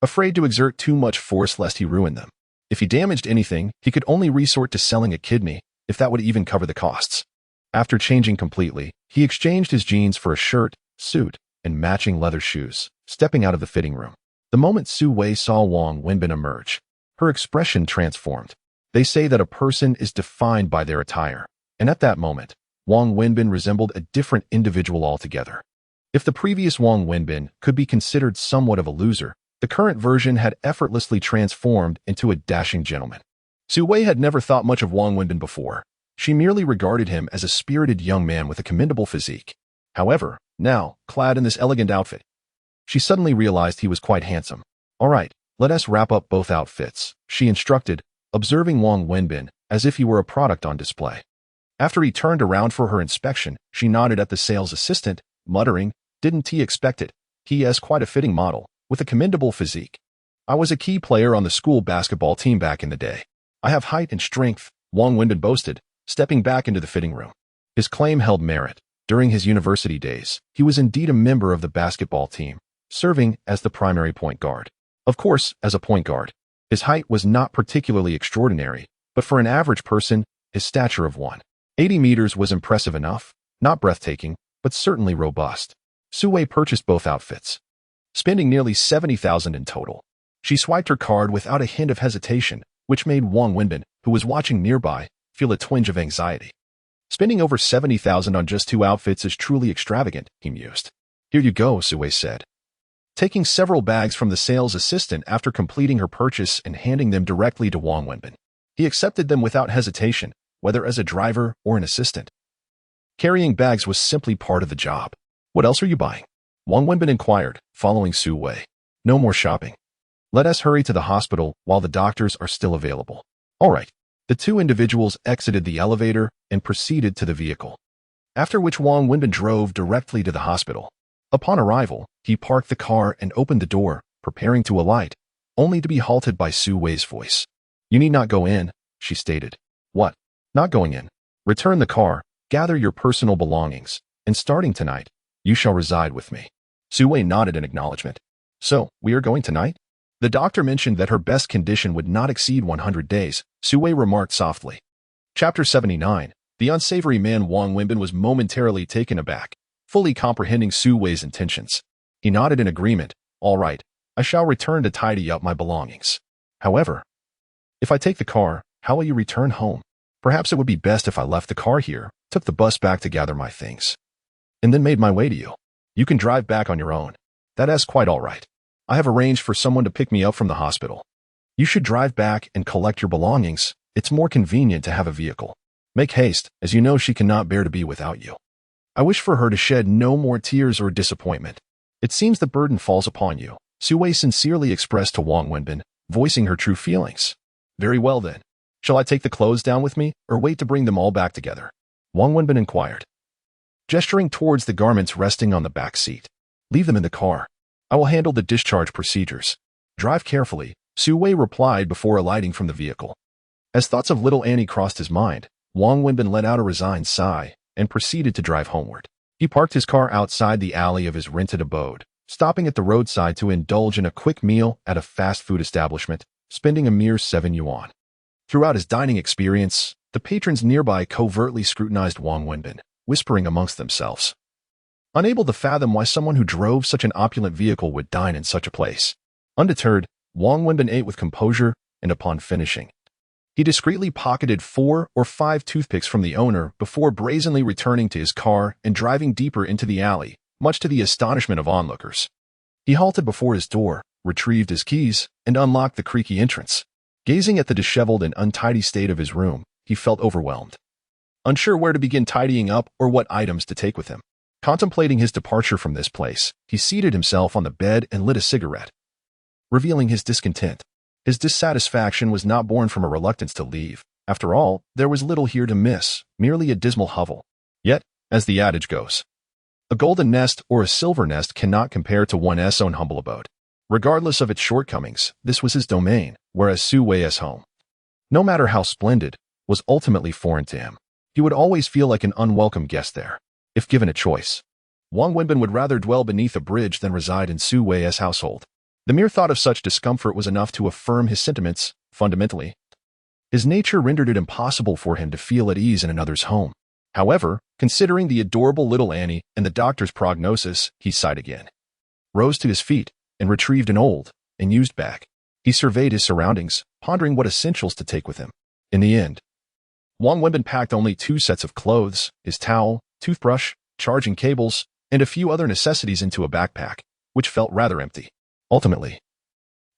afraid to exert too much force lest he ruin them. If he damaged anything, he could only resort to selling a kidney, if that would even cover the costs. After changing completely, he exchanged his jeans for a shirt, suit, and matching leather shoes, stepping out of the fitting room. The moment Su Wei saw Wang Wenbin emerge, her expression transformed. They say that a person is defined by their attire, and at that moment, Wang Wenbin resembled a different individual altogether. If the previous Wang Wenbin could be considered somewhat of a loser, the current version had effortlessly transformed into a dashing gentleman. Su Wei had never thought much of Wang Wenbin before. She merely regarded him as a spirited young man with a commendable physique. However, now, clad in this elegant outfit, she suddenly realized he was quite handsome. "All right, let us wrap up both outfits," she instructed, observing Wang Wenbin as if he were a product on display. After he turned around for her inspection, she nodded at the sales assistant, muttering, "Didn't he expect it? He is quite a fitting model, with a commendable physique. I was a key player on the school basketball team back in the day. I have height and strength," Wang Wenbin boasted, stepping back into the fitting room. His claim held merit. During his university days, he was indeed a member of the basketball team, serving as the primary point guard. Of course, as a point guard, his height was not particularly extraordinary, but for an average person, his stature of 180 meters was impressive enough, not breathtaking, but certainly robust. Su Wei purchased both outfits, spending nearly 70,000 in total. She swiped her card without a hint of hesitation, which made Wang Wenbin, who was watching nearby, feel a twinge of anxiety. Spending over 70,000 on just 2 outfits is truly extravagant, he mused. "Here you go," Su Wei said, taking several bags from the sales assistant after completing her purchase and handing them directly to Wang Wenbin. He accepted them without hesitation, whether as a driver or an assistant. Carrying bags was simply part of the job. "What else are you buying?" Wang Wenbin inquired, following Su Wei. "No more shopping. Let us hurry to the hospital while the doctors are still available." "All right." The two individuals exited the elevator and proceeded to the vehicle, after which Wang Wenbin drove directly to the hospital. Upon arrival, he parked the car and opened the door, preparing to alight, only to be halted by Su Wei's voice. "You need not go in," she stated. "What? Not going in? Return the car, gather your personal belongings, and starting tonight, you shall reside with me." Su Wei nodded in acknowledgement. "So, we are going tonight?" The doctor mentioned that her best condition would not exceed 100 days, Su Wei remarked softly. Chapter 79. The unsavory man Wang Wenbin was momentarily taken aback, fully comprehending Su Wei's intentions. He nodded in agreement. "All right, I shall return to tidy up my belongings. However, if I take the car, how will you return home? Perhaps it would be best if I left the car here, took the bus back to gather my things, and then made my way to you. You can drive back on your own. That is quite all right. I have arranged for someone to pick me up from the hospital. You should drive back and collect your belongings. It's more convenient to have a vehicle. Make haste, as you know she cannot bear to be without you. I wish for her to shed no more tears or disappointment. It seems the burden falls upon you," Su Wei sincerely expressed to Wang Wenbin, voicing her true feelings. "Very well then. Shall I take the clothes down with me, or wait to bring them all back together?" Wang Wenbin inquired, gesturing towards the garments resting on the back seat. "Leave them in the car. I will handle the discharge procedures. Drive carefully," Su Wei replied before alighting from the vehicle. As thoughts of little Annie crossed his mind, Wang Wenbin let out a resigned sigh and proceeded to drive homeward. He parked his car outside the alley of his rented abode, stopping at the roadside to indulge in a quick meal at a fast food establishment, spending a mere 7 yuan. Throughout his dining experience, the patrons nearby covertly scrutinized Wang Wenbin, whispering amongst themselves, unable to fathom why someone who drove such an opulent vehicle would dine in such a place. Undeterred, Wang Wenbin ate with composure, and upon finishing, he discreetly pocketed 4 or 5 toothpicks from the owner before brazenly returning to his car and driving deeper into the alley, much to the astonishment of onlookers. He halted before his door, retrieved his keys, and unlocked the creaky entrance. Gazing at the disheveled and untidy state of his room, he felt overwhelmed, unsure where to begin tidying up or what items to take with him. Contemplating his departure from this place, he seated himself on the bed and lit a cigarette, revealing his discontent. His dissatisfaction was not born from a reluctance to leave. After all, there was little here to miss, merely a dismal hovel. Yet, as the adage goes, a golden nest or a silver nest cannot compare to one's own humble abode. Regardless of its shortcomings, this was his domain, whereas Su Wei's home, no matter how splendid, was ultimately foreign to him. He would always feel like an unwelcome guest there. If given a choice, Wang Wenbin would rather dwell beneath a bridge than reside in Su Wei's household. The mere thought of such discomfort was enough to affirm his sentiments. Fundamentally, his nature rendered it impossible for him to feel at ease in another's home. However, considering the adorable little Annie and the doctor's prognosis, he sighed again, rose to his feet, and retrieved an old and used bag. He surveyed his surroundings, pondering what essentials to take with him. In the end, Wang Wenbin packed only 2 sets of clothes, his towel, toothbrush, charging cables, and a few other necessities into a backpack, which felt rather empty. Ultimately,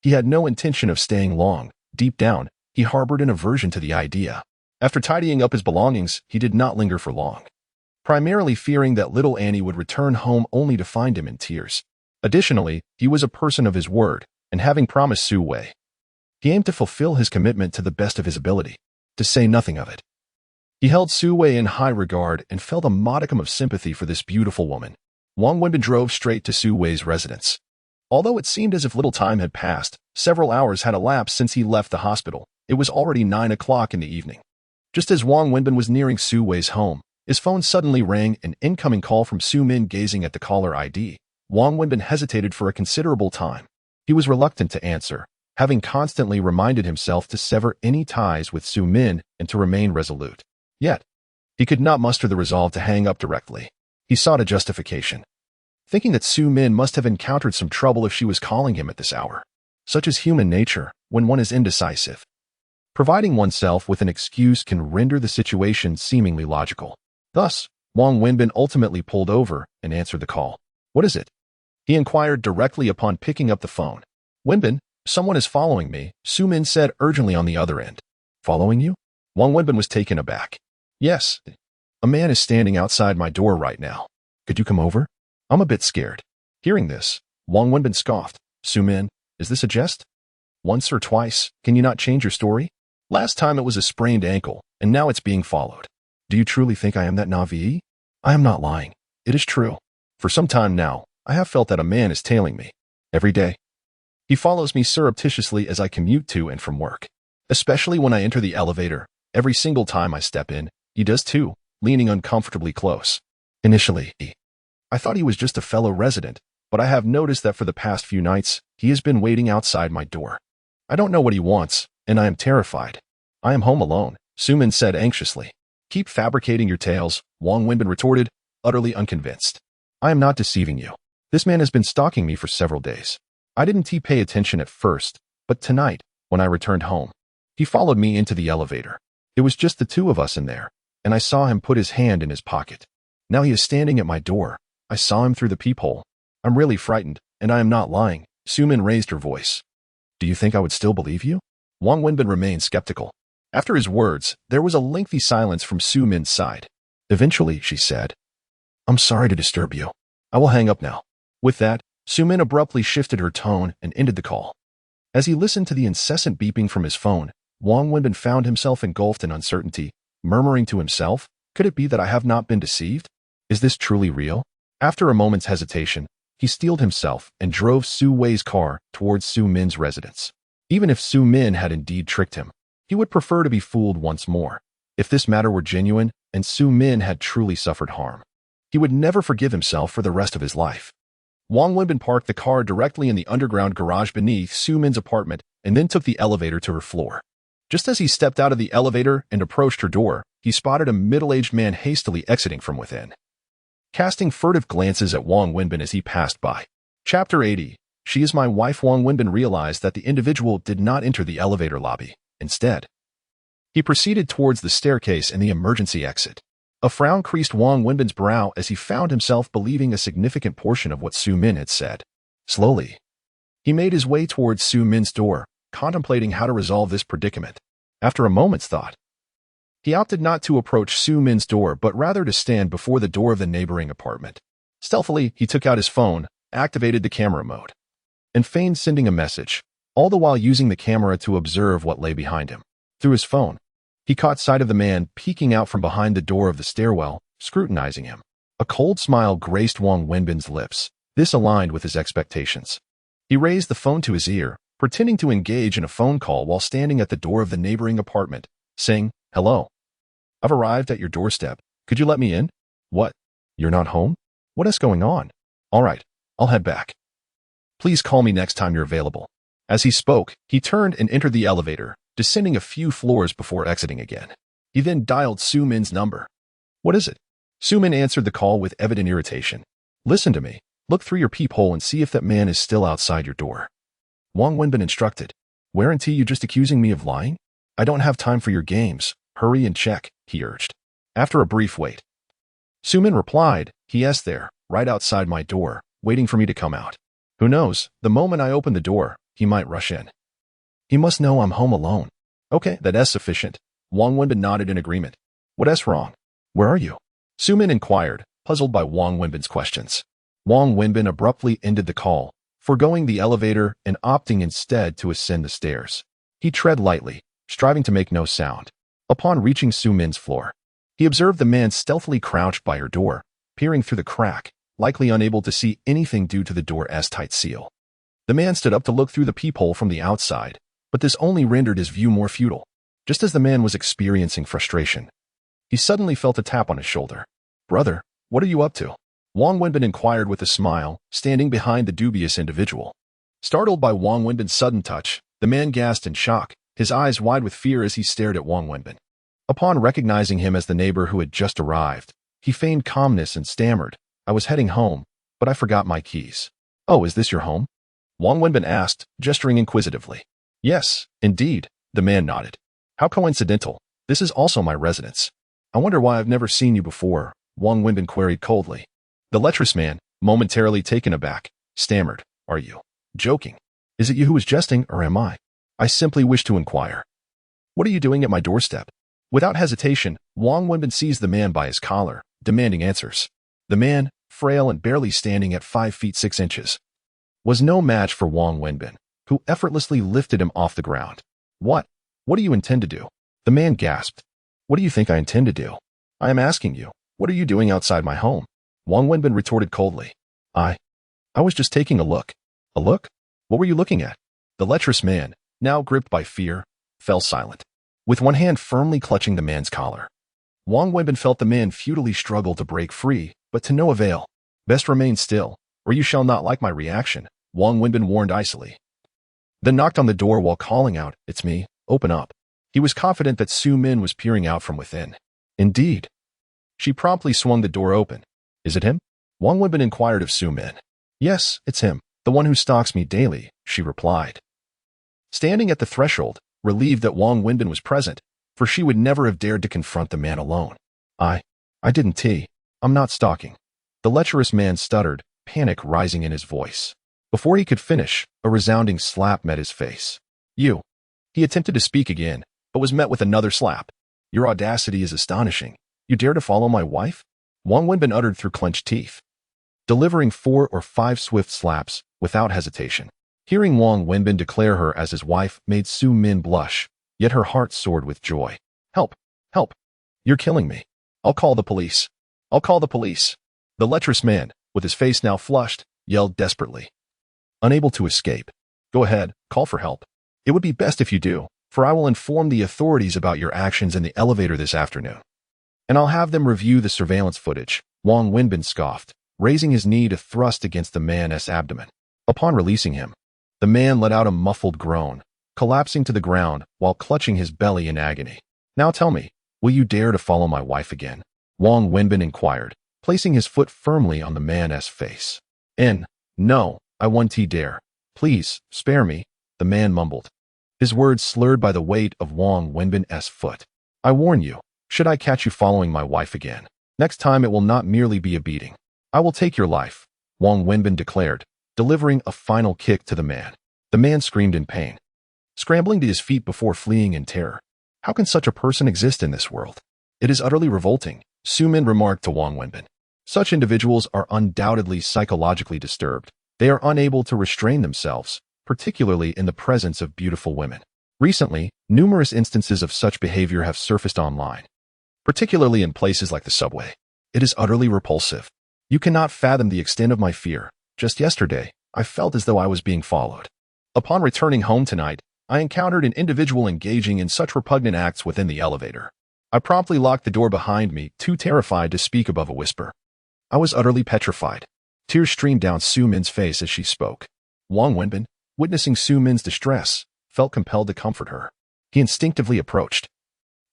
he had no intention of staying long. Deep down, he harbored an aversion to the idea. After tidying up his belongings, he did not linger for long, primarily fearing that little Annie would return home only to find him in tears. Additionally, he was a person of his word, and having promised Su Wei, he aimed to fulfill his commitment to the best of his ability, to say nothing of it. He held Su Wei in high regard and felt a modicum of sympathy for this beautiful woman. Wang Wenbin drove straight to Su Wei's residence. Although it seemed as if little time had passed, several hours had elapsed since he left the hospital. It was already 9 o'clock in the evening. Just as Wang Wenbin was nearing Su Wei's home, his phone suddenly rang, an incoming call from Su Min. Gazing at the caller ID, Wang Wenbin hesitated for a considerable time. He was reluctant to answer, having constantly reminded himself to sever any ties with Su Min and to remain resolute. Yet, he could not muster the resolve to hang up directly. He sought a justification, thinking that Su Min must have encountered some trouble if she was calling him at this hour. Such is human nature when one is indecisive. Providing oneself with an excuse can render the situation seemingly logical. Thus, Wang Wenbin ultimately pulled over and answered the call. "What is it?" he inquired directly upon picking up the phone. "Wenbin, someone is following me," Su Min said urgently on the other end. "Following you?" Wang Wenbin was taken aback. "Yes. A man is standing outside my door right now. Could you come over? I'm a bit scared." Hearing this, Wang Wenbin scoffed. "Su Min, is this a jest? Once or twice, can you not change your story? Last time it was a sprained ankle, and now it's being followed. Do you truly think I am that naive? I am not lying. It is true. For some time now, I have felt that a man is tailing me. Every day. He follows me surreptitiously as I commute to and from work. Especially when I enter the elevator. Every single time I step in, he does too, leaning uncomfortably close. Initially, I thought he was just a fellow resident, but I have noticed that for the past few nights, he has been waiting outside my door. I don't know what he wants, and I am terrified. I am home alone," Su Min said anxiously. "Keep fabricating your tales," Wang Wenbin retorted, utterly unconvinced. "I am not deceiving you. This man has been stalking me for several days. I didn't pay attention at first, but tonight, when I returned home, he followed me into the elevator. It was just the 2 of us in there, and I saw him put his hand in his pocket. Now he is standing at my door. I saw him through the peephole. I'm really frightened, and I am not lying." Su Min raised her voice. "Do you think I would still believe you?" Wang Wenbin remained skeptical. After his words, there was a lengthy silence from Su Min's side. Eventually, she said, "I'm sorry to disturb you. I will hang up now." With that, Su Min abruptly shifted her tone and ended the call. As he listened to the incessant beeping from his phone, Wang Wenbin found himself engulfed in uncertainty, murmuring to himself, "Could it be that I have not been deceived? Is this truly real?" After a moment's hesitation, he steeled himself and drove Su Wei's car towards Su Min's residence. Even if Su Min had indeed tricked him, he would prefer to be fooled once more. If this matter were genuine and Su Min had truly suffered harm, he would never forgive himself for the rest of his life. Wang Wenbin parked the car directly in the underground garage beneath Su Min's apartment and then took the elevator to her floor. Just as he stepped out of the elevator and approached her door, he spotted a middle-aged man hastily exiting from within, casting furtive glances at Wang Wenbin as he passed by. Chapter 80. She is my wife. Wang Wenbin realized that the individual did not enter the elevator lobby. Instead, he proceeded towards the staircase and the emergency exit. A frown creased Wang Wenbin's brow as he found himself believing a significant portion of what Su Min had said. Slowly, he made his way towards Su Min's door, contemplating how to resolve this predicament. After a moment's thought, he opted not to approach Su Min's door but rather to stand before the door of the neighboring apartment. Stealthily, he took out his phone, activated the camera mode, and feigned sending a message, all the while using the camera to observe what lay behind him. Through his phone, he caught sight of the man peeking out from behind the door of the stairwell, scrutinizing him. A cold smile graced Wang Wenbin's lips. This aligned with his expectations. He raised the phone to his ear, pretending to engage in a phone call while standing at the door of the neighboring apartment, saying, "Hello. I've arrived at your doorstep. Could you let me in?" "What? You're not home? What is going on?" "All right, I'll head back. Please call me next time you're available." As he spoke, he turned and entered the elevator, descending a few floors before exiting again. He then dialed Su Min's number. "What is it?" Su Min answered the call with evident irritation. "Listen to me. Look through your peephole and see if that man is still outside your door." Wang Wenbin instructed. "Guarantee you just accusing me of lying? I don't have time for your games. Hurry and check, he urged. After a brief wait, Sumin replied, he is there, right outside my door, waiting for me to come out. Who knows, the moment I open the door, he might rush in. He must know I'm home alone. Okay, that's sufficient. Wang Wenbin nodded in agreement. What's wrong? Where are you? Sumin inquired, puzzled by Wang Wenbin's questions. Wang Wenbin abruptly ended the call, foregoing the elevator and opting instead to ascend the stairs. He tread lightly, striving to make no sound. Upon reaching Sumin's floor, he observed the man stealthily crouched by her door, peering through the crack, likely unable to see anything due to the door's tight seal. The man stood up to look through the peephole from the outside, but this only rendered his view more futile. Just as the man was experiencing frustration, he suddenly felt a tap on his shoulder. Brother, what are you up to? Wang Wenbin inquired with a smile, standing behind the dubious individual. Startled by Wang Wenbin's sudden touch, the man gasped in shock, his eyes wide with fear as he stared at Wang Wenbin. Upon recognizing him as the neighbor who had just arrived, he feigned calmness and stammered, I was heading home, but I forgot my keys. Oh, is this your home? Wang Wenbin asked, gesturing inquisitively. Yes, indeed, the man nodded. How coincidental. This is also my residence. I wonder why I've never seen you before, Wang Wenbin queried coldly. The lecherous man, momentarily taken aback, stammered, Are you joking? Is it you who is jesting, or am I? I simply wish to inquire. What are you doing at my doorstep? Without hesitation, Wang Wenbin seized the man by his collar, demanding answers. The man, frail and barely standing at 5 feet 6 inches, was no match for Wang Wenbin, who effortlessly lifted him off the ground. What do you intend to do? The man gasped. What do you think I intend to do? I am asking you, what are you doing outside my home? Wang Wenbin retorted coldly. I was just taking a look. A look? What were you looking at? The lecherous man, now gripped by fear, fell silent, with one hand firmly clutching the man's collar. Wang Wenbin felt the man futilely struggle to break free, but to no avail. Best remain still, or you shall not like my reaction, Wang Wenbin warned icily. Then knocked on the door while calling out, It's me, open up. He was confident that Su Min was peering out from within. Indeed. She promptly swung the door open. Is it him? Wang Wenbin inquired of Su Min. Yes, it's him, the one who stalks me daily, she replied. Standing at the threshold, relieved that Wang Wenbin was present, for she would never have dared to confront the man alone. I didn't I'm not stalking. The lecherous man stuttered, panic rising in his voice. Before he could finish, a resounding slap met his face. You. He attempted to speak again, but was met with another slap. Your audacity is astonishing. You dare to follow my wife? Wang Wenbin uttered through clenched teeth, delivering 4 or 5 swift slaps without hesitation. Hearing Wang Wenbin declare her as his wife made Su Min blush, yet her heart soared with joy. Help! Help! You're killing me. I'll call the police. I'll call the police. The lecherous man, with his face now flushed, yelled desperately. Unable to escape. Go ahead, call for help. It would be best if you do, for I will inform the authorities about your actions in the elevator this afternoon. And I'll have them review the surveillance footage, Wang Wenbin scoffed, raising his knee to thrust against the man's abdomen. Upon releasing him, the man let out a muffled groan, collapsing to the ground while clutching his belly in agony. Now tell me, will you dare to follow my wife again? Wang Wenbin inquired, placing his foot firmly on the man's face. No, I won't dare. Please, spare me, the man mumbled, his words slurred by the weight of Wang Wenbin's foot. I warn you, should I catch you following my wife again, next time it will not merely be a beating. I will take your life, Wang Wenbin declared, delivering a final kick to the man. The man screamed in pain, scrambling to his feet before fleeing in terror. How can such a person exist in this world? It is utterly revolting, Su Min remarked to Wang Wenbin. Such individuals are undoubtedly psychologically disturbed. They are unable to restrain themselves, particularly in the presence of beautiful women. Recently, numerous instances of such behavior have surfaced online, particularly in places like the subway. It is utterly repulsive. You cannot fathom the extent of my fear. Just yesterday, I felt as though I was being followed. Upon returning home tonight, I encountered an individual engaging in such repugnant acts within the elevator. I promptly locked the door behind me, too terrified to speak above a whisper. I was utterly petrified. Tears streamed down Su Min's face as she spoke. Wang Wenbin, witnessing Su Min's distress, felt compelled to comfort her. He instinctively approached,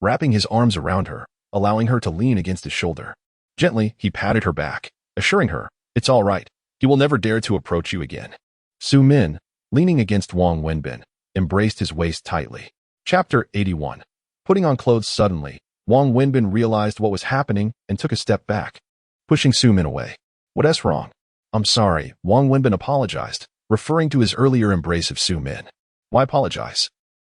wrapping his arms around her, allowing her to lean against his shoulder. Gently, he patted her back, assuring her, It's all right. He will never dare to approach you again. Su Min, leaning against Wang Wenbin, embraced his waist tightly. Chapter 81. Putting on clothes suddenly, Wong Wenbin realized what was happening and took a step back, pushing Su-min away. What's wrong? I'm sorry, Wong Wenbin apologized, referring to his earlier embrace of Su-min. Why apologize?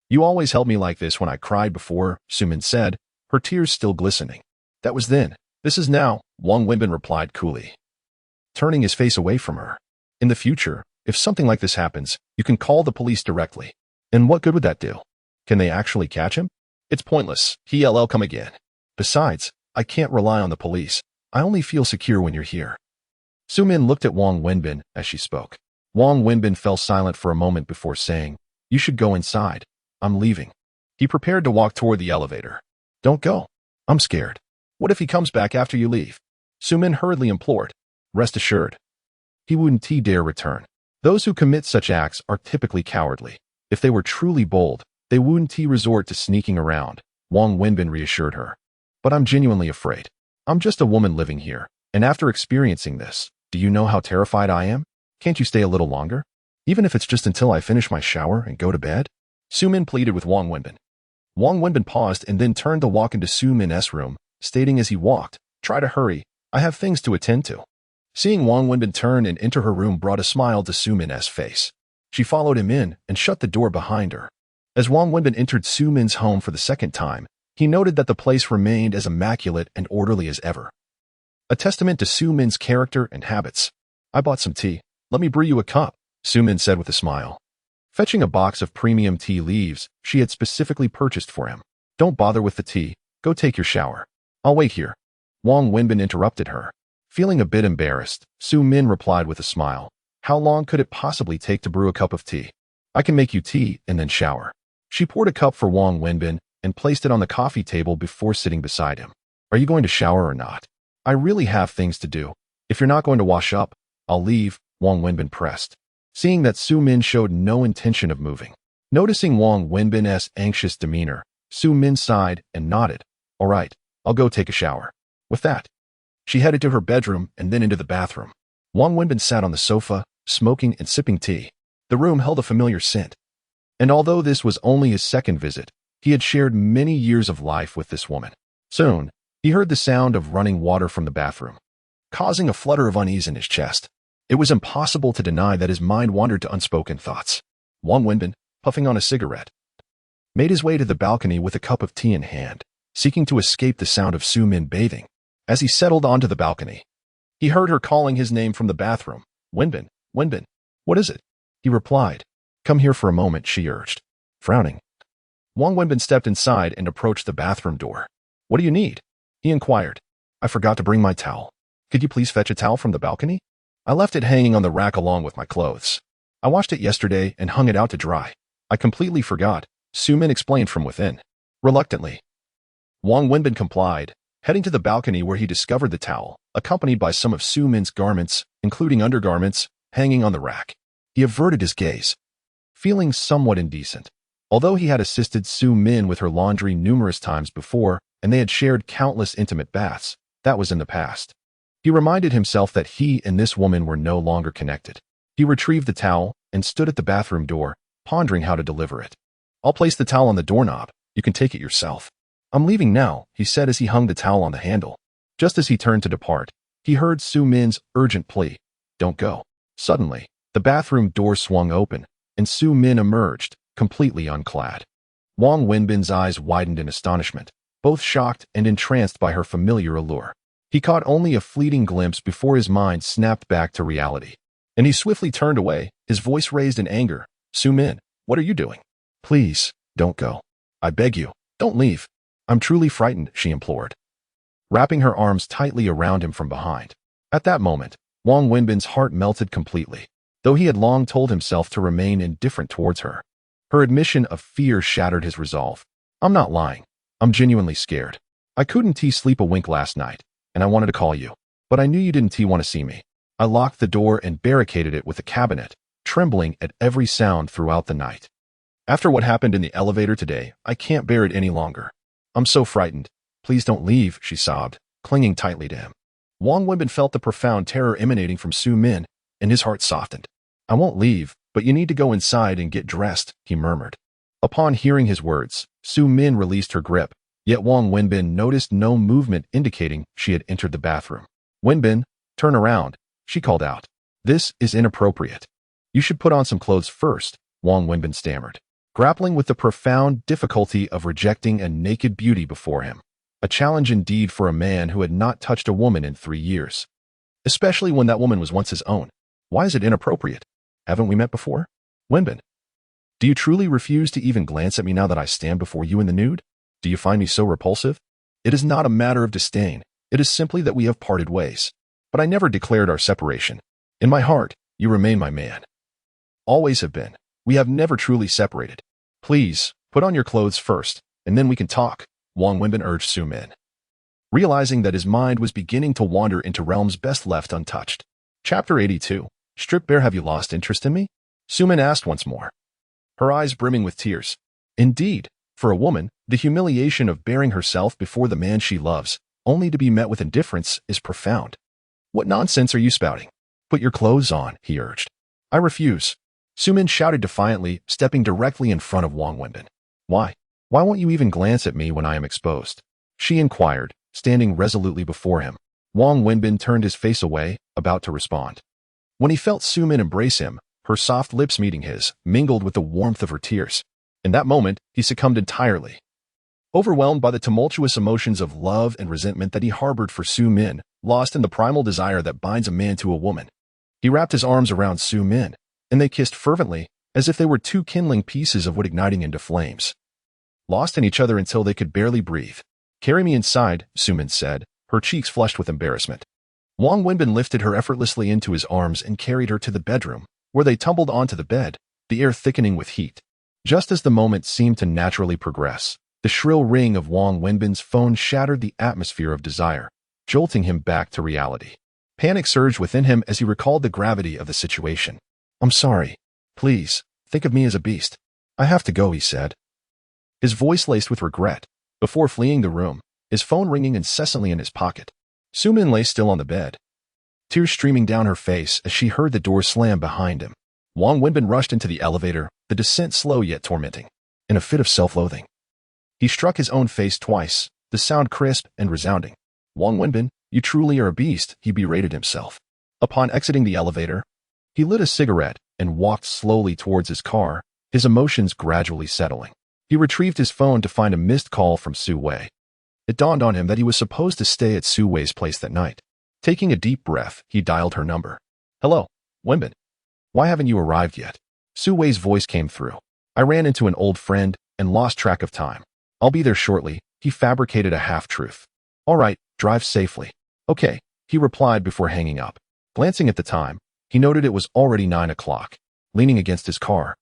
You always held me like this when I cried before, Su-min said, her tears still glistening. That was then. This is now, Wong Wenbin replied coolly, turning his face away from her. In the future, if something like this happens, you can call the police directly. And what good would that do? Can they actually catch him? It's pointless. He'll come again. Besides, I can't rely on the police. I only feel secure when you're here. Su-min looked at Wong Wenbin as she spoke. Wong Wenbin fell silent for a moment before saying, You should go inside. I'm leaving. He prepared to walk toward the elevator. Don't go. I'm scared. What if he comes back after you leave? Su-min hurriedly implored. Rest assured. He wouldn't dare return. Those who commit such acts are typically cowardly. If they were truly bold, they wouldn't resort to sneaking around, Wong Wenbin reassured her. But I'm genuinely afraid. I'm just a woman living here, and after experiencing this, do you know how terrified I am? Can't you stay a little longer? Even if it's just until I finish my shower and go to bed? Su-min pleaded with Wong Wenbin. Wong Wenbin paused and then turned to walk into Su-min's room, stating as he walked, Try to hurry, I have things to attend to. Seeing Wong Wenbin turn and enter her room brought a smile to Su-min's face. She followed him in and shut the door behind her. As Wong Wenbin entered Su-min's home for the second time, he noted that the place remained as immaculate and orderly as ever. A testament to Su-min's character and habits. I bought some tea. Let me brew you a cup, Su-min said with a smile. Fetching a box of premium tea leaves she had specifically purchased for him. Don't bother with the tea. Go take your shower. I'll wait here. Wong Wenbin interrupted her. Feeling a bit embarrassed, Su-min replied with a smile. How long could it possibly take to brew a cup of tea? I can make you tea and then shower. She poured a cup for Wong Wenbin and placed it on the coffee table before sitting beside him. Are you going to shower or not? I really have things to do. If you're not going to wash up, I'll leave, Wong Wenbin pressed. Seeing that Su-min showed no intention of moving. Noticing Wong Wenbin's anxious demeanor, Su-min sighed and nodded. All right, I'll go take a shower. With that, she headed to her bedroom and then into the bathroom. Wong Wenbin sat on the sofa, smoking and sipping tea. The room held a familiar scent. And although this was only his second visit, he had shared many years of life with this woman. Soon, he heard the sound of running water from the bathroom, causing a flutter of unease in his chest. It was impossible to deny that his mind wandered to unspoken thoughts. Wong Wenbin, puffing on a cigarette, made his way to the balcony with a cup of tea in hand, seeking to escape the sound of Su-min bathing. As he settled onto the balcony, he heard her calling his name from the bathroom. Wenbin, Wenbin, what is it? He replied. Come here for a moment, she urged. Frowning, Wong Wenbin stepped inside and approached the bathroom door. What do you need? He inquired. I forgot to bring my towel. Could you please fetch a towel from the balcony? I left it hanging on the rack along with my clothes. I washed it yesterday and hung it out to dry. I completely forgot, Su-min explained from within. Reluctantly, Wong Wenbin complied, heading to the balcony where he discovered the towel, accompanied by some of Su-min's garments, including undergarments, hanging on the rack. He averted his gaze, feeling somewhat indecent. Although he had assisted Su-min with her laundry numerous times before, and they had shared countless intimate baths, that was in the past. He reminded himself that he and this woman were no longer connected. He retrieved the towel and stood at the bathroom door, pondering how to deliver it. I'll place the towel on the doorknob. You can take it yourself. I'm leaving now, he said as he hung the towel on the handle. Just as he turned to depart, he heard Su-min's urgent plea. Don't go. Suddenly, the bathroom door swung open, and Su-min emerged, completely unclad. Wong Wenbin's eyes widened in astonishment, both shocked and entranced by her familiar allure. He caught only a fleeting glimpse before his mind snapped back to reality. And he swiftly turned away, his voice raised in anger. Su-min, what are you doing? Please, don't go. I beg you, don't leave. I'm truly frightened, she implored, wrapping her arms tightly around him from behind. At that moment, Wong Wenbin's heart melted completely, though he had long told himself to remain indifferent towards her. Her admission of fear shattered his resolve. I'm not lying. I'm genuinely scared. I couldn't sleep a wink last night, and I wanted to call you, but I knew you didn't want to see me. I locked the door and barricaded it with a cabinet, trembling at every sound throughout the night. After what happened in the elevator today, I can't bear it any longer. I'm so frightened. Please don't leave, she sobbed, clinging tightly to him. Wong Wenbin felt the profound terror emanating from Su-min, and his heart softened. I won't leave, but you need to go inside and get dressed, he murmured. Upon hearing his words, Su Min released her grip, yet Wang Wenbin noticed no movement indicating she had entered the bathroom. "Wenbin, turn around," she called out. "This is inappropriate. You should put on some clothes first," Wang Wenbin stammered, grappling with the profound difficulty of rejecting a naked beauty before him. A challenge indeed for a man who had not touched a woman in 3 years. Especially when that woman was once his own. Why is it inappropriate? Haven't we met before? Wenbin, do you truly refuse to even glance at me now that I stand before you in the nude? Do you find me so repulsive? It is not a matter of disdain. It is simply that we have parted ways. But I never declared our separation. In my heart, you remain my man. Always have been. We have never truly separated. Please, put on your clothes first, and then we can talk, Wang Wenbin urged Su Min, realizing that his mind was beginning to wander into realms best left untouched. Chapter 82. Strip bare, have you lost interest in me? Su Min asked once more, her eyes brimming with tears. Indeed, for a woman, the humiliation of bearing herself before the man she loves, only to be met with indifference, is profound. What nonsense are you spouting? Put your clothes on, he urged. I refuse. Su Min shouted defiantly, stepping directly in front of Wang Wenbin. Why? Why won't you even glance at me when I am exposed? She inquired, standing resolutely before him. Wang Wenbin turned his face away, about to respond. When he felt Su Min embrace him, her soft lips meeting his, mingled with the warmth of her tears. In that moment, he succumbed entirely. Overwhelmed by the tumultuous emotions of love and resentment that he harbored for Su Min, lost in the primal desire that binds a man to a woman. He wrapped his arms around Su Min, and they kissed fervently, as if they were two kindling pieces of wood igniting into flames. Lost in each other until they could barely breathe. Carry me inside, Su Min said, her cheeks flushed with embarrassment. Wang Wenbin lifted her effortlessly into his arms and carried her to the bedroom, where they tumbled onto the bed, the air thickening with heat. Just as the moment seemed to naturally progress, the shrill ring of Wang Wenbin's phone shattered the atmosphere of desire, jolting him back to reality. Panic surged within him as he recalled the gravity of the situation. I'm sorry. Please, think of me as a beast. I have to go, he said, his voice laced with regret, before fleeing the room, his phone ringing incessantly in his pocket. Su Min lay still on the bed, tears streaming down her face as she heard the door slam behind him. Wang Wenbin rushed into the elevator, the descent slow yet tormenting. In a fit of self-loathing, he struck his own face twice, the sound crisp and resounding. Wang Wenbin, you truly are a beast, he berated himself. Upon exiting the elevator, he lit a cigarette and walked slowly towards his car, his emotions gradually settling. He retrieved his phone to find a missed call from Su Wei. It dawned on him that he was supposed to stay at Su Wei's place that night. Taking a deep breath, he dialed her number. Hello, Wenbin. Why haven't you arrived yet? Su Wei's voice came through. I ran into an old friend and lost track of time. I'll be there shortly, he fabricated a half-truth. All right, drive safely. Okay, he replied before hanging up. Glancing at the time, he noted it was already 9 o'clock. Leaning against his car,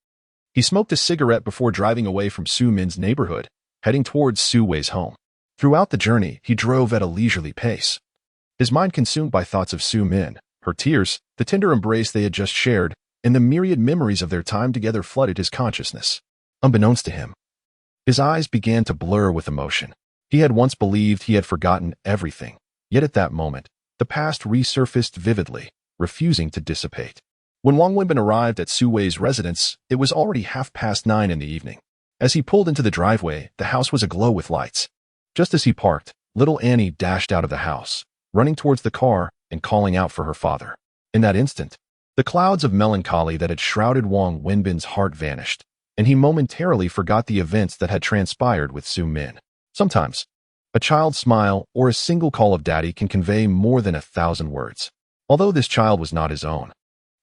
he smoked a cigarette before driving away from Su Min's neighborhood, heading towards Su Wei's home. Throughout the journey, he drove at a leisurely pace, his mind consumed by thoughts of Su Min, her tears, the tender embrace they had just shared, and the myriad memories of their time together flooded his consciousness. Unbeknownst to him, his eyes began to blur with emotion. He had once believed he had forgotten everything, yet at that moment, the past resurfaced vividly, refusing to dissipate. When Wang Wenbin arrived at Su Wei's residence, it was already 9:30 in the evening. As he pulled into the driveway, the house was aglow with lights. Just as he parked, little Annie dashed out of the house, running towards the car and calling out for her father. In that instant, the clouds of melancholy that had shrouded Wang Wenbin's heart vanished, and he momentarily forgot the events that had transpired with Su Min. Sometimes, a child's smile or a single call of daddy can convey more than 1,000 words. Although this child was not his own,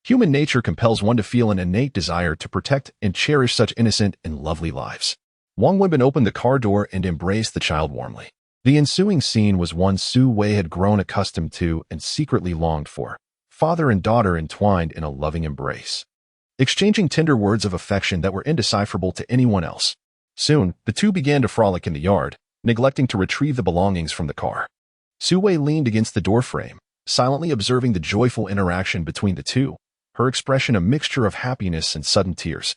human nature compels one to feel an innate desire to protect and cherish such innocent and lovely lives. Wang Wenbin opened the car door and embraced the child warmly. The ensuing scene was one Su Wei had grown accustomed to and secretly longed for, father and daughter entwined in a loving embrace, exchanging tender words of affection that were indecipherable to anyone else. Soon, the two began to frolic in the yard, neglecting to retrieve the belongings from the car. Su Wei leaned against the doorframe, silently observing the joyful interaction between the two, her expression a mixture of happiness and sudden tears,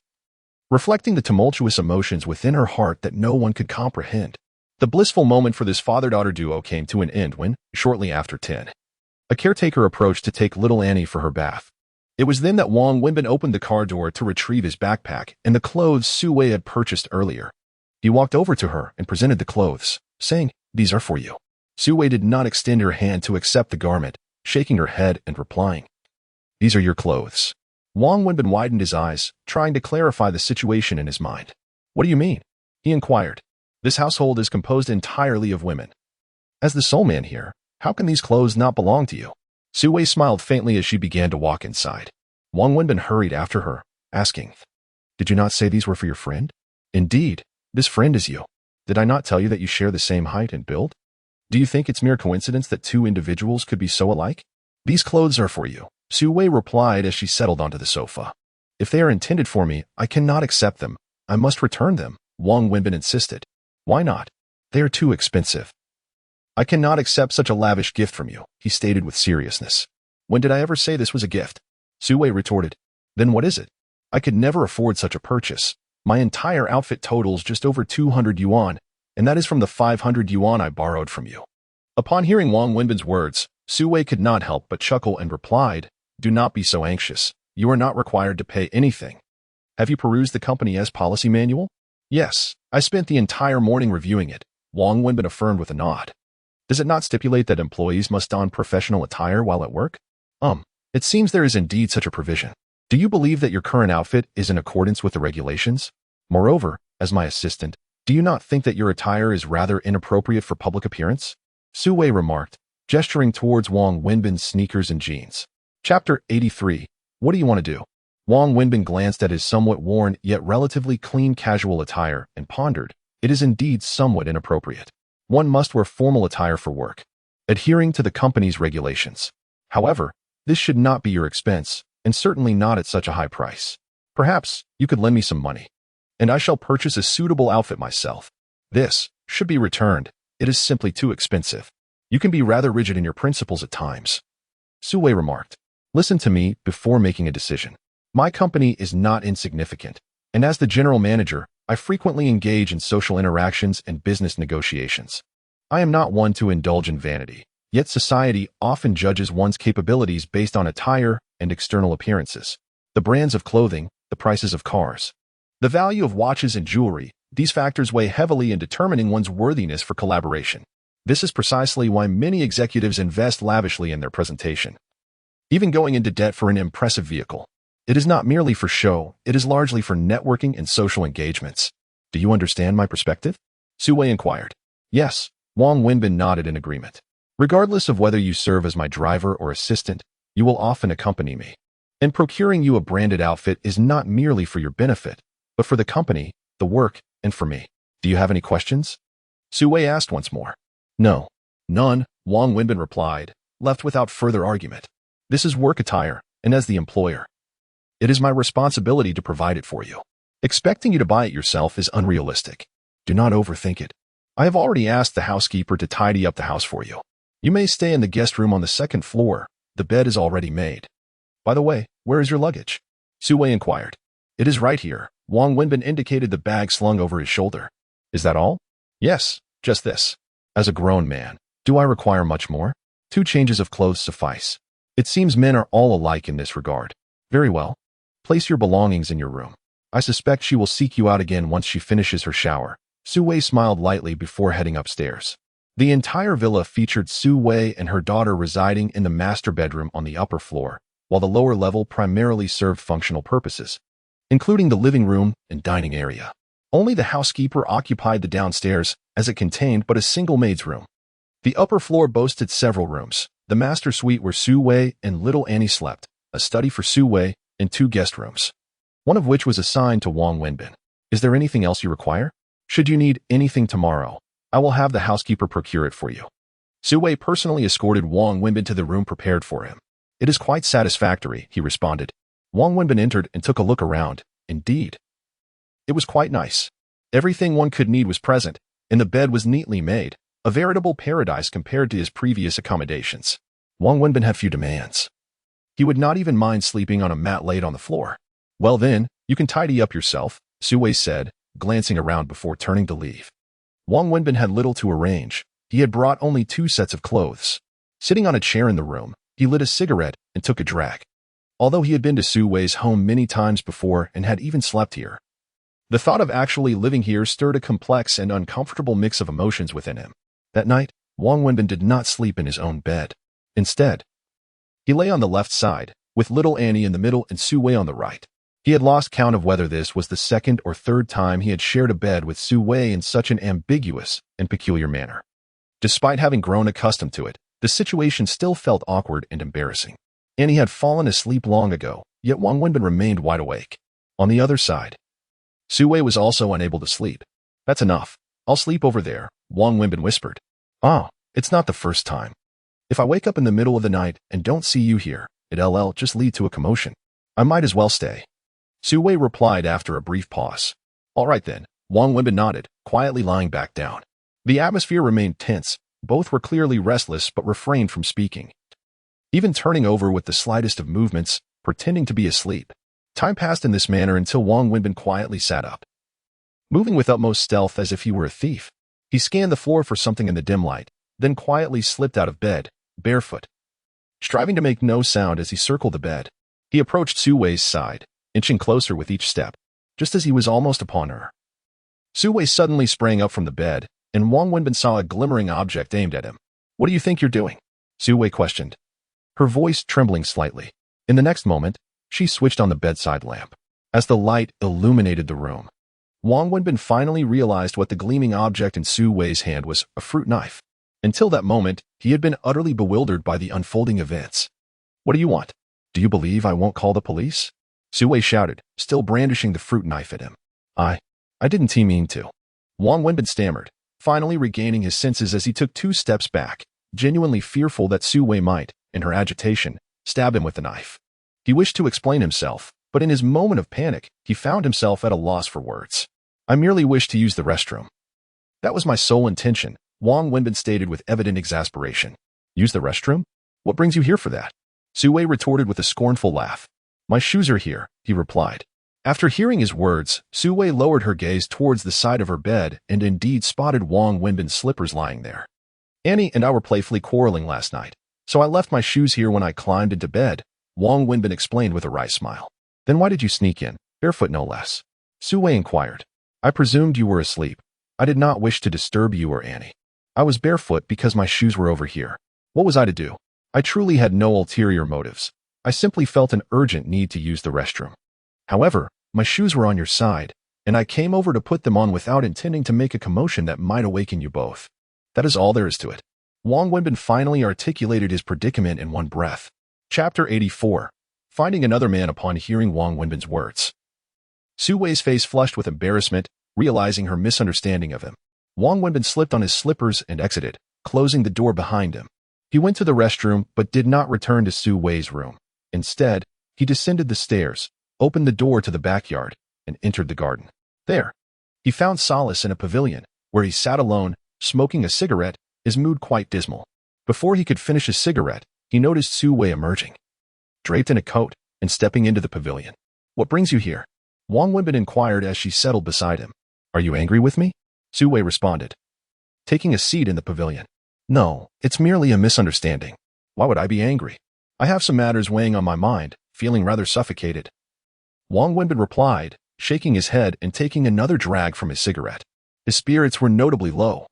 reflecting the tumultuous emotions within her heart that no one could comprehend. The blissful moment for this father-daughter duo came to an end when, shortly after 10, a caretaker approached to take little Annie for her bath. It was then that Wang Wenbin opened the car door to retrieve his backpack and the clothes Su Wei had purchased earlier. He walked over to her and presented the clothes, saying, "These are for you." Su Wei did not extend her hand to accept the garment, shaking her head and replying, "These are your clothes." Wang Wenbin widened his eyes, trying to clarify the situation in his mind. "What do you mean?" he inquired. "This household is composed entirely of women. As the sole man here, how can these clothes not belong to you?" Su Wei smiled faintly as she began to walk inside. Wang Wenbin hurried after her, asking, "Did you not say these were for your friend?" "Indeed, this friend is you. Did I not tell you that you share the same height and build? Do you think it's mere coincidence that two individuals could be so alike?" "These clothes are for you," Su Wei replied as she settled onto the sofa. "If they are intended for me, I cannot accept them. I must return them," Wang Wenbin insisted. "Why not? They are too expensive." "I cannot accept such a lavish gift from you," he stated with seriousness. "When did I ever say this was a gift?" Su Wei retorted. "Then what is it? I could never afford such a purchase. My entire outfit totals just over 200 yuan, and that is from the 500 yuan I borrowed from you." Upon hearing Wang Wenbin's words, Su Wei could not help but chuckle and replied, "Do not be so anxious. You are not required to pay anything. Have you perused the company's policy manual?" "Yes, I spent the entire morning reviewing it," Wang Wenbin affirmed with a nod. "Does it not stipulate that employees must don professional attire while at work?" It seems there is indeed such a provision. Do you believe that your current outfit is in accordance with the regulations? Moreover, as my assistant, do you not think that your attire is rather inappropriate for public appearance?" Su Wei remarked, gesturing towards Wang Wenbin's sneakers and jeans. Chapter 83. What do you want to do? Wang Wenbin glanced at his somewhat worn yet relatively clean casual attire and pondered, "It is indeed somewhat inappropriate. One must wear formal attire for work, adhering to the company's regulations. However, this should not be your expense, and certainly not at such a high price. Perhaps you could lend me some money, and I shall purchase a suitable outfit myself. This should be returned. It is simply too expensive. You can be rather rigid in your principles at times." Su Wei remarked, "Listen to me before making a decision. My company is not insignificant, and as the general manager, I frequently engage in social interactions and business negotiations. I am not one to indulge in vanity, yet society often judges one's capabilities based on attire and external appearances. The brands of clothing, the prices of cars, the value of watches and jewelry, these factors weigh heavily in determining one's worthiness for collaboration. This is precisely why many executives invest lavishly in their presentation, even going into debt for an impressive vehicle. It is not merely for show, it is largely for networking and social engagements. Do you understand my perspective?" Su Wei inquired. "Yes," Wang Wenbin nodded in agreement. "Regardless of whether you serve as my driver or assistant, you will often accompany me. And procuring you a branded outfit is not merely for your benefit, but for the company, the work, and for me. Do you have any questions?" Su Wei asked once more. "No, none," Wang Wenbin replied, left without further argument. "This is work attire, and as the employer, it is my responsibility to provide it for you. Expecting you to buy it yourself is unrealistic. Do not overthink it. I have already asked the housekeeper to tidy up the house for you. You may stay in the guest room on the second floor. The bed is already made. By the way, where is your luggage?" Su Wei inquired. "It is right here." Wang Wenbin indicated the bag slung over his shoulder. "Is that all?" "Yes, just this. As a grown man, do I require much more? 2 changes of clothes suffice. It seems men are all alike in this regard. Very well. Place your belongings in your room. I suspect she will seek you out again once she finishes her shower." Su Wei smiled lightly before heading upstairs. The entire villa featured Su Wei and her daughter residing in the master bedroom on the upper floor, while the lower level primarily served functional purposes, including the living room and dining area. Only the housekeeper occupied the downstairs, as it contained but a single maid's room. The upper floor boasted several rooms, the master suite where Su Wei and little Annie slept, a study for Su Wei, and 2 guest rooms, one of which was assigned to Wang Wenbin. "Is there anything else you require? Should you need anything tomorrow, I will have the housekeeper procure it for you." Su Wei personally escorted Wang Wenbin to the room prepared for him. "It is quite satisfactory," he responded. Wang Wenbin entered and took a look around. Indeed, it was quite nice. Everything one could need was present, and the bed was neatly made, a veritable paradise compared to his previous accommodations. Wang Wenbin had few demands. He would not even mind sleeping on a mat laid on the floor. "Well then, you can tidy up yourself," Su Wei said, glancing around before turning to leave. Wang Wenbin had little to arrange. He had brought only 2 sets of clothes. Sitting on a chair in the room, he lit a cigarette and took a drag. although he had been to Su Wei's home many times before and had even slept here. The thought of actually living here stirred a complex and uncomfortable mix of emotions within him. That night, Wang Wenbin did not sleep in his own bed. Instead, he lay on the left side, with little Annie in the middle and Su Wei on the right. He had lost count of whether this was the second or third time he had shared a bed with Su Wei in such an ambiguous and peculiar manner. Despite having grown accustomed to it, the situation still felt awkward and embarrassing. Annie had fallen asleep long ago, yet Wang Wenbin remained wide awake. On the other side, Su Wei was also unable to sleep. That's enough. I'll sleep over there, Wang Wenbin whispered. Ah, it's not the first time. If I wake up in the middle of the night and don't see you here, it'll just lead to a commotion. I might as well stay. Su Wei replied after a brief pause. All right then, Wang Wenbin nodded, quietly lying back down. The atmosphere remained tense. Both were clearly restless but refrained from speaking, even turning over with the slightest of movements, pretending to be asleep. Time passed in this manner until Wang Wenbin quietly sat up. Moving with utmost stealth as if he were a thief, he scanned the floor for something in the dim light, then quietly slipped out of bed, barefoot. Striving to make no sound as he circled the bed, he approached Su Wei's side, inching closer with each step, just as he was almost upon her. Su Wei suddenly sprang up from the bed, and Wang Wenbin saw a glimmering object aimed at him. What do you think you're doing? Su Wei questioned, her voice trembling slightly. In the next moment, she switched on the bedside lamp. As the light illuminated the room, Wang Wenbin finally realized what the gleaming object in Su Wei's hand was: a fruit knife. Until that moment, he had been utterly bewildered by the unfolding events. What do you want? Do you believe I won't call the police? Su Wei shouted, still brandishing the fruit knife at him. I didn't mean to. Wang Wenbin stammered, finally regaining his senses as he took 2 steps back, genuinely fearful that Su Wei might, in her agitation, stab him with the knife. He wished to explain himself, but in his moment of panic, he found himself at a loss for words. I merely wished to use the restroom. That was my sole intention, Wang Wenbin stated with evident exasperation. Use the restroom? What brings you here for that? Su Wei retorted with a scornful laugh. My shoes are here, he replied. After hearing his words, Su Wei lowered her gaze towards the side of her bed and indeed spotted Wang Wenbin's slippers lying there. Annie and I were playfully quarreling last night, so I left my shoes here when I climbed into bed, Wang Wenbin explained with a wry smile. Then why did you sneak in, barefoot no less? Su Wei inquired. I presumed you were asleep. I did not wish to disturb you or Annie. I was barefoot because my shoes were over here. What was I to do? I truly had no ulterior motives. I simply felt an urgent need to use the restroom. However, my shoes were on your side, and I came over to put them on without intending to make a commotion that might awaken you both. That is all there is to it. Wang Wenbin finally articulated his predicament in one breath. Chapter 84. Finding another man upon hearing Wang Wenbin's words. Su Wei's face flushed with embarrassment, realizing her misunderstanding of him. Wang Wenbin slipped on his slippers and exited, closing the door behind him. He went to the restroom but did not return to Su Wei's room. Instead, he descended the stairs, opened the door to the backyard, and entered the garden. There, he found solace in a pavilion, where he sat alone, smoking a cigarette, his mood quite dismal. Before he could finish his cigarette, he noticed Su Wei emerging, draped in a coat, and stepping into the pavilion. What brings you here? Wang Wenbin inquired as she settled beside him. Are you angry with me? Su Wei responded, taking a seat in the pavilion. No, it's merely a misunderstanding. Why would I be angry? I have some matters weighing on my mind, feeling rather suffocated. Wang Wenbin replied, shaking his head and taking another drag from his cigarette. His spirits were notably low,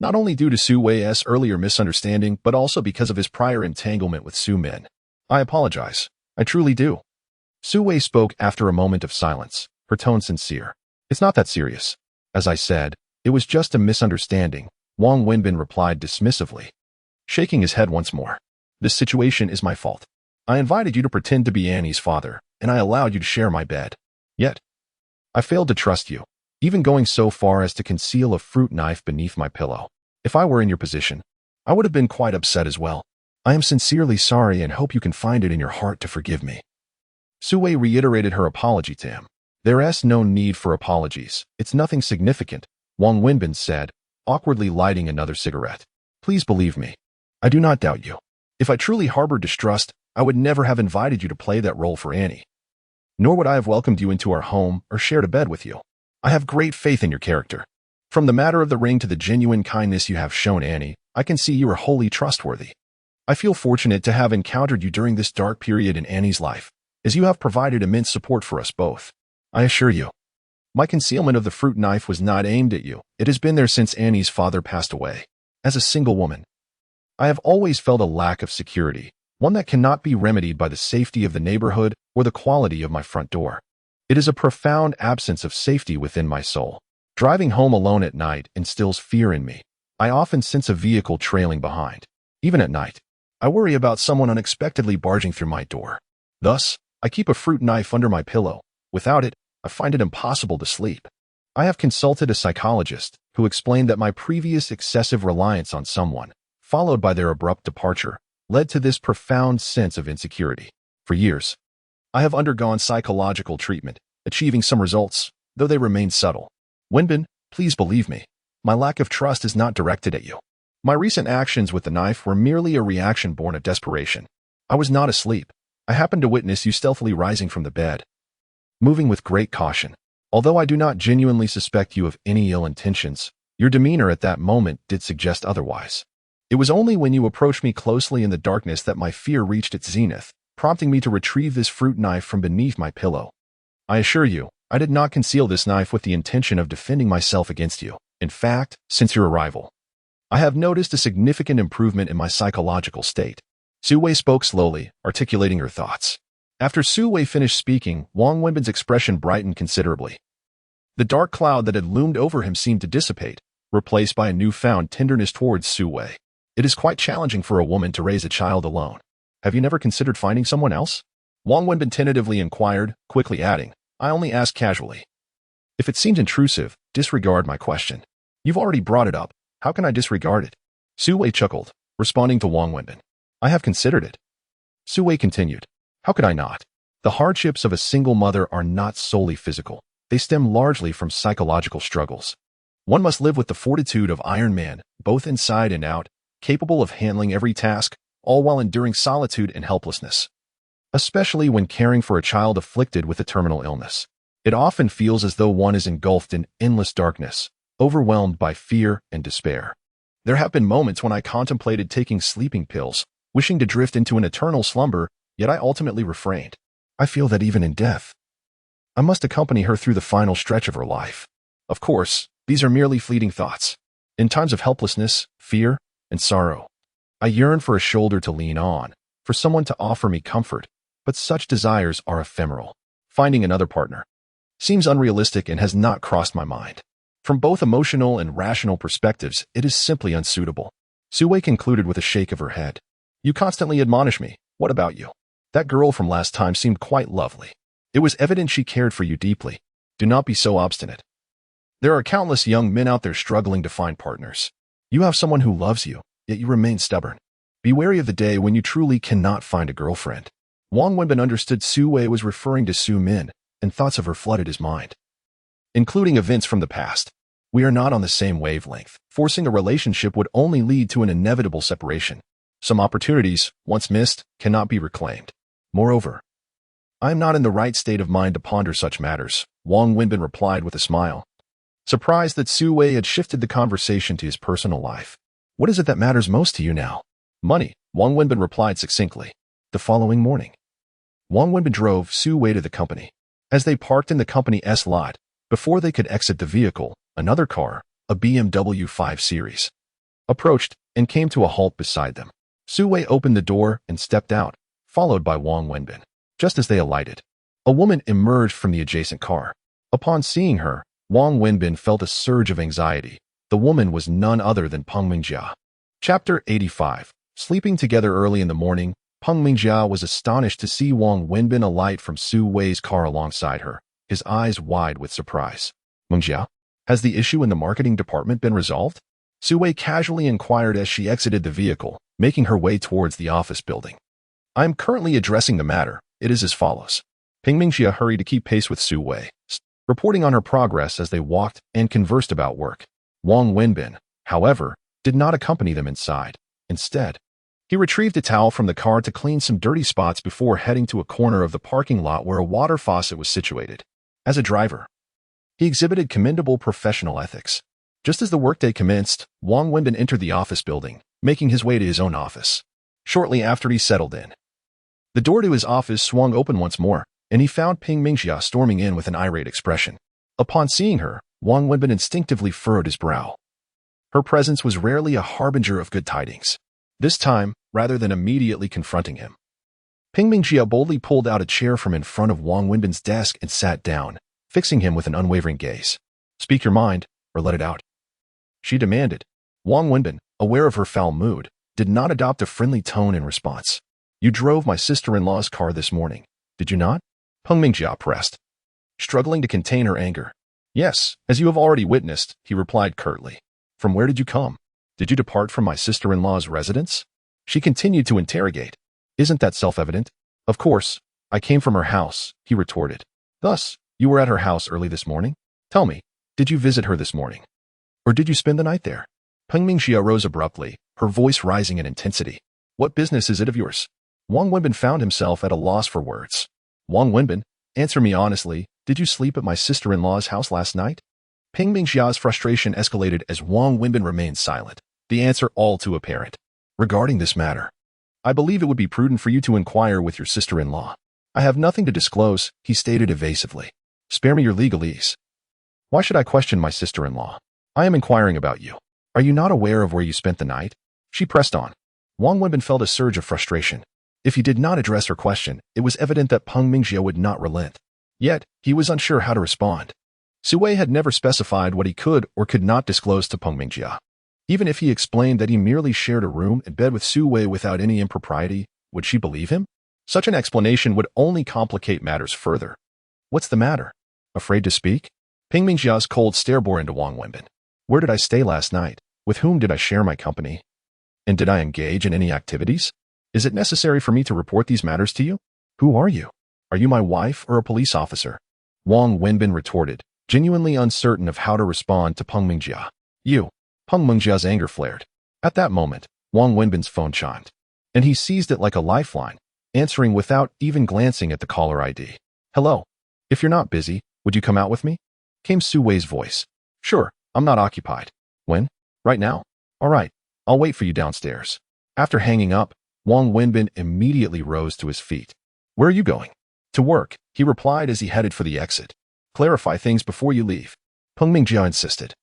not only due to Su Wei's earlier misunderstanding, but also because of his prior entanglement with Su Min. I apologize. I truly do. Su Wei spoke after a moment of silence, her tone sincere. It's not that serious. As I said, it was just a misunderstanding, Wang Wenbin replied dismissively, shaking his head once more. This situation is my fault. I invited you to pretend to be Annie's father, and I allowed you to share my bed. Yet, I failed to trust you, even going so far as to conceal a fruit knife beneath my pillow. If I were in your position, I would have been quite upset as well. I am sincerely sorry and hope you can find it in your heart to forgive me. Su Wei reiterated her apology to him. There's no need for apologies. It's nothing significant, Wang Wenbin said, awkwardly lighting another cigarette. Please believe me. I do not doubt you. If I truly harbored distrust, I would never have invited you to play that role for Annie. Nor would I have welcomed you into our home or shared a bed with you. I have great faith in your character. From the matter of the ring to the genuine kindness you have shown Annie, I can see you are wholly trustworthy. I feel fortunate to have encountered you during this dark period in Annie's life, as you have provided immense support for us both. I assure you, my concealment of the fruit knife was not aimed at you. It has been there since Annie's father passed away. As a single woman, I have always felt a lack of security, one that cannot be remedied by the safety of the neighborhood or the quality of my front door. It is a profound absence of safety within my soul. Driving home alone at night instills fear in me. I often sense a vehicle trailing behind. Even at night, I worry about someone unexpectedly barging through my door. Thus, I keep a fruit knife under my pillow. Without it, I find it impossible to sleep. I have consulted a psychologist who explained that my previous excessive reliance on someone, followed by their abrupt departure, led to this profound sense of insecurity. For years, I have undergone psychological treatment, achieving some results, though they remain subtle. Wenbin, please believe me, my lack of trust is not directed at you. My recent actions with the knife were merely a reaction born of desperation. I was not asleep. I happened to witness you stealthily rising from the bed, moving with great caution. Although I do not genuinely suspect you of any ill intentions, your demeanor at that moment did suggest otherwise. It was only when you approached me closely in the darkness that my fear reached its zenith, prompting me to retrieve this fruit knife from beneath my pillow. I assure you, I did not conceal this knife with the intention of defending myself against you. In fact, since your arrival, I have noticed a significant improvement in my psychological state. Su Wei spoke slowly, articulating her thoughts. After Su Wei finished speaking, Wang Wenbin's expression brightened considerably. The dark cloud that had loomed over him seemed to dissipate, replaced by a newfound tenderness towards Su Wei. It is quite challenging for a woman to raise a child alone. Have you never considered finding someone else? Wang Wenbin tentatively inquired, quickly adding, I only asked casually. If it seems intrusive, disregard my question. You've already brought it up. How can I disregard it? Su Wei chuckled, responding to Wang Wenbin. I have considered it. Su Wei continued. How could I not? The hardships of a single mother are not solely physical. They stem largely from psychological struggles. One must live with the fortitude of Iron Man, both inside and out, capable of handling every task, all while enduring solitude and helplessness. Especially when caring for a child afflicted with a terminal illness. It often feels as though one is engulfed in endless darkness, overwhelmed by fear and despair. There have been moments when I contemplated taking sleeping pills, wishing to drift into an eternal slumber, yet I ultimately refrained. I feel that even in death, I must accompany her through the final stretch of her life. Of course, these are merely fleeting thoughts. In times of helplessness, fear, and sorrow, I yearn for a shoulder to lean on, for someone to offer me comfort, but such desires are ephemeral. Finding another partner seems unrealistic and has not crossed my mind. From both emotional and rational perspectives, it is simply unsuitable. Su Wei concluded with a shake of her head. You constantly admonish me. What about you? That girl from last time seemed quite lovely. It was evident she cared for you deeply. Do not be so obstinate. There are countless young men out there struggling to find partners. You have someone who loves you, yet you remain stubborn. Be wary of the day when you truly cannot find a girlfriend. Wang Wenbin understood Su Wei was referring to Su Min, and thoughts of her flooded his mind, including events from the past. We are not on the same wavelength. Forcing a relationship would only lead to an inevitable separation. Some opportunities, once missed, cannot be reclaimed. Moreover, I am not in the right state of mind to ponder such matters, Wang Wenbin replied with a smile, surprised that Su Wei had shifted the conversation to his personal life. What is it that matters most to you now? Money, Wang Wenbin replied succinctly. The following morning, Wang Wenbin drove Su Wei to the company. As they parked in the company's lot, before they could exit the vehicle, another car, a BMW 5 Series, approached and came to a halt beside them. Su Wei opened the door and stepped out, followed by Wang Wenbin. Just as they alighted, a woman emerged from the adjacent car. Upon seeing her, Wang Wenbin felt a surge of anxiety. The woman was none other than Peng Mingjia. Chapter 85. Sleeping together early in the morning, Peng Mingjia was astonished to see Wang Wenbin alight from Su Wei's car alongside her, his eyes wide with surprise. Mingjia, has the issue in the marketing department been resolved? Su Wei casually inquired as she exited the vehicle, making her way towards the office building. I am currently addressing the matter. It is as follows. Peng Mingjia hurried to keep pace with Su Wei, reporting on her progress as they walked and conversed about work. Wang Wenbin, however, did not accompany them inside. Instead, he retrieved a towel from the car to clean some dirty spots before heading to a corner of the parking lot where a water faucet was situated. As a driver, he exhibited commendable professional ethics. Just as the workday commenced, Wang Wenbin entered the office building, making his way to his own office. Shortly after he settled in, The door to his office swung open once more, and he found Ping Mingjia storming in with an irate expression. Upon seeing her, Wang Wenbin instinctively furrowed his brow. Her presence was rarely a harbinger of good tidings. This time, rather than immediately confronting him, Ping Mingjia boldly pulled out a chair from in front of Wang Wenbin's desk and sat down, fixing him with an unwavering gaze. "Speak your mind, or let it out," she demanded. Wang Wenbin, aware of her foul mood, did not adopt a friendly tone in response. "You drove my sister-in-law's car this morning, did you not?" Peng Mingjia pressed, struggling to contain her anger. "Yes, as you have already witnessed," he replied curtly. "From where did you come? Did you depart from my sister-in-law's residence?" She continued to interrogate. "Isn't that self-evident?" "Of course, I came from her house," he retorted. "Thus, you were at her house early this morning? Tell me, did you visit her this morning? Or did you spend the night there?" Peng Mingjia rose abruptly, her voice rising in intensity. "What business is it of yours?" Wang Wenbin found himself at a loss for words. "Wang Wenbin, answer me honestly, did you sleep at my sister-in-law's house last night?" Peng Mingxia's frustration escalated as Wang Wenbin remained silent, the answer all too apparent. "Regarding this matter, I believe it would be prudent for you to inquire with your sister-in-law. I have nothing to disclose," he stated evasively. "Spare me your legalese. Why should I question my sister-in-law? I am inquiring about you. Are you not aware of where you spent the night?" She pressed on. Wang Wenbin felt a surge of frustration. If he did not address her question, it was evident that Peng Mingjia would not relent. Yet, he was unsure how to respond. Su Wei had never specified what he could or could not disclose to Peng Mingjia. Even if he explained that he merely shared a room and bed with Su Wei without any impropriety, would she believe him? Such an explanation would only complicate matters further. "What's the matter? Afraid to speak?" Peng Mingxia's cold stare bore into Wang Wenbin. "Where did I stay last night? With whom did I share my company? And did I engage in any activities? Is it necessary for me to report these matters to you? Who are you? Are you my wife or a police officer?" Wang Wenbin retorted, genuinely uncertain of how to respond to Peng Mingjia. "You." Peng Mingxia's anger flared. At that moment, Wang Wenbin's phone chimed, and he seized it like a lifeline, answering without even glancing at the caller ID. "Hello. If you're not busy, would you come out with me?" Came Su Wei's voice. "Sure, I'm not occupied." "When?" "Right now." "All right, I'll wait for you downstairs." After hanging up, Wang Wenbin immediately rose to his feet. "Where are you going?" "To work," he replied as he headed for the exit. "Clarify things before you leave," Peng Mingjia insisted.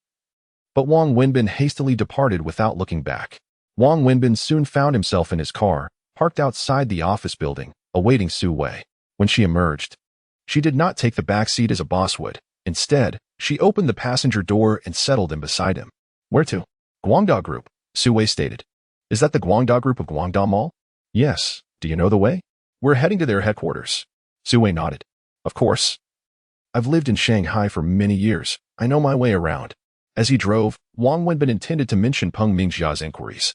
But Wang Wenbin hastily departed without looking back. Wang Wenbin soon found himself in his car, parked outside the office building, awaiting Su Wei. When she emerged, she did not take the back seat as a boss would. Instead, she opened the passenger door and settled in beside him. "Where to?" "Guangda Group," Su Wei stated. "Is that the Guangda Group of Guangda Mall?" "Yes. Do you know the way?" "We're heading to their headquarters." Su Wei nodded. "Of course. I've lived in Shanghai for many years. I know my way around." As he drove, Wang Wenbin intended to mention Peng Mingxia's inquiries.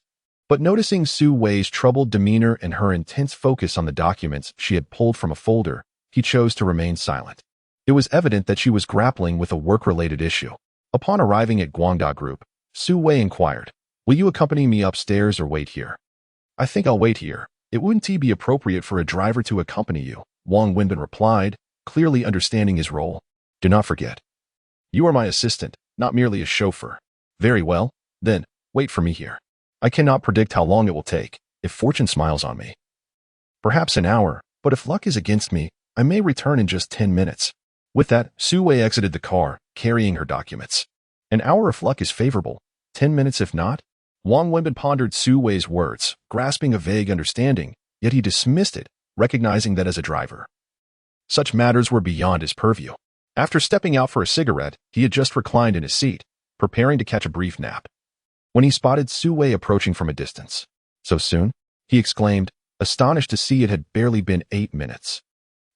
But noticing Su Wei's troubled demeanor and her intense focus on the documents she had pulled from a folder, he chose to remain silent. It was evident that she was grappling with a work-related issue. Upon arriving at Guangda Group, Su Wei inquired, "Will you accompany me upstairs or wait here?" "I think I'll wait here. It wouldn't be appropriate for a driver to accompany you," Wang Wenbin replied, clearly understanding his role. "Do not forget, you are my assistant, not merely a chauffeur." "Very well, then, wait for me here. I cannot predict how long it will take, if fortune smiles on me. Perhaps an hour, but if luck is against me, I may return in just 10 minutes. With that, Su Wei exited the car, carrying her documents. An hour if luck is favorable, 10 minutes if not? Wang Wenbin pondered Su Wei's words, grasping a vague understanding, yet he dismissed it, recognizing that as a driver, such matters were beyond his purview. After stepping out for a cigarette, he had just reclined in his seat, preparing to catch a brief nap, when he spotted Su Wei approaching from a distance. "So soon?" he exclaimed, astonished to see it had barely been 8 minutes.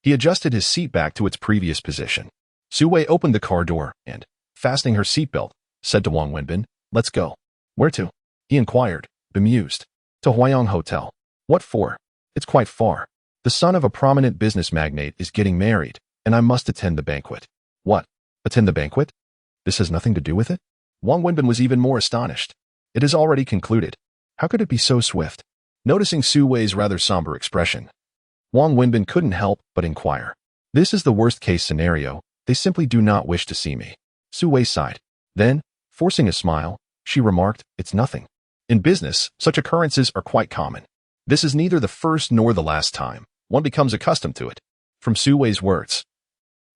He adjusted his seat back to its previous position. Su Wei opened the car door and, fastening her seatbelt, said to Wang Wenbin, "Let's go." "Where to?" he inquired, bemused. "To Huayang Hotel." "What for?" "It's quite far. The son of a prominent business magnate is getting married, and I must attend the banquet." "What? Attend the banquet? This has nothing to do with it?" Wang Wenbin was even more astonished. "It is already concluded. How could it be so swift?" Noticing Su Wei's rather somber expression, Wang Wenbin couldn't help but inquire. "This is the worst-case scenario. They simply do not wish to see me." Su Wei sighed. Then, forcing a smile, she remarked, "It's nothing. In business, such occurrences are quite common. This is neither the first nor the last time. one becomes accustomed to it. From Su Wei's words,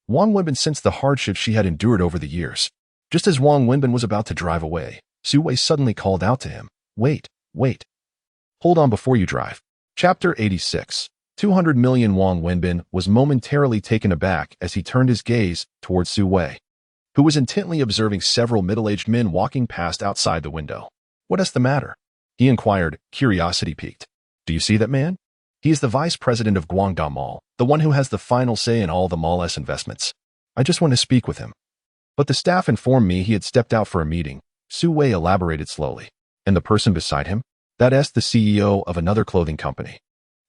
Wang Wenbin sensed the hardship she had endured over the years. Just as Wang Wenbin was about to drive away, Su Wei suddenly called out to him, "Wait, wait. Hold on before you drive." Chapter 86. 200 million. Wang Wenbin was momentarily taken aback as he turned his gaze towards Su Wei, who was intently observing several middle-aged men walking past outside the window. "What is the matter?" he inquired, curiosity piqued. "Do you see that man? He is the vice president of Guangda Mall, the one who has the final say in all the mall's investments. I just want to speak with him." But the staff informed me he had stepped out for a meeting. Su Wei elaborated slowly. "And the person beside him? That's the CEO of another clothing company."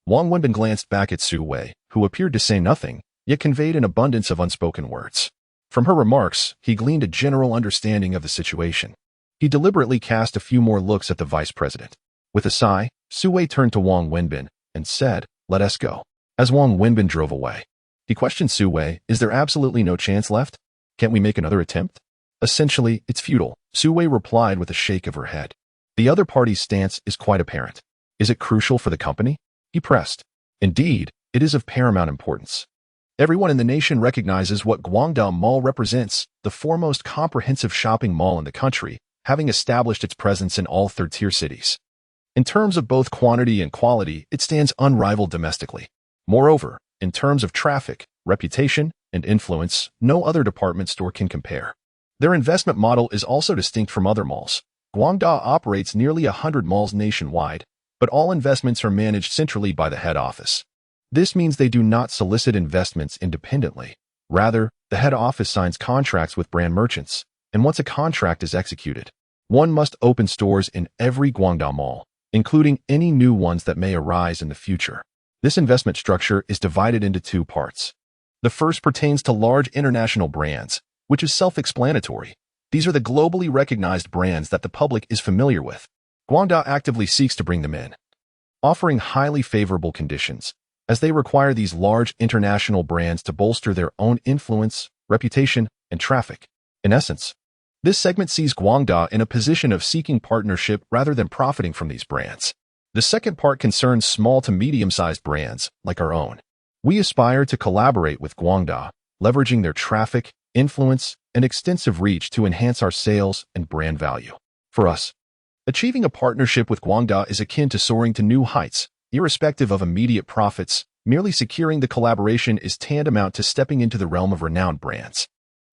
Wang Wenbin glanced back at Su Wei, who appeared to say nothing, yet conveyed an abundance of unspoken words. From her remarks, he gleaned a general understanding of the situation. He deliberately cast a few more looks at the vice president. With a sigh, Su Wei turned to Wang Wenbin and said, "Let us go." As Wang Wenbin drove away, he questioned Su Wei, "Is there absolutely no chance left? Can't we make another attempt?" "Essentially, it's futile," Su Wei replied with a shake of her head. "The other party's stance is quite apparent." "Is it crucial for the company?" he pressed. "Indeed, it is of paramount importance. Everyone in the nation recognizes what Guangda Mall represents, the foremost comprehensive shopping mall in the country, having established its presence in all third-tier cities. In terms of both quantity and quality, it stands unrivaled domestically. Moreover, in terms of traffic, reputation, and influence, no other department store can compare. Their investment model is also distinct from other malls. Guangda operates nearly 100 malls nationwide, but all investments are managed centrally by the head office. This means they do not solicit investments independently. Rather, the head office signs contracts with brand merchants, and once a contract is executed, one must open stores in every Guangda mall, including any new ones that may arise in the future. This investment structure is divided into two parts. The first pertains to large international brands, which is self-explanatory. These are the globally recognized brands that the public is familiar with. Guangda actively seeks to bring them in, offering highly favorable conditions, as they require these large international brands to bolster their own influence, reputation, and traffic. In essence, this segment sees Guangda in a position of seeking partnership rather than profiting from these brands. The second part concerns small to medium-sized brands, like our own. We aspire to collaborate with Guangda, leveraging their traffic, influence, and extensive reach to enhance our sales and brand value. For us, achieving a partnership with Guangda is akin to soaring to new heights, irrespective of immediate profits. Merely securing the collaboration is tantamount to stepping into the realm of renowned brands.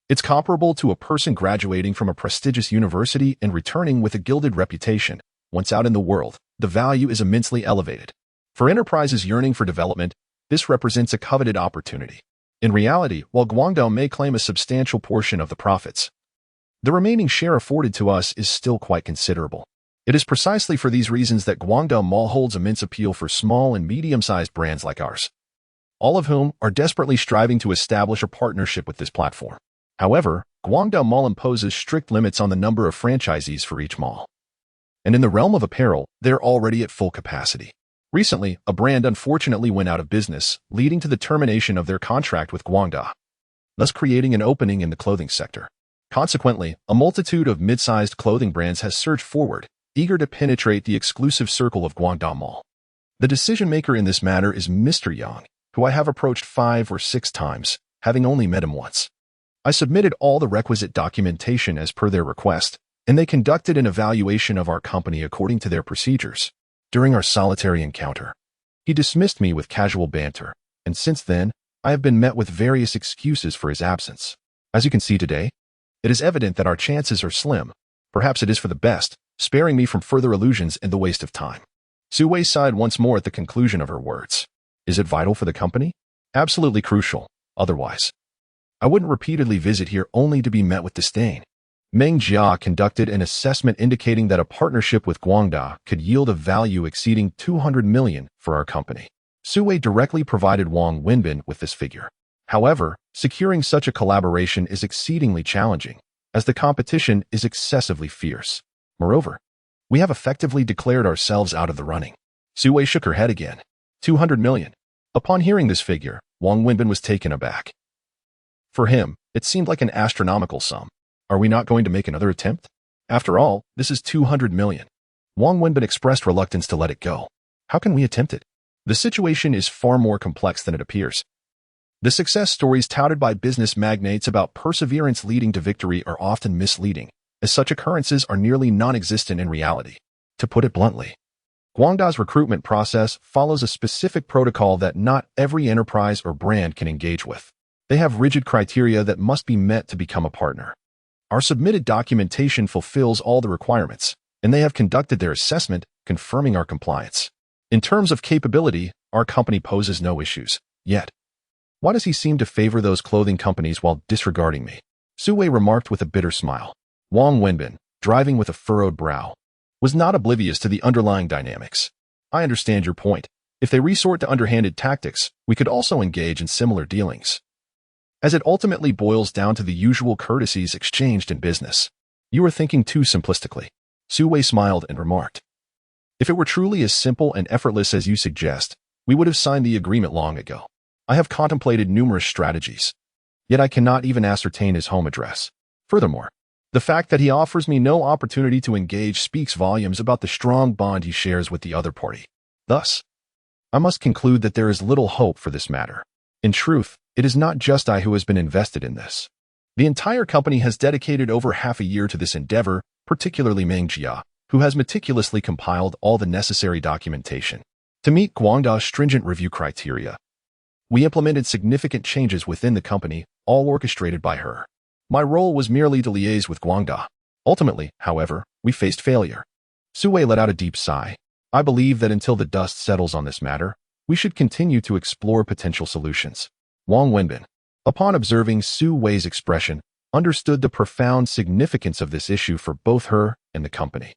It's comparable to a person graduating from a prestigious university and returning with a gilded reputation. Once out in the world, the value is immensely elevated. For enterprises yearning for development, this represents a coveted opportunity. In reality, while Guangda may claim a substantial portion of the profits, the remaining share afforded to us is still quite considerable. It is precisely for these reasons that Guangda Mall holds immense appeal for small and medium-sized brands like ours, all of whom are desperately striving to establish a partnership with this platform. However, Guangda Mall imposes strict limits on the number of franchisees for each mall. And in the realm of apparel, they're already at full capacity. Recently, a brand unfortunately went out of business, leading to the termination of their contract with Guangda, thus creating an opening in the clothing sector. Consequently, a multitude of mid-sized clothing brands has surged forward, eager to penetrate the exclusive circle of Guangda Mall. The decision-maker in this matter is Mr. Yang, who I have approached 5 or 6 times, having only met him once. I submitted all the requisite documentation as per their request, and they conducted an evaluation of our company according to their procedures. During our solitary encounter, he dismissed me with casual banter, and since then, I have been met with various excuses for his absence. As you can see today, it is evident that our chances are slim. Perhaps it is for the best, sparing me from further illusions and the waste of time. Su Wei sighed once more at the conclusion of her words. Is it vital for the company? Absolutely crucial. Otherwise, I wouldn't repeatedly visit here only to be met with disdain. Meng Jia conducted an assessment indicating that a partnership with Guangda could yield a value exceeding 200 million for our company. Su Wei directly provided Wang Wenbin with this figure. However, securing such a collaboration is exceedingly challenging, as the competition is excessively fierce. Moreover, we have effectively declared ourselves out of the running. Su Wei shook her head again. 200 million. Upon hearing this figure, Wang Wenbin was taken aback. For him, it seemed like an astronomical sum. Are we not going to make another attempt? After all, this is 200 million. Wang Wenbin expressed reluctance to let it go. How can we attempt it? The situation is far more complex than it appears. The success stories touted by business magnates about perseverance leading to victory are often misleading, as such occurrences are nearly non-existent in reality. To put it bluntly, Guangda's recruitment process follows a specific protocol that not every enterprise or brand can engage with. They have rigid criteria that must be met to become a partner. Our submitted documentation fulfills all the requirements, and they have conducted their assessment, confirming our compliance. In terms of capability, our company poses no issues. Yet, why does he seem to favor those clothing companies while disregarding me? Su Wei remarked with a bitter smile. Wang Wenbin, driving with a furrowed brow, was not oblivious to the underlying dynamics. I understand your point. If they resort to underhanded tactics, we could also engage in similar dealings, as it ultimately boils down to the usual courtesies exchanged in business. You are thinking too simplistically. Su Wei smiled and remarked. If it were truly as simple and effortless as you suggest, we would have signed the agreement long ago. I have contemplated numerous strategies, yet I cannot even ascertain his home address. Furthermore, the fact that he offers me no opportunity to engage speaks volumes about the strong bond he shares with the other party. Thus, I must conclude that there is little hope for this matter. In truth, it is not just I who has been invested in this. The entire company has dedicated over half a year to this endeavor, particularly Meng Jia, who has meticulously compiled all the necessary documentation to meet Guangda's stringent review criteria. We implemented significant changes within the company, all orchestrated by her. My role was merely to liaise with Guangda. Ultimately, however, we faced failure. Su Wei let out a deep sigh. I believe that until the dust settles on this matter, we should continue to explore potential solutions. Wang Wenbin, upon observing Su Wei's expression, understood the profound significance of this issue for both her and the company.